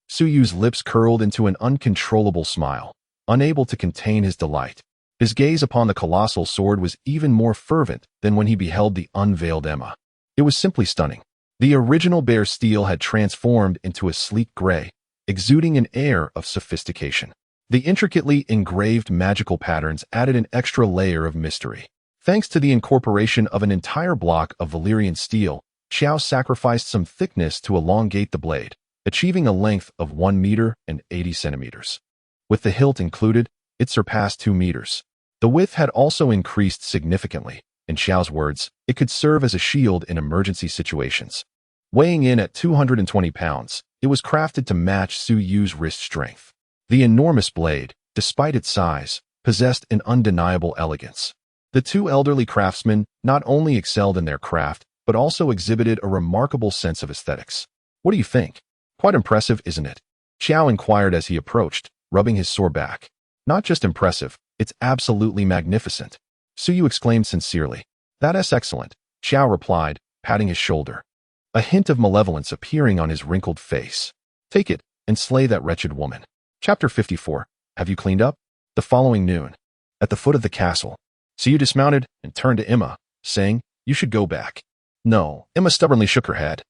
Suyu's lips curled into an uncontrollable smile, unable to contain his delight. His gaze upon the colossal sword was even more fervent than when he beheld the unveiled Emma. It was simply stunning. The original bare steel had transformed into a sleek gray, exuding an air of sophistication. The intricately engraved magical patterns added an extra layer of mystery. Thanks to the incorporation of an entire block of Valyrian steel, Xiao sacrificed some thickness to elongate the blade, achieving a length of 1 meter and 80 centimeters. With the hilt included, it surpassed 2 meters. The width had also increased significantly. In Xiao's words, it could serve as a shield in emergency situations. Weighing in at 220 pounds, it was crafted to match Suyu's wrist strength. The enormous blade, despite its size, possessed an undeniable elegance. The 2 elderly craftsmen not only excelled in their craft, but also exhibited a remarkable sense of aesthetics. "What do you think? Quite impressive, isn't it?" Xiao inquired as he approached, rubbing his sore back. "Not just impressive, it's absolutely magnificent," Suyu exclaimed sincerely. "That's excellent," Xiao replied, patting his shoulder, a hint of malevolence appearing on his wrinkled face. "Take it, and slay that wretched woman." Chapter 54. Have you cleaned up? The following noon, at the foot of the castle, Suyu dismounted and turned to Emma, saying, "You should go back." "No," Emma stubbornly shook her head.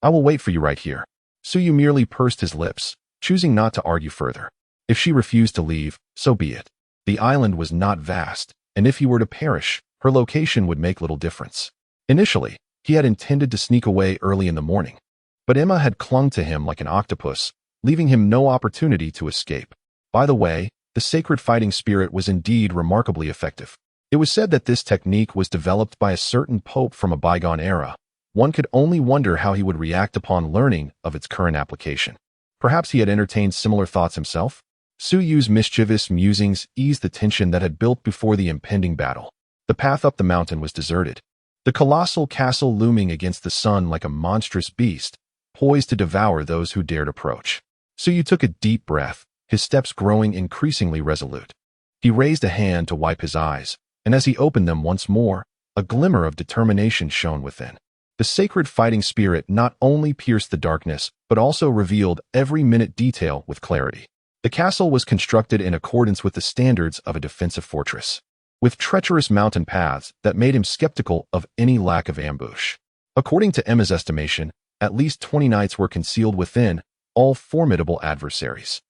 "I will wait for you right here." Suyu merely pursed his lips, choosing not to argue further. If she refused to leave, so be it. The island was not vast, and if he were to perish, her location would make little difference. Initially, he had intended to sneak away early in the morning, but Emma had clung to him like an octopus, leaving him no opportunity to escape. By the way, the sacred fighting spirit was indeed remarkably effective. It was said that this technique was developed by a certain pope from a bygone era, One could only wonder how he would react upon learning of its current application. Perhaps he had entertained similar thoughts himself? Su Yu's mischievous musings eased the tension that had built before the impending battle. The path up the mountain was deserted. The colossal castle looming against the sun like a monstrous beast, poised to devour those who dared approach. Su Yu took a deep breath, his steps growing increasingly resolute. He raised a hand to wipe his eyes, and as he opened them once more, a glimmer of determination shone within. The sacred fighting spirit not only pierced the darkness, but also revealed every minute detail with clarity. The castle was constructed in accordance with the standards of a defensive fortress, with treacherous mountain paths that made him skeptical of any lack of ambush. According to Emma's estimation, at least 20 knights were concealed within, all formidable adversaries.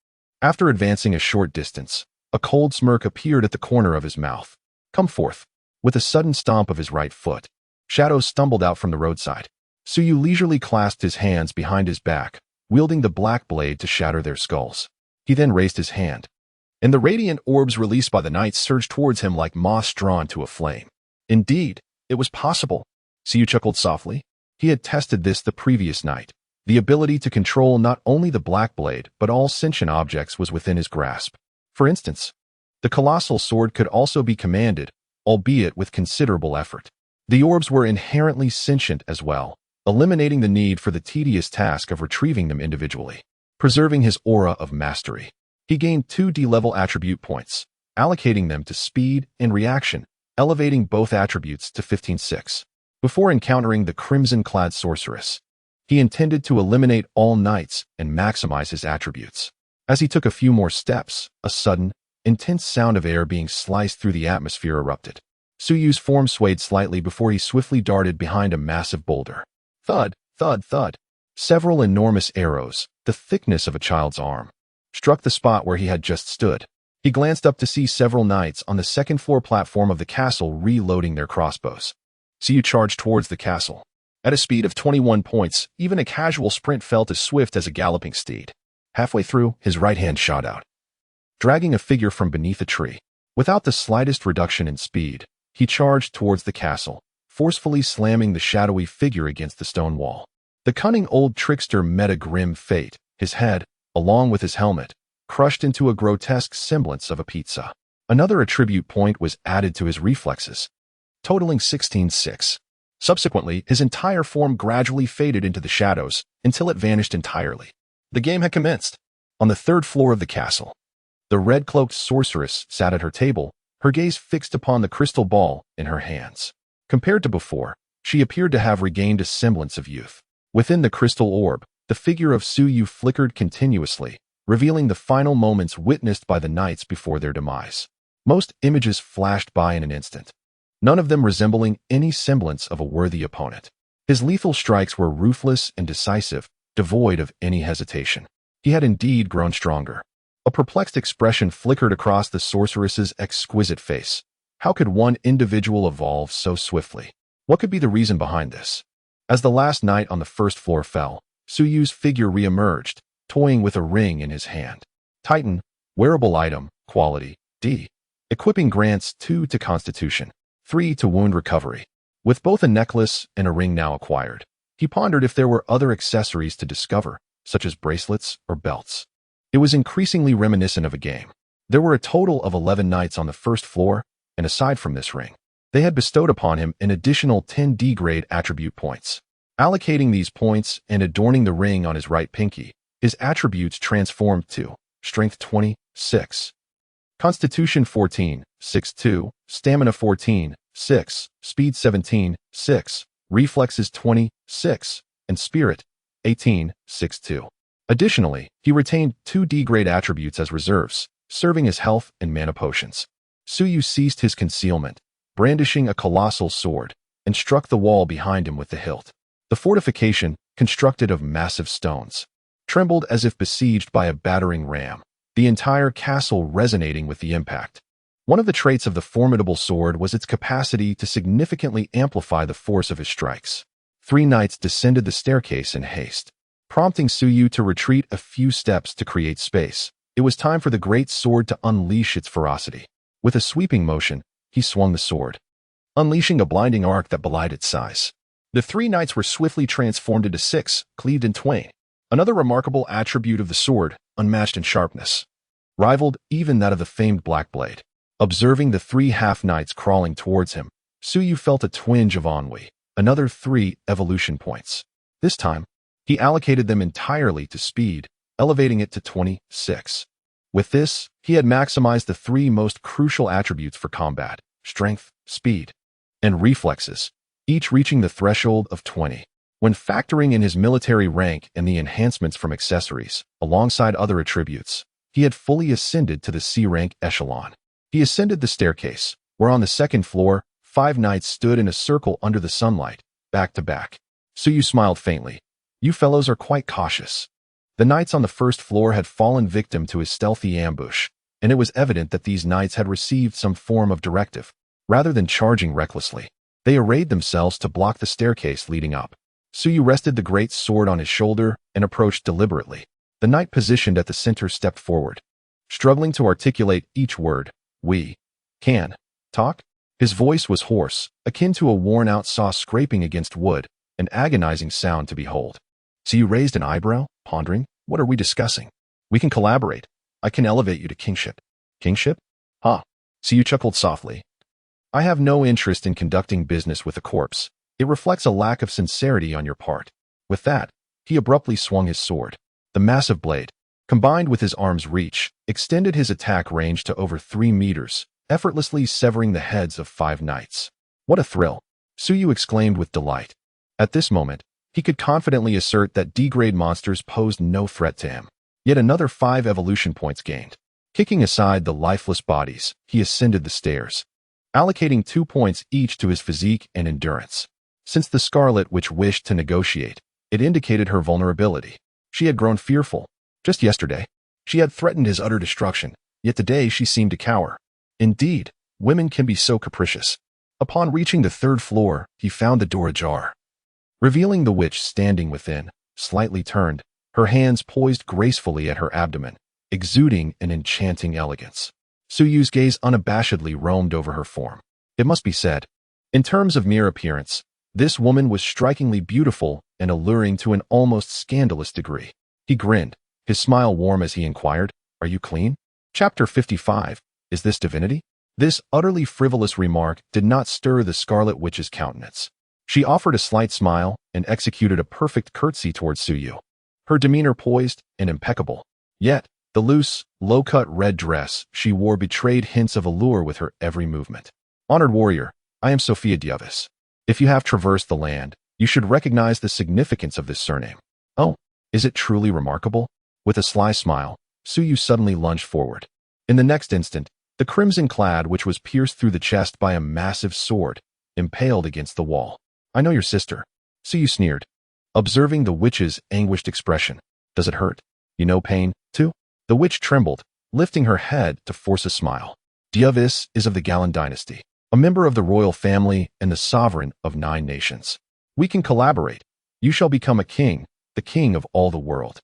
After advancing a short distance, a cold smirk appeared at the corner of his mouth. "Come forth." With a sudden stomp of his right foot, shadows stumbled out from the roadside. Su Yu leisurely clasped his hands behind his back, wielding the black blade to shatter their skulls. He then raised his hand, and the radiant orbs released by the knights surged towards him like moss drawn to a flame. Indeed, it was possible. Su Yu chuckled softly. He had tested this the previous night. The ability to control not only the black blade, but all sentient objects was within his grasp. For instance, the colossal sword could also be commanded, albeit with considerable effort. The orbs were inherently sentient as well, eliminating the need for the tedious task of retrieving them individually. Preserving his aura of mastery, he gained 2 D-level attribute points, allocating them to speed and reaction, elevating both attributes to 15/6. Before encountering the crimson-clad sorceress, he intended to eliminate all knights and maximize his attributes. As he took a few more steps, a sudden, intense sound of air being sliced through the atmosphere erupted. Su Yu's form swayed slightly before he swiftly darted behind a massive boulder. Thud, thud, thud. Several enormous arrows, the thickness of a child's arm, struck the spot where he had just stood. He glanced up to see several knights on the second-floor platform of the castle reloading their crossbows. Su Yu charged towards the castle. At a speed of 21 points, even a casual sprint felt as swift as a galloping steed. Halfway through, his right hand shot out, dragging a figure from beneath a tree. Without the slightest reduction in speed, he charged towards the castle, forcefully slamming the shadowy figure against the stone wall. The cunning old trickster met a grim fate, his head, along with his helmet, crushed into a grotesque semblance of a pizza. Another attribute point was added to his reflexes, totaling 16/6. Subsequently, his entire form gradually faded into the shadows until it vanished entirely. The game had commenced. On the 3rd floor of the castle, the red-cloaked sorceress sat at her table, her gaze fixed upon the crystal ball in her hands. Compared to before, she appeared to have regained a semblance of youth. Within the crystal orb, the figure of Su Yu flickered continuously, revealing the final moments witnessed by the knights before their demise. Most images flashed by in an instant, none of them resembling any semblance of a worthy opponent. His lethal strikes were ruthless and decisive, devoid of any hesitation. He had indeed grown stronger. A perplexed expression flickered across the sorceress's exquisite face. How could one individual evolve so swiftly? What could be the reason behind this? As the last knight on the 1st floor fell, Su Yu's figure reemerged, toying with a ring in his hand. Titan, wearable item, quality, D. Equipping grants 2 to Constitution, 3 to Wound Recovery. With both a necklace and a ring now acquired, he pondered if there were other accessories to discover, such as bracelets or belts. It was increasingly reminiscent of a game. There were a total of 11 knights on the 1st floor, and aside from this ring, they had bestowed upon him an additional 10 D-grade attribute points. Allocating these points and adorning the ring on his right pinky, his attributes transformed to Strength 20/6, Constitution 14/6/2, Stamina 14/6, Speed 17/6, Reflexes 20/6, and Spirit 18/6/2. Additionally, he retained 2 D-grade attributes as reserves, serving as health and mana potions. Su Yu ceased his concealment, brandishing a colossal sword, and struck the wall behind him with the hilt. The fortification, constructed of massive stones, trembled as if besieged by a battering ram, the entire castle resonating with the impact. One of the traits of the formidable sword was its capacity to significantly amplify the force of his strikes. 3 knights descended the staircase in haste, prompting Su Yu to retreat a few steps to create space. It was time for the great sword to unleash its ferocity. With a sweeping motion, he swung the sword, unleashing a blinding arc that belied its size. The three knights were swiftly transformed into six, cleaved in twain. Another remarkable attribute of the sword, unmatched in sharpness, rivaled even that of the famed Black Blade. Observing the three half-knights crawling towards him, Suyu felt a twinge of ennui. Another 3 evolution points. This time, he allocated them entirely to speed, elevating it to 26. With this, he had maximized the 3 most crucial attributes for combat: strength, speed, and reflexes, each reaching the threshold of 20. When factoring in his military rank and the enhancements from accessories, alongside other attributes, he had fully ascended to the C-rank echelon. He ascended the staircase, where on the second floor, 5 knights stood in a circle under the sunlight, back to back. Suyu smiled faintly. You fellows are quite cautious. The knights on the first floor had fallen victim to his stealthy ambush, and it was evident that these knights had received some form of directive. Rather than charging recklessly, they arrayed themselves to block the staircase leading up. Suyu rested the great sword on his shoulder and approached deliberately. The knight positioned at the center stepped forward, struggling to articulate each word. We can talk? His voice was hoarse, akin to a worn-out saw scraping against wood, an agonizing sound to behold. So you raised an eyebrow, pondering, what are we discussing? We can collaborate. I can elevate you to kingship. Kingship? Huh. So you chuckled softly. I have no interest in conducting business with a corpse. It reflects a lack of sincerity on your part. With that, he abruptly swung his sword. The massive blade, combined with his arm's reach, extended his attack range to over 3 meters, effortlessly severing the heads of 5 knights. What a thrill! Suyu exclaimed with delight. At this moment, he could confidently assert that D-grade monsters posed no threat to him. Yet another 5 evolution points gained. Kicking aside the lifeless bodies, he ascended the stairs, allocating 2 points each to his physique and endurance. Since the Scarlet Witch wished to negotiate, it indicated her vulnerability. She had grown fearful. Just yesterday, she had threatened his utter destruction, yet today she seemed to cower. Indeed, women can be so capricious. Upon reaching the 3rd floor, he found the door ajar, revealing the witch standing within, slightly turned, her hands poised gracefully at her abdomen, exuding an enchanting elegance. Suyu's gaze unabashedly roamed over her form. It must be said, in terms of mere appearance, this woman was strikingly beautiful and alluring to an almost scandalous degree. He grinned, his smile warm as he inquired, "Are you clean?" Chapter 55. Is this divinity? This utterly frivolous remark did not stir the Scarlet Witch's countenance. She offered a slight smile and executed a perfect curtsy towards Suyu, her demeanor poised and impeccable. Yet, the loose, low-cut red dress she wore betrayed hints of allure with her every movement. Honored warrior, I am Sophia Diovis. If you have traversed the land, you should recognize the significance of this surname. Oh, is it truly remarkable? With a sly smile, Suyu suddenly lunged forward. In the next instant, the crimson-clad witch was pierced through the chest by a massive sword, impaled against the wall. I know your sister. Suyu sneered, observing the witch's anguished expression. Does it hurt? You know pain, too? The witch trembled, lifting her head to force a smile. Diovis is of the Galan dynasty, a member of the royal family and the sovereign of 9 nations. We can collaborate. You shall become a king, the king of all the world.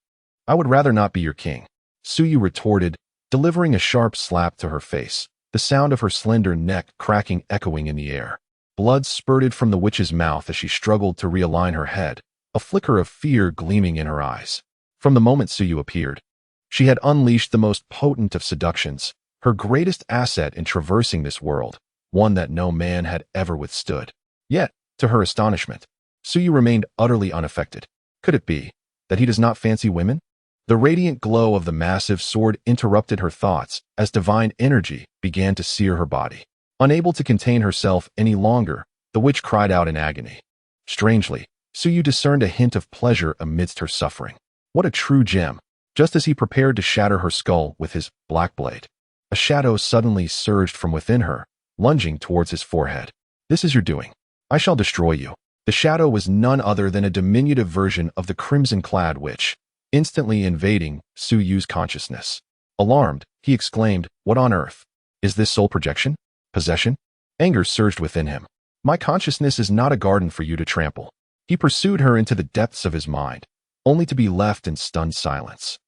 I would rather not be your king, Suyu retorted, delivering a sharp slap to her face, the sound of her slender neck cracking echoing in the air. Blood spurted from the witch's mouth as she struggled to realign her head, a flicker of fear gleaming in her eyes. From the moment Suyu appeared, she had unleashed the most potent of seductions, her greatest asset in traversing this world, one that no man had ever withstood. Yet, to her astonishment, Suyu remained utterly unaffected. Could it be that he does not fancy women? The radiant glow of the massive sword interrupted her thoughts as divine energy began to sear her body. Unable to contain herself any longer, the witch cried out in agony. Strangely, Suyu discerned a hint of pleasure amidst her suffering. What a true gem! Just as he prepared to shatter her skull with his black blade, a shadow suddenly surged from within her, lunging towards his forehead. This is your doing. I shall destroy you. The shadow was none other than a diminutive version of the crimson-clad witch, instantly invading Suyu's consciousness. Alarmed, he exclaimed, "What on earth? Is this soul projection? Possession?" Anger surged within him. "My consciousness is not a garden for you to trample." He pursued her into the depths of his mind, only to be left in stunned silence.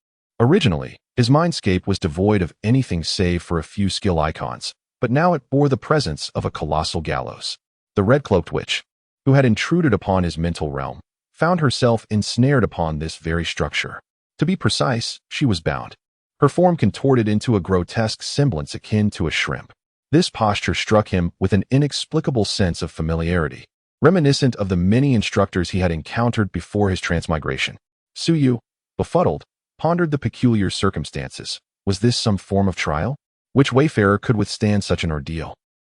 Originally, his mindscape was devoid of anything save for a few skill icons, but now it bore the presence of a colossal gallows. The red-cloaked witch, who had intruded upon his mental realm, found herself ensnared upon this very structure. To be precise, she was bound. Her form contorted into a grotesque semblance akin to a shrimp. This posture struck him with an inexplicable sense of familiarity, reminiscent of the many instructors he had encountered before his transmigration. Suyu, befuddled, pondered the peculiar circumstances. Was this some form of trial? Which wayfarer could withstand such an ordeal?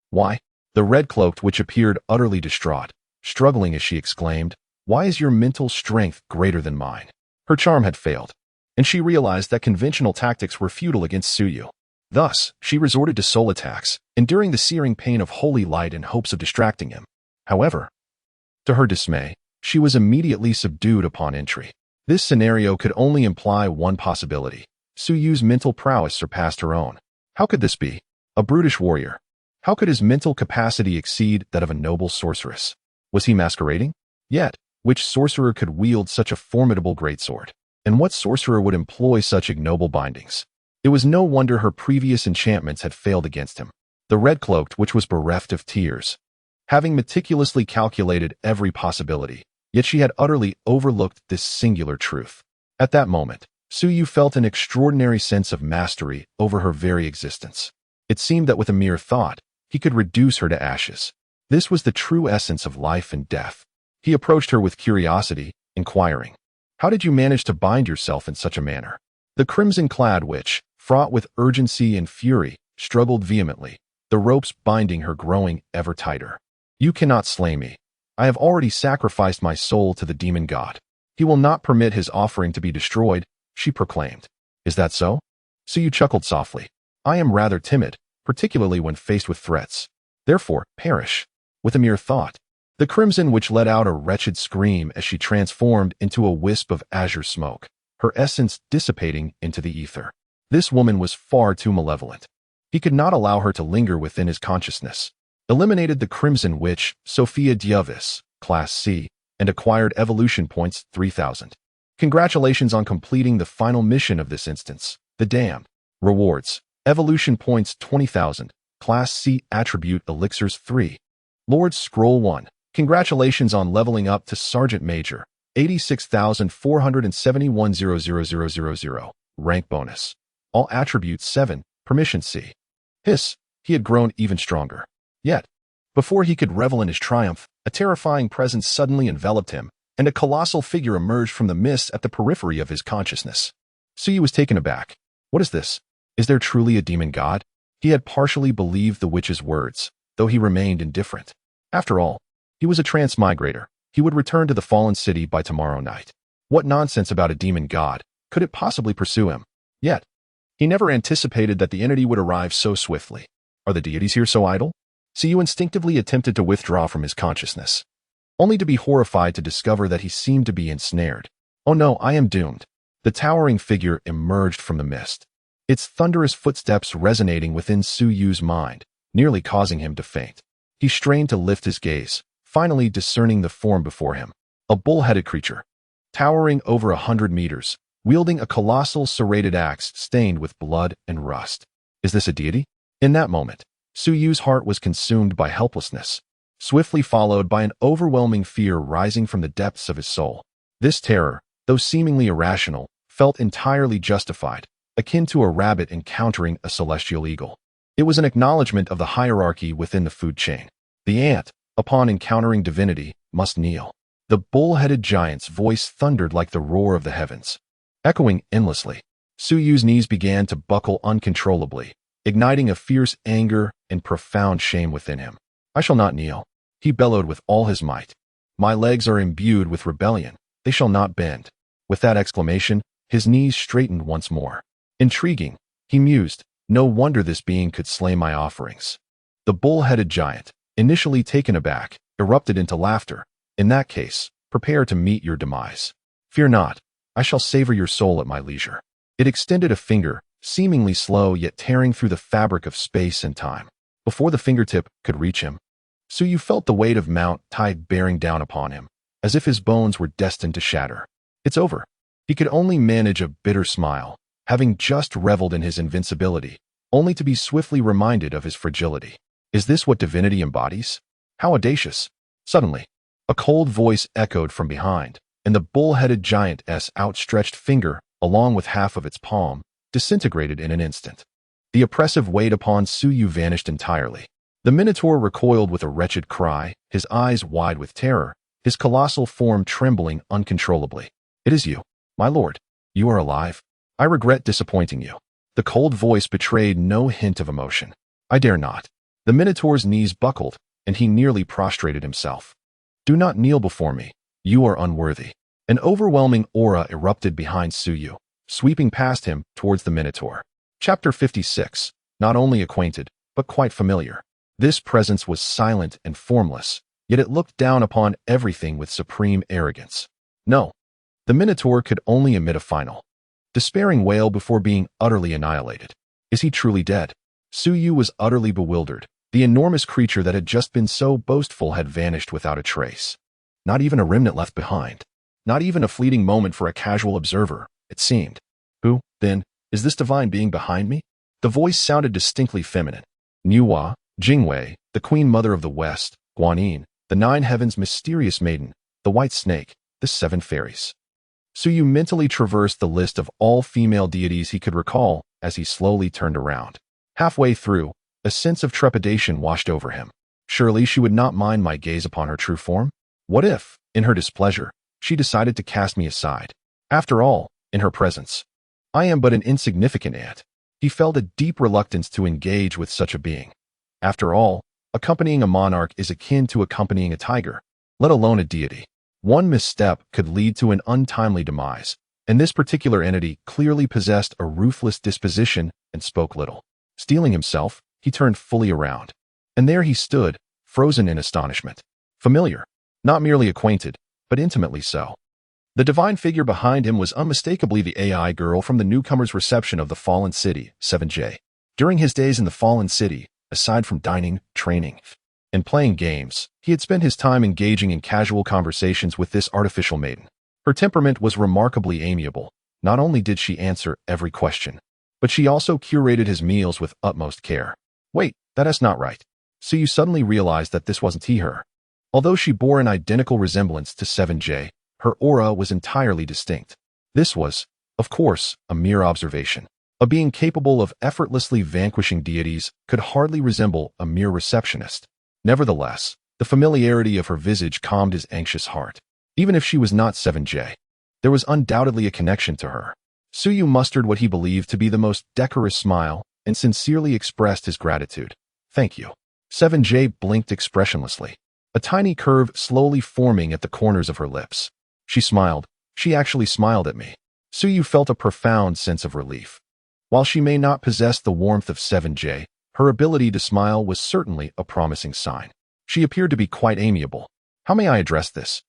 Why? The red-cloaked witch appeared utterly distraught, struggling as she exclaimed, "Why is your mental strength greater than mine?" Her charm had failed, and she realized that conventional tactics were futile against Suyu. Thus, she resorted to soul attacks, enduring the searing pain of holy light in hopes of distracting him. However, to her dismay, she was immediately subdued upon entry. This scenario could only imply one possibility. Suyu's mental prowess surpassed her own. How could this be? A brutish warrior. How could his mental capacity exceed that of a noble sorceress? Was he masquerading? Yet, which sorcerer could wield such a formidable greatsword? And what sorcerer would employ such ignoble bindings? It was no wonder her previous enchantments had failed against him. The red-cloaked witch was bereft of tears, having meticulously calculated every possibility, yet she had utterly overlooked this singular truth. At that moment, Suyu felt an extraordinary sense of mastery over her very existence. It seemed that with a mere thought, he could reduce her to ashes. This was the true essence of life and death. He approached her with curiosity, inquiring, "How did you manage to bind yourself in such a manner?" The crimson-clad witch, fraught with urgency and fury, struggled vehemently, the ropes binding her growing ever tighter. "You cannot slay me. I have already sacrificed my soul to the demon god. He will not permit his offering to be destroyed," she proclaimed. "Is that so?" Suyu chuckled softly. "I am rather timid, particularly when faced with threats. Therefore, perish." With a mere thought, the crimson witch let out a wretched scream as she transformed into a wisp of azure smoke, her essence dissipating into the ether. This woman was far too malevolent. He could not allow her to linger within his consciousness. Eliminated the crimson witch, Sophia Diovis, Class C, and acquired evolution points 3000. Congratulations on completing the final mission of this instance, the Damned. Rewards: evolution points 20,000, Class C attribute elixirs 3. Lord's Scroll 1. Congratulations on leveling up to Sergeant Major, 86,471,000. Rank bonus. All attributes 7, permission C. Hiss, he had grown even stronger. Yet, before he could revel in his triumph, a terrifying presence suddenly enveloped him, and a colossal figure emerged from the mist at the periphery of his consciousness. Suyu was taken aback. What is this? Is there truly a demon god? He had partially believed the witch's words, though he remained indifferent. After all, he was a transmigrator. He would return to the fallen city by tomorrow night. What nonsense about a demon god could it possibly pursue him? Yet, he never anticipated that the entity would arrive so swiftly. Are the deities here so idle? Suyu instinctively attempted to withdraw from his consciousness, only to be horrified to discover that he seemed to be ensnared. "Oh no, I am doomed." The towering figure emerged from the mist, its thunderous footsteps resonating within Suyu's mind, nearly causing him to faint. He strained to lift his gaze, finally discerning the form before him. A bull-headed creature, towering over 100 meters, wielding a colossal serrated axe stained with blood and rust. Is this a deity? In that moment, Suyu's heart was consumed by helplessness, swiftly followed by an overwhelming fear rising from the depths of his soul. This terror, though seemingly irrational, felt entirely justified, akin to a rabbit encountering a celestial eagle. It was an acknowledgement of the hierarchy within the food chain. The ant, upon encountering divinity, must kneel. The bull-headed giant's voice thundered like the roar of the heavens, echoing endlessly. Suyu's knees began to buckle uncontrollably, igniting a fierce anger and profound shame within him. "I shall not kneel," he bellowed with all his might. "My legs are imbued with rebellion. They shall not bend." With that exclamation, his knees straightened once more. Intriguing, he mused. No wonder this being could slay my offerings. The bull-headed giant, initially taken aback, erupted into laughter. "In that case, prepare to meet your demise. Fear not, I shall savor your soul at my leisure." It extended a finger, seemingly slow yet tearing through the fabric of space and time. Before the fingertip could reach him, Suyu felt the weight of Mount Tide bearing down upon him, as if his bones were destined to shatter. It's over. He could only manage a bitter smile, having just reveled in his invincibility, only to be swiftly reminded of his fragility. Is this what divinity embodies? How audacious! Suddenly, A cold voice echoed from behind, and the bull-headed giant's outstretched finger, along with half of its palm, disintegrated in an instant. The oppressive weight upon Suyu vanished entirely. The Minotaur recoiled with a wretched cry, his eyes wide with terror, his colossal form trembling uncontrollably. "It is you, my lord. You are alive. I regret disappointing you." The cold voice betrayed no hint of emotion. "I dare not." The Minotaur's knees buckled, and he nearly prostrated himself. "Do not kneel before me. You are unworthy." An overwhelming aura erupted behind Suyu, sweeping past him towards the Minotaur. Chapter 56. Not only acquainted, but quite familiar. This presence was silent and formless, yet it looked down upon everything with supreme arrogance. No. The Minotaur could only emit a final, despairing wail before being utterly annihilated. Is he truly dead? Suyu was utterly bewildered. The enormous creature that had just been so boastful had vanished without a trace. Not even a remnant left behind. Not even a fleeting moment for a casual observer, it seemed. Who, then, is this divine being behind me? The voice sounded distinctly feminine. Nuwa, Jingwei, the Queen Mother of the West, Guanyin, the Nine Heavens' mysterious maiden, the White Snake, the Seven Fairies. Suyu mentally traversed the list of all female deities he could recall as he slowly turned around. Halfway through, a sense of trepidation washed over him. Surely she would not mind my gaze upon her true form? What if, in her displeasure, she decided to cast me aside? After all, in her presence, I am but an insignificant ant. He felt a deep reluctance to engage with such a being. After all, accompanying a monarch is akin to accompanying a tiger, let alone a deity. One misstep could lead to an untimely demise, and this particular entity clearly possessed a ruthless disposition and spoke little. Steeling himself, he turned fully around. And there he stood, frozen in astonishment. Familiar. Not merely acquainted, but intimately so. The divine figure behind him was unmistakably the AI girl from the newcomer's reception of the Fallen City, 7J. During his days in the Fallen City, aside from dining, training, and playing games, he had spent his time engaging in casual conversations with this artificial maiden. Her temperament was remarkably amiable. Not only did she answer every question, but she also curated his meals with utmost care. Wait, that is not right. So you suddenly realized that this wasn't he/her. Although she bore an identical resemblance to 7J, her aura was entirely distinct. This was, of course, a mere observation. A being capable of effortlessly vanquishing deities could hardly resemble a mere receptionist. Nevertheless, the familiarity of her visage calmed his anxious heart. Even if she was not 7J, there was undoubtedly a connection to her. Suyu mustered what he believed to be the most decorous smile and sincerely expressed his gratitude. "Thank you." 7J blinked expressionlessly, a tiny curve slowly forming at the corners of her lips. She smiled. She actually smiled at me. Suyu felt a profound sense of relief. While she may not possess the warmth of 7J, her ability to smile was certainly a promising sign. She appeared to be quite amiable. "How may I address this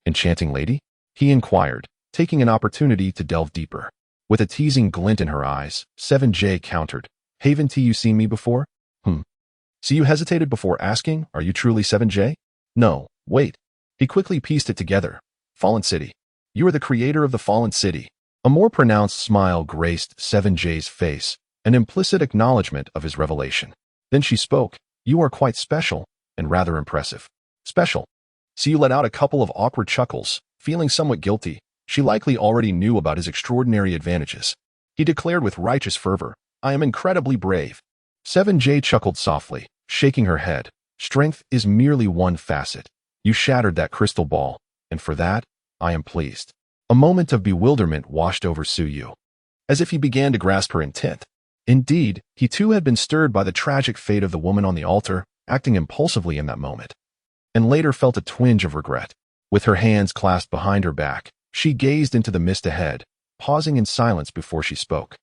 enchanting lady?" he inquired, taking an opportunity to delve deeper. With a teasing glint in her eyes, 7J countered, "Haven't you seen me before?" So you hesitated before asking, "Are you truly 7J? No, wait." He quickly pieced it together. "Fallen City. You are the creator of the Fallen City." A more pronounced smile graced 7J's face, an implicit acknowledgement of his revelation. Then she spoke. "You are quite special, and rather impressive." "Special?" So you let out a couple of awkward chuckles, feeling somewhat guilty. She likely already knew about his extraordinary advantages. He declared with righteous fervor, "I am incredibly brave." 7J chuckled softly, shaking her head. "Strength is merely one facet. You shattered that crystal ball, and for that, I am pleased." A moment of bewilderment washed over Suyu, as if he began to grasp her intent. Indeed, he too had been stirred by the tragic fate of the woman on the altar, acting impulsively in that moment, and later felt a twinge of regret. With her hands clasped behind her back, she gazed into the mist ahead, pausing in silence before she spoke.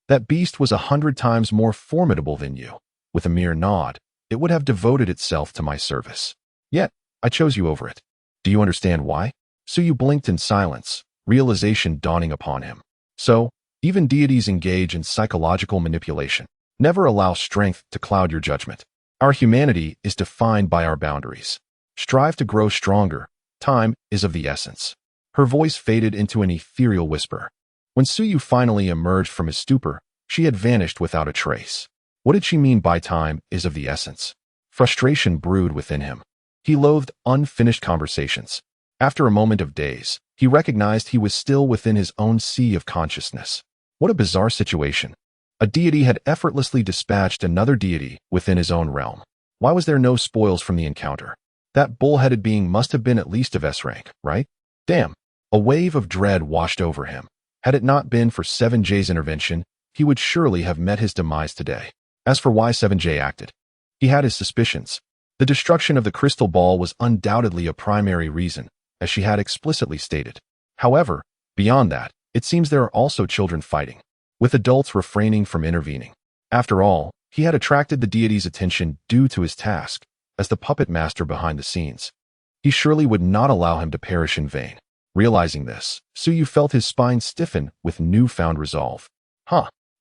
"That beast was 100 times more formidable than you. With a mere nod, it would have devoted itself to my service. Yet, I chose you over it. Do you understand why?" Suyu blinked in silence, realization dawning upon him. So, even deities engage in psychological manipulation. Never allow strength to cloud your judgment. Our humanity is defined by our boundaries. Strive to grow stronger. Time is of the essence. Her voice faded into an ethereal whisper. When Suyu finally emerged from his stupor, she had vanished without a trace. What did she mean by time is of the essence? Frustration brewed within him. He loathed unfinished conversations. After a moment of daze, he recognized he was still within his own sea of consciousness. What a bizarre situation. A deity had effortlessly dispatched another deity within his own realm. Why was there no spoils from the encounter? That bull-headed being must have been at least of S rank, right? Damn. A wave of dread washed over him. Had it not been for 7J's intervention, he would surely have met his demise today. As for why 7J acted, he had his suspicions. The destruction of the crystal ball was undoubtedly a primary reason, as she had explicitly stated. However, beyond that, it seems there are also children fighting, with adults refraining from intervening. After all, he had attracted the deity's attention due to his task as the puppet master behind the scenes. He surely would not allow him to perish in vain. Realizing this, Suyu felt his spine stiffen with newfound resolve.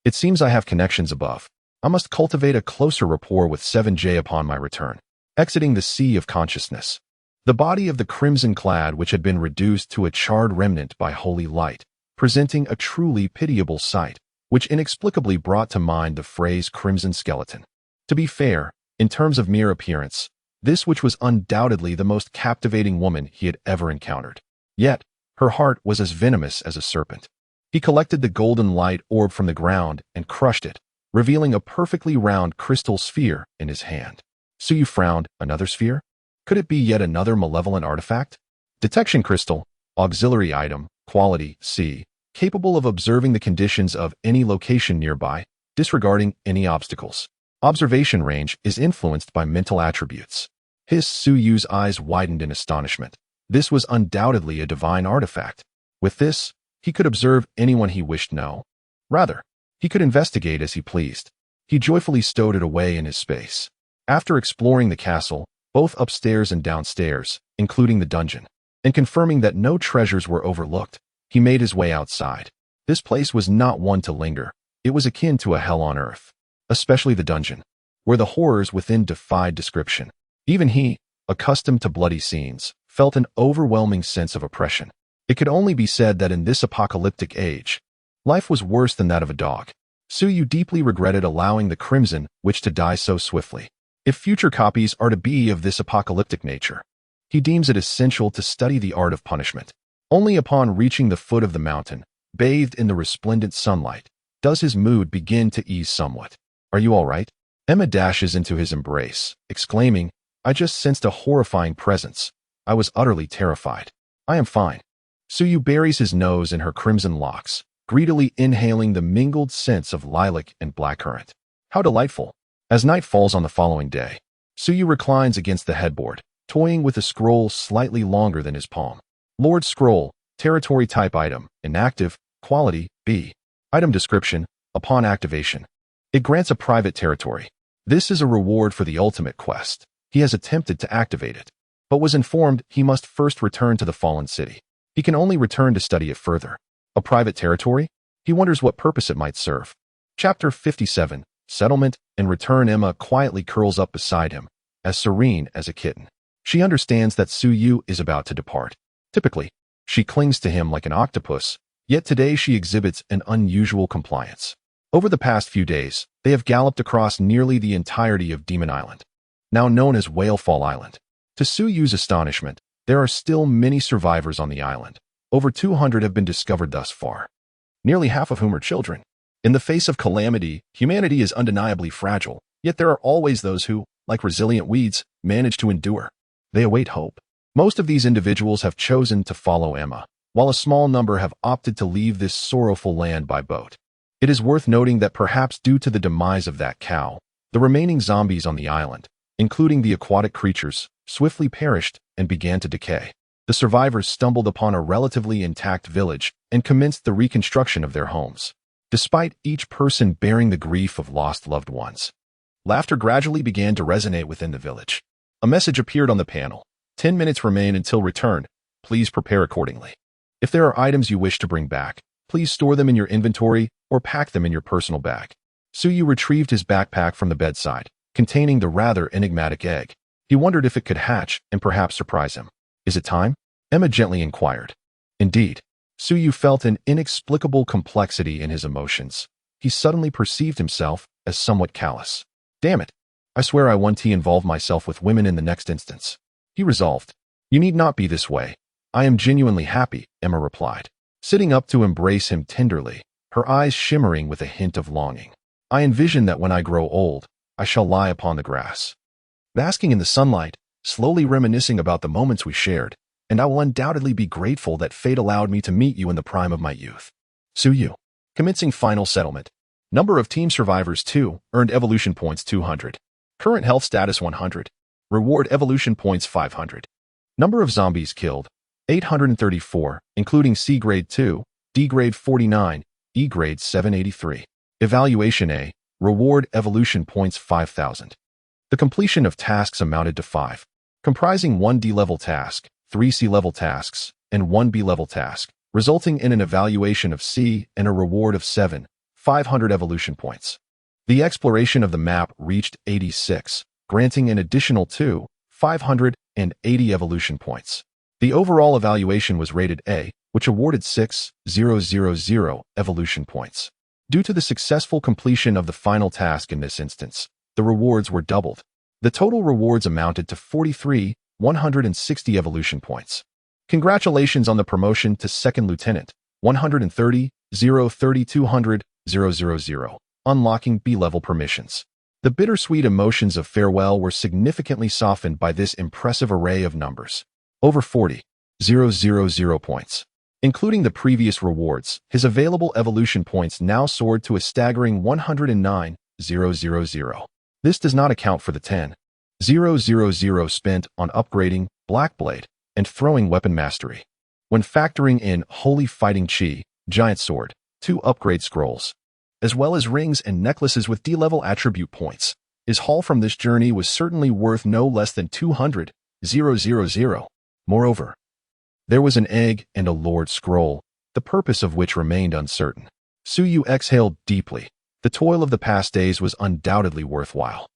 It seems I have connections above. I must cultivate a closer rapport with 7J upon my return. Exiting the sea of consciousness. The body of the crimson-clad, which had been reduced to a charred remnant by holy light, presenting a truly pitiable sight, which inexplicably brought to mind the phrase crimson skeleton. To be fair, in terms of mere appearance, this which was undoubtedly the most captivating woman he had ever encountered. Yet, her heart was as venomous as a serpent. He collected the golden light orb from the ground and crushed it, revealing a perfectly round crystal sphere in his hand. Suyu frowned. Another sphere? Could it be yet another malevolent artifact? Detection crystal, auxiliary item, quality C, capable of observing the conditions of any location nearby, disregarding any obstacles. Observation range is influenced by mental attributes. Suyu's eyes widened in astonishment. This was undoubtedly a divine artifact. With this, he could observe anyone he wished. No. Rather, he could investigate as he pleased. He joyfully stowed it away in his space. After exploring the castle, both upstairs and downstairs, including the dungeon, and confirming that no treasures were overlooked, he made his way outside. This place was not one to linger. It was akin to a hell on earth, especially the dungeon, where the horrors within defied description. Even he, accustomed to bloody scenes, felt an overwhelming sense of oppression. It could only be said that in this apocalyptic age, life was worse than that of a dog. Suyu deeply regretted allowing the Crimson Witch to die so swiftly. If future copies are to be of this apocalyptic nature, he deems it essential to study the art of punishment. Only upon reaching the foot of the mountain, bathed in the resplendent sunlight, does his mood begin to ease somewhat. Are you all right? Emma dashes into his embrace, exclaiming, I just sensed a horrifying presence. I was utterly terrified. I am fine. Suyu buries his nose in her crimson locks, greedily inhaling the mingled scents of lilac and blackcurrant. How delightful. As night falls on the following day, Suyu reclines against the headboard, toying with a scroll slightly longer than his palm. Lord Scroll, territory type item, inactive, quality, B. Item description, upon activation. It grants a private territory. This is a reward for the ultimate quest. He has attempted to activate it, but was informed he must first return to the fallen city. He can only return to study it further. A private territory? He wonders what purpose it might serve. Chapter 57, Settlement and Return. Emma quietly curls up beside him, as serene as a kitten. She understands that Suyu is about to depart. Typically, she clings to him like an octopus, yet today she exhibits an unusual compliance. Over the past few days, they have galloped across nearly the entirety of Demon Island, now known as Whalefall Island. To Suyu's astonishment, there are still many survivors on the island. Over 200 have been discovered thus far, nearly half of whom are children. In the face of calamity, humanity is undeniably fragile, yet there are always those who, like resilient weeds, manage to endure. They await hope. Most of these individuals have chosen to follow Emma, while a small number have opted to leave this sorrowful land by boat. It is worth noting that perhaps due to the demise of that cow, the remaining zombies on the island, including the aquatic creatures, swiftly perished and began to decay. The survivors stumbled upon a relatively intact village and commenced the reconstruction of their homes. Despite each person bearing the grief of lost loved ones, laughter gradually began to resonate within the village. A message appeared on the panel. 10 minutes remain until return. Please prepare accordingly. If there are items you wish to bring back, please store them in your inventory or pack them in your personal bag. Suyu retrieved his backpack from the bedside, containing the rather enigmatic egg. He wondered if it could hatch and perhaps surprise him. Is it time? Emma gently inquired. Indeed. Suyu felt an inexplicable complexity in his emotions. He suddenly perceived himself as somewhat callous. Damn it. I swear I won't involve myself with women in the next instance. He resolved. You need not be this way. I am genuinely happy, Emma replied, sitting up to embrace him tenderly, her eyes shimmering with a hint of longing. I envision that when I grow old, I shall lie upon the grass, basking in the sunlight, slowly reminiscing about the moments we shared, and I will undoubtedly be grateful that fate allowed me to meet you in the prime of my youth. Suyu. Commencing final settlement. Number of team survivors 2, earned evolution points 200. Current health status 100. Reward evolution points 500. Number of zombies killed, 834, including C grade 2, D grade 49, E grade 783. Evaluation A, reward evolution points 5,000. The completion of tasks amounted to 5, comprising 1 D-level task, 3 C-level tasks, and 1 B-level task, resulting in an evaluation of C and a reward of 500 evolution points. The exploration of the map reached 86, granting an additional 580 evolution points. The overall evaluation was rated A, which awarded 6,000 evolution points. Due to the successful completion of the final task in this instance, the rewards were doubled. The total rewards amounted to 160 evolution points. Congratulations on the promotion to Second Lieutenant, 130,032,000, unlocking B-level permissions. The bittersweet emotions of farewell were significantly softened by this impressive array of numbers. Over 40,000 points. Including the previous rewards, his available evolution points now soared to a staggering 109,000. This does not account for the 10,000 spent on upgrading Blackblade and throwing weapon mastery. When factoring in Holy Fighting Chi, Giant Sword, 2 upgrade scrolls, as well as rings and necklaces with D-level attribute points, his haul from this journey was certainly worth no less than 200,000. Moreover, there was an egg and a Lord Scroll, the purpose of which remained uncertain. Suyu exhaled deeply. The toil of the past days was undoubtedly worthwhile.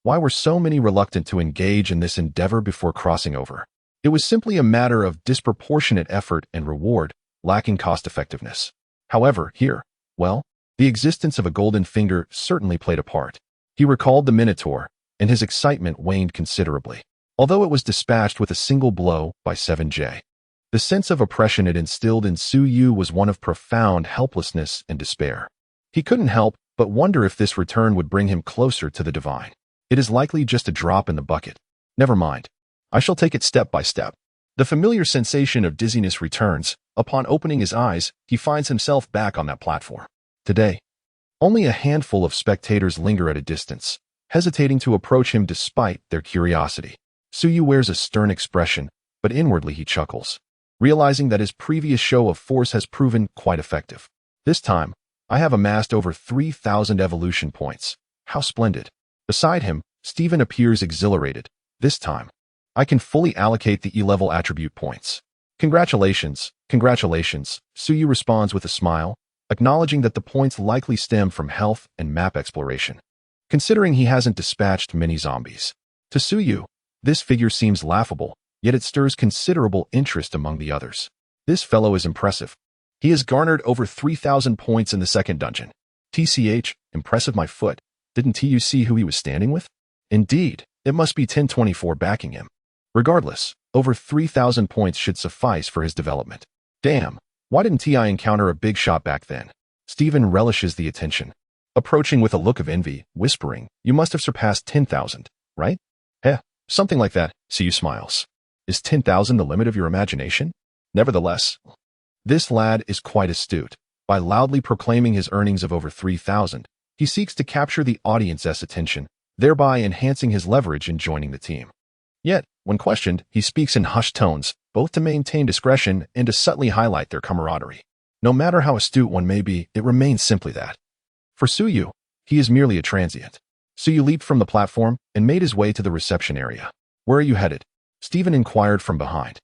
Why were so many reluctant to engage in this endeavor before crossing over? It was simply a matter of disproportionate effort and reward, lacking cost-effectiveness. However, here, well, the existence of a golden finger certainly played a part. He recalled the Minotaur, and his excitement waned considerably, although it was dispatched with a single blow by 7J. The sense of oppression it instilled in Suyu was one of profound helplessness and despair. He couldn't help but wonder if this return would bring him closer to the divine. It is likely just a drop in the bucket. Never mind. I shall take it step by step. The familiar sensation of dizziness returns. Upon opening his eyes, he finds himself back on that platform. Today, only a handful of spectators linger at a distance, hesitating to approach him despite their curiosity. Suyu wears a stern expression, but inwardly he chuckles, realizing that his previous show of force has proven quite effective. This time, I have amassed over 3,000 evolution points. How splendid. Beside him, Steven appears exhilarated. This time, I can fully allocate the E-level attribute points. Congratulations, congratulations, Suyu responds with a smile, acknowledging that the points likely stem from health and map exploration, considering he hasn't dispatched many zombies. To Suyu, this figure seems laughable, yet it stirs considerable interest among the others. This fellow is impressive. He has garnered over 3,000 points in the second dungeon. TCH, impressive my foot. Didn't you see who he was standing with? Indeed, it must be 1024 backing him. Regardless, over 3,000 points should suffice for his development. Damn, why didn't TI encounter a big shot back then? Steven relishes the attention, approaching with a look of envy, whispering, you must have surpassed 10,000, right? Heh, something like that. Suyu smiles. Is 10,000 the limit of your imagination? Nevertheless, this lad is quite astute. By loudly proclaiming his earnings of over 3,000, he seeks to capture the audience's attention, thereby enhancing his leverage in joining the team. Yet, when questioned, he speaks in hushed tones, both to maintain discretion and to subtly highlight their camaraderie. No matter how astute one may be, it remains simply that. For Suyu, he is merely a transient. Suyu leaped from the platform and made his way to the reception area. Where are you headed? Steven inquired from behind.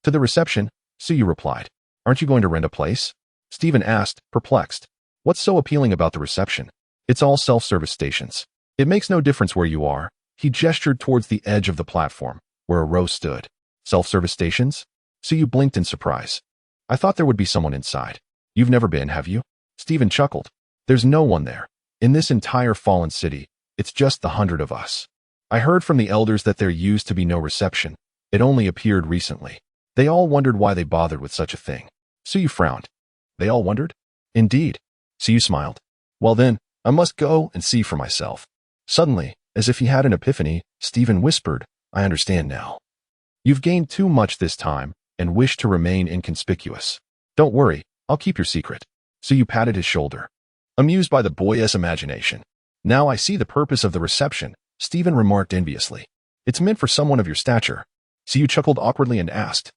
To the reception, Suyu replied. Aren't you going to rent a place? Steven asked, perplexed. What's so appealing about the reception? It's all self-service stations. It makes no difference where you are. He gestured towards the edge of the platform, where a row stood. Self-service stations? Suyu blinked in surprise. I thought there would be someone inside. You've never been, have you? Steven chuckled. There's no one there. In this entire fallen city, it's just the 100 of us. I heard from the elders that there used to be no reception, It only appeared recently. They all wondered why they bothered with such a thing. Suyu frowned. They all wondered? Indeed. Suyu smiled. Well then, I must go and see for myself. Suddenly, as if he had an epiphany, Stephen whispered, I understand now. You've gained too much this time and wish to remain inconspicuous. Don't worry, I'll keep your secret. Suyu patted his shoulder, amused by the boy's imagination. Now I see the purpose of the reception, Stephen remarked enviously. It's meant for someone of your stature. Suyu chuckled awkwardly and asked,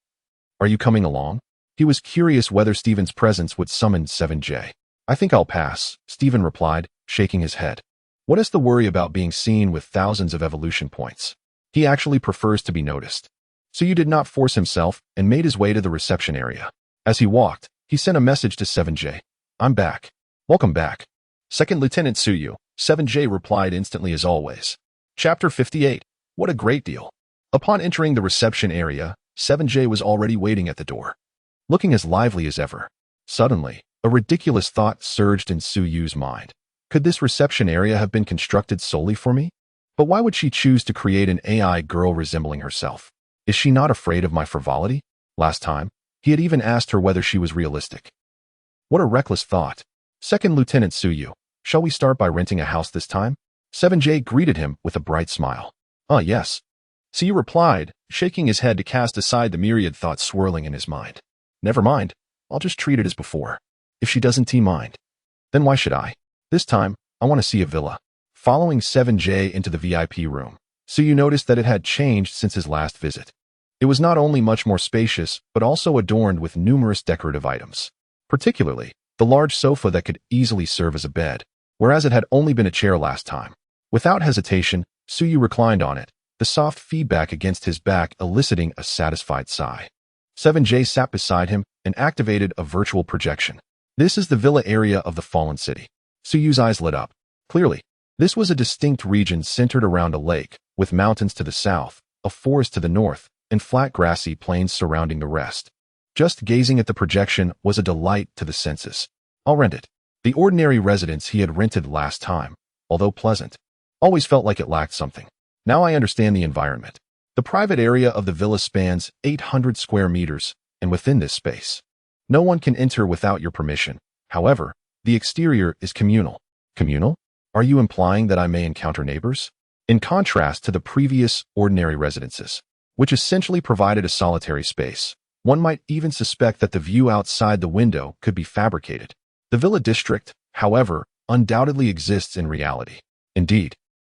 Are you coming along? He was curious whether Stephen's presence would summon 7J. I think I'll pass, Stephen replied, shaking his head. What is the worry about being seen with thousands of evolution points? He actually prefers to be noticed. Suyu did not force himself and made his way to the reception area. As he walked, he sent a message to 7J. I'm back. Welcome back. Second Lieutenant Suyu, 7J replied instantly as always. Chapter 58. What a great deal. Upon entering the reception area, 7J was already waiting at the door, looking as lively as ever. Suddenly, a ridiculous thought surged in Suyu's mind. Could this reception area have been constructed solely for me? But why would she choose to create an AI girl resembling herself? Is she not afraid of my frivolity? Last time, he had even asked her whether she was realistic. What a reckless thought. Second Lieutenant Suyu, shall we start by renting a house this time? 7J greeted him with a bright smile. Yes. Suyu replied, shaking his head to cast aside the myriad thoughts swirling in his mind. Never mind, I'll just treat it as before. If she doesn't mind, then why should I? This time, I want to see a villa. Following 7J into the VIP room, Suyu noticed that it had changed since his last visit. It was not only much more spacious, but also adorned with numerous decorative items. Particularly, the large sofa that could easily serve as a bed, whereas it had only been a chair last time. Without hesitation, Suyu reclined on it, the soft feedback against his back eliciting a satisfied sigh. 7J sat beside him and activated a virtual projection. This is the villa area of the fallen city. Suyu's eyes lit up. Clearly, this was a distinct region centered around a lake, with mountains to the south, a forest to the north, and flat grassy plains surrounding the rest. Just gazing at the projection was a delight to the senses. I'll rent it. The ordinary residence he had rented last time, although pleasant, always felt like it lacked something. Now I understand the environment. The private area of the villa spans 800 square meters, and within this space, no one can enter without your permission. However, the exterior is communal. Communal? Are you implying that I may encounter neighbors? In contrast to the previous ordinary residences, which essentially provided a solitary space, one might even suspect that the view outside the window could be fabricated. The villa district, however, undoubtedly exists in reality. Indeed,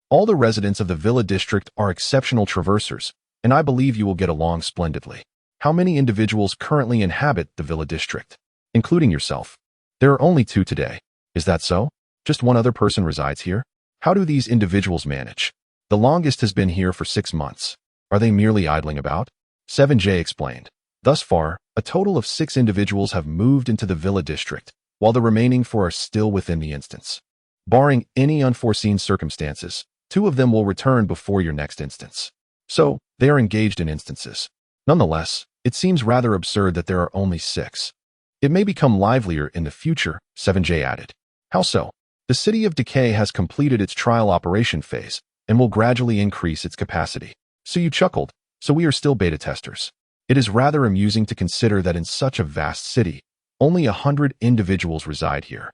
all the residents of the villa district are exceptional traversers, and I believe you will get along splendidly. How many individuals currently inhabit the villa district, including yourself? There are only 2 today. Is that so? Just one other person resides here? How do these individuals manage? The longest has been here for 6 months. Are they merely idling about? 7J explained. Thus far, a total of 6 individuals have moved into the villa district, while the remaining 4 are still within the instance. Barring any unforeseen circumstances, 2 of them will return before your next instance. So, they are engaged in instances. Nonetheless, it seems rather absurd that there are only 6. It may become livelier in the future, 7J added. How so? The City of Decay has completed its trial operation phase and will gradually increase its capacity. Suyu chuckled, so we are still beta testers. It is rather amusing to consider that in such a vast city, only 100 individuals reside here.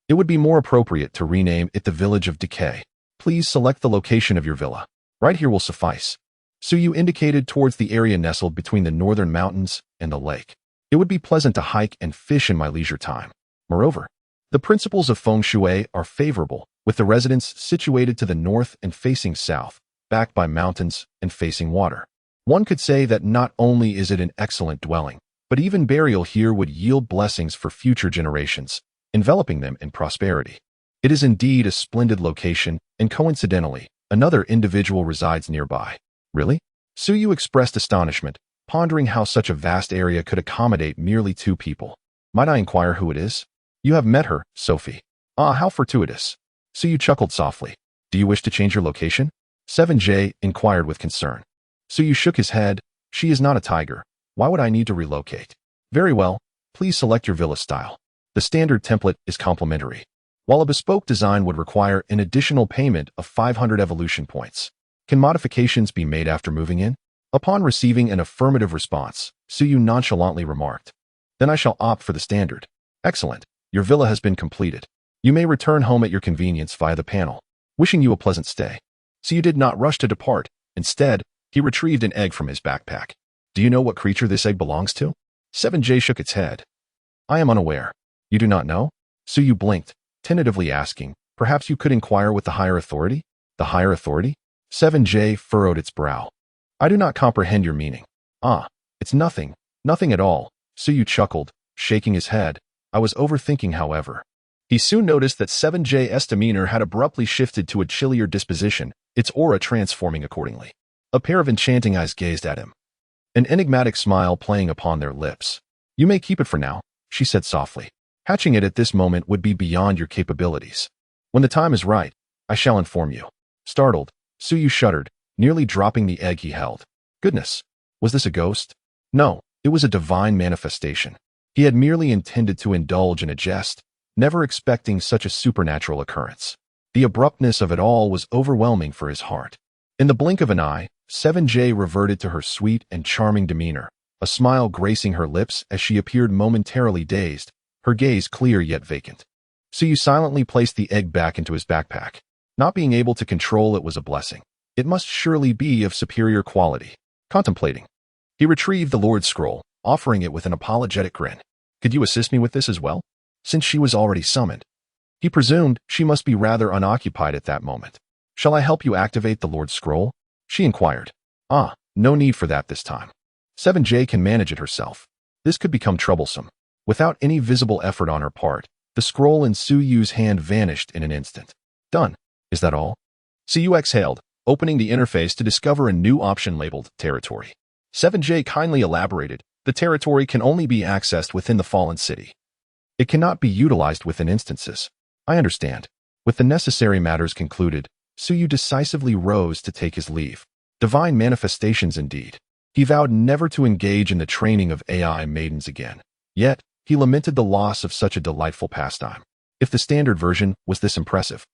It would be more appropriate to rename it the Village of Decay. Please select the location of your villa. Right here will suffice. Suyu indicated towards the area nestled between the northern mountains and the lake. It would be pleasant to hike and fish in my leisure time. Moreover, the principles of feng shui are favorable, with the residence situated to the north and facing south, backed by mountains and facing water. One could say that not only is it an excellent dwelling, but even burial here would yield blessings for future generations, enveloping them in prosperity. It is indeed a splendid location, and coincidentally, another individual resides nearby. Really? Suyu expressed astonishment, pondering how such a vast area could accommodate merely 2 people. Might I inquire who it is? You have met her, Sophie. Ah, how fortuitous. Suyu chuckled softly. Do you wish to change your location? 7J inquired with concern. Suyu shook his head. She is not a tiger. Why would I need to relocate? Very well. Please select your villa style. The standard template is complimentary, while a bespoke design would require an additional payment of 500 evolution points. Can modifications be made after moving in? Upon receiving an affirmative response, Suyu nonchalantly remarked, "Then I shall opt for the standard." "Excellent. Your villa has been completed. You may return home at your convenience via the panel. Wishing you a pleasant stay." Suyu did not rush to depart. Instead, he retrieved an egg from his backpack. "Do you know what creature this egg belongs to?" 7J shook its head. "I am unaware." "You do not know?" Suyu blinked, tentatively asking, "Perhaps you could inquire with the higher authority?" "The higher authority?" 7J furrowed its brow. "I do not comprehend your meaning." "Ah, it's nothing. Nothing at all." Suyu chuckled, shaking his head. "I was overthinking, however." He soon noticed that 7J's demeanor had abruptly shifted to a chillier disposition, its aura transforming accordingly. A pair of enchanting eyes gazed at him, an enigmatic smile playing upon their lips. "You may keep it for now," she said softly. "Hatching it at this moment would be beyond your capabilities. When the time is right, I shall inform you." Startled, Suyu shuddered, nearly dropping the egg he held. Goodness, was this a ghost? No, it was a divine manifestation. He had merely intended to indulge in a jest, never expecting such a supernatural occurrence. The abruptness of it all was overwhelming for his heart. In the blink of an eye, 7J reverted to her sweet and charming demeanor, a smile gracing her lips as she appeared momentarily dazed, her gaze clear yet vacant. Suyu silently placed the egg back into his backpack. Not being able to control it was a blessing. It must surely be of superior quality. Contemplating, he retrieved the Lord's scroll, offering it with an apologetic grin. "Could you assist me with this as well?" Since she was already summoned, he presumed she must be rather unoccupied at that moment. "Shall I help you activate the Lord's scroll?" she inquired. "Ah, no need for that this time. 7J can manage it herself." This could become troublesome. Without any visible effort on her part, the scroll in Suyu's hand vanished in an instant. "Done. Is that all?" Suyu exhaled, opening the interface to discover a new option labeled Territory. 7J kindly elaborated, "The territory can only be accessed within the fallen city. It cannot be utilized within instances." "I understand." With the necessary matters concluded, Suyu decisively rose to take his leave. Divine manifestations indeed. He vowed never to engage in the training of AI maidens again. Yet, he lamented the loss of such a delightful pastime. If the standard version was this impressive,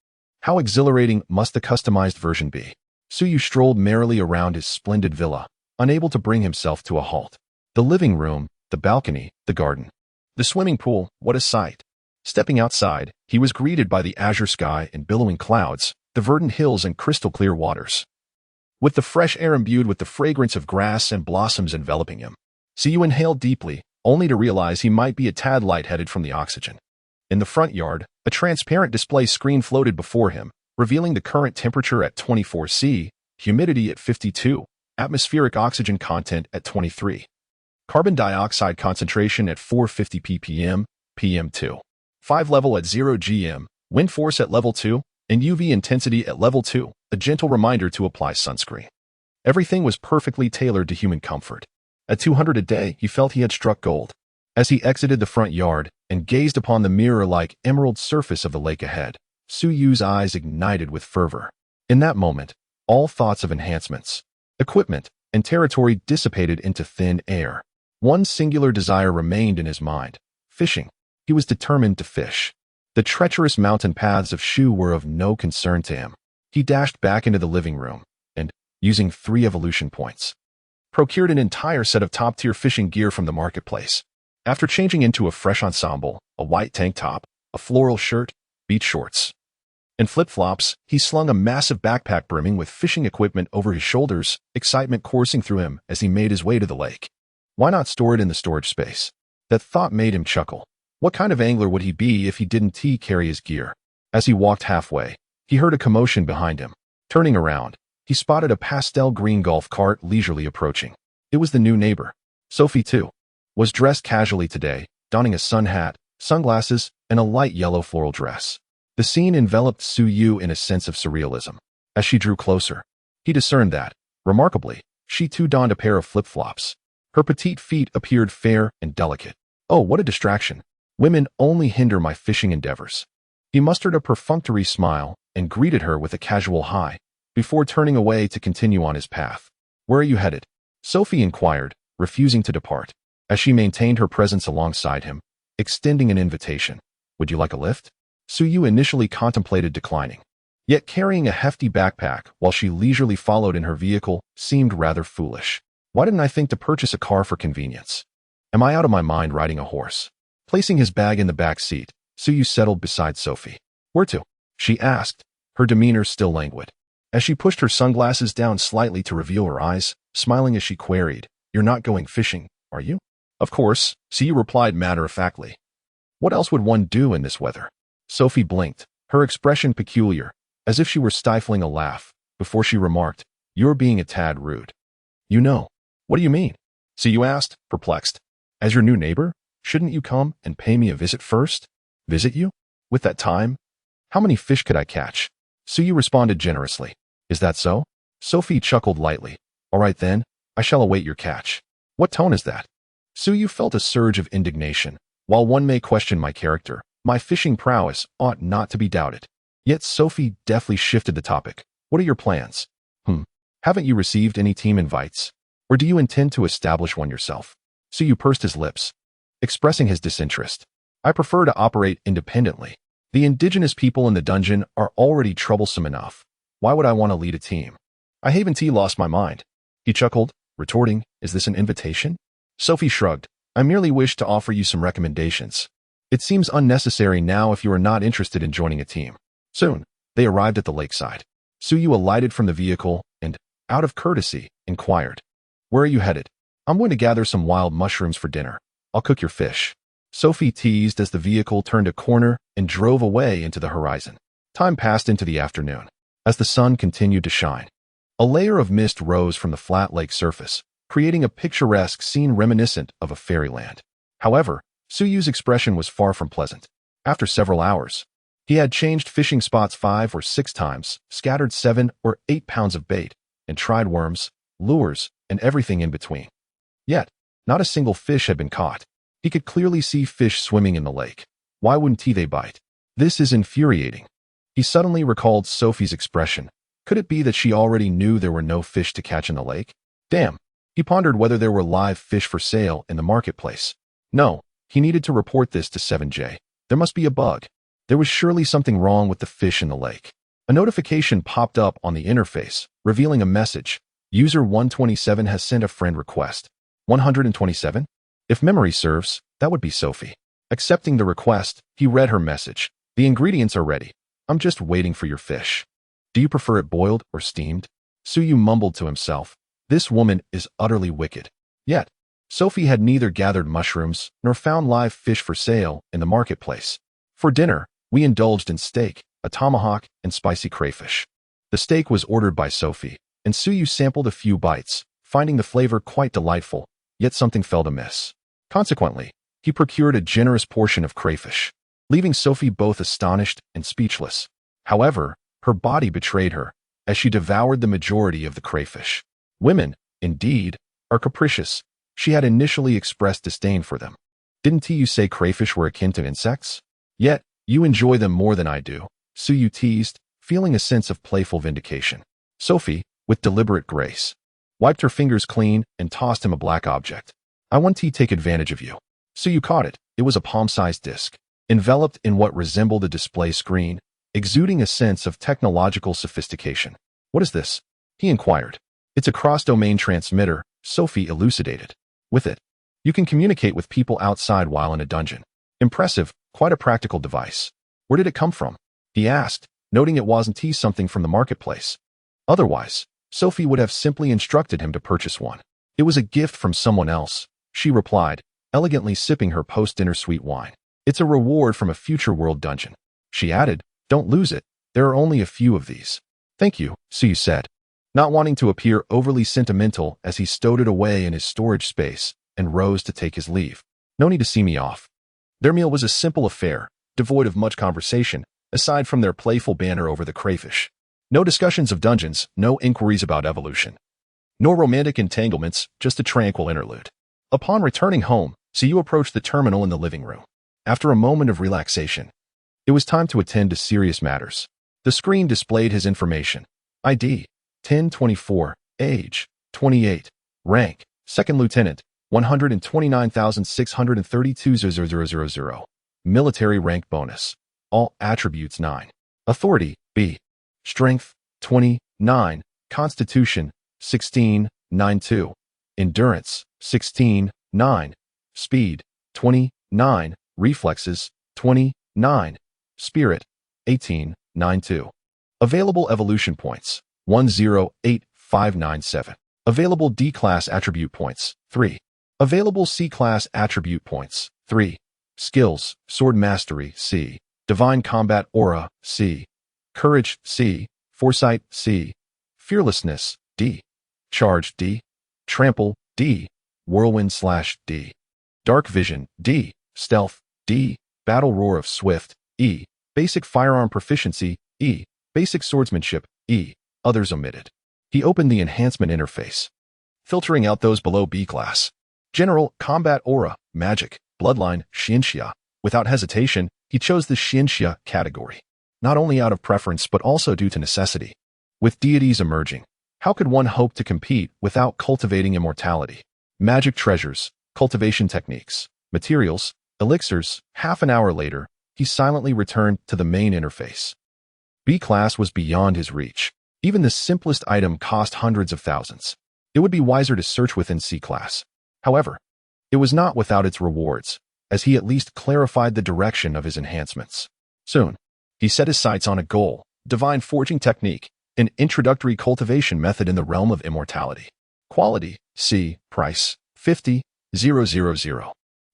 how exhilarating must the customized version be? Suyu strolled merrily around his splendid villa, unable to bring himself to a halt. The living room, the balcony, the garden, the swimming pool, what a sight. Stepping outside, he was greeted by the azure sky and billowing clouds, the verdant hills and crystal-clear waters, with the fresh air imbued with the fragrance of grass and blossoms enveloping him. Suyu inhaled deeply, only to realize he might be a tad lightheaded from the oxygen. In the front yard, a transparent display screen floated before him, revealing the current temperature at 24 C, humidity at 52, atmospheric oxygen content at 23, carbon dioxide concentration at 450 ppm, PM2, 5 level at 0 GM, wind force at level 2, and UV intensity at level 2, a gentle reminder to apply sunscreen. Everything was perfectly tailored to human comfort. At 200 a day, he felt he had struck gold. As he exited the front yard and gazed upon the mirror-like emerald surface of the lake ahead, Suyu's eyes ignited with fervor. In that moment, all thoughts of enhancements, equipment, and territory dissipated into thin air. One singular desire remained in his mind: fishing. He was determined to fish. The treacherous mountain paths of Shu were of no concern to him. He dashed back into the living room and, using 3 evolution points, procured an entire set of top-tier fishing gear from the marketplace. After changing into a fresh ensemble, a white tank top, a floral shirt, beach shorts, and flip-flops, he slung a massive backpack brimming with fishing equipment over his shoulders, excitement coursing through him as he made his way to the lake. Why not store it in the storage space? That thought made him chuckle. What kind of angler would he be if he didn't carry his gear? As he walked halfway, he heard a commotion behind him. Turning around, he spotted a pastel green golf cart leisurely approaching. It was the new neighbor. Sophie, too, was dressed casually today, donning a sun hat, sunglasses, and a light yellow floral dress. The scene enveloped Suyu in a sense of surrealism. As she drew closer, he discerned that, remarkably, she too donned a pair of flip-flops. Her petite feet appeared fair and delicate. Oh, what a distraction. Women only hinder my fishing endeavors. He mustered a perfunctory smile and greeted her with a casual hi, before turning away to continue on his path. Where are you headed? Sophie inquired, refusing to depart. As she maintained her presence alongside him, extending an invitation. Would you like a lift? Suyu initially contemplated declining. Yet carrying a hefty backpack while she leisurely followed in her vehicle seemed rather foolish. Why didn't I think to purchase a car for convenience? Am I out of my mind riding a horse? Placing his bag in the back seat, Suyu settled beside Sophie. Where to? She asked, her demeanor still languid. As she pushed her sunglasses down slightly to reveal her eyes, smiling as she queried, You're not going fishing, are you? Of course, Suyu replied matter-of-factly. What else would one do in this weather? Sophie blinked, her expression peculiar, as if she were stifling a laugh, before she remarked, You're being a tad rude. You know. What do you mean? Suyu asked, perplexed. As your new neighbor, shouldn't you come and pay me a visit first? Visit you? With that time? How many fish could I catch? Suyu responded generously. Is that so? Sophie chuckled lightly. All right then, I shall await your catch. What tone is that? Suyu felt a surge of indignation. While one may question my character, my fishing prowess ought not to be doubted. Yet Sophie deftly shifted the topic. What are your plans? Haven't you received any team invites? Or do you intend to establish one yourself? Suyu pursed his lips, expressing his disinterest. I prefer to operate independently. The indigenous people in the dungeon are already troublesome enough. Why would I want to lead a team? I haven't lost my mind. He chuckled, retorting, Is this an invitation? Sophie shrugged. I merely wish to offer you some recommendations. It seems unnecessary now if you are not interested in joining a team. Soon, they arrived at the lakeside. Suyu alighted from the vehicle and, out of courtesy, inquired, Where are you headed? I'm going to gather some wild mushrooms for dinner. I'll cook your fish. Sophie teased as the vehicle turned a corner and drove away into the horizon. Time passed into the afternoon. As the sun continued to shine, a layer of mist rose from the flat lake surface, creating a picturesque scene reminiscent of a fairyland. However, Suyu's expression was far from pleasant. After several hours, he had changed fishing spots 5 or 6 times, scattered 7 or 8 pounds of bait, and tried worms, lures, and everything in between. Yet, not a single fish had been caught. He could clearly see fish swimming in the lake. Why wouldn't they bite? This is infuriating. He suddenly recalled Sophie's expression. Could it be that she already knew there were no fish to catch in the lake? Damn. He pondered whether there were live fish for sale in the marketplace. No, he needed to report this to 7J. There must be a bug. There was surely something wrong with the fish in the lake. A notification popped up on the interface, revealing a message. User 127 has sent a friend request. 127? If memory serves, that would be Sophie. Accepting the request, he read her message. The ingredients are ready. I'm just waiting for your fish. Do you prefer it boiled or steamed? Suyu mumbled to himself. This woman is utterly wicked. Yet, Sophie had neither gathered mushrooms nor found live fish for sale in the marketplace. For dinner, we indulged in steak, a tomahawk, and spicy crayfish. The steak was ordered by Sophie, and Suyu sampled a few bites, finding the flavor quite delightful, yet something felt amiss. Consequently, he procured a generous portion of crayfish, leaving Sophie both astonished and speechless. However, her body betrayed her, as she devoured the majority of the crayfish. Women, indeed, are capricious. She had initially expressed disdain for them. Didn't you say crayfish were akin to insects? Yet, you enjoy them more than I do, Suyu teased, feeling a sense of playful vindication. Sophie, with deliberate grace, wiped her fingers clean and tossed him a black object. I want to take advantage of you. Suyu caught it. It was a palm-sized disc, enveloped in what resembled a display screen, exuding a sense of technological sophistication. What is this? He inquired. It's a cross-domain transmitter, Sophie elucidated. With it, you can communicate with people outside while in a dungeon. Impressive, quite a practical device. Where did it come from? He asked, noting it wasn't something from the marketplace. Otherwise, Sophie would have simply instructed him to purchase one. It was a gift from someone else, she replied, elegantly sipping her post-dinner sweet wine. It's a reward from a future world dungeon. She added, Don't lose it. There are only a few of these. Thank you, Suyu said, not wanting to appear overly sentimental as he stowed it away in his storage space and rose to take his leave. No need to see me off. Their meal was a simple affair, devoid of much conversation, aside from their playful banter over the crayfish. No discussions of dungeons, no inquiries about evolution. Nor romantic entanglements, just a tranquil interlude. Upon returning home, Suyu approached the terminal in the living room. After a moment of relaxation, it was time to attend to serious matters. The screen displayed his information. ID, 1024, age, 28, rank, 2nd Lieutenant, 129,632,000. Military rank bonus. All attributes 9. Authority, B. Strength, 29. Constitution, 16, 92. endurance 16, 9, speed 29, reflexes 29, spirit 18, 9-2. Available evolution points 108597. Available D-class attribute points 3. Available C-class attribute points 3. Skills: Sword Mastery C, Divine Combat Aura C, Courage C, Foresight C, Fearlessness D, Charge D, Trample D, Whirlwind/D, Dark Vision D, Stealth D, Battle Roar of Swift E, Basic Firearm Proficiency E, Basic Swordsmanship E, others omitted. He opened the enhancement interface, filtering out those below B class. General, Combat Aura, Magic, Bloodline, Xianxia. Without hesitation, he chose the Xianxia category, not only out of preference but also due to necessity. With deities emerging, how could one hope to compete without cultivating immortality? Magic treasures, cultivation techniques, materials, elixirs. Half an hour later, he silently returned to the main interface. B class was beyond his reach. Even the simplest item cost hundreds of thousands. It would be wiser to search within C class. However, it was not without its rewards, as he at least clarified the direction of his enhancements. Soon, he set his sights on a goal: Divine Forging Technique, an introductory cultivation method in the realm of immortality. Quality C, price 50,000.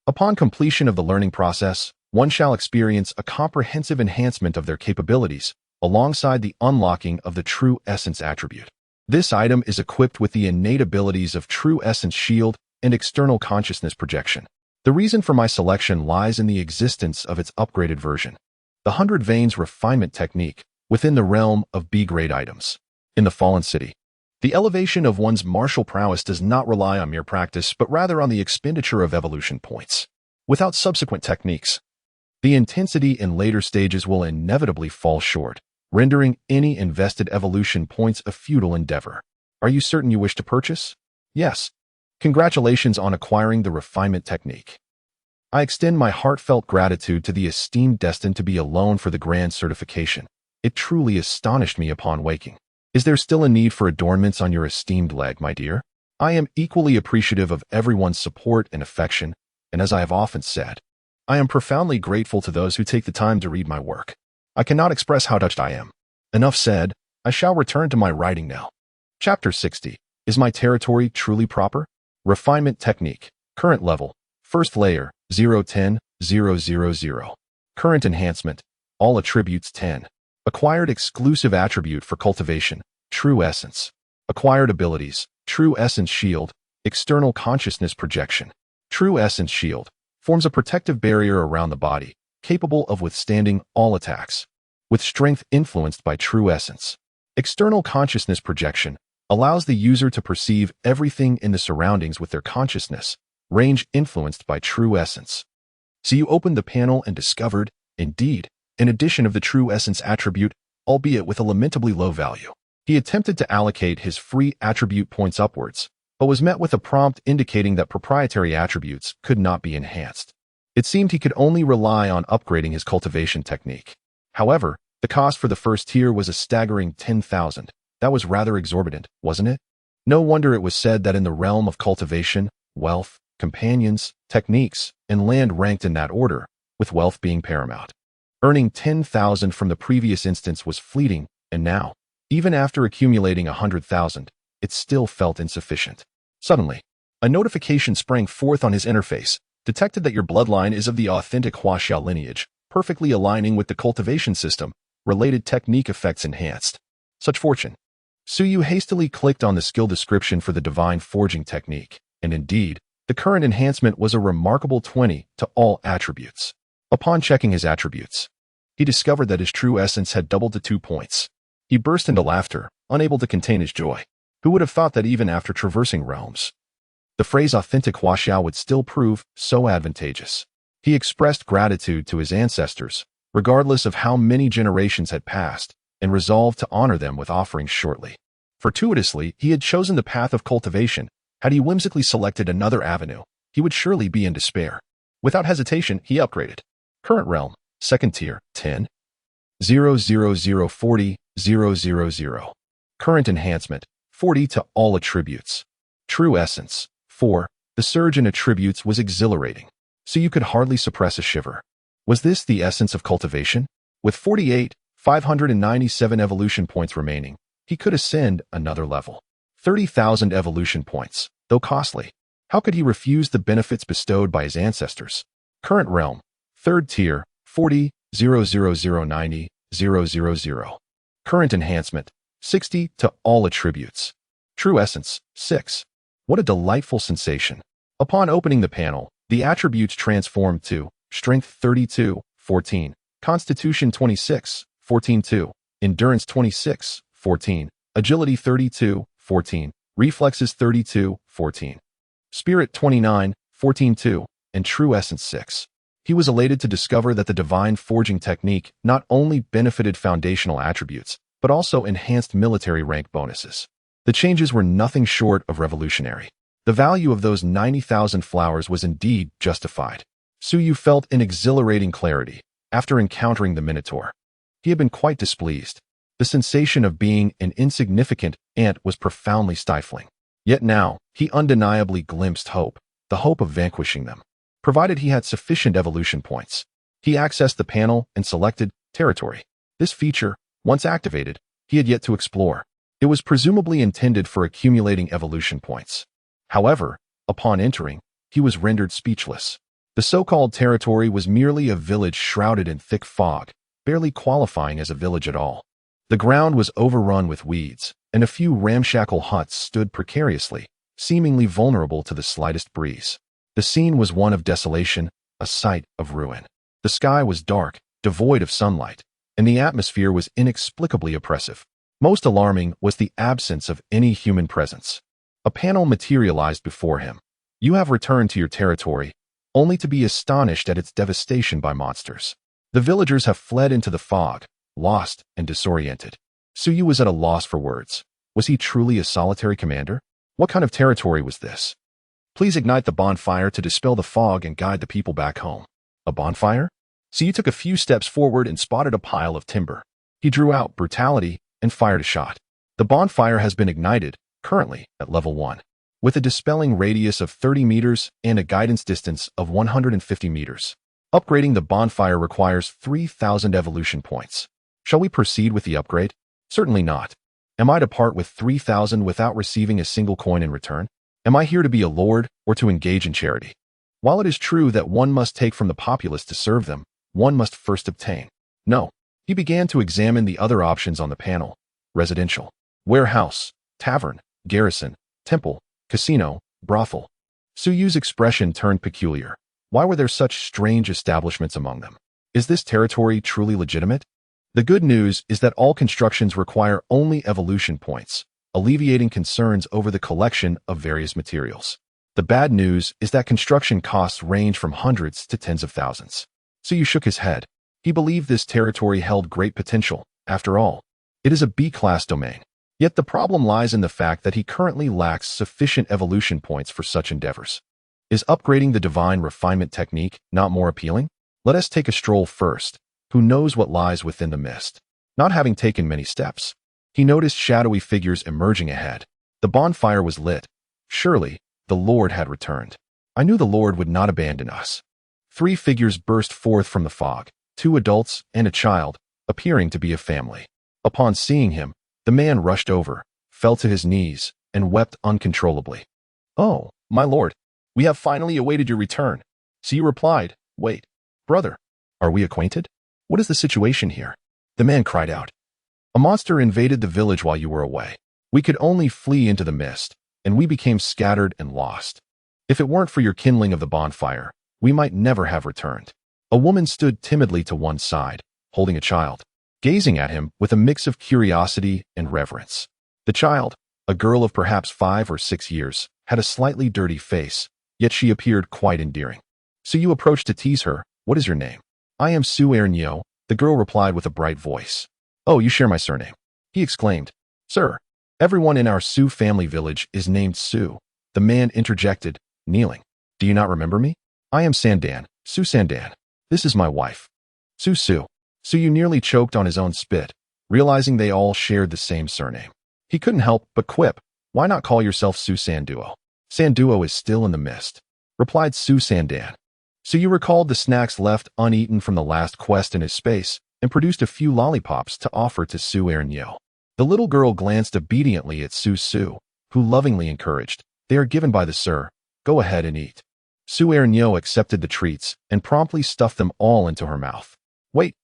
Upon completion of the learning process, one shall experience a comprehensive enhancement of their capabilities, alongside the unlocking of the True Essence attribute. This item is equipped with the innate abilities of True Essence Shield and External Consciousness Projection. The reason for my selection lies in the existence of its upgraded version, the 100 Veins Refinement Technique, within the realm of B-grade items. In the Fallen City, the elevation of one's martial prowess does not rely on mere practice, but rather on the expenditure of evolution points. Without subsequent techniques, the intensity in later stages will inevitably fall short, rendering any invested evolution points a futile endeavor. Are you certain you wish to purchase? Yes. Congratulations on acquiring the refinement technique. I extend my heartfelt gratitude to the esteemed destined to be alone for the grand certification. It truly astonished me upon waking. Is there still a need for adornments on your esteemed leg, my dear? I am equally appreciative of everyone's support and affection, and as I have often said, I am profoundly grateful to those who take the time to read my work. I cannot express how touched I am. Enough said, I shall return to my writing now. Chapter 60. Is my territory truly proper? Refinement Technique. Current level. First layer, 010,000. Current enhancement. All attributes 10. Acquired exclusive attribute for cultivation, True Essence. Acquired abilities, True Essence Shield, External Consciousness Projection. True Essence Shield forms a protective barrier around the body, capable of withstanding all attacks, with strength influenced by True Essence. External Consciousness Projection allows the user to perceive everything in the surroundings with their consciousness, range influenced by True Essence. So you opened the panel and discovered, indeed, an addition of the True Essence attribute, albeit with a lamentably low value. He attempted to allocate his free attribute points upwards, but was met with a prompt indicating that proprietary attributes could not be enhanced. It seemed he could only rely on upgrading his cultivation technique. However, the cost for the first tier was a staggering 10,000. That was rather exorbitant, wasn't it? No wonder it was said that in the realm of cultivation, wealth, companions, techniques, and land ranked in that order, with wealth being paramount. Earning 10,000 from the previous instance was fleeting, and now, even after accumulating 100,000, it still felt insufficient. Suddenly, a notification sprang forth on his interface, detected that your bloodline is of the authentic Huaxiao lineage, perfectly aligning with the cultivation system, related technique effects enhanced. Such fortune. Suyu hastily clicked on the skill description for the Divine Forging technique, and indeed, the current enhancement was a remarkable 20 to all attributes. Upon checking his attributes, he discovered that his True Essence had doubled to 2 points. He burst into laughter, unable to contain his joy. Who would have thought that even after traversing realms, the phrase authentic Huaxiao would still prove so advantageous? He expressed gratitude to his ancestors, regardless of how many generations had passed, and resolved to honor them with offerings shortly. Fortuitously, he had chosen the path of cultivation. Had he whimsically selected another avenue, he would surely be in despair. Without hesitation, he upgraded. Current realm, second tier, 10. 00040,000. Current enhancement, 40 to all attributes. True Essence, 4. The surge in attributes was exhilarating, so you could hardly suppress a shiver. Was this the essence of cultivation? With 48,597 evolution points remaining, he could ascend another level. 30,000 evolution points, though costly. How could he refuse the benefits bestowed by his ancestors? Current realm, 3rd tier, 40,00090,000. Current enhancement, 60 to all attributes. True essence, 6. What a delightful sensation. Upon opening the panel, the attributes transformed to Strength 32, 14, Constitution 26, 14, 2, Endurance 26, 14, Agility 32, 14, Reflexes 32, 14, Spirit 29, 14, 2, and True Essence 6. He was elated to discover that the divine forging technique not only benefited foundational attributes, but also enhanced military rank bonuses. The changes were nothing short of revolutionary. The value of those 90,000 flowers was indeed justified. Suyu felt an exhilarating clarity after encountering the Minotaur. He had been quite displeased. The sensation of being an insignificant ant was profoundly stifling. Yet now, he undeniably glimpsed hope, the hope of vanquishing them. Provided he had sufficient evolution points. He accessed the panel and selected Territory. This feature, once activated, he had yet to explore. It was presumably intended for accumulating evolution points. However, upon entering, he was rendered speechless. The so-called territory was merely a village shrouded in thick fog, barely qualifying as a village at all. The ground was overrun with weeds, and a few ramshackle huts stood precariously, seemingly vulnerable to the slightest breeze. The scene was one of desolation, a sight of ruin. The sky was dark, devoid of sunlight, and the atmosphere was inexplicably oppressive. Most alarming was the absence of any human presence. A panel materialized before him. You have returned to your territory, only to be astonished at its devastation by monsters. The villagers have fled into the fog, lost and disoriented. Suyu was at a loss for words. Was he truly a solitary commander? What kind of territory was this? Please ignite the bonfire to dispel the fog and guide the people back home. A bonfire? Suyu took a few steps forward and spotted a pile of timber. He drew out brutality and fired a shot. The bonfire has been ignited, currently at level 1, with a dispelling radius of 30 meters and a guidance distance of 150 meters. Upgrading the bonfire requires 3,000 evolution points. Shall we proceed with the upgrade? Certainly not. Am I to part with 3,000 without receiving a single coin in return? Am I here to be a lord or to engage in charity? While it is true that one must take from the populace to serve them, one must first obtain. No. He began to examine the other options on the panel. Residential, warehouse, tavern, garrison, temple, casino, brothel. Suyu's expression turned peculiar. Why were there such strange establishments among them? Is this territory truly legitimate? The good news is that all constructions require only evolution points, alleviating concerns over the collection of various materials. The bad news is that construction costs range from hundreds to tens of thousands. Suyu shook his head. He believed this territory held great potential. After all, it is a B-class domain. Yet the problem lies in the fact that he currently lacks sufficient evolution points for such endeavors. Is upgrading the divine refinement technique not more appealing? Let us take a stroll first. Who knows what lies within the mist? Not having taken many steps, he noticed shadowy figures emerging ahead. The bonfire was lit. Surely, the Lord had returned. I knew the Lord would not abandon us. 3 figures burst forth from the fog, 2 adults and a child, appearing to be a family. Upon seeing him, the man rushed over, fell to his knees, and wept uncontrollably. Oh, my lord, we have finally awaited your return. So you replied, wait, brother, are we acquainted? What is the situation here? The man cried out. A monster invaded the village while you were away. We could only flee into the mist, and we became scattered and lost. If it weren't for your kindling of the bonfire, we might never have returned. A woman stood timidly to one side, holding a child, gazing at him with a mix of curiosity and reverence. The child, a girl of perhaps 5 or 6 years, had a slightly dirty face, yet she appeared quite endearing. So you approached to tease her. What is your name? I am Su Ernyo, the girl replied with a bright voice. Oh, you share my surname, he exclaimed. Sir, everyone in our Su family village is named Su, the man interjected, kneeling. Do you not remember me? I am Sandan, Su Sandan. This is my wife. Su. Suyu nearly choked on his own spit, realizing they all shared the same surname. He couldn't help but quip, why not call yourself Su Sanduo? Sanduo is still in the mist, replied Su Sandan. So you recalled the snacks left uneaten from the last quest in his space and produced a few lollipops to offer to Su Erenyo. The little girl glanced obediently at Su, who lovingly encouraged, "They are given by the sir. Go ahead and eat." Su Erenyo accepted the treats and promptly stuffed them all into her mouth. Wait.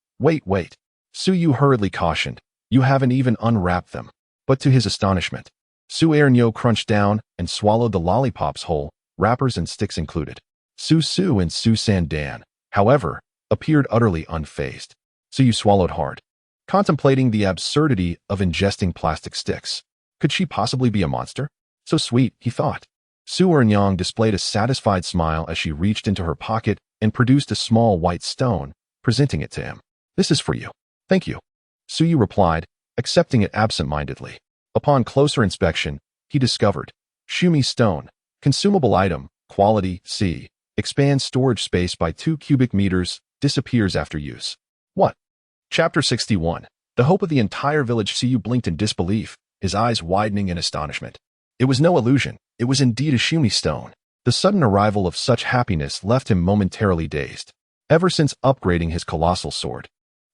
Su Yu hurriedly cautioned, "You haven't even unwrapped them." But to his astonishment, Su Erenyo crunched down and swallowed the lollipops whole, wrappers and sticks included. Su and Su Sandan, however, appeared utterly unfazed. Su Yu swallowed hard, contemplating the absurdity of ingesting plastic sticks. Could she possibly be a monster? So sweet, he thought. Su Erenyo displayed a satisfied smile as she reached into her pocket and produced a small white stone, presenting it to him. "This is for you." "Thank you," Su Yu replied, accepting it absent-mindedly. Upon closer inspection, he discovered Shumi Stone, consumable item, quality C, expands storage space by 2 cubic meters, disappears after use. What? Chapter 61. The hope of the entire village. Su Yu blinked in disbelief, his eyes widening in astonishment. It was no illusion. It was indeed a Shumi Stone. The sudden arrival of such happiness left him momentarily dazed. Ever since upgrading his colossal sword,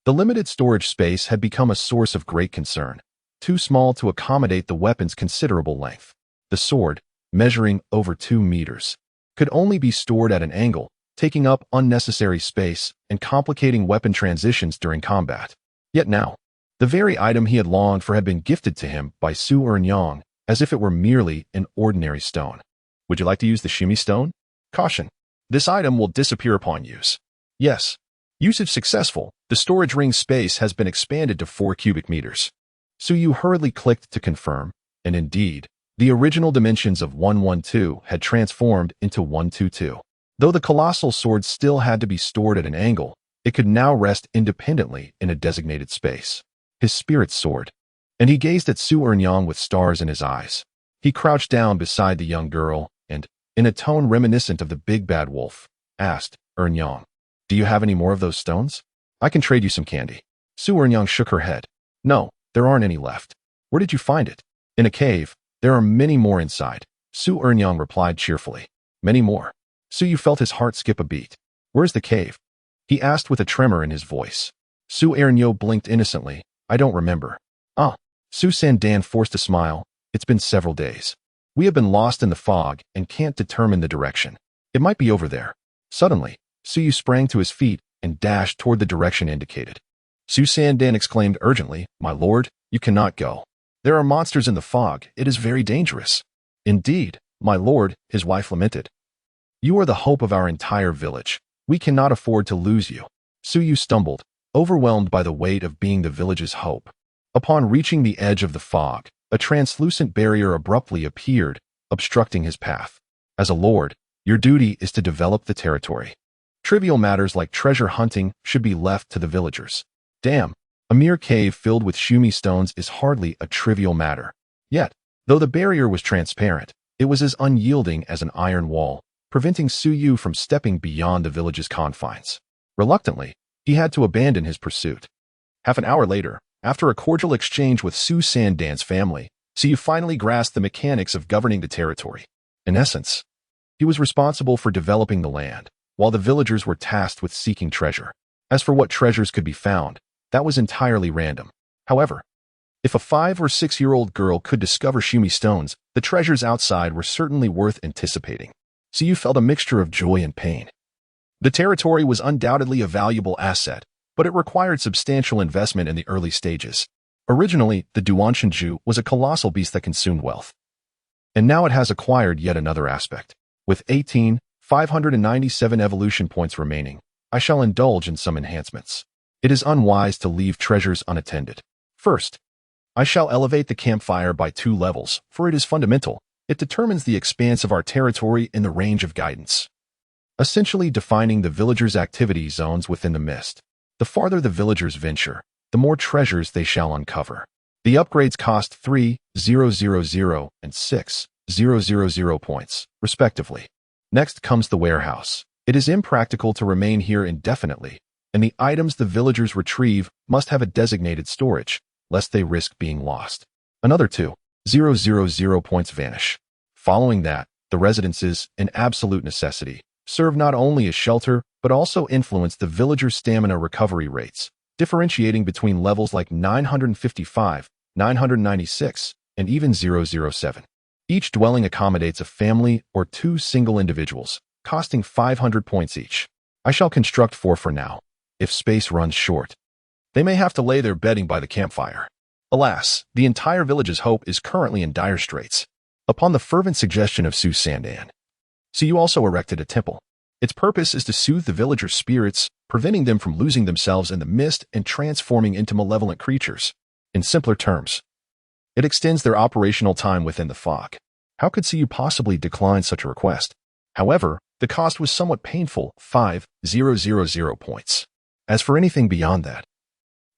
the limited storage space had become a source of great concern, too small to accommodate the weapon's considerable length. The sword, measuring over 2 meters, could only be stored at an angle, taking up unnecessary space and complicating weapon transitions during combat. Yet now, the very item he had longed for had been gifted to him by Su Erenyo, as if it were merely an ordinary stone. Would you like to use the Shumi Stone? Caution. This item will disappear upon use. Yes. Usage successful. The storage ring space has been expanded to 4 cubic meters. Su Yu hurriedly clicked to confirm, and indeed, the original dimensions of 112 had transformed into 122. Though the colossal sword still had to be stored at an angle, it could now rest independently in a designated space. His spirit soared, and he gazed at Su Erenyo with stars in his eyes. He crouched down beside the young girl and, in a tone reminiscent of the big bad wolf, asked, "Erenyo, do you have any more of those stones? I can trade you some candy." Su Erenyo shook her head. "No, there aren't any left." "Where did you find it?" "In a cave. There are many more inside," Su Erenyo replied cheerfully. "Many more?" Su Yu felt his heart skip a beat. "Where's the cave?" he asked with a tremor in his voice. Su Erenyo blinked innocently. "I don't remember." "Ah." Su Sandan forced a smile. "It's been several days. We have been lost in the fog and can't determine the direction. It might be over there." Suddenly, Su Yu sprang to his feet and dashed toward the direction indicated. Su Sandan exclaimed urgently, "My lord, you cannot go. There are monsters in the fog. It is very dangerous." "Indeed, my lord," his wife lamented. "You are the hope of our entire village. We cannot afford to lose you." Su Yu stumbled, overwhelmed by the weight of being the village's hope. Upon reaching the edge of the fog, a translucent barrier abruptly appeared, obstructing his path. "As a lord, your duty is to develop the territory. Trivial matters like treasure hunting should be left to the villagers." Damn, a mere cave filled with Shumi stones is hardly a trivial matter. Yet, though the barrier was transparent, it was as unyielding as an iron wall, preventing Su Yu from stepping beyond the village's confines. Reluctantly, he had to abandon his pursuit. Half an hour later, after a cordial exchange with Su Sandan's family, Su Yu finally grasped the mechanics of governing the territory. In essence, he was responsible for developing the land, while the villagers were tasked with seeking treasure. As for what treasures could be found, that was entirely random. However, if a 5 or 6-year-old girl could discover Shumi stones, the treasures outside were certainly worth anticipating. Su Yu felt a mixture of joy and pain. The territory was undoubtedly a valuable asset, but it required substantial investment in the early stages. Originally, the Duanshanju was a colossal beast that consumed wealth. And now it has acquired yet another aspect. With 18,597 evolution points remaining, I shall indulge in some enhancements. It is unwise to leave treasures unattended. First, I shall elevate the campfire by 2 levels, for it is fundamental. It determines the expanse of our territory in the range of guidance, essentially defining the villagers' activity zones within the mist. The farther the villagers venture, the more treasures they shall uncover. The upgrades cost 3,000 and 6,000 points, respectively. Next comes the warehouse. It is impractical to remain here indefinitely, and the items the villagers retrieve must have a designated storage, lest they risk being lost. Another 2,000 points vanish. Following that, the the residences, an absolute necessity, serve not only as shelter, but also influence the villagers' stamina recovery rates, differentiating between levels like 955, 996, and even 007. Each dwelling accommodates a family or 2 single individuals, costing 500 points each. I shall construct 4 for now. If space runs short, they may have to lay their bedding by the campfire. Alas, the entire village's hope is currently in dire straits. Upon the fervent suggestion of Su Sandan, Su also erected a temple. Its purpose is to soothe the villagers' spirits, preventing them from losing themselves in the mist and transforming into malevolent creatures. In simpler terms, it extends their operational time within the fog. How could Su possibly decline such a request? However, the cost was somewhat painful, 5,000 points. As for anything beyond that,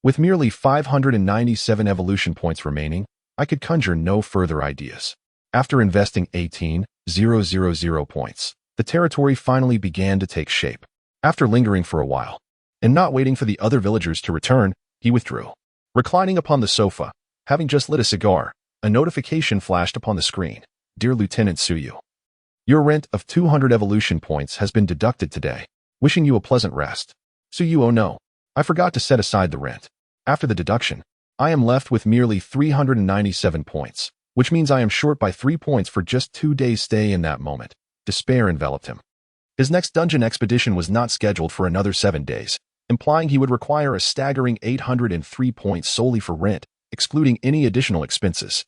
with merely 597 evolution points remaining, I could conjure no further ideas. After investing 18,000 points, the territory finally began to take shape. After lingering for a while, and not waiting for the other villagers to return, he withdrew. Reclining upon the sofa, having just lit a cigar, a notification flashed upon the screen. Dear Lieutenant Suyu, your rent of 200 evolution points has been deducted today. Wishing you a pleasant rest. Suyu, oh no, I forgot to set aside the rent. After the deduction, I am left with merely 397 points, which means I am short by 3 points for just 2 days' stay in that moment. Despair enveloped him. His next dungeon expedition was not scheduled for another 7 days, implying he would require a staggering 803 points solely for rent, excluding any additional expenses.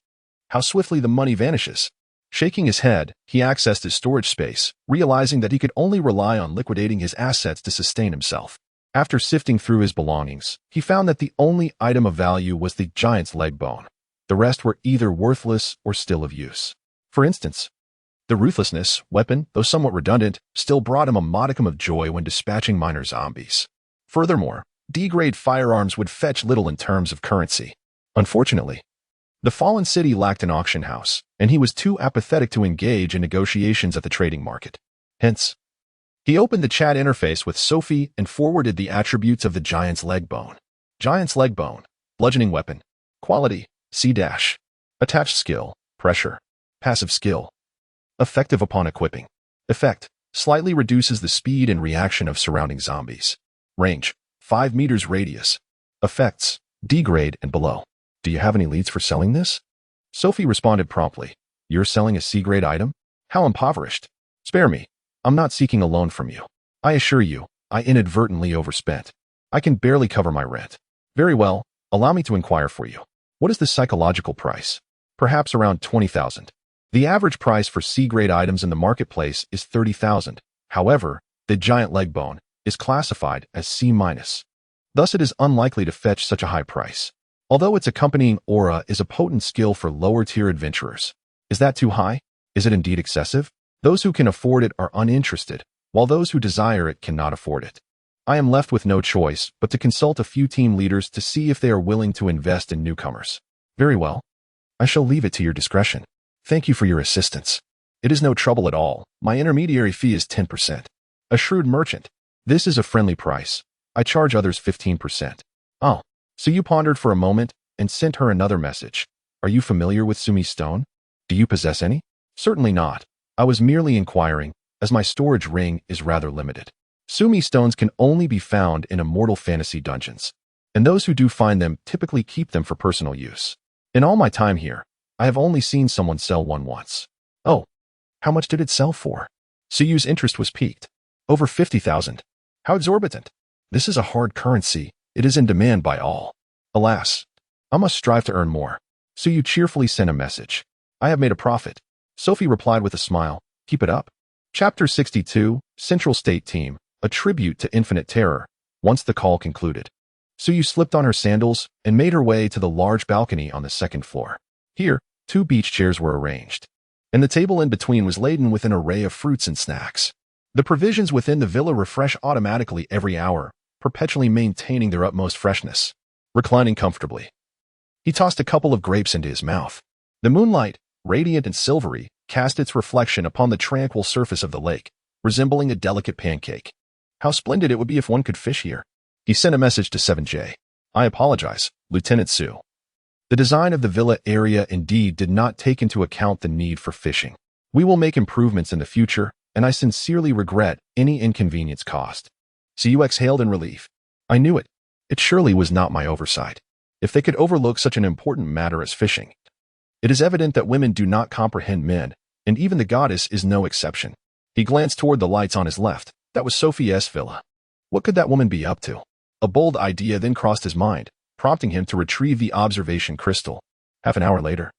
How swiftly the money vanishes. Shaking his head, he accessed his storage space, realizing that he could only rely on liquidating his assets to sustain himself. After sifting through his belongings, he found that the only item of value was the giant's leg bone. The rest were either worthless or still of use. For instance, the ruthlessness weapon, though somewhat redundant, still brought him a modicum of joy when dispatching minor zombies. Furthermore, D-grade firearms would fetch little in terms of currency. Unfortunately, the fallen city lacked an auction house, and he was too apathetic to engage in negotiations at the trading market. Hence, he opened the chat interface with Sophie and forwarded the attributes of the giant's leg bone. Giant's leg bone, bludgeoning weapon, quality, C-. Attached skill, pressure, passive skill. Effective upon equipping. Effect, slightly reduces the speed and reaction of surrounding zombies. Range, 5 meters radius. Effects, D-grade and below. Do you have any leads for selling this? Sophie responded promptly. You're selling a C-grade item? How impoverished. Spare me. I'm not seeking a loan from you. I assure you, I inadvertently overspent. I can barely cover my rent. Very well, allow me to inquire for you. What is the psychological price? Perhaps around 20,000. The average price for C-grade items in the marketplace is 30,000. However, the giant leg bone is classified as C-. Thus it is unlikely to fetch such a high price. Although its accompanying aura is a potent skill for lower-tier adventurers. Is that too high? Is it indeed excessive? Those who can afford it are uninterested, while those who desire it cannot afford it. I am left with no choice but to consult a few team leaders to see if they are willing to invest in newcomers. Very well. I shall leave it to your discretion. Thank you for your assistance. It is no trouble at all. My intermediary fee is 10%. A shrewd merchant. This is a friendly price. I charge others 15%. Oh. So you pondered for a moment and sent her another message. Are you familiar with Sumi Stone? Do you possess any? Certainly not. I was merely inquiring, as my storage ring is rather limited. Sumi Stones can only be found in Immortal Fantasy dungeons, and those who do find them typically keep them for personal use. In all my time here, I have only seen someone sell one once. Oh, how much did it sell for? Suyu's interest was piqued. Over 50,000. How exorbitant. This is a hard currency. It is in demand by all. Alas, I must strive to earn more. Suyu cheerfully sent a message. I have made a profit. Sophie replied with a smile. Keep it up. Chapter 62, Central State Team, a tribute to Infinite Terror. Once the call concluded, Suyu slipped on her sandals and made her way to the large balcony on the second floor. Here, 2 beach chairs were arranged, and the table in between was laden with an array of fruits and snacks. The provisions within the villa refresh automatically every hour, perpetually maintaining their utmost freshness. Reclining comfortably, he tossed a couple of grapes into his mouth. The moonlight, radiant and silvery, cast its reflection upon the tranquil surface of the lake, resembling a delicate pancake. How splendid it would be if one could fish here. He sent a message to 7J. I apologize, Lieutenant Su. The design of the villa area indeed did not take into account the need for fishing. We will make improvements in the future, and I sincerely regret any inconvenience caused. Su exhaled in relief. I knew it. It surely was not my oversight. If they could overlook such an important matter as fishing. It is evident that women do not comprehend men, and even the goddess is no exception. He glanced toward the lights on his left. That was Sophie's villa. What could that woman be up to? A bold idea then crossed his mind, prompting him to retrieve the observation crystal. Half an hour later,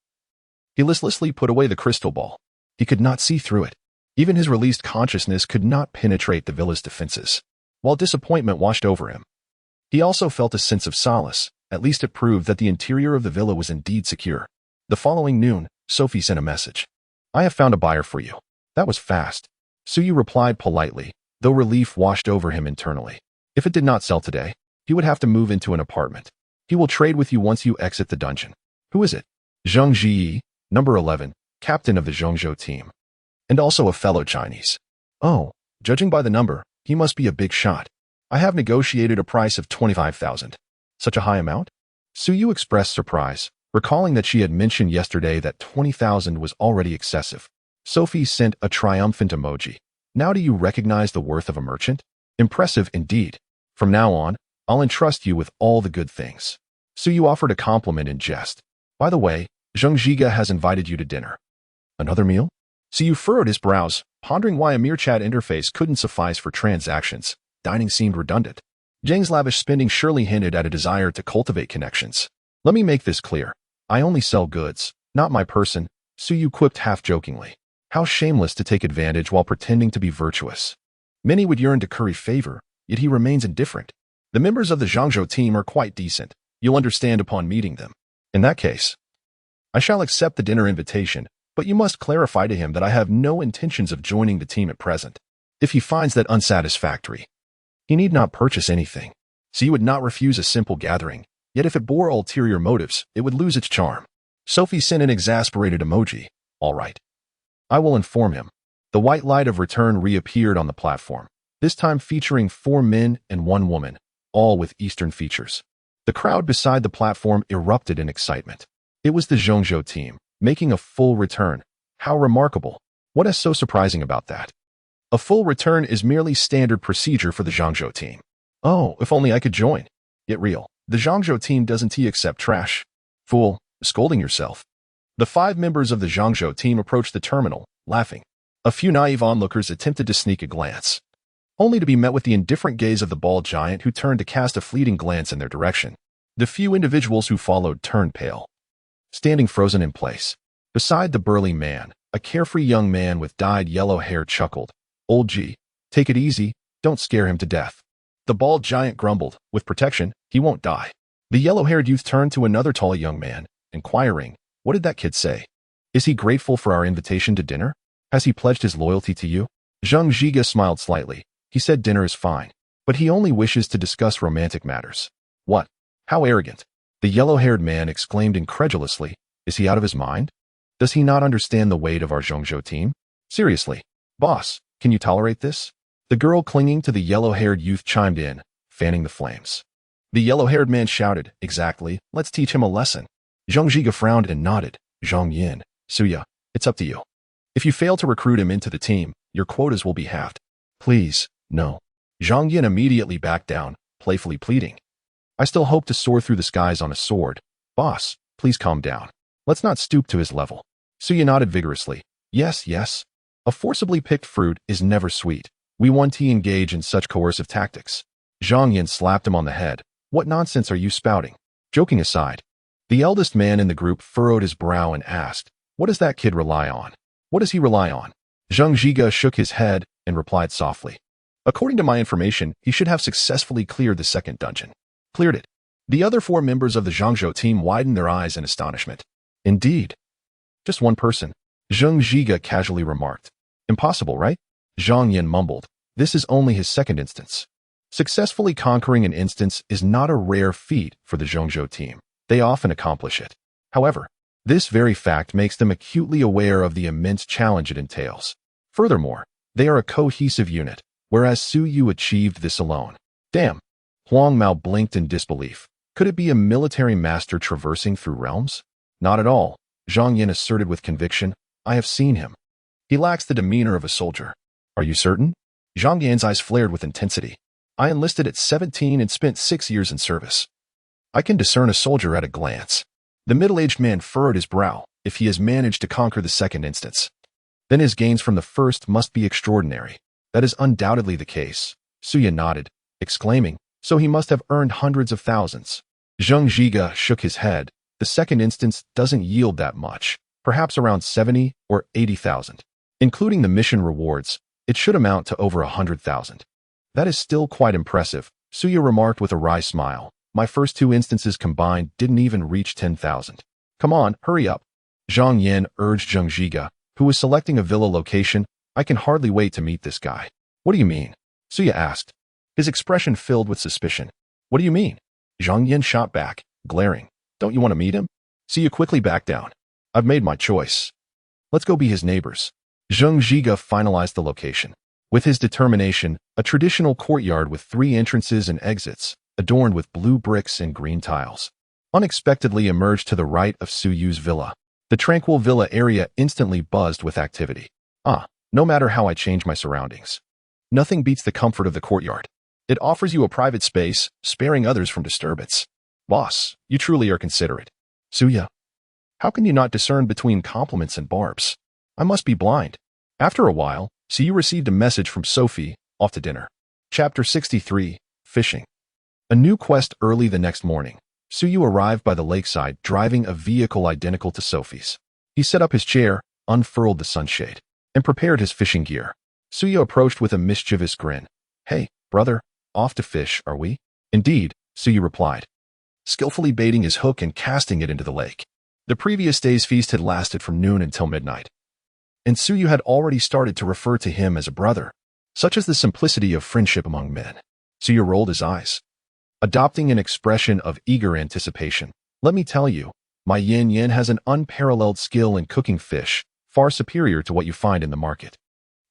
he listlessly put away the crystal ball. He could not see through it. Even his released consciousness could not penetrate the villa's defenses. While disappointment washed over him, he also felt a sense of solace. At least it proved that the interior of the villa was indeed secure. The following noon, Sophie sent a message. I have found a buyer for you. That was fast. Suyu replied politely, though relief washed over him internally. If it did not sell today, he would have to move into an apartment. He will trade with you once you exit the dungeon. Who is it? Zheng Jiyi, number 11, captain of the Zhongzhou team. And also a fellow Chinese. Oh, judging by the number, he must be a big shot. I have negotiated a price of 25,000. Such a high amount? Suyu expressed surprise, recalling that she had mentioned yesterday that 20,000 was already excessive. Sophie sent a triumphant emoji. Now do you recognize the worth of a merchant? Impressive indeed. From now on, I'll entrust you with all the good things. Suyu offered a compliment in jest. By the way, Zheng Zhiga has invited you to dinner. Another meal? Suyu furrowed his brows, pondering why a mere chat interface couldn't suffice for transactions. Dining seemed redundant. Zheng's lavish spending surely hinted at a desire to cultivate connections. Let me make this clear. I only sell goods, not my person, Suyu quipped half-jokingly. How shameless to take advantage while pretending to be virtuous. Many would yearn to curry favor, yet he remains indifferent. The members of the Zhongzhou team are quite decent. You'll understand upon meeting them. In that case, I shall accept the dinner invitation, but you must clarify to him that I have no intentions of joining the team at present. If he finds that unsatisfactory, he need not purchase anything. So you would not refuse a simple gathering, yet if it bore ulterior motives, it would lose its charm. Sophie sent an exasperated emoji. All right. I will inform him. The white light of return reappeared on the platform, this time featuring 4 men and 1 woman, all with Eastern features. The crowd beside the platform erupted in excitement. It was the Zhongzhou team, making a full return. How remarkable. What is so surprising about that? A full return is merely standard procedure for the Zhongzhou team. Oh, if only I could join. Get real. The Zhongzhou team doesn't accept trash. Fool, scolding yourself. The 5 members of the Zhongzhou team approached the terminal, laughing. A few naive onlookers attempted to sneak a glance, only to be met with the indifferent gaze of the bald giant who turned to cast a fleeting glance in their direction. The few individuals who followed turned pale, standing frozen in place. Beside the burly man, a carefree young man with dyed yellow hair chuckled. Old G, take it easy, don't scare him to death. The bald giant grumbled, with protection, he won't die. The yellow-haired youth turned to another tall young man, inquiring, what did that kid say? Is he grateful for our invitation to dinner? Has he pledged his loyalty to you? Zheng Zhiga smiled slightly. He said dinner is fine, but he only wishes to discuss romantic matters. What? How arrogant. The yellow-haired man exclaimed incredulously. Is he out of his mind? Does he not understand the weight of our Zhongzhou team? Seriously, boss, can you tolerate this? The girl clinging to the yellow-haired youth chimed in, fanning the flames. The yellow-haired man shouted, exactly, let's teach him a lesson. Zheng Zhiga frowned and nodded. Zhang Yin, Suya, it's up to you. If you fail to recruit him into the team, your quotas will be halved. Please, no. Zhang Yin immediately backed down, playfully pleading. I still hope to soar through the skies on a sword. Boss, please calm down. Let's not stoop to his level. Suya nodded vigorously. Yes, yes. A forcibly picked fruit is never sweet. We won't engage in such coercive tactics. Zhang Yin slapped him on the head. What nonsense are you spouting? Joking aside, the eldest man in the group furrowed his brow and asked, what does that kid rely on? What does he rely on? Zheng Zhiga shook his head and replied softly. According to my information, he should have successfully cleared the second dungeon. Cleared it. The other 4 members of the Zhongzhou team widened their eyes in astonishment. Indeed. Just one person. Zheng Zhiga casually remarked. Impossible, right? Zhang Yin mumbled. This is only his second instance. Successfully conquering an instance is not a rare feat for the Zhongzhou team. They often accomplish it. However, this very fact makes them acutely aware of the immense challenge it entails. Furthermore, they are a cohesive unit, whereas Su Yu achieved this alone. Damn. Huang Mao blinked in disbelief. Could it be a military master traversing through realms? Not at all, Zhang Yin asserted with conviction. I have seen him. He lacks the demeanor of a soldier. Are you certain? Zhang Yan's eyes flared with intensity. I enlisted at 17 and spent 6 years in service. I can discern a soldier at a glance. The middle-aged man furrowed his brow. If he has managed to conquer the second instance, then his gains from the first must be extraordinary. That is undoubtedly the case. Suya nodded, exclaiming, so he must have earned hundreds of thousands. Zheng Zhiga shook his head. The second instance doesn't yield that much, perhaps around 70 or 80,000. Including the mission rewards, it should amount to over 100,000. That is still quite impressive, Suya remarked with a wry smile. My first 2 instances combined didn't even reach 10,000. Come on, hurry up. Zhang Yan urged Zheng Zhiga, who was selecting a villa location. I can hardly wait to meet this guy. What do you mean? Suya asked, his expression filled with suspicion. What do you mean? Zhang Yan shot back, glaring. Don't you want to meet him? Suya quickly backed down. I've made my choice. Let's go be his neighbors. Zheng Zhiga finalized the location. With his determination, a traditional courtyard with 3 entrances and exits, adorned with blue bricks and green tiles, unexpectedly emerged to the right of Su Yu's villa. The tranquil villa area instantly buzzed with activity. No matter how I change my surroundings, nothing beats the comfort of the courtyard. It offers you a private space, sparing others from disturbance. Boss, you truly are considerate. Suya, how can you not discern between compliments and barbs? I must be blind. After a while, Suya received a message from Sophie, off to dinner. Chapter 63, Fishing. A new quest early the next morning. Suya arrived by the lakeside driving a vehicle identical to Sophie's. He set up his chair, unfurled the sunshade, and prepared his fishing gear. Suya approached with a mischievous grin. Hey, brother, off to fish, are we? Indeed, Suya replied, skillfully baiting his hook and casting it into the lake. The previous day's feast had lasted from noon until midnight, and Suya had already started to refer to him as a brother. Such is the simplicity of friendship among men. Suya rolled his eyes, adopting an expression of eager anticipation. Let me tell you, my yin has an unparalleled skill in cooking fish, far superior to what you find in the market.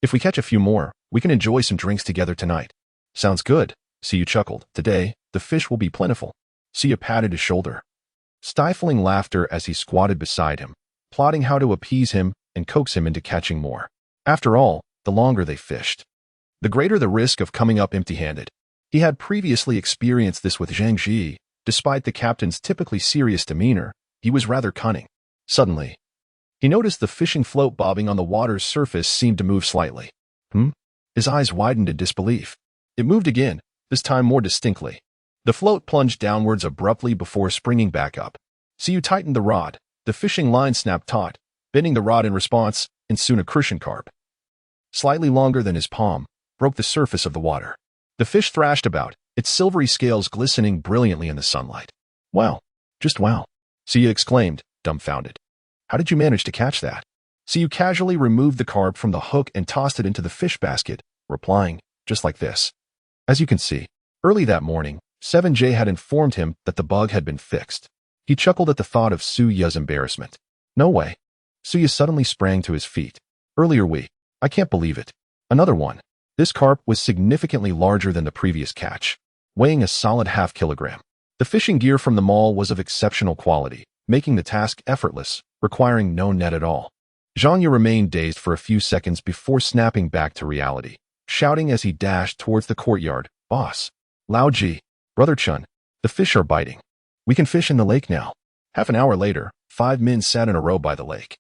If we catch a few more, we can enjoy some drinks together tonight. Sounds good, Suya chuckled. Today, the fish will be plentiful. Suya patted his shoulder, stifling laughter as he squatted beside him, plotting how to appease him and coax him into catching more. After all, the longer they fished, the greater the risk of coming up empty-handed. He had previously experienced this with Zhang Ji. Despite the captain's typically serious demeanor, he was rather cunning. Suddenly, he noticed the fishing float bobbing on the water's surface seemed to move slightly. His eyes widened in disbelief. It moved again, this time more distinctly. The float plunged downwards abruptly before springing back up. Suya tightened the rod. The fishing line snapped taut, bending the rod in response, and soon a crucian carp, slightly longer than his palm, broke the surface of the water. The fish thrashed about, its silvery scales glistening brilliantly in the sunlight. Wow, just wow, Suya exclaimed, dumbfounded. How did you manage to catch that? Suya casually removed the carp from the hook and tossed it into the fish basket, replying, just like this. As you can see, early that morning, 7J had informed him that the bug had been fixed. He chuckled at the thought of Suya's embarrassment. No way. Suya suddenly sprang to his feet. Earlier I can't believe it. Another one. This carp was significantly larger than the previous catch, weighing a solid half kilogram. The fishing gear from the mall was of exceptional quality, making the task effortless, requiring no net at all. Zhang remained dazed for a few seconds before snapping back to reality, shouting as he dashed towards the courtyard, Boss! Lao Ji! Brother Chun! The fish are biting. We can fish in the lake now. Half an hour later, 5 men sat in a row by the lake,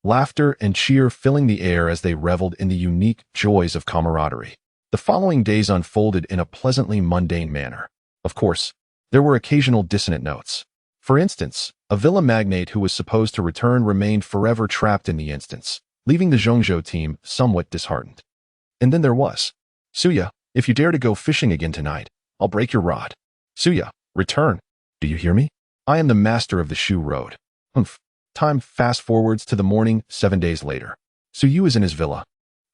laughter and cheer filling the air as they reveled in the unique joys of camaraderie. The following days unfolded in a pleasantly mundane manner. Of course, there were occasional dissonant notes. For instance, a villa magnate who was supposed to return remained forever trapped in the instance, leaving the Zhongzhou team somewhat disheartened. And then there was Suya, if you dare to go fishing again tonight, I'll break your rod. Suya, return. Do you hear me? I am the master of the Shu Road. Time fast forwards to the morning 7 days later. Suyu is in his villa,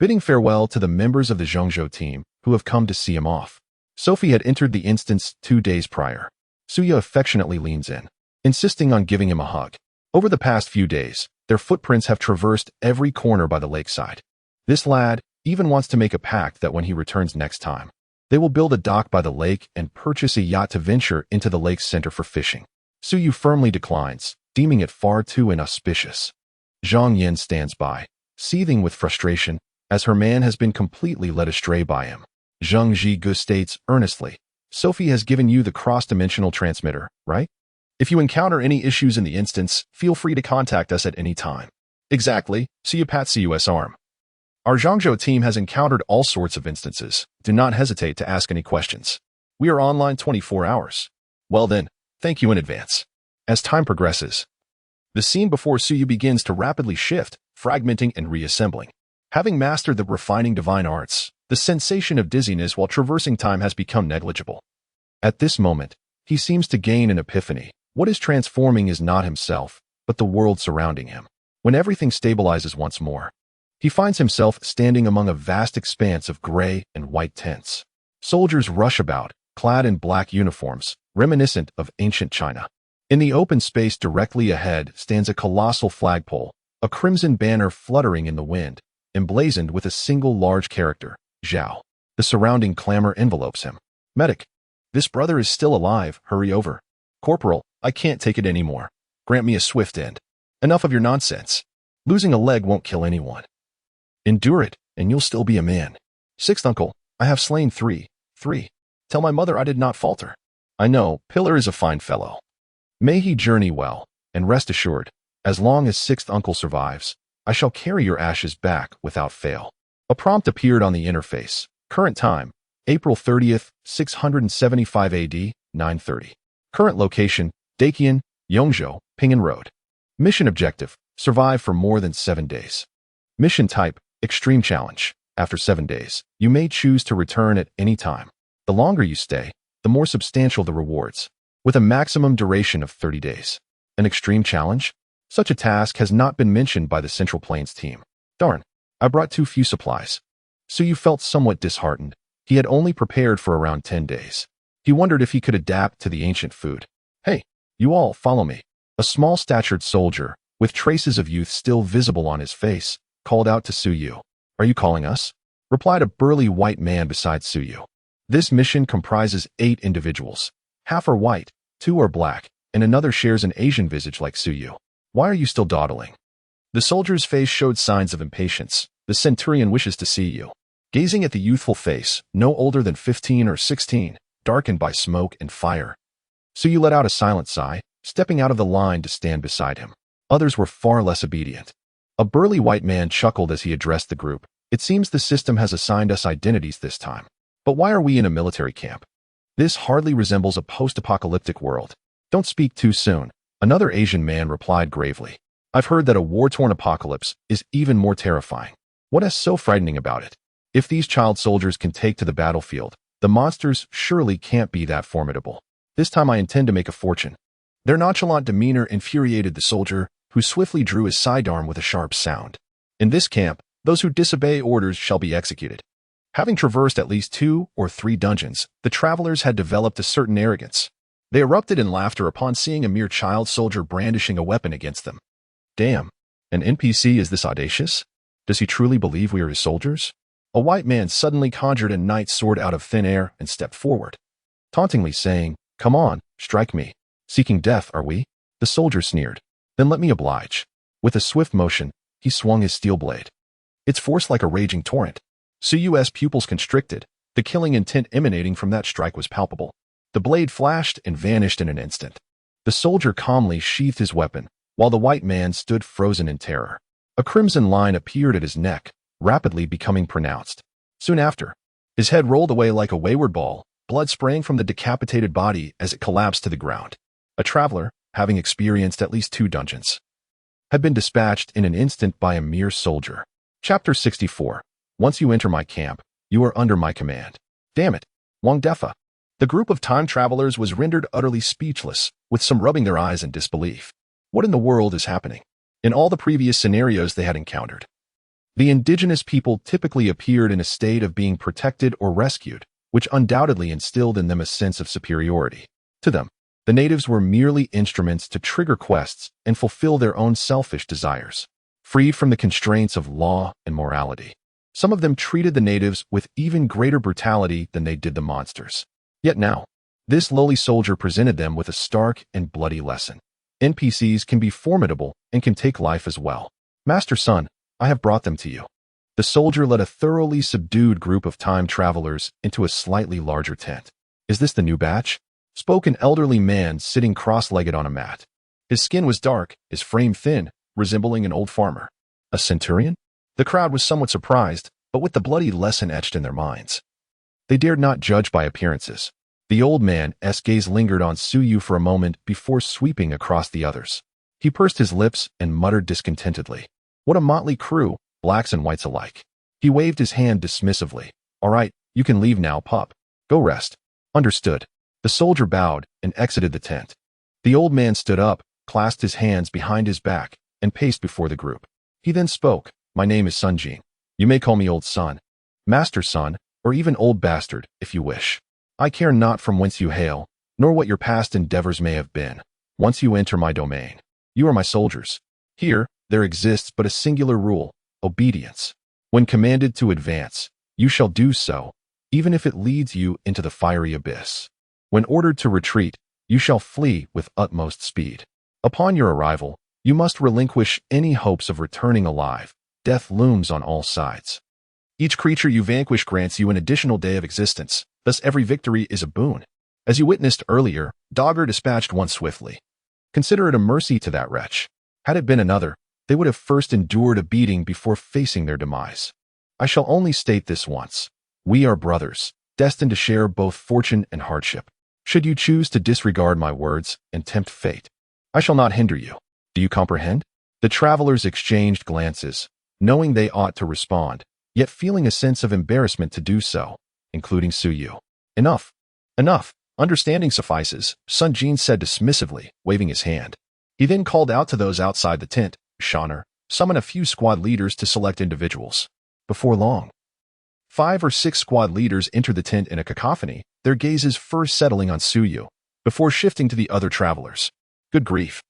bidding farewell to the members of the Zhongzhou team who have come to see him off. Sophie had entered the instance 2 days prior. Suya affectionately leans in, insisting on giving him a hug. Over the past few days, their footprints have traversed every corner by the lakeside. This lad even wants to make a pact that when he returns next time, they will build a dock by the lake and purchase a yacht to venture into the lake's center for fishing. Suyu firmly declines, deeming it far too inauspicious. Zhang Yan stands by, seething with frustration, as her man has been completely led astray by him. Zheng Zhigu states earnestly, Sophie has given you the cross-dimensional transmitter, right? If you encounter any issues in the instance, feel free to contact us at any time. Exactly. See you, Pat CUS Arm. Our Zhangzhou team has encountered all sorts of instances. Do not hesitate to ask any questions. We are online 24 hours. Well then, thank you in advance. As time progresses, the scene before Suyu begins to rapidly shift, fragmenting and reassembling. Having mastered the refining divine arts, the sensation of dizziness while traversing time has become negligible. At this moment, he seems to gain an epiphany. What is transforming is not himself, but the world surrounding him. When everything stabilizes once more, he finds himself standing among a vast expanse of gray and white tents. Soldiers rush about, clad in black uniforms, reminiscent of ancient China. In the open space directly ahead stands a colossal flagpole, a crimson banner fluttering in the wind, emblazoned with a single large character, Zhao. The surrounding clamor envelopes him. Medic. This brother is still alive, hurry over. Corporal, I can't take it anymore. Grant me a swift end. Enough of your nonsense. Losing a leg won't kill anyone. Endure it, and you'll still be a man. Sixth uncle, I have slain three. Tell my mother I did not falter. I know, Pillar is a fine fellow. May he journey well, and rest assured, as long as sixth uncle survives, I shall carry your ashes back without fail. A prompt appeared on the interface. Current time, April 30th, 675 AD, 9:30. Current location, Daqian, Yongzhou, Pingan Road. Mission objective, survive for more than 7 days. Mission type, extreme challenge. After 7 days, you may choose to return at any time. The longer you stay, the more substantial the rewards, with a maximum duration of 30 days. An extreme challenge? Such a task has not been mentioned by the Central Plains team. Darn, I brought too few supplies. Suyu felt somewhat disheartened. He had only prepared for around 10 days. He wondered if he could adapt to the ancient food. Hey, you all, follow me. A small-statured soldier, with traces of youth still visible on his face, called out to Suyu. Are you calling us? Replied a burly white man beside Suyu. This mission comprises 8 individuals. Half are white, 2 are black, and another shares an Asian visage like Suyu. Why are you still dawdling? The soldier's face showed signs of impatience. The centurion wishes to see you. Gazing at the youthful face, no older than 15 or 16, darkened by smoke and fire, Suyu let out a silent sigh, stepping out of the line to stand beside him. Others were far less obedient. A burly white man chuckled as he addressed the group. It seems the system has assigned us identities this time. But why are we in a military camp? This hardly resembles a post-apocalyptic world. Don't speak too soon, another Asian man replied gravely. I've heard that a war-torn apocalypse is even more terrifying. What is so frightening about it? If these child soldiers can take to the battlefield, the monsters surely can't be that formidable. This time I intend to make a fortune. Their nonchalant demeanor infuriated the soldier, who swiftly drew his sidearm with a sharp sound. In this camp, those who disobey orders shall be executed. Having traversed at least 2 or 3 dungeons, the travelers had developed a certain arrogance. They erupted in laughter upon seeing a mere child soldier brandishing a weapon against them. Damn, an NPC is this audacious? Does he truly believe we are his soldiers? A white man suddenly conjured a knight's sword out of thin air and stepped forward, tauntingly saying, Come on, strike me. Seeking death, are we? The soldier sneered. Then let me oblige. With a swift motion, he swung his steel blade. Its force like a raging torrent. Suyu's pupils constricted. The killing intent emanating from that strike was palpable. The blade flashed and vanished in an instant. The soldier calmly sheathed his weapon, while the white man stood frozen in terror. A crimson line appeared at his neck, rapidly becoming pronounced. Soon after, his head rolled away like a wayward ball, blood spraying from the decapitated body as it collapsed to the ground. A traveler, having experienced at least 2 dungeons, had been dispatched in an instant by a mere soldier. Chapter 64. Once you enter my camp, you are under my command. Damn it, Wang Defa. The group of time travelers was rendered utterly speechless, with some rubbing their eyes in disbelief. What in the world is happening? In all the previous scenarios they had encountered, the indigenous people typically appeared in a state of being protected or rescued, which undoubtedly instilled in them a sense of superiority. To them, the natives were merely instruments to trigger quests and fulfill their own selfish desires, freed from the constraints of law and morality. Some of them treated the natives with even greater brutality than they did the monsters. Yet now, this lowly soldier presented them with a stark and bloody lesson. NPCs can be formidable and can take life as well. Master Sun, I have brought them to you. The soldier led a thoroughly subdued group of time travelers into a slightly larger tent. Is this the new batch? Spoke an elderly man sitting cross-legged on a mat. His skin was dark, his frame thin, resembling an old farmer. A centurion? The crowd was somewhat surprised, but with the bloody lesson etched in their minds. They dared not judge by appearances. The old man's gaze lingered on Suyu for a moment before sweeping across the others. He pursed his lips and muttered discontentedly. What a motley crew, blacks and whites alike. He waved his hand dismissively. All right, you can leave now, pup. Go rest. Understood. The soldier bowed and exited the tent. The old man stood up, clasped his hands behind his back, and paced before the group. He then spoke. My name is Sunjin. You may call me old son, master son, or even old bastard, if you wish. I care not from whence you hail, nor what your past endeavors may have been. Once you enter my domain, you are my soldiers. Here, there exists but a singular rule, obedience. When commanded to advance, you shall do so, even if it leads you into the fiery abyss. When ordered to retreat, you shall flee with utmost speed. Upon your arrival, you must relinquish any hopes of returning alive. Death looms on all sides. Each creature you vanquish grants you an additional day of existence, thus every victory is a boon. As you witnessed earlier, Dogger dispatched one swiftly. Consider it a mercy to that wretch. Had it been another, they would have first endured a beating before facing their demise. I shall only state this once. We are brothers, destined to share both fortune and hardship. Should you choose to disregard my words and tempt fate, I shall not hinder you. Do you comprehend? The travelers exchanged glances, knowing they ought to respond, yet feeling a sense of embarrassment to do so, including Suyu. Enough. Enough. Understanding suffices, Sunjin said dismissively, waving his hand. He then called out to those outside the tent, Shoner, summon a few squad leaders to select individuals. Before long, 5 or 6 squad leaders entered the tent in a cacophony, their gazes first settling on Suyu, before shifting to the other travelers. Good grief.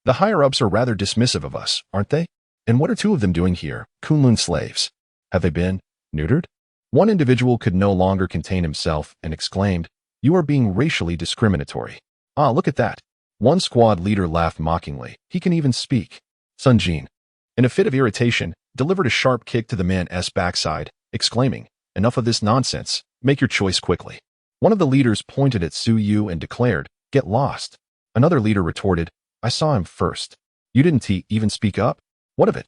The higher-ups are rather dismissive of us, aren't they? And what are 2 of them doing here, Kunlun slaves? Have they been neutered? One individual could no longer contain himself and exclaimed, You are being racially discriminatory. Ah, look at that. One squad leader laughed mockingly. He can even speak. Sunjin, in a fit of irritation, delivered a sharp kick to the man's backside, exclaiming, Enough of this nonsense. Make your choice quickly. One of the leaders pointed at Suyu and declared, Get lost. Another leader retorted, I saw him first. You didn't even speak up? What of it?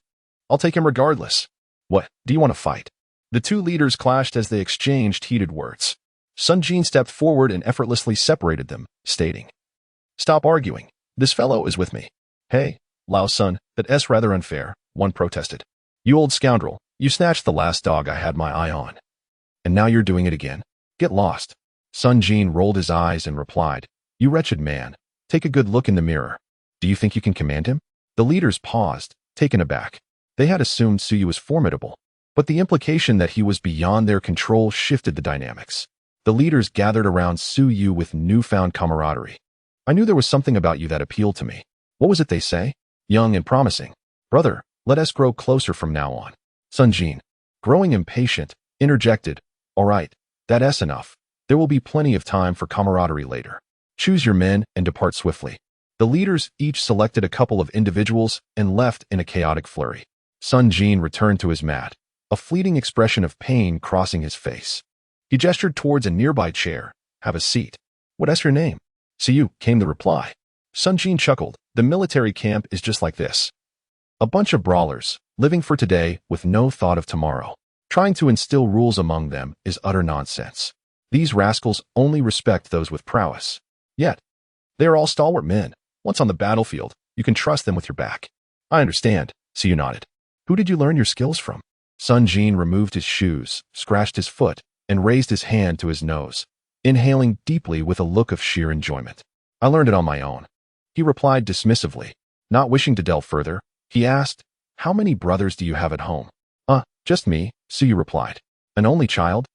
I'll take him regardless. What, do you want to fight? The 2 leaders clashed as they exchanged heated words. Sunjin stepped forward and effortlessly separated them, stating, Stop arguing. This fellow is with me. Hey, Lao son, that's rather unfair, one protested. You old scoundrel, you snatched the last dog I had my eye on. And now you're doing it again. Get lost. Sunjin rolled his eyes and replied, You wretched man, take a good look in the mirror. Do you think you can command him? The leaders paused, taken aback. They had assumed Suyu was formidable, but the implication that he was beyond their control shifted the dynamics. The leaders gathered around Suyu with newfound camaraderie. I knew there was something about you that appealed to me. What was it they say? Young and promising. Brother, let us grow closer from now on. Sunjin, growing impatient, interjected, All right, that's enough. There will be plenty of time for camaraderie later. Choose your men and depart swiftly. The leaders each selected a couple of individuals and left in a chaotic flurry. Sunjin returned to his mat, a fleeting expression of pain crossing his face. He gestured towards a nearby chair. Have a seat. What's your name? Suyu, came the reply. Sunjin chuckled. The military camp is just like this. A bunch of brawlers, living for today with no thought of tomorrow. Trying to instill rules among them is utter nonsense. These rascals only respect those with prowess. Yet, they are all stalwart men. Once on the battlefield, you can trust them with your back. I understand, Suyu nodded. Who did you learn your skills from? Sunjin removed his shoes, scratched his foot, and raised his hand to his nose, inhaling deeply with a look of sheer enjoyment. I learned it on my own. He replied dismissively. Not wishing to delve further, he asked, How many brothers do you have at home? Just me, Suyu replied. An only child?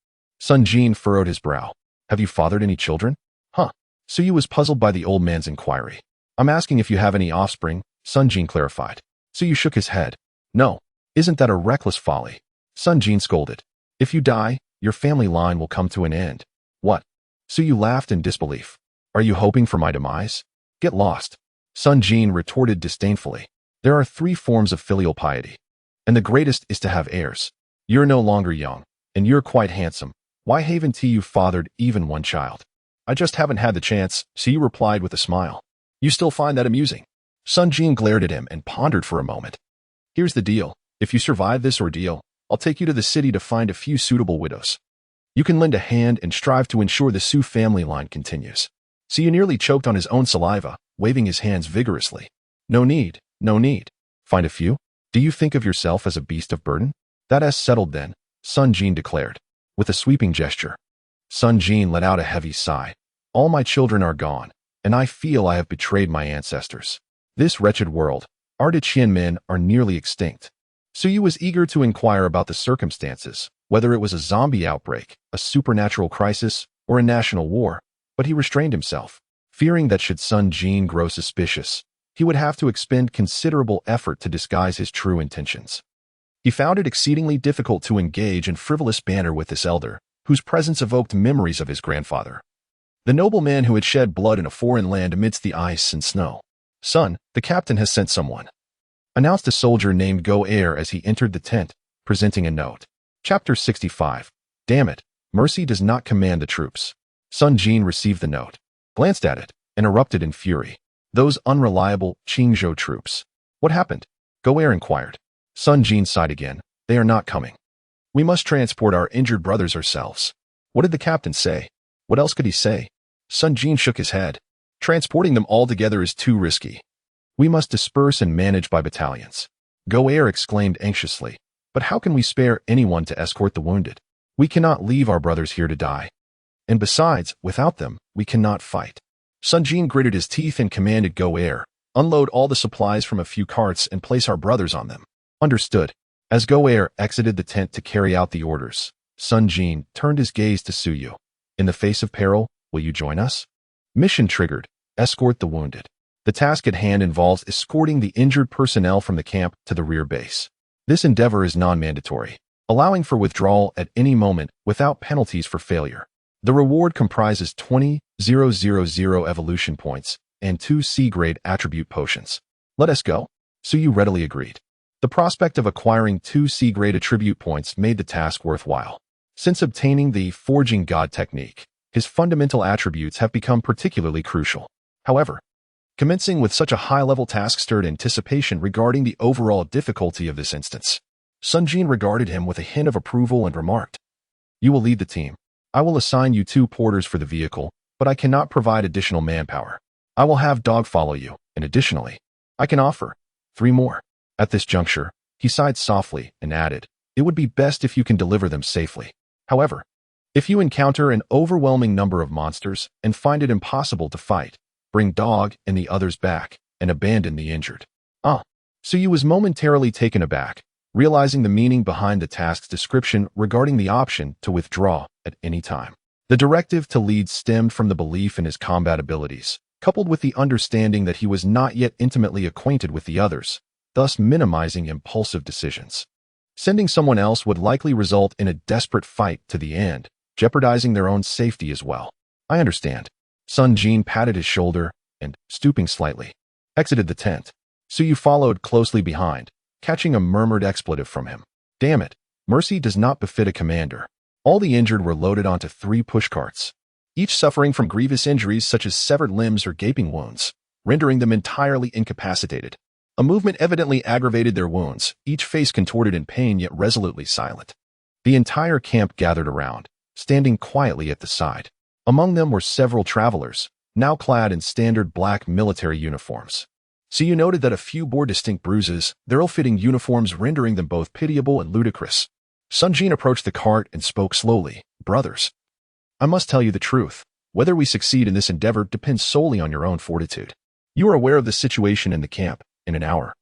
Sunjin furrowed his brow. Have you fathered any children? Suyu was puzzled by the old man's inquiry. I'm asking if you have any offspring, Sunjin clarified. Suyu shook his head. No, isn't that a reckless folly? Sunjin scolded. If you die, your family line will come to an end. What? Suyu laughed in disbelief. Are you hoping for my demise? Get lost. Sunjin retorted disdainfully. There are 3 forms of filial piety. And the greatest is to have heirs. You're no longer young, and you're quite handsome. Why haven't you fathered even one child? I just haven't had the chance, Siyu replied with a smile. You still find that amusing? Sun Jin glared at him and pondered for a moment. Here's the deal. If you survive this ordeal, I'll take you to the city to find a few suitable widows. You can lend a hand and strive to ensure the Su family line continues. Siyu nearly choked on his own saliva, waving his hands vigorously. No need, no need. Find a few? Do you think of yourself as a beast of burden? That's settled then, Sun Jin declared, with a sweeping gesture. Sun Jin let out a heavy sigh. All my children are gone, and I feel I have betrayed my ancestors. This wretched world, our Qian men are nearly extinct. Siyu was eager to inquire about the circumstances, whether it was a zombie outbreak, a supernatural crisis, or a national war, but he restrained himself, fearing that should Sun Jin grow suspicious, he would have to expend considerable effort to disguise his true intentions. He found it exceedingly difficult to engage in frivolous banter with this elder, whose presence evoked memories of his grandfather, the nobleman who had shed blood in a foreign land amidst the ice and snow. Son, the captain has sent someone, announced a soldier named Go Air as he entered the tent, presenting a note. Chapter 65. Damn it, mercy does not command the troops. Sun Jin received the note, glanced at it, and erupted in fury. Those unreliable Qingzhou troops. What happened? Go Air inquired. Sun Jin sighed again. They are not coming. We must transport our injured brothers ourselves. What did the captain say? What else could he say? Sun Jin shook his head. Transporting them all together is too risky. We must disperse and manage by battalions. Go Air exclaimed anxiously. But how can we spare anyone to escort the wounded? We cannot leave our brothers here to die. And besides, without them, we cannot fight. Sun Jin gritted his teeth and commanded Go Air, unload all the supplies from a few carts and place our brothers on them. Understood. As Go Air exited the tent to carry out the orders, Sun Jin turned his gaze to Siyu. In the face of peril, will you join us? Mission triggered. Escort the wounded. The task at hand involves escorting the injured personnel from the camp to the rear base. This endeavor is non-mandatory, allowing for withdrawal at any moment without penalties for failure. The reward comprises 20,000 evolution points and 2 C-grade attribute potions. Let us go. Siyu readily agreed. The prospect of acquiring 2 C-grade attribute points made the task worthwhile. Since obtaining the Forging God technique, his fundamental attributes have become particularly crucial. However, commencing with such a high-level task stirred anticipation regarding the overall difficulty of this instance. Sun Jin regarded him with a hint of approval and remarked, You will lead the team. I will assign you 2 porters for the vehicle, but I cannot provide additional manpower. I will have Dog follow you, and additionally, I can offer 3 more. At this juncture, he sighed softly and added, It would be best if you can deliver them safely. However, if you encounter an overwhelming number of monsters and find it impossible to fight, bring Dog and the others back and abandon the injured. Siyu was momentarily taken aback, realizing the meaning behind the task's description regarding the option to withdraw at any time. The directive to lead stemmed from the belief in his combat abilities, coupled with the understanding that he was not yet intimately acquainted with the others, thus minimizing impulsive decisions. Sending someone else would likely result in a desperate fight to the end, jeopardizing their own safety as well. I understand. Sun Jin patted his shoulder and, stooping slightly, exited the tent. Siyu followed closely behind, catching a murmured expletive from him. Damn it, mercy does not befit a commander. All the injured were loaded onto 3 pushcarts, each suffering from grievous injuries such as severed limbs or gaping wounds, rendering them entirely incapacitated. A movement evidently aggravated their wounds, each face contorted in pain yet resolutely silent. The entire camp gathered around, standing quietly at the side. Among them were several travelers, now clad in standard black military uniforms. Siyu noted that a few bore distinct bruises, their ill-fitting uniforms rendering them both pitiable and ludicrous. Sun Jin approached the cart and spoke slowly. Brothers, I must tell you the truth. Whether we succeed in this endeavor depends solely on your own fortitude. You are aware of the situation in the camp. In an hour,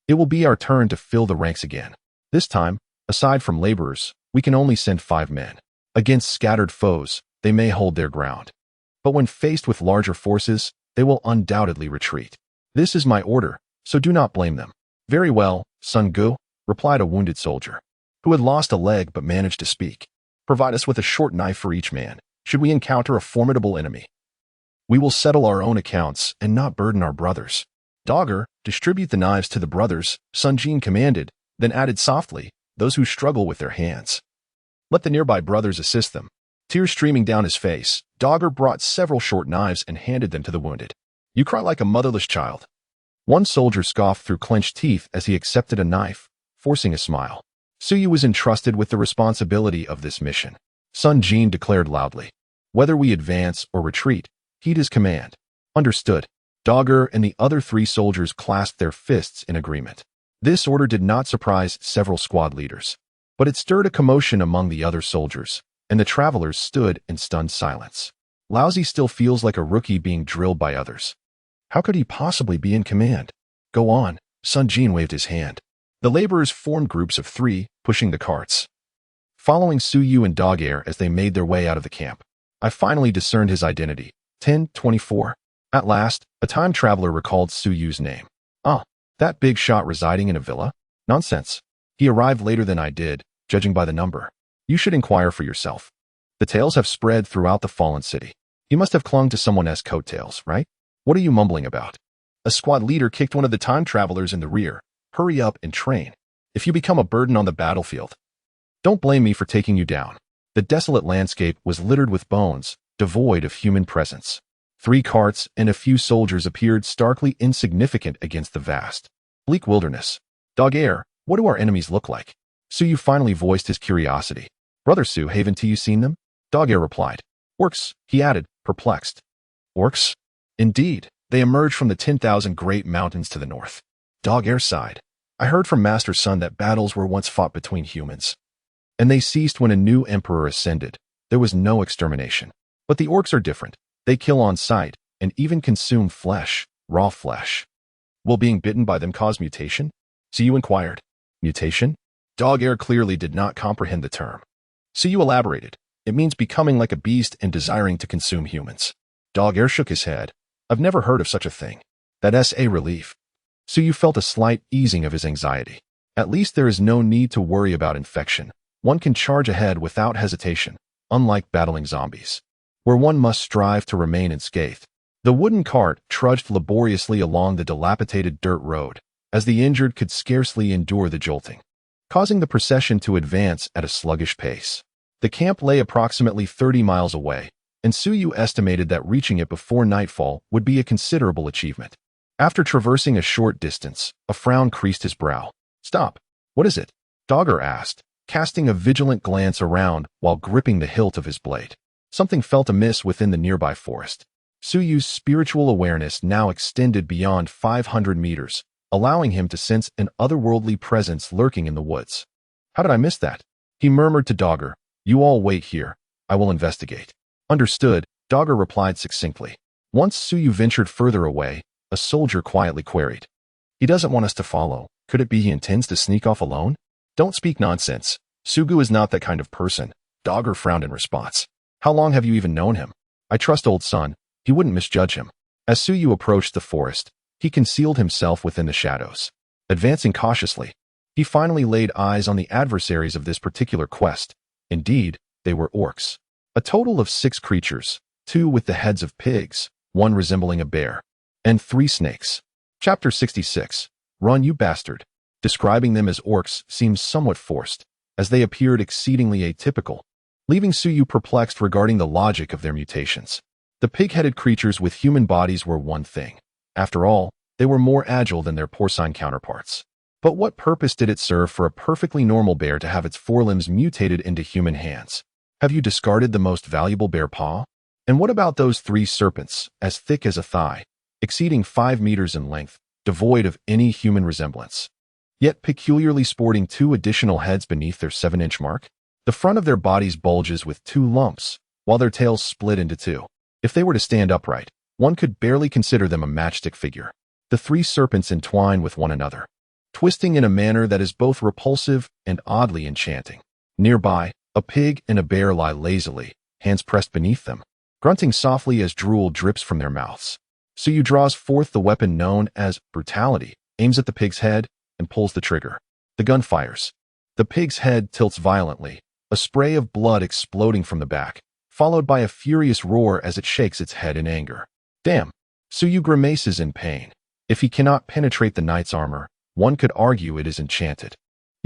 it will be our turn to fill the ranks again. This time, aside from laborers, we can only send 5 men. Against scattered foes, they may hold their ground. But when faced with larger forces, they will undoubtedly retreat. This is my order, so do not blame them. Very well, Sun Gu, replied a wounded soldier, who had lost a leg but managed to speak. Provide us with a short knife for each man, should we encounter a formidable enemy. We will settle our own accounts and not burden our brothers. Dogger, distribute the knives to the brothers, Sun Jin commanded, then added softly, those who struggle with their hands. Let the nearby brothers assist them. Tears streaming down his face, Dogger brought several short knives and handed them to the wounded. You cry like a motherless child. One soldier scoffed through clenched teeth as he accepted a knife, forcing a smile. Suyu was entrusted with the responsibility of this mission. Sun Jin declared loudly. Whether we advance or retreat, heed his command. Understood. Dogger and the other 3 soldiers clasped their fists in agreement. This order did not surprise several squad leaders, but it stirred a commotion among the other soldiers, and the travelers stood in stunned silence. Lousy still feels like a rookie being drilled by others. How could he possibly be in command? Go on, Sun Jin waved his hand. The laborers formed groups of 3, pushing the carts. Following Suyu and Dogger as they made their way out of the camp, I finally discerned his identity. 1024. At last, a time traveler recalled Suyu's name. Ah, that big shot residing in a villa? Nonsense. He arrived later than I did, judging by the number. You should inquire for yourself. The tales have spread throughout the fallen city. You must have clung to someone else's coattails, right? What are you mumbling about? A squad leader kicked one of the time travelers in the rear. Hurry up and train. If you become a burden on the battlefield, don't blame me for taking you down. The desolate landscape was littered with bones, devoid of human presence. 3 carts and a few soldiers appeared starkly insignificant against the vast, bleak wilderness. Dogger, what do our enemies look like? Suyu finally voiced his curiosity. Brother Su, haven't you seen them? Dogger replied. Orcs, he added, perplexed. Orcs? Indeed, they emerged from the 10,000 great mountains to the north. Dogger sighed. I heard from Master Sun that battles were once fought between humans, and they ceased when a new emperor ascended. There was no extermination. But the orcs are different. They kill on sight, and even consume flesh, raw flesh. Will being bitten by them cause mutation? Suyu inquired. Mutation? Dogger clearly did not comprehend the term. Suyu elaborated. It means becoming like a beast and desiring to consume humans. Dogger shook his head. I've never heard of such a thing. That's a relief. Suyu felt a slight easing of his anxiety. At least there is no need to worry about infection. One can charge ahead without hesitation, unlike battling zombies, where one must strive to remain unscathed. The wooden cart trudged laboriously along the dilapidated dirt road, as the injured could scarcely endure the jolting, causing the procession to advance at a sluggish pace. The camp lay approximately 30 miles away, and Suyu estimated that reaching it before nightfall would be a considerable achievement. After traversing a short distance, a frown creased his brow. Stop. What is it? Dogger asked, casting a vigilant glance around while gripping the hilt of his blade. Something felt amiss within the nearby forest. Suyu's spiritual awareness now extended beyond 500 meters, allowing him to sense an otherworldly presence lurking in the woods. How did I miss that? He murmured to Dogger. You all wait here. I will investigate. Understood, Dogger replied succinctly. Once Suyu ventured further away, a soldier quietly queried. He doesn't want us to follow. Could it be he intends to sneak off alone? Don't speak nonsense. Sugu is not that kind of person. Dogger frowned in response. How long have you even known him? I trust old Sun. He wouldn't misjudge him. As Suyu approached the forest, he concealed himself within the shadows. Advancing cautiously, he finally laid eyes on the adversaries of this particular quest. Indeed, they were orcs. A total of 6 creatures, 2 with the heads of pigs, 1 resembling a bear, and 3 snakes. Chapter 66. Run, you bastard. Describing them as orcs seems somewhat forced, as they appeared exceedingly atypical, leaving Suyu perplexed regarding the logic of their mutations. The pig-headed creatures with human bodies were one thing. After all, they were more agile than their porcine counterparts. But what purpose did it serve for a perfectly normal bear to have its forelimbs mutated into human hands? Have you discarded the most valuable bear paw? And what about those 3 serpents, as thick as a thigh, exceeding 5 meters in length, devoid of any human resemblance, yet peculiarly sporting 2 additional heads beneath their 7-inch mark? The front of their bodies bulges with 2 lumps, while their tails split into 2. If they were to stand upright, one could barely consider them a matchstick figure. The 3 serpents entwine with one another, twisting in a manner that is both repulsive and oddly enchanting. Nearby, a pig and a bear lie lazily, hands pressed beneath them, grunting softly as drool drips from their mouths. Suyu draws forth the weapon known as brutality, aims at the pig's head, and pulls the trigger. The gun fires. The pig's head tilts violently, a spray of blood exploding from the back, followed by a furious roar as it shakes its head in anger. Damn! Suyu grimaces in pain. If he cannot penetrate the knight's armor, one could argue it is enchanted.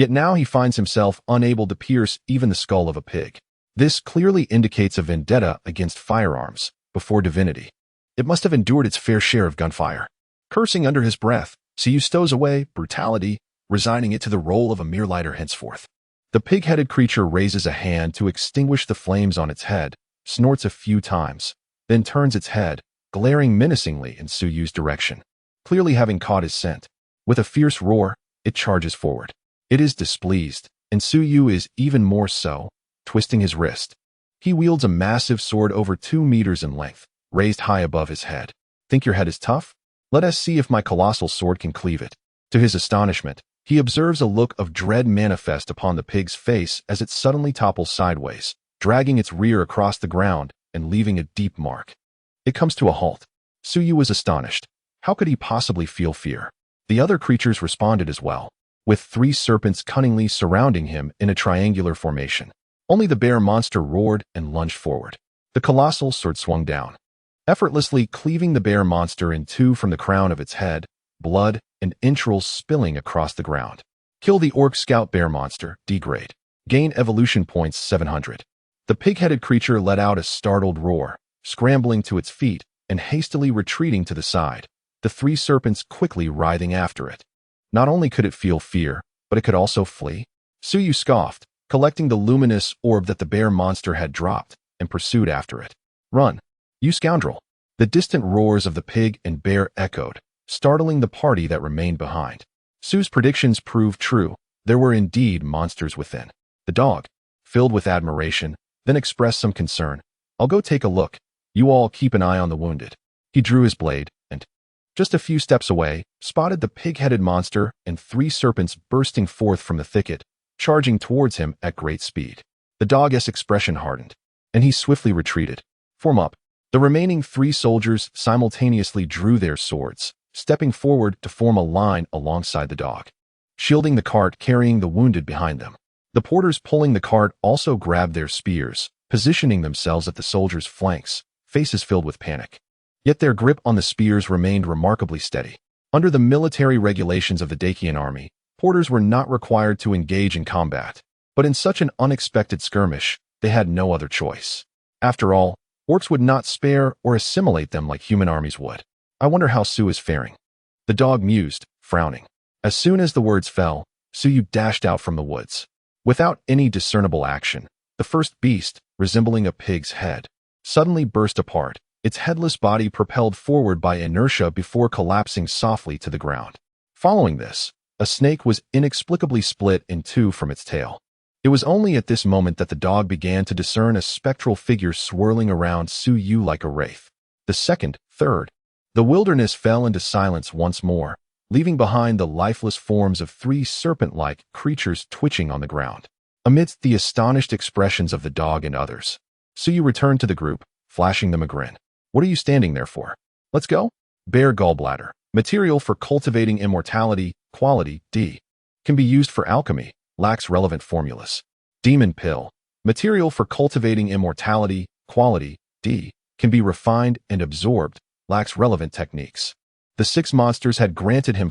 Yet now he finds himself unable to pierce even the skull of a pig. This clearly indicates a vendetta against firearms before divinity. It must have endured its fair share of gunfire. Cursing under his breath, Siyu stows away brutality, resigning it to the role of a mere lighter henceforth. The pig-headed creature raises a hand to extinguish the flames on its head, snorts a few times, then turns its head, glaring menacingly in Suyu's direction. Clearly having caught his scent, with a fierce roar, it charges forward. It is displeased, and Suyu is even more so, twisting his wrist. He wields a massive sword over 2 meters in length, raised high above his head. Think your head is tough? Let us see if my colossal sword can cleave it. To his astonishment, he observes a look of dread manifest upon the pig's face as it suddenly topples sideways, dragging its rear across the ground and leaving a deep mark. It comes to a halt. Suyu was astonished. How could he possibly feel fear? The other creatures responded as well, with 3 serpents cunningly surrounding him in a triangular formation. Only the bear monster roared and lunged forward. The colossal sword swung down, effortlessly cleaving the bear monster in 2 from the crown of its head, blood and entrails spilling across the ground. Kill the orc scout bear monster, degrade. Gain evolution points 700. The pig-headed creature let out a startled roar, scrambling to its feet and hastily retreating to the side, the 3 serpents quickly writhing after it. Not only could it feel fear, but it could also flee. Suyu scoffed, collecting the luminous orb that the bear monster had dropped, and pursued after it. Run, you scoundrel! The distant roars of the pig and bear echoed, startling the party that remained behind. Su's predictions proved true. There were indeed monsters within. The dog, filled with admiration, then expressed some concern. I'll go take a look. You all keep an eye on the wounded. He drew his blade, and, just a few steps away, spotted the pig-headed monster and 3 serpents bursting forth from the thicket, charging towards him at great speed. The dog's expression hardened, and he swiftly retreated. Form up. The remaining 3 soldiers simultaneously drew their swords, stepping forward to form a line alongside the dog, shielding the cart carrying the wounded behind them. The porters pulling the cart also grabbed their spears, positioning themselves at the soldiers' flanks, faces filled with panic. Yet their grip on the spears remained remarkably steady. Under the military regulations of the Dacian army, porters were not required to engage in combat, but in such an unexpected skirmish, they had no other choice. After all, orcs would not spare or assimilate them like human armies would. I wonder how Su is faring. The dog mused, frowning. As soon as the words fell, Suyu dashed out from the woods. Without any discernible action, the first beast, resembling a pig's head, suddenly burst apart, its headless body propelled forward by inertia before collapsing softly to the ground. Following this, a snake was inexplicably split in 2 from its tail. It was only at this moment that the dog began to discern a spectral figure swirling around Suyu like a wraith. The second, third. The wilderness fell into silence once more, leaving behind the lifeless forms of 3 serpent-like creatures twitching on the ground. Amidst the astonished expressions of the dog and others, Suyu returned to the group, flashing them a grin. What are you standing there for? Let's go? Bear gallbladder. Material for cultivating immortality, quality D. Can be used for alchemy, lacks relevant formulas. Demon pill. Material for cultivating immortality, quality D. Can be refined and absorbed, lacks relevant techniques. The 6 monsters had granted him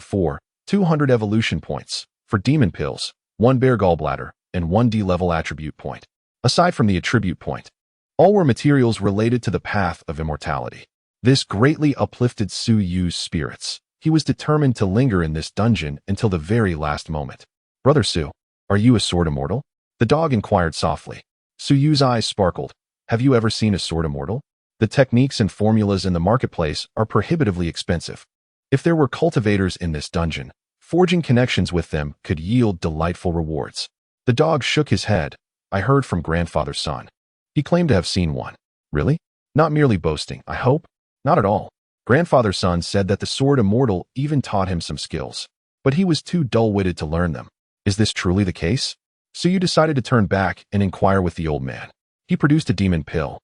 200 evolution points for demon pills, 1 bear gallbladder, and 1 D-level attribute point. Aside from the attribute point, all were materials related to the path of immortality. This greatly uplifted Suyu's spirits. He was determined to linger in this dungeon until the very last moment. Brother Su, are you a sword immortal? The dog inquired softly. Suyu's eyes sparkled. Have you ever seen a sword immortal? The techniques and formulas in the marketplace are prohibitively expensive. If there were cultivators in this dungeon, forging connections with them could yield delightful rewards. The dog shook his head. I heard from grandfather's son. He claimed to have seen one. Really? Not merely boasting, I hope? Not at all. Grandfather's son said that the sword immortal even taught him some skills, but he was too dull-witted to learn them. Is this truly the case? So you decided to turn back and inquire with the old man. He produced a demon pill,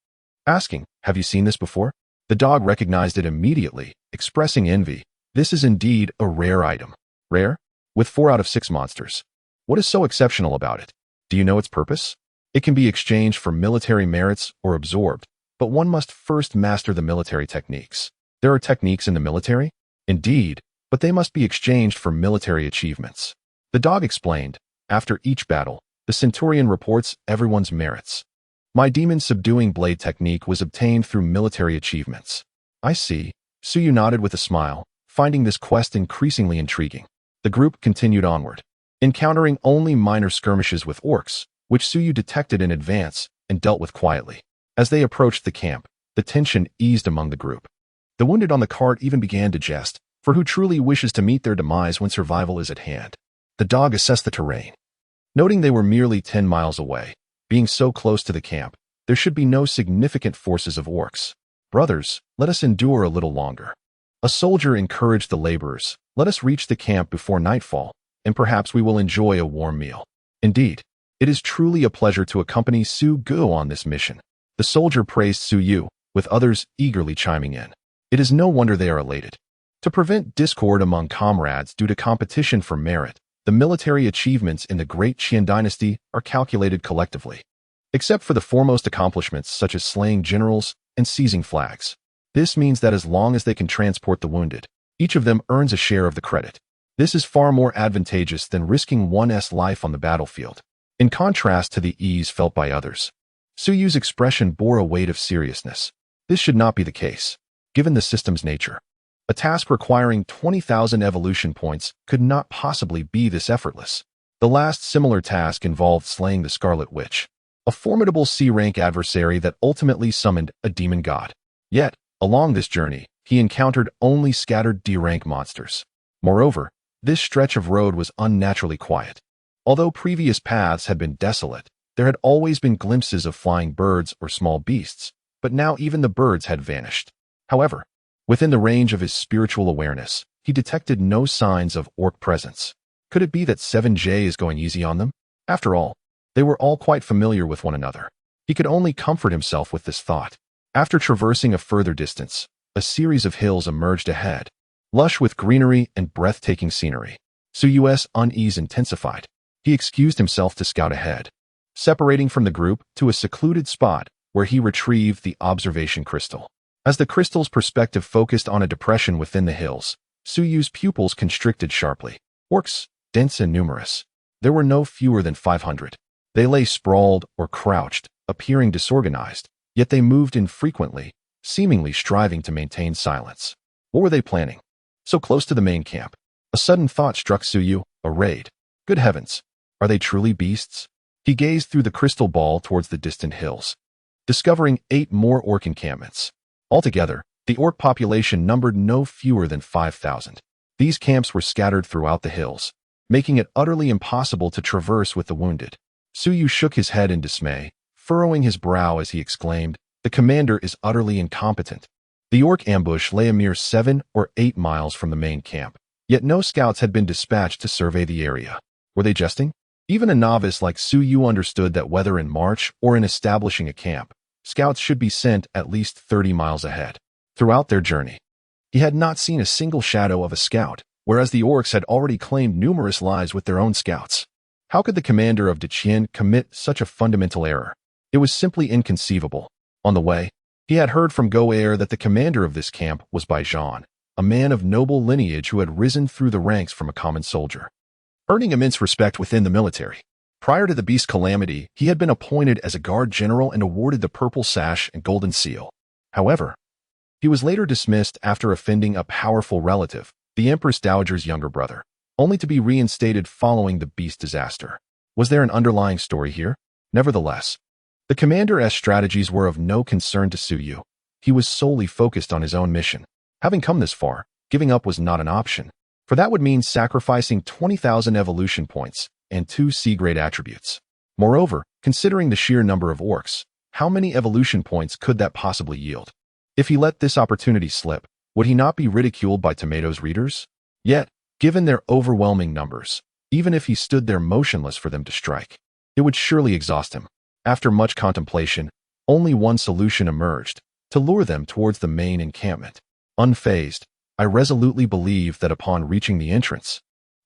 asking, have you seen this before? The dog recognized it immediately, expressing envy. This is indeed a rare item. Rare? With 4 out of 6 monsters. What is so exceptional about it? Do you know its purpose? It can be exchanged for military merits or absorbed, but one must first master the military techniques. There are techniques in the military? Indeed, but they must be exchanged for military achievements. The dog explained, After each battle, the centurion reports everyone's merits. My demon subduing blade technique was obtained through military achievements. I see. Suyu nodded with a smile, finding this quest increasingly intriguing. The group continued onward, encountering only minor skirmishes with orcs, which Suyu detected in advance and dealt with quietly. As they approached the camp, the tension eased among the group. The wounded on the cart even began to jest, for who truly wishes to meet their demise when survival is at hand? The dog assessed the terrain. Noting they were merely 10 miles away, being so close to the camp, there should be no significant forces of orcs. Brothers, let us endure a little longer. A soldier encouraged the laborers, let us reach the camp before nightfall, and perhaps we will enjoy a warm meal. Indeed, it is truly a pleasure to accompany Su Gu on this mission. The soldier praised Su Yu, with others eagerly chiming in. It is no wonder they are elated. To prevent discord among comrades due to competition for merit, the military achievements in the Great Qian dynasty are calculated collectively, except for the foremost accomplishments such as slaying generals and seizing flags. This means that as long as they can transport the wounded, each of them earns a share of the credit. This is far more advantageous than risking one's life on the battlefield, in contrast to the ease felt by others. Suyu's expression bore a weight of seriousness. This should not be the case, given the system's nature. A task requiring 20,000 evolution points could not possibly be this effortless. The last similar task involved slaying the Scarlet Witch, a formidable C-rank adversary that ultimately summoned a demon god. Yet, along this journey, he encountered only scattered D-rank monsters. Moreover, this stretch of road was unnaturally quiet. Although previous paths had been desolate, there had always been glimpses of flying birds or small beasts, but now even the birds had vanished. However, within the range of his spiritual awareness, he detected no signs of orc presence. Could it be that 7J is going easy on them? After all, they were all quite familiar with one another. He could only comfort himself with this thought. After traversing a further distance, a series of hills emerged ahead, lush with greenery and breathtaking scenery. Suyu's unease intensified. He excused himself to scout ahead, separating from the group to a secluded spot where he retrieved the observation crystal. As the crystal's perspective focused on a depression within the hills, Suyu's pupils constricted sharply. Orcs, dense and numerous. There were no fewer than 500. They lay sprawled or crouched, appearing disorganized, yet they moved infrequently, seemingly striving to maintain silence. What were they planning? So close to the main camp. A sudden thought struck Suyu, a raid. Good heavens, are they truly beasts? He gazed through the crystal ball towards the distant hills, discovering 8 more orc encampments. Altogether, the orc population numbered no fewer than 5,000. These camps were scattered throughout the hills, making it utterly impossible to traverse with the wounded. Suyu shook his head in dismay, furrowing his brow as he exclaimed, "The commander is utterly incompetent." The orc ambush lay a mere 7 or 8 miles from the main camp, yet no scouts had been dispatched to survey the area. Were they jesting? Even a novice like Suyu understood that whether in march or in establishing a camp, scouts should be sent at least 30 miles ahead. Throughout their journey, he had not seen a single shadow of a scout, whereas the orcs had already claimed numerous lives with their own scouts. How could the commander of Deqian commit such a fundamental error? It was simply inconceivable. On the way, he had heard from Goair that the commander of this camp was Baijan, a man of noble lineage who had risen through the ranks from a common soldier, earning immense respect within the military. Prior to the beast calamity, he had been appointed as a guard general and awarded the purple sash and golden seal. However, he was later dismissed after offending a powerful relative, the Empress Dowager's younger brother, only to be reinstated following the beast disaster. Was there an underlying story here? Nevertheless, the commander's strategies were of no concern to Suyu. He was solely focused on his own mission. Having come this far, giving up was not an option, for that would mean sacrificing 20,000 evolution points and 2 C-grade attributes. Moreover, considering the sheer number of orcs, how many evolution points could that possibly yield? If he let this opportunity slip, would he not be ridiculed by Tomato's readers? Yet, given their overwhelming numbers, even if he stood there motionless for them to strike, it would surely exhaust him. After much contemplation, only one solution emerged: to lure them towards the main encampment. Unfazed, I resolutely believed that upon reaching the entrance,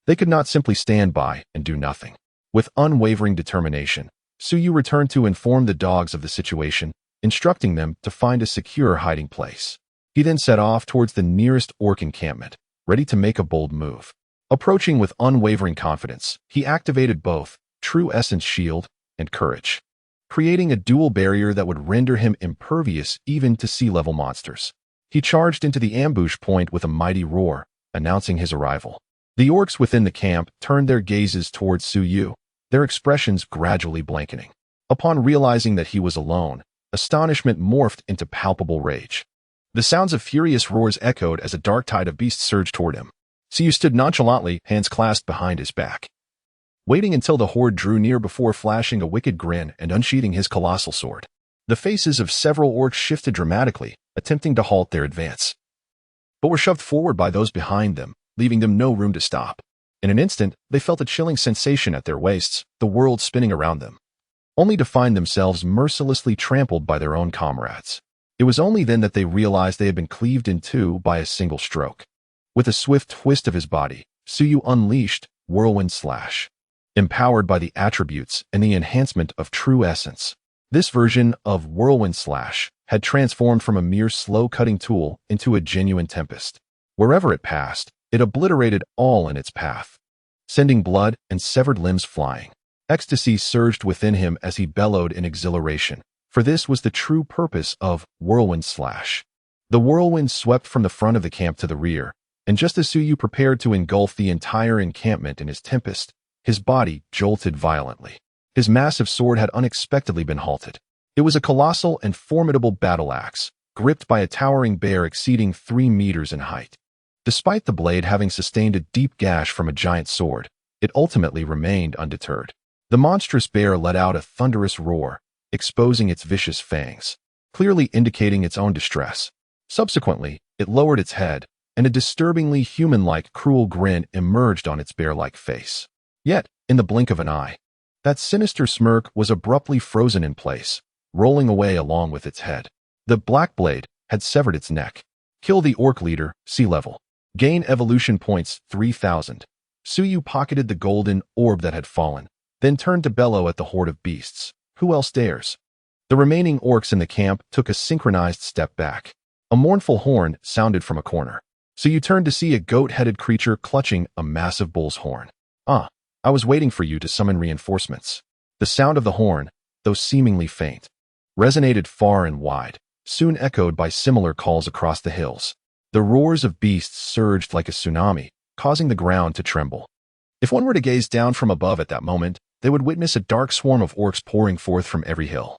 they could not simply stand by and do nothing. With unwavering determination, Suyu returned to inform the dogs of the situation, instructing them to find a secure hiding place. He then set off towards the nearest orc encampment, ready to make a bold move. Approaching with unwavering confidence, he activated both True Essence Shield and Courage, creating a dual barrier that would render him impervious even to sea-level monsters. He charged into the ambush point with a mighty roar, announcing his arrival. The orcs within the camp turned their gazes towards Su Yu, their expressions gradually blankening. Upon realizing that he was alone, astonishment morphed into palpable rage. The sounds of furious roars echoed as a dark tide of beasts surged toward him. Su Yu stood nonchalantly, hands clasped behind his back, waiting until the horde drew near before flashing a wicked grin and unsheathing his colossal sword. The faces of several orcs shifted dramatically, attempting to halt their advance, but were shoved forward by those behind them, leaving them no room to stop. In an instant, they felt a chilling sensation at their waists, the world spinning around them, only to find themselves mercilessly trampled by their own comrades. It was only then that they realized they had been cleaved in two by a single stroke. With a swift twist of his body, Su Yu unleashed Whirlwind Slash. Empowered by the attributes and the enhancement of True Essence, this version of Whirlwind Slash had transformed from a mere slow-cutting tool into a genuine tempest. Wherever it passed, it obliterated all in its path, sending blood and severed limbs flying. Ecstasy surged within him as he bellowed in exhilaration, for this was the true purpose of Whirlwind Slash. The whirlwind swept from the front of the camp to the rear, and just as Su Yu prepared to engulf the entire encampment in his tempest, his body jolted violently. His massive sword had unexpectedly been halted. It was a colossal and formidable battle axe, gripped by a towering bear exceeding 3 meters in height. Despite the blade having sustained a deep gash from a giant sword, it ultimately remained undeterred. The monstrous bear let out a thunderous roar, exposing its vicious fangs, clearly indicating its own distress. Subsequently, it lowered its head, and a disturbingly human-like cruel grin emerged on its bear-like face. Yet, in the blink of an eye, that sinister smirk was abruptly frozen in place, rolling away along with its head. The black blade had severed its neck. Kill the orc leader, sea level. Gain evolution points 3,000. Su Yu pocketed the golden orb that had fallen, then turned to bellow at the horde of beasts. Who else dares? The remaining orcs in the camp took a synchronized step back. A mournful horn sounded from a corner. Su Yu turned to see a goat-headed creature clutching a massive bull's horn. Ah, I was waiting for you to summon reinforcements. The sound of the horn, though seemingly faint, resonated far and wide, soon echoed by similar calls across the hills. The roars of beasts surged like a tsunami, causing the ground to tremble. If one were to gaze down from above at that moment, they would witness a dark swarm of orcs pouring forth from every hill,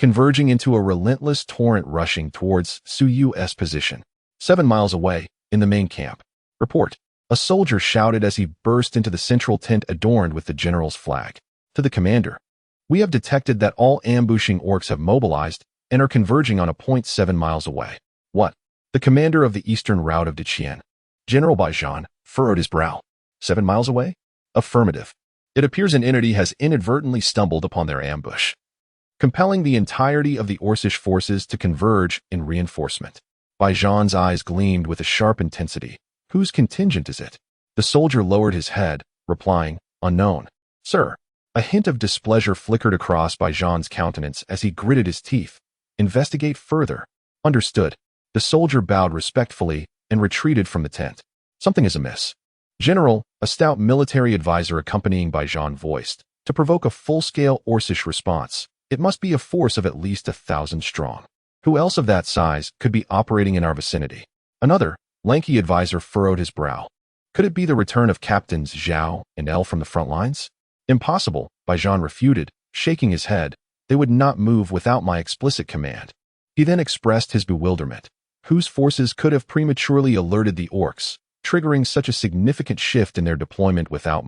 converging into a relentless torrent rushing towards Su Yu's position. 7 miles away, in the main camp. Report. A soldier shouted as he burst into the central tent adorned with the general's flag. To the commander, we have detected that all ambushing orcs have mobilized and are converging on a point 7 miles away. What? The commander of the eastern route of Deqian, General Baijan, furrowed his brow. 7 miles away? Affirmative. It appears an entity has inadvertently stumbled upon their ambush, compelling the entirety of the Orcish forces to converge in reinforcement. Baijan's eyes gleamed with a sharp intensity. Whose contingent is it? The soldier lowered his head, replying, unknown. Sir. A hint of displeasure flickered across Baijan's countenance as he gritted his teeth. Investigate further. Understood. The soldier bowed respectfully and retreated from the tent. Something is amiss. General, a stout military advisor accompanying Baijan voiced, to provoke a full-scale Orcish response, it must be a force of at least 1,000 strong. Who else of that size could be operating in our vicinity? Another lanky advisor furrowed his brow. Could it be the return of Captains Zhao and El from the front lines? Impossible, Baijan refuted, shaking his head. They would not move without my explicit command. He then expressed his bewilderment. Whose forces could have prematurely alerted the orcs, triggering such a significant shift in their deployment without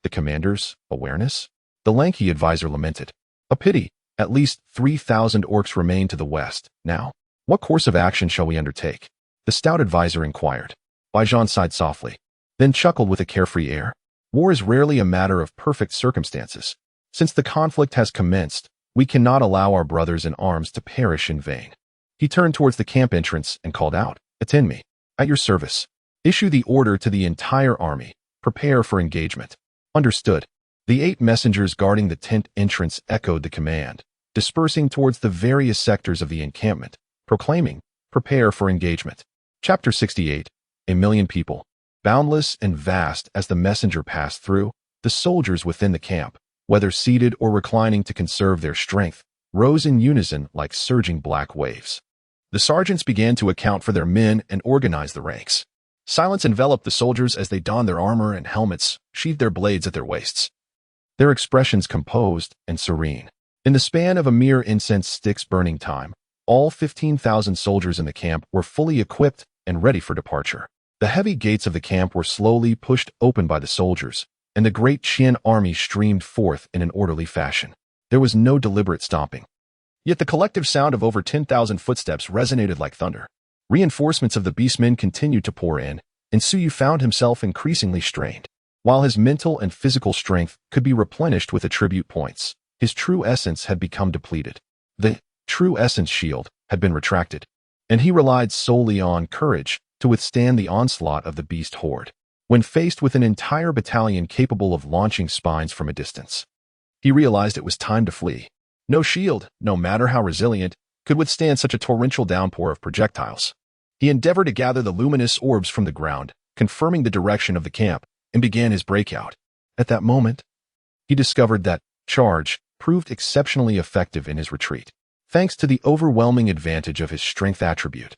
the commander's, awareness? The lanky advisor lamented. A pity. At least 3,000 orcs remain to the west. Now, what course of action shall we undertake? The stout advisor inquired. Baijan sighed softly, then chuckled with a carefree air. War is rarely a matter of perfect circumstances. Since the conflict has commenced, we cannot allow our brothers in arms to perish in vain. He turned towards the camp entrance and called out, Attend me. At your service. Issue the order to the entire army. Prepare for engagement. Understood. The 8 messengers guarding the tent entrance echoed the command, dispersing towards the various sectors of the encampment, proclaiming, Prepare for engagement. Chapter 68. A million people. Boundless and vast as the messenger passed through, the soldiers within the camp, whether seated or reclining to conserve their strength, rose in unison like surging black waves. The sergeants began to account for their men and organize the ranks. Silence enveloped the soldiers as they donned their armor and helmets, sheathed their blades at their waists. Their expressions composed and serene. In the span of a mere incense stick's burning time, all 15,000 soldiers in the camp were fully equipped and ready for departure. The heavy gates of the camp were slowly pushed open by the soldiers, and the great Qian army streamed forth in an orderly fashion. There was no deliberate stomping. Yet the collective sound of over 10,000 footsteps resonated like thunder. Reinforcements of the beastmen continued to pour in, and Suyu found himself increasingly strained. While his mental and physical strength could be replenished with attribute points, his true essence had become depleted. The true essence shield had been retracted, and he relied solely on courage to withstand the onslaught of the beast horde. When faced with an entire battalion capable of launching spines from a distance, he realized it was time to flee. No shield, no matter how resilient, could withstand such a torrential downpour of projectiles. He endeavored to gather the luminous orbs from the ground, confirming the direction of the camp, and began his breakout. At that moment, he discovered that charge proved exceptionally effective in his retreat. Thanks to the overwhelming advantage of his strength attribute,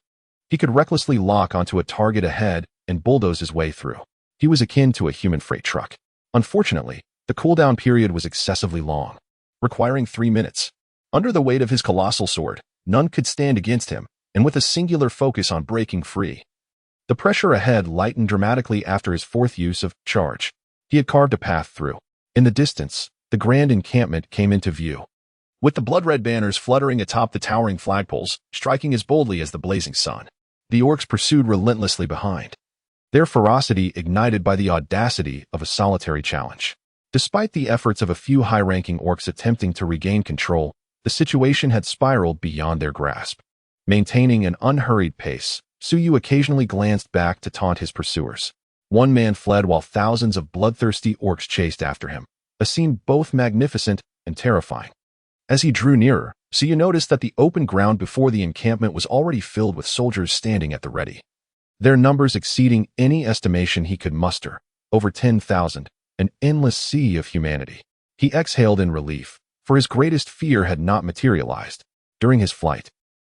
he could recklessly lock onto a target ahead and bulldoze his way through. He was akin to a human freight truck. Unfortunately, the cooldown period was excessively long, requiring 3 minutes. Under the weight of his colossal sword, none could stand against him, and with a singular focus on breaking free. The pressure ahead lightened dramatically after his fourth use of charge. He had carved a path through. In the distance, the grand encampment came into view, with the blood-red banners fluttering atop the towering flagpoles, striking as boldly as the blazing sun. The orcs pursued relentlessly behind, their ferocity ignited by the audacity of a solitary challenge. Despite the efforts of a few high-ranking orcs attempting to regain control, the situation had spiraled beyond their grasp. Maintaining an unhurried pace, Suyu occasionally glanced back to taunt his pursuers. One man fled while thousands of bloodthirsty orcs chased after him, a scene both magnificent and terrifying. As he drew nearer, Suyu noticed that the open ground before the encampment was already filled with soldiers standing at the ready. Their numbers exceeding any estimation he could muster, over 10,000, an endless sea of humanity. He exhaled in relief, for his greatest fear had not materialized. During his flight,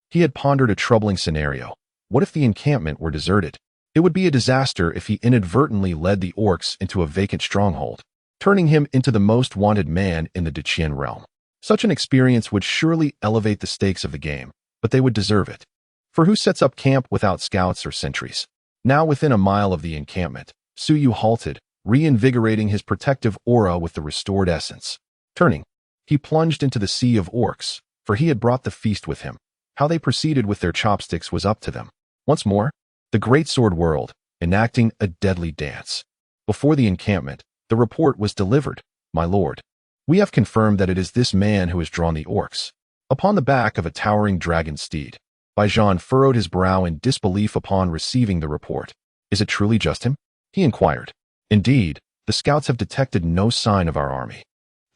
he had pondered a troubling scenario. What if the encampment were deserted? It would be a disaster if he inadvertently led the orcs into a vacant stronghold, turning him into the most wanted man in the Deqian realm. Such an experience would surely elevate the stakes of the game, but they would deserve it. For who sets up camp without scouts or sentries? Now within a mile of the encampment, Suyu halted, reinvigorating his protective aura with the restored essence. Turning, he plunged into the sea of orcs, for he had brought the feast with him. How they proceeded with their chopsticks was up to them. Once more, the great sword whirled, enacting a deadly dance. Before the encampment, the report was delivered. My lord, we have confirmed that it is this man who has drawn the orcs. Upon the back of a towering dragon steed, Baijan furrowed his brow in disbelief upon receiving the report. Is it truly just him? He inquired. Indeed, the scouts have detected no sign of our army.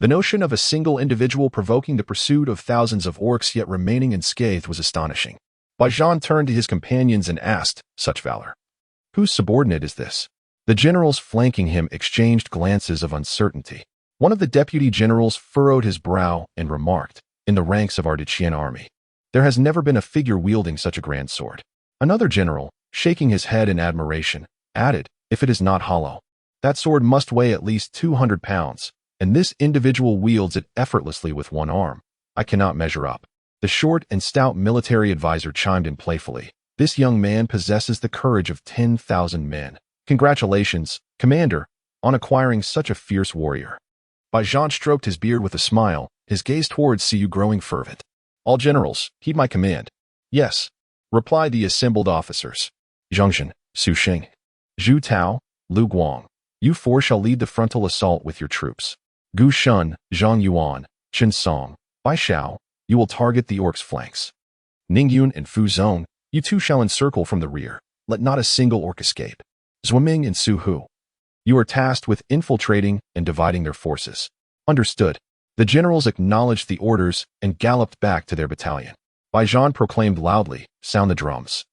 The notion of a single individual provoking the pursuit of thousands of orcs yet remaining unscathed was astonishing. Baijan turned to his companions and asked, such valor. Whose subordinate is this? The generals flanking him exchanged glances of uncertainty. One of the deputy generals furrowed his brow and remarked, in the ranks of our Deqian army, there has never been a figure wielding such a grand sword. Another general, shaking his head in admiration, added, if it is not hollow, that sword must weigh at least 200 pounds, and this individual wields it effortlessly with one arm. I cannot measure up. The short and stout military advisor chimed in playfully. This young man possesses the courage of 10,000 men. Congratulations, Commander, on acquiring such a fierce warrior. Baijan stroked his beard with a smile, his gaze towards Suyu growing fervent. All generals, heed my command. Yes, replied the assembled officers. Zhongzhen, Su Xing, Zhu Tao, Lu Guang, you four shall lead the frontal assault with your troops. Gu Shun, Zhang Yuan, Chen Song, Bai Shao, you will target the orcs' flanks. Ning Yun and Fu Zong, you two shall encircle from the rear. Let not a single orc escape. Zhuiming and Su Hu, you are tasked with infiltrating and dividing their forces. Understood. The generals acknowledged the orders and galloped back to their battalion. Baijan proclaimed loudly, sound the drums.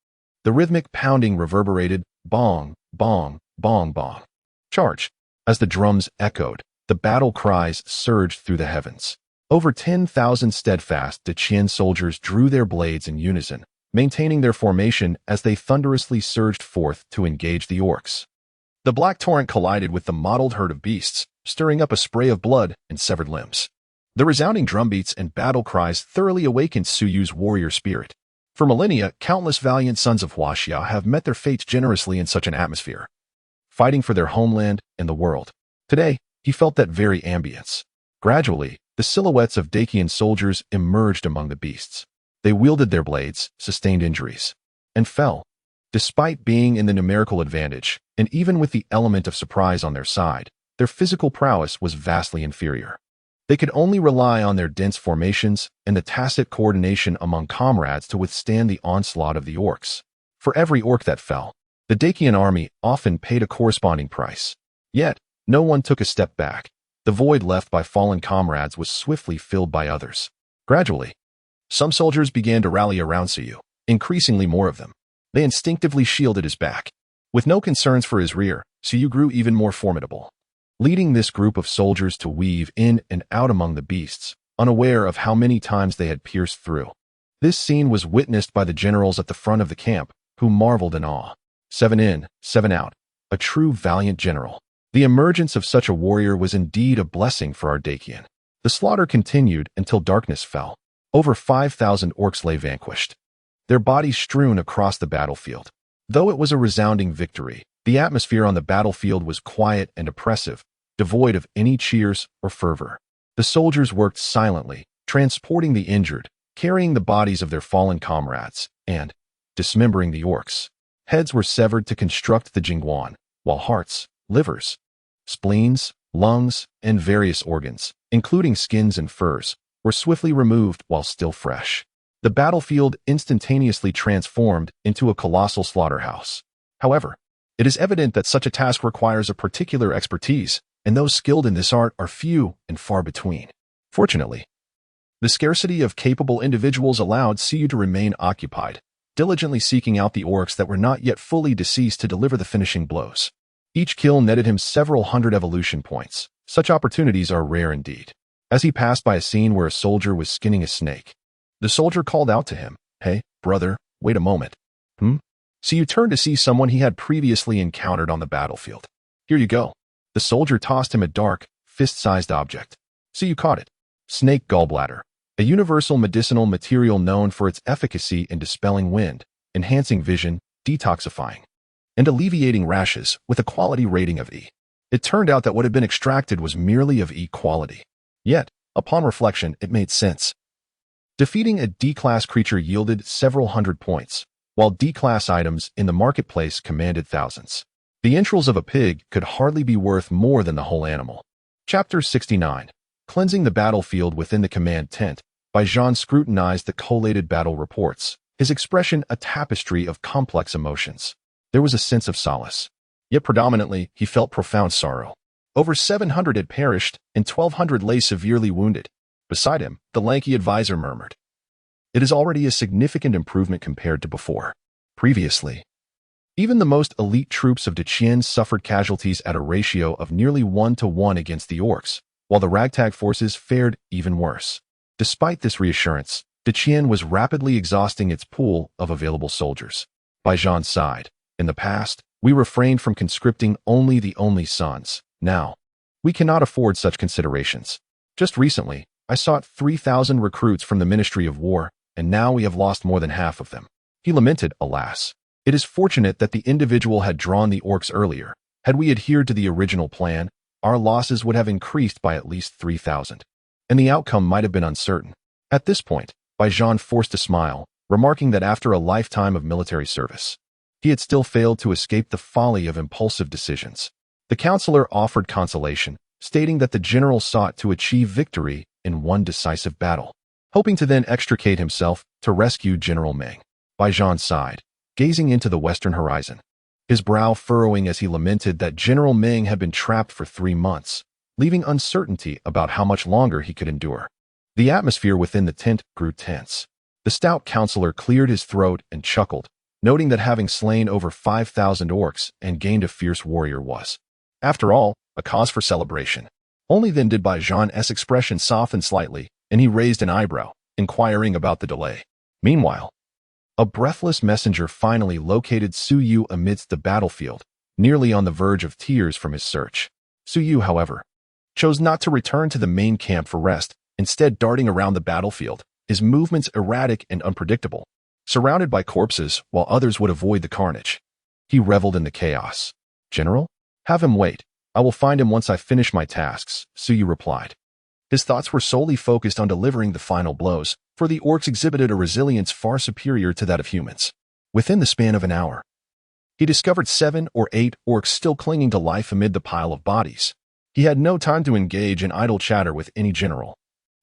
The rhythmic pounding reverberated, bong, bong, Bong bong. Charge. As the drums echoed, the battle cries surged through the heavens. Over 10,000 steadfast Dacian soldiers drew their blades in unison, maintaining their formation as they thunderously surged forth to engage the orcs. The black torrent collided with the mottled herd of beasts, stirring up a spray of blood and severed limbs. The resounding drumbeats and battle cries thoroughly awakened Suyu's warrior spirit. For millennia, countless valiant sons of Huaxia have met their fates generously in such an atmosphere, fighting for their homeland and the world. Today, he felt that very ambience. Gradually, the silhouettes of Dacian soldiers emerged among the beasts. They wielded their blades, sustained injuries, and fell. Despite being in the numerical advantage, and even with the element of surprise on their side, their physical prowess was vastly inferior. They could only rely on their dense formations and the tacit coordination among comrades to withstand the onslaught of the orcs. For every orc that fell, the Dacian army often paid a corresponding price. Yet, no one took a step back. The void left by fallen comrades was swiftly filled by others. Gradually, some soldiers began to rally around Suyu, increasingly more of them. They instinctively shielded his back. With no concerns for his rear, Suyu grew even more formidable, leading this group of soldiers to weave in and out among the beasts, unaware of how many times they had pierced through. This scene was witnessed by the generals at the front of the camp, who marveled in awe. 7 in, 7 out. A true valiant general. The emergence of such a warrior was indeed a blessing for our Dacian. The slaughter continued until darkness fell. Over 5,000 orcs lay vanquished, their bodies strewn across the battlefield. Though it was a resounding victory, the atmosphere on the battlefield was quiet and oppressive, devoid of any cheers or fervor. The soldiers worked silently, transporting the injured, carrying the bodies of their fallen comrades, and dismembering the orcs. Heads were severed to construct the jingguan, while hearts, livers, spleens, lungs, and various organs, including skins and furs, were swiftly removed while still fresh. The battlefield instantaneously transformed into a colossal slaughterhouse. However, it is evident that such a task requires a particular expertise, and those skilled in this art are few and far between. Fortunately, the scarcity of capable individuals allowed Suyu to remain occupied, diligently seeking out the orcs that were not yet fully deceased to deliver the finishing blows. Each kill netted him several hundred evolution points. Such opportunities are rare indeed. As he passed by a scene where a soldier was skinning a snake, the soldier called out to him, "Hey, brother, wait a moment." Suyu turned to see someone he had previously encountered on the battlefield. "Here you go." The soldier tossed him a dark, fist-sized object. Suyu caught it. Snake gallbladder, a universal medicinal material known for its efficacy in dispelling wind, enhancing vision, detoxifying, and alleviating rashes with a quality rating of E. It turned out that what had been extracted was merely of E quality. Yet, upon reflection, it made sense. Defeating a D-class creature yielded several hundred points, while D-class items in the marketplace commanded thousands. The entrails of a pig could hardly be worth more than the whole animal. Chapter 69. Cleansing the battlefield within the command tent. Baijan scrutinized the collated battle reports, his expression a tapestry of complex emotions. There was a sense of solace. Yet predominantly, he felt profound sorrow. Over 700 had perished, and 1,200 lay severely wounded. Beside him, the lanky advisor murmured, "It is already a significant improvement compared to before. Previously, even the most elite troops of Dacian suffered casualties at a ratio of nearly 1-to-1 against the orcs, while the ragtag forces fared even worse." Despite this reassurance, Dacian was rapidly exhausting its pool of available soldiers. Baijan sighed. "In the past, we refrained from conscripting only the only sons. Now, we cannot afford such considerations. Just recently, I sought 3,000 recruits from the Ministry of War, and now we have lost more than half of them." He lamented, "Alas, it is fortunate that the individual had drawn the orcs earlier. Had we adhered to the original plan, our losses would have increased by at least 3,000, and the outcome might have been uncertain." At this point, Baijan forced a smile, remarking that after a lifetime of military service, he had still failed to escape the folly of impulsive decisions. The counselor offered consolation, stating that the general sought to achieve victory in one decisive battle, hoping to then extricate himself to rescue General Meng. Baijan sighed, gazing into the western horizon, his brow furrowing as he lamented that General Meng had been trapped for 3 months, leaving uncertainty about how much longer he could endure. The atmosphere within the tent grew tense. The stout counselor cleared his throat and chuckled, noting that having slain over 5,000 orcs and gained a fierce warrior was, after all, a cause for celebration. Only then did Baijan's expression soften slightly, and he raised an eyebrow, inquiring about the delay. Meanwhile, a breathless messenger finally located Su Yu amidst the battlefield, nearly on the verge of tears from his search. Su Yu, however, chose not to return to the main camp for rest, instead darting around the battlefield, his movements erratic and unpredictable, surrounded by corpses while others would avoid the carnage. He reveled in the chaos. "General? Have him wait. I will find him once I finish my tasks," Su Yu replied. His thoughts were solely focused on delivering the final blows, for the orcs exhibited a resilience far superior to that of humans. Within the span of an hour, he discovered 7 or 8 orcs still clinging to life amid the pile of bodies. He had no time to engage in idle chatter with any general.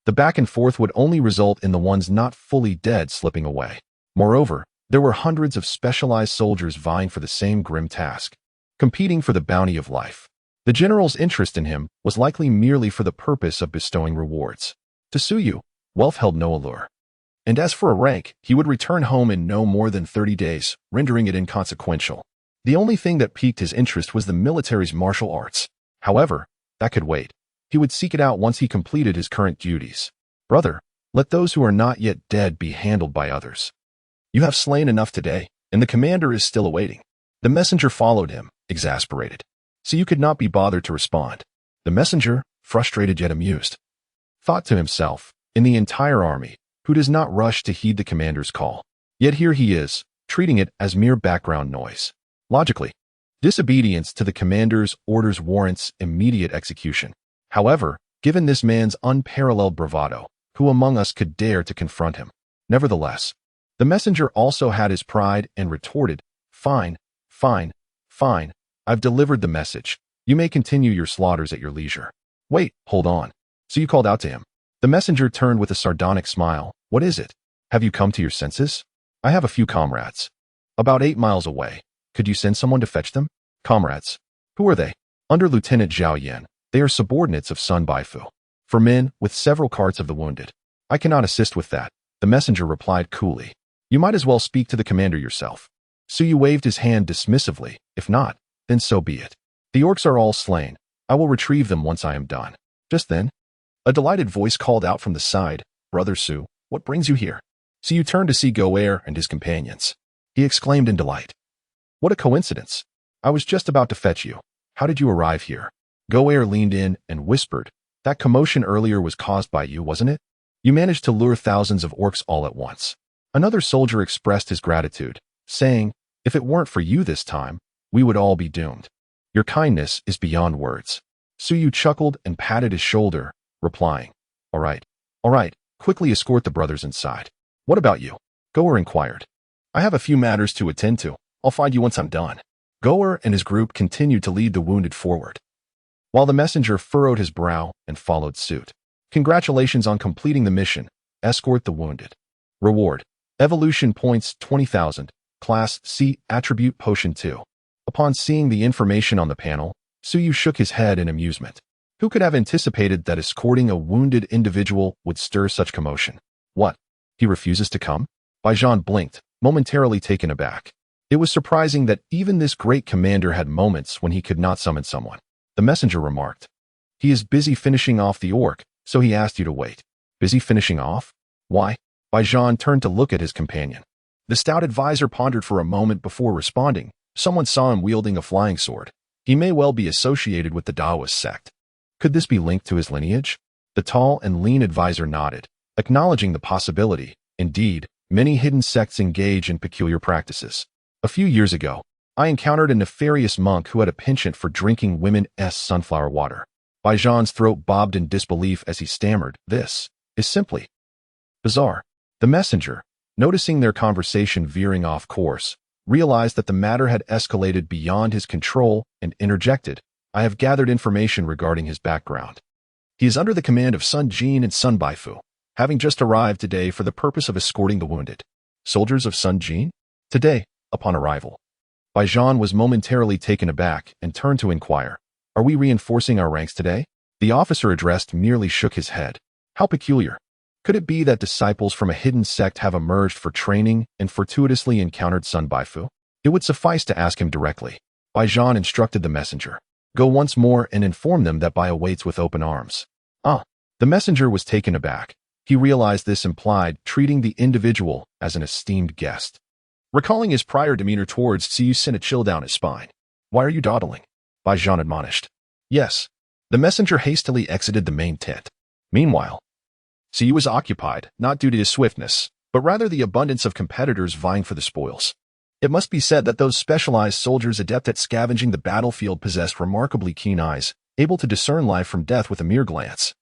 The back and forth would only result in the ones not fully dead slipping away. Moreover, there were hundreds of specialized soldiers vying for the same grim task, competing for the bounty of life. The general's interest in him was likely merely for the purpose of bestowing rewards. To Su Yu, wealth held no allure. And as for a rank, he would return home in no more than 30 days, rendering it inconsequential. The only thing that piqued his interest was the military's martial arts. However, that could wait. He would seek it out once he completed his current duties. "Brother, let those who are not yet dead be handled by others. You have slain enough today, and the commander is still awaiting." The messenger followed him, exasperated. So you could not be bothered to respond. The messenger, frustrated yet amused, thought to himself, in the entire army, who does not rush to heed the commander's call? Yet here he is, treating it as mere background noise. Logically, disobedience to the commander's orders warrants immediate execution. However, given this man's unparalleled bravado, who among us could dare to confront him? Nevertheless, the messenger also had his pride and retorted, "Fine, fine, fine. I've delivered the message. You may continue your slaughters at your leisure." "Wait, hold on." So you called out to him. The messenger turned with a sardonic smile. "What is it? Have you come to your senses? I have a few comrades. About 8 miles away. Could you send someone to fetch them?" "Comrades? Who are they?" "Under Lieutenant Zhao Yan. They are subordinates of Sun Baifu. For men with several carts of the wounded." "I cannot assist with that," the messenger replied coolly. "You might as well speak to the commander yourself." Su Yu waved his hand dismissively. "If not, then so be it. The orcs are all slain. I will retrieve them once I am done." Just then, a delighted voice called out from the side, "Brother Su, what brings you here?" Su Yu turned to see Goer and his companions. He exclaimed in delight, "What a coincidence. I was just about to fetch you. How did you arrive here?" Goer leaned in and whispered, "That commotion earlier was caused by you, wasn't it? You managed to lure thousands of orcs all at once." Another soldier expressed his gratitude, saying, "If it weren't for you this time, we would all be doomed. Your kindness is beyond words." Su Yu chuckled and patted his shoulder, replying, all right, quickly escort the brothers inside." "What about you?" Goer inquired. "I have a few matters to attend to. I'll find you once I'm done." Goer and his group continued to lead the wounded forward, while the messenger furrowed his brow and followed suit. "Congratulations on completing the mission. Escort the wounded. Reward: Evolution points 20,000. Class C, Attribute Potion 2. Upon seeing the information on the panel, Su Yu shook his head in amusement. Who could have anticipated that escorting a wounded individual would stir such commotion? "What? He refuses to come?" Baijan blinked, momentarily taken aback. It was surprising that even this great commander had moments when he could not summon someone. The messenger remarked, "He is busy finishing off the orc, so he asked you to wait." "Busy finishing off? Why?" Baijan turned to look at his companion. The stout advisor pondered for a moment before responding. Someone saw him wielding a flying sword. He may well be associated with the Taoist sect. Could this be linked to his lineage? The tall and lean advisor nodded, acknowledging the possibility. Indeed, many hidden sects engage in peculiar practices. A few years ago, I encountered a nefarious monk who had a penchant for drinking women's sunflower water. Baijan's throat bobbed in disbelief as he stammered, "This is simply bizarre." The messenger, noticing their conversation veering off course, realized that the matter had escalated beyond his control and interjected, "I have gathered information regarding his background. He is under the command of Sun Jin and Sun Baifu, having just arrived today for the purpose of escorting the wounded." "Soldiers of Sun Jin?" "Today, upon arrival." Baijan was momentarily taken aback and turned to inquire, "Are we reinforcing our ranks today?" The officer addressed merely shook his head. "How peculiar. Could it be that disciples from a hidden sect have emerged for training and fortuitously encountered Sun Baifu? It would suffice to ask him directly. Bai Zhan instructed the messenger, "Go once more and inform them that Bai awaits with open arms." The messenger was taken aback. He realized this implied treating the individual as an esteemed guest. Recalling his prior demeanor towards Siyu sent a chill down his spine. "Why are you dawdling?" Bai Zhan admonished. "Yes." The messenger hastily exited the main tent. Meanwhile, Siyu was occupied, not due to his swiftness, but rather the abundance of competitors vying for the spoils. It must be said that those specialized soldiers adept at scavenging the battlefield possessed remarkably keen eyes, able to discern life from death with a mere glance,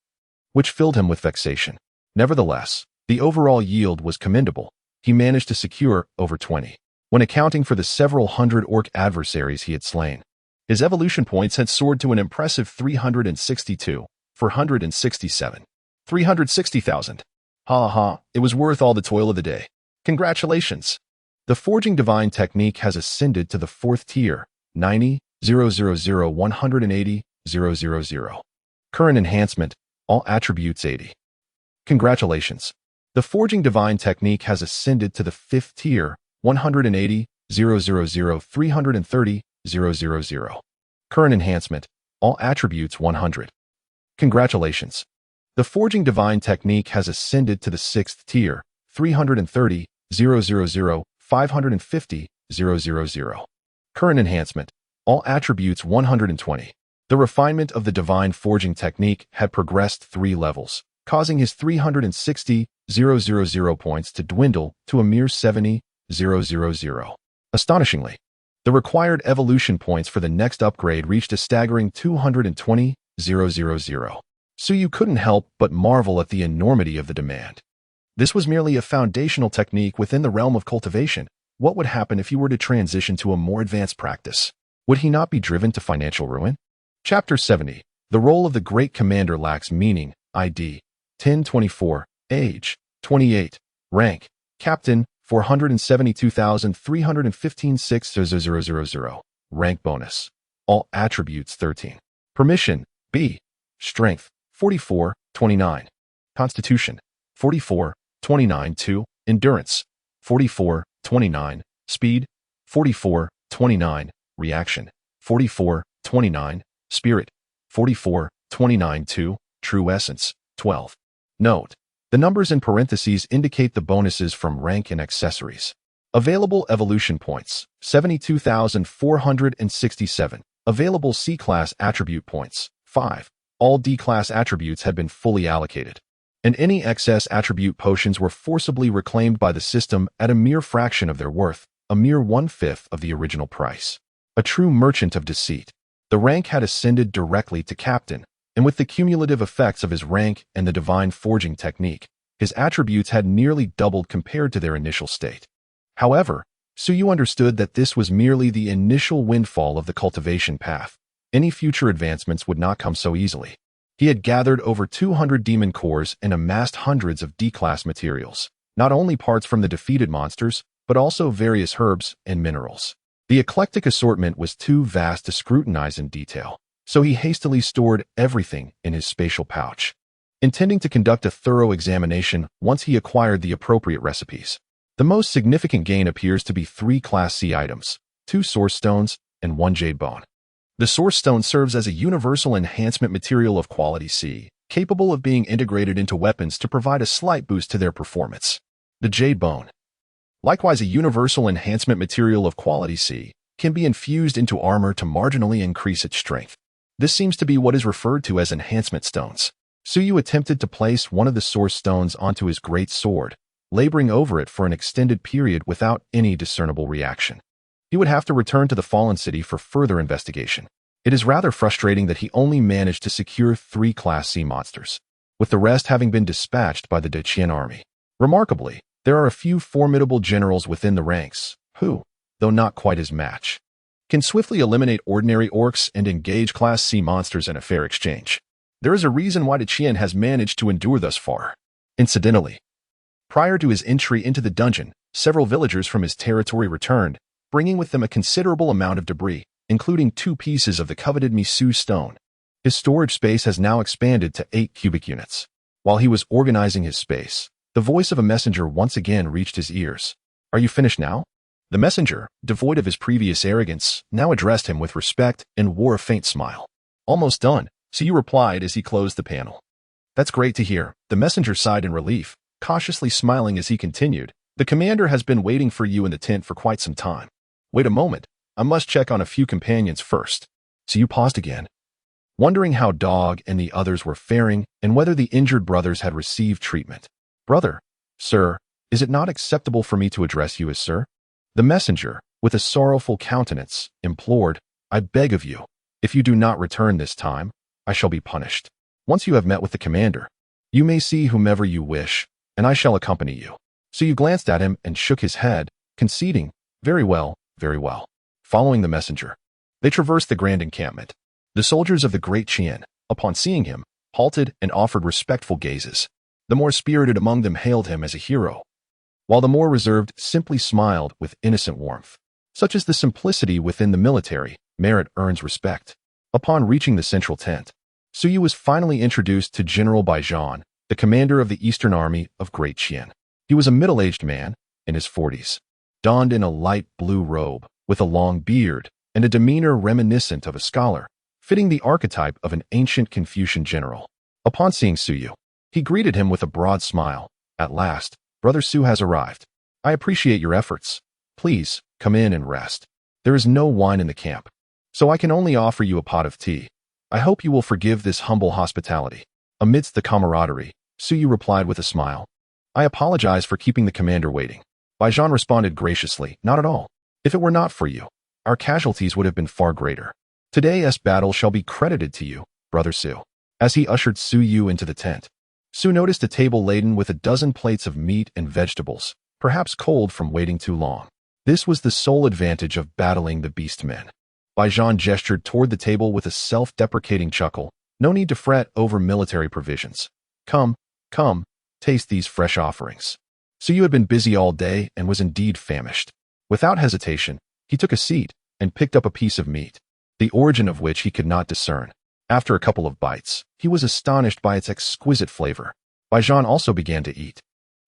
which filled him with vexation. Nevertheless, the overall yield was commendable. He managed to secure over 20, when accounting for the several hundred orc adversaries he had slain. His evolution points had soared to an impressive 362, 467. 360,000. Ha ha, it was worth all the toil of the day. Congratulations. The Forging Divine technique has ascended to the 4th tier, 90,000,180,000. Current enhancement, all attributes 80. Congratulations. The Forging Divine technique has ascended to the 5th tier, 180,000,330,000. Current enhancement, all attributes 100. Congratulations. The Forging Divine technique has ascended to the 6th tier, 330,000,550,000. Current enhancement, all attributes 120. The refinement of the Divine Forging technique had progressed 3 levels, causing his 360,000 points to dwindle to a mere 70,000. Astonishingly, the required evolution points for the next upgrade reached a staggering 220,000. Suyu couldn't help but marvel at the enormity of the demand. This was merely a foundational technique within the realm of cultivation. What would happen if he were to transition to a more advanced practice? Would he not be driven to financial ruin? Chapter 70. The role of the Great Commander lacks meaning. ID 1024. Age 28. Rank Captain 472,315,600. Rank bonus. All attributes 13. Permission B. Strength 44/29. Constitution 44/29. Endurance 44/29. Speed 44/29. Reaction 44/29. Spirit 44/29. True Essence 12. Note: the numbers in parentheses indicate the bonuses from rank and accessories. Available evolution points 72,467. Available C-class attribute points 5. All D-class attributes had been fully allocated, and any excess attribute potions were forcibly reclaimed by the system at a mere fraction of their worth, a mere 1/5 of the original price. A true merchant of deceit. The rank had ascended directly to captain, and with the cumulative effects of his rank and the divine forging technique, his attributes had nearly doubled compared to their initial state. However, Suyu understood that this was merely the initial windfall of the cultivation path. Any future advancements would not come so easily. He had gathered over 200 demon cores and amassed hundreds of D-class materials, not only parts from the defeated monsters, but also various herbs and minerals. The eclectic assortment was too vast to scrutinize in detail, so he hastily stored everything in his spatial pouch, intending to conduct a thorough examination once he acquired the appropriate recipes. The most significant gain appears to be 3 Class C items, 2 Source Stones, and 1 Jade Bone. The Source Stone serves as a universal enhancement material of quality C, capable of being integrated into weapons to provide a slight boost to their performance. The Jade Bone, likewise a universal enhancement material of quality C, can be infused into armor to marginally increase its strength. This seems to be what is referred to as enhancement stones. Suyu attempted to place one of the Source Stones onto his great sword, laboring over it for an extended period without any discernible reaction. He would have to return to the Fallen City for further investigation. It is rather frustrating that he only managed to secure 3 Class C monsters, with the rest having been dispatched by the Deqian army. Remarkably, there are a few formidable generals within the ranks, who, though not quite his match, can swiftly eliminate ordinary orcs and engage Class C monsters in a fair exchange. There is a reason why Deqian has managed to endure thus far. Incidentally, prior to his entry into the dungeon, several villagers from his territory returned, bringing with them a considerable amount of debris, including 2 pieces of the coveted Misu stone. His storage space has now expanded to 8 cubic units. While he was organizing his space, the voice of a messenger once again reached his ears. Are you finished now? The messenger, devoid of his previous arrogance, now addressed him with respect and wore a faint smile. Almost done, Suyu replied as he closed the panel. That's great to hear. The messenger sighed in relief, cautiously smiling as he continued. The commander has been waiting for you in the tent for quite some time. Wait a moment. I must check on a few companions first. Suyu paused again, wondering how Dog and the others were faring and whether the injured brothers had received treatment. Brother, sir, is it not acceptable for me to address you as sir? The messenger, with a sorrowful countenance, implored, I beg of you, if you do not return this time, I shall be punished. Once you have met with the commander, you may see whomever you wish, and I shall accompany you. Suyu glanced at him and shook his head, conceding, very well, very well. Following the messenger, they traversed the grand encampment. The soldiers of the Great Qian, upon seeing him, halted and offered respectful gazes. The more spirited among them hailed him as a hero, while the more reserved simply smiled with innocent warmth. Such is the simplicity within the military, merit earns respect. Upon reaching the central tent, Suyu was finally introduced to General Baijan, the commander of the Eastern Army of Great Qian. He was a middle-aged man, in his 40s, donned in a light blue robe, with a long beard and a demeanor reminiscent of a scholar, fitting the archetype of an ancient Confucian general. Upon seeing Suyu, he greeted him with a broad smile. At last, Brother Su has arrived. I appreciate your efforts. Please, come in and rest. There is no wine in the camp, so I can only offer you a pot of tea. I hope you will forgive this humble hospitality. Amidst the camaraderie, Suyu replied with a smile. I apologize for keeping the commander waiting. Baijan responded graciously, not at all. If it were not for you, our casualties would have been far greater. Today's battle shall be credited to you, Brother Su. As he ushered Suyu into the tent, Su noticed a table laden with a dozen plates of meat and vegetables, perhaps cold from waiting too long. This was the sole advantage of battling the beastmen. Baijan gestured toward the table with a self-deprecating chuckle. No need to fret over military provisions. Come, taste these fresh offerings. Suyu had been busy all day and was indeed famished. Without hesitation, he took a seat and picked up a piece of meat, the origin of which he could not discern. After a couple of bites, he was astonished by its exquisite flavor. Baijan also began to eat,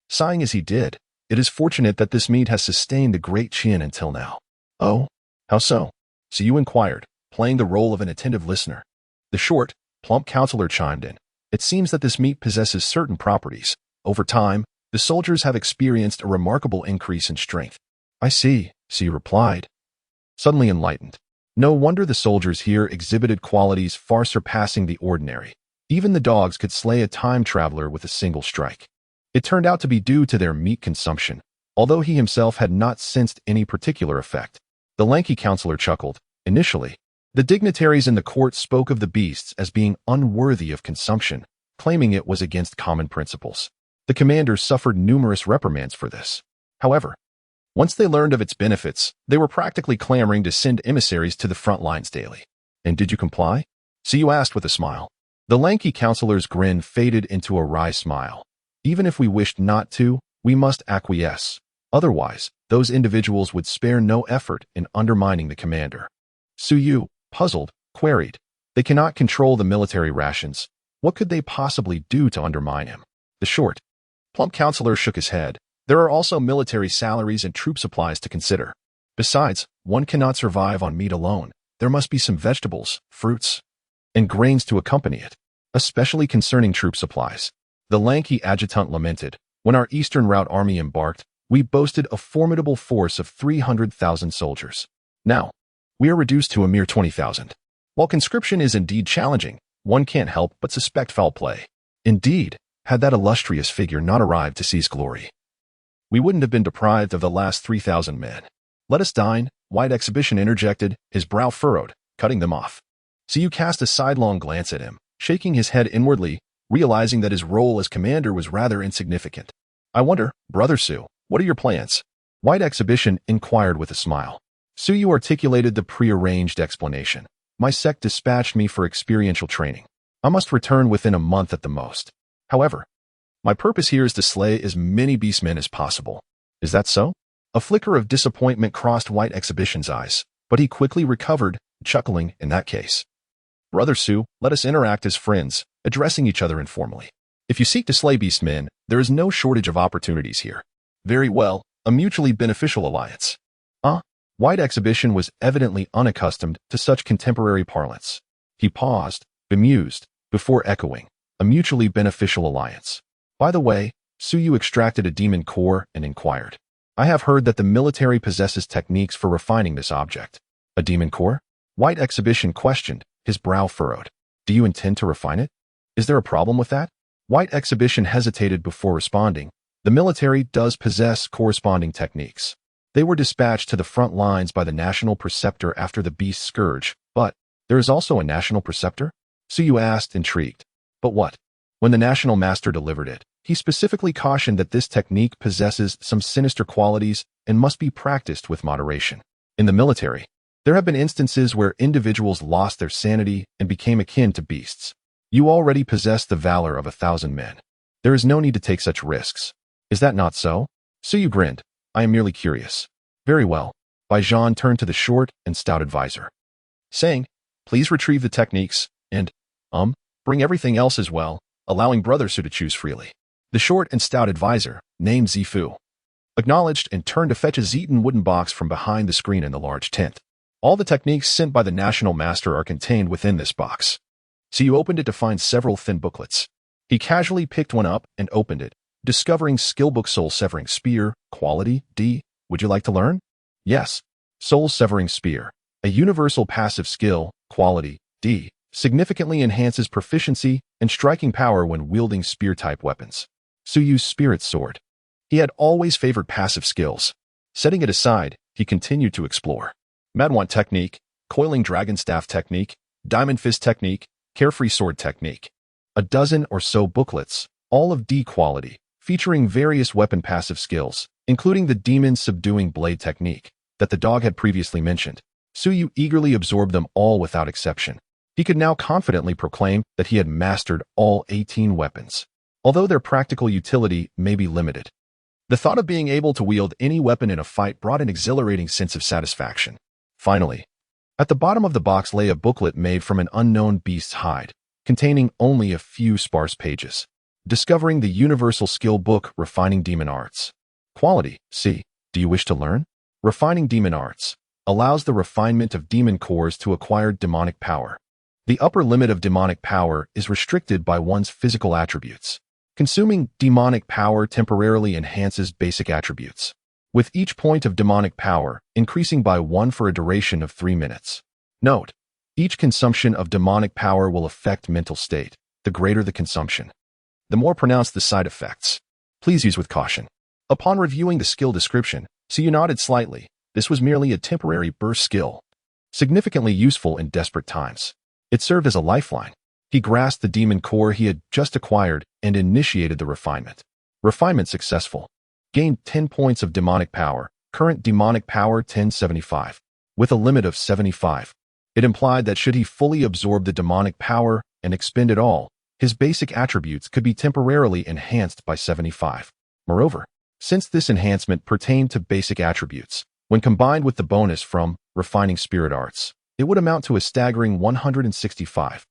sighing as he did. It is fortunate that this meat has sustained the Great Qian until now. Oh, how so? Suyu inquired, playing the role of an attentive listener. The short, plump counselor chimed in. It seems that this meat possesses certain properties. Over time, the soldiers have experienced a remarkable increase in strength. I see, Suyu replied, suddenly enlightened. No wonder the soldiers here exhibited qualities far surpassing the ordinary. Even the dogs could slay a time traveler with a single strike. It turned out to be due to their meat consumption, although he himself had not sensed any particular effect. The lanky counselor chuckled. Initially, the dignitaries in the court spoke of the beasts as being unworthy of consumption, claiming it was against common principles. The commander suffered numerous reprimands for this. However, once they learned of its benefits, they were practically clamoring to send emissaries to the front lines daily. And did you comply? Suyu asked with a smile. The lanky counselor's grin faded into a wry smile. Even if we wished not to, we must acquiesce. Otherwise, those individuals would spare no effort in undermining the commander. Suyu, puzzled, queried. They cannot control the military rations. What could they possibly do to undermine him? The short, plump counselor shook his head. There are also military salaries and troop supplies to consider. Besides, one cannot survive on meat alone. There must be some vegetables, fruits, and grains to accompany it, especially concerning troop supplies. The lanky adjutant lamented. When our Eastern Route army embarked, we boasted a formidable force of 300,000 soldiers. Now, we are reduced to a mere 20,000. While conscription is indeed challenging, one can't help but suspect foul play. Indeed, had that illustrious figure not arrived to seize glory, we wouldn't have been deprived of the last 3,000 men. Let us dine, White Exhibition interjected, his brow furrowed, cutting them off. Suyu cast a sidelong glance at him, shaking his head inwardly, realizing that his role as commander was rather insignificant. I wonder, Brother Su, what are your plans? White Exhibition inquired with a smile. Suyu articulated the prearranged explanation. My sect dispatched me for experiential training. I must return within a month at the most. However, my purpose here is to slay as many beastmen as possible. Is that so? A flicker of disappointment crossed White Exhibition's eyes, but he quickly recovered, chuckling, in that case. Brother Su, let us interact as friends, addressing each other informally. If you seek to slay beastmen, there is no shortage of opportunities here. Very well, a mutually beneficial alliance. White Exhibition was evidently unaccustomed to such contemporary parlance. He paused, bemused, before echoing, a mutually beneficial alliance. By the way, Suyu extracted a demon core and inquired. I have heard that the military possesses techniques for refining this object. A demon core? White Exhibition questioned, his brow furrowed. Do you intend to refine it? Is there a problem with that? White Exhibition hesitated before responding. The military does possess corresponding techniques. They were dispatched to the front lines by the National Preceptor after the Beast Scourge, but there is also a National Preceptor? Suyu asked, intrigued. But what? When the National Master delivered it, he specifically cautioned that this technique possesses some sinister qualities and must be practiced with moderation. In the military, there have been instances where individuals lost their sanity and became akin to beasts. You already possess the valor of 1,000 men. There is no need to take such risks. Is that not so? Suyu grinned. I am merely curious. Very well. Baijan turned to the short and stout advisor, saying, please retrieve the techniques and, bring everything else as well, allowing Brother Su to choose freely. The short and stout advisor, named Zifu, acknowledged and turned to fetch a Zeton wooden box from behind the screen in the large tent. All the techniques sent by the National Master are contained within this box. Suyu opened it to find several thin booklets. He casually picked one up and opened it, discovering Skillbook Soul Severing Spear, Quality D. Would you like to learn? Yes. Soul Severing Spear, a universal passive skill, Quality D, significantly enhances proficiency and striking power when wielding spear-type weapons. Suyu's Spirit Sword. He had always favored passive skills. Setting it aside, he continued to explore. Madwant Technique, Coiling Dragon Staff Technique, Diamond Fist Technique, Carefree Sword Technique. A dozen or so booklets, all of D quality, featuring various weapon passive skills, including the Demon Subduing Blade Technique that the dog had previously mentioned. Suyu eagerly absorbed them all without exception. He could now confidently proclaim that he had mastered all 18 weapons, although their practical utility may be limited. The thought of being able to wield any weapon in a fight brought an exhilarating sense of satisfaction. Finally, at the bottom of the box lay a booklet made from an unknown beast's hide, containing only a few sparse pages. Discovering the Universal Skill Book Refining Demon Arts. Quality C. Do you wish to learn? Refining Demon Arts allows the refinement of demon cores to acquire demonic power. The upper limit of demonic power is restricted by one's physical attributes. Consuming demonic power temporarily enhances basic attributes, with each point of demonic power increasing by 1 for a duration of 3 minutes. Note: each consumption of demonic power will affect mental state. The greater the consumption, the more pronounced the side effects. Please use with caution. Upon reviewing the skill description, Suyu nodded slightly. This was merely a temporary burst skill, significantly useful in desperate times. It served as a lifeline. He grasped the demon core he had just acquired and initiated the refinement. Refinement successful. Gained 10 points of demonic power. Current demonic power 1075. With a limit of 75. It implied that should he fully absorb the demonic power and expend it all, his basic attributes could be temporarily enhanced by 75. Moreover, since this enhancement pertained to basic attributes, when combined with the bonus from Refining Spirit Arts, it would amount to a staggering 165.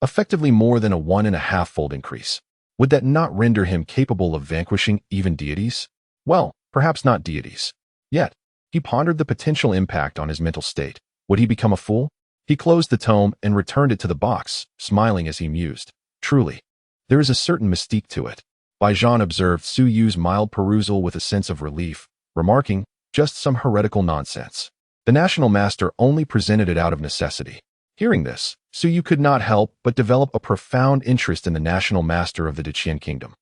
Effectively more than a 1.5-fold increase. Would that not render him capable of vanquishing even deities? Well, perhaps not deities. Yet, he pondered the potential impact on his mental state. Would he become a fool? He closed the tome and returned it to the box, smiling as he mused. Truly, there is a certain mystique to it. Baijan observed Suyu's mild perusal with a sense of relief, remarking, just some heretical nonsense. The National Master only presented it out of necessity. Hearing this, Suyu could not help but develop a profound interest in the National Master of the Deqian Kingdom.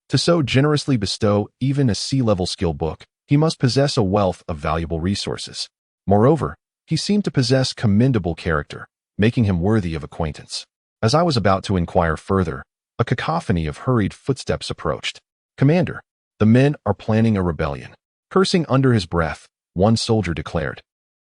To so generously bestow even a sea-level skill book, he must possess a wealth of valuable resources. Moreover, he seemed to possess commendable character, making him worthy of acquaintance. As I was about to inquire further, a cacophony of hurried footsteps approached. Commander, the men are planning a rebellion. Cursing under his breath, one soldier declared.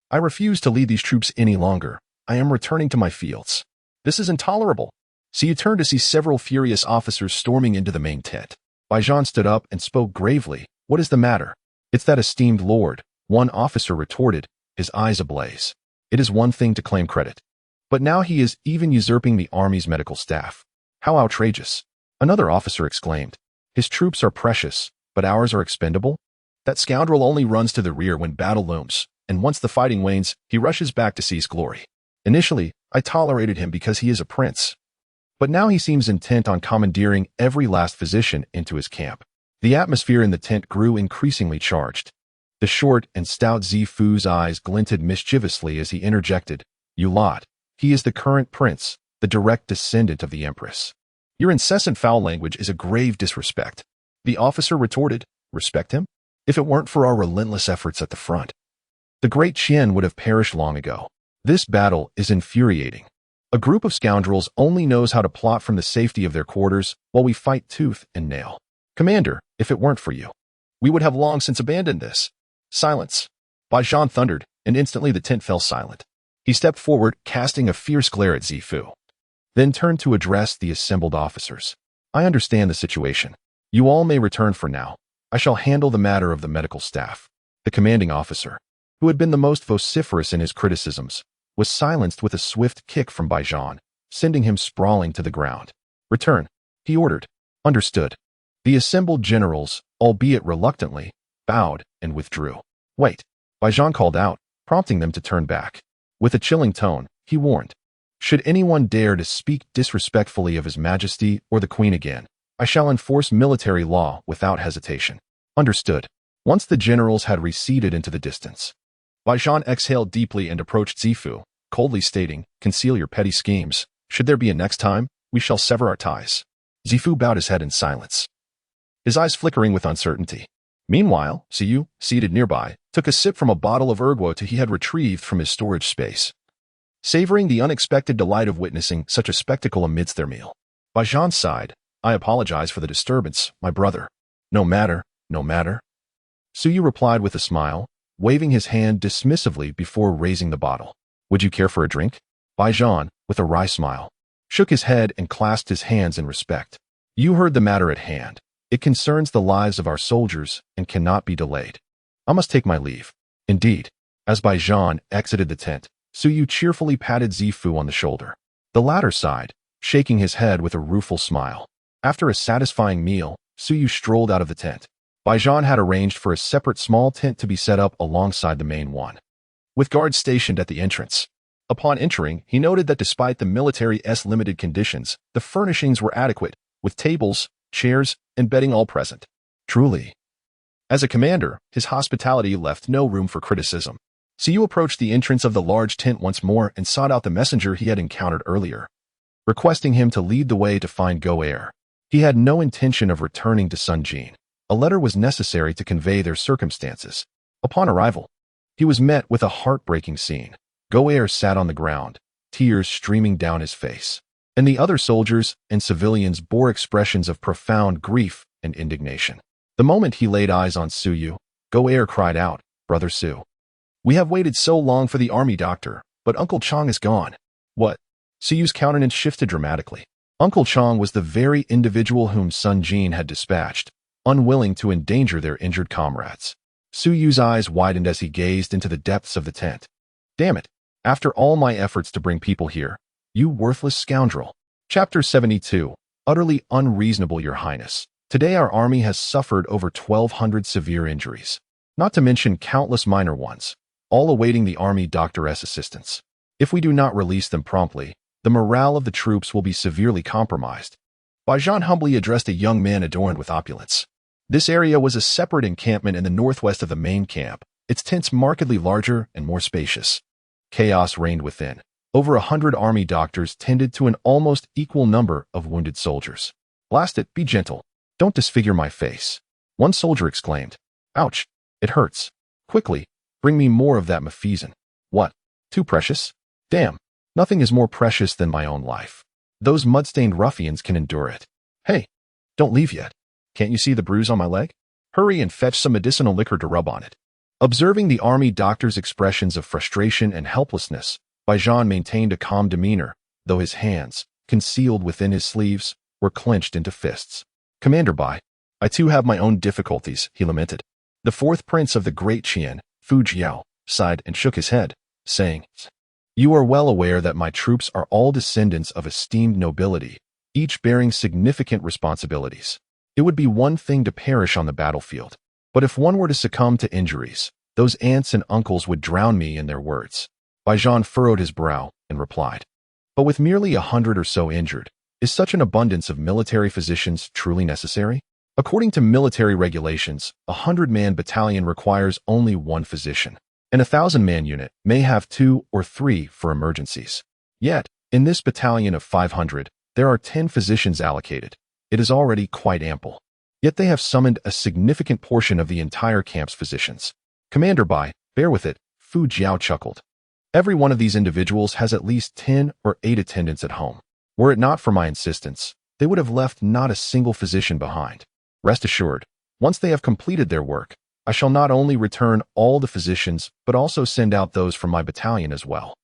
I refuse to lead these troops any longer. I am returning to my fields. This is intolerable. Suyu turned to see several furious officers storming into the main tent. Baijan stood up and spoke gravely. What is the matter? It's that esteemed lord, one officer retorted, his eyes ablaze. It is one thing to claim credit, but now he is even usurping the army's medical staff. How outrageous. Another officer exclaimed. His troops are precious, but ours are expendable? That scoundrel only runs to the rear when battle looms, and once the fighting wanes, he rushes back to seize glory. Initially, I tolerated him because he is a prince. But now he seems intent on commandeering every last physician into his camp. The atmosphere in the tent grew increasingly charged. The short and stout Zifu's eyes glinted mischievously as he interjected, "You lot. He is the current prince, the direct descendant of the empress. Your incessant foul language is a grave disrespect." The officer retorted, "Respect him? If it weren't for our relentless efforts at the front, the great Qian would have perished long ago. This battle is infuriating. A group of scoundrels only knows how to plot from the safety of their quarters while we fight tooth and nail. Commander, if it weren't for you, we would have long since abandoned this." "Silence!" Baijan thundered, and instantly the tent fell silent. He stepped forward, casting a fierce glare at Zifu, then turned to address the assembled officers. "I understand the situation. You all may return for now. I shall handle the matter of the medical staff." The commanding officer, who had been the most vociferous in his criticisms, was silenced with a swift kick from Baijan, sending him sprawling to the ground. "Return," he ordered. "Understood." The assembled generals, albeit reluctantly, bowed and withdrew. "Wait," Baijan called out, prompting them to turn back. With a chilling tone, he warned, "Should anyone dare to speak disrespectfully of His Majesty or the Queen again, I shall enforce military law without hesitation." "Understood." Once the generals had receded into the distance, Baijan exhaled deeply and approached Zifu, coldly stating, "Conceal your petty schemes. Should there be a next time, we shall sever our ties." Zifu bowed his head in silence, his eyes flickering with uncertainty. Meanwhile, Siyu, seated nearby, took a sip from a bottle of ergot he had retrieved from his storage space, savoring the unexpected delight of witnessing such a spectacle amidst their meal. Baijan sighed, "I apologize for the disturbance, my brother." "No matter, no matter." Siyu replied with a smile, waving his hand dismissively before raising the bottle. "Would you care for a drink?" Baijan, with a wry smile, shook his head and clasped his hands in respect. "You heard the matter at hand. It concerns the lives of our soldiers and cannot be delayed. I must take my leave." Indeed, as Baijan exited the tent, Siyu cheerfully patted Zifu on the shoulder. The latter sighed, shaking his head with a rueful smile. After a satisfying meal, Siyu strolled out of the tent. Baijan had arranged for a separate small tent to be set up alongside the main one, with guards stationed at the entrance. Upon entering, he noted that despite the military's limited conditions, the furnishings were adequate, with tables, chairs, and bedding all present. Truly, as a commander, his hospitality left no room for criticism. Siyu approached the entrance of the large tent once more and sought out the messenger he had encountered earlier, requesting him to lead the way to find Go-Air. He had no intention of returning to Sun Jin. A letter was necessary to convey their circumstances. Upon arrival, he was met with a heartbreaking scene. Go-Air sat on the ground, tears streaming down his face, and the other soldiers and civilians bore expressions of profound grief and indignation. The moment he laid eyes on Siyu, Go-Air cried out, "Brother Su, we have waited so long for the army doctor, but Uncle Chang is gone." "What?" Siyu's countenance shifted dramatically. Uncle Chang was the very individual whom Sun Jin had dispatched, unwilling to endanger their injured comrades. Suyu's eyes widened as he gazed into the depths of the tent. "Damn it! After all my efforts to bring people here, you worthless scoundrel." Chapter 72. Utterly unreasonable, Your Highness. Today our army has suffered over 1,200 severe injuries, not to mention countless minor ones, all awaiting the army doctor's assistance. If we do not release them promptly, the morale of the troops will be severely compromised. Baijan humbly addressed a young man adorned with opulence. This area was a separate encampment in the northwest of the main camp, its tents markedly larger and more spacious. Chaos reigned within. Over 100 army doctors tended to an almost equal number of wounded soldiers. "Blast it, be gentle. Don't disfigure my face," one soldier exclaimed. "Ouch, it hurts. Quickly, bring me more of that Mephisan." "What? Too precious? Damn, nothing is more precious than my own life. Those mud-stained ruffians can endure it. Hey, don't leave yet. Can't you see the bruise on my leg? Hurry and fetch some medicinal liquor to rub on it." Observing the army doctor's expressions of frustration and helplessness, Baijan maintained a calm demeanor, though his hands, concealed within his sleeves, were clenched into fists. "Commander Bai, I too have my own difficulties," he lamented. The fourth prince of the great Qian, Fu Jiao, sighed and shook his head, saying, "You are well aware that my troops are all descendants of esteemed nobility, each bearing significant responsibilities. It would be one thing to perish on the battlefield, but if one were to succumb to injuries, those aunts and uncles would drown me in their words. Baijan furrowed his brow and replied, "But with merely 100 or so injured, is such an abundance of military physicians truly necessary? According to military regulations, a 100-man battalion requires only one physician, and a 1,000-man unit may have 2 or 3 for emergencies. Yet, in this battalion of 500, there are 10 physicians allocated. It is already quite ample. Yet they have summoned a significant portion of the entire camp's physicians." "Commander Bai, bear with it," Fu Jiao chuckled. "Every one of these individuals has at least 10 or 8 attendants at home. Were it not for my insistence, they would have left not a single physician behind. Rest assured, once they have completed their work, I shall not only return all the physicians, but also send out those from my battalion as well."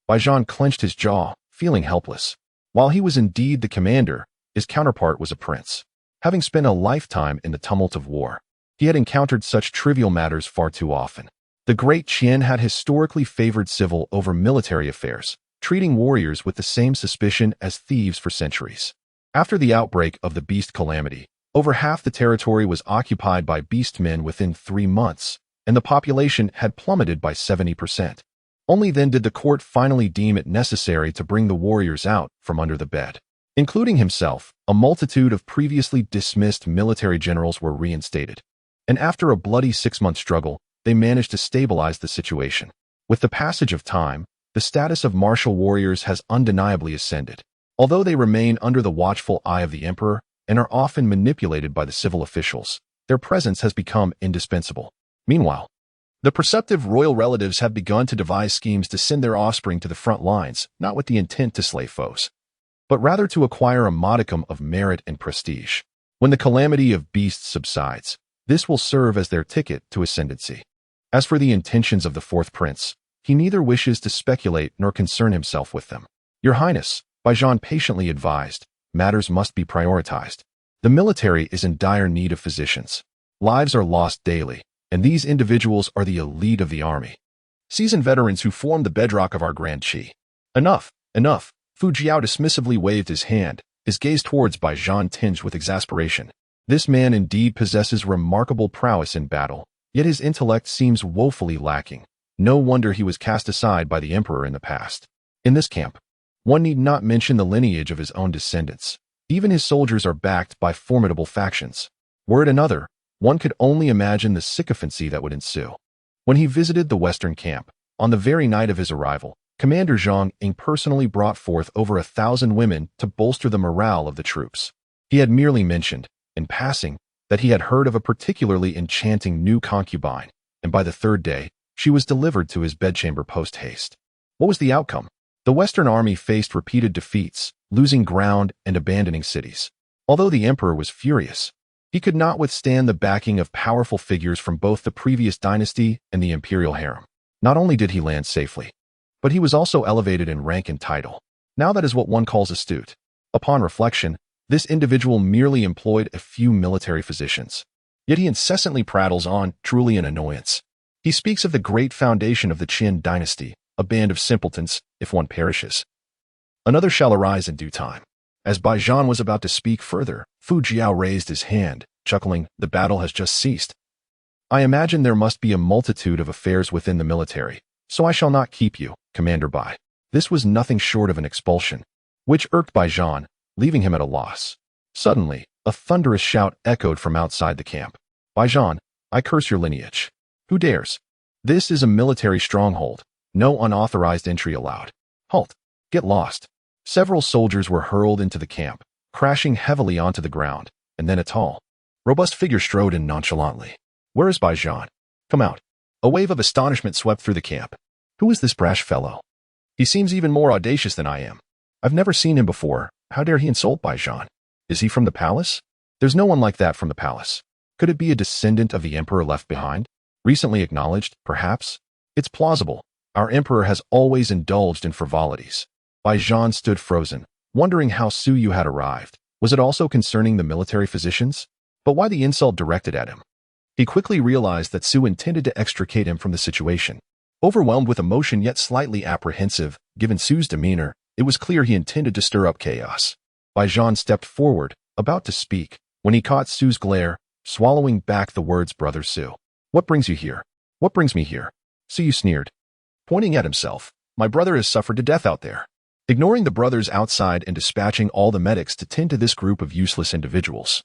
Baijan clenched his jaw, feeling helpless. While he was indeed the commander, his counterpart was a prince. Having spent a lifetime in the tumult of war, he had encountered such trivial matters far too often. The great Qian had historically favored civil over military affairs, treating warriors with the same suspicion as thieves for centuries. After the outbreak of the beast calamity, over half the territory was occupied by beastmen within 3 months, and the population had plummeted by 70%. Only then did the court finally deem it necessary to bring the warriors out from under the bed. Including himself, a multitude of previously dismissed military generals were reinstated. And after a bloody 6-month struggle, they managed to stabilize the situation. With the passage of time, the status of martial warriors has undeniably ascended. Although they remain under the watchful eye of the emperor and are often manipulated by the civil officials, their presence has become indispensable. Meanwhile, the perceptive royal relatives have begun to devise schemes to send their offspring to the front lines, not with the intent to slay foes, but rather to acquire a modicum of merit and prestige. When the calamity of beasts subsides, this will serve as their ticket to ascendancy. As for the intentions of the 4th prince, he neither wishes to speculate nor concern himself with them. "Your Highness," Baijan patiently advised, "matters must be prioritized. The military is in dire need of physicians. Lives are lost daily, and these individuals are the elite of the army. Seasoned veterans who form the bedrock of our Grand Qi." "Enough, enough." Fu Jiao dismissively waved his hand, his gaze towards Baijan tinged with exasperation. This man indeed possesses remarkable prowess in battle, yet his intellect seems woefully lacking. No wonder he was cast aside by the emperor in the past. In this camp, one need not mention the lineage of his own descendants. Even his soldiers are backed by formidable factions. Were it another, one could only imagine the sycophancy that would ensue. When he visited the western camp, on the very night of his arrival, Commander Zhang Ying personally brought forth over 1,000 women to bolster the morale of the troops. He had merely mentioned, in passing, that he had heard of a particularly enchanting new concubine, and by the 3rd day, she was delivered to his bedchamber post-haste. What was the outcome? The Western army faced repeated defeats, losing ground and abandoning cities. Although the emperor was furious, he could not withstand the backing of powerful figures from both the previous dynasty and the imperial harem. Not only did he land safely, but he was also elevated in rank and title. Now that is what one calls astute. Upon reflection, this individual merely employed a few military physicians. Yet he incessantly prattles on, truly an annoyance. He speaks of the great foundation of the Qin dynasty, a band of simpletons, if one perishes. Another shall arise in due time. As Baijan was about to speak further, Fu Jiao raised his hand, chuckling, "The battle has just ceased. I imagine there must be a multitude of affairs within the military, so I shall not keep you, Commander Bai." This was nothing short of an expulsion, which irked Baijan, leaving him at a loss. Suddenly, a thunderous shout echoed from outside the camp. "Baijan, I curse your lineage. Who dares? This is a military stronghold. No unauthorized entry allowed. Halt! Get lost." Several soldiers were hurled into the camp, crashing heavily onto the ground, and then a tall, robust figure strode in nonchalantly. "Where is Baijan? Come out." A wave of astonishment swept through the camp. "Who is this brash fellow? He seems even more audacious than I am. I've never seen him before. How dare he insult Baijan? Is he from the palace? There's no one like that from the palace. Could it be a descendant of the emperor left behind? Recently acknowledged, perhaps? It's plausible. Our emperor has always indulged in frivolities." Baijan stood frozen, wondering how Su Yu had arrived. Was it also concerning the military physicians? But why the insult directed at him? He quickly realized that Su intended to extricate him from the situation. Overwhelmed with emotion yet slightly apprehensive, given Su's demeanor, it was clear he intended to stir up chaos. Bai Zhan stepped forward, about to speak, when he caught Su's glare, swallowing back the words, "Brother Su. What brings you here? What brings me here?" Su sneered, pointing at himself. "My brother has suffered to death out there." Ignoring the brothers outside and dispatching all the medics to tend to this group of useless individuals.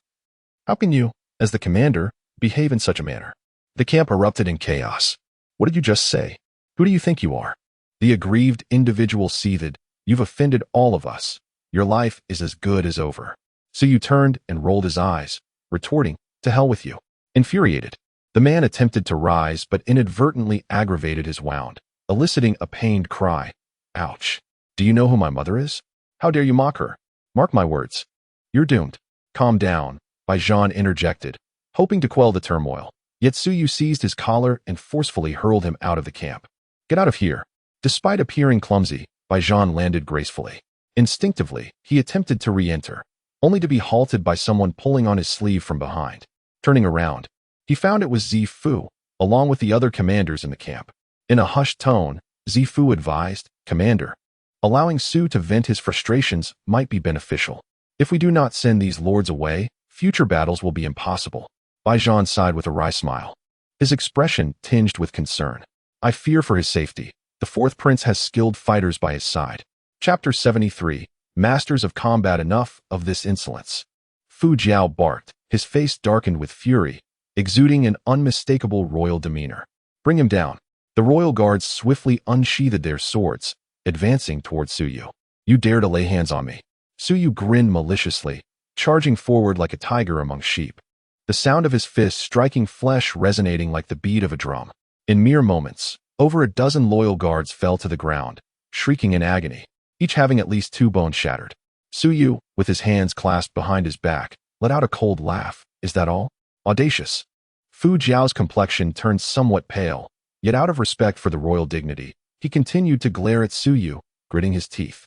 "How can you, as the commander, behave in such a manner?" The camp erupted in chaos. "What did you just say? Who do you think you are?" The aggrieved individual seethed. "You've offended all of us. Your life is as good as over." Su turned and rolled his eyes, retorting, "To hell with you." Infuriated, the man attempted to rise but inadvertently aggravated his wound, eliciting a pained cry. "Ouch. Do you know who my mother is? How dare you mock her? Mark my words. You're doomed." "Calm down," Bai Zhan interjected, hoping to quell the turmoil. Yet Su seized his collar and forcefully hurled him out of the camp. "Get out of here." Despite appearing clumsy, Bai Zhan landed gracefully. Instinctively, he attempted to re-enter, only to be halted by someone pulling on his sleeve from behind. Turning around, he found it was Zifu, along with the other commanders in the camp. In a hushed tone, Zifu advised, "Commander, allowing Su to vent his frustrations might be beneficial. If we do not send these lords away, future battles will be impossible." Bai Zhan sighed with a wry smile, his expression tinged with concern. "I fear for his safety. The fourth prince has skilled fighters by his side." Chapter 73, Masters of Combat. Enough of this insolence. Fu Jiao barked, his face darkened with fury, exuding an unmistakable royal demeanor. "Bring him down." The royal guards swiftly unsheathed their swords, advancing toward Su. "You dare to lay hands on me?" Su grinned maliciously, charging forward like a tiger among sheep, the sound of his fists striking flesh resonating like the beat of a drum. In mere moments, over a dozen loyal guards fell to the ground, shrieking in agony, each having at least 2 bones shattered. Su, with his hands clasped behind his back, let out a cold laugh. "Is that all? Audacious." Fu Jiao's complexion turned somewhat pale, yet out of respect for the royal dignity, he continued to glare at Su, gritting his teeth.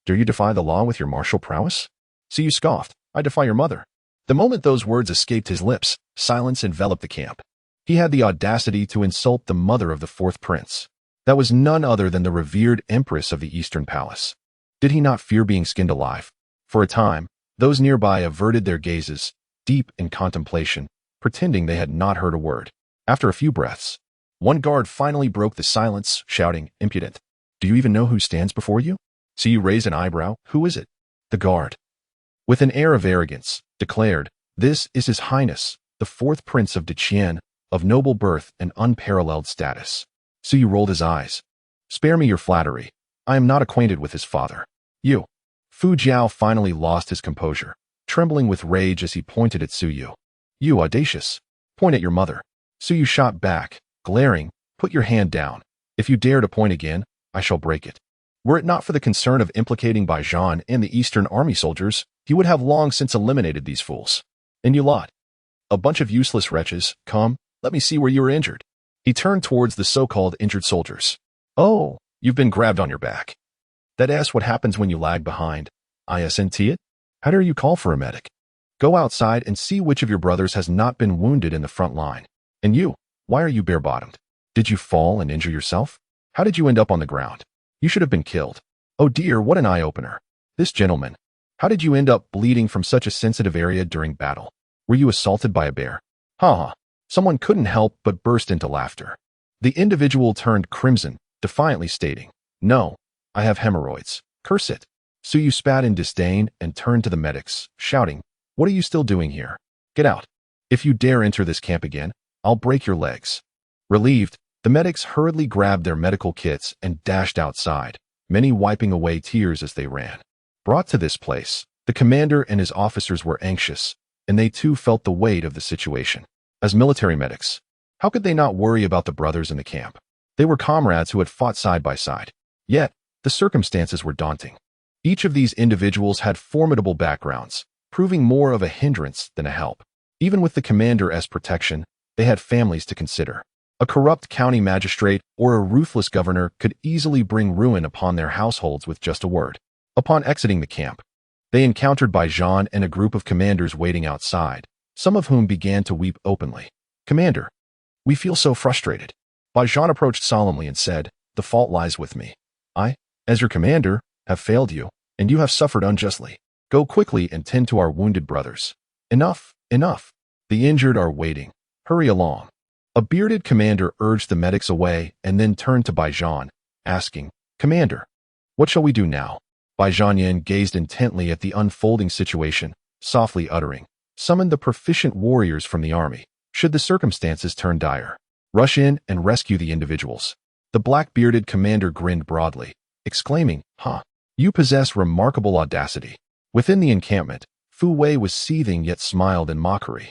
"Dare you defy the law with your martial prowess?" Su scoffed, "I defy your mother." The moment those words escaped his lips, silence enveloped the camp. He had the audacity to insult the mother of the fourth prince. That was none other than the revered empress of the Eastern Palace. Did he not fear being skinned alive? For a time, those nearby averted their gazes, deep in contemplation, pretending they had not heard a word. After a few breaths, one guard finally broke the silence, shouting, "Impudent! Do you even know who stands before you?" Su raised an eyebrow. "Who is it?" The guard, with an air of arrogance, declared, "This is His Highness, the fourth prince of Deqian, of noble birth and unparalleled status." Su rolled his eyes. "Spare me your flattery. I am not acquainted with his father." "You." Fu Jiao finally lost his composure, trembling with rage as he pointed at Su. "You audacious! Point at your mother." Su shot back, glaring, "Put your hand down. If you dare to point again, I shall break it." Were it not for the concern of implicating Bai Zhan and the Eastern Army soldiers, he would have long since eliminated these fools. "And you lot, a bunch of useless wretches, come, let me see where you were injured." He turned towards the so-called injured soldiers. "Oh, you've been grabbed on your back. That's what happens when you lag behind. Isn't it? How dare you call for a medic? Go outside and see which of your brothers has not been wounded in the front line. And you, why are you bare-bottomed? Did you fall and injure yourself? How did you end up on the ground? You should have been killed. Oh dear, what an eye-opener. This gentleman, how did you end up bleeding from such a sensitive area during battle? Were you assaulted by a bear?" Ha ha. Someone couldn't help but burst into laughter. The individual turned crimson, defiantly stating, "No, I have hemorrhoids. Curse it." Su spat in disdain and turned to the medics, shouting, "What are you still doing here? Get out. If you dare enter this camp again, I'll break your legs." Relieved, the medics hurriedly grabbed their medical kits and dashed outside, many wiping away tears as they ran. Brought to this place, the commander and his officers were anxious, and they too felt the weight of the situation. As military medics, how could they not worry about the brothers in the camp? They were comrades who had fought side by side. Yet, the circumstances were daunting. Each of these individuals had formidable backgrounds, proving more of a hindrance than a help. Even with the commander as protection, they had families to consider. A corrupt county magistrate or a ruthless governor could easily bring ruin upon their households with just a word. Upon exiting the camp, they encountered Bai Zhan and a group of commanders waiting outside, some of whom began to weep openly. "Commander, we feel so frustrated." Bai Zhan approached solemnly and said, "The fault lies with me. I, as your commander, have failed you, and you have suffered unjustly. Go quickly and tend to our wounded brothers. Enough, enough. The injured are waiting. Hurry along. A bearded commander urged the medics away and then turned to Baijan, asking, Commander, what shall we do now? Baijan Yin gazed intently at the unfolding situation, softly uttering, Summon the proficient warriors from the army, should the circumstances turn dire. Rush in and rescue the individuals. The black-bearded commander grinned broadly, exclaiming, You possess remarkable audacity. Within the encampment, Fu Wei was seething yet smiled in mockery.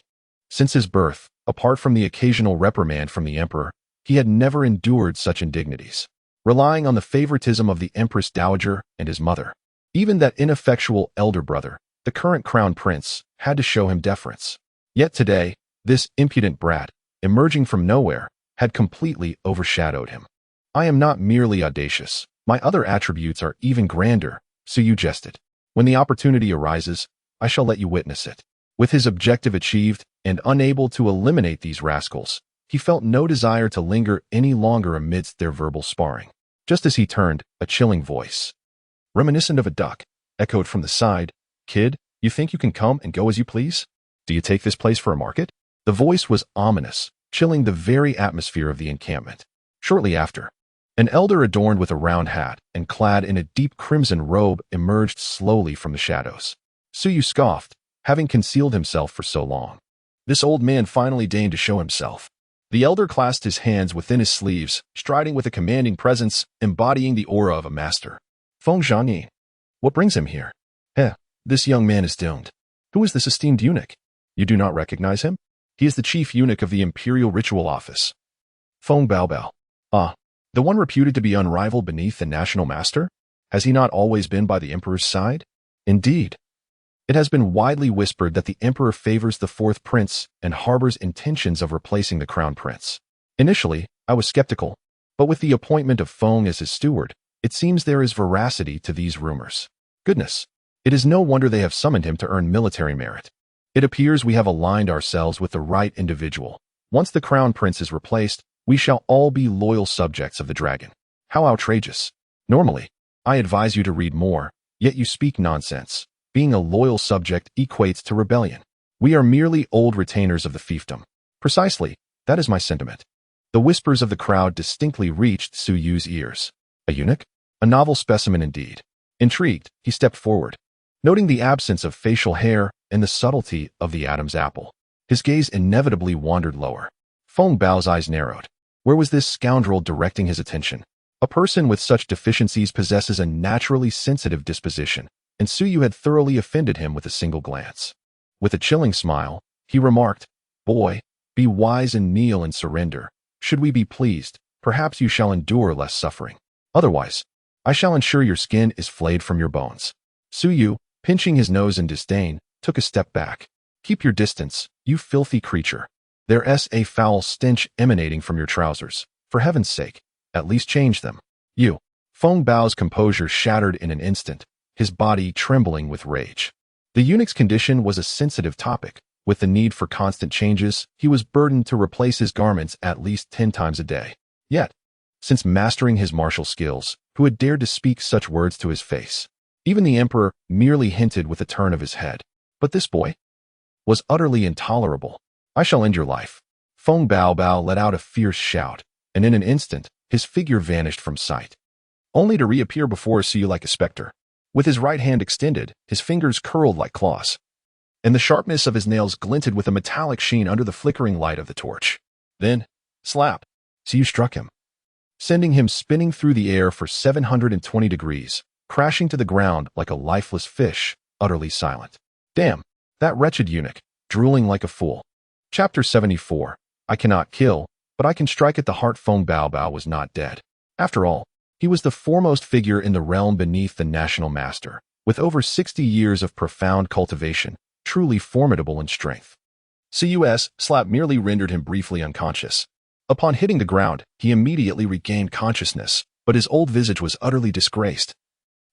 Since his birth, apart from the occasional reprimand from the emperor, he had never endured such indignities, relying on the favoritism of the Empress Dowager and his mother. Even that ineffectual elder brother, the current crown prince, had to show him deference. Yet today, this impudent brat, emerging from nowhere, had completely overshadowed him. I am not merely audacious. My other attributes are even grander, so you jested. When the opportunity arises, I shall let you witness it. With his objective achieved and unable to eliminate these rascals, he felt no desire to linger any longer amidst their verbal sparring. Just as he turned, a chilling voice, reminiscent of a duck, echoed from the side, Kid, you think you can come and go as you please? Do you take this place for a market? The voice was ominous, chilling the very atmosphere of the encampment. Shortly after, an elder adorned with a round hat and clad in a deep crimson robe emerged slowly from the shadows. Suyu scoffed, having concealed himself for so long. This old man finally deigned to show himself. The elder clasped his hands within his sleeves, striding with a commanding presence, embodying the aura of a master. Feng Zhangyi, what brings him here? This young man is doomed. Who is this esteemed eunuch? You do not recognize him? He is the chief eunuch of the Imperial Ritual Office. Feng Baobao. The one reputed to be unrivaled beneath the national master? Has he not always been by the emperor's side? Indeed. It has been widely whispered that the emperor favors the fourth prince and harbors intentions of replacing the crown prince. Initially, I was skeptical, but with the appointment of Feng as his steward, it seems there is veracity to these rumors. Goodness, it is no wonder they have summoned him to earn military merit. It appears we have aligned ourselves with the right individual. Once the crown prince is replaced, we shall all be loyal subjects of the dragon. How outrageous. Normally, I advise you to read more, yet you speak nonsense. Being a loyal subject equates to rebellion. We are merely old retainers of the fiefdom. Precisely, that is my sentiment. The whispers of the crowd distinctly reached Su Yu's ears. A eunuch? A novel specimen indeed. Intrigued, he stepped forward. Noting the absence of facial hair and the subtlety of the Adam's apple, his gaze inevitably wandered lower. Feng Bao's eyes narrowed. Where was this scoundrel directing his attention? A person with such deficiencies possesses a naturally sensitive disposition, and Su Yu had thoroughly offended him with a single glance. With a chilling smile, he remarked, Boy, be wise and kneel and surrender. Should we be pleased, perhaps you shall endure less suffering. Otherwise, I shall ensure your skin is flayed from your bones. Su Yu, pinching his nose in disdain, took a step back. Keep your distance, you filthy creature. There's a foul stench emanating from your trousers. For heaven's sake, at least change them. You. Feng Bao's composure shattered in an instant, his body trembling with rage. The eunuch's condition was a sensitive topic. With the need for constant changes, he was burdened to replace his garments at least 10 times a day. Yet, since mastering his martial skills, who had dared to speak such words to his face? Even the emperor merely hinted with a turn of his head. But this boy was utterly intolerable. I shall end your life. Feng Baobao let out a fierce shout, and in an instant, his figure vanished from sight, only to reappear before Su Yu like a specter. With his right hand extended, his fingers curled like claws, and the sharpness of his nails glinted with a metallic sheen under the flickering light of the torch. Then, slap, Su Yu struck him, sending him spinning through the air for 720 degrees, crashing to the ground like a lifeless fish, utterly silent. Damn, that wretched eunuch, drooling like a fool. Chapter 74. I cannot kill, but I can strike at the heart. Feng Baobao was not dead. After all, he was the foremost figure in the realm beneath the national master, with over 60 years of profound cultivation, truly formidable in strength. Cus slap merely rendered him briefly unconscious. Upon hitting the ground, he immediately regained consciousness, but his old visage was utterly disgraced,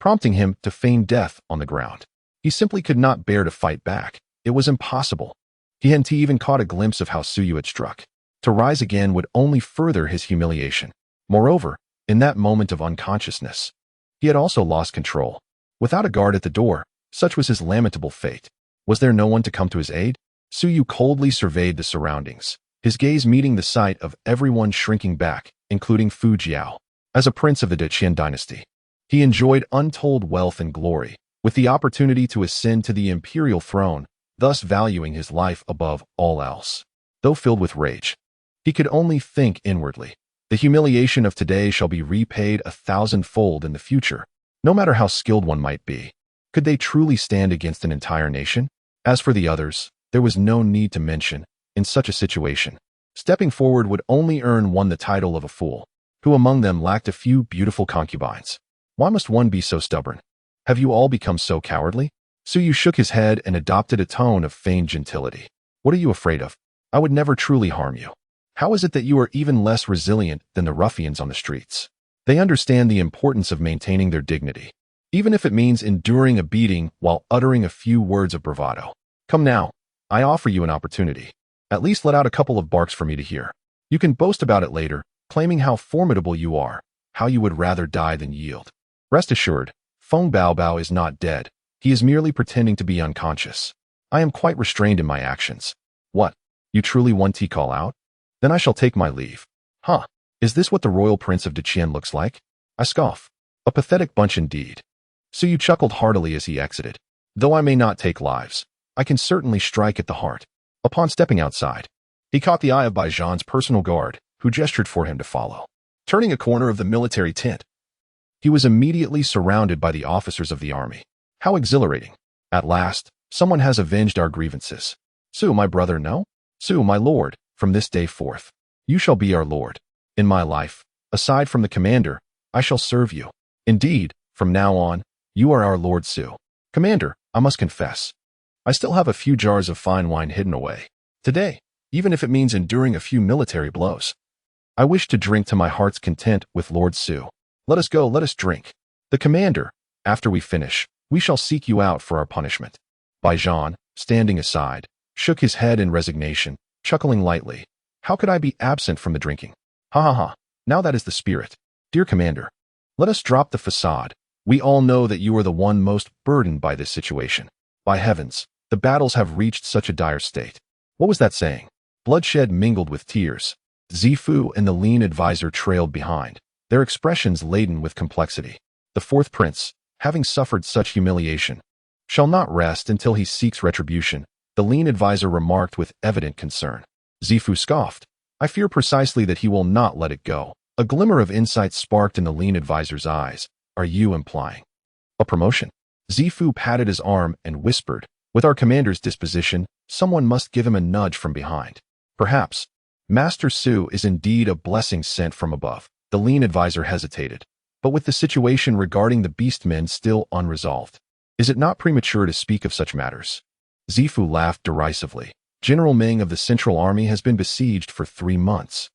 prompting him to feign death on the ground. He simply could not bear to fight back. It was impossible. He hadn't even caught a glimpse of how Su Yu had struck. To rise again would only further his humiliation. Moreover, in that moment of unconsciousness, he had also lost control. Without a guard at the door, Such was his lamentable fate. Was there no one to come to his aid? Su Yu coldly surveyed the surroundings, his gaze meeting the sight of everyone shrinking back, including Fu Jiao. As a prince of the Qin dynasty, he enjoyed untold wealth and glory, with the opportunity to ascend to the imperial throne, thus valuing his life above all else. Though filled with rage, he could only think inwardly. The humiliation of today shall be repaid 1,000-fold in the future, no matter how skilled one might be. Could they truly stand against an entire nation? As for the others, there was no need to mention. In such a situation, stepping forward would only earn one the title of a fool, who among them lacked a few beautiful concubines. Why must one be so stubborn? Have you all become so cowardly? Su Yu shook his head and adopted a tone of feigned gentility. What are you afraid of? I would never truly harm you. How is it that you are even less resilient than the ruffians on the streets? They understand the importance of maintaining their dignity, even if it means enduring a beating while uttering a few words of bravado. Come now, I offer you an opportunity. At least let out a couple of barks for me to hear. You can boast about it later, claiming how formidable you are, how you would rather die than yield. Rest assured, Feng Baobao is not dead. He is merely pretending to be unconscious. I am quite restrained in my actions. What? You truly want to call out? Then I shall take my leave. Huh? Is this what the royal prince of Deqian looks like? I scoff. A pathetic bunch indeed. Su Yu chuckled heartily as he exited. Though I may not take lives, I can certainly strike at the heart. Upon stepping outside, he caught the eye of Baijian's personal guard, who gestured for him to follow. Turning a corner of the military tent, he was immediately surrounded by the officers of the army. How exhilarating. At last, someone has avenged our grievances. Su, my brother, no? Su, my lord, from this day forth, you shall be our lord. In my life, aside from the commander, I shall serve you. Indeed, from now on, you are our Lord Su. Commander, I must confess, I still have a few jars of fine wine hidden away. Today, even if it means enduring a few military blows, I wish to drink to my heart's content with Lord Su. Let us go, let us drink. The commander, after we finish, we shall seek you out for our punishment. Baijian, standing aside, shook his head in resignation, chuckling lightly. How could I be absent from the drinking? Ha ha ha, now that is the spirit. Dear commander, let us drop the facade. We all know that you are the one most burdened by this situation. By heavens, the battles have reached such a dire state. What was that saying? Bloodshed mingled with tears. Zifu and the lean advisor trailed behind, their expressions laden with complexity. The fourth prince, having suffered such humiliation, shall not rest until he seeks retribution, the lean advisor remarked with evident concern. Zifu scoffed. I fear precisely that he will not let it go. A glimmer of insight sparked in the lean advisor's eyes. Are you implying a promotion? Zifu patted his arm and whispered, with our commander's disposition, someone must give him a nudge from behind. Perhaps Master Su is indeed a blessing sent from above. The lean advisor hesitated, but with the situation regarding the beastmen still unresolved, is it not premature to speak of such matters? Zifu laughed derisively. General Ming of the Central Army has been besieged for 3 months.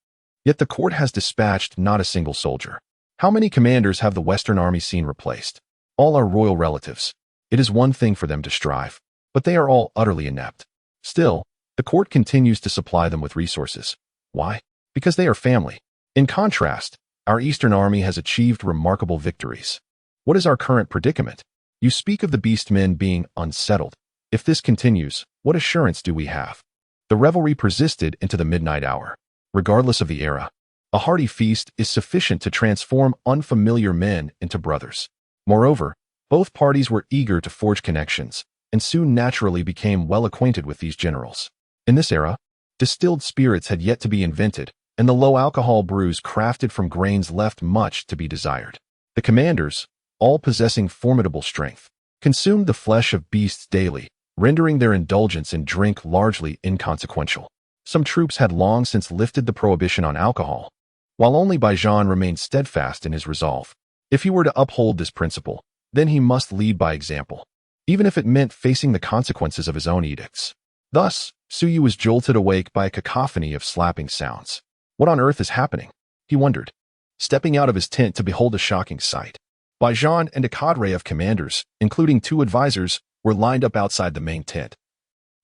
Yet the court has dispatched not a single soldier. How many commanders have the Western Army seen replaced? All are royal relatives. It is one thing for them to strive, but they are all utterly inept. Still, the court continues to supply them with resources. Why? Because they are family. In contrast, our Eastern Army has achieved remarkable victories. What is our current predicament? You speak of the beastmen being unsettled. If this continues, what assurance do we have? The revelry persisted into the midnight hour. Regardless of the era, a hearty feast is sufficient to transform unfamiliar men into brothers. Moreover, both parties were eager to forge connections, and soon naturally became well acquainted with these generals. In this era, distilled spirits had yet to be invented, and the low-alcohol brews crafted from grains left much to be desired. The commanders, all possessing formidable strength, consumed the flesh of beasts daily, rendering their indulgence in drink largely inconsequential. Some troops had long since lifted the prohibition on alcohol, while only Baijian remained steadfast in his resolve. If he were to uphold this principle, then he must lead by example, even if it meant facing the consequences of his own edicts. Thus, Su Yu was jolted awake by a cacophony of slapping sounds. What on earth is happening? He wondered, stepping out of his tent to behold a shocking sight. Baijian and a cadre of commanders, including 2 advisors, were lined up outside the main tent,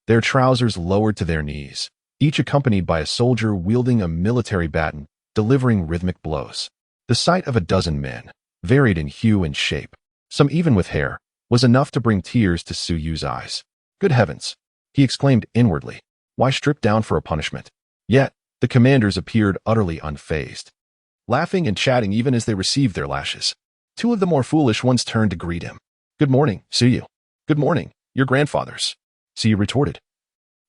their trousers lowered to their knees, each accompanied by a soldier wielding a military baton, delivering rhythmic blows. The sight of a dozen men, varied in hue and shape, some even with hair, was enough to bring tears to Su Yu's eyes. Good heavens, he exclaimed inwardly. Why strip down for a punishment? Yet, the commanders appeared utterly unfazed, laughing and chatting even as they received their lashes. Two of the more foolish ones turned to greet him. Good morning, Su Yu. Good morning, your grandfathers, Su Yu retorted,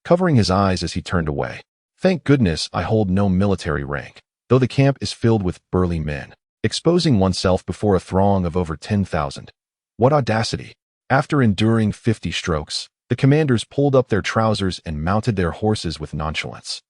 covering his eyes as he turned away. Thank goodness I hold no military rank, though the camp is filled with burly men, exposing oneself before a throng of over 10,000. What audacity! After enduring 50 strokes, the commanders pulled up their trousers and mounted their horses with nonchalance,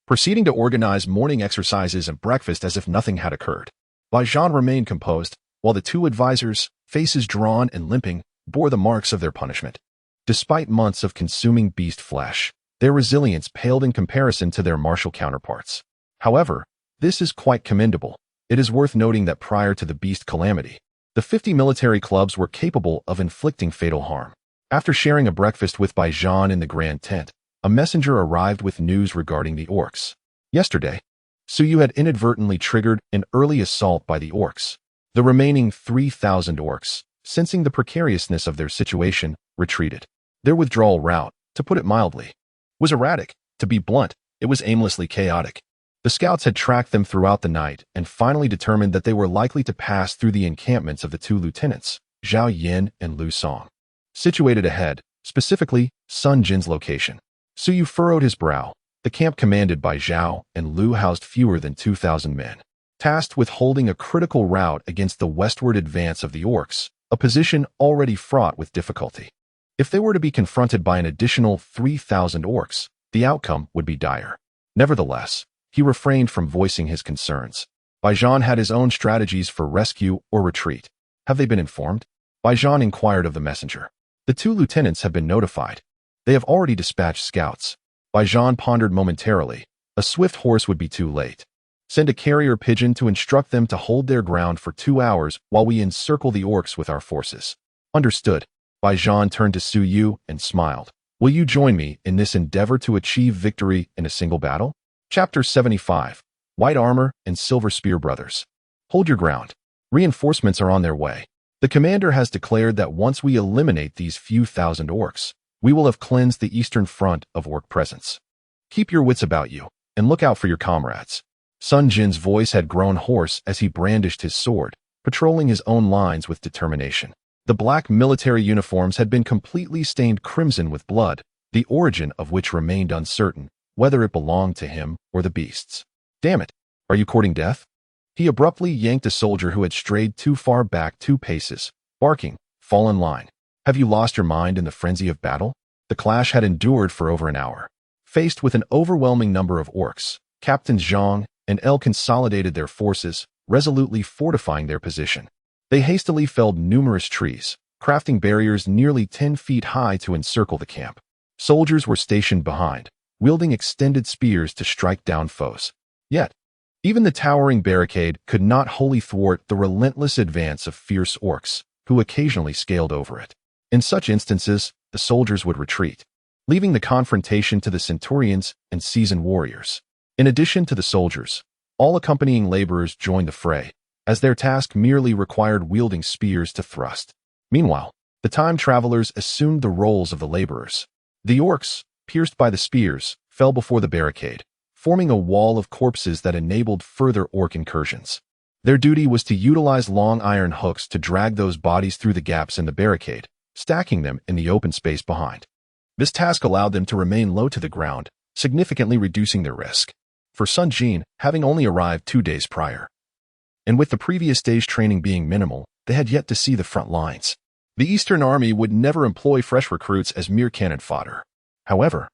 proceeding to organize morning exercises and breakfast as if nothing had occurred. Baijan remained composed, while the two advisors, faces drawn and limping, bore the marks of their punishment. Despite months of consuming beast flesh, their resilience paled in comparison to their martial counterparts. However, this is quite commendable. It is worth noting that prior to the beast calamity, the 50 military clubs were capable of inflicting fatal harm. After sharing a breakfast with Baijan in the grand tent, a messenger arrived with news regarding the orcs. Yesterday, Su Yu had inadvertently triggered an early assault by the orcs. The remaining 3,000 orcs, sensing the precariousness of their situation, retreated. Their withdrawal route, to put it mildly, was erratic. To be blunt, it was aimlessly chaotic. The scouts had tracked them throughout the night and finally determined that they were likely to pass through the encampments of the two lieutenants, Zhao Yin and Lu Song, situated ahead, specifically Sun Jin's location. Su Yu furrowed his brow. The camp commanded by Zhao and Lu housed fewer than 2,000 men, tasked with holding a critical rout against the westward advance of the orcs, a position already fraught with difficulty. If they were to be confronted by an additional 3,000 orcs, the outcome would be dire. Nevertheless, he refrained from voicing his concerns. Baijan had his own strategies for rescue or retreat. Have they been informed? Baijan inquired of the messenger. The two lieutenants have been notified. They have already dispatched scouts. Baijan pondered momentarily. A swift horse would be too late. Send a carrier pigeon to instruct them to hold their ground for 2 hours while we encircle the orcs with our forces. Understood. Baijan turned to Su Yu and smiled. Will you join me in this endeavor to achieve victory in a single battle? Chapter 75. White Armor and Silver Spear Brothers. Hold your ground. Reinforcements are on their way. The commander has declared that once we eliminate these few thousand orcs, we will have cleansed the eastern front of orc presence. Keep your wits about you, and look out for your comrades. Sun Jin's voice had grown hoarse as he brandished his sword, patrolling his own lines with determination. The black military uniforms had been completely stained crimson with blood, the origin of which remained uncertain, whether it belonged to him or the beasts. Damn it, are you courting death? He abruptly yanked a soldier who had strayed too far back 2 paces, barking, fall in line. Have you lost your mind in the frenzy of battle? The clash had endured for over an hour. Faced with an overwhelming number of orcs, Captains Zhang and El consolidated their forces, resolutely fortifying their position. They hastily felled numerous trees, crafting barriers nearly 10 feet high to encircle the camp. Soldiers were stationed behind, wielding extended spears to strike down foes. Yet, even the towering barricade could not wholly thwart the relentless advance of fierce orcs, who occasionally scaled over it. In such instances, the soldiers would retreat, leaving the confrontation to the centurions and seasoned warriors. In addition to the soldiers, all accompanying laborers joined the fray, as their task merely required wielding spears to thrust. Meanwhile, the time travelers assumed the roles of the laborers. The orcs, pierced by the spears, fell before the barricade, forming a wall of corpses that enabled further orc incursions. Their duty was to utilize long iron hooks to drag those bodies through the gaps in the barricade, stacking them in the open space behind. This task allowed them to remain low to the ground, significantly reducing their risk. For Sun Jin, having only arrived 2 days prior, and with the previous day's training being minimal, they had yet to see the front lines. The Eastern Army would never employ fresh recruits as mere cannon fodder. However,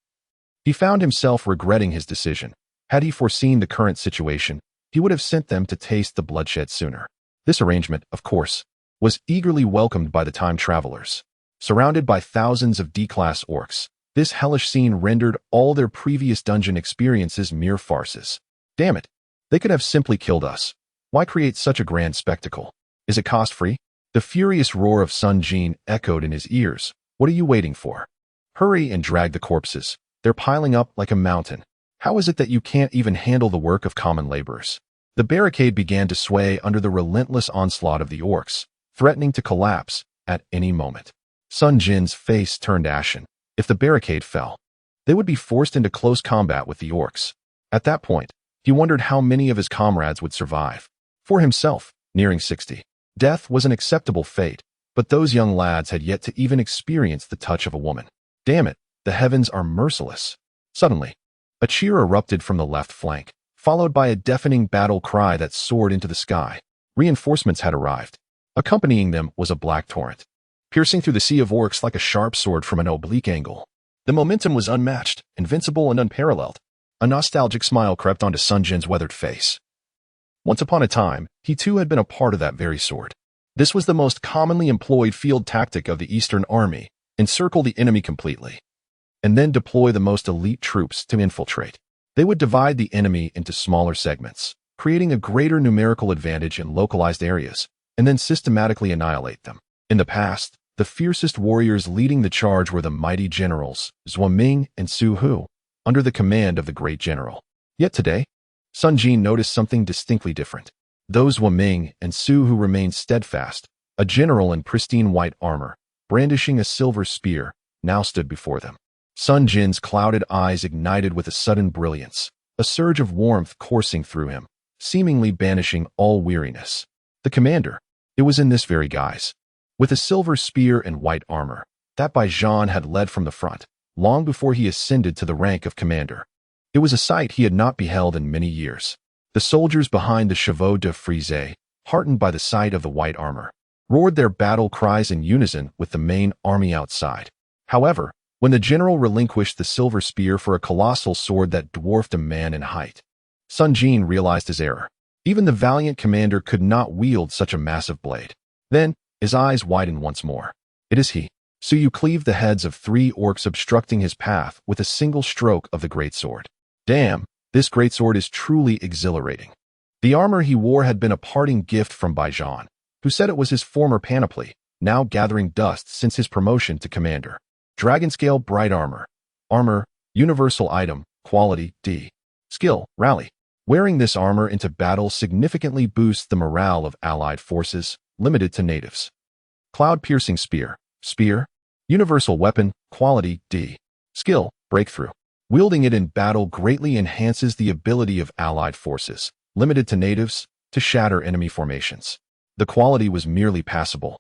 he found himself regretting his decision. Had he foreseen the current situation, he would have sent them to taste the bloodshed sooner. This arrangement, of course, was eagerly welcomed by the time travelers. Surrounded by thousands of D-class orcs, this hellish scene rendered all their previous dungeon experiences mere farces. Damn it, they could have simply killed us. Why create such a grand spectacle? Is it cost-free? The furious roar of Sun Jin echoed in his ears. What are you waiting for? Hurry and drag the corpses. They're piling up like a mountain. How is it that you can't even handle the work of common laborers? The barricade began to sway under the relentless onslaught of the orcs, threatening to collapse at any moment. Sun Jin's face turned ashen. If the barricade fell, they would be forced into close combat with the orcs. At that point, he wondered how many of his comrades would survive. For himself, nearing 60, death was an acceptable fate, but those young lads had yet to even experience the touch of a woman. Damn it, the heavens are merciless. Suddenly, a cheer erupted from the left flank, followed by a deafening battle cry that soared into the sky. Reinforcements had arrived. Accompanying them was a black torrent, piercing through the sea of orcs like a sharp sword from an oblique angle. The momentum was unmatched, invincible, and unparalleled. A nostalgic smile crept onto Sun Jin's weathered face. Once upon a time, he too had been a part of that very sword. This was the most commonly employed field tactic of the Eastern Army: encircle the enemy completely, and then deploy the most elite troops to infiltrate. They would divide the enemy into smaller segments, creating a greater numerical advantage in localized areas, and then systematically annihilate them. In the past, the fiercest warriors leading the charge were the mighty generals, Zhuo Ming and Su Hu, under the command of the great general. Yet today, Sun Jin noticed something distinctly different. Those Zhuo Ming and Su Hu remained steadfast. A general in pristine white armor, brandishing a silver spear, now stood before them. Sun Jin's clouded eyes ignited with a sudden brilliance, a surge of warmth coursing through him, seemingly banishing all weariness. The commander, it was in this very guise, with a silver spear and white armor, that Bai Zhan had led from the front, long before he ascended to the rank of commander. It was a sight he had not beheld in many years. The soldiers behind the chevaux de frise, heartened by the sight of the white armor, roared their battle cries in unison with the main army outside. However, when the general relinquished the silver spear for a colossal sword that dwarfed a man in height, Sun Jin realized his error. Even the valiant commander could not wield such a massive blade. Then, his eyes widened once more. It is he. So you cleave the heads of 3 orcs obstructing his path with a single stroke of the great sword. Damn, this great sword is truly exhilarating. The armor he wore had been a parting gift from Bai Zhan, who said it was his former panoply, now gathering dust since his promotion to commander. Dragonscale bright armor. Armor, universal item, quality, D. Skill, rally. Wearing this armor into battle significantly boosts the morale of allied forces, limited to natives. Cloud-piercing spear. Spear. Universal weapon, quality, D. Skill, breakthrough. Wielding it in battle greatly enhances the ability of allied forces, limited to natives, to shatter enemy formations. The quality was merely passable,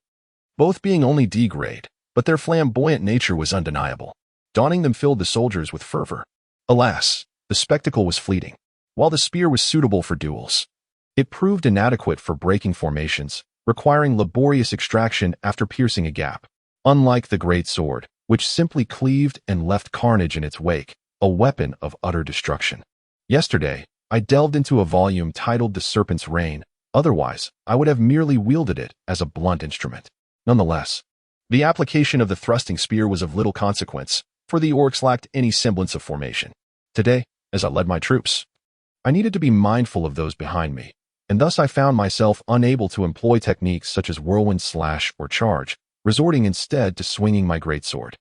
both being only D grade, but their flamboyant nature was undeniable. Donning them filled the soldiers with fervor. Alas, the spectacle was fleeting. While the spear was suitable for duels, it proved inadequate for breaking formations, requiring laborious extraction after piercing a gap. Unlike the great sword, which simply cleaved and left carnage in its wake, a weapon of utter destruction. Yesterday, I delved into a volume titled The Serpent's Reign. Otherwise, I would have merely wielded it as a blunt instrument. Nonetheless, the application of the thrusting spear was of little consequence, for the orcs lacked any semblance of formation. Today, as I led my troops, I needed to be mindful of those behind me, and thus I found myself unable to employ techniques such as whirlwind slash or charge, resorting instead to swinging my greatsword.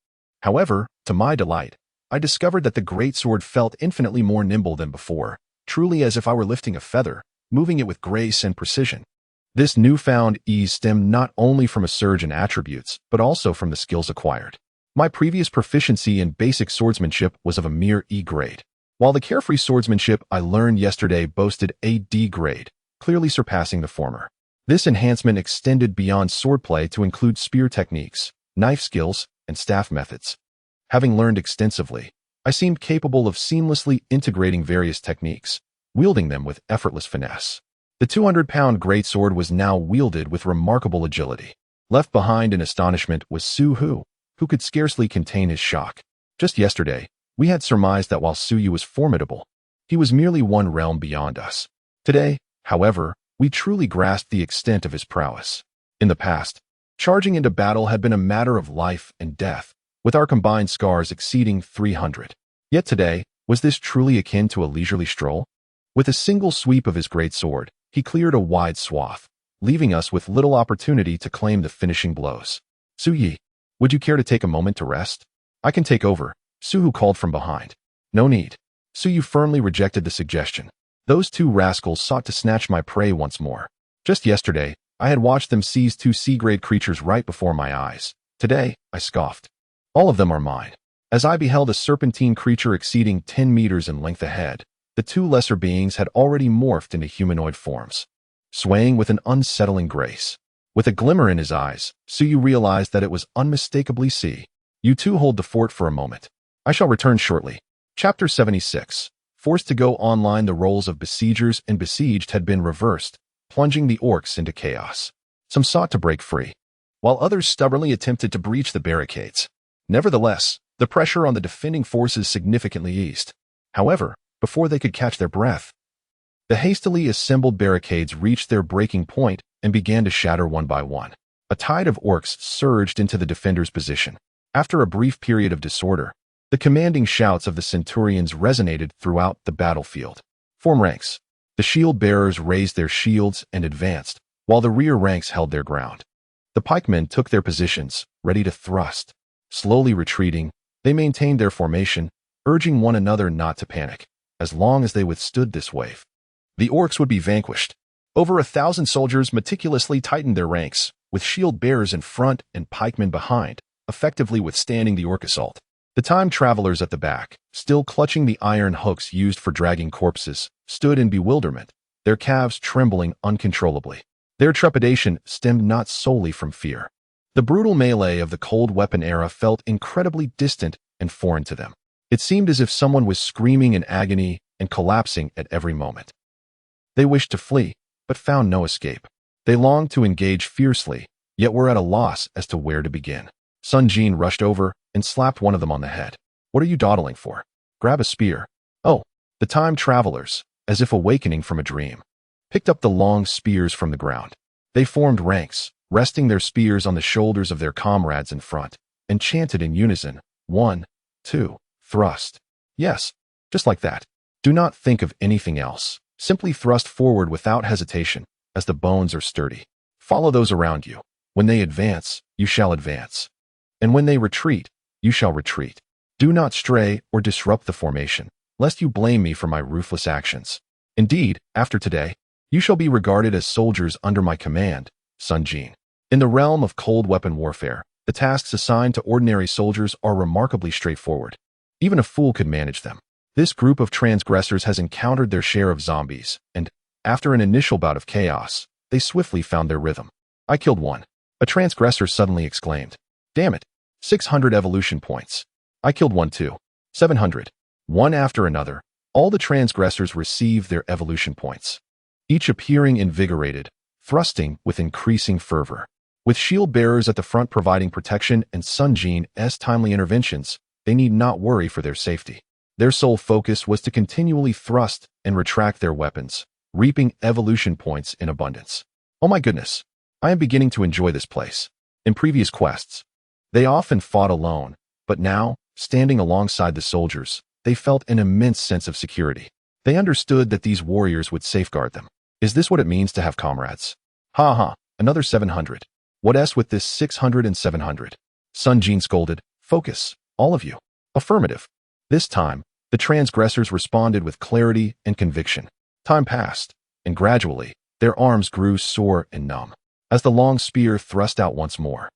However, to my delight, I discovered that the greatsword felt infinitely more nimble than before, truly as if I were lifting a feather, moving it with grace and precision. This newfound ease stemmed not only from a surge in attributes, but also from the skills acquired. My previous proficiency in basic swordsmanship was of a mere E grade, while the carefree swordsmanship I learned yesterday boasted a D grade, clearly surpassing the former. This enhancement extended beyond swordplay to include spear techniques, knife skills, and staff methods. Having learned extensively, I seemed capable of seamlessly integrating various techniques, wielding them with effortless finesse. The 200-pound greatsword was now wielded with remarkable agility. Left behind in astonishment was Su Hu, who could scarcely contain his shock. Just yesterday, we had surmised that while Su Yu was formidable, he was merely one realm beyond us. Today, however, we truly grasped the extent of his prowess. In the past, charging into battle had been a matter of life and death, with our combined scars exceeding 300. Yet today, was this truly akin to a leisurely stroll? With a single sweep of his great sword, he cleared a wide swath, leaving us with little opportunity to claim the finishing blows. Su Yi, would you care to take a moment to rest? I can take over, Su Hu called from behind. No need. Su Yu firmly rejected the suggestion. Those 2 rascals sought to snatch my prey once more. Just yesterday, I had watched them seize 2 C-grade creatures right before my eyes. Today, I scoffed. All of them are mine. As I beheld a serpentine creature exceeding 10 meters in length ahead, the two lesser beings had already morphed into humanoid forms, swaying with an unsettling grace. With a glimmer in his eyes, Suyu realized that it was unmistakably C. You two hold the fort for a moment. I shall return shortly. Chapter 76. Forced to go online, the roles of besiegers and besieged had been reversed, plunging the orcs into chaos. Some sought to break free, while others stubbornly attempted to breach the barricades. Nevertheless, the pressure on the defending forces significantly eased. However, before they could catch their breath, the hastily assembled barricades reached their breaking point and began to shatter one by one. A tide of orcs surged into the defenders' position. After a brief period of disorder, the commanding shouts of the centurions resonated throughout the battlefield. Form ranks. The shield-bearers raised their shields and advanced, while the rear ranks held their ground. The pikemen took their positions, ready to thrust. Slowly retreating, they maintained their formation, urging one another not to panic. As long as they withstood this wave, the orcs would be vanquished. Over 1,000 soldiers meticulously tightened their ranks, with shield-bearers in front and pikemen behind, effectively withstanding the orc assault. The time travelers at the back, still clutching the iron hooks used for dragging corpses, stood in bewilderment, their calves trembling uncontrollably. Their trepidation stemmed not solely from fear. The brutal melee of the cold weapon era felt incredibly distant and foreign to them. It seemed as if someone was screaming in agony and collapsing at every moment. They wished to flee, but found no escape. They longed to engage fiercely, yet were at a loss as to where to begin. Sun Jin rushed over and slapped one of them on the head. What are you dawdling for? Grab a spear. Oh, the time travelers, as if awakening from a dream, picked up the long spears from the ground. They formed ranks, resting their spears on the shoulders of their comrades in front, and chanted in unison, 1, 2, thrust. Yes, just like that. Do not think of anything else. Simply thrust forward without hesitation, as the bones are sturdy. Follow those around you. When they advance, you shall advance. And when they retreat, you shall retreat. Do not stray or disrupt the formation, lest you blame me for my ruthless actions. Indeed, after today, you shall be regarded as soldiers under my command, Sun Jin. In the realm of cold weapon warfare, the tasks assigned to ordinary soldiers are remarkably straightforward. Even a fool could manage them. This group of transgressors has encountered their share of zombies, and, after an initial bout of chaos, they swiftly found their rhythm. I killed one. A transgressor suddenly exclaimed. Damn it. 600 evolution points. I killed one too. 700. One after another, all the transgressors received their evolution points, each appearing invigorated, thrusting with increasing fervor. With shield bearers at the front providing protection and Sun Jin's timely interventions, they need not worry for their safety. Their sole focus was to continually thrust and retract their weapons, reaping evolution points in abundance. Oh my goodness, I am beginning to enjoy this place. In previous quests, they often fought alone, but now, standing alongside the soldiers, they felt an immense sense of security. They understood that these warriors would safeguard them. Is this what it means to have comrades? Ha ha, another 700. What else with this 600 and 700? Sun Jin scolded. Focus, all of you. Affirmative. This time, the transgressors responded with clarity and conviction. Time passed, and gradually, their arms grew sore and numb. As the long spear thrust out once more,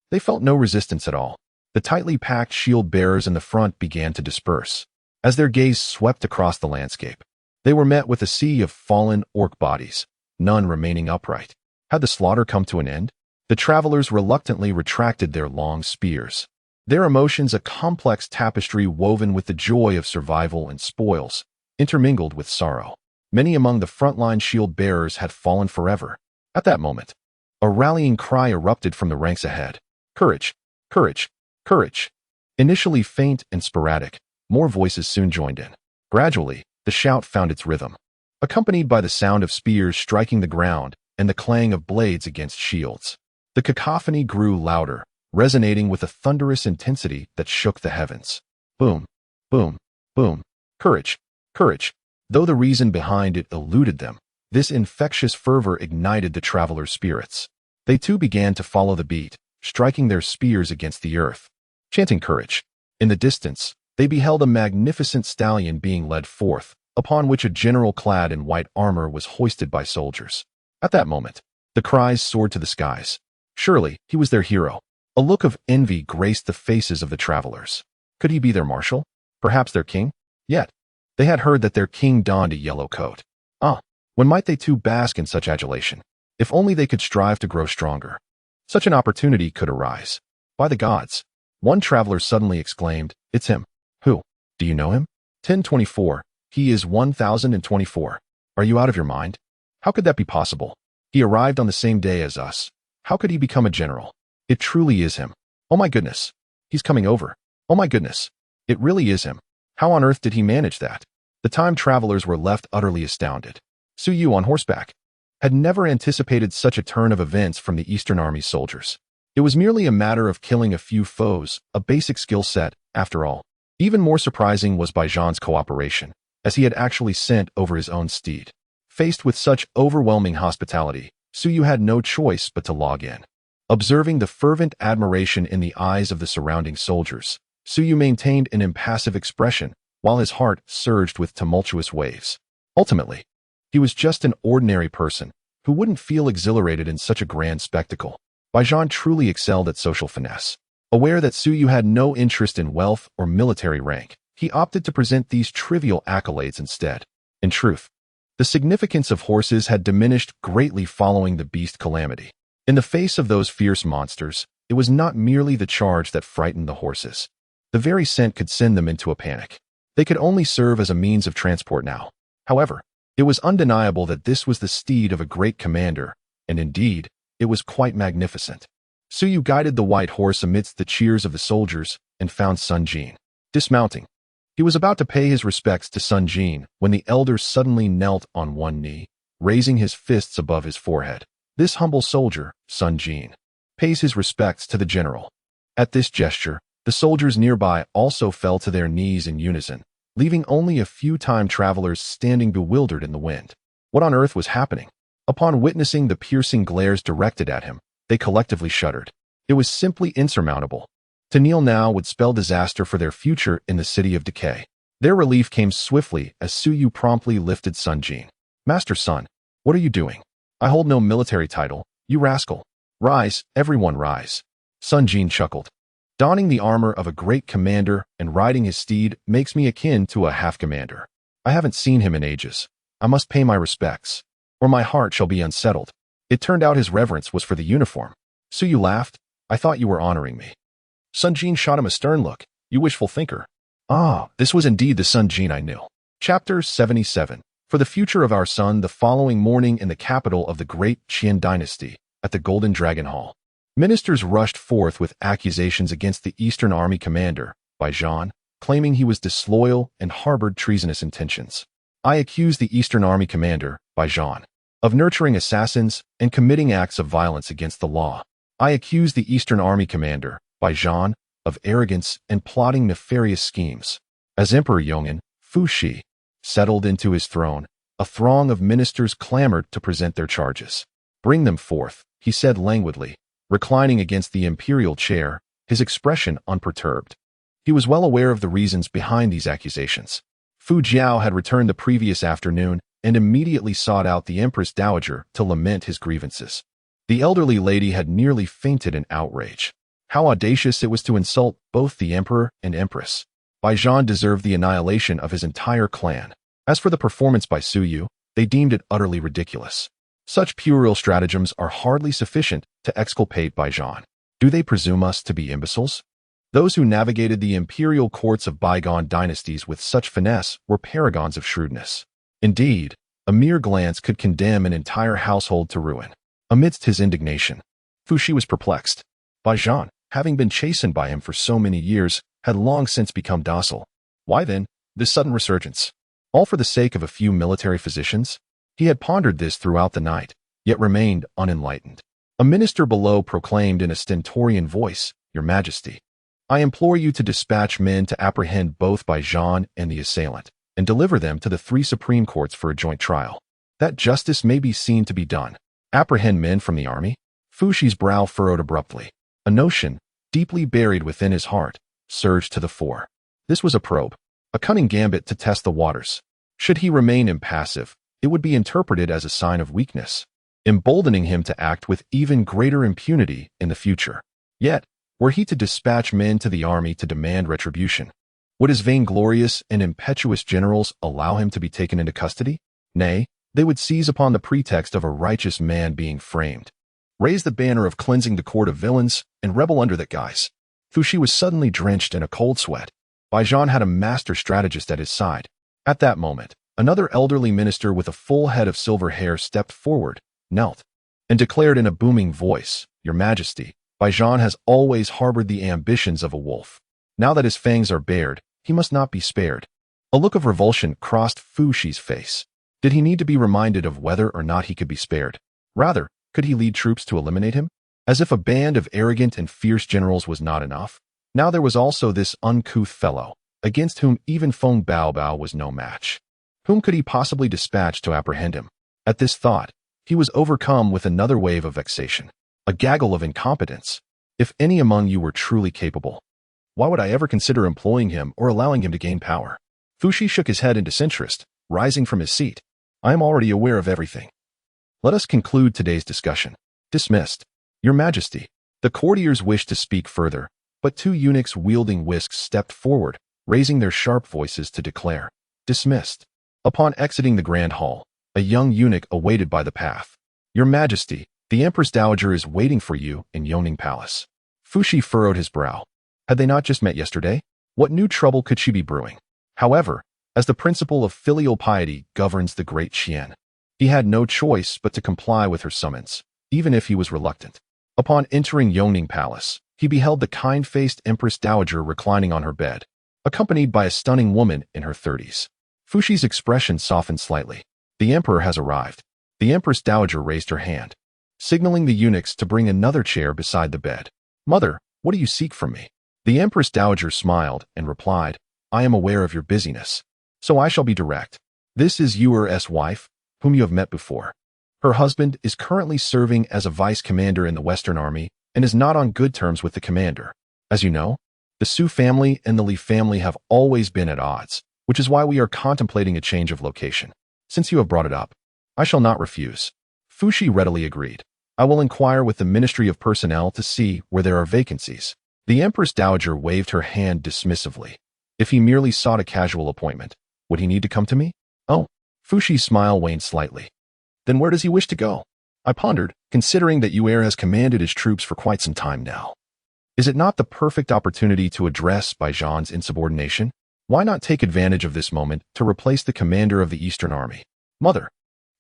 they felt no resistance at all. The tightly packed shield bearers in the front began to disperse. As their gaze swept across the landscape, they were met with a sea of fallen orc bodies, none remaining upright. Had the slaughter come to an end? The travelers reluctantly retracted their long spears. Their emotions a complex tapestry woven with the joy of survival and spoils, intermingled with sorrow. Many among the frontline shield bearers had fallen forever. At that moment, a rallying cry erupted from the ranks ahead. Courage! Courage! Courage! Initially faint and sporadic, more voices soon joined in. Gradually, the shout found its rhythm, accompanied by the sound of spears striking the ground and the clang of blades against shields. The cacophony grew louder, resonating with a thunderous intensity that shook the heavens. Boom! Boom! Boom! Courage! Courage! Though the reason behind it eluded them, this infectious fervor ignited the travelers' spirits. They too began to follow the beat, striking their spears against the earth, chanting courage. In the distance, they beheld a magnificent stallion being led forth, upon which a general clad in white armor was hoisted by soldiers. At that moment, the cries soared to the skies. Surely, he was their hero. A look of envy graced the faces of the travelers. Could he be their marshal? Perhaps their king? Yet, they had heard that their king donned a yellow coat. When might they too bask in such adulation? If only they could strive to grow stronger. Such an opportunity could arise. By the gods! One traveler suddenly exclaimed, "It's him." "Who? Do you know him?" 1024. "He is 1024. Are you out of your mind? How could that be possible? He arrived on the same day as us. How could he become a general? It truly is him. Oh my goodness. He's coming over. Oh my goodness. It really is him. How on earth did he manage that?" The time travelers were left utterly astounded. Su Yu on horseback had never anticipated such a turn of events from the Eastern Army's soldiers. It was merely a matter of killing a few foes, a basic skill set, after all. Even more surprising was Baijan's cooperation, as he had actually sent over his own steed. Faced with such overwhelming hospitality, Su Yu had no choice but to log in. Observing the fervent admiration in the eyes of the surrounding soldiers, Su Yu maintained an impassive expression while his heart surged with tumultuous waves. Ultimately, he was just an ordinary person who wouldn't feel exhilarated in such a grand spectacle. Baijan truly excelled at social finesse. Aware that Su Yu had no interest in wealth or military rank, he opted to present these trivial accolades instead. In truth, the significance of horses had diminished greatly following the beast calamity. In the face of those fierce monsters, it was not merely the charge that frightened the horses. The very scent could send them into a panic. They could only serve as a means of transport now. However, it was undeniable that this was the steed of a great commander, and indeed, it was quite magnificent. Su Yu guided the white horse amidst the cheers of the soldiers and found Sun Jin. Dismounting, he was about to pay his respects to Sun Jin when the elder suddenly knelt on one knee, raising his fists above his forehead. This humble soldier, Sun Jin, pays his respects to the general. At this gesture, the soldiers nearby also fell to their knees in unison, leaving only a few time travelers standing bewildered in the wind. What on earth was happening? Upon witnessing the piercing glares directed at him, they collectively shuddered. It was simply insurmountable. To kneel now would spell disaster for their future in the city of decay. Their relief came swiftly as Su Yu promptly lifted Sun Jin. "Master Sun, what are you doing? I hold no military title, you rascal. Rise, everyone rise." Sun Jin chuckled. "Donning the armor of a great commander and riding his steed makes me akin to a half-commander. I haven't seen him in ages. I must pay my respects, or my heart shall be unsettled." It turned out his reverence was for the uniform. Su Yu laughed. "I thought you were honoring me." Sun Jin shot him a stern look. "You wishful thinker." This was indeed the Sun Jin I knew. Chapter 77. For the future of our son, the following morning in the capital of the great Qin dynasty, at the Golden Dragon Hall, ministers rushed forth with accusations against the Eastern Army commander, Baijan, claiming he was disloyal and harbored treasonous intentions. "I accuse the Eastern Army commander, Baijan, of nurturing assassins and committing acts of violence against the law. I accuse the Eastern Army commander, Baijan, of arrogance and plotting nefarious schemes." As Emperor Yong'an, Fu Shi, settled into his throne, a throng of ministers clamored to present their charges. "Bring them forth," he said languidly, reclining against the imperial chair, his expression unperturbed. He was well aware of the reasons behind these accusations. Fu Jiao had returned the previous afternoon and immediately sought out the Empress Dowager to lament his grievances. The elderly lady had nearly fainted in outrage. How audacious it was to insult both the emperor and empress. Baijan deserved the annihilation of his entire clan. As for the performance by Su Yu, they deemed it utterly ridiculous. Such puerile stratagems are hardly sufficient to exculpate Baijan. Do they presume us to be imbeciles? Those who navigated the imperial courts of bygone dynasties with such finesse were paragons of shrewdness. Indeed, a mere glance could condemn an entire household to ruin. Amidst his indignation, Fu Shi was perplexed. Baijan, having been chastened by him for so many years, had long since become docile. Why then, this sudden resurgence? All for the sake of a few military physicians? He had pondered this throughout the night, yet remained unenlightened. A minister below proclaimed in a stentorian voice, "Your Majesty, I implore you to dispatch men to apprehend both Baijan and the assailant, and deliver them to the 3 supreme courts for a joint trial. That justice may be seen to be done." Apprehend men from the army? Fu Shi's brow furrowed abruptly. A notion, deeply buried within his heart, surged to the fore. This was a probe, a cunning gambit to test the waters. Should he remain impassive, it would be interpreted as a sign of weakness, emboldening him to act with even greater impunity in the future. Yet, Were he to dispatch men to the army to demand retribution, would his vainglorious and impetuous generals allow him to be taken into custody? Nay, they would seize upon the pretext of a righteous man being framed, raise the banner of cleansing the court of villains, and rebel under that guise. Fushi was suddenly drenched in a cold sweat. Baijan had a master strategist at his side. At that moment, another elderly minister with a full head of silver hair stepped forward, knelt, and declared in a booming voice, "Your Majesty, Baijan has always harbored the ambitions of a wolf. Now that his fangs are bared, he must not be spared." A look of revulsion crossed Fushi's face. Did he need to be reminded of whether or not he could be spared? Rather, could he lead troops to eliminate him? As if a band of arrogant and fierce generals was not enough, now there was also this uncouth fellow, against whom even Feng Baobao was no match. Whom could he possibly dispatch to apprehend him? At this thought, he was overcome with another wave of vexation, a gaggle of incompetence. If any among you were truly capable, why would I ever consider employing him or allowing him to gain power? Fushi shook his head in disinterest, rising from his seat. I am already aware of everything. Let us conclude today's discussion. Dismissed. Your Majesty. The courtiers wished to speak further, but two eunuchs wielding whisks stepped forward, raising their sharp voices to declare. Dismissed. Upon exiting the grand hall, a young eunuch awaited by the path. Your Majesty, the Empress Dowager is waiting for you in Yongning Palace. Fushi furrowed his brow. Had they not just met yesterday? What new trouble could she be brewing? However, as the principle of filial piety governs the great Qian, he had no choice but to comply with her summons, even if he was reluctant. Upon entering Yongning Palace, he beheld the kind-faced Empress Dowager reclining on her bed, accompanied by a stunning woman in her 30s. Fushi's expression softened slightly. The emperor has arrived. The Empress Dowager raised her hand, signaling the eunuchs to bring another chair beside the bed. Mother, what do you seek from me? The Empress Dowager smiled and replied, I am aware of your busyness, so I shall be direct. This is Yuer's wife, whom you have met before. Her husband is currently serving as a vice commander in the Western Army and is not on good terms with the commander. As you know, the Su family and the Li family have always been at odds, which is why we are contemplating a change of location. Since you have brought it up, I shall not refuse. Fushi readily agreed. I will inquire with the Ministry of Personnel to see where there are vacancies. The Empress Dowager waved her hand dismissively. If he merely sought a casual appointment, would he need to come to me? Oh, Fushi's smile waned slightly. Then where does he wish to go? I pondered, considering that Yuer has commanded his troops for quite some time now. Is it not the perfect opportunity to address Baijan's insubordination? Why not take advantage of this moment to replace the commander of the Eastern Army? Mother.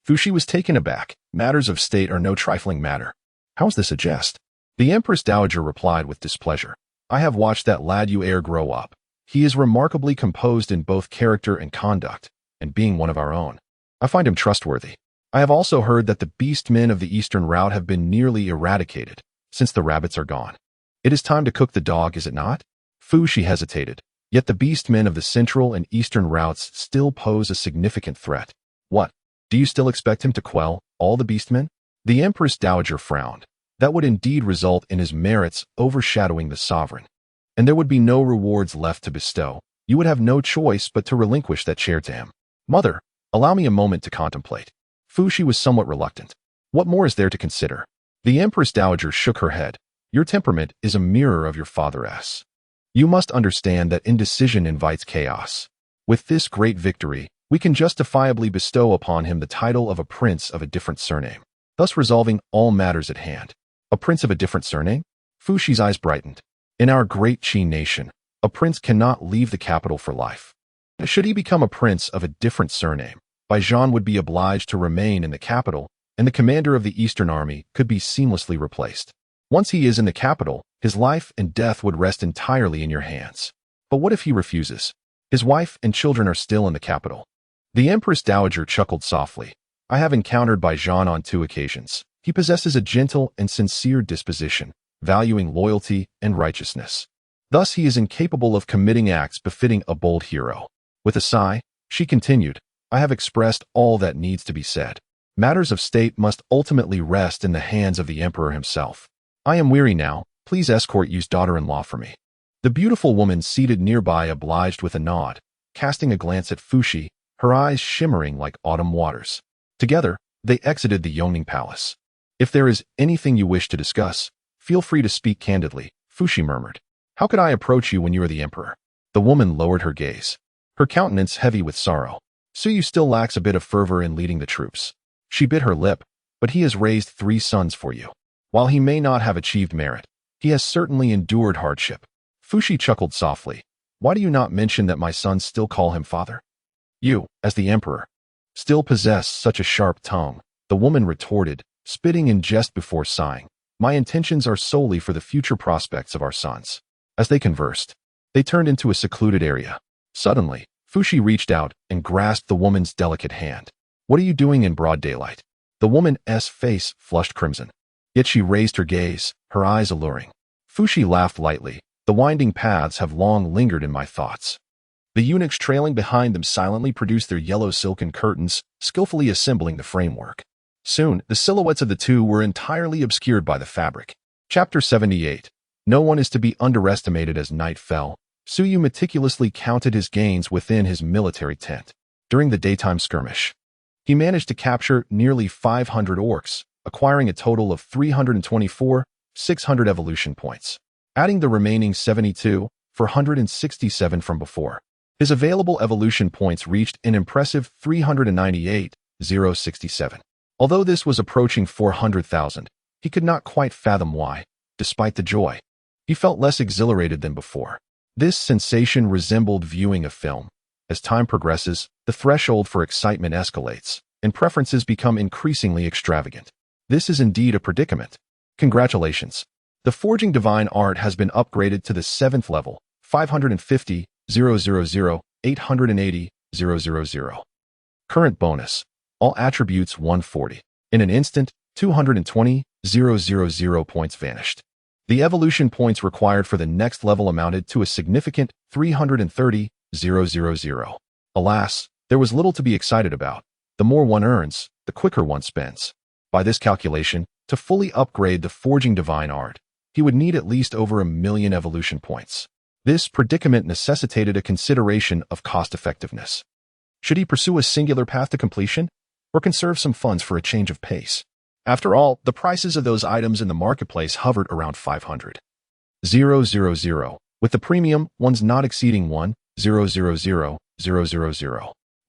Fushi was taken aback. Matters of state are no trifling matter. How is this a jest? The Empress Dowager replied with displeasure. I have watched that lad Yuer grow up. He is remarkably composed in both character and conduct, and being one of our own, I find him trustworthy. I have also heard that the beastmen of the eastern route have been nearly eradicated, since the rabbits are gone. It is time to cook the dog, is it not? Fushi hesitated. Yet the beastmen of the central and eastern routes still pose a significant threat. What? Do you still expect him to quell all the beastmen? The Empress Dowager frowned. That would indeed result in his merits overshadowing the sovereign, and there would be no rewards left to bestow. You would have no choice but to relinquish that chair to him. Mother, allow me a moment to contemplate. Fushi was somewhat reluctant. What more is there to consider? The Empress Dowager shook her head. Your temperament is a mirror of your father's. You must understand that indecision invites chaos. With this great victory, we can justifiably bestow upon him the title of a prince of a different surname, thus resolving all matters at hand. A prince of a different surname? Fushi's eyes brightened. In our great Qi nation, a prince cannot leave the capital for life. Should he become a prince of a different surname, Baijan would be obliged to remain in the capital, and the commander of the Eastern Army could be seamlessly replaced. Once he is in the capital, his life and death would rest entirely in your hands. But what if he refuses? His wife and children are still in the capital. The Empress Dowager chuckled softly. I have encountered Baijan on 2 occasions. He possesses a gentle and sincere disposition, valuing loyalty and righteousness. Thus he is incapable of committing acts befitting a bold hero. With a sigh, she continued, I have expressed all that needs to be said. Matters of state must ultimately rest in the hands of the emperor himself. I am weary now. Please escort Yu's daughter-in-law for me. The beautiful woman seated nearby obliged with a nod, casting a glance at Fushi, her eyes shimmering like autumn waters. Together, they exited the Yongning Palace. If there is anything you wish to discuss, feel free to speak candidly, Fushi murmured. How could I approach you when you are the emperor? The woman lowered her gaze, her countenance heavy with sorrow. Suyu still lacks a bit of fervor in leading the troops. She bit her lip, but he has raised 3 sons for you. While he may not have achieved merit, he has certainly endured hardship. Fushi chuckled softly. Why do you not mention that my sons still call him father? You, as the emperor, still possess such a sharp tongue, the woman retorted, spitting in jest before sighing. My intentions are solely for the future prospects of our sons. As they conversed, they turned into a secluded area. Suddenly, Fushi reached out and grasped the woman's delicate hand. What are you doing in broad daylight? The woman's face flushed crimson. Yet she raised her gaze, her eyes alluring. Fushi laughed lightly. The winding paths have long lingered in my thoughts. The eunuchs trailing behind them silently produced their yellow silken curtains, skillfully assembling the framework. Soon, the silhouettes of the two were entirely obscured by the fabric. Chapter 78. No one is to be underestimated. As night fell, Suyu meticulously counted his gains within his military tent. During the daytime skirmish, he managed to capture nearly 500 orcs, acquiring a total of 324,600 evolution points, adding the remaining 72, 467 from before. His available evolution points reached an impressive 398,067. Although this was approaching 400,000, he could not quite fathom why. Despite the joy, he felt less exhilarated than before. This sensation resembled viewing a film. As time progresses, the threshold for excitement escalates, and preferences become increasingly extravagant. This is indeed a predicament. Congratulations. The Forging Divine Art has been upgraded to the 7th level, 550,000,880,000. Current bonus. All attributes 140. In an instant, 220,000 points vanished. The evolution points required for the next level amounted to a significant 330,000. Alas, there was little to be excited about. The more one earns, the quicker one spends. By this calculation, to fully upgrade the Forging Divine Art, he would need at least over 1,000,000 evolution points. This predicament necessitated a consideration of cost-effectiveness. Should he pursue a singular path to completion, or conserve some funds for a change of pace? After all, the prices of those items in the marketplace hovered around 500,000, with the premium ones not exceeding 1,000,000.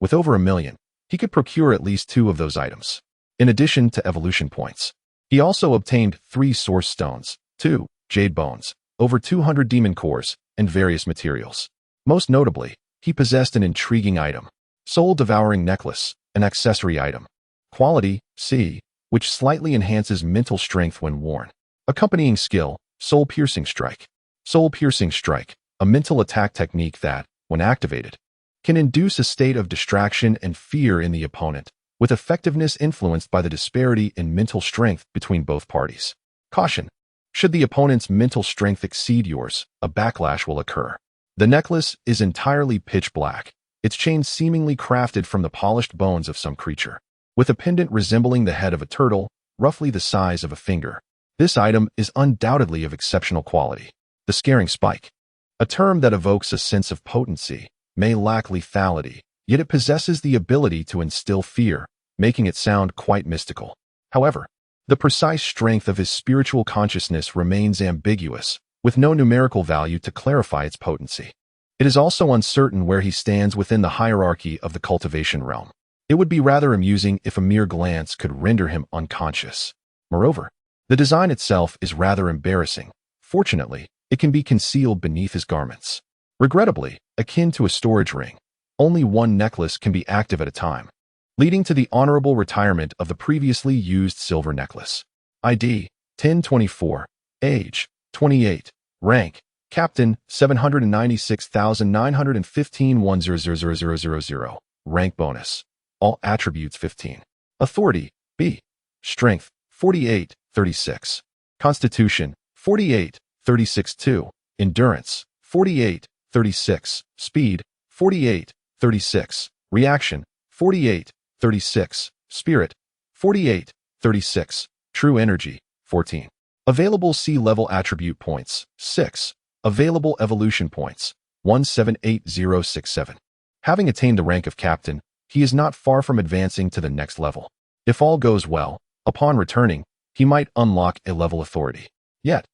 With over 1,000,000, he could procure at least 2 of those items. In addition to evolution points, he also obtained 3 source stones, 2 jade bones, over 200 demon cores, and various materials. Most notably, he possessed an intriguing item, soul-devouring necklace, an accessory item. Quality, C, which slightly enhances mental strength when worn. Accompanying skill, soul-piercing strike. Soul-piercing strike, a mental attack technique that, when activated, can induce a state of distraction and fear in the opponent, with effectiveness influenced by the disparity in mental strength between both parties. Caution. Should the opponent's mental strength exceed yours, a backlash will occur. The necklace is entirely pitch black, its chain seemingly crafted from the polished bones of some creature, with a pendant resembling the head of a turtle, roughly the size of a finger. This item is undoubtedly of exceptional quality. The scaring spike, a term that evokes a sense of potency, may lack lethality, yet it possesses the ability to instill fear, making it sound quite mystical. However, the precise strength of his spiritual consciousness remains ambiguous, with no numerical value to clarify its potency. It is also uncertain where he stands within the hierarchy of the cultivation realm. It would be rather amusing if a mere glance could render him unconscious. Moreover, the design itself is rather embarrassing. Fortunately, it can be concealed beneath his garments. Regrettably, akin to a storage ring, only one necklace can be active at a time, leading to the honorable retirement of the previously used silver necklace. ID, 1024. Age, 28. Rank, Captain, 796,915 1000000. Rank bonus. All attributes 15. Authority, B. Strength, 48, 36. Constitution, 48, 36 2. Endurance, 48, 36. Speed, 48, 36. Reaction, 48, 36. Spirit, 48, 36. True energy, 14. Available C-level attribute points, 6. Available evolution points, 178067. Having attained the rank of captain, he is not far from advancing to the next level. If all goes well, upon returning, he might unlock a level authority. Yet,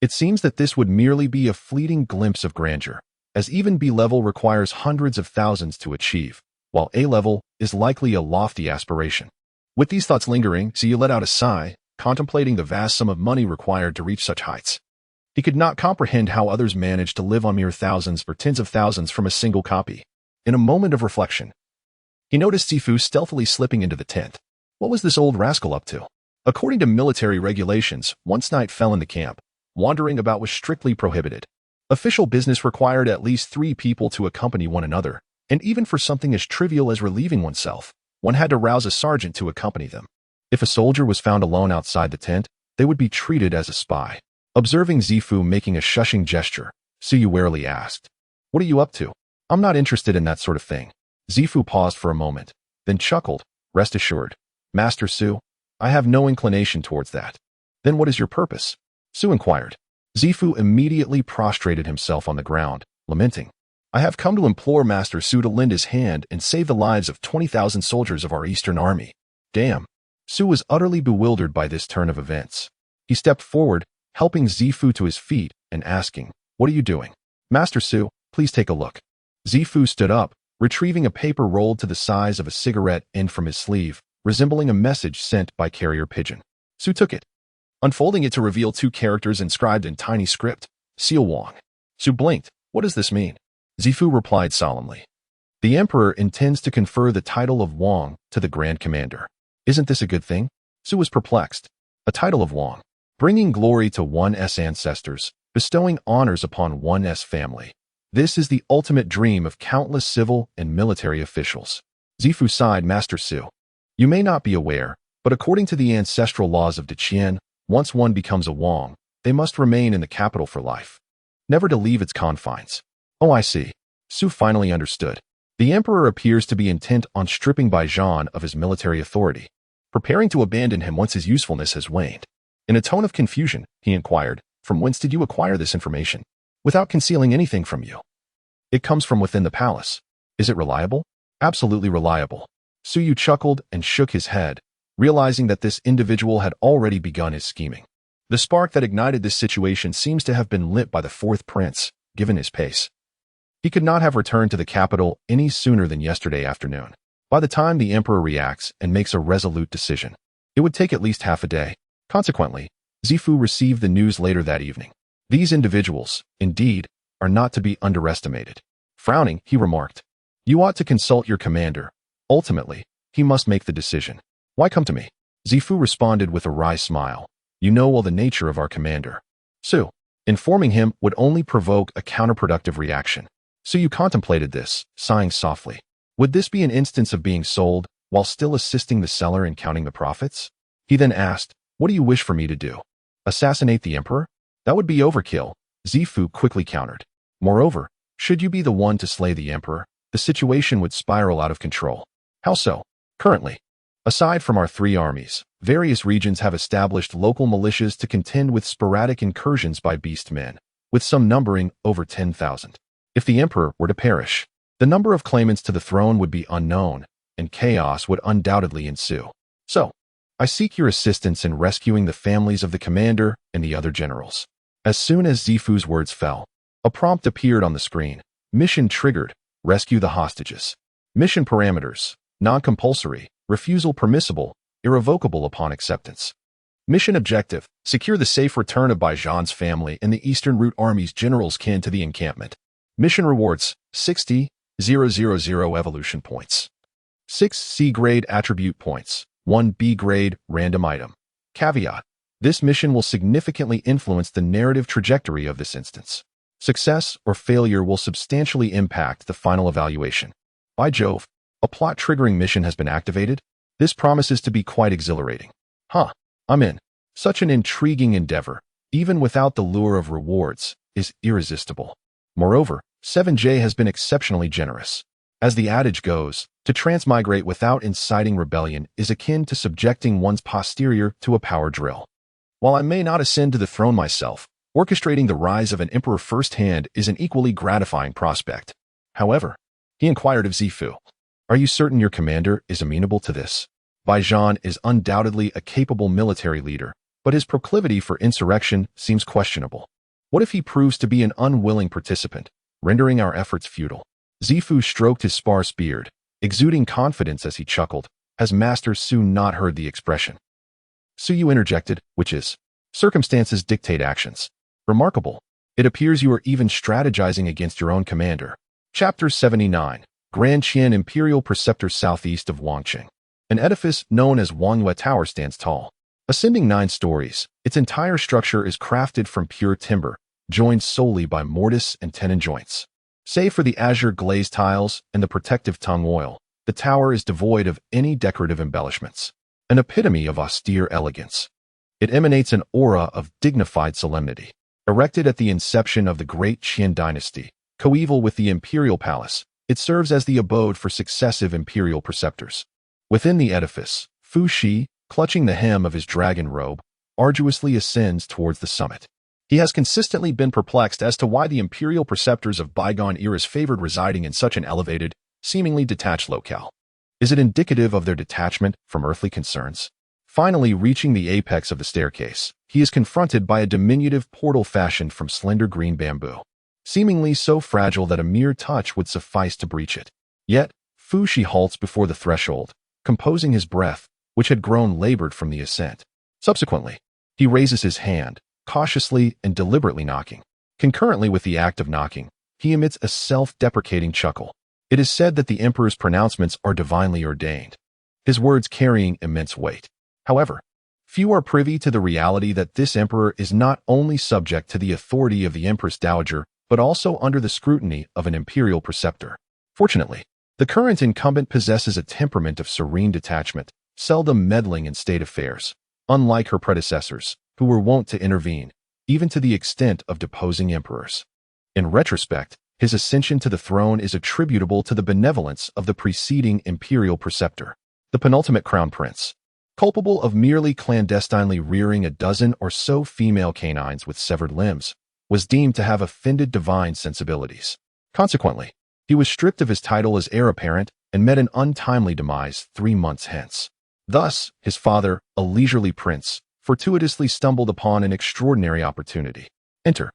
It seems that this would merely be a fleeting glimpse of grandeur, as even B level requires hundreds of thousands to achieve, while A level is likely a lofty aspiration. With these thoughts lingering, Ziyu let out a sigh, contemplating the vast sum of money required to reach such heights. He could not comprehend how others managed to live on mere thousands or tens of thousands from a single copy. In a moment of reflection, he noticed Zifu stealthily slipping into the tent. What was this old rascal up to? According to military regulations, once night fell in the camp, wandering about was strictly prohibited. Official business required at least 3 people to accompany one another, and even for something as trivial as relieving oneself, one had to rouse a sergeant to accompany them. If a soldier was found alone outside the tent, they would be treated as a spy. Observing Zifu making a shushing gesture, Ziyu warily asked, "What are you up to?" "I'm not interested in that sort of thing." Zifu paused for a moment, then chuckled, "Rest assured, Master Su, I have no inclination towards that." "Then what is your purpose?" Su inquired. Zifu immediately prostrated himself on the ground, lamenting, "I have come to implore Master Su to lend his hand and save the lives of 20,000 soldiers of our Eastern Army." Damn. Su was utterly bewildered by this turn of events. He stepped forward, helping Zifu to his feet and asking, "What are you doing?" "Master Su, please take a look." Zifu stood up, retrieving a paper rolled to the size of a cigarette end from his sleeve, resembling a message sent by carrier pigeon. Su took it, unfolding it to reveal 2 characters inscribed in tiny script, "Seal Wang." Su blinked. "What does this mean?" Zifu replied solemnly, "The Emperor intends to confer the title of Wang to the Grand Commander. Isn't this a good thing?" Su was perplexed. A title of Wang, bringing glory to one's ancestors, bestowing honors upon one's family. This is the ultimate dream of countless civil and military officials. Zifu sighed. "Master Su, you may not be aware, but according to the ancestral laws of Deqian, once one becomes a Wang, they must remain in the capital for life, never to leave its confines." "Oh, I see." Su finally understood. The Emperor appears to be intent on stripping Baijan of his military authority, preparing to abandon him once his usefulness has waned. In a tone of confusion, he inquired, "From whence did you acquire this information?" "Without concealing anything from you. It comes from within the palace." "Is it reliable?" "Absolutely reliable." Suyu chuckled and shook his head, realizing that this individual had already begun his scheming. The spark that ignited this situation seems to have been lit by the 4th prince, given his pace. He could not have returned to the capital any sooner than yesterday afternoon. By the time the Emperor reacts and makes a resolute decision, it would take at least half a day. Consequently, Zifu received the news later that evening. These individuals, indeed, are not to be underestimated. Frowning, he remarked, "You ought to consult your commander. Ultimately, he must make the decision." "Why come to me?" Zifu responded with a wry smile. "You know well the nature of our commander." Su, informing him would only provoke a counterproductive reaction. Suyu contemplated this, sighing softly. Would this be an instance of being sold while still assisting the seller in counting the profits? He then asked, "What do you wish for me to do? Assassinate the Emperor?" "That would be overkill," Zifu quickly countered. "Moreover, should you be the one to slay the Emperor, the situation would spiral out of control." "How so?" "Currently, aside from our 3 armies, various regions have established local militias to contend with sporadic incursions by beast men, with some numbering over 10,000. If the Emperor were to perish, the number of claimants to the throne would be unknown, and chaos would undoubtedly ensue. So, I seek your assistance in rescuing the families of the commander and the other generals." As soon as Zifu's words fell, a prompt appeared on the screen. Mission triggered. Rescue the hostages. Mission parameters: non-compulsory, refusal permissible, irrevocable upon acceptance. Mission objective: secure the safe return of Baijan's family and the Eastern Route Army's generals kin to the encampment. Mission rewards: 60,000 evolution points, 6 C-grade attribute points, 1 B-grade random item. Caveat: this mission will significantly influence the narrative trajectory of this instance. Success or failure will substantially impact the final evaluation. By Jove, a plot-triggering mission has been activated? This promises to be quite exhilarating. I'm in. Such an intriguing endeavor, even without the lure of rewards, is irresistible. Moreover, 7J has been exceptionally generous. As the adage goes, to transmigrate without inciting rebellion is akin to subjecting one's posterior to a power drill. While I may not ascend to the throne myself, orchestrating the rise of an emperor firsthand is an equally gratifying prospect. However, he inquired of Zifu, "Are you certain your commander is amenable to this?" Baijan is undoubtedly a capable military leader, but his proclivity for insurrection seems questionable. What if he proves to be an unwilling participant, rendering our efforts futile? Zifu stroked his sparse beard, exuding confidence as he chuckled, as Master Su not heard the expression. Su interjected, which is, circumstances dictate actions. Remarkable. It appears you are even strategizing against your own commander. Chapter 79. Grand Qian Imperial Preceptor southeast of Wangqing. An edifice known as Wangyue Tower stands tall. Ascending 9 stories, its entire structure is crafted from pure timber, joined solely by mortise and tenon joints. Save for the azure glazed tiles and the protective tung oil, the tower is devoid of any decorative embellishments. An epitome of austere elegance. It emanates an aura of dignified solemnity. Erected at the inception of the Great Qian dynasty, coeval with the imperial palace, it serves as the abode for successive imperial preceptors. Within the edifice, Fu Shi, clutching the hem of his dragon robe, arduously ascends towards the summit. He has consistently been perplexed as to why the imperial preceptors of bygone eras favored residing in such an elevated, seemingly detached locale. Is it indicative of their detachment from earthly concerns? Finally reaching the apex of the staircase, he is confronted by a diminutive portal fashioned from slender green bamboo, seemingly so fragile that a mere touch would suffice to breach it. Yet, Fu Shi halts before the threshold, composing his breath, which had grown labored from the ascent. Subsequently, he raises his hand, cautiously and deliberately knocking. Concurrently with the act of knocking, he emits a self-deprecating chuckle. It is said that the emperor's pronouncements are divinely ordained, his words carrying immense weight. However, few are privy to the reality that this emperor is not only subject to the authority of the Empress Dowager, but also under the scrutiny of an imperial preceptor. Fortunately, the current incumbent possesses a temperament of serene detachment, seldom meddling in state affairs, unlike her predecessors, who were wont to intervene, even to the extent of deposing emperors. In retrospect, his ascension to the throne is attributable to the benevolence of the preceding imperial preceptor, the penultimate crown prince. Culpable of merely clandestinely rearing a dozen or so female canines with severed limbs, was deemed to have offended divine sensibilities. Consequently, he was stripped of his title as heir apparent and met an untimely demise 3 months hence. Thus, his father, a leisurely prince, fortuitously stumbled upon an extraordinary opportunity. Enter.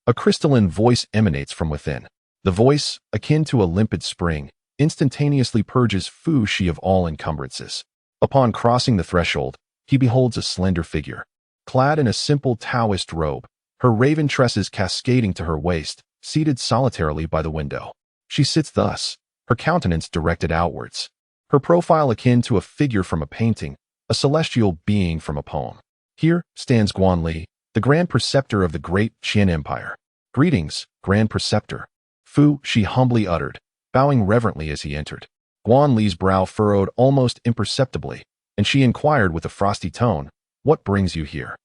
A crystalline voice emanates from within. The voice, akin to a limpid spring, instantaneously purges Fu Shi of all encumbrances. Upon crossing the threshold, he beholds a slender figure, clad in a simple Taoist robe, her raven tresses cascading to her waist, seated solitarily by the window. She sits thus, her countenance directed outwards, her profile akin to a figure from a painting, a celestial being from a poem. Here stands Guan Li, the Grand Preceptor of the Great Qian Empire. Greetings, Grand Preceptor. Fu Shi humbly uttered, bowing reverently as he entered. Guan Li's brow furrowed almost imperceptibly, and she inquired with a frosty tone, "What brings you here?"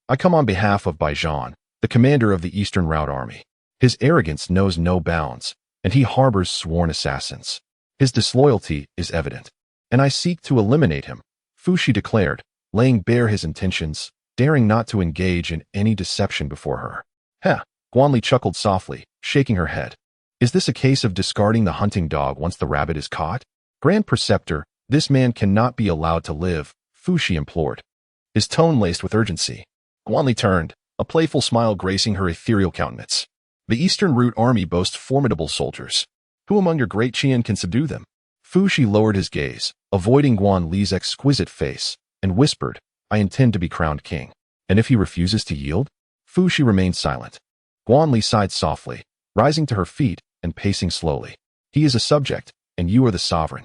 "I come on behalf of Baijan, the commander of the Eastern Route Army. His arrogance knows no bounds, and he harbors sworn assassins. His disloyalty is evident, and I seek to eliminate him," Fu Shi declared, laying bare his intentions, daring not to engage in any deception before her. "Heh," Guan Li chuckled softly, shaking her head. "Is this a case of discarding the hunting dog once the rabbit is caught?" "Grand Preceptor, this man cannot be allowed to live," Fu Shi implored, his tone laced with urgency. Guan Li turned, a playful smile gracing her ethereal countenance. "The Eastern Route Army boasts formidable soldiers. Who among your great Qian can subdue them?" Fu Shi lowered his gaze, avoiding Guan Li's exquisite face, and whispered, "I intend to be crowned king." "And if he refuses to yield?" Fu Shi remained silent. Guan Li sighed softly, rising to her feet and pacing slowly. "He is a subject, and you are the sovereign.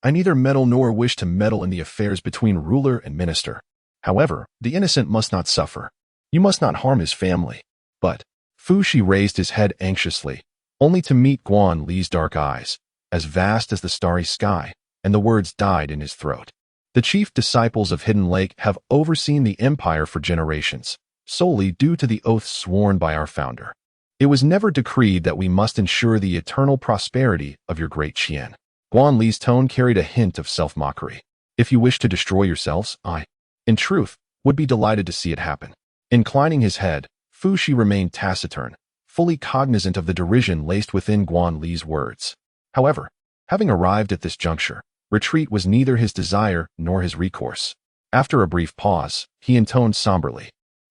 I neither meddle nor wish to meddle in the affairs between ruler and minister. However, the innocent must not suffer. You must not harm his family." "But," Fu Shi raised his head anxiously, only to meet Guan Li's dark eyes, as vast as the starry sky, and the words died in his throat. "The chief disciples of Hidden Lake have overseen the empire for generations, solely due to the oaths sworn by our founder. It was never decreed that we must ensure the eternal prosperity of your great Qian." Guan Li's tone carried a hint of self-mockery. "If you wish to destroy yourselves, I, in truth, would be delighted to see it happen." Inclining his head, Fu Shi remained taciturn, fully cognizant of the derision laced within Guan Li's words. However, having arrived at this juncture, retreat was neither his desire nor his recourse. After a brief pause, he intoned somberly,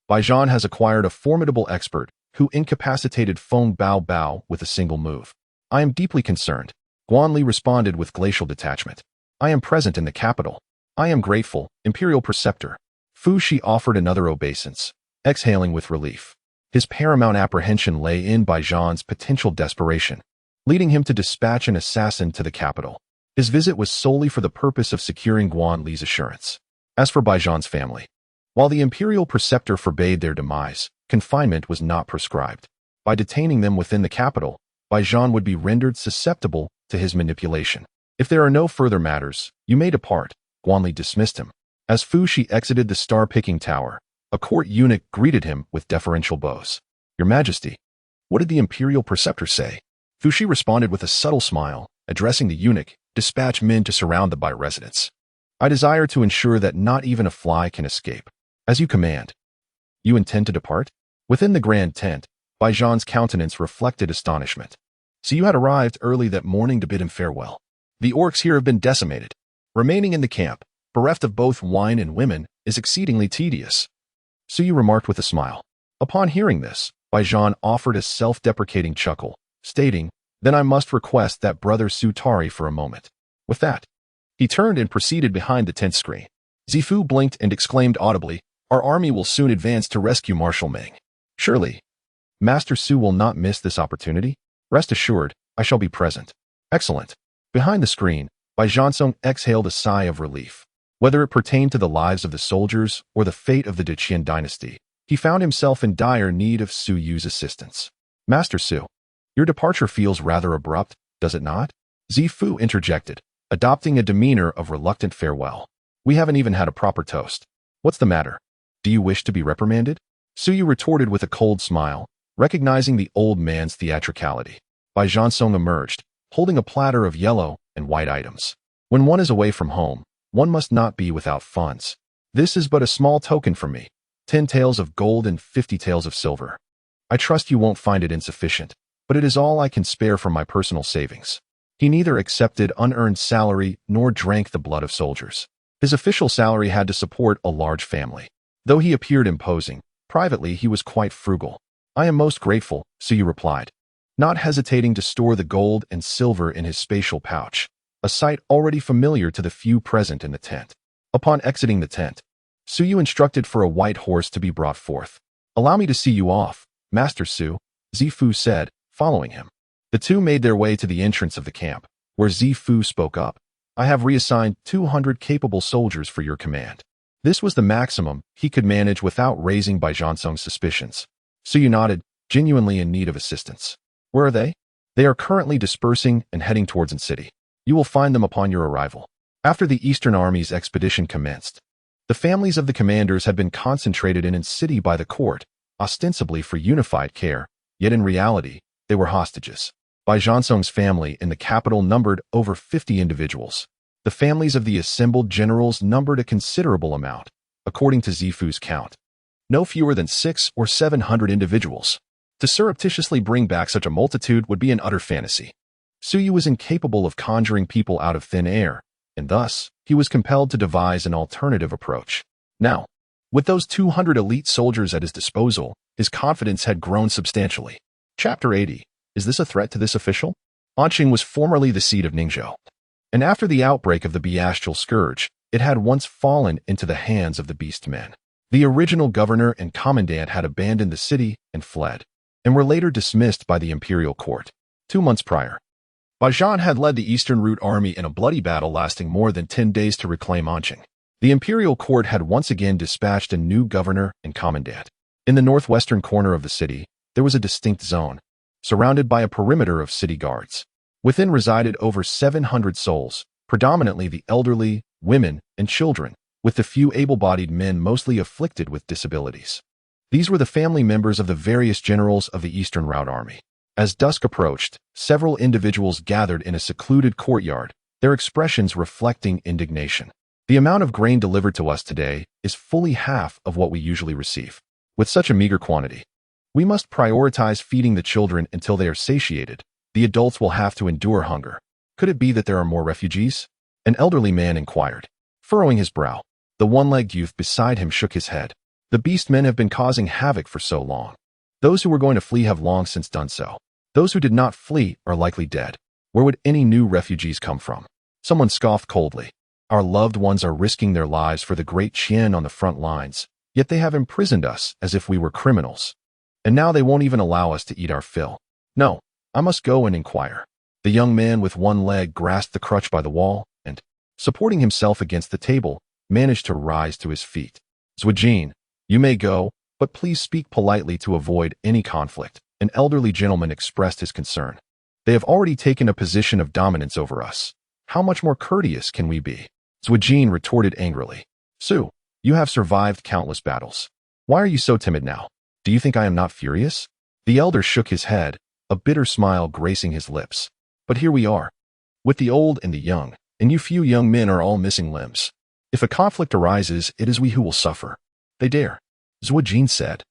"Baijan has acquired a formidable expert who incapacitated Feng Bao Bao with a single move. I am deeply concerned. Guanli responded with glacial detachment. I am present in the capital. I am grateful, Imperial Preceptor. Fu Shi offered another obeisance, exhaling with relief. His paramount apprehension lay in Baijan's potential desperation, leading him to dispatch an assassin to the capital. His visit was solely for the purpose of securing Guanli's assurance. As for Baijan's family, while the Imperial Preceptor forbade their demise, confinement was not prescribed. By detaining them within the capital, Baijan would be rendered susceptible to his manipulation. If there are no further matters, you may depart. Guanli dismissed him. As Fu Shi exited the star-picking tower, a court eunuch greeted him with deferential bows. Your Majesty, what did the Imperial Preceptor say? Fu Shi responded with a subtle smile, addressing the eunuch, dispatch men to surround the Bai residence. I desire to ensure that not even a fly can escape. As you command. You intend to depart? Within the grand tent, Baijan's countenance reflected astonishment. So you had arrived early that morning to bid him farewell. The orcs here have been decimated. Remaining in the camp, bereft of both wine and women, is exceedingly tedious. Suyu remarked with a smile. Upon hearing this, Baijan offered a self-deprecating chuckle, stating, Then I must request that brother Sutari for a moment. With that, he turned and proceeded behind the tent screen. Zifu blinked and exclaimed audibly, Our army will soon advance to rescue Marshal Meng. Surely, Master Su will not miss this opportunity? Rest assured, I shall be present. Excellent. Behind the screen, Baijansong exhaled a sigh of relief. Whether it pertained to the lives of the soldiers or the fate of the Deqian dynasty, he found himself in dire need of Su Yu's assistance. Master Su, your departure feels rather abrupt, does it not? Zifu interjected, adopting a demeanor of reluctant farewell. We haven't even had a proper toast. What's the matter? Do you wish to be reprimanded? Su Yu retorted with a cold smile, recognizing the old man's theatricality. Baijansong emerged, holding a platter of yellow and white items. When one is away from home, one must not be without funds. This is but a small token from me, 10 taels of gold and 50 taels of silver. I trust you won't find it insufficient, but it is all I can spare from my personal savings. He neither accepted unearned salary nor drank the blood of soldiers. His official salary had to support a large family. Though he appeared imposing, privately he was quite frugal. I am most grateful, Suyu replied, not hesitating to store the gold and silver in his spatial pouch, a sight already familiar to the few present in the tent. Upon exiting the tent, Suyu instructed for a white horse to be brought forth. Allow me to see you off, Master Su, Zifu said, following him. The two made their way to the entrance of the camp, where Zifu spoke up. I have reassigned 200 capable soldiers for your command. This was the maximum he could manage without raising Baijansong's suspicions. Suyu nodded, genuinely in need of assistance. Where are they? They are currently dispersing and heading towards the city. You will find them upon your arrival. After the Eastern Army's expedition commenced, the families of the commanders had been concentrated in a city by the court, ostensibly for unified care, yet in reality, they were hostages. Baijansong's family in the capital numbered over 50 individuals. The families of the assembled generals numbered a considerable amount, according to Zifu's count. No fewer than 600 or 700 individuals. To surreptitiously bring back such a multitude would be an utter fantasy. Suyu was incapable of conjuring people out of thin air, and thus, he was compelled to devise an alternative approach. Now, with those 200 elite soldiers at his disposal, his confidence had grown substantially. Chapter 80. Is this a threat to this official? Anqing was formerly the seat of Ningzhou, and after the outbreak of the Bestial Scourge, it had once fallen into the hands of the Beast Men. The original governor and commandant had abandoned the city and fled, and were later dismissed by the imperial court. 2 months prior, Baijan had led the Eastern Route army in a bloody battle lasting more than 10 days to reclaim Anqing. The imperial court had once again dispatched a new governor and commandant. In the northwestern corner of the city, there was a distinct zone, surrounded by a perimeter of city guards. Within resided over 700 souls, predominantly the elderly, women, and children, with the few able-bodied men mostly afflicted with disabilities. These were the family members of the various generals of the Eastern Route Army. As dusk approached, several individuals gathered in a secluded courtyard, their expressions reflecting indignation. The amount of grain delivered to us today is fully half of what we usually receive. With such a meager quantity, we must prioritize feeding the children until they are satiated. The adults will have to endure hunger. Could it be that there are more refugees? An elderly man inquired, furrowing his brow. The one-legged youth beside him shook his head. The beast men have been causing havoc for so long. Those who were going to flee have long since done so. Those who did not flee are likely dead. Where would any new refugees come from? Someone scoffed coldly. Our loved ones are risking their lives for the great Qian on the front lines, yet they have imprisoned us as if we were criminals. And now they won't even allow us to eat our fill. No, I must go and inquire. The young man with one leg grasped the crutch by the wall and, supporting himself against the table, managed to rise to his feet. Zwajin, you may go, but please speak politely to avoid any conflict. An elderly gentleman expressed his concern. They have already taken a position of dominance over us. How much more courteous can we be? Zwajin retorted angrily. Su, you have survived countless battles. Why are you so timid now? Do you think I am not furious? The elder shook his head, a bitter smile gracing his lips. But here we are, with the old and the young, and you few young men are all missing limbs. If a conflict arises, it is we who will suffer. They dare, Zwajin said,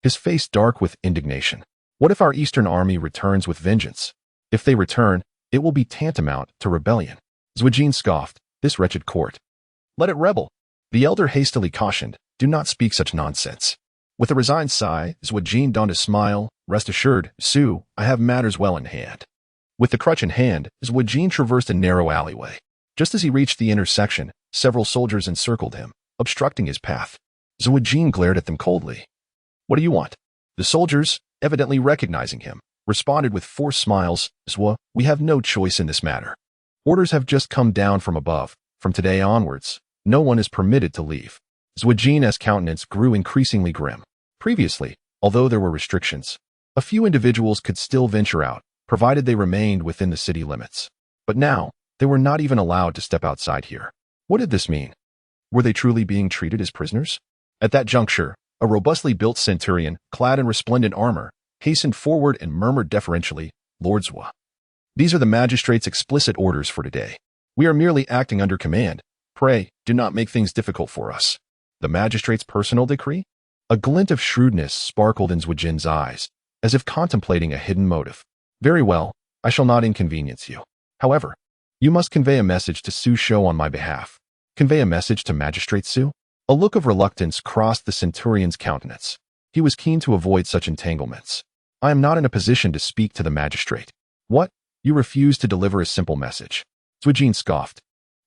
his face dark with indignation. What if our Eastern army returns with vengeance? If they return, it will be tantamount to rebellion. Zwajin scoffed, this wretched court. Let it rebel. The elder hastily cautioned, do not speak such nonsense. With a resigned sigh, Zwajin donned a smile. Rest assured, Su, I have matters well in hand. With the crutch in hand, Zwajin traversed a narrow alleyway. Just as he reached the intersection, several soldiers encircled him, obstructing his path. Zwajin glared at them coldly. What do you want? The soldiers, evidently recognizing him, responded with forced smiles. Zwa, we have no choice in this matter. Orders have just come down from above. From today onwards, no one is permitted to leave. Zwajin's countenance grew increasingly grim. Previously, although there were restrictions, a few individuals could still venture out, provided they remained within the city limits. But now, they were not even allowed to step outside here. What did this mean? Were they truly being treated as prisoners? At that juncture, a robustly built centurion, clad in resplendent armor, hastened forward and murmured deferentially, Lord Zwa. These are the magistrate's explicit orders for today. We are merely acting under command. Pray, do not make things difficult for us. The magistrate's personal decree? A glint of shrewdness sparkled in Zwajin's eyes, as if contemplating a hidden motive. Very well, I shall not inconvenience you. However, you must convey a message to Su Shou on my behalf. Convey a message to Magistrate Su? A look of reluctance crossed the centurion's countenance. He was keen to avoid such entanglements. I am not in a position to speak to the magistrate. What? You refuse to deliver a simple message? Zwajin scoffed.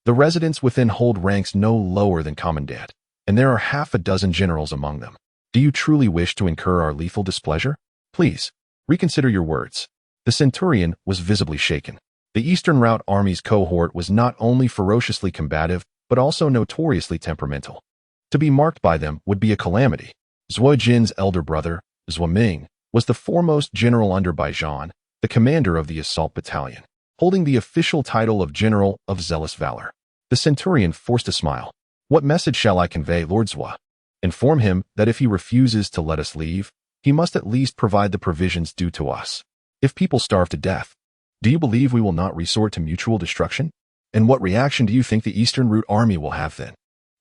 The residents within hold ranks no lower than commandant, and there are half a dozen generals among them. Do you truly wish to incur our lethal displeasure? Please, reconsider your words. The centurion was visibly shaken. The Eastern Route Army's cohort was not only ferociously combative, but also notoriously temperamental. To be marked by them would be a calamity. Zwajin's elder brother, Zwaming, was the foremost general under Baijan, the commander of the assault battalion, holding the official title of General of Zealous Valor. The centurion forced a smile. What message shall I convey, Lord Zwa? Inform him that if he refuses to let us leave, he must at least provide the provisions due to us. If people starve to death, do you believe we will not resort to mutual destruction? And what reaction do you think the Eastern Route Army will have then?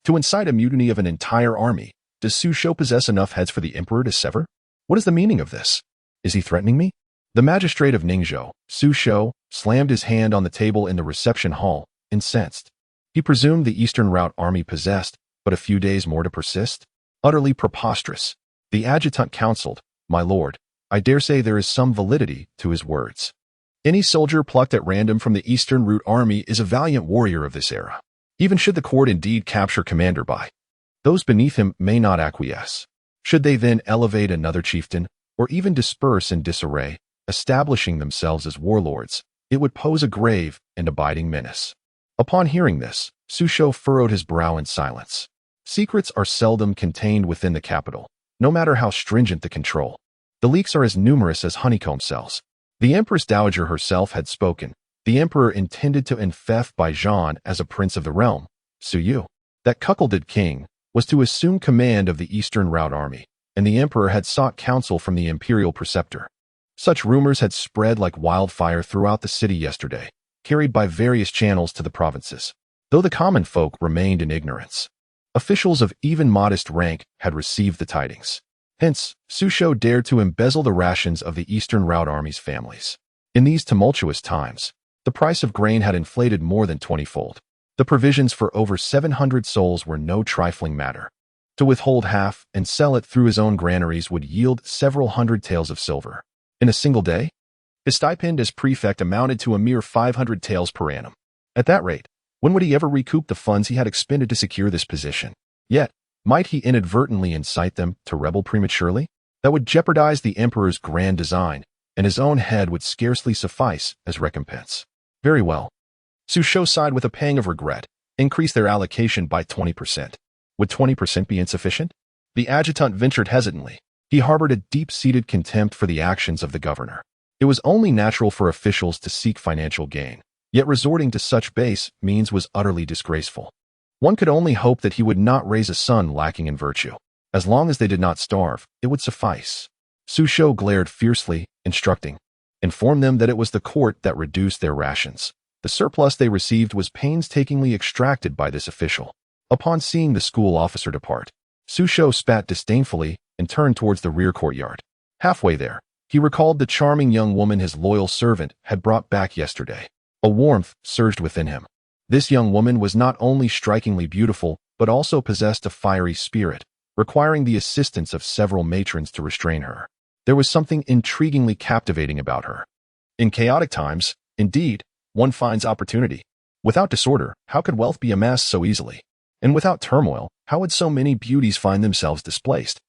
To incite a mutiny of an entire army, does Su Shou possess enough heads for the emperor to sever? What is the meaning of this? Is he threatening me? The magistrate of Ningzhou, Su Shou, slammed his hand on the table in the reception hall, incensed. He presumed the Eastern Route Army possessed but a few days more to persist? Utterly preposterous. The adjutant counseled, My lord, I dare say there is some validity to his words. Any soldier plucked at random from the Eastern Route Army is a valiant warrior of this era. Even should the court indeed capture Commander Bai, those beneath him may not acquiesce. Should they then elevate another chieftain, or even disperse in disarray, establishing themselves as warlords, it would pose a grave and abiding menace. Upon hearing this, Su Shou furrowed his brow in silence. Secrets are seldom contained within the capital, no matter how stringent the control. The leaks are as numerous as honeycomb cells. The Empress Dowager herself had spoken. The emperor intended to infect Baijan as a prince of the realm. Su Yu, that cuckolded king, was to assume command of the Eastern Route Army, and the emperor had sought counsel from the imperial preceptor. Such rumors had spread like wildfire throughout the city yesterday, carried by various channels to the provinces, though the common folk remained in ignorance. Officials of even modest rank had received the tidings. Hence, Su Shou dared to embezzle the rations of the Eastern Route Army's families. In these tumultuous times, the price of grain had inflated more than 20-fold. The provisions for over 700 souls were no trifling matter. To withhold half and sell it through his own granaries would yield several hundred taels of silver. In a single day, his stipend as prefect amounted to a mere 500 taels per annum. At that rate, when would he ever recoup the funds he had expended to secure this position? Yet, might he inadvertently incite them to rebel prematurely? That would jeopardize the emperor's grand design, and his own head would scarcely suffice as recompense. Very well. Su Shou sighed with a pang of regret. Increase their allocation by 20%. Would 20% be insufficient? The adjutant ventured hesitantly. He harbored a deep-seated contempt for the actions of the governor. It was only natural for officials to seek financial gain, yet resorting to such base means was utterly disgraceful. One could only hope that he would not raise a son lacking in virtue. As long as they did not starve, it would suffice. Su Shou glared fiercely, instructing. Inform them that it was the court that reduced their rations. The surplus they received was painstakingly extracted by this official. Upon seeing the school officer depart, Su Shou spat disdainfully and turned towards the rear courtyard. Halfway there, he recalled the charming young woman his loyal servant had brought back yesterday. A warmth surged within him. This young woman was not only strikingly beautiful, but also possessed a fiery spirit, requiring the assistance of several matrons to restrain her. There was something intriguingly captivating about her. In chaotic times, indeed, one finds opportunity. Without disorder, how could wealth be amassed so easily? And without turmoil, how would so many beauties find themselves displaced?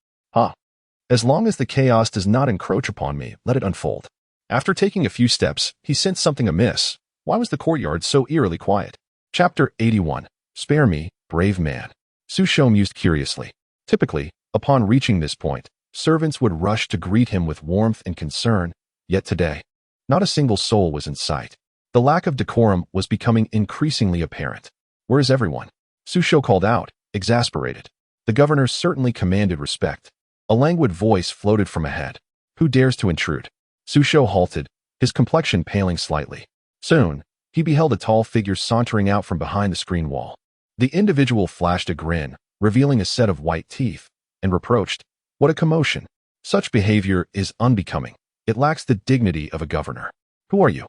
As long as the chaos does not encroach upon me, let it unfold. After taking a few steps, he sensed something amiss. Why was the courtyard so eerily quiet? Chapter 81. Spare me, brave man. Su Shou mused curiously. Typically, upon reaching this point, servants would rush to greet him with warmth and concern, yet today, not a single soul was in sight. The lack of decorum was becoming increasingly apparent. Where is everyone? Su Shou called out, exasperated. The governor certainly commanded respect. A languid voice floated from ahead. Who dares to intrude? Su Shou halted, his complexion paling slightly. Soon, he beheld a tall figure sauntering out from behind the screen wall. The individual flashed a grin, revealing a set of white teeth, and reproached, "What a commotion! Such behavior is unbecoming. It lacks the dignity of a governor." "Who are you?"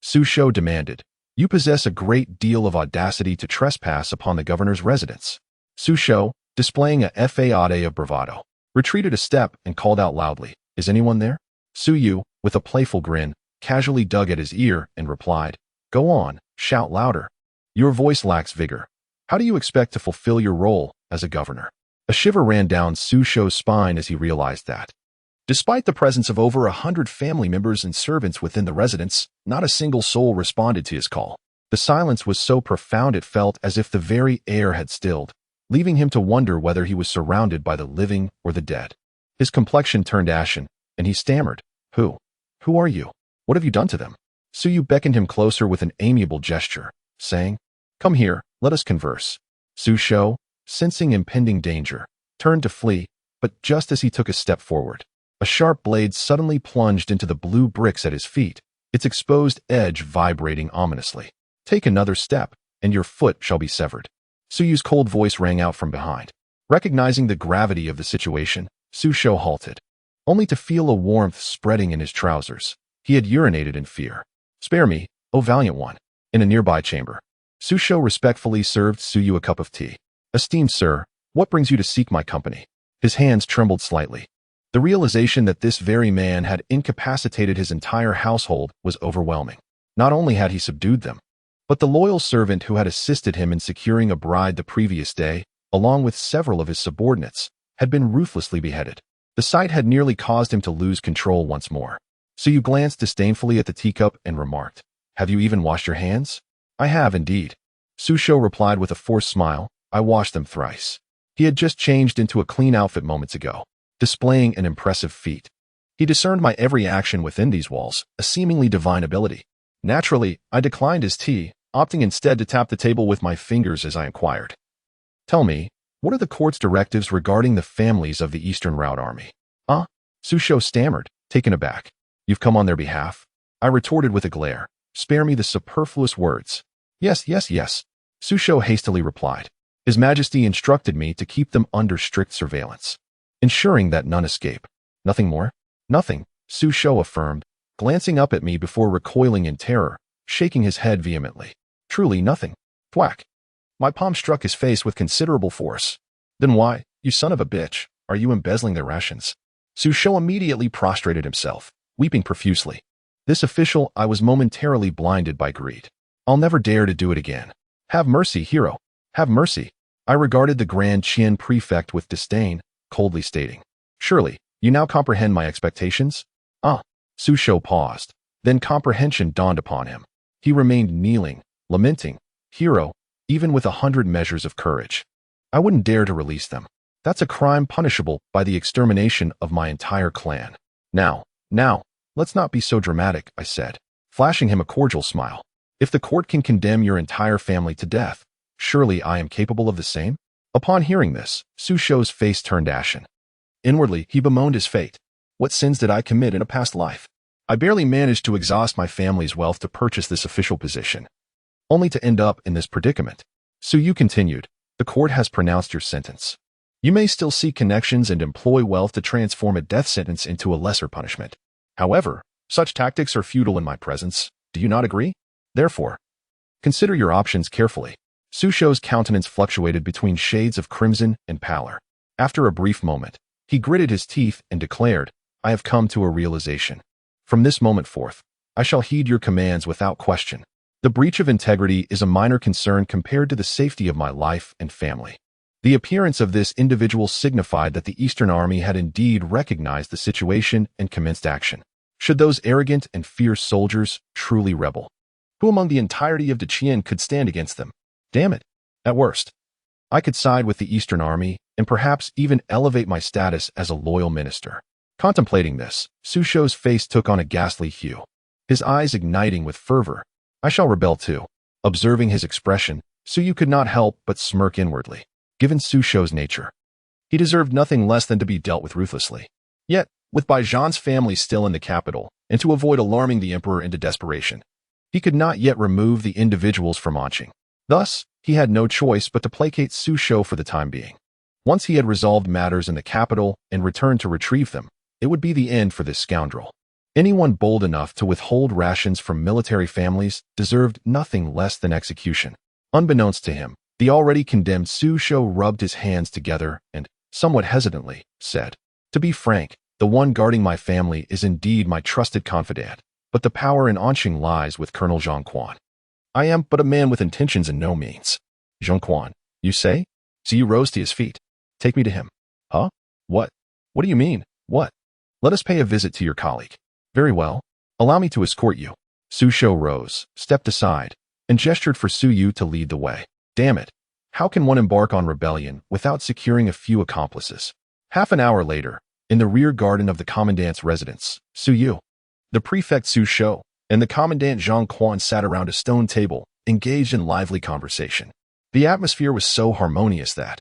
Su Shou demanded. "You possess a great deal of audacity to trespass upon the governor's residence." Su Shou, displaying a facade of bravado, retreated a step and called out loudly, "Is anyone there?" Su Yu, with a playful grin, casually dug at his ear and replied, "Go on, shout louder. Your voice lacks vigor. How do you expect to fulfill your role as a governor?" A shiver ran down Su Shou's spine as he realized that. Despite the presence of over 100 family members and servants within the residence, not a single soul responded to his call. The silence was so profound it felt as if the very air had stilled, leaving him to wonder whether he was surrounded by the living or the dead. His complexion turned ashen, and he stammered, Who are you? What have you done to them?" Su Yu beckoned him closer with an amiable gesture, saying, "Come here, let us converse." Su Shou, sensing impending danger, turned to flee, but just as he took a step forward, a sharp blade suddenly plunged into the blue bricks at his feet, its exposed edge vibrating ominously. "Take another step, and your foot shall be severed." Su Yu's cold voice rang out from behind. Recognizing the gravity of the situation, Su Shou halted, only to feel a warmth spreading in his trousers. He had urinated in fear. "Spare me, O valiant one." In a nearby chamber, Su Shou respectfully served Su Yu a cup of tea. "Esteemed sir, what brings you to seek my company?" His hands trembled slightly. The realization that this very man had incapacitated his entire household was overwhelming. Not only had he subdued them, but the loyal servant who had assisted him in securing a bride the previous day, along with several of his subordinates, had been ruthlessly beheaded. The sight had nearly caused him to lose control once more. So you glanced disdainfully at the teacup and remarked, "Have you even washed your hands?" "I have indeed." Su Shou replied with a forced smile, "I washed them thrice." He had just changed into a clean outfit moments ago, displaying an impressive feat. He discerned my every action within these walls, a seemingly divine ability. Naturally, I declined his tea, opting instead to tap the table with my fingers as I inquired, "Tell me, what are the court's directives regarding the families of the Eastern Route Army?" Su Shou stammered, taken aback. "You've come on their behalf?" I retorted with a glare. "Spare me the superfluous words." Yes. Su Shou hastily replied. "His Majesty instructed me to keep them under strict surveillance, ensuring that none escape." "Nothing more?" "Nothing," Su Shou affirmed, glancing up at me before recoiling in terror, shaking his head vehemently. "Truly nothing." Thwack. My palm struck his face with considerable force. "Then why, You son of a bitch, are you embezzling their rations? Su Shou immediately prostrated himself, weeping profusely. This official, I was momentarily blinded by greed. I'll never dare to do it again. Have mercy, hero. Have mercy. I regarded the Grand Qian prefect with disdain, coldly stating, surely, you now comprehend my expectations? Ah. Su Shou paused. Then comprehension dawned upon him. He remained kneeling, lamenting, hero, even with 100 measures of courage. I wouldn't dare to release them. That's a crime punishable by the extermination of my entire clan. Now, let's not be so dramatic, I said, flashing him a cordial smile. If the court can condemn your entire family to death, surely I am capable of the same? Upon hearing this, Su Shou's face turned ashen. Inwardly, he bemoaned his fate. What sins did I commit in a past life? I barely managed to exhaust my family's wealth to purchase this official position, only to end up in this predicament. Su Yu continued, the court has pronounced your sentence. You may still seek connections and employ wealth to transform a death sentence into a lesser punishment. However, such tactics are futile in my presence. Do you not agree? Therefore, consider your options carefully. Su Shou's countenance fluctuated between shades of crimson and pallor. After a brief moment, he gritted his teeth and declared, I have come to a realization. From this moment forth, I shall heed your commands without question. The breach of integrity is a minor concern compared to the safety of my life and family. The appearance of this individual signified that the Eastern Army had indeed recognized the situation and commenced action. Should those arrogant and fierce soldiers truly rebel, who among the entirety of Deqian could stand against them? Damn it. At worst, I could side with the Eastern Army and perhaps even elevate my status as a loyal minister. Contemplating this, Su Shou's face took on a ghastly hue, his eyes igniting with fervor. I shall rebel too. Observing his expression, Su Yu could not help but smirk inwardly. Given Su Shou's nature, he deserved nothing less than to be dealt with ruthlessly. Yet, with Baijian's family still in the capital, and to avoid alarming the emperor into desperation, he could not yet remove the individuals from Anqing. Thus, he had no choice but to placate Su Shou for the time being. Once he had resolved matters in the capital and returned to retrieve them, it would be the end for this scoundrel. Anyone bold enough to withhold rations from military families deserved nothing less than execution. Unbeknownst to him, the already condemned Su Shou rubbed his hands together and, somewhat hesitantly, said, to be frank, the one guarding my family is indeed my trusted confidant, but the power in Anqing lies with Colonel Zhang Quan. I am but a man with intentions and no means. Zhang Quan, you say? Ziyu rose to his feet. Take me to him. Huh? What? What do you mean? What? Let us pay a visit to your colleague. Very well. Allow me to escort you. Su Shou rose, stepped aside, and gestured for Su Yu to lead the way. Damn it. How can one embark on rebellion without securing a few accomplices? Half an hour later, in the rear garden of the commandant's residence, Su Yu, the prefect Su Shou, and the commandant Zhang Quan sat around a stone table, engaged in lively conversation. The atmosphere was so harmonious that,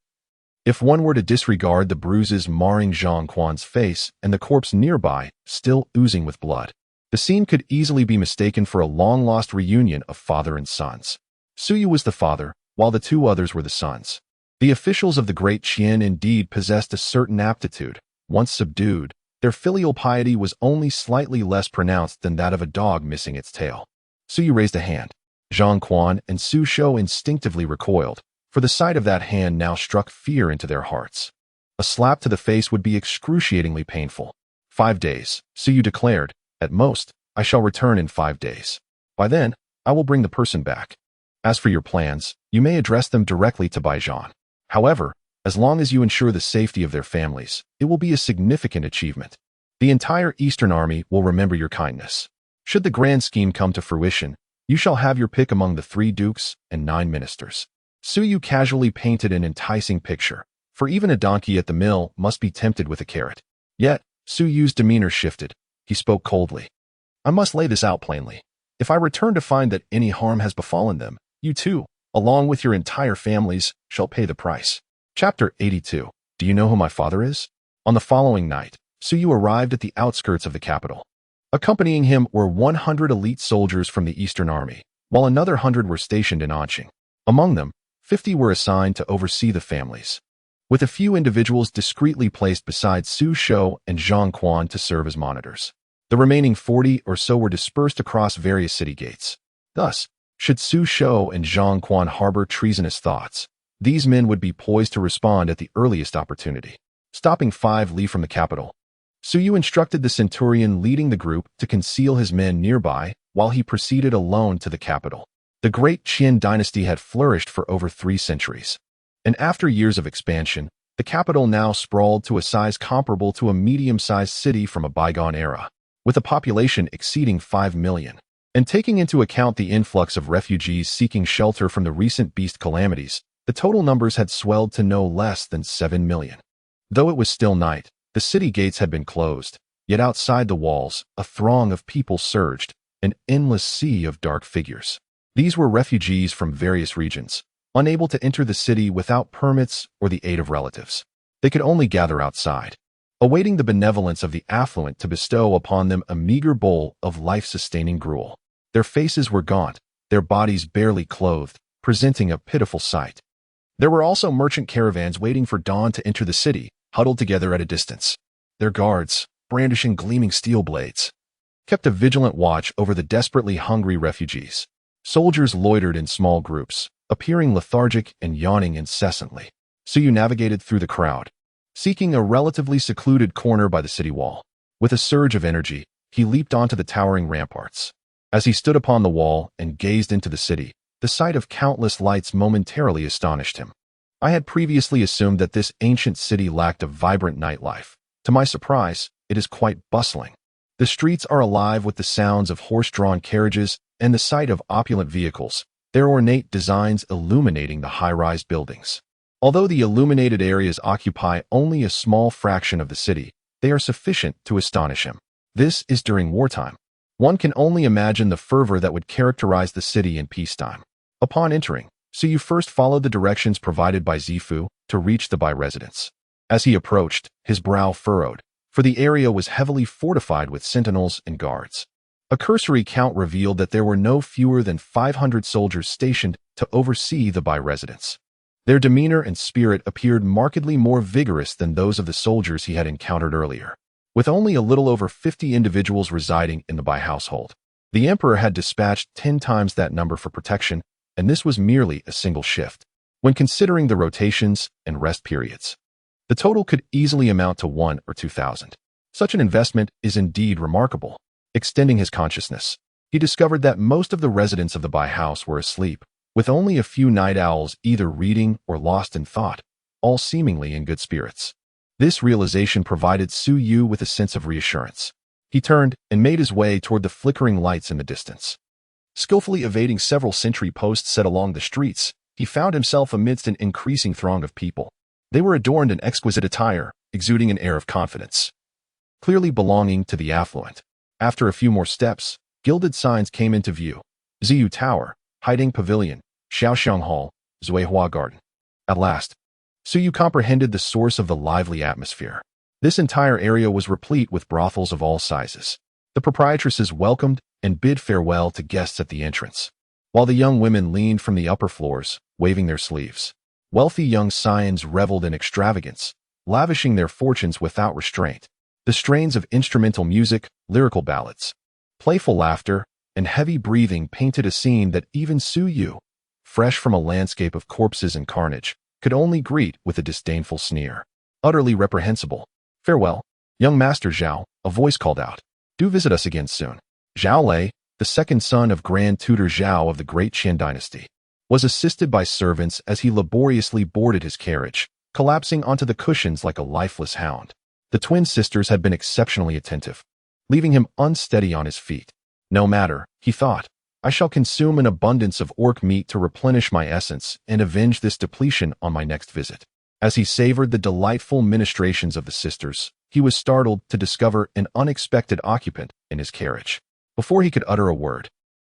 if one were to disregard the bruises marring Zhang Quan's face and the corpse nearby, still oozing with blood, the scene could easily be mistaken for a long-lost reunion of father and sons. Su Yu was the father, while the two others were the sons. The officials of the Great Qian indeed possessed a certain aptitude. Once subdued, their filial piety was only slightly less pronounced than that of a dog missing its tail. Su Yu raised a hand. Zhang Quan and Su Shou instinctively recoiled, for the sight of that hand now struck fear into their hearts. A slap to the face would be excruciatingly painful. 5 days, Su Yu declared. At most, I shall return in 5 days. By then, I will bring the person back. As for your plans, you may address them directly to Baijian. However, as long as you ensure the safety of their families, it will be a significant achievement. The entire Eastern Army will remember your kindness. Should the grand scheme come to fruition, you shall have your pick among the 3 dukes and 9 ministers. Su Yu casually painted an enticing picture, for even a donkey at the mill must be tempted with a carrot. Yet, Su Yu's demeanor shifted. He spoke coldly. I must lay this out plainly. If I return to find that any harm has befallen them, you too, along with your entire families, shall pay the price. Chapter 82. Do you know who my father is? On the following night, Su Yu arrived at the outskirts of the capital. Accompanying him were 100 elite soldiers from the Eastern Army, while another 100 were stationed in Anqing. Among them, 50 were assigned to oversee the families, with a few individuals discreetly placed beside Su Shou and Zhang Quan to serve as monitors. The remaining 40 or so were dispersed across various city gates. Thus, should Su Shou and Zhang Quan harbor treasonous thoughts, These men would be poised to respond at the earliest opportunity. Stopping 5 li from the capital, Suyu instructed the centurion leading the group to conceal his men nearby while he proceeded alone to the capital. The great Qin dynasty had flourished for over 3 centuries, and after years of expansion, the capital now sprawled to a size comparable to a medium-sized city from a bygone era, with a population exceeding 5 million. And taking into account the influx of refugees seeking shelter from the recent beast calamities, the total numbers had swelled to no less than 7 million. Though it was still night, the city gates had been closed, yet outside the walls, a throng of people surged, an endless sea of dark figures. These were refugees from various regions, unable to enter the city without permits or the aid of relatives. They could only gather outside, awaiting the benevolence of the affluent to bestow upon them a meager bowl of life-sustaining gruel. Their faces were gaunt, their bodies barely clothed, presenting a pitiful sight. There were also merchant caravans waiting for dawn to enter the city, huddled together at a distance. Their guards, brandishing gleaming steel blades, kept a vigilant watch over the desperately hungry refugees. Soldiers loitered in small groups, appearing lethargic and yawning incessantly. Suyu navigated through the crowd, seeking a relatively secluded corner by the city wall. With a surge of energy, he leaped onto the towering ramparts. As he stood upon the wall and gazed into the city, the sight of countless lights momentarily astonished him. I had previously assumed that this ancient city lacked a vibrant nightlife. To my surprise, it is quite bustling. The streets are alive with the sounds of horse-drawn carriages and the sight of opulent vehicles, their ornate designs illuminating the high-rise buildings. Although the illuminated areas occupy only a small fraction of the city, they are sufficient to astonish him. This is during wartime. One can only imagine the fervor that would characterize the city in peacetime. Upon entering, Suyu first followed the directions provided by Zifu to reach the Bai residence. As he approached, his brow furrowed, for the area was heavily fortified with sentinels and guards. A cursory count revealed that there were no fewer than 500 soldiers stationed to oversee the Bai residence. Their demeanor and spirit appeared markedly more vigorous than those of the soldiers he had encountered earlier. With only a little over 50 individuals residing in the Bai household, the emperor had dispatched 10 times that number for protection, and this was merely a single shift. When considering the rotations and rest periods, the total could easily amount to 1 or 2,000. Such an investment is indeed remarkable. Extending his consciousness, he discovered that most of the residents of the Bai house were asleep, with only a few night owls either reading or lost in thought, all seemingly in good spirits. This realization provided Suyu with a sense of reassurance. He turned and made his way toward the flickering lights in the distance. Skillfully evading several sentry posts set along the streets, he found himself amidst an increasing throng of people. They were adorned in exquisite attire, exuding an air of confidence, clearly belonging to the affluent. After a few more steps, gilded signs came into view: Ziyu Tower, Haiding Pavilion, Xiaoxiang Hall, Zuihua Garden. At last, Suyu comprehended the source of the lively atmosphere. This entire area was replete with brothels of all sizes. The proprietresses welcomed and bid farewell to guests at the entrance, while the young women leaned from the upper floors, waving their sleeves. Wealthy young scions reveled in extravagance, lavishing their fortunes without restraint. The strains of instrumental music, lyrical ballads, playful laughter, and heavy breathing painted a scene that even Suyu, fresh from a landscape of corpses and carnage, could only greet with a disdainful sneer. Utterly reprehensible. Farewell, young Master Zhao, a voice called out. Do visit us again soon. Zhao Lei, the second son of Grand Tutor Zhao of the great Qin dynasty, was assisted by servants as he laboriously boarded his carriage, collapsing onto the cushions like a lifeless hound. The twin sisters had been exceptionally attentive, leaving him unsteady on his feet. No matter, he thought, I shall consume an abundance of orc meat to replenish my essence and avenge this depletion on my next visit. As he savored the delightful ministrations of the sisters, he was startled to discover an unexpected occupant in his carriage. Before he could utter a word,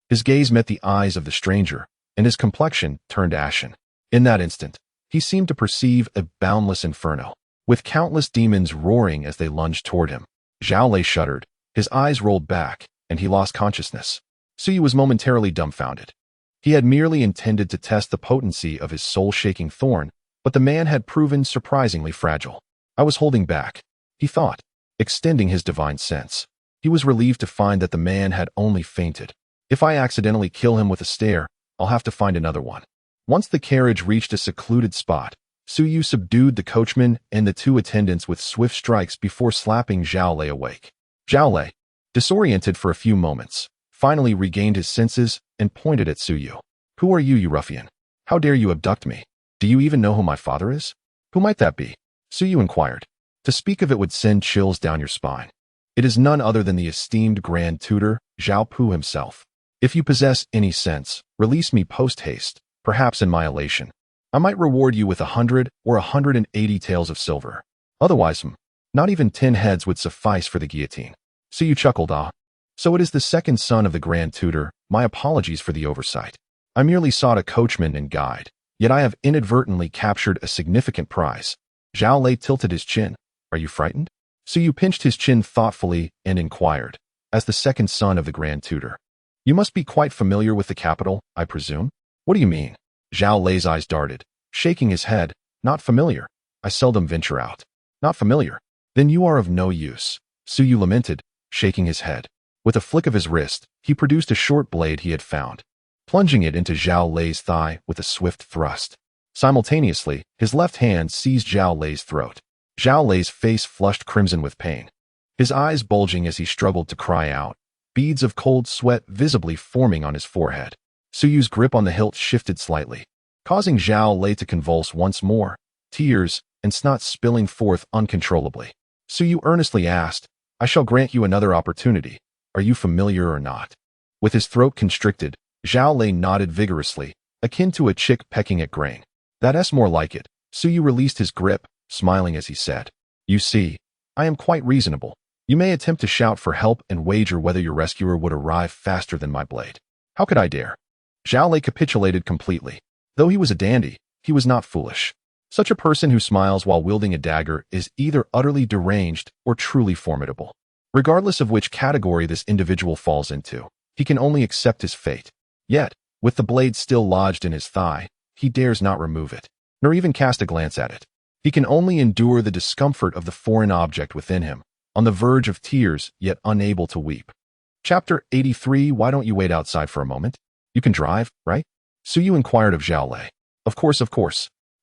his gaze met the eyes of the stranger, and his complexion turned ashen. In that instant, he seemed to perceive a boundless inferno, with countless demons roaring as they lunged toward him. Zhao Lei shuddered, his eyes rolled back, and he lost consciousness. Suyu was momentarily dumbfounded. He had merely intended to test the potency of his soul-shaking thorn, but the man had proven surprisingly fragile. I was holding back, he thought, extending his divine sense. He was relieved to find that the man had only fainted. If I accidentally kill him with a stare, I'll have to find another one. Once the carriage reached a secluded spot, Suyu subdued the coachman and the two attendants with swift strikes before slapping Zhao Lei awake. Zhao Lei, disoriented for a few moments, finally regained his senses and pointed at Suyu. Who are you, you ruffian? How dare you abduct me? Do you even know who my father is? Who might that be? Suyu inquired. To speak of it would send chills down your spine. It is none other than the esteemed Grand Tutor, Zhao Pu himself. If you possess any sense, release me post-haste, perhaps in my elation. I might reward you with 100 or 180 taels of silver. Otherwise, not even 10 heads would suffice for the guillotine. Suyu chuckled. Ah, so it is the second son of the Grand Tutor. My apologies for the oversight. I merely sought a coachman and guide, yet I have inadvertently captured a significant prize. Zhao Lei tilted his chin. Are you frightened? Suyu pinched his chin thoughtfully and inquired, as the second son of the Grand Tutor. You must be quite familiar with the capital, I presume? What do you mean? Zhao Lei's eyes darted, shaking his head. Not familiar. I seldom venture out. Not familiar. Then you are of no use. Suyu lamented, shaking his head. With a flick of his wrist, he produced a short blade he had found, plunging it into Zhao Lei's thigh with a swift thrust. Simultaneously, his left hand seized Zhao Lei's throat. Zhao Lei's face flushed crimson with pain, his eyes bulging as he struggled to cry out, beads of cold sweat visibly forming on his forehead. Suyu's grip on the hilt shifted slightly, causing Zhao Lei to convulse once more, tears and snot spilling forth uncontrollably. Suyu earnestly asked, I shall grant you another opportunity. Are you familiar or not? With his throat constricted, Zhao Lei nodded vigorously, akin to a chick pecking at grain. That's more like it. Suyu released his grip, smiling as he said, You see, I am quite reasonable. You may attempt to shout for help and wager whether your rescuer would arrive faster than my blade. How could I dare? Zhao Lei capitulated completely. Though he was a dandy, he was not foolish. Such a person who smiles while wielding a dagger is either utterly deranged or truly formidable. Regardless of which category this individual falls into, he can only accept his fate. Yet, with the blade still lodged in his thigh, he dares not remove it, nor even cast a glance at it. He can only endure the discomfort of the foreign object within him, on the verge of tears yet unable to weep. Chapter 83. Why don't you wait outside for a moment? You can drive, right? Suyu inquired of Zhao Lei. Of course.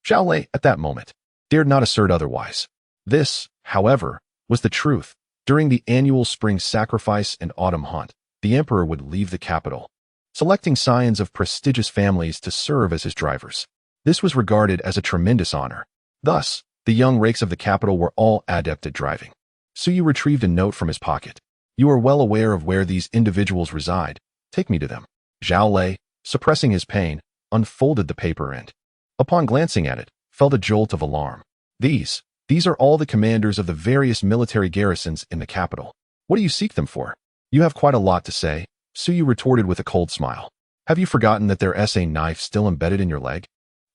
Zhao Lei, at that moment, dared not assert otherwise. This, however, was the truth. During the annual spring sacrifice and autumn hunt, the emperor would leave the capital, selecting scions of prestigious families to serve as his drivers. This was regarded as a tremendous honor. Thus, the young rakes of the capital were all adept at driving. Suyu retrieved a note from his pocket. You are well aware of where these individuals reside. Take me to them. Zhao Lei, suppressing his pain, unfolded the paper and, upon glancing at it, felt a jolt of alarm. These are all the commanders of the various military garrisons in the capital. What do you seek them for? You have quite a lot to say, Suyu retorted with a cold smile. Have you forgotten that there's a knife still embedded in your leg?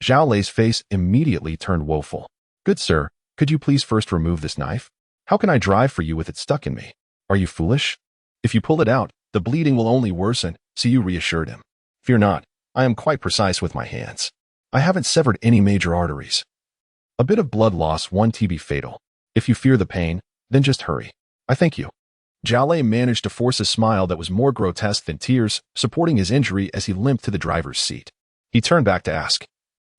Zhao Lei's face immediately turned woeful. Good sir, could you please first remove this knife? How can I drive for you with it stuck in me? Are you foolish? If you pull it out, the bleeding will only worsen, Suyu reassured him. Fear not, I am quite precise with my hands. I haven't severed any major arteries. A bit of blood loss won't be fatal. If you fear the pain, then just hurry. I thank you. Zhao Lei managed to force a smile that was more grotesque than tears, supporting his injury as he limped to the driver's seat. He turned back to ask,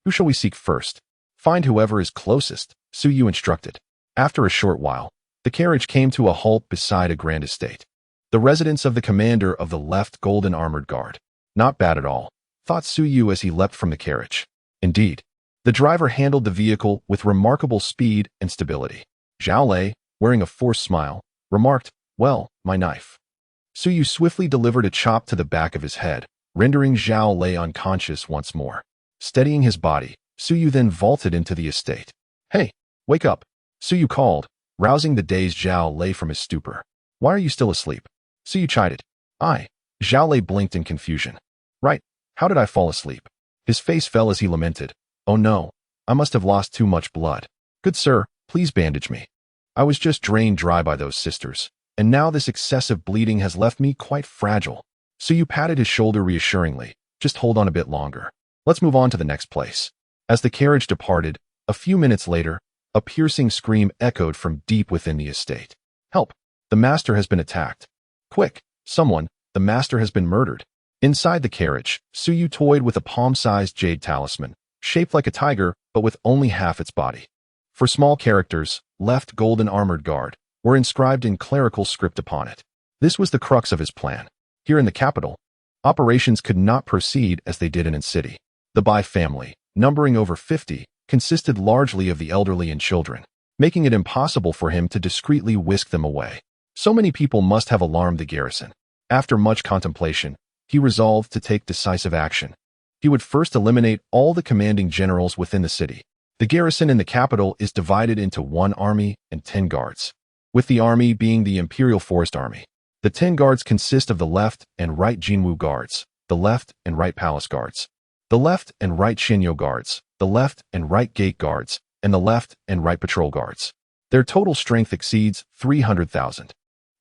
Who shall we seek first? Find whoever is closest, Suyu instructed. After a short while, the carriage came to a halt beside a grand estate. The residence of the commander of the left Golden Armored Guard. Not bad at all, thought Suyu as he leapt from the carriage. Indeed, the driver handled the vehicle with remarkable speed and stability. Zhao Lei, wearing a forced smile, remarked, Well, my knife. Suyu swiftly delivered a chop to the back of his head, rendering Zhao Lei unconscious once more. Steadying his body, Suyu then vaulted into the estate. Hey, wake up, Suyu called, rousing the dazed Zhao Lei from his stupor. Why are you still asleep? Suyu chided. Zhao Lei blinked in confusion. Right, how did I fall asleep? His face fell as he lamented. Oh no, I must have lost too much blood. Good sir, please bandage me. I was just drained dry by those sisters, and now this excessive bleeding has left me quite fragile. Suyu patted his shoulder reassuringly. Just hold on a bit longer. Let's move on to the next place. As the carriage departed, a few minutes later, a piercing scream echoed from deep within the estate. Help! The master has been attacked. Quick, someone, the master has been murdered. Inside the carriage, Suyu toyed with a palm-sized jade talisman, shaped like a tiger but with only half its body. For small characters, left golden armored guard, were inscribed in clerical script upon it. This was the crux of his plan. Here in the capital, operations could not proceed as they did in city. The Bai family, numbering over 50, consisted largely of the elderly and children, making it impossible for him to discreetly whisk them away. So many people must have alarmed the garrison. After much contemplation, he resolved to take decisive action. He would first eliminate all the commanding generals within the city. The garrison in the capital is divided into 1 army and 10 guards, with the army being the Imperial Forest Army. The 10 guards consist of the left and right Jinwu guards, the left and right palace guards, the left and right Shinyo guards, the left and right gate guards, and the left and right patrol guards. Their total strength exceeds 300,000.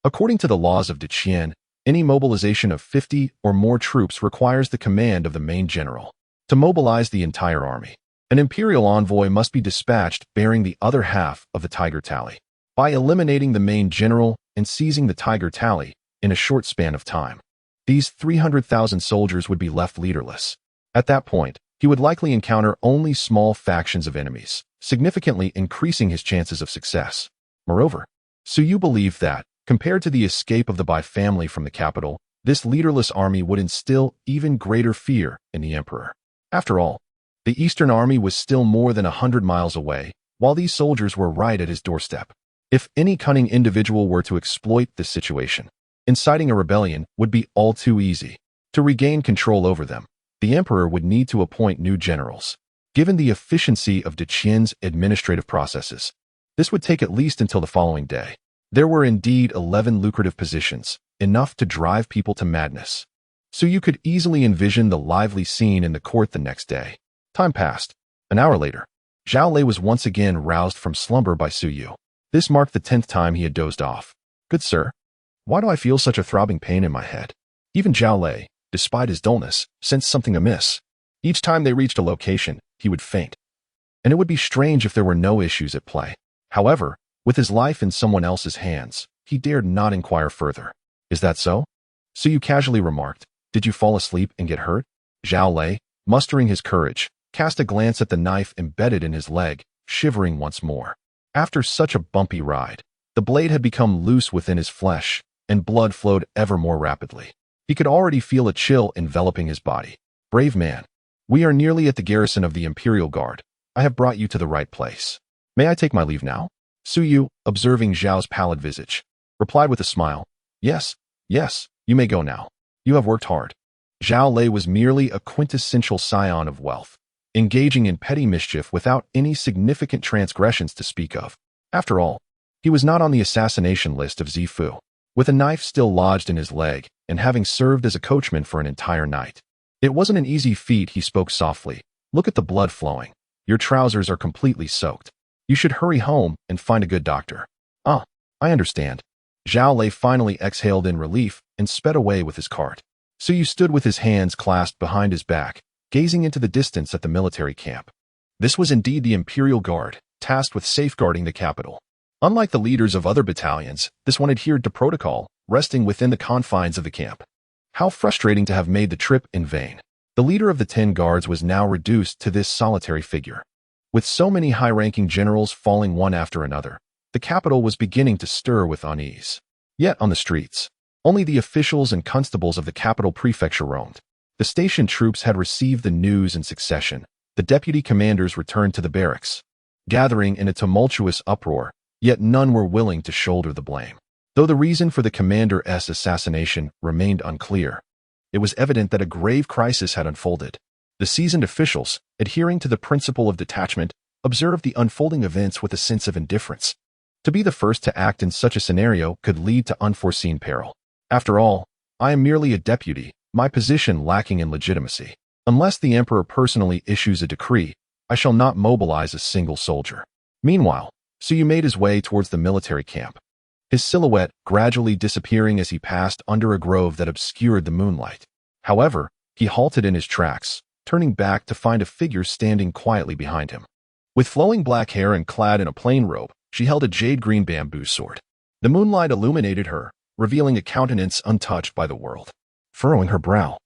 According to the laws of Deqian, any mobilization of 50 or more troops requires the command of the main general. To mobilize the entire army, an imperial envoy must be dispatched bearing the other half of the Tiger Tally. By eliminating the main general and seizing the Tiger Tally in a short span of time, these 300,000 soldiers would be left leaderless. At that point, he would likely encounter only small factions of enemies, significantly increasing his chances of success. Moreover, Suyu believed that, compared to the escape of the Bai family from the capital, this leaderless army would instill even greater fear in the emperor. After all, the Eastern Army was still more than 100 miles away, while these soldiers were right at his doorstep. If any cunning individual were to exploit this situation, inciting a rebellion would be all too easy. To regain control over them, the emperor would need to appoint new generals. Given the efficiency of Deqian's administrative processes, this would take at least until the following day. There were indeed 11 lucrative positions, enough to drive people to madness. So you could easily envision the lively scene in the court the next day. Time passed. An hour later, Zhao Lei was once again roused from slumber by Suyu. This marked the 10th time he had dozed off. Good sir, why do I feel such a throbbing pain in my head? Even Zhao Lei, despite his dullness, sensed something amiss. Each time they reached a location, he would faint. And it would be strange if there were no issues at play. However, with his life in someone else's hands, he dared not inquire further. Is that so? Suyu casually remarked, did you fall asleep and get hurt? Zhao Lei, mustering his courage, cast a glance at the knife embedded in his leg, shivering once more. After such a bumpy ride, the blade had become loose within his flesh, and blood flowed ever more rapidly. He could already feel a chill enveloping his body. Brave man, we are nearly at the garrison of the Imperial Guard. I have brought you to the right place. May I take my leave now? Suyu, observing Zhao's pallid visage, replied with a smile. Yes, you may go now. You have worked hard. Zhao Lei was merely a quintessential scion of wealth, engaging in petty mischief without any significant transgressions to speak of. After all, he was not on the assassination list of Zifu. With a knife still lodged in his leg, and having served as a coachman for an entire night. It wasn't an easy feat, he spoke softly. Look at the blood flowing. Your trousers are completely soaked. You should hurry home and find a good doctor. Ah, I understand. Zhao Lei finally exhaled in relief and sped away with his cart. Suyu stood with his hands clasped behind his back, gazing into the distance at the military camp. This was indeed the Imperial Guard, tasked with safeguarding the capital. Unlike the leaders of other battalions, this one adhered to protocol, resting within the confines of the camp. How frustrating to have made the trip in vain. The leader of the 10 guards was now reduced to this solitary figure. With so many high-ranking generals falling one after another, the capital was beginning to stir with unease. Yet on the streets, only the officials and constables of the capital prefecture roamed. The station troops had received the news in succession. The deputy commanders returned to the barracks, gathering in a tumultuous uproar, yet none were willing to shoulder the blame. Though the reason for the commander's assassination remained unclear, it was evident that a grave crisis had unfolded. The seasoned officials, adhering to the principle of detachment, observed the unfolding events with a sense of indifference. To be the first to act in such a scenario could lead to unforeseen peril. After all, I am merely a deputy, my position lacking in legitimacy. Unless the emperor personally issues a decree, I shall not mobilize a single soldier. Meanwhile, Suyu made his way towards the military camp, his silhouette gradually disappearing as he passed under a grove that obscured the moonlight. However, he halted in his tracks, turning back to find a figure standing quietly behind him. With flowing black hair and clad in a plain robe, she held a jade-green bamboo sword. The moonlight illuminated her, revealing a countenance untouched by the world. Furrowing her brow,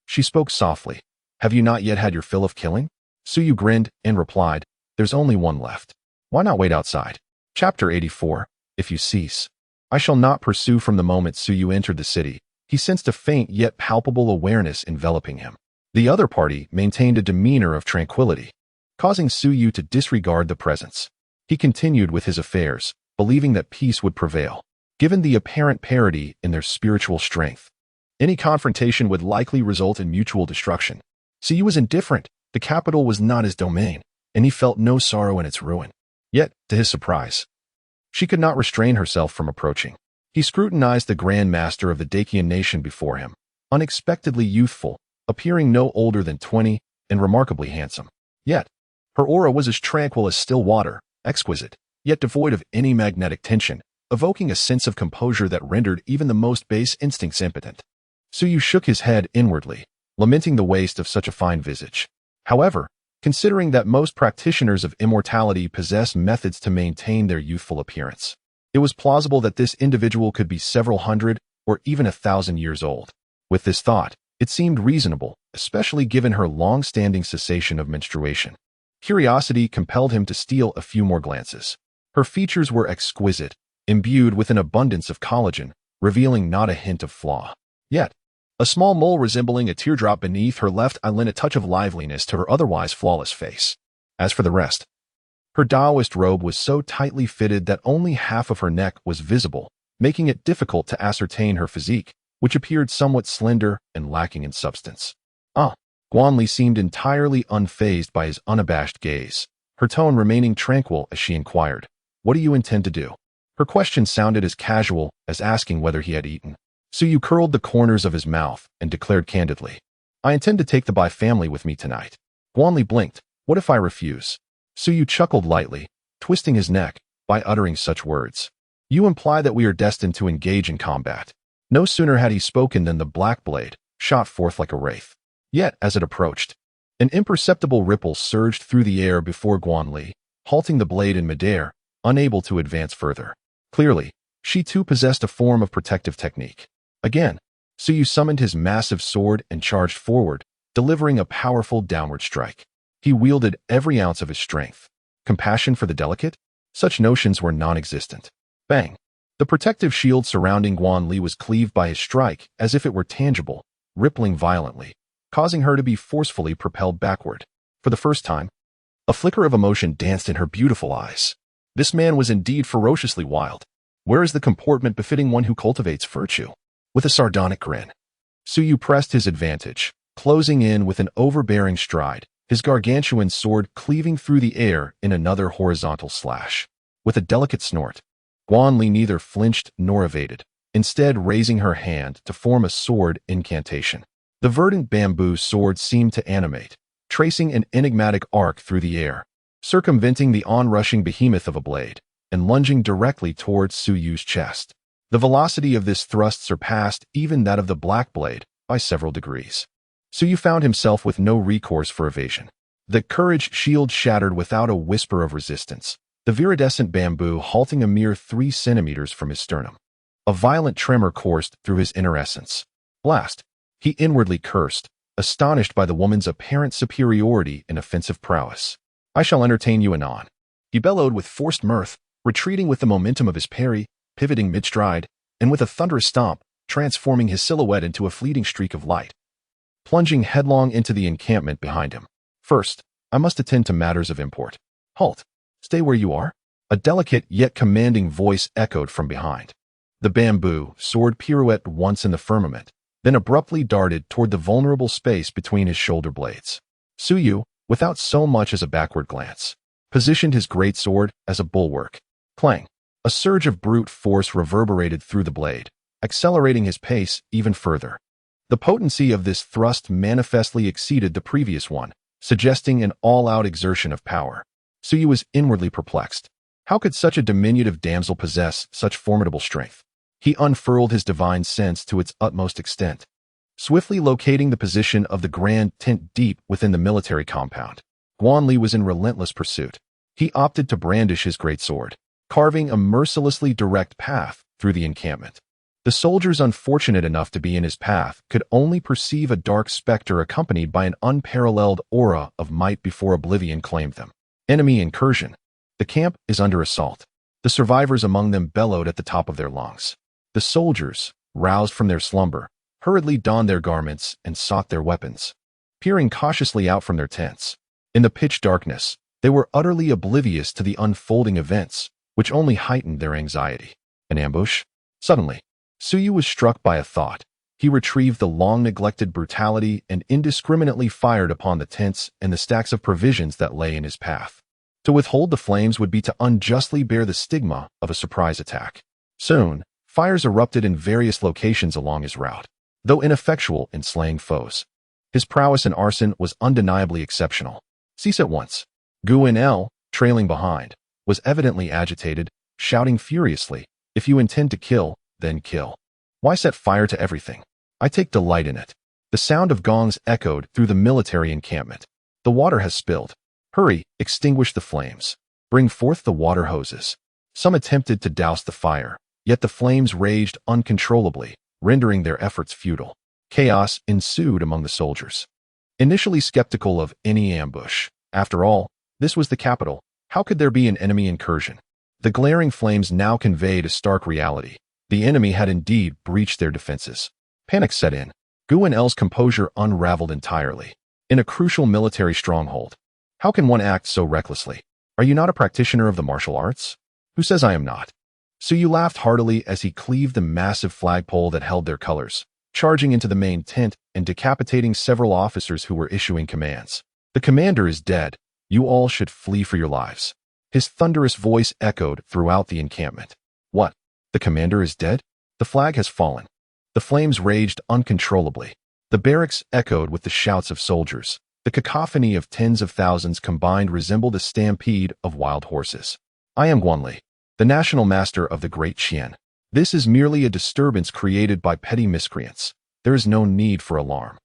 She spoke softly. Have you not yet had your fill of killing? Suyu grinned and replied, there's only one left. Why not wait outside? Chapter 84. If you cease, I shall not pursue. From the moment Suyu entered the city, he sensed a faint yet palpable awareness enveloping him. The other party maintained a demeanor of tranquility, causing Suyu to disregard the presence. He continued with his affairs, believing that peace would prevail. Given the apparent parity in their spiritual strength, any confrontation would likely result in mutual destruction. Suyu was indifferent. The capital was not his domain, and he felt no sorrow in its ruin. Yet, to his surprise, she could not restrain herself from approaching. He scrutinized the Grand Master of the Dacian nation before him, unexpectedly youthful, appearing no older than 20, and remarkably handsome. Yet, her aura was as tranquil as still water, exquisite, yet devoid of any magnetic tension, evoking a sense of composure that rendered even the most base instincts impotent. Suyu shook his head inwardly, lamenting the waste of such a fine visage. However, considering that most practitioners of immortality possess methods to maintain their youthful appearance, it was plausible that this individual could be several hundred or even 1,000 years old. With this thought, it seemed reasonable, especially given her long-standing cessation of menstruation. Curiosity compelled him to steal a few more glances. Her features were exquisite, imbued with an abundance of collagen, revealing not a hint of flaw. Yet, a small mole resembling a teardrop beneath her left eye lent a touch of liveliness to her otherwise flawless face. As for the rest, her Taoist robe was so tightly fitted that only half of her neck was visible, making it difficult to ascertain her physique, which appeared somewhat slender and lacking in substance. Guanli seemed entirely unfazed by his unabashed gaze, her tone remaining tranquil as she inquired, what do you intend to do? Her question sounded as casual as asking whether he had eaten. Suyu curled the corners of his mouth and declared candidly, I intend to take the Bai family with me tonight. Guanli blinked. What if I refuse? Suyu chuckled lightly, twisting his neck by uttering such words. You imply that we are destined to engage in combat. No sooner had he spoken than the black blade shot forth like a wraith. Yet, as it approached, an imperceptible ripple surged through the air before Guanli, halting the blade in midair, unable to advance further. Clearly, she too possessed a form of protective technique. Again, Suyu summoned his massive sword and charged forward, delivering a powerful downward strike. He wielded every ounce of his strength. Compassion for the delicate? Such notions were non-existent. Bang! The protective shield surrounding Guanli was cleaved by his strike as if it were tangible, rippling violently, causing her to be forcefully propelled backward. For the first time, a flicker of emotion danced in her beautiful eyes. This man was indeed ferociously wild. Where is the comportment befitting one who cultivates virtue? With a sardonic grin, Suyu pressed his advantage, closing in with an overbearing stride, his gargantuan sword cleaving through the air in another horizontal slash. With a delicate snort, Guanli neither flinched nor evaded, instead raising her hand to form a sword incantation. The verdant bamboo sword seemed to animate, tracing an enigmatic arc through the air, circumventing the onrushing behemoth of a blade, and lunging directly towards Suyu's chest. The velocity of this thrust surpassed even that of the black blade by several degrees. Suyu found himself with no recourse for evasion. The courage shield shattered without a whisper of resistance, the viridescent bamboo halting a mere 3 centimeters from his sternum. A violent tremor coursed through his inner essence. Blast! He inwardly cursed, astonished by the woman's apparent superiority in offensive prowess. I shall entertain you anon. He bellowed with forced mirth, retreating with the momentum of his parry, pivoting mid-stride, and with a thunderous stomp, transforming his silhouette into a fleeting streak of light, plunging headlong into the encampment behind him. First, I must attend to matters of import. Halt! Stay where you are. A delicate yet commanding voice echoed from behind. The bamboo sword pirouetted once in the firmament, then abruptly darted toward the vulnerable space between his shoulder blades. Suyu, without so much as a backward glance, positioned his great sword as a bulwark. Clang! A surge of brute force reverberated through the blade, accelerating his pace even further. The potency of this thrust manifestly exceeded the previous one, suggesting an all-out exertion of power. Suyu was inwardly perplexed. How could such a diminutive damsel possess such formidable strength? He unfurled his divine sense to its utmost extent, swiftly locating the position of the grand tent deep within the military compound. Guanli was in relentless pursuit. He opted to brandish his great sword, carving a mercilessly direct path through the encampment. The soldiers unfortunate enough to be in his path could only perceive a dark specter accompanied by an unparalleled aura of might before oblivion claimed them. Enemy incursion. The camp is under assault. The survivors among them bellowed at the top of their lungs. The soldiers, roused from their slumber, hurriedly donned their garments and sought their weapons. Peering cautiously out from their tents, in the pitch darkness, they were utterly oblivious to the unfolding events, which only heightened their anxiety. An ambush? Suddenly, Suyu was struck by a thought. He retrieved the long-neglected brutality and indiscriminately fired upon the tents and the stacks of provisions that lay in his path. To withhold the flames would be to unjustly bear the stigma of a surprise attack. Soon, fires erupted in various locations along his route. Though ineffectual in slaying foes, his prowess in arson was undeniably exceptional. Cease at once. Guan, trailing behind, was evidently agitated, shouting furiously, "If you intend to kill, then kill. Why set fire to everything? I take delight in it." The sound of gongs echoed through the military encampment. "The water has spilled. Hurry, extinguish the flames. Bring forth the water hoses." Some attempted to douse the fire, yet the flames raged uncontrollably, rendering their efforts futile. Chaos ensued among the soldiers. Initially skeptical of any ambush, after all, this was the capital. How could there be an enemy incursion? The glaring flames now conveyed a stark reality. The enemy had indeed breached their defenses. Panic set in. Guan's composure unraveled entirely. In a crucial military stronghold, how can one act so recklessly? Are you not a practitioner of the martial arts? Who says I am not? Suyu laughed heartily as he cleaved the massive flagpole that held their colors, charging into the main tent and decapitating several officers who were issuing commands. "The commander is dead. You all should flee for your lives." His thunderous voice echoed throughout the encampment. "What? The commander is dead? The flag has fallen." The flames raged uncontrollably. The barracks echoed with the shouts of soldiers. The cacophony of tens of thousands combined resembled a stampede of wild horses. "I am Guanli, the national master of the Great Qian. This is merely a disturbance created by petty miscreants. There is no need for alarm."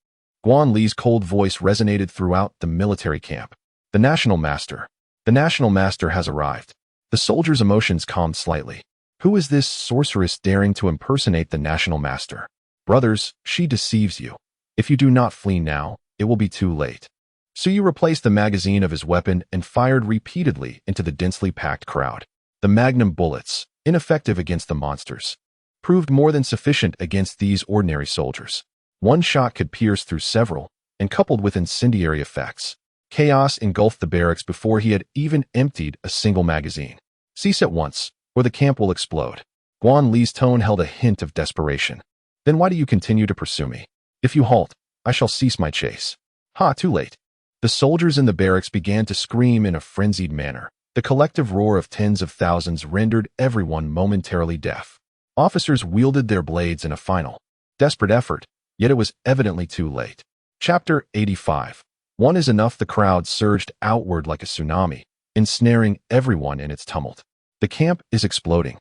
Guan Li's cold voice resonated throughout the military camp. "The national master. The national master has arrived." The soldiers' emotions calmed slightly. Who is this sorceress daring to impersonate the national master? Brothers, she deceives you. If you do not flee now, it will be too late. Suyu replaced the magazine of his weapon and fired repeatedly into the densely packed crowd. The magnum bullets, ineffective against the monsters, proved more than sufficient against these ordinary soldiers. One shot could pierce through several, and coupled with incendiary effects, chaos engulfed the barracks before he had even emptied a single magazine. "Cease at once, or the camp will explode." Guan Li's tone held a hint of desperation. "Then why do you continue to pursue me? If you halt, I shall cease my chase." "Ha, too late." The soldiers in the barracks began to scream in a frenzied manner. The collective roar of tens of thousands rendered everyone momentarily deaf. Officers wielded their blades in a final, desperate effort, yet it was evidently too late. Chapter 85. One is enough. The crowd surged outward like a tsunami, ensnaring everyone in its tumult. The camp is exploding.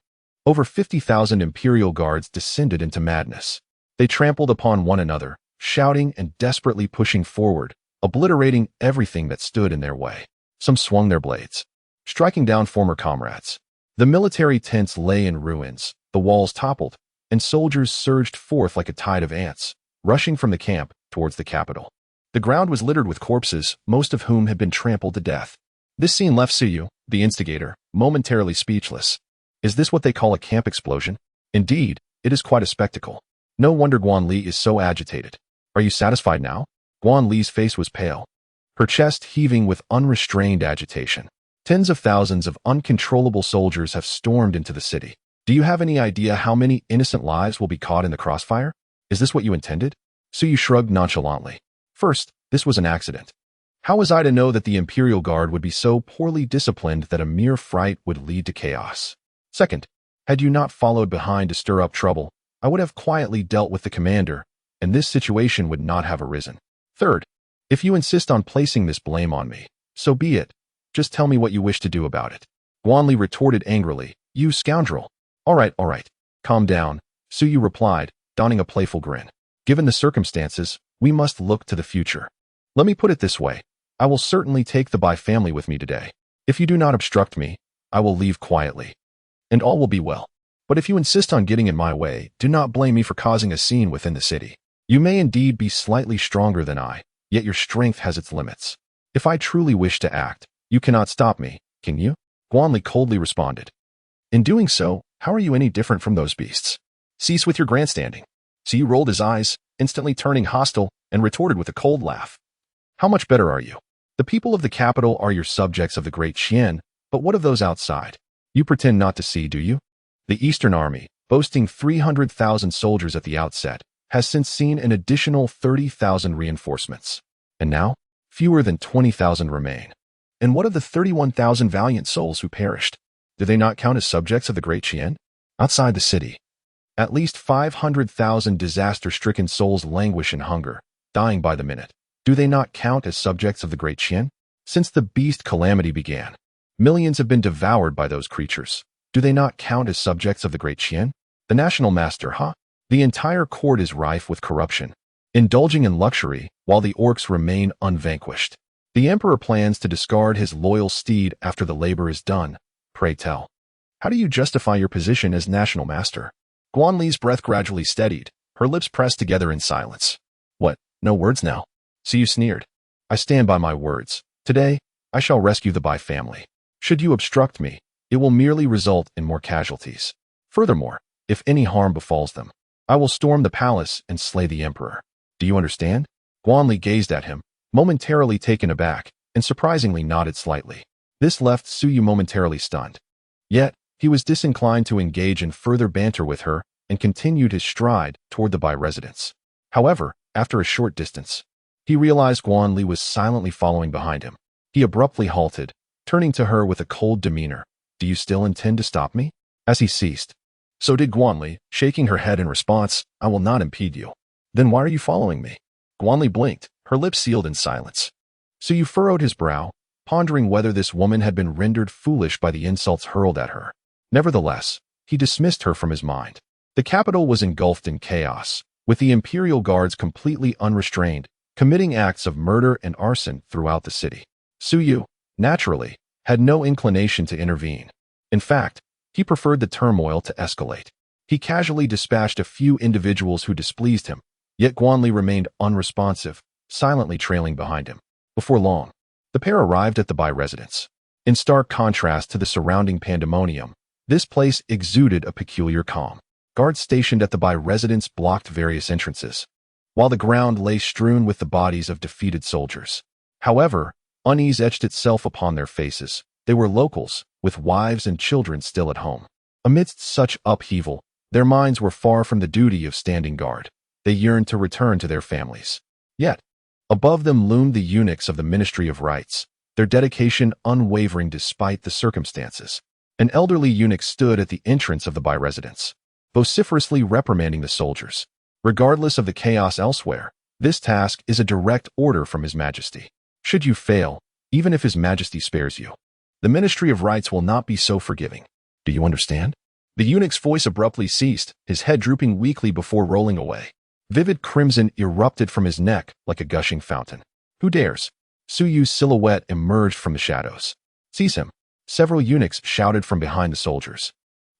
Over 50,000 Imperial guards descended into madness. They trampled upon one another, shouting and desperately pushing forward, obliterating everything that stood in their way. Some swung their blades, striking down former comrades. The military tents lay in ruins, the walls toppled, and soldiers surged forth like a tide of ants, rushing from the camp towards the capital. The ground was littered with corpses, most of whom had been trampled to death. This scene left Suyu, the instigator, momentarily speechless. Is this what they call a camp explosion? Indeed, it is quite a spectacle. No wonder Guan Li is so agitated. Are you satisfied now? Guan Li's face was pale, her chest heaving with unrestrained agitation. Tens of thousands of uncontrollable soldiers have stormed into the city. Do you have any idea how many innocent lives will be caught in the crossfire? Is this what you intended? Suyu shrugged nonchalantly. First, this was an accident. How was I to know that the Imperial Guard would be so poorly disciplined that a mere fright would lead to chaos? Second, had you not followed behind to stir up trouble, I would have quietly dealt with the commander, and this situation would not have arisen. Third, if you insist on placing this blame on me, so be it. Just tell me what you wish to do about it. Guan Li retorted angrily. You scoundrel. All right. Calm down, Suyu replied, donning a playful grin. Given the circumstances, we must look to the future. Let me put it this way. I will certainly take the Bai family with me today. If you do not obstruct me, I will leave quietly. And all will be well. But if you insist on getting in my way, do not blame me for causing a scene within the city. You may indeed be slightly stronger than I, yet your strength has its limits. If I truly wish to act, you cannot stop me, can you? Guanli coldly responded. In doing so, how are you any different from those beasts? Cease with your grandstanding. Siyu rolled his eyes, instantly turning hostile, and retorted with a cold laugh. How much better are you? The people of the capital are your subjects of the great Qian, but what of those outside? You pretend not to see, do you? The Eastern Army, boasting 300,000 soldiers at the outset, has since seen an additional 30,000 reinforcements. And now, fewer than 20,000 remain. And what of the 31,000 valiant souls who perished? Do they not count as subjects of the great Qian? Outside the city, at least 500,000 disaster-stricken souls languish in hunger, dying by the minute. Do they not count as subjects of the great Qian? Since the beast calamity began, millions have been devoured by those creatures. Do they not count as subjects of the great Qian? The national master, huh? The entire court is rife with corruption, indulging in luxury while the orcs remain unvanquished. The emperor plans to discard his loyal steed after the labor is done. Pray tell, how do you justify your position as national master? Guanli's breath gradually steadied, her lips pressed together in silence. What, no words now? Siyu sneered. I stand by my words. Today, I shall rescue the Bai family. Should you obstruct me, it will merely result in more casualties. Furthermore, if any harm befalls them, I will storm the palace and slay the emperor. Do you understand? Guanli gazed at him, momentarily taken aback, and surprisingly nodded slightly. This left Suyu momentarily stunned. Yet, he was disinclined to engage in further banter with her and continued his stride toward the Bai residence. However, after a short distance, he realized Guanli was silently following behind him. He abruptly halted, turning to her with a cold demeanor. Do you still intend to stop me? As he ceased, so did Guanli, shaking her head in response. I will not impede you. Then why are you following me? Guanli blinked, her lips sealed in silence. Suyu furrowed his brow, pondering whether this woman had been rendered foolish by the insults hurled at her. Nevertheless, he dismissed her from his mind. The capital was engulfed in chaos, with the imperial guards completely unrestrained, committing acts of murder and arson throughout the city. Suyu, naturally, had no inclination to intervene. In fact, he preferred the turmoil to escalate. He casually dispatched a few individuals who displeased him, yet Guanli remained unresponsive, silently trailing behind him. Before long, the pair arrived at the Bai residence. In stark contrast to the surrounding pandemonium, this place exuded a peculiar calm. Guards stationed at the Bai residence blocked various entrances, while the ground lay strewn with the bodies of defeated soldiers. However, unease etched itself upon their faces. They were locals, with wives and children still at home. Amidst such upheaval, their minds were far from the duty of standing guard. They yearned to return to their families. Yet, above them loomed the eunuchs of the Ministry of Rights, their dedication unwavering despite the circumstances. An elderly eunuch stood at the entrance of the Bai residence, vociferously reprimanding the soldiers. Regardless of the chaos elsewhere, this task is a direct order from His Majesty. Should you fail, even if His Majesty spares you, the Ministry of Rights will not be so forgiving. Do you understand? The eunuch's voice abruptly ceased, his head drooping weakly before rolling away. Vivid crimson erupted from his neck like a gushing fountain. Who dares? Suyu's silhouette emerged from the shadows. Seize him! Several eunuchs shouted from behind the soldiers.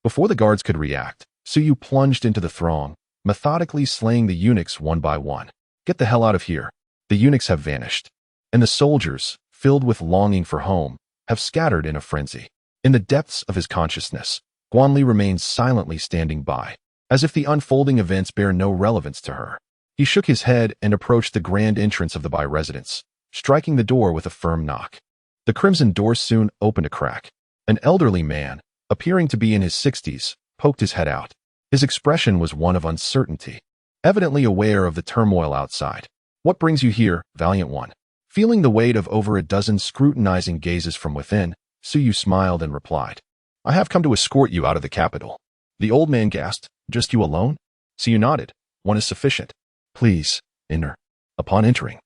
Before the guards could react, Suyu plunged into the throng, methodically slaying the eunuchs one by one. Get the hell out of here. The eunuchs have vanished. And the soldiers, filled with longing for home, have scattered in a frenzy. In the depths of his consciousness, Guanli remains silently standing by, as if the unfolding events bear no relevance to her. He shook his head and approached the grand entrance of the Bai residence, striking the door with a firm knock. The crimson door soon opened a crack. An elderly man, appearing to be in his 60s, poked his head out. His expression was one of uncertainty, evidently aware of the turmoil outside. What brings you here, valiant one? Feeling the weight of over a dozen scrutinizing gazes from within, Suyu smiled and replied, I have come to escort you out of the capital. The old man gasped, Just you alone? Suyu nodded. One is sufficient. Please, enter. Upon entering,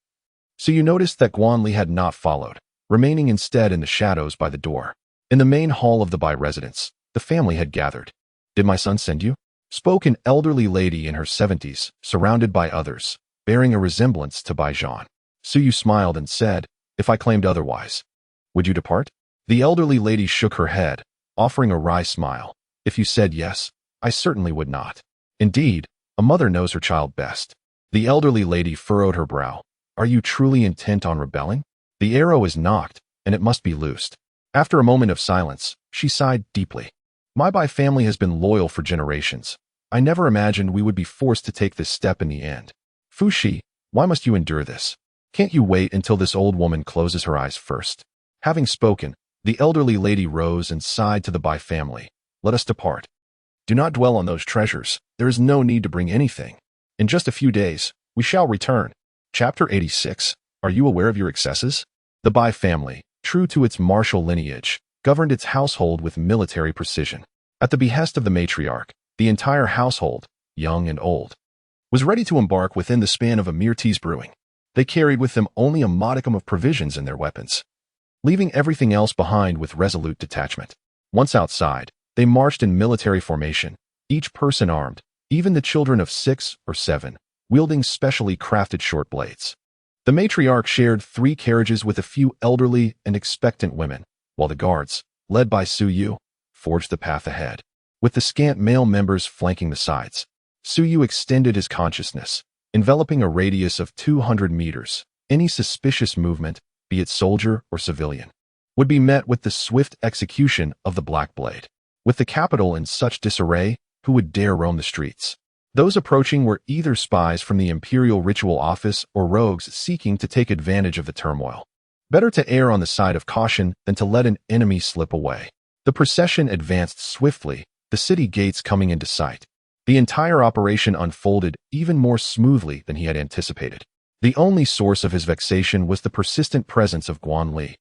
Suyu noticed that Guanli had not followed, remaining instead in the shadows by the door. In the main hall of the Bai residence, the family had gathered. Did my son send you? Spoke an elderly lady in her 70s, surrounded by others, bearing a resemblance to Bai Zhan. Suyu smiled and said, If I claimed otherwise, would you depart? The elderly lady shook her head, offering a wry smile. If you said yes, I certainly would not. Indeed, a mother knows her child best. The elderly lady furrowed her brow. Are you truly intent on rebelling? The arrow is nocked, and it must be loosed. After a moment of silence, she sighed deeply. My Bai family has been loyal for generations. I never imagined we would be forced to take this step in the end. Fushi, why must you endure this? Can't you wait until this old woman closes her eyes first? Having spoken, the elderly lady rose and sighed to the Bai family. Let us depart. Do not dwell on those treasures. There is no need to bring anything. In just a few days, we shall return. Chapter 86. Are you aware of your excesses? The Bai family, true to its martial lineage, governed its household with military precision. At the behest of the matriarch, the entire household, young and old, was ready to embark within the span of a mere tea's brewing. They carried with them only a modicum of provisions and their weapons, leaving everything else behind with resolute detachment. Once outside, they marched in military formation, each person armed, even the children of 6 or 7, wielding specially crafted short blades. The matriarch shared 3 carriages with a few elderly and expectant women, while the guards, led by Su Yu, forged the path ahead, with the scant male members flanking the sides. Su Yu extended his consciousness, enveloping a radius of 200 meters. Any suspicious movement, be it soldier or civilian, would be met with the swift execution of the Black Blade. With the capital in such disarray, who would dare roam the streets? Those approaching were either spies from the Imperial Ritual Office or rogues seeking to take advantage of the turmoil. Better to err on the side of caution than to let an enemy slip away. The procession advanced swiftly, the city gates coming into sight. The entire operation unfolded even more smoothly than he had anticipated. The only source of his vexation was the persistent presence of Guan Li,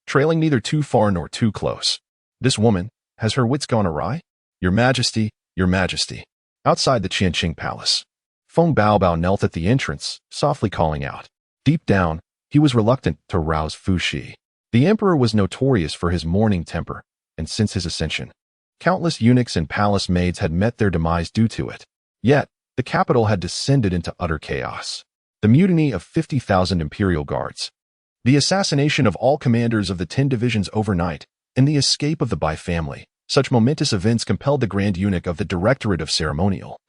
trailing neither too far nor too close. This woman, has her wits gone awry? Your Majesty, Your Majesty. Outside the Qianqing Palace, Feng Baobao knelt at the entrance, softly calling out. Deep down, he was reluctant to rouse Fushi. The emperor was notorious for his mourning temper, and since his ascension, countless eunuchs and palace maids had met their demise due to it. Yet, the capital had descended into utter chaos. The mutiny of 50,000 imperial guards, the assassination of all commanders of the 10 divisions overnight, and the escape of the Bai family. Such momentous events compelled the Grand Eunuch of the Directorate of Ceremonial,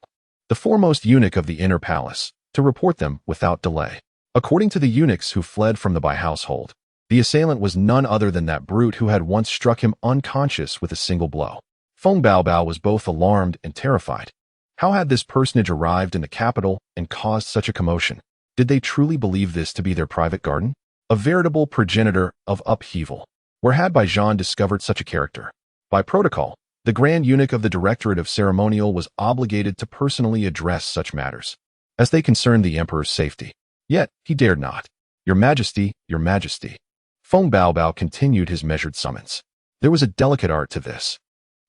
the foremost eunuch of the inner palace, to report them without delay. According to the eunuchs who fled from the Bai household, the assailant was none other than that brute who had once struck him unconscious with a single blow. Feng Baobao was both alarmed and terrified. How had this personage arrived in the capital and caused such a commotion? Did they truly believe this to be their private garden? A veritable progenitor of upheaval. Where had Baijan discovered such a character? By protocol, the Grand Eunuch of the Directorate of Ceremonial was obligated to personally address such matters, as they concerned the emperor's safety. Yet, he dared not. Your Majesty, Your Majesty. Feng Baobao continued his measured summons. There was a delicate art to this.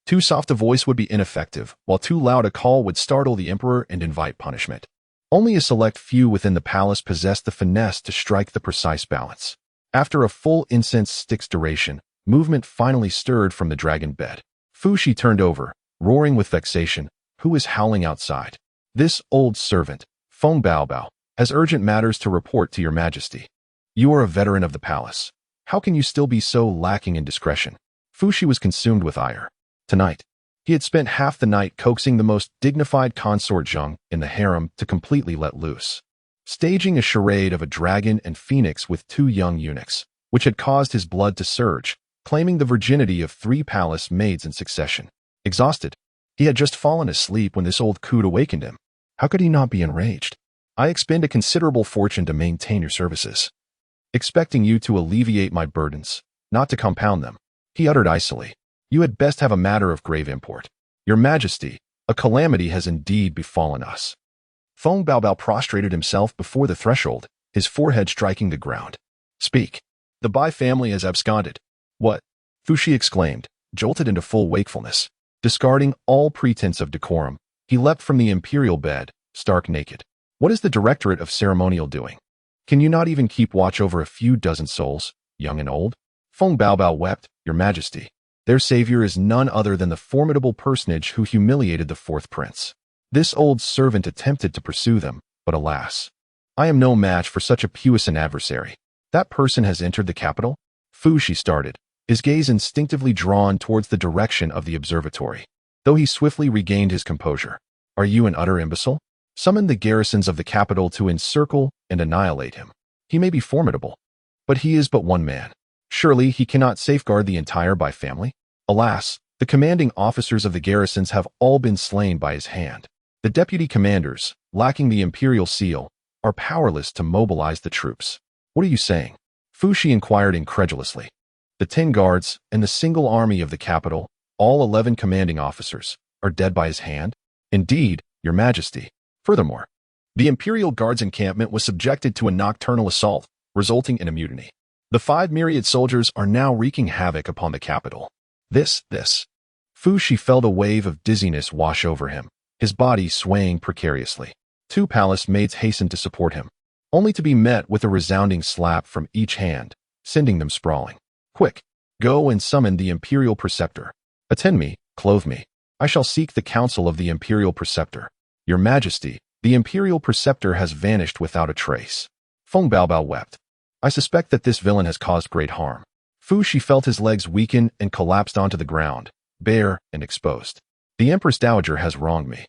Too soft a voice would be ineffective, while too loud a call would startle the emperor and invite punishment. Only a select few within the palace possessed the finesse to strike the precise balance. After a full incense stick's duration, movement finally stirred from the dragon bed. Fushi turned over, roaring with vexation. Who is howling outside? This old servant, Feng Baobao, has urgent matters to report to Your Majesty. You are a veteran of the palace. How can you still be so lacking in discretion? Fushi was consumed with ire. Tonight, he had spent half the night coaxing the most dignified consort Zheng in the harem to completely let loose, staging a charade of a dragon and phoenix with 2 young eunuchs, which had caused his blood to surge, claiming the virginity of 3 palace maids in succession. Exhausted, he had just fallen asleep when this old coot awakened him. How could he not be enraged? I expend a considerable fortune to maintain your services, expecting you to alleviate my burdens, not to compound them, he uttered icily. You had best have a matter of grave import. Your Majesty, a calamity has indeed befallen us. Feng Baobao prostrated himself before the threshold, his forehead striking the ground. Speak. The Bai family has absconded. What? Fushi exclaimed, jolted into full wakefulness. Discarding all pretense of decorum, he leapt from the imperial bed, stark naked. What is the Directorate of Ceremonial doing? Can you not even keep watch over a few dozen souls, young and old? Feng Baobao wept. Your Majesty, their savior is none other than the formidable personage who humiliated the 4th prince. This old servant attempted to pursue them, but alas, I am no match for such a puissant adversary. That person has entered the capital? Fushi started, his gaze instinctively drawn towards the direction of the observatory. though he swiftly regained his composure. Are you an utter imbecile? Summon the garrisons of the capital to encircle and annihilate him. He may be formidable, but he is but one man. Surely he cannot safeguard the entire Bai family? Alas, the commanding officers of the garrisons have all been slain by his hand. The deputy commanders, lacking the imperial seal, are powerless to mobilize the troops. What are you saying? Fu Shi inquired incredulously. The 10 guards and the single army of the capital, all 11 commanding officers, are dead by his hand? Indeed, your majesty. Furthermore, the imperial guards encampment was subjected to a nocturnal assault, resulting in a mutiny. The 5 myriad soldiers are now wreaking havoc upon the capital. This. Fu Shi felt a wave of dizziness wash over him, his body swaying precariously. 2 palace maids hastened to support him, only to be met with a resounding slap from each hand, sending them sprawling. Quick, go and summon the imperial preceptor. Attend me, clothe me. I shall seek the counsel of the imperial preceptor. Your majesty, the imperial preceptor has vanished without a trace. Feng Baobao wept. I suspect that this villain has caused great harm. Fu Shi felt his legs weaken and collapsed onto the ground, bare and exposed. The Empress Dowager has wronged me.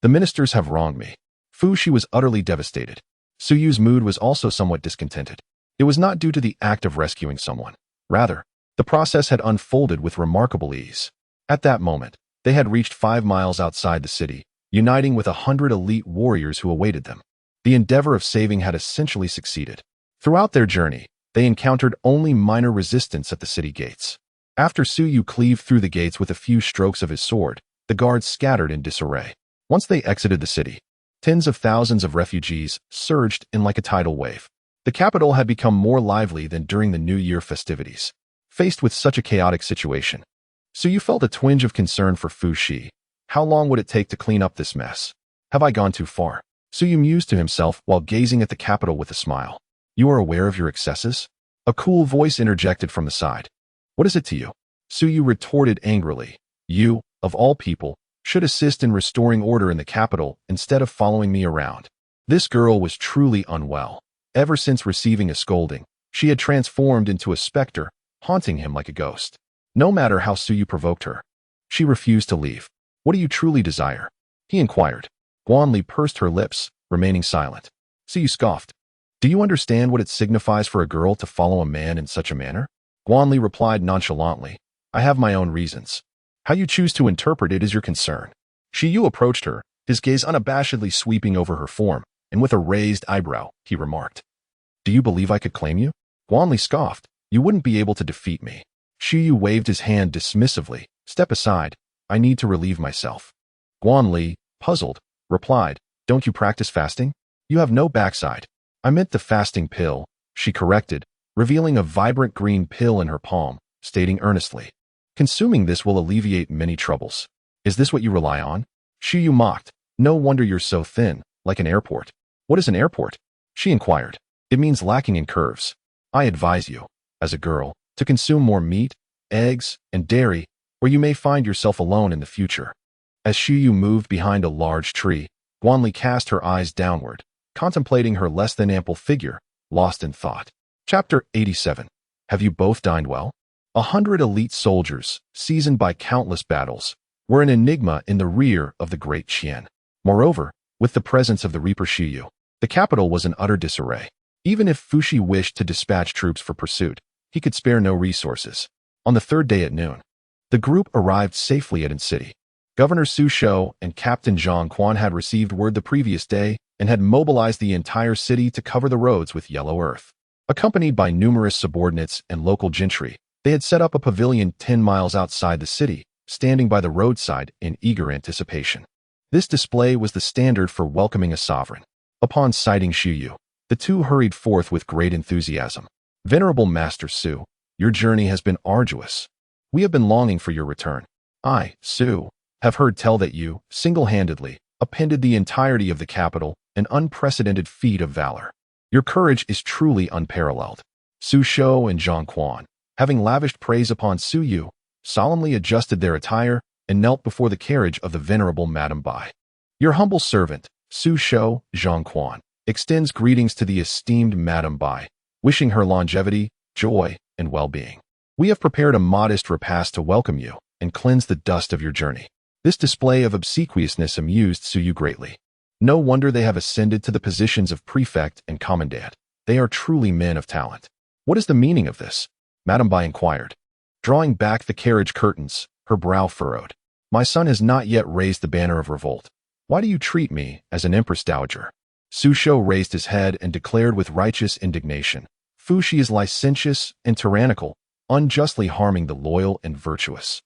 The ministers have wronged me. Fu Shi was utterly devastated. Su Yu's mood was also somewhat discontented. It was not due to the act of rescuing someone. Rather, the process had unfolded with remarkable ease. At that moment, they had reached 5 miles outside the city, uniting with 100 elite warriors who awaited them. The endeavor of saving had essentially succeeded. Throughout their journey, they encountered only minor resistance at the city gates. After Su Yu cleaved through the gates with a few strokes of his sword, the guards scattered in disarray. Once they exited the city, tens of thousands of refugees surged in like a tidal wave. The capital had become more lively than during the New Year festivities. Faced with such a chaotic situation, Su Yu felt a twinge of concern for Fu Shi. How long would it take to clean up this mess? Have I gone too far? Su Yu mused to himself while gazing at the capital with a smile. You are aware of your excesses? A cool voice interjected from the side. What is it to you? Su Yu retorted angrily. You, of all people, should assist in restoring order in the capital instead of following me around. This girl was truly unwell. Ever since receiving a scolding, she had transformed into a specter, haunting him like a ghost. No matter how Su Yu provoked her, she refused to leave. What do you truly desire? He inquired. Guanli pursed her lips, remaining silent. Su Yu scoffed. Do you understand what it signifies for a girl to follow a man in such a manner? Guanli replied nonchalantly. I have my own reasons. How you choose to interpret it is your concern. Shi Yu approached her, his gaze unabashedly sweeping over her form, and with a raised eyebrow, he remarked. Do you believe I could claim you? Guanli scoffed. You wouldn't be able to defeat me. Shi Yu waved his hand dismissively. Step aside. I need to relieve myself. Guanli, puzzled, replied. Don't you practice fasting? You have no backside. I meant the fasting pill, she corrected, revealing a vibrant green pill in her palm, stating earnestly. Consuming this will alleviate many troubles. Is this what you rely on? Shi Yu mocked. No wonder you're so thin, like an airport. What is an airport? She inquired. It means lacking in curves. I advise you, as a girl, to consume more meat, eggs, and dairy, or you may find yourself alone in the future. As Shi Yu moved behind a large tree, Guanli cast her eyes downward, contemplating her less than ample figure, lost in thought. Chapter 87. Have you both dined well? 100 elite soldiers, seasoned by countless battles, were an enigma in the rear of the great Qian. Moreover, with the presence of the Reaper Shi Yu, the capital was in utter disarray. Even if Fu Shi wished to dispatch troops for pursuit, he could spare no resources. On the 3rd day at noon, the group arrived safely at An City. Governor Su Shou and Captain Zhang Quan had received word the previous day and had mobilized the entire city to cover the roads with yellow earth. Accompanied by numerous subordinates and local gentry, they had set up a pavilion 10 miles outside the city, standing by the roadside in eager anticipation. This display was the standard for welcoming a sovereign. Upon sighting Shi Yu, the two hurried forth with great enthusiasm. Venerable Master Su, your journey has been arduous. We have been longing for your return. I, Su, have heard tell that you, single-handedly, appended the entirety of the capital, an unprecedented feat of valor. Your courage is truly unparalleled. Su Shou and Zhang Quan, having lavished praise upon Su Yu, solemnly adjusted their attire and knelt before the carriage of the venerable Madame Bai. Your humble servant, Su Shou, Zhang Quan, extends greetings to the esteemed Madame Bai, wishing her longevity, joy, and well-being. We have prepared a modest repast to welcome you and cleanse the dust of your journey. This display of obsequiousness amused Suyu greatly. No wonder they have ascended to the positions of prefect and commandant. They are truly men of talent. What is the meaning of this? Madame Bai inquired. Drawing back the carriage curtains, her brow furrowed. My son has not yet raised the banner of revolt. Why do you treat me as an empress dowager? Su Shou raised his head and declared with righteous indignation. Fuxi is licentious and tyrannical, unjustly harming the loyal and virtuous.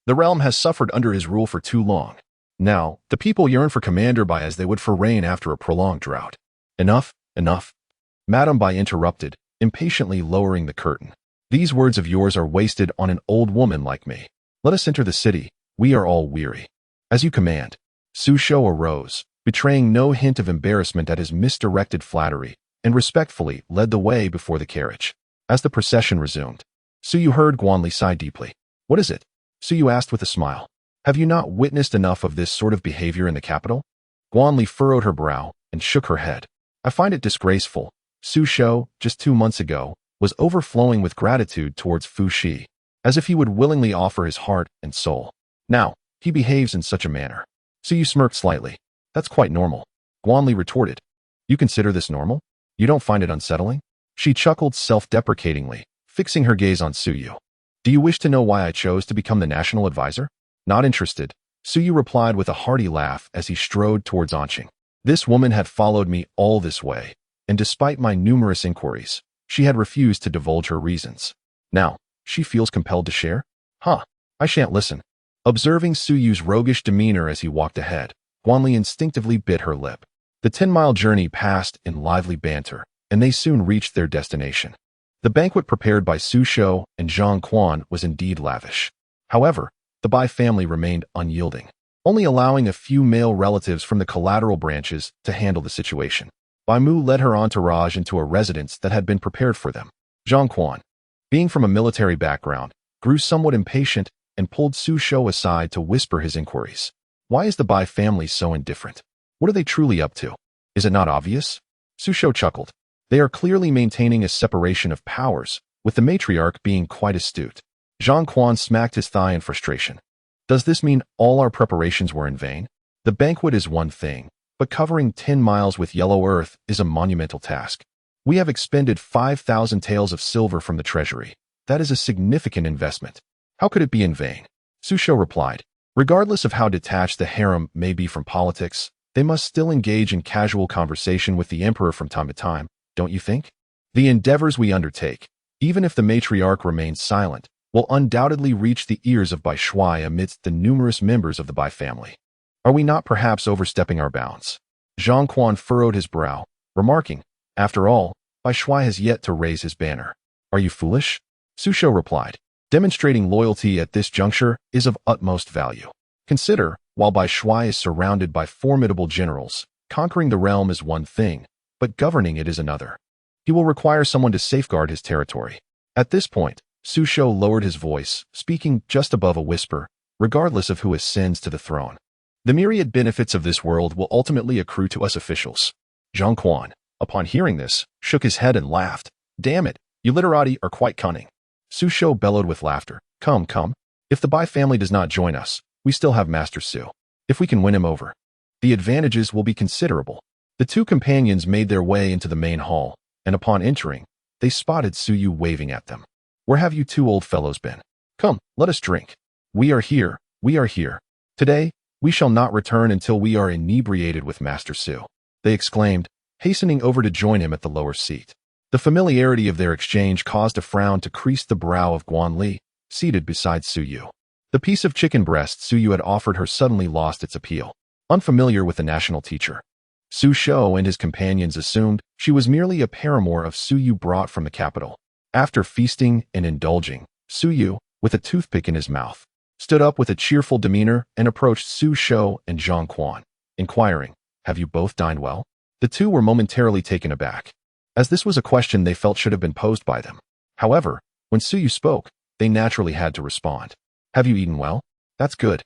The realm has suffered under his rule for too long. Now, the people yearn for Commander Bai as they would for rain after a prolonged drought. Enough, enough. Madame Bai interrupted, impatiently lowering the curtain. These words of yours are wasted on an old woman like me. Let us enter the city. We are all weary. As you command. Su Shou arose, betraying no hint of embarrassment at his misdirected flattery, and respectfully led the way before the carriage. As the procession resumed, Suyu heard Guanli sigh deeply. What is it? Suyu asked with a smile. Have you not witnessed enough of this sort of behavior in the capital? Guanli furrowed her brow and shook her head. I find it disgraceful. Su Shou, just 2 months ago, was overflowing with gratitude towards Fuxi, as if he would willingly offer his heart and soul. Now, he behaves in such a manner. Suyu smirked slightly. That's quite normal. Guanli retorted. You consider this normal? You don't find it unsettling? She chuckled self-deprecatingly, fixing her gaze on Suyu. Do you wish to know why I chose to become the national advisor? Not interested, Suyu replied with a hearty laugh as he strode towards Anqing. This woman had followed me all this way, and despite my numerous inquiries, she had refused to divulge her reasons. Now, she feels compelled to share? Huh, I shan't listen. Observing Suyu's roguish demeanor as he walked ahead, Guanli instinctively bit her lip. The 10-mile journey passed in lively banter, and they soon reached their destination. The banquet prepared by Su Shou and Zhang Quan was indeed lavish. However, the Bai family remained unyielding, only allowing a few male relatives from the collateral branches to handle the situation. Bai Mu led her entourage into a residence that had been prepared for them. Zhang Quan, being from a military background, grew somewhat impatient and pulled Su Shou aside to whisper his inquiries. Why is the Bai family so indifferent? What are they truly up to? Is it not obvious? Su Shou chuckled. They are clearly maintaining a separation of powers, with the matriarch being quite astute. Zhang Quan smacked his thigh in frustration. Does this mean all our preparations were in vain? The banquet is one thing, but covering 10 miles with yellow earth is a monumental task. We have expended 5,000 taels of silver from the treasury. That is a significant investment. How could it be in vain? Su Shou replied. Regardless of how detached the harem may be from politics, they must still engage in casual conversation with the emperor from time to time, don't you think? The endeavors we undertake, even if the matriarch remains silent, will undoubtedly reach the ears of Bai Shuai amidst the numerous members of the Bai family. Are we not perhaps overstepping our bounds? Zhang Quan furrowed his brow, remarking, after all, Bai Shuai has yet to raise his banner. Are you foolish? Su Shou replied. Demonstrating loyalty at this juncture is of utmost value. Consider, while Bai Shuai is surrounded by formidable generals, conquering the realm is one thing, but governing it is another. He will require someone to safeguard his territory. At this point, Su Shou lowered his voice, speaking just above a whisper, regardless of who ascends to the throne. The myriad benefits of this world will ultimately accrue to us officials. Zhang Quan, upon hearing this, shook his head and laughed. Damn it, you literati are quite cunning. Su Shou bellowed with laughter. Come, come. If the Bai family does not join us, we still have Master Su. If we can win him over, the advantages will be considerable. The two companions made their way into the main hall, and upon entering, they spotted Suyu waving at them. Where have you two old fellows been? Come, let us drink. We are here, we are here. Today, we shall not return until we are inebriated with Master Su, they exclaimed, hastening over to join him at the lower seat. The familiarity of their exchange caused a frown to crease the brow of Guanli, seated beside Suyu. The piece of chicken breast Suyu had offered her suddenly lost its appeal. Unfamiliar with the national teacher, Su Shou and his companions assumed she was merely a paramour of Suyu brought from the capital. After feasting and indulging, Suyu, with a toothpick in his mouth, stood up with a cheerful demeanor and approached Su Shou and Zhang Quan, inquiring, have you both dined well? The two were momentarily taken aback, as this was a question they felt should have been posed by them. However, when Suyu spoke, they naturally had to respond. Have you eaten well? That's good.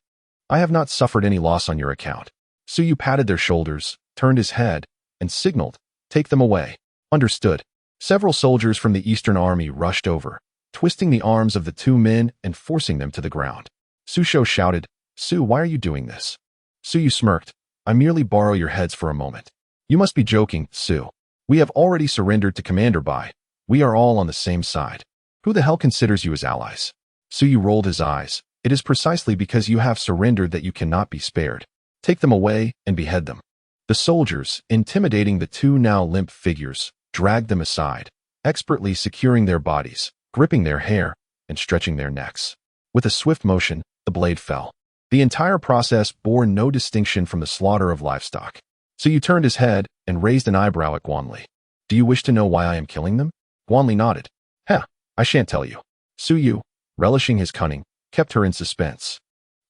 I have not suffered any loss on your account. Suyu patted their shoulders, turned his head, and signaled, take them away. Understood. Several soldiers from the Eastern Army rushed over, twisting the arms of the two men and forcing them to the ground. Su Shou shouted, Su, why are you doing this? Su smirked. I merely borrow your heads for a moment. You must be joking, Su. We have already surrendered to Commander Bai. We are all on the same side. Who the hell considers you as allies? Su rolled his eyes. It is precisely because you have surrendered that you cannot be spared. Take them away and behead them. The soldiers, intimidating the two now limp figures, dragged them aside, expertly securing their bodies, gripping their hair, and stretching their necks. With a swift motion, the blade fell. The entire process bore no distinction from the slaughter of livestock. Su turned his head and raised an eyebrow at Guanli. Do you wish to know why I am killing them? Guanli nodded. Heh, I shan't tell you. Su, relishing his cunning, kept her in suspense.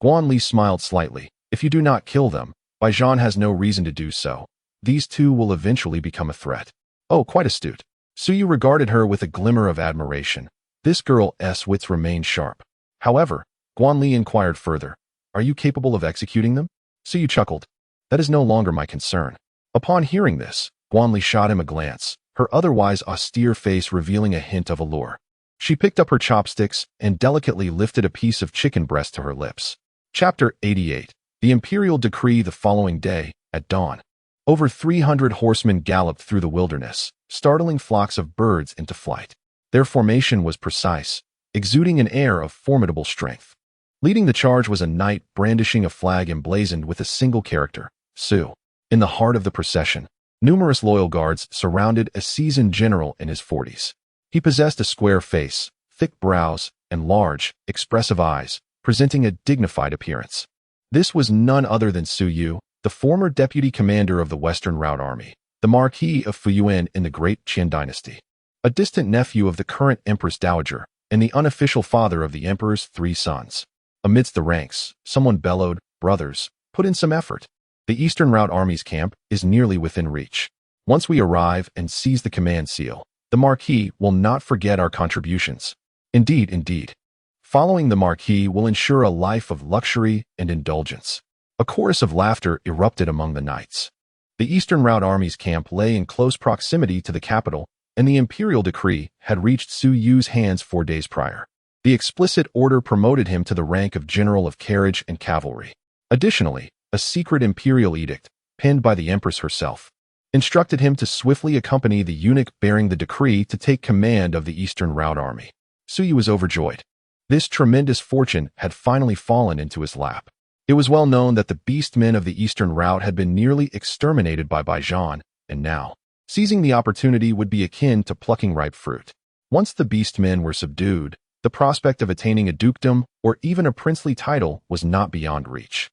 Guanli smiled slightly. If you do not kill them, Baijan has no reason to do so. These two will eventually become a threat. Oh, quite astute. Su regarded her with a glimmer of admiration. This girl's wits remained sharp. However, Guanli inquired further. Are you capable of executing them? Su chuckled. That is no longer my concern. Upon hearing this, Guanli shot him a glance, her otherwise austere face revealing a hint of allure. She picked up her chopsticks and delicately lifted a piece of chicken breast to her lips. Chapter 88. The Imperial Decree. The following day, at dawn, over 300 horsemen galloped through the wilderness, startling flocks of birds into flight. Their formation was precise, exuding an air of formidable strength. Leading the charge was a knight brandishing a flag emblazoned with a single character, Su. In the heart of the procession, numerous loyal guards surrounded a seasoned general in his 40s. He possessed a square face, thick brows, and large, expressive eyes, presenting a dignified appearance. This was none other than Su, the former deputy commander of the Western Route Army, the Marquis of Fuyuan in the Great Qin Dynasty, a distant nephew of the current Empress Dowager, and the unofficial father of the Emperor's 3 sons. Amidst the ranks, someone bellowed, Brothers, put in some effort. The Eastern Route Army's camp is nearly within reach. Once we arrive and seize the command seal, the Marquis will not forget our contributions. Indeed. Following the Marquis will ensure a life of luxury and indulgence. A chorus of laughter erupted among the knights. The Eastern Route Army's camp lay in close proximity to the capital, and the imperial decree had reached Su's hands 4 days prior. The explicit order promoted him to the rank of General of Carriage and Cavalry. Additionally, a secret imperial edict, penned by the Empress herself, instructed him to swiftly accompany the eunuch bearing the decree to take command of the Eastern Route Army. Su was overjoyed. This tremendous fortune had finally fallen into his lap. It was well known that the beastmen of the Eastern Route had been nearly exterminated by Baijan, and now, seizing the opportunity would be akin to plucking ripe fruit. Once the beastmen were subdued, the prospect of attaining a dukedom or even a princely title was not beyond reach.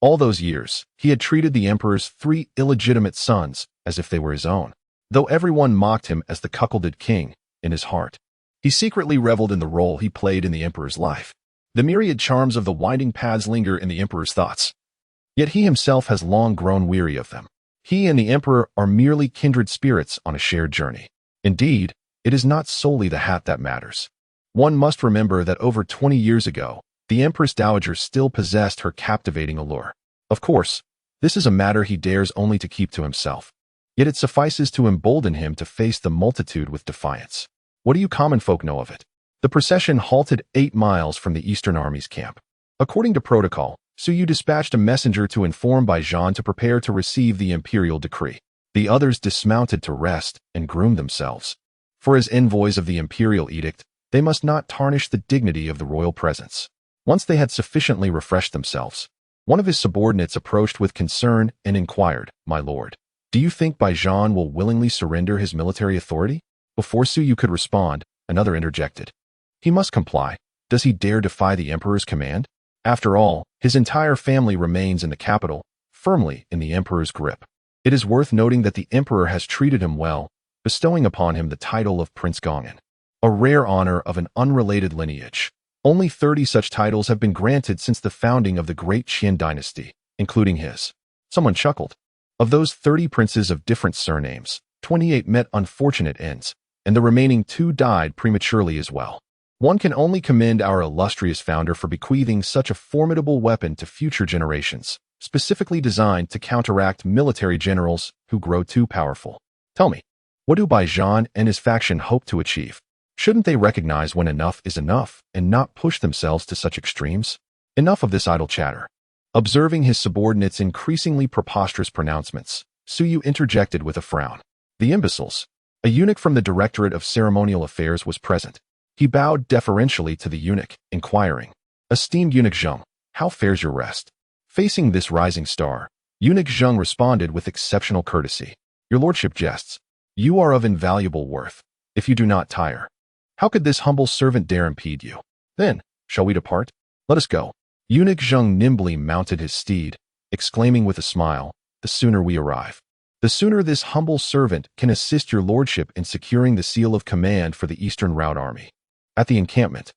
All those years, he had treated the Emperor's 3 illegitimate sons as if they were his own. Though everyone mocked him as the cuckolded king, in his heart, he secretly reveled in the role he played in the Emperor's life. The myriad charms of the winding paths linger in the Emperor's thoughts. Yet he himself has long grown weary of them. He and the Emperor are merely kindred spirits on a shared journey. Indeed, it is not solely the hat that matters. One must remember that over 20 years ago, the Empress Dowager still possessed her captivating allure. Of course, this is a matter he dares only to keep to himself. Yet it suffices to embolden him to face the multitude with defiance. What do you common folk know of it? The procession halted 8 miles from the Eastern Army's camp. According to protocol, Su dispatched a messenger to inform Baijan to prepare to receive the imperial decree. The others dismounted to rest and groom themselves. For as envoys of the imperial edict, they must not tarnish the dignity of the royal presence. Once they had sufficiently refreshed themselves, one of his subordinates approached with concern and inquired, My lord, do you think Baijan will willingly surrender his military authority? Before Su could respond, another interjected. He must comply. Does he dare defy the Emperor's command? After all, his entire family remains in the capital, firmly in the Emperor's grip. It is worth noting that the Emperor has treated him well, bestowing upon him the title of Prince Gongan, a rare honor of an unrelated lineage. Only 30 such titles have been granted since the founding of the Great Qin Dynasty, including his. Someone chuckled. Of those 30 princes of different surnames, 28 met unfortunate ends, and the remaining 2 died prematurely as well. One can only commend our illustrious founder for bequeathing such a formidable weapon to future generations, specifically designed to counteract military generals who grow too powerful. Tell me, what do Baijan and his faction hope to achieve? Shouldn't they recognize when enough is enough and not push themselves to such extremes? Enough of this idle chatter. Observing his subordinates' increasingly preposterous pronouncements, Suyu interjected with a frown. The imbeciles. A eunuch from the Directorate of Ceremonial Affairs was present. He bowed deferentially to the eunuch, inquiring, "Esteemed Eunuch Zheng, how fares your rest?" Facing this rising star, Eunuch Zheng responded with exceptional courtesy. "Your lordship jests. You are of invaluable worth. If you do not tire, how could this humble servant dare impede you? Then, shall we depart? Let us go." Eunuch Zheng nimbly mounted his steed, exclaiming with a smile, "The sooner we arrive, the sooner this humble servant can assist your lordship in securing the seal of command for the Eastern Route Army." At the encampment,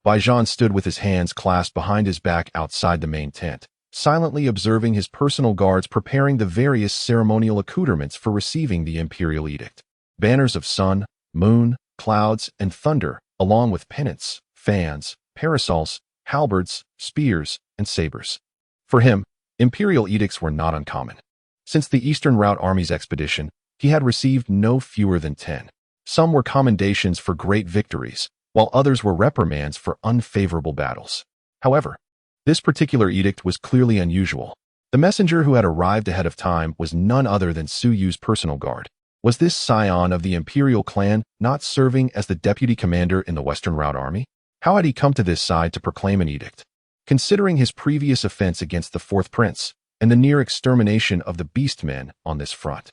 Baijan stood with his hands clasped behind his back outside the main tent, silently observing his personal guards preparing the various ceremonial accoutrements for receiving the imperial edict. Banners of sun, moon, clouds, and thunder, along with pennants, fans, parasols, halberds, spears, and sabers. For him, imperial edicts were not uncommon. Since the Eastern Route Army's expedition, he had received no fewer than 10. Some were commendations for great victories, while others were reprimands for unfavorable battles. However, this particular edict was clearly unusual. The messenger who had arrived ahead of time was none other than Suyu's personal guard. Was this scion of the imperial clan not serving as the deputy commander in the Western Route Army? How had he come to this side to proclaim an edict? Considering his previous offense against the Fourth Prince and the near extermination of the beastmen on this front,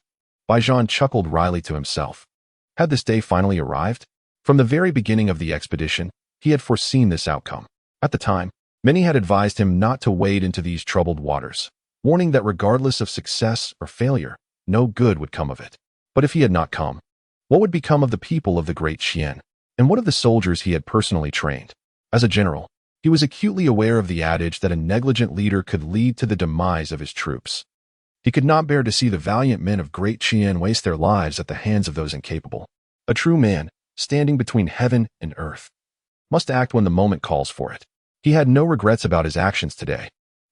Baijan chuckled wryly to himself. Had this day finally arrived? From the very beginning of the expedition, he had foreseen this outcome. At the time, many had advised him not to wade into these troubled waters, warning that regardless of success or failure, no good would come of it. But if he had not come, what would become of the people of the Great Qian? And what of the soldiers he had personally trained? As a general, he was acutely aware of the adage that a negligent leader could lead to the demise of his troops. He could not bear to see the valiant men of Great Qian waste their lives at the hands of those incapable. A true man, standing between heaven and earth, must act when the moment calls for it. He had no regrets about his actions today.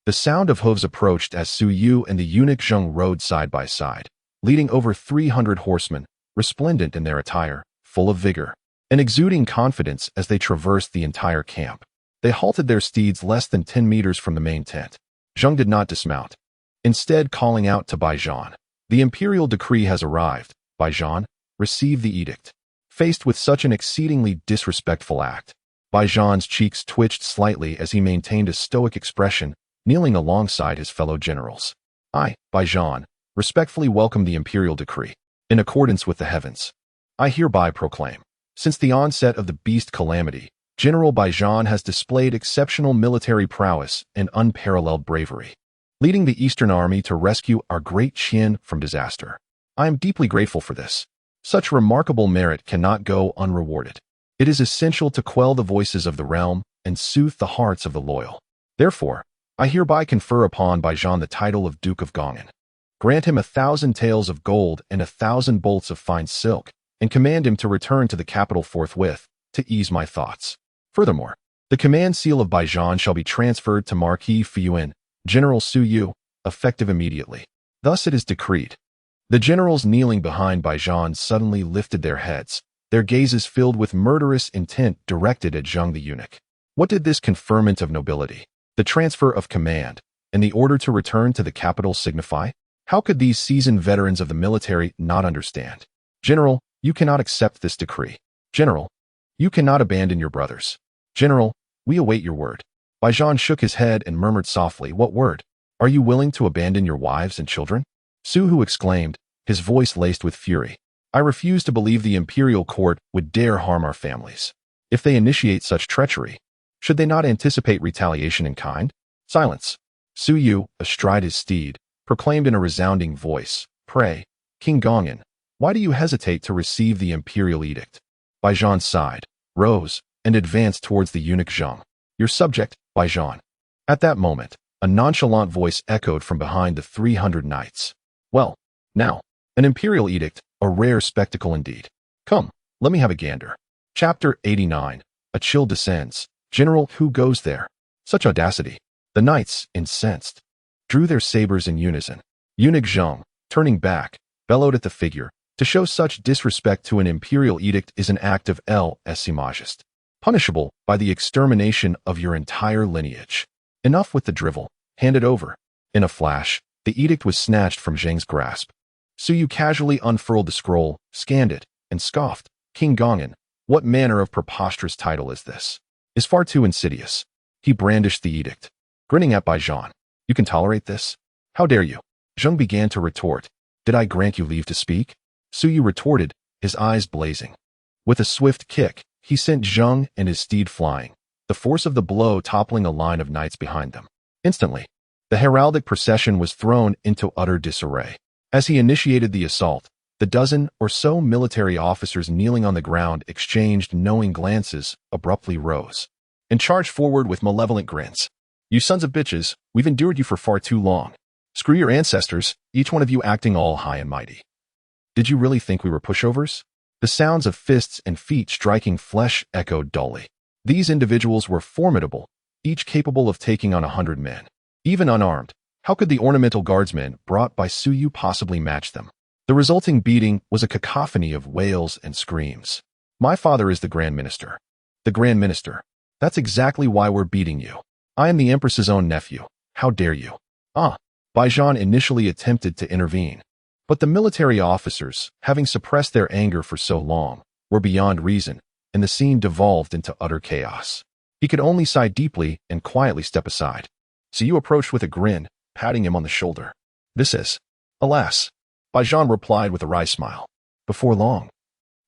The sound of hooves approached as Suyu and the eunuch Zheng rode side by side, leading over 300 horsemen, resplendent in their attire, full of vigor, and exuding confidence as they traversed the entire camp. They halted their steeds less than 10 meters from the main tent. Zheng did not dismount, instead calling out to Baijan, "The imperial decree has arrived. Baijan, receive the edict." Faced with such an exceedingly disrespectful act, Baijan's cheeks twitched slightly as he maintained a stoic expression, kneeling alongside his fellow generals. "I, Baijan, respectfully welcome the imperial decree. In accordance with the heavens, I hereby proclaim, since the onset of the beast calamity, General Baijan has displayed exceptional military prowess and unparalleled bravery, leading the Eastern Army to rescue our Great Qian from disaster. I am deeply grateful for this. Such remarkable merit cannot go unrewarded. It is essential to quell the voices of the realm and soothe the hearts of the loyal. Therefore, I hereby confer upon Baijan the title of Duke of Gongan. Grant him 1,000 taels of gold and 1,000 bolts of fine silk, and command him to return to the capital forthwith, to ease my thoughts. Furthermore, the command seal of Baijan shall be transferred to Marquis Fuyuan, General Suyu, effective immediately. Thus it is decreed." The generals kneeling behind Baijan suddenly lifted their heads, their gazes filled with murderous intent directed at Zheng the eunuch. What did this conferment of nobility, the transfer of command, and the order to return to the capital signify? How could these seasoned veterans of the military not understand? "General, you cannot accept this decree. General, you cannot abandon your brothers. General, we await your word." Baijan shook his head and murmured softly, "What word? Are you willing to abandon your wives and children?" Suhu exclaimed, his voice laced with fury. "I refuse to believe the imperial court would dare harm our families. If they initiate such treachery, should they not anticipate retaliation in kind?" Silence. Suyu, astride his steed, proclaimed in a resounding voice, "Pray, King Gongan, why do you hesitate to receive the imperial edict?" Baijan sighed, rose, and advanced towards the eunuch Zheng. "Your subject, Baijan." At that moment, a nonchalant voice echoed from behind the 300 knights. "Well, now, an imperial edict, a rare spectacle indeed. Come, let me have a gander." Chapter 89. A chill descends. "General, who goes there? Such audacity." The knights, incensed, drew their sabers in unison. Eunuch Zheng, turning back, bellowed at the figure. To show such disrespect to an imperial edict is an act of lese majest, punishable by the extermination of your entire lineage. Enough with the drivel. Hand it over. In a flash, the edict was snatched from Zheng's grasp. Su Yu casually unfurled the scroll, scanned it, and scoffed. King Gongan, what manner of preposterous title is this? Is far too insidious. He brandished the edict, grinning at Baijan. You can tolerate this? How dare you? Zheng began to retort. Did I grant you leave to speak? Su Yu retorted, his eyes blazing. With a swift kick, he sent Zheng and his steed flying, the force of the blow toppling a line of knights behind them. Instantly, the heraldic procession was thrown into utter disarray. As he initiated the assault, the dozen or so military officers kneeling on the ground exchanged knowing glances, abruptly rose, and charged forward with malevolent grins. You sons of bitches, we've endured you for far too long. Screw your ancestors, each one of you acting all high and mighty. Did you really think we were pushovers? The sounds of fists and feet striking flesh echoed dully. These individuals were formidable, each capable of taking on 100 men. Even unarmed, how could the ornamental guardsmen brought by Su Yu possibly match them? The resulting beating was a cacophony of wails and screams. My father is the Grand Minister. The Grand Minister. That's exactly why we're beating you. I am the Empress's own nephew. How dare you? Baijan initially attempted to intervene. But the military officers, having suppressed their anger for so long, were beyond reason, and the scene devolved into utter chaos. He could only sigh deeply and quietly step aside. Su Yu approached with a grin, patting him on the shoulder. This is, alas, Baijan replied with a wry smile. Before long,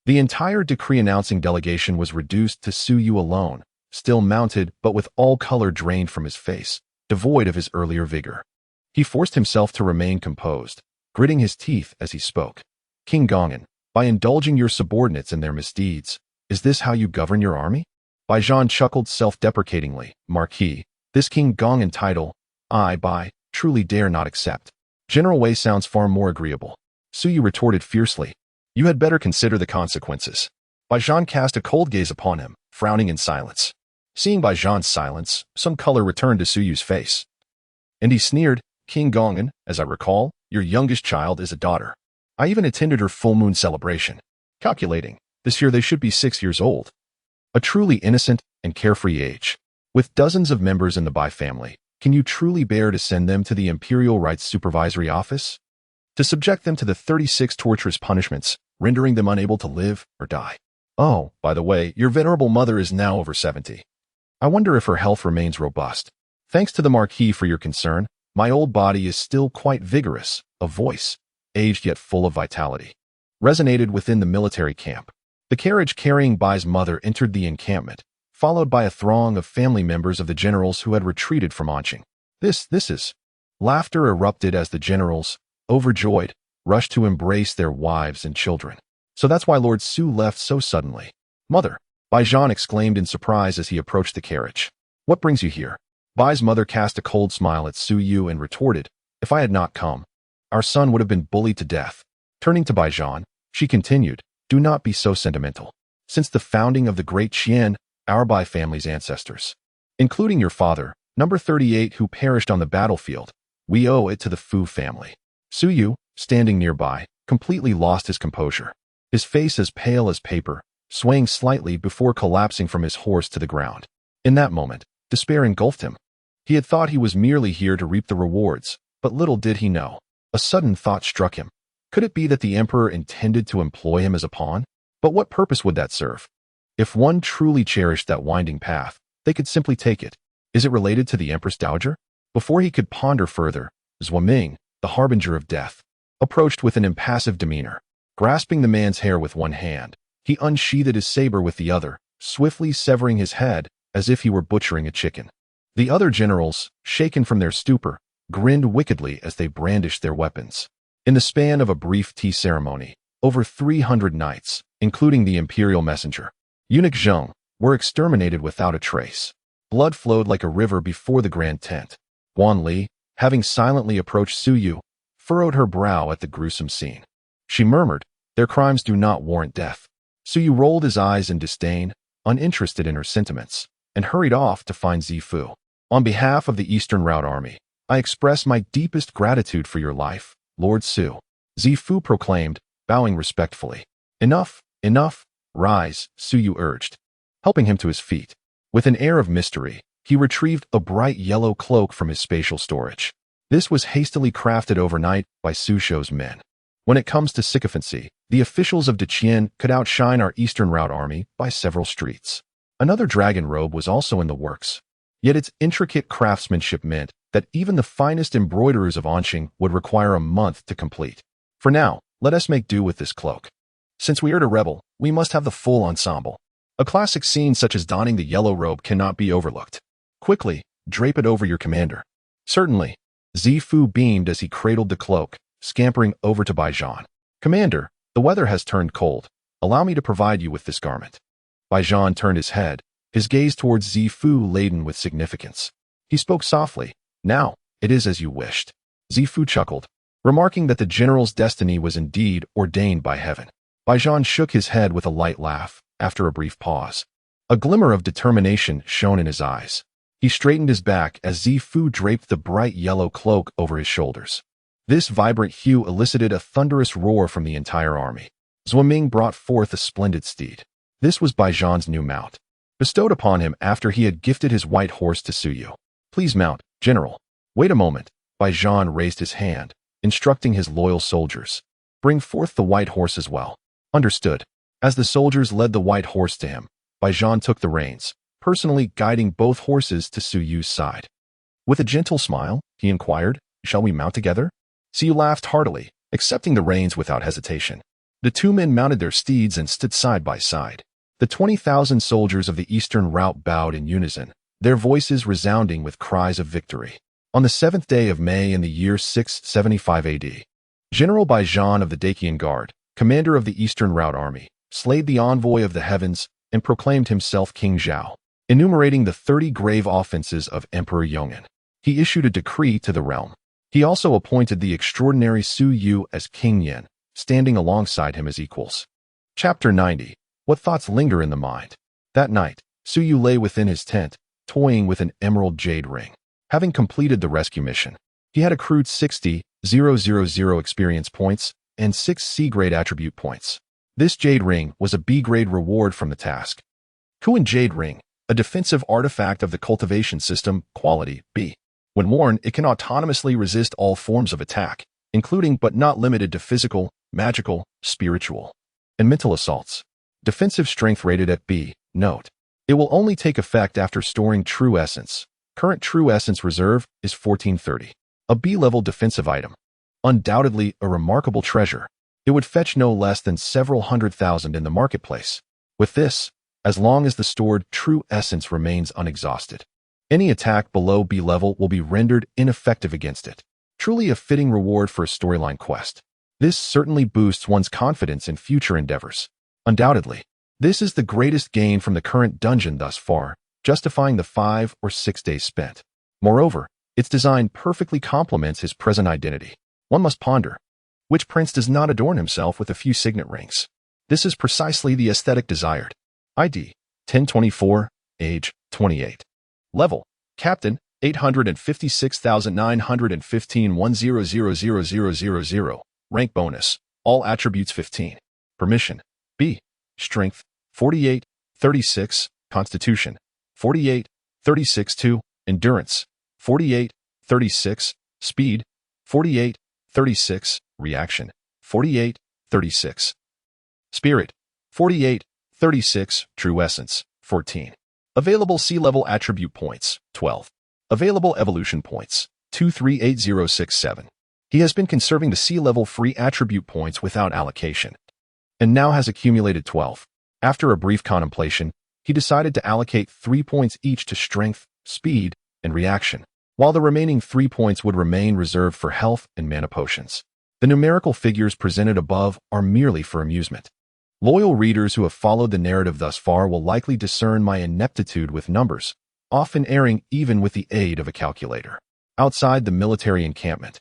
the entire decree-announcing delegation was reduced to Su Yu alone, still mounted but with all color drained from his face, devoid of his earlier vigor. He forced himself to remain composed, gritting his teeth as he spoke. King Gongan, by indulging your subordinates in their misdeeds, is this how you govern your army? Baijan chuckled self-deprecatingly. Marquis, this King Gongan title, truly dare not accept. General Wei sounds far more agreeable. Su Yu retorted fiercely. You had better consider the consequences. Baijan cast a cold gaze upon him, frowning in silence. Seeing Baijan's silence, some color returned to Su Yu's face. And he sneered, King Gongan, as I recall, your youngest child is a daughter. I even attended her full moon celebration. Calculating, this year they should be 6 years old. A truly innocent and carefree age. With dozens of members in the Bai family, can you truly bear to send them to the Imperial Rights Supervisory Office? To subject them to the 36 torturous punishments, rendering them unable to live or die? Oh, by the way, your venerable mother is now over 70. I wonder if her health remains robust. Thanks to the Marquis for your concern, my old body is still quite vigorous, a voice, aged yet full of vitality, resonated within the military camp. The carriage carrying Bai's mother entered the encampment, followed by a throng of family members of the generals who had retreated from Anqing. This is. Laughter erupted as the generals, overjoyed, rushed to embrace their wives and children. So that's why Lord Su left so suddenly. Mother, Baijan exclaimed in surprise as he approached the carriage. What brings you here? Bai's mother cast a cold smile at Su Yu and retorted, if I had not come, our son would have been bullied to death. Turning to Baijan, she continued, do not be so sentimental. Since the founding of the Great Qian, our Bai family's ancestors, including your father, number 38 who perished on the battlefield, we owe it to the Fu family. Su Yu, standing nearby, completely lost his composure, his face as pale as paper, swaying slightly before collapsing from his horse to the ground. In that moment, despair engulfed him. He had thought he was merely here to reap the rewards, but little did he know. A sudden thought struck him. Could it be that the emperor intended to employ him as a pawn? But what purpose would that serve? If one truly cherished that winding path, they could simply take it. Is it related to the Empress Dowager? Before he could ponder further, Zhuo Ming, the harbinger of death, approached with an impassive demeanor. Grasping the man's hair with one hand, he unsheathed his saber with the other, swiftly severing his head as if he were butchering a chicken. The other generals, shaken from their stupor, grinned wickedly as they brandished their weapons. In the span of a brief tea ceremony, over 300 knights, including the imperial messenger, eunuch Zheng, were exterminated without a trace. Blood flowed like a river before the grand tent. Wan Li, having silently approached Su Yu, furrowed her brow at the gruesome scene. She murmured, their crimes do not warrant death. Su Yu rolled his eyes in disdain, uninterested in her sentiments, and hurried off to find Zifu. On behalf of the Eastern Route Army, I express my deepest gratitude for your life, Lord Su. Zifu proclaimed, bowing respectfully. Enough, enough, rise, Su Yu urged, helping him to his feet. With an air of mystery, He retrieved a bright yellow cloak from his spatial storage. This was hastily crafted overnight by Su Shou's men. When it comes to sycophancy, the officials of Deqian could outshine our Eastern Route army by several streets. Another dragon robe was also in the works, yet its intricate craftsmanship meant that even the finest embroiderers of Anqing would require a month to complete. For now, let us make do with this cloak. Since we are to rebel, we must have the full ensemble. A classic scene such as donning the yellow robe cannot be overlooked. Quickly, drape it over your commander. Certainly. Zifu beamed as he cradled the cloak, scampering over to Baijan. Commander, the weather has turned cold. Allow me to provide you with this garment. Baijan turned his head, his gaze towards Zifu laden with significance. He spoke softly. Now, it is as you wished. Zifu chuckled, remarking that the general's destiny was indeed ordained by heaven. Baijan shook his head with a light laugh, after a brief pause. A glimmer of determination shone in his eyes. He straightened his back as Zifu draped the bright yellow cloak over his shoulders. This vibrant hue elicited a thunderous roar from the entire army. Zhuoming brought forth a splendid steed. This was Baijan's new mount, bestowed upon him after he had gifted his white horse to Suyu. Please mount, General. Wait a moment. Baijan raised his hand, instructing his loyal soldiers. Bring forth the white horse as well. Understood. As the soldiers led the white horse to him, Baijan took the reins, personally guiding both horses to Suyu's side. With a gentle smile, he inquired, "Shall we mount together?" Suyu laughed heartily, accepting the reins without hesitation. The two men mounted their steeds and stood side by side. The 20,000 soldiers of the Eastern Route bowed in unison, their voices resounding with cries of victory. On the 7th day of May in the year 675 AD, General Baijan of the Dacian Guard, commander of the Eastern Route army, slayed the envoy of the heavens and proclaimed himself King Zhao, enumerating the 30 grave offenses of Emperor Yong'an. He issued a decree to the realm. He also appointed the extraordinary Su Yu as King Yen, standing alongside him as equals. Chapter 90. What thoughts linger in the mind? That night, Su Yu lay within his tent, toying with an emerald jade ring. Having completed the rescue mission, he had accrued 60,000 experience points and 6 C-grade attribute points. This jade ring was a B-grade reward from the task. Kuan Jade Ring, a defensive artifact of the cultivation system, quality B. When worn, it can autonomously resist all forms of attack, including but not limited to physical, magical, spiritual, and mental assaults. Defensive strength rated at B. Note: it will only take effect after storing True Essence. Current True Essence reserve is 1430. A B-level defensive item. Undoubtedly a remarkable treasure. It would fetch no less than several 100,000 in the marketplace. With this, as long as the stored True Essence remains unexhausted, any attack below B level will be rendered ineffective against it. Truly a fitting reward for a storyline quest. This certainly boosts one's confidence in future endeavors. Undoubtedly, this is the greatest gain from the current dungeon thus far, justifying the 5 or 6 days spent. Moreover, its design perfectly complements his present identity. One must ponder, which prince does not adorn himself with a few signet rings? This is precisely the aesthetic desired. ID: 1024, age: 28. Level: Captain, 856,915 10000000. Rank bonus, all attributes 15. Permission: B. Strength, 48, 36, Constitution, 48, 36 2, Endurance, 48, 36, Speed, 48, 36, Reaction, 48, 36. Spirit, 48, 36, True Essence, 14. Available C-level attribute points, 12. Available evolution points, 238067. He has been conserving the C-level free attribute points without allocation, and now has accumulated 12. After a brief contemplation, he decided to allocate 3 points each to Strength, Speed, and Reaction, while the remaining 3 points would remain reserved for health and mana potions. The numerical figures presented above are merely for amusement. Loyal readers who have followed the narrative thus far will likely discern my ineptitude with numbers, often erring even with the aid of a calculator. Outside the military encampment,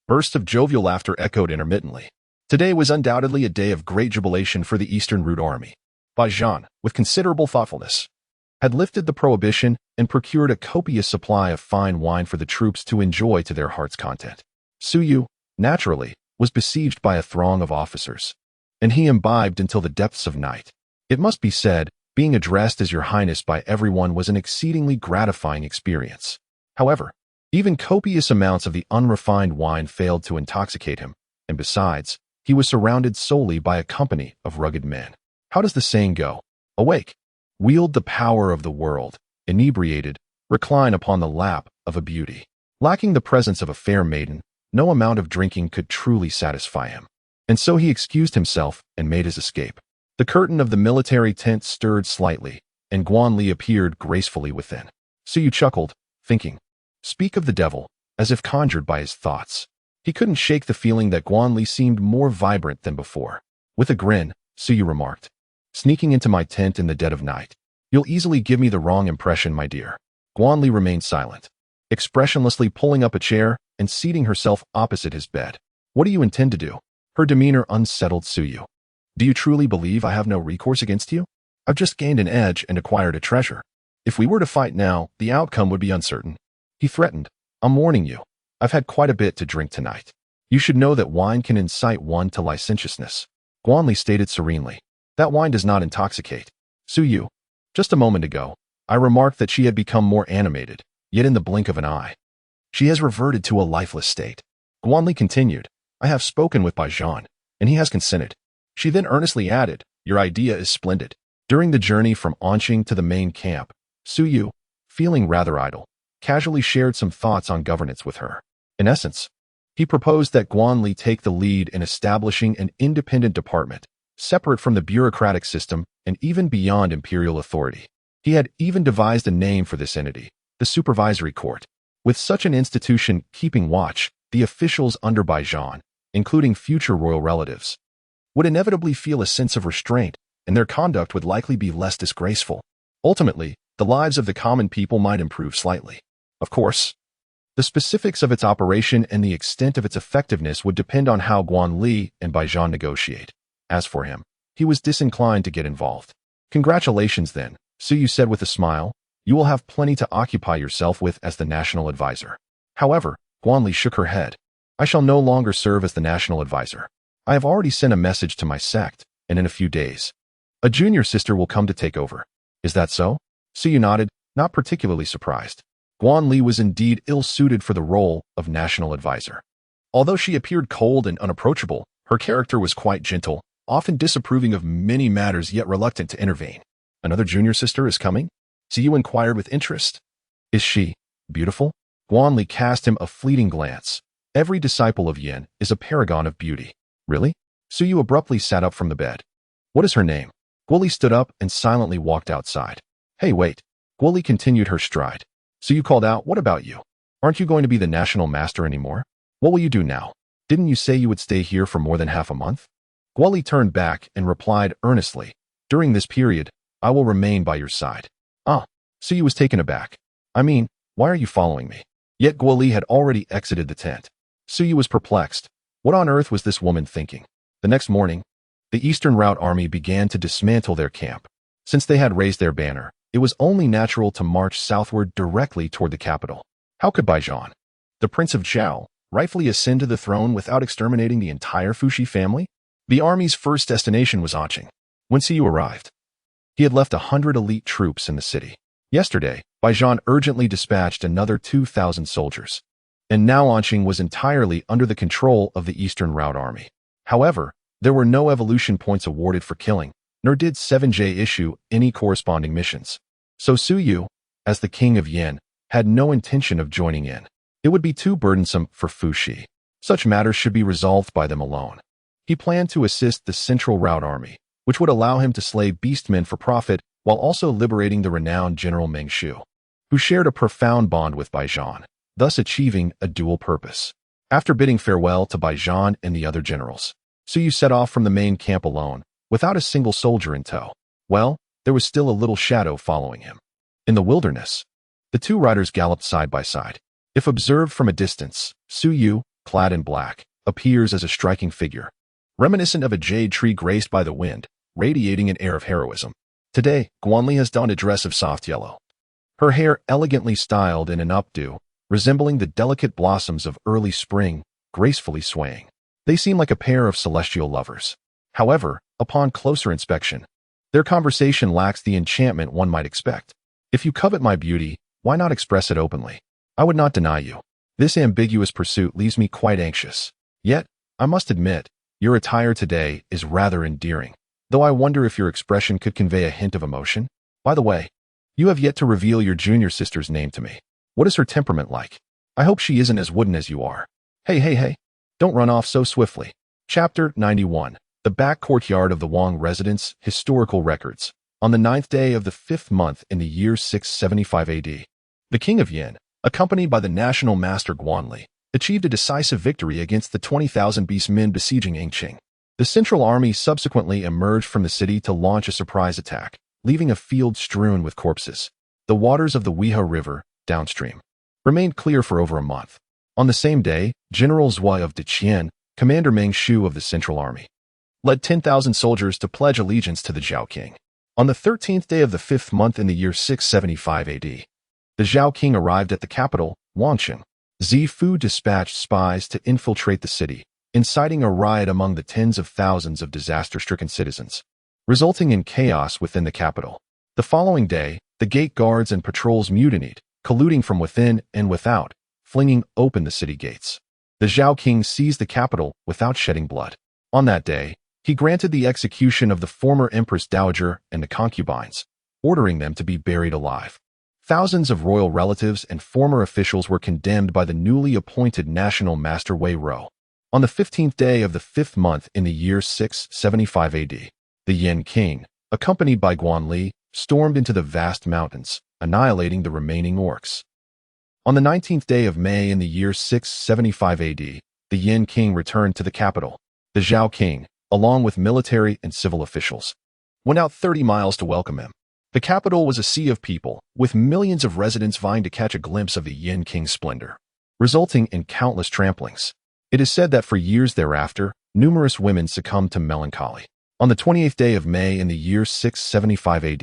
bursts of jovial laughter echoed intermittently. Today was undoubtedly a day of great jubilation for the Eastern Route army. Baijan, with considerable thoughtfulness, had lifted the prohibition and procured a copious supply of fine wine for the troops to enjoy to their heart's content. Suyu, naturally, was besieged by a throng of officers, and he imbibed until the depths of night. It must be said, Being addressed as Your Highness by everyone was an exceedingly gratifying experience. However, even copious amounts of the unrefined wine failed to intoxicate him, and besides, he was surrounded solely by a company of rugged men. How does the saying go? Awake, wield the power of the world, inebriated, recline upon the lap of a beauty. Lacking the presence of a fair maiden, no amount of drinking could truly satisfy him. And so he excused himself and made his escape. The curtain of the military tent stirred slightly, and Guan Li appeared gracefully within. Suyu chuckled, thinking, "Speak of the devil," as if conjured by his thoughts. He couldn't shake the feeling that Guan Li seemed more vibrant than before. With a grin, Suyu remarked, "Sneaking into my tent in the dead of night. You'll easily give me the wrong impression, my dear." Guan Li remained silent, expressionlessly pulling up a chair and seating herself opposite his bed. "What do you intend to do?" Her demeanor unsettled Suyu. "Do you truly believe I have no recourse against you? I've just gained an edge and acquired a treasure. If we were to fight now, the outcome would be uncertain." He threatened, "I'm warning you. I've had quite a bit to drink tonight. You should know that wine can incite one to licentiousness." Guan Li stated serenely, "That wine does not intoxicate. Suyu, just a moment ago, I remarked that she had become more animated, yet in the blink of an eye, she has reverted to a lifeless state." Guan Li continued, "I have spoken with Baijan, and he has consented." She then earnestly added, "Your idea is splendid." During the journey from Anqing to the main camp, Suyu, feeling rather idle, casually shared some thoughts on governance with her. In essence, he proposed that Guan Li take the lead in establishing an independent department, separate from the bureaucratic system and even beyond imperial authority. He had even devised a name for this entity, the Supervisory Court. With such an institution keeping watch, the officials under Baijan, including future royal relatives, would inevitably feel a sense of restraint, and their conduct would likely be less disgraceful. Ultimately, the lives of the common people might improve slightly. Of course, the specifics of its operation and the extent of its effectiveness would depend on how Guan Li and Baijan negotiate. As for him, he was disinclined to get involved. "Congratulations then," Suyu said with a smile. "You will have plenty to occupy yourself with as the national advisor." However, Guan Li shook her head. "I shall no longer serve as the national advisor. I have already sent a message to my sect, and in a few days, a junior sister will come to take over." "Is that so?" Suyu nodded, not particularly surprised. Guan Li was indeed ill-suited for the role of national advisor. Although she appeared cold and unapproachable, her character was quite gentle, often disapproving of many matters yet reluctant to intervene. "Another junior sister is coming?" Suyu inquired with interest. "Is she beautiful?" Guan Li cast him a fleeting glance. Every disciple of Yin is a paragon of beauty. "Really?" Suyu abruptly sat up from the bed. "What is her name?" Guo Li stood up and silently walked outside. "Hey, wait." Guo Li continued her stride. Suyu called out, "What about you? Aren't you going to be the national master anymore? What will you do now? Didn't you say you would stay here for more than half a month?" Guo Li turned back and replied earnestly, "During this period, I will remain by your side." "Ah." Suyu was taken aback. "I mean, why are you following me?" Yet Guo Li had already exited the tent. Suyu was perplexed. What on earth was this woman thinking? The next morning, the Eastern Route Army began to dismantle their camp. Since they had raised their banner, it was only natural to march southward directly toward the capital. How could Baijan, the Prince of Zhao, rightfully ascend to the throne without exterminating the entire Fushi family? The army's first destination was Anqing. When Suyu arrived, he had left 100 elite troops in the city. Yesterday, Baijan urgently dispatched another 2,000 soldiers. And now Anqing was entirely under the control of the Eastern Route Army. However, there were no evolution points awarded for killing, nor did 7J issue any corresponding missions. So Suyu, as the king of Yin, had no intention of joining in. It would be too burdensome for Fushi. Such matters should be resolved by them alone. He planned to assist the Central Route Army, which would allow him to slay beastmen for profit while also liberating the renowned General Meng Shu, who shared a profound bond with Baijan, thus achieving a dual purpose. After bidding farewell to Baijan and the other generals, Suyu set off from the main camp alone, without a single soldier in tow. Well, there was still a little shadow following him. In the wilderness, the two riders galloped side by side. If observed from a distance, Suyu, clad in black, appears as a striking figure, reminiscent of a jade tree graced by the wind, radiating an air of heroism. Today, Guan Li has donned a dress of soft yellow, her hair elegantly styled in an updo, resembling the delicate blossoms of early spring, gracefully swaying. They seem like a pair of celestial lovers. However, upon closer inspection, Their conversation lacks the enchantment one might expect. If you covet my beauty, why not express it openly? I would not deny you. This ambiguous pursuit leaves me quite anxious. Yet, I must admit, your attire today is rather endearing, though I wonder if your expression could convey a hint of emotion. By the way, you have yet to reveal your junior sister's name to me. What is her temperament like? I hope she isn't as wooden as you are. Hey. Don't run off so swiftly. Chapter 91. The Back Courtyard of the Wang Residence, Historical Records. On the 9th day of the 5th month in the year 675 AD, the king of Yin, accompanied by the national master Guanli, achieved a decisive victory against the 20,000 beast men besieging Yingqing. The central army subsequently emerged from the city to launch a surprise attack, leaving a field strewn with corpses. The waters of the Weihua River, downstream, remained clear for over a month. On the same day, General Zhua of Deqian, Commander Meng Shu of the Central Army, led 10,000 soldiers to pledge allegiance to the Zhao King. On the 13th day of the 5th month in the year 675 AD, the Zhao King arrived at the capital, Wancheng. Zifu dispatched spies to infiltrate the city, inciting a riot among the tens of thousands of disaster-stricken citizens, resulting in chaos within the capital. The following day, the gate guards and patrols mutinied, colluding from within and without, flinging open the city gates. The Zhao King seized the capital without shedding blood. On that day, he granted the execution of the former Empress Dowager and the concubines, ordering them to be buried alive. Thousands of royal relatives and former officials were condemned by the newly appointed national master Wei Rou. On the 15th day of the 5th month in the year 675 AD, the Yin King, accompanied by Guanli, stormed into the vast mountains, annihilating the remaining orcs. On the 19th day of May in the year 675 AD, the Yin King returned to the capital. The Zhao King, along with military and civil officials, went out 30 miles to welcome him. The capital was a sea of people, with millions of residents vying to catch a glimpse of the Yin King's splendor, resulting in countless tramplings. It is said that for years thereafter, numerous women succumbed to melancholy. On the 28th day of May in the year 675 AD,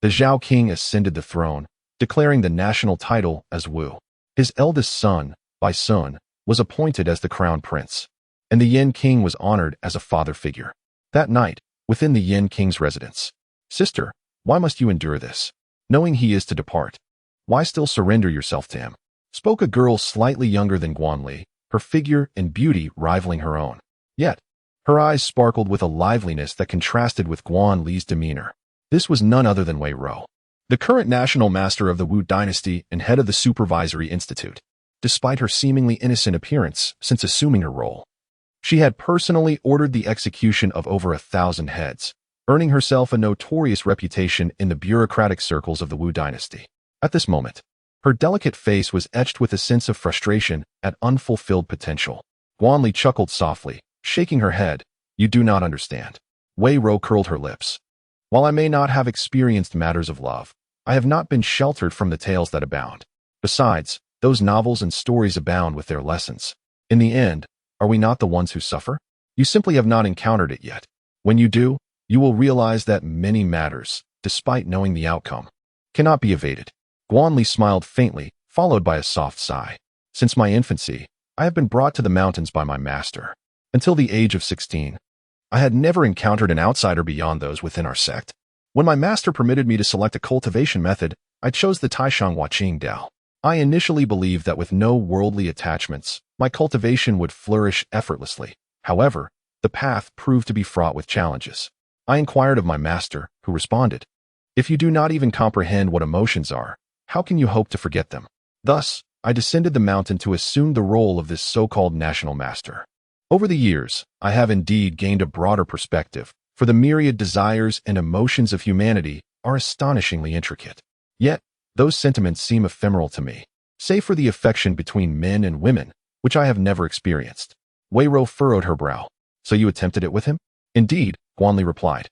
the Zhao King ascended the throne, declaring the national title as Wu. His eldest son, Bai Sun, was appointed as the crown prince, and the Yin King was honored as a father figure. That night, within the Yin King's residence, "Sister, why must you endure this? Knowing he is to depart, why still surrender yourself to him?" spoke a girl slightly younger than Guanli, her figure and beauty rivaling her own. Yet, her eyes sparkled with a liveliness that contrasted with Guanli's demeanor. This was none other than Wei Rou, the current national master of the Wu dynasty and head of the Supervisory Institute. Despite her seemingly innocent appearance since assuming her role, she had personally ordered the execution of over 1,000 heads, earning herself a notorious reputation in the bureaucratic circles of the Wu dynasty. At this moment, her delicate face was etched with a sense of frustration at unfulfilled potential. Guanli chuckled softly, shaking her head. "You do not understand." Wei Rou curled her lips. "While I may not have experienced matters of love, I have not been sheltered from the tales that abound. Besides, those novels and stories abound with their lessons. In the end, are we not the ones who suffer? You simply have not encountered it yet. When you do, you will realize that many matters, despite knowing the outcome, cannot be evaded." Guanli smiled faintly, followed by a soft sigh. "Since my infancy, I have been brought to the mountains by my master. Until the age of 16, I had never encountered an outsider beyond those within our sect. When my master permitted me to select a cultivation method, I chose the Taishang Huaqing Dao. I initially believed that with no worldly attachments, my cultivation would flourish effortlessly. However, the path proved to be fraught with challenges. I inquired of my master, who responded, "If you do not even comprehend what emotions are, how can you hope to forget them?" Thus, I descended the mountain to assume the role of this so-called national master. Over the years, I have indeed gained a broader perspective, for the myriad desires and emotions of humanity are astonishingly intricate. Yet, those sentiments seem ephemeral to me, save for the affection between men and women, which I have never experienced. Wei Rou furrowed her brow. "So you attempted it with him?" "Indeed," Guanli replied,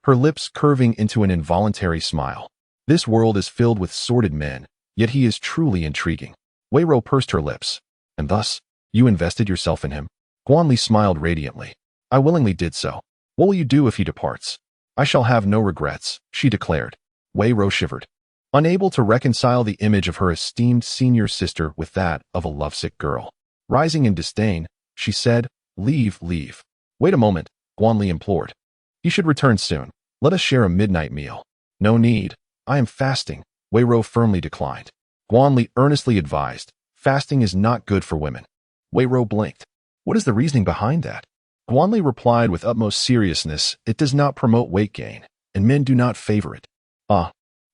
her lips curving into an involuntary smile. "This world is filled with sordid men, yet he is truly intriguing." Wei Rou pursed her lips. "And thus, you invested yourself in him?" Guanli smiled radiantly. "I willingly did so. What will you do if he departs?" "I shall have no regrets," she declared. Wei Rou shivered, unable to reconcile the image of her esteemed senior sister with that of a lovesick girl. Rising in disdain, she said, Leave. Wait a moment," Guanli implored. "You should return soon. Let us share a midnight meal. No need. I am fasting, Wei Ro firmly declined. Guanli earnestly advised, fasting is not good for women. Wei Ro blinked. What is the reasoning behind that? Guanli replied with utmost seriousness, it does not promote weight gain, and men do not favor it.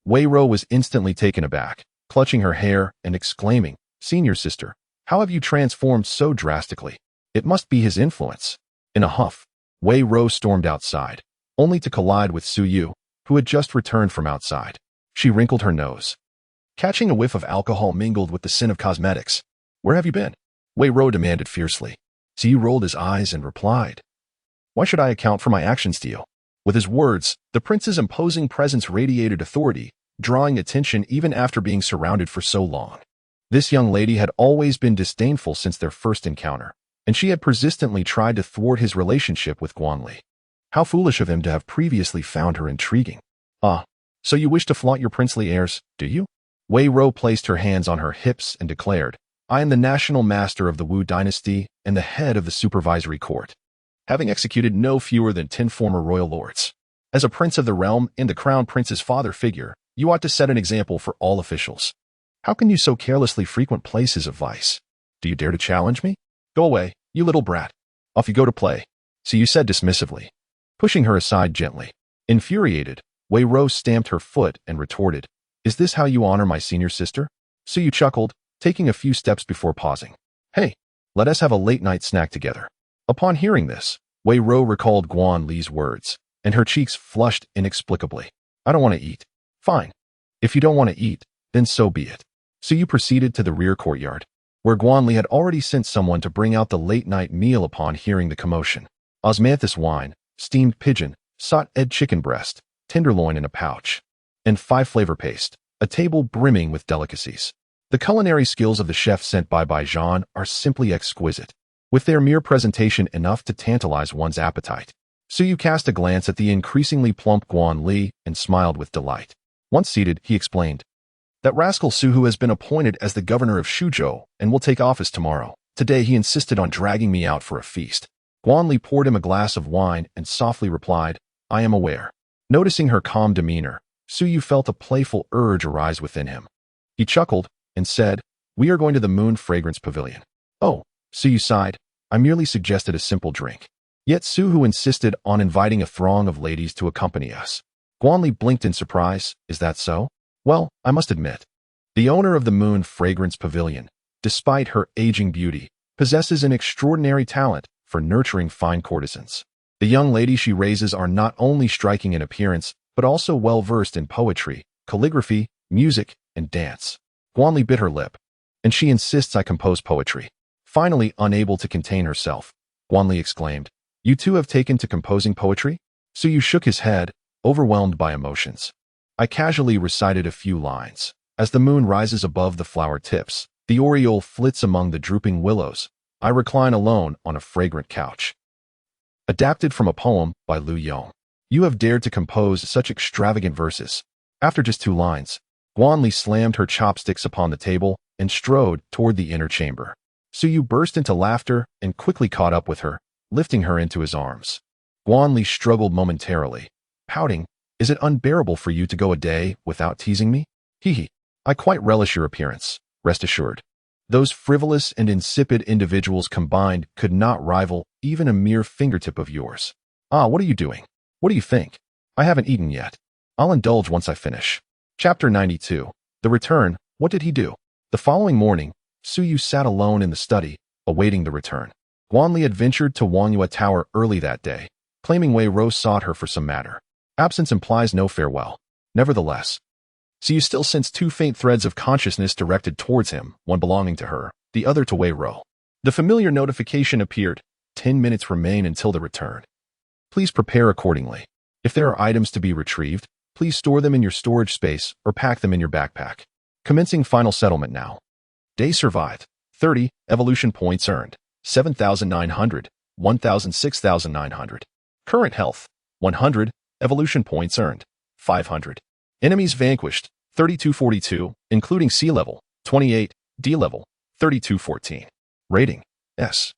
Wei Ro was instantly taken aback, clutching her hair and exclaiming, Senior sister, how have you transformed so drastically? It must be his influence. In a huff, Wei Ro stormed outside, only to collide with Su Yu, who had just returned from outside. She wrinkled her nose, catching a whiff of alcohol mingled with the scent of cosmetics. Where have you been? Wei Ro demanded fiercely. Su Yu rolled his eyes and replied, Why should I account for my actions to you? With his words, the prince's imposing presence radiated authority, drawing attention even after being surrounded for so long. This young lady had always been disdainful since their first encounter, and she had persistently tried to thwart his relationship with Guanli. How foolish of him to have previously found her intriguing. So you wish to flaunt your princely airs, do you? Wei Ro placed her hands on her hips and declared, I am the national master of the Wu dynasty and the head of the supervisory court, having executed no fewer than 10 former royal lords. As a prince of the realm and the crown prince's father figure, you ought to set an example for all officials. How can you so carelessly frequent places of vice? Do you dare to challenge me? Go away, you little brat. Off you go to play. So you said dismissively, pushing her aside gently. Infuriated, Wei Ro stamped her foot and retorted, Is this how you honor my senior sister? So you chuckled, taking a few steps before pausing. Hey, let us have a late-night snack together. Upon hearing this, Wei Ro recalled Guan Li's words, and her cheeks flushed inexplicably. I don't want to eat. Fine. If you don't want to eat, then so be it. So you proceeded to the rear courtyard, where Guan Li had already sent someone to bring out the late-night meal upon hearing the commotion. Osmanthus wine, steamed pigeon, sot-ed chicken breast, tenderloin in a pouch, and 5-flavor paste, a table brimming with delicacies. The culinary skills of the chef sent by Baijan are simply exquisite, with their mere presentation enough to tantalize one's appetite. So you cast a glance at the increasingly plump Guan Li and smiled with delight. Once seated, he explained, That rascal Su Hu has been appointed as the governor of Shuzhou and will take office tomorrow. Today he insisted on dragging me out for a feast. Guan Li poured him a glass of wine and softly replied, I am aware. Noticing her calm demeanor, Su Yu felt a playful urge arise within him. He chuckled and said, We are going to the Moon Fragrance Pavilion. Oh, Su Yu sighed, I merely suggested a simple drink. Yet Su Hu insisted on inviting a throng of ladies to accompany us. Guan Li blinked in surprise, Is that so? Well, I must admit, the owner of the Moon Fragrance Pavilion, despite her aging beauty, possesses an extraordinary talent for nurturing fine courtesans. The young ladies she raises are not only striking in appearance, but also well-versed in poetry, calligraphy, music, and dance. Guan Li bit her lip, and she insists I compose poetry. Finally, unable to contain herself, Guan Li exclaimed, You too have taken to composing poetry? Su Yu shook his head, overwhelmed by emotions. I casually recited a few lines. As the moon rises above the flower tips, the oriole flits among the drooping willows. I recline alone on a fragrant couch. Adapted from a poem by Lu Yong. You have dared to compose such extravagant verses. After just 2 lines, Guan Li slammed her chopsticks upon the table and strode toward the inner chamber. Su Yu burst into laughter and quickly caught up with her, lifting her into his arms. Guan Li struggled momentarily, pouting, Is it unbearable for you to go a day without teasing me? Hee. I quite relish your appearance, rest assured. Those frivolous and insipid individuals combined could not rival even a mere fingertip of yours. What are you doing? What do you think? I haven't eaten yet. I'll indulge once I finish. Chapter 92. The Return. What did he do? The following morning, Su Yu sat alone in the study, awaiting the return. Guan Li had ventured to Wangyue Tower early that day, claiming Wei Ro sought her for some matter. Absence implies no farewell. Nevertheless, Su Yu still sensed 2 faint threads of consciousness directed towards him, one belonging to her, the other to Wei Ro. The familiar notification appeared. 10 minutes remain until the return. Please prepare accordingly. If there are items to be retrieved, please store them in your storage space or pack them in your backpack. Commencing final settlement now. Day survived. 30. Evolution points earned. 7,900. 6,900. Current health. 100. Evolution points earned. 500. Enemies vanquished. 3242, including C level. 28. D level. 3214. Rating. S.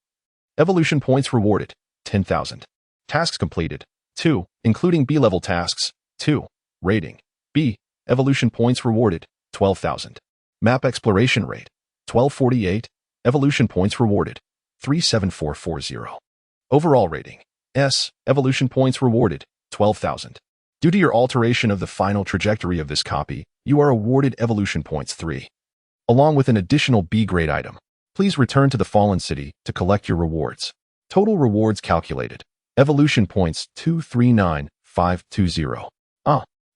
Evolution points rewarded. 10,000. Tasks completed. 2. Including B-level tasks. 2. Rating. B. Evolution points rewarded, 12,000. Map exploration rate, 1248. Evolution points rewarded, 37440. Overall rating. S. Evolution points rewarded, 12,000. Due to your alteration of the final trajectory of this copy, you are awarded evolution points 3. Along with an additional B-grade item. Please return to the Fallen City to collect your rewards. Total rewards calculated. Evolution points 239520.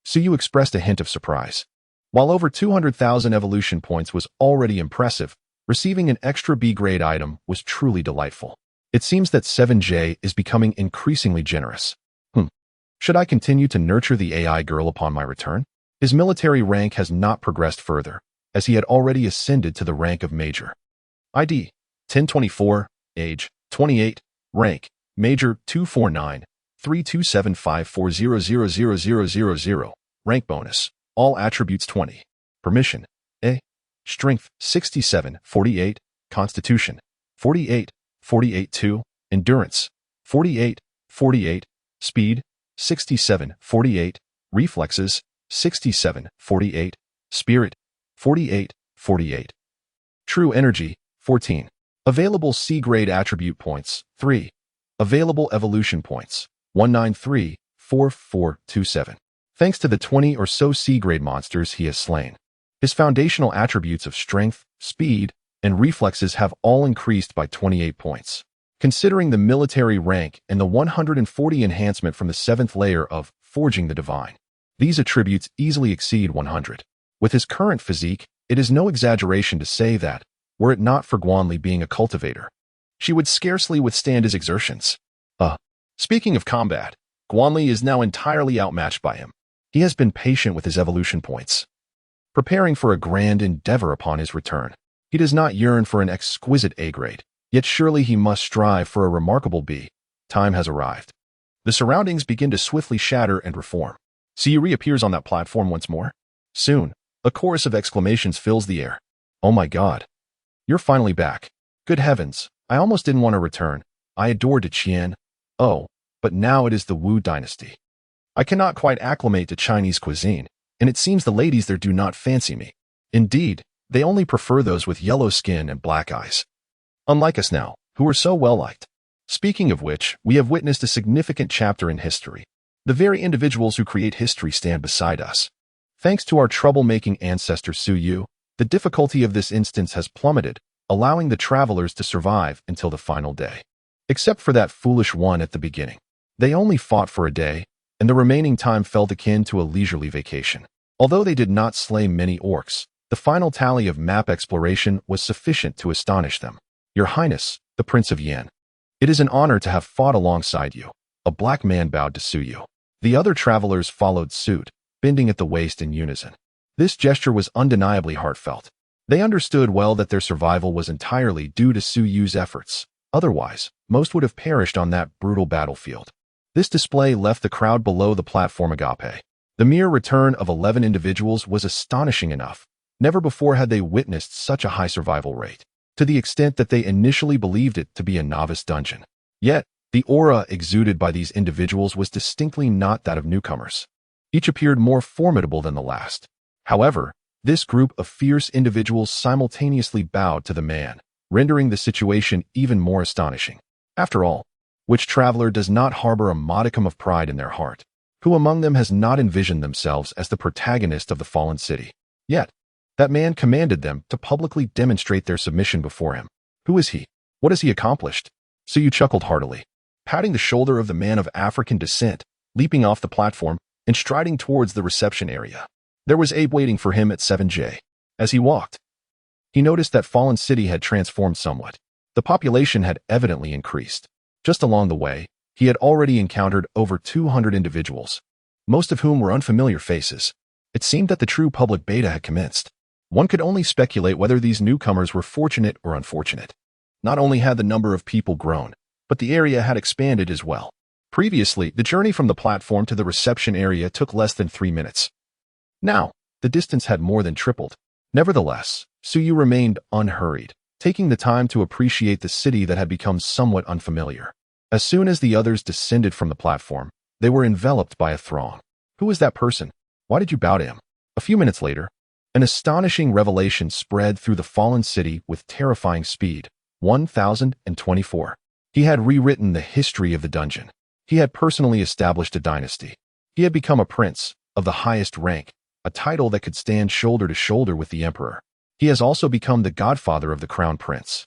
So you expressed a hint of surprise. While over 200,000 evolution points was already impressive, receiving an extra B-grade item was truly delightful. It seems that 7J is becoming increasingly generous. Should I continue to nurture the AI girl upon my return? His military rank has not progressed further, as he had already ascended to the rank of Major. ID 1024, age 28, rank Major 249-32754000000, rank bonus, all attributes 20. Permission A. Strength 67-48, Constitution 48-48-2, Endurance 48-48, Speed 67-48, Reflexes 67-48, Spirit 48-48. True Energy 14. Available C-grade attribute points 3. Available evolution points 193-4427. Thanks to the 20 or so C-grade monsters he has slain, his foundational attributes of strength, speed, and reflexes have all increased by 28 points. Considering the military rank and the 140 enhancement from the 7th layer of Forging the Divine, these attributes easily exceed 100. With his current physique, it is no exaggeration to say that, were it not for Guanli being a cultivator, she would scarcely withstand his exertions. Speaking of combat, Guanli is now entirely outmatched by him. He has been patient with his evolution points, preparing for a grand endeavor upon his return. He does not yearn for an exquisite A grade, yet surely he must strive for a remarkable B. Time has arrived. The surroundings begin to swiftly shatter and reform. Siyu reappears on that platform once more. Soon, a chorus of exclamations fills the air. Oh my god. You're finally back. Good heavens, I almost didn't want to return. I adored Qian. Oh, but now it is the Wu dynasty. I cannot quite acclimate to Chinese cuisine, and it seems the ladies there do not fancy me. Indeed, they only prefer those with yellow skin and black eyes. Unlike us now, who are so well-liked. Speaking of which, we have witnessed a significant chapter in history. The very individuals who create history stand beside us. Thanks to our troublemaking ancestor Su Yu, the difficulty of this instance has plummeted, allowing the travelers to survive until the final day. Except for that foolish one at the beginning. They only fought for a day, and the remaining time felt akin to a leisurely vacation. Although they did not slay many orcs, the final tally of map exploration was sufficient to astonish them. Your Highness, the Prince of Yan. It is an honor to have fought alongside you. A black man bowed to Su Yu. The other travelers followed suit, bending at the waist in unison. This gesture was undeniably heartfelt. They understood well that their survival was entirely due to Su Yu's efforts. Otherwise, most would have perished on that brutal battlefield. This display left the crowd below the platform agape. The mere return of 11 individuals was astonishing enough. Never before had they witnessed such a high survival rate, to the extent that they initially believed it to be a novice dungeon. Yet, the aura exuded by these individuals was distinctly not that of newcomers. Each appeared more formidable than the last. However, this group of fierce individuals simultaneously bowed to the man, rendering the situation even more astonishing. After all, which traveler does not harbor a modicum of pride in their heart? Who among them has not envisioned themselves as the protagonist of the fallen city? Yet, that man commanded them to publicly demonstrate their submission before him. Who is he? What has he accomplished? Su Yu chuckled heartily, patting the shoulder of the man of African descent, leaping off the platform, and striding towards the reception area. There was Abe waiting for him at 7J. As he walked, he noticed that Fallen City had transformed somewhat. The population had evidently increased. Just along the way, he had already encountered over 200 individuals, most of whom were unfamiliar faces. It seemed that the true public beta had commenced. One could only speculate whether these newcomers were fortunate or unfortunate. Not only had the number of people grown, but the area had expanded as well. Previously, the journey from the platform to the reception area took less than 3 minutes. Now, the distance had more than tripled. Nevertheless, Su Yu remained unhurried, taking the time to appreciate the city that had become somewhat unfamiliar. As soon as the others descended from the platform, They were enveloped by a throng. Who was that person? Why did you bow to him? A few minutes later, an astonishing revelation spread through the fallen city with terrifying speed. 1024. He had rewritten the history of the dungeon. He had personally established a dynasty. He had become a prince of the highest rank, a title that could stand shoulder to shoulder with the emperor. He has also become the godfather of the crown prince.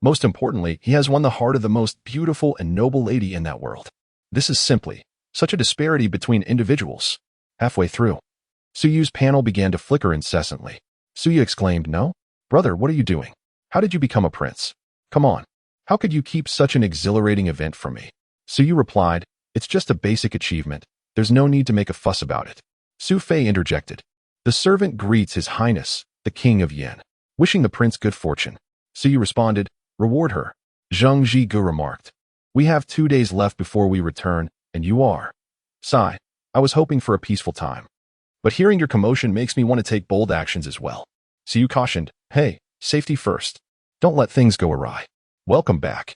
Most importantly, he has won the heart of the most beautiful and noble lady in that world. This is simply such a disparity between individuals. Halfway through, Suyu's panel began to flicker incessantly. Suyu exclaimed, "No? Brother, what are you doing? How did you become a prince? Come on. How could you keep such an exhilarating event from me?" Suyu replied, "It's just a basic achievement. There's no need to make a fuss about it." Su Fei interjected, "The servant greets His Highness, the King of Yen, wishing the prince good fortune." Suyu responded, "Reward her." Zheng Zhigu remarked, "We have 2 days left before we return, and you are." Sigh, "I was hoping for a peaceful time. But hearing your commotion makes me want to take bold actions as well." Suyu cautioned, "Hey, safety first. Don't let things go awry." "Welcome back,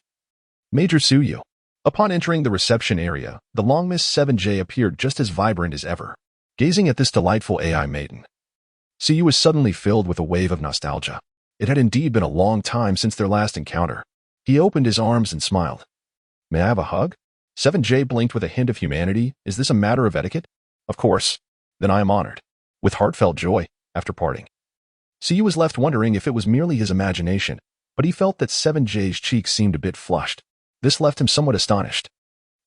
Major Suyu." Upon entering the reception area, the long-missed 7J appeared just as vibrant as ever. Gazing at this delightful AI maiden, Suyu was suddenly filled with a wave of nostalgia. It had indeed been a long time since their last encounter. He opened his arms and smiled. "May I have a hug?" 7J blinked with a hint of humanity. "Is this a matter of etiquette?" "Of course. Then I am honored." With heartfelt joy, after parting, Suyu was left wondering if it was merely his imagination, but he felt that 7J's cheeks seemed a bit flushed. This left him somewhat astonished.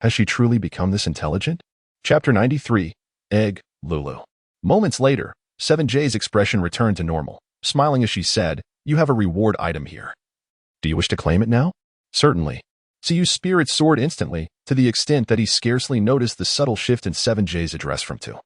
Has she truly become this intelligent? Chapter 93, Egg, Lulu. Moments later, 7J's expression returned to normal, smiling as she said, "You have a reward item here. Do you wish to claim it now?" "Certainly." Suyu's spirit soared instantly, to the extent that he scarcely noticed the subtle shift in 7J's address from to.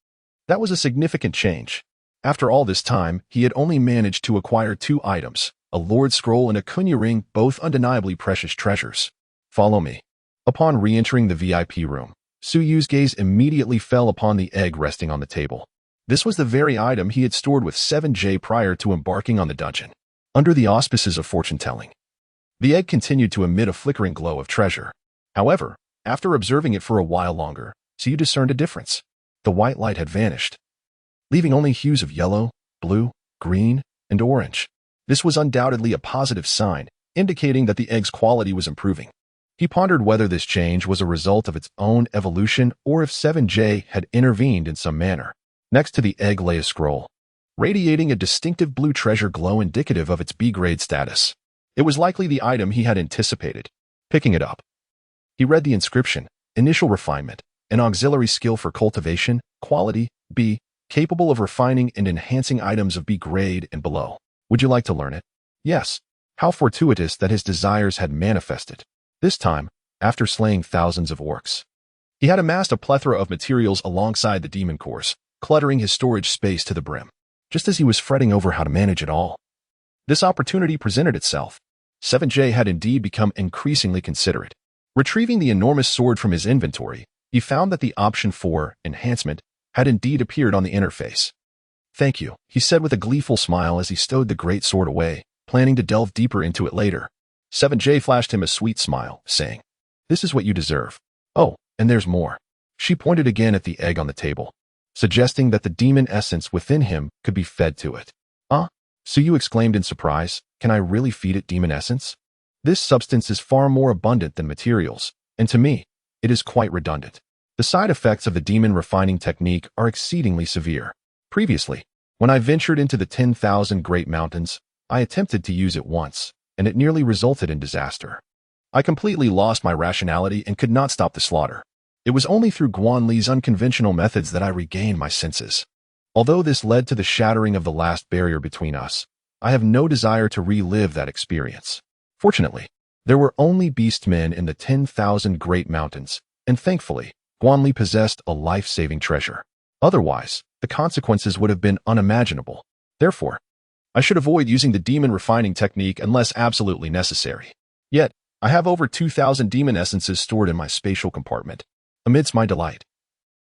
That was a significant change. After all this time, he had only managed to acquire 2 items, a Lord Scroll and a Kunya ring, both undeniably precious treasures. "Follow me." Upon re-entering the VIP room, Suyu's gaze immediately fell upon the egg resting on the table. This was the very item he had stored with 7J prior to embarking on the dungeon. Under the auspices of fortune-telling, the egg continued to emit a flickering glow of treasure. However, after observing it for a while longer, Suyu discerned a difference. The white light had vanished, leaving only hues of yellow, blue, green, and orange. This was undoubtedly a positive sign, indicating that the egg's quality was improving. He pondered whether this change was a result of its own evolution or if 7J had intervened in some manner. Next to the egg lay a scroll, radiating a distinctive blue treasure glow indicative of its B-grade status. It was likely the item he had anticipated. Picking it up, he read the inscription, "Initial refinement, an auxiliary skill for cultivation, quality, B, capable of refining and enhancing items of B grade and below. Would you like to learn it?" Yes. How fortuitous that his desires had manifested. This time, after slaying thousands of orcs. He had amassed a plethora of materials alongside the demon cores, cluttering his storage space to the brim, just as he was fretting over how to manage it all. This opportunity presented itself. 7J had indeed become increasingly considerate. Retrieving the enormous sword from his inventory, he found that the option for enhancement had indeed appeared on the interface. "Thank you," he said with a gleeful smile as he stowed the great sword away, planning to delve deeper into it later. 7J flashed him a sweet smile, saying, "This is what you deserve. Oh, and there's more." She pointed again at the egg on the table, suggesting that the demon essence within him could be fed to it. Suyu exclaimed in surprise, "Can I really feed it demon essence? This substance is far more abundant than materials, and to me, it is quite redundant. The side effects of the demon refining technique are exceedingly severe. Previously, when I ventured into the 10,000 Great Mountains, I attempted to use it once, and it nearly resulted in disaster. I completely lost my rationality and could not stop the slaughter. It was only through Guan Li's unconventional methods that I regained my senses. Although this led to the shattering of the last barrier between us, I have no desire to relive that experience. Fortunately, there were only beastmen in the 10,000 Great Mountains, and thankfully, Guan Li possessed a life-saving treasure. Otherwise, the consequences would have been unimaginable. Therefore, I should avoid using the demon refining technique unless absolutely necessary. Yet, I have over 2,000 demon essences stored in my spatial compartment. Amidst my delight,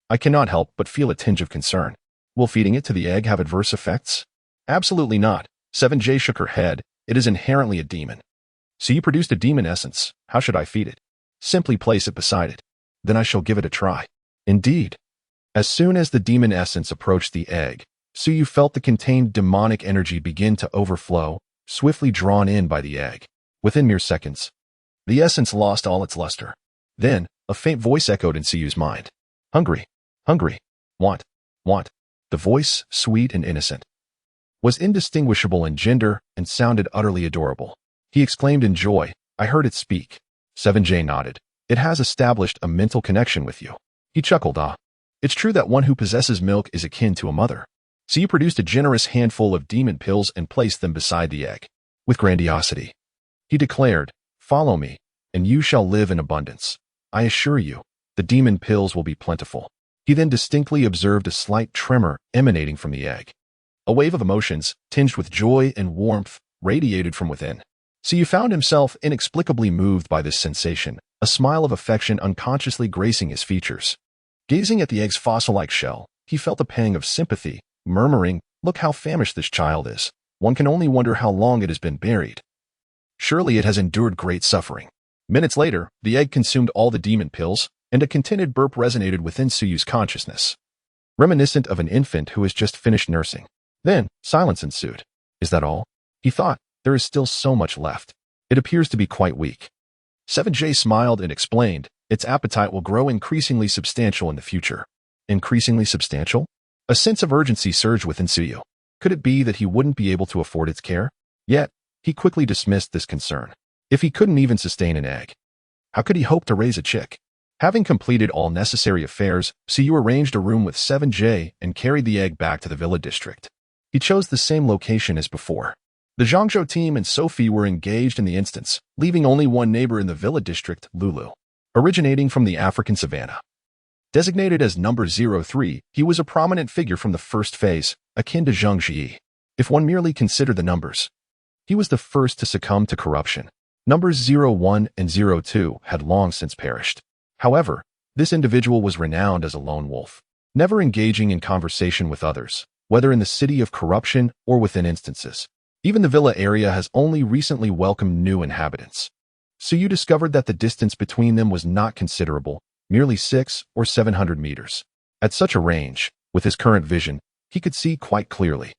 I cannot help but feel a tinge of concern. Will feeding it to the egg have adverse effects? Absolutely not. 7J shook her head. It is inherently a demon. So you produced a demon essence. How should I feed it? Simply place it beside it. Then I shall give it a try. Indeed. As soon as the demon essence approached the egg, Suyu felt the contained demonic energy begin to overflow, swiftly drawn in by the egg. Within mere seconds, the essence lost all its luster. Then, a faint voice echoed in Suyu's mind. Hungry, hungry, want, want. The voice, sweet and innocent, was indistinguishable in gender and sounded utterly adorable. He exclaimed in joy, I heard it speak. 7J nodded. It has established a mental connection with you. He chuckled, ah. It's true that one who possesses milk is akin to a mother. Suyu produced a generous handful of demon pills and placed them beside the egg. With grandiosity, he declared, follow me, and you shall live in abundance. I assure you, the demon pills will be plentiful. He then distinctly observed a slight tremor emanating from the egg. A wave of emotions, tinged with joy and warmth, radiated from within. Suyu found himself inexplicably moved by this sensation, a smile of affection unconsciously gracing his features. Gazing at the egg's fossil-like shell, he felt a pang of sympathy, murmuring, look how famished this child is. One can only wonder how long it has been buried. Surely it has endured great suffering. Minutes later, the egg consumed all the demon pills, and a contented burp resonated within Suyu's consciousness, reminiscent of an infant who has just finished nursing. Then, silence ensued. Is that all? He thought, there is still so much left. It appears to be quite weak. 7J smiled and explained, its appetite will grow increasingly substantial in the future. Increasingly substantial? A sense of urgency surged within Suyu. Could it be that he wouldn't be able to afford its care? Yet, he quickly dismissed this concern. If he couldn't even sustain an egg, how could he hope to raise a chick? Having completed all necessary affairs, Suyu arranged a room with 7J and carried the egg back to the villa district. He chose the same location as before. The Zhangzhou team and Sophie were engaged in the instance, leaving only one neighbor in the villa district, Lulu. Originating from the African savannah. Designated as number 03, he was a prominent figure from the first phase, akin to Zheng Jie. If one merely considered the numbers, he was the first to succumb to corruption. Numbers 01 and 02 had long since perished. However, this individual was renowned as a lone wolf, never engaging in conversation with others, whether in the city of corruption or within instances. Even the villa area has only recently welcomed new inhabitants. Suyu discovered that the distance between them was not considerable, merely 600 or 700 meters. At such a range, with his current vision, he could see quite clearly.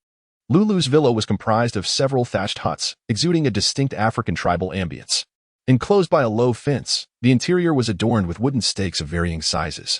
Lulu's villa was comprised of several thatched huts, exuding a distinct African tribal ambience. Enclosed by a low fence, the interior was adorned with wooden stakes of varying sizes,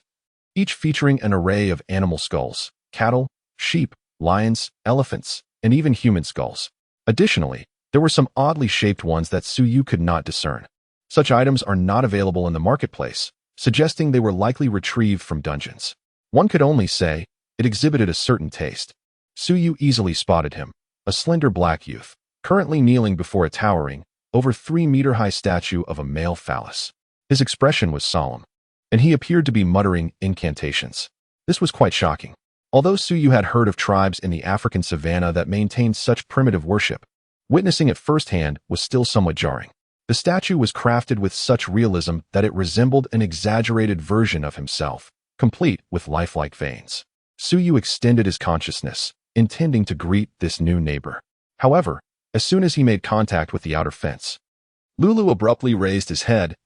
each featuring an array of animal skulls, cattle, sheep, lions, elephants, and even human skulls. Additionally, there were some oddly shaped ones that Suyu could not discern. Such items are not available in the marketplace, suggesting they were likely retrieved from dungeons. One could only say, it exhibited a certain taste. Suyu easily spotted him, a slender black youth, currently kneeling before a towering, over 3-meter-high statue of a male phallus. His expression was solemn, and he appeared to be muttering incantations. This was quite shocking. Although Suyu had heard of tribes in the African savannah that maintained such primitive worship, witnessing it firsthand was still somewhat jarring. The statue was crafted with such realism that it resembled an exaggerated version of himself, complete with lifelike veins. Suyu extended his consciousness, intending to greet this new neighbor. However, as soon as he made contact with the outer fence, Lulu abruptly raised his head,